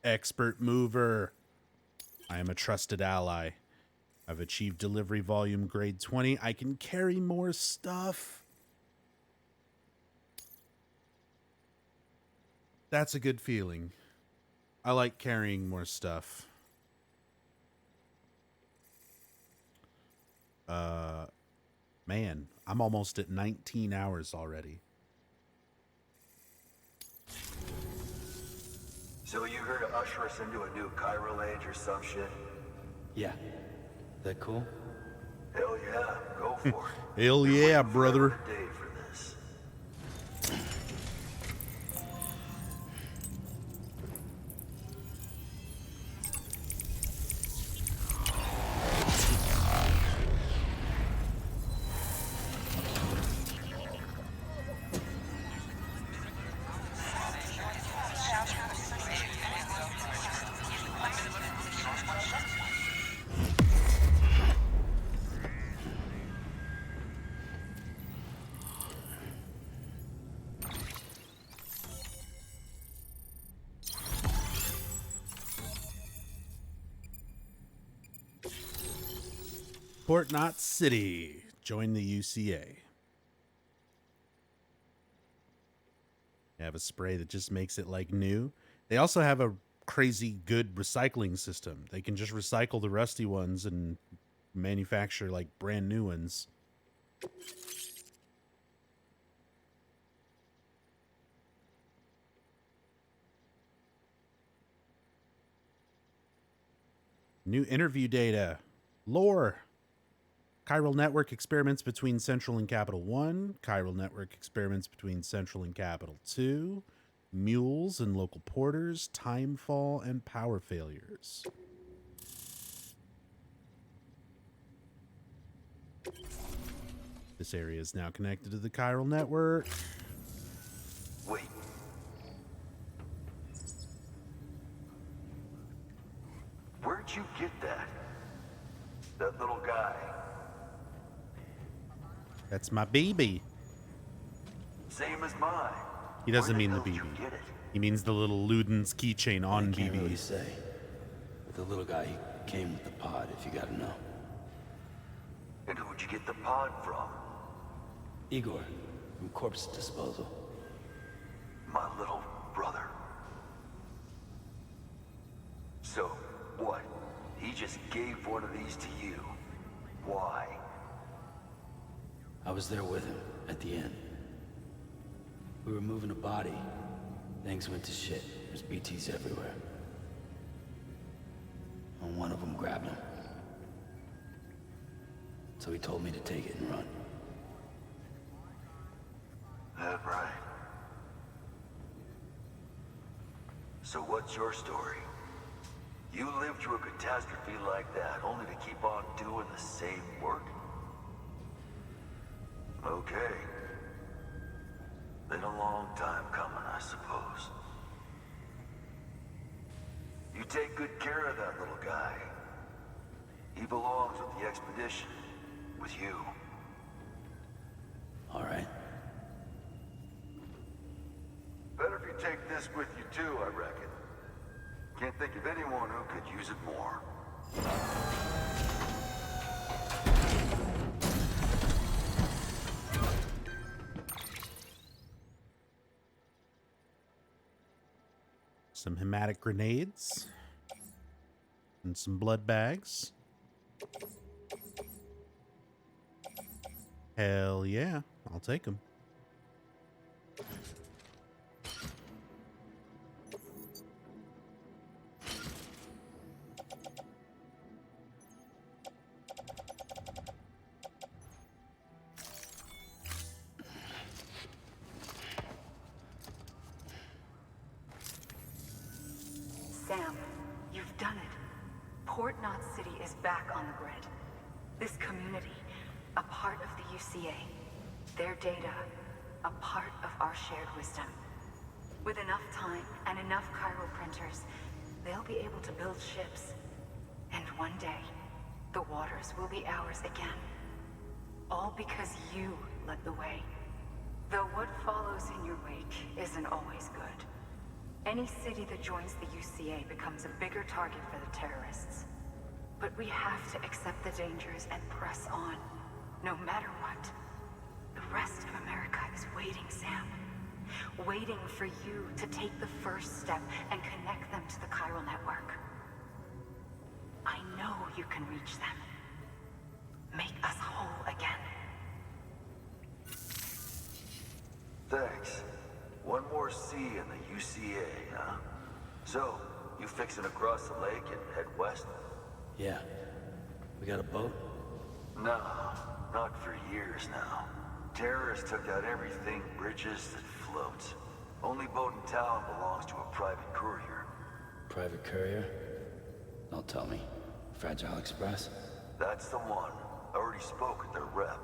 Expert mover. I am a trusted ally. I've achieved delivery volume grade 20. I can carry more stuff. That's a good feeling. I like carrying more stuff. Man, I'm almost at 19 hours already. So you here to usher us into a new chiral age or some shit? Yeah. That cool? Hell yeah, go for it. Hell yeah, brother. Day for this. Port Knot City. Join the UCA. They have a spray that just makes it like new. They also have a crazy good recycling system. They can just recycle the rusty ones and manufacture like brand new ones. New interview data. Lore. Chiral network experiments between Central and Capital 1. Chiral network experiments between Central and Capital 2. Mules and local porters. Timefall and power failures. This area is now connected to the chiral network. Wait. Where'd you get that? That little guy. That's my baby. Same as mine. He doesn't Where mean the hell did BB. you get it? He means the little Luden's keychain on I can't BB. really say. But the little guy, he came with the pod, if you gotta know. And who'd you get the pod from? Igor, from Corpse Disposal. My little brother. So, what? He just gave one of these to you. Why? I was there with him, at the end. We were moving a body. Things went to shit. There's BTs everywhere. And one of them grabbed him. So he told me to take it and run. That right. So what's your story? You lived through a catastrophe like that, only to keep on doing the same work? Okay. Been a long time coming, I suppose. You take good care of that little guy. He belongs with the expedition. With you. All right. Better if you take this with you too, I reckon. Can't think of anyone who could use it more. Some hematic grenades. And some blood bags. Hell yeah, I'll take them. Sam, you've done it. Port Knot City is back on the grid. This community, a part of the UCA. Their data, a part of our shared wisdom. With enough time and enough chiral printers, they'll be able to build ships. And one day, the waters will be ours again. All because you led the way. Though what follows in your wake isn't always good. Any city that joins the UCA becomes a bigger target for the terrorists. But we have to accept the dangers and press on, no matter what. The rest of America is waiting, Sam. Waiting for you to take the first step and connect them to the chiral network. I know you can reach them. Make us whole again. Thanks. One more C in the UCA, huh? So, you fixing to cross the lake and head west? Yeah. We got a boat? No, not for years now. Terrorists took out everything bridges that floats. Only boat in town belongs to a private courier. Private courier? Don't tell me. Fragile Express? That's the one. I already spoke with their rep.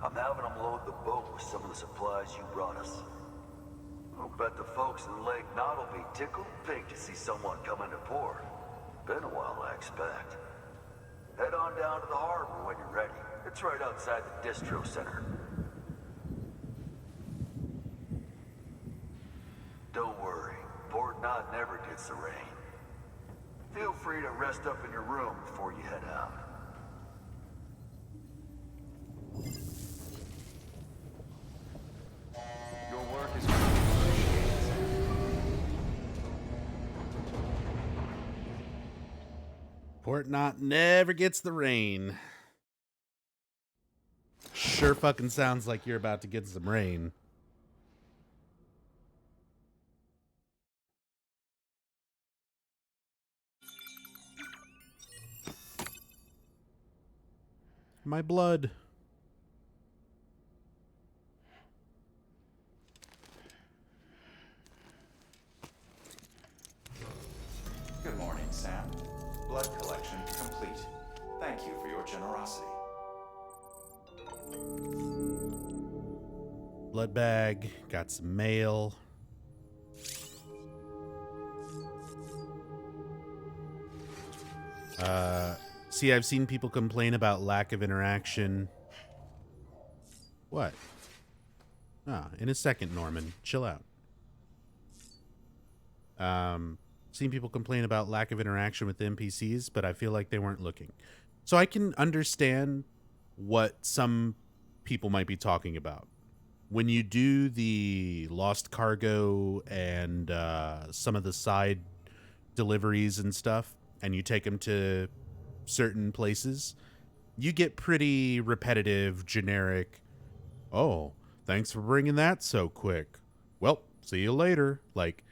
I'm having them load the boat with some of the supplies you brought us. I'll bet the folks in Lake Knot will be tickled pink to see someone come into port. Been a while, I expect. Head on down to the harbor when you're ready. It's right outside the distro center. Don't worry, Port Knot never gets the rain. Feel free to rest up in your room before you head out. Your work is greatly appreciated. Port Knot never gets the rain. Sure fucking sounds like you're about to get some rain. My blood. Good morning, Sam. Blood collection complete. Thank you for your generosity. Blood bag. Got some mail. See, I've seen people complain about lack of interaction. What? Ah, in a second, Norman. Chill out. Seen people complain about lack of interaction with the NPCs, but I feel like they weren't looking. So I can understand what some people might be talking about. When you do the lost cargo and some of the side deliveries and stuff, and you take them to certain places, you get pretty repetitive, generic, oh, thanks for bringing that so quick. Well, see you later. Like,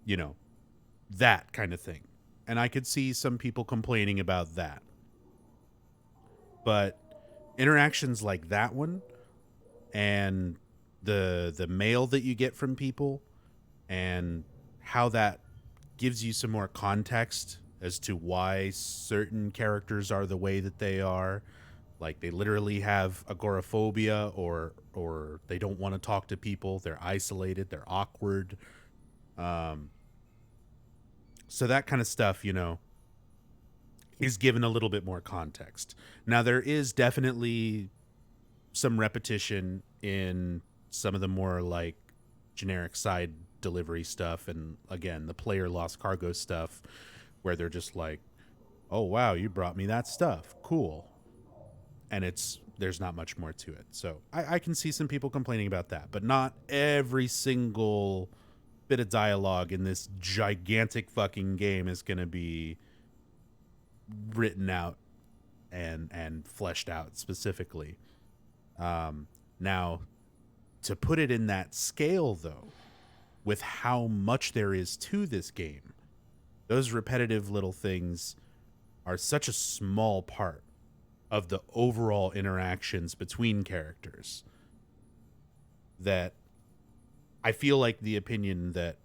you know, that kind of thing. And I could see some people complaining about that. But interactions like that one and the mail that you get from people and how that gives you some more context as to why certain characters are the way that they are. Like they literally have agoraphobia, or they don't want to talk to people. They're isolated. They're awkward. So that kind of stuff, is given a little bit more context. Now there is definitely some repetition in some of the more like generic side delivery stuff, and again the player lost cargo stuff, where they're just like, oh wow, you brought me that stuff, cool, and there's not much more to it. So I can see some people complaining about that, but not every single bit of dialogue in this gigantic fucking game is going to be written out and fleshed out specifically. Now, to put it in that scale, though, with how much there is to this game, those repetitive little things are such a small part of the overall interactions between characters that I feel like the opinion that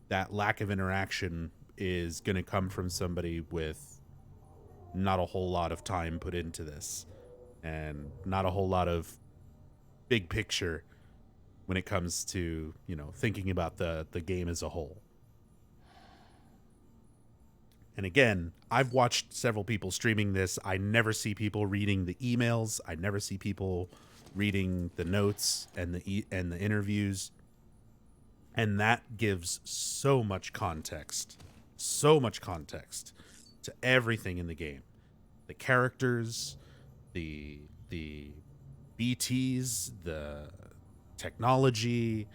that lack of interaction is going to come from somebody with not a whole lot of time put into this and not a whole lot of big picture when it comes to, thinking about the game as a whole. And again, I've watched several people streaming this. I never see people reading the emails. I never see people reading the notes and the interviews. And that gives so much context to everything in the game. The characters, the BTs, the technology,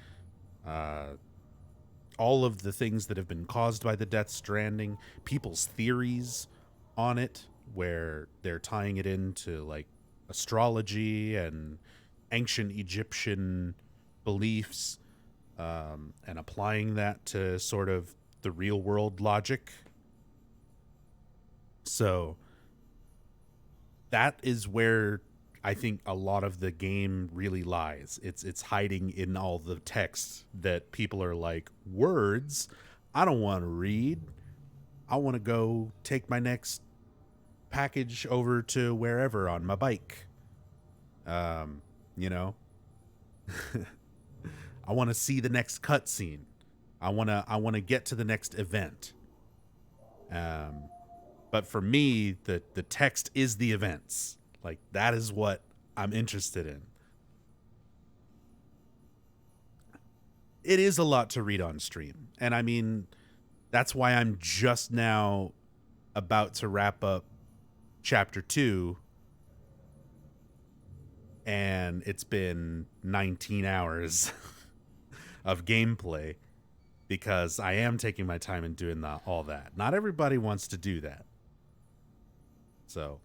all of the things that have been caused by the Death Stranding, people's theories on it, where they're tying it into like astrology and ancient Egyptian beliefs, and applying that to sort of the real world logic. So that is where I think a lot of the game really lies. It's hiding in all the text that people are like, words? I don't want to read. I want to go take my next package over to wherever on my bike. I want to see the next cutscene. I want to get to the next event. But for me, the text is the events. Like, that is what I'm interested in. It is a lot to read on stream. And I mean, that's why I'm just now about to wrap up chapter 2. And it's been 19 hours of gameplay, because I am taking my time and doing all that. Not everybody wants to do that. So,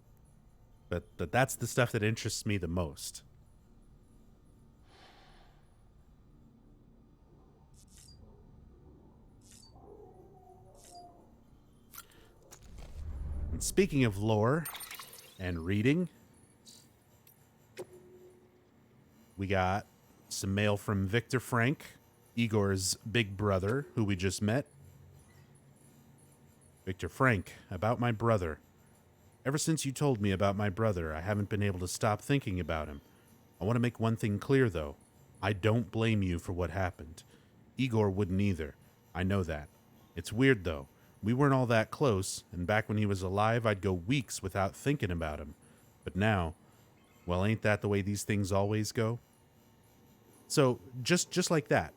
but that's the stuff that interests me the most. And speaking of lore and reading, we got some mail from Victor Frank, Igor's big brother, who we just met. Victor Frank, about my brother. Ever since you told me about my brother, I haven't been able to stop thinking about him. I want to make one thing clear, though. I don't blame you for what happened. Igor wouldn't either. I know that. It's weird, though. We weren't all that close, and back when he was alive, I'd go weeks without thinking about him. But now, well, ain't that the way these things always go? So, just like that.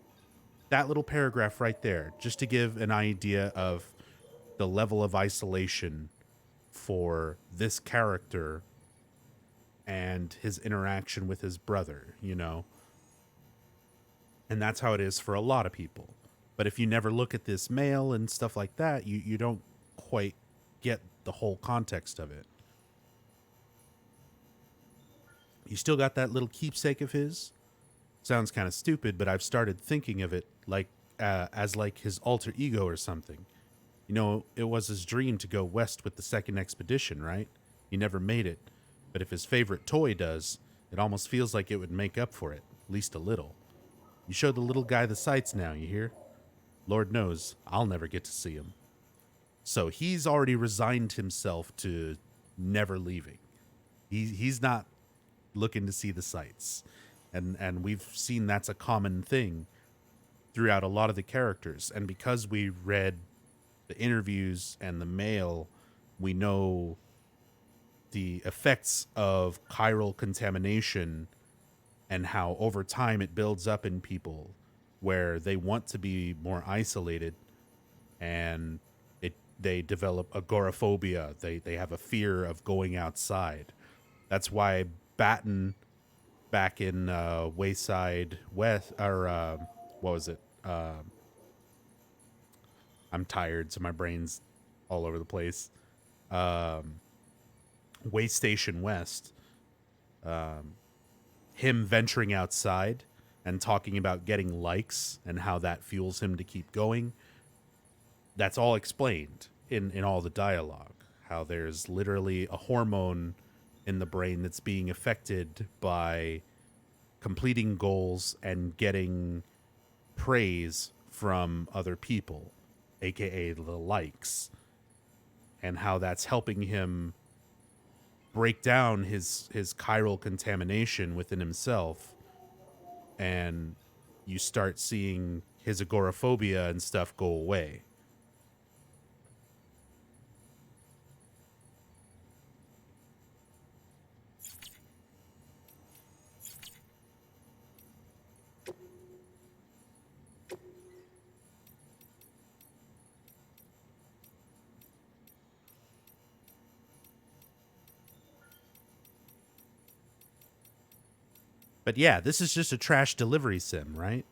That little paragraph right there, just to give an idea of the level of isolation for this character and his interaction with his brother, And that's how it is for a lot of people. But if you never look at this mail and stuff like that, you don't quite get the whole context of it. You still got that little keepsake of his? Sounds kind of stupid, but I've started thinking of it like as like his alter ego or something. It was his dream to go west with the second expedition, right? He never made it. But if his favorite toy does, it almost feels like it would make up for it, at least a little. You showed the little guy the sights now, you hear? Lord knows I'll never get to see him. So he's already resigned himself to never leaving. He's not looking to see the sights. And we've seen that's a common thing throughout a lot of the characters. And because we read the interviews and the mail, we know the effects of chiral contamination and how over time it builds up in people where they want to be more isolated, and they develop agoraphobia. They have a fear of going outside. That's why Batten back in Wayside West, or what was it? I'm tired, so my brain's all over the place. Way Station West, him venturing outside and talking about getting likes and how that fuels him to keep going. That's all explained in all the dialogue. How there's literally a hormone in the brain that's being affected by completing goals and getting praise from other people, aka the likes, and how that's helping him break down his chiral contamination within himself, and you start seeing his agoraphobia and stuff go away. But yeah, this is just a trash delivery sim, right?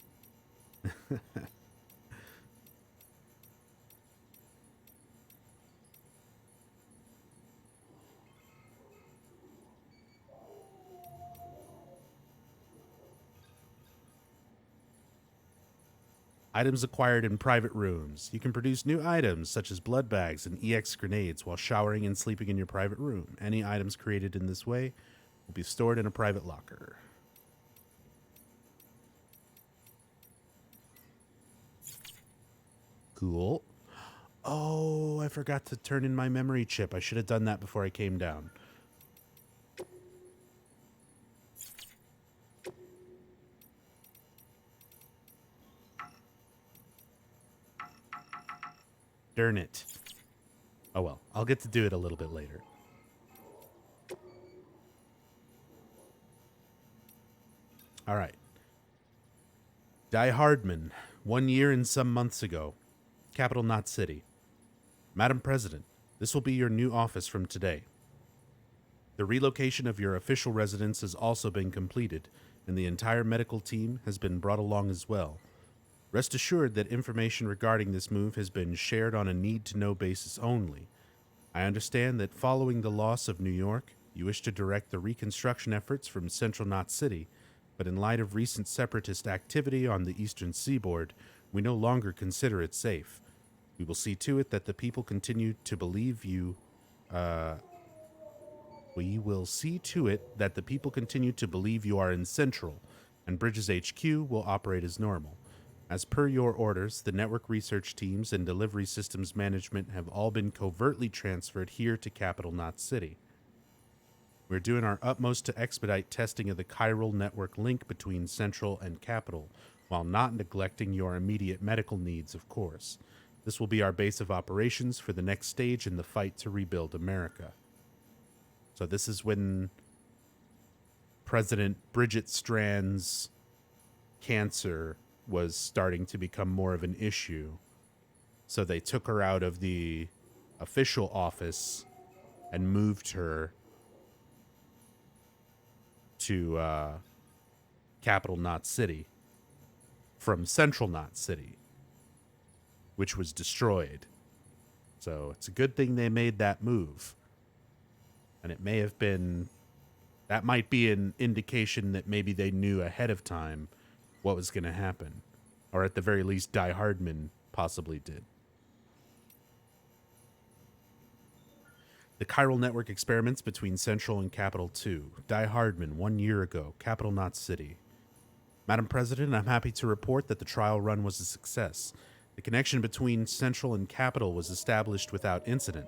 Items acquired in private rooms. You can produce new items such as blood bags and EX grenades while showering and sleeping in your private room. Any items created in this way will be stored in a private locker. Cool. Oh, I forgot to turn in my memory chip. I should have done that before I came down. Darn it. Oh well, I'll get to do it a little bit later. All right. Die Hardman, 1 year and some months ago. Capital Knot City. Madam President, this will be your new office from today. The relocation of your official residence has also been completed, and the entire medical team has been brought along as well. Rest assured that information regarding this move has been shared on a need-to-know basis only. I understand that following the loss of New York, you wish to direct the reconstruction efforts from Central Knot City, but in light of recent separatist activity on the eastern seaboard, we no longer consider it safe. We will see to it that the people continue to believe you. We will see to it that the people continue to believe you are in Central, and Bridges HQ will operate as normal. As per your orders, the network research teams and delivery systems management have all been covertly transferred here to Capital Knot City. We're doing our utmost to expedite testing of the chiral network link between Central and Capital, while not neglecting your immediate medical needs, of course. This will be our base of operations for the next stage in the fight to rebuild America. So this is when President Bridget Strand's cancer was starting to become more of an issue. So they took her out of the official office and moved her to Capital Knot City from Central Knot City, which was destroyed. So it's a good thing they made that move. And it may have been, that might be an indication that maybe they knew ahead of time what was going to happen. Or at the very least, Die Hardman possibly did. The chiral network experiments between Central and Capital 2. Die Hardman, 1 year ago. Capital Knot City. Madam President, I'm happy to report that the trial run was a success. The The connection between Central and Capital was established without incident.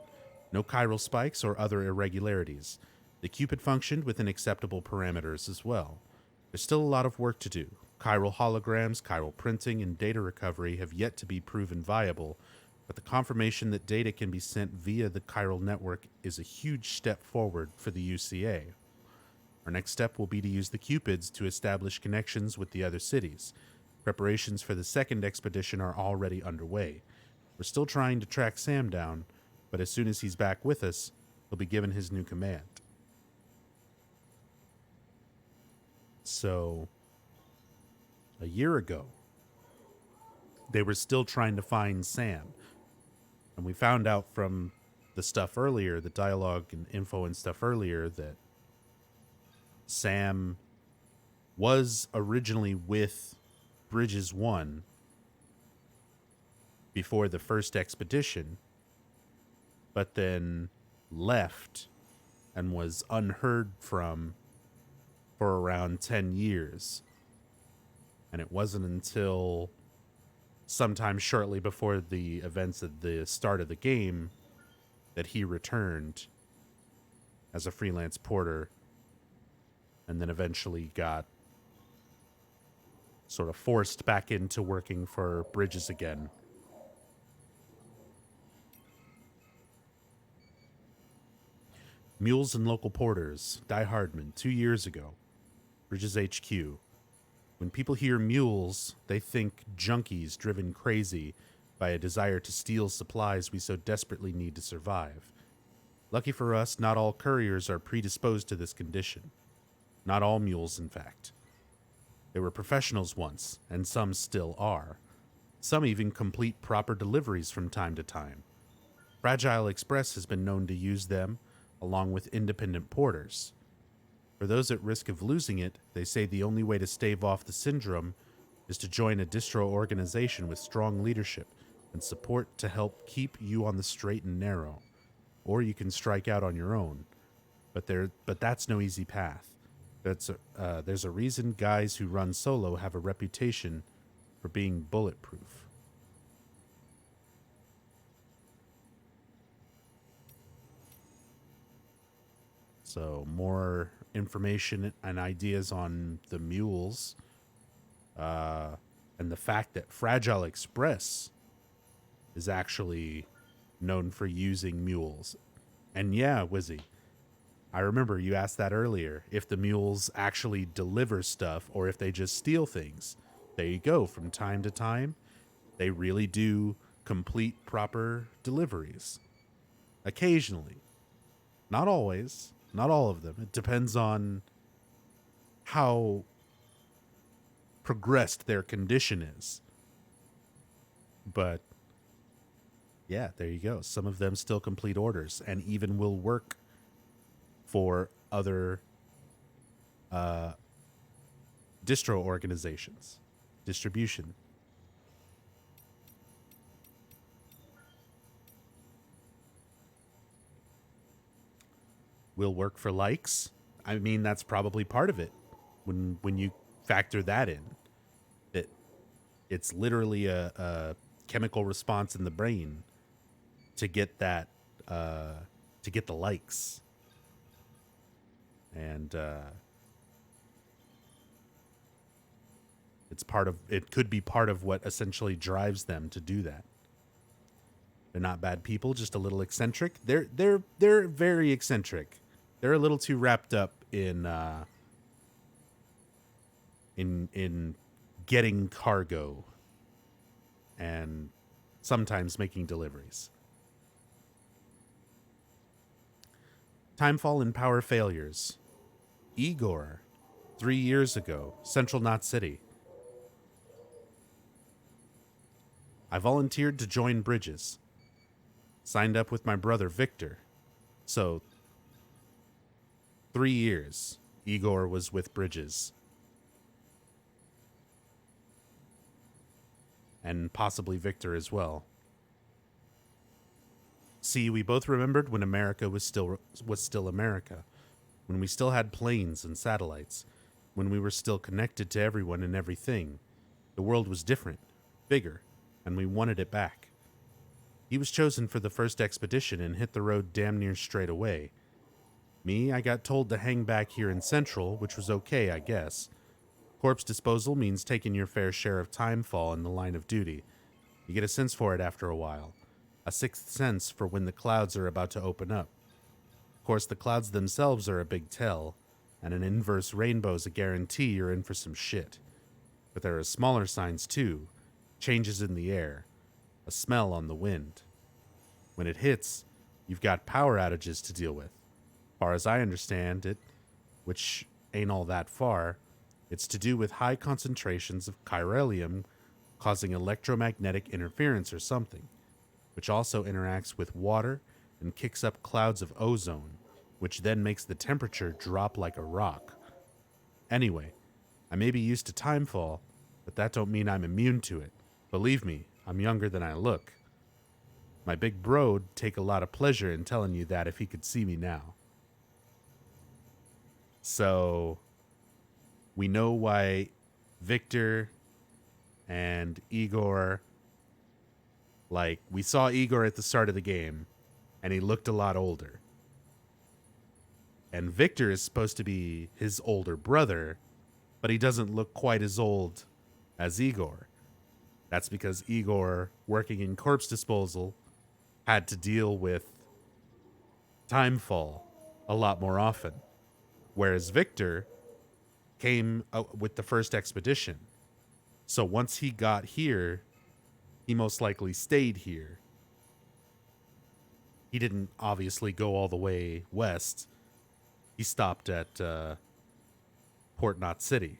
No chiral spikes or other irregularities. The Cupid functioned within acceptable parameters as well. There's still a lot of work to do. Chiral holograms, chiral printing, and data recovery have yet to be proven viable, but the confirmation that data can be sent via the chiral network is a huge step forward for the UCA. Our next step will be to use the Cupids to establish connections with the other cities. Preparations for the second expedition are already underway. We're still trying to track Sam down, but as soon as he's back with us, he'll be given his new command. So, a year ago, they were still trying to find Sam. And we found out from the stuff earlier, the dialogue and info and stuff earlier, that Sam was originally with Bridges 1 before the first expedition, but then left and was unheard from for around 10 years. And it wasn't until sometime shortly before the events at the start of the game that he returned as a freelance porter, and then eventually got sort of forced back into working for Bridges again. Mules and local porters, Die Hardman, 2 years ago. Bridges HQ. When people hear mules, they think junkies driven crazy by a desire to steal supplies we so desperately need to survive. Lucky for us, not all couriers are predisposed to this condition. Not all mules, in fact. They were professionals once, and some still are. Some even complete proper deliveries from time to time. Fragile Express has been known to use them, along with independent porters. For those at risk of losing it, they say the only way to stave off the syndrome is to join a distro organization with strong leadership and support to help keep you on the straight and narrow. Or you can strike out on your own. But that's no easy path. There's a reason guys who run solo have a reputation for being bulletproof. So more information and ideas on the mules, and the fact that Fragile Express is actually known for using mules. And yeah, Wizzy, I remember you asked that earlier, if the mules actually deliver stuff or if they just steal things. There you go. From time to time, they really do complete proper deliveries. Occasionally. Not always. Not all of them. It depends on how progressed their condition is. But yeah, there you go. Some of them still complete orders and even will work for other distro organizations, distribution. Will work for likes. I mean, that's probably part of it. When you factor that in, that it's literally a chemical response in the brain to get that to get the likes. And it could be part of what essentially drives them to do that. They're not bad people, just a little eccentric. They're very eccentric. They're a little too wrapped up in getting cargo and sometimes making deliveries. Timefall and power failures. Igor, 3 years ago, Central Knot City. I volunteered to join Bridges. Signed up with my brother Victor. So, 3 years, Igor was with Bridges. And possibly Victor as well. See, we both remembered when America was still America. When we still had planes and satellites. When we were still connected to everyone and everything. The world was different, bigger, and we wanted it back. He was chosen for the first expedition and hit the road damn near straight away. Me, I got told to hang back here in Central, which was okay, I guess. Corpse disposal means taking your fair share of timefall in the line of duty. You get a sense for it after a while. A sixth sense for when the clouds are about to open up. Of course, the clouds themselves are a big tell, and an inverse rainbow's a guarantee you're in for some shit. But there are smaller signs too. Changes in the air. A smell on the wind. When it hits, you've got power outages to deal with. Far as I understand it, which ain't all that far, it's to do with high concentrations of chiralium causing electromagnetic interference or something, which also interacts with water and kicks up clouds of ozone, which then makes the temperature drop like a rock. Anyway, I may be used to timefall, but that don't mean I'm immune to it. Believe me, I'm younger than I look. My big bro'd take a lot of pleasure in telling you that if he could see me now. So, we know why Victor and Igor, like, we saw Igor at the start of the game, and he looked a lot older. And Victor is supposed to be his older brother, but he doesn't look quite as old as Igor. That's because Igor, working in corpse disposal, had to deal with timefall a lot more often. Whereas Victor came with the first expedition. So once he got here, he most likely stayed here. He didn't obviously go all the way west. He stopped at Port Knot City.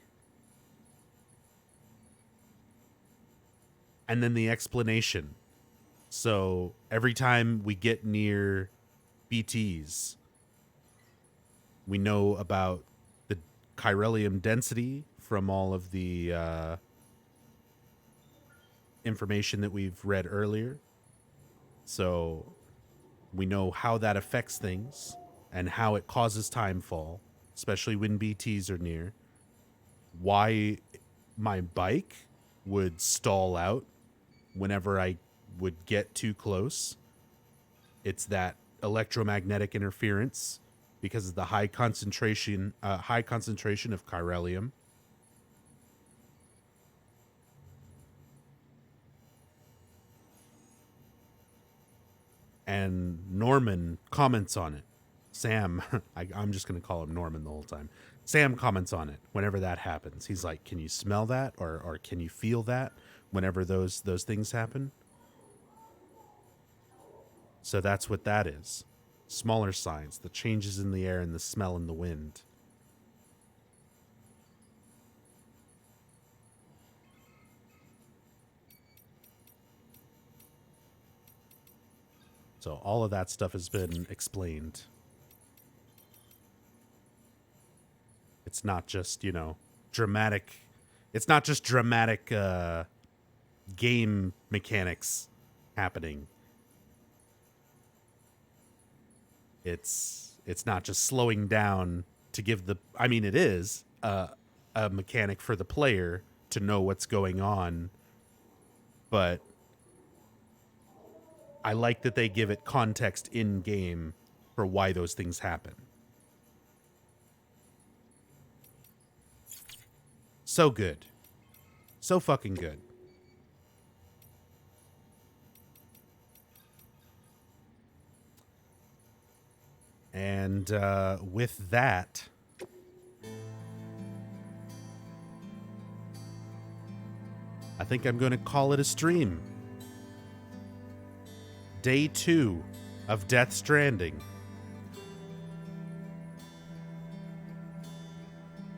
And then the explanation. So every time we get near BTs, we know about the chiralium density from all of the information that we've read earlier. So we know how that affects things and how it causes timefall, especially when BTs are near. Why my bike would stall out whenever I would get too close. It's that electromagnetic interference because of the high concentration of chiralium. And Norman comments on it. Sam, I'm just going to call him Norman the whole time. Sam comments on it whenever that happens. He's like, can you smell that? Or can you feel that whenever those things happen? So that's what that is. Smaller signs, the changes in the air and the smell in the wind. So all of that stuff has been explained. It's not just, dramatic. It's not just dramatic game mechanics happening. It's not just slowing down to give the... I mean, it is a mechanic for the player to know what's going on. But I like that they give it context in-game for why those things happen. So good. So fucking good. And with that, I think I'm going to call it a stream. Day 2 of Death Stranding.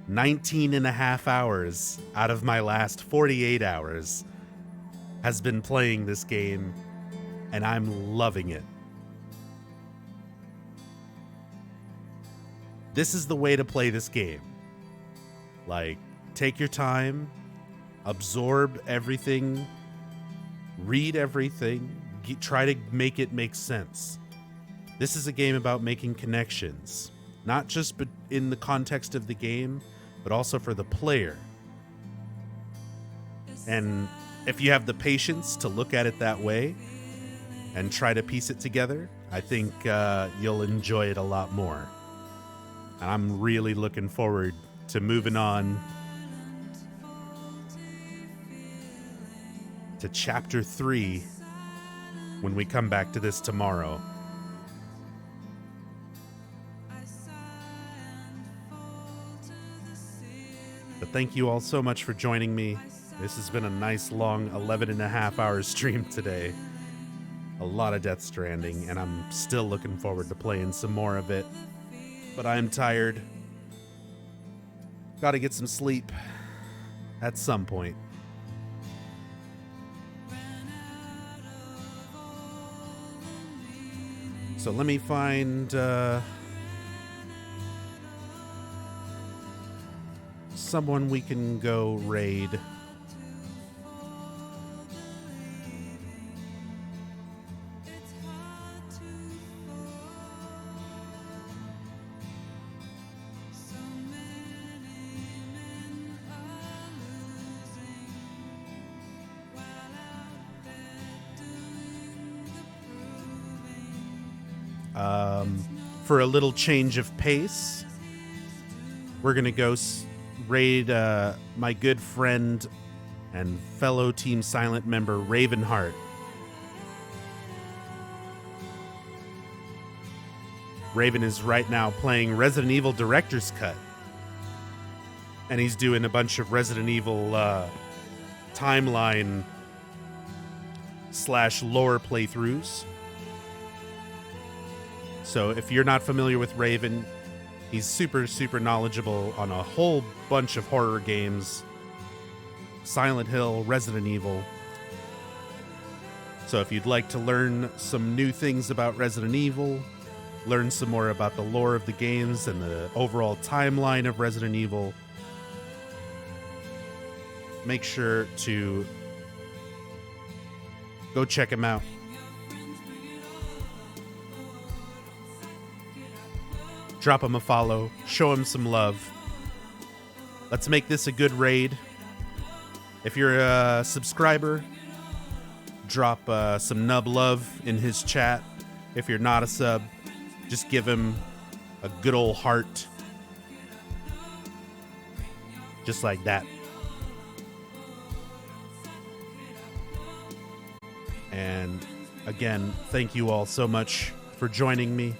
19 and a half hours out of my last 48 hours has been playing this game, and I'm loving it. This is the way to play this game. Like, take your time, absorb everything, read everything, try to make it make sense. This is a game about making connections, not just in the context of the game, but also for the player. And if you have the patience to look at it that way and try to piece it together, I think you'll enjoy it a lot more. And I'm really looking forward to moving on to Chapter 3 when we come back to this tomorrow. But thank you all so much for joining me. This has been a nice long 11 and a half hour stream today. A lot of Death Stranding, and I'm still looking forward to playing some more of it. But I'm tired. Gotta get some sleep at some point. So let me find someone we can go raid. For a little change of pace, we're going to go raid my good friend and fellow Team Silent member, Ravenheart. Raven is right now playing Resident Evil Director's Cut. And he's doing a bunch of Resident Evil timeline / lore playthroughs. So if you're not familiar with Raven, he's super, super knowledgeable on a whole bunch of horror games. Silent Hill, Resident Evil. So if you'd like to learn some new things about Resident Evil, learn some more about the lore of the games and the overall timeline of Resident Evil, make sure to go check him out. Drop him a follow, show him some love. Let's make this a good raid. If you're a subscriber, drop some nub love in his chat. If you're not a sub, just give him a good old heart. Just like that. And again, thank you all so much for joining me.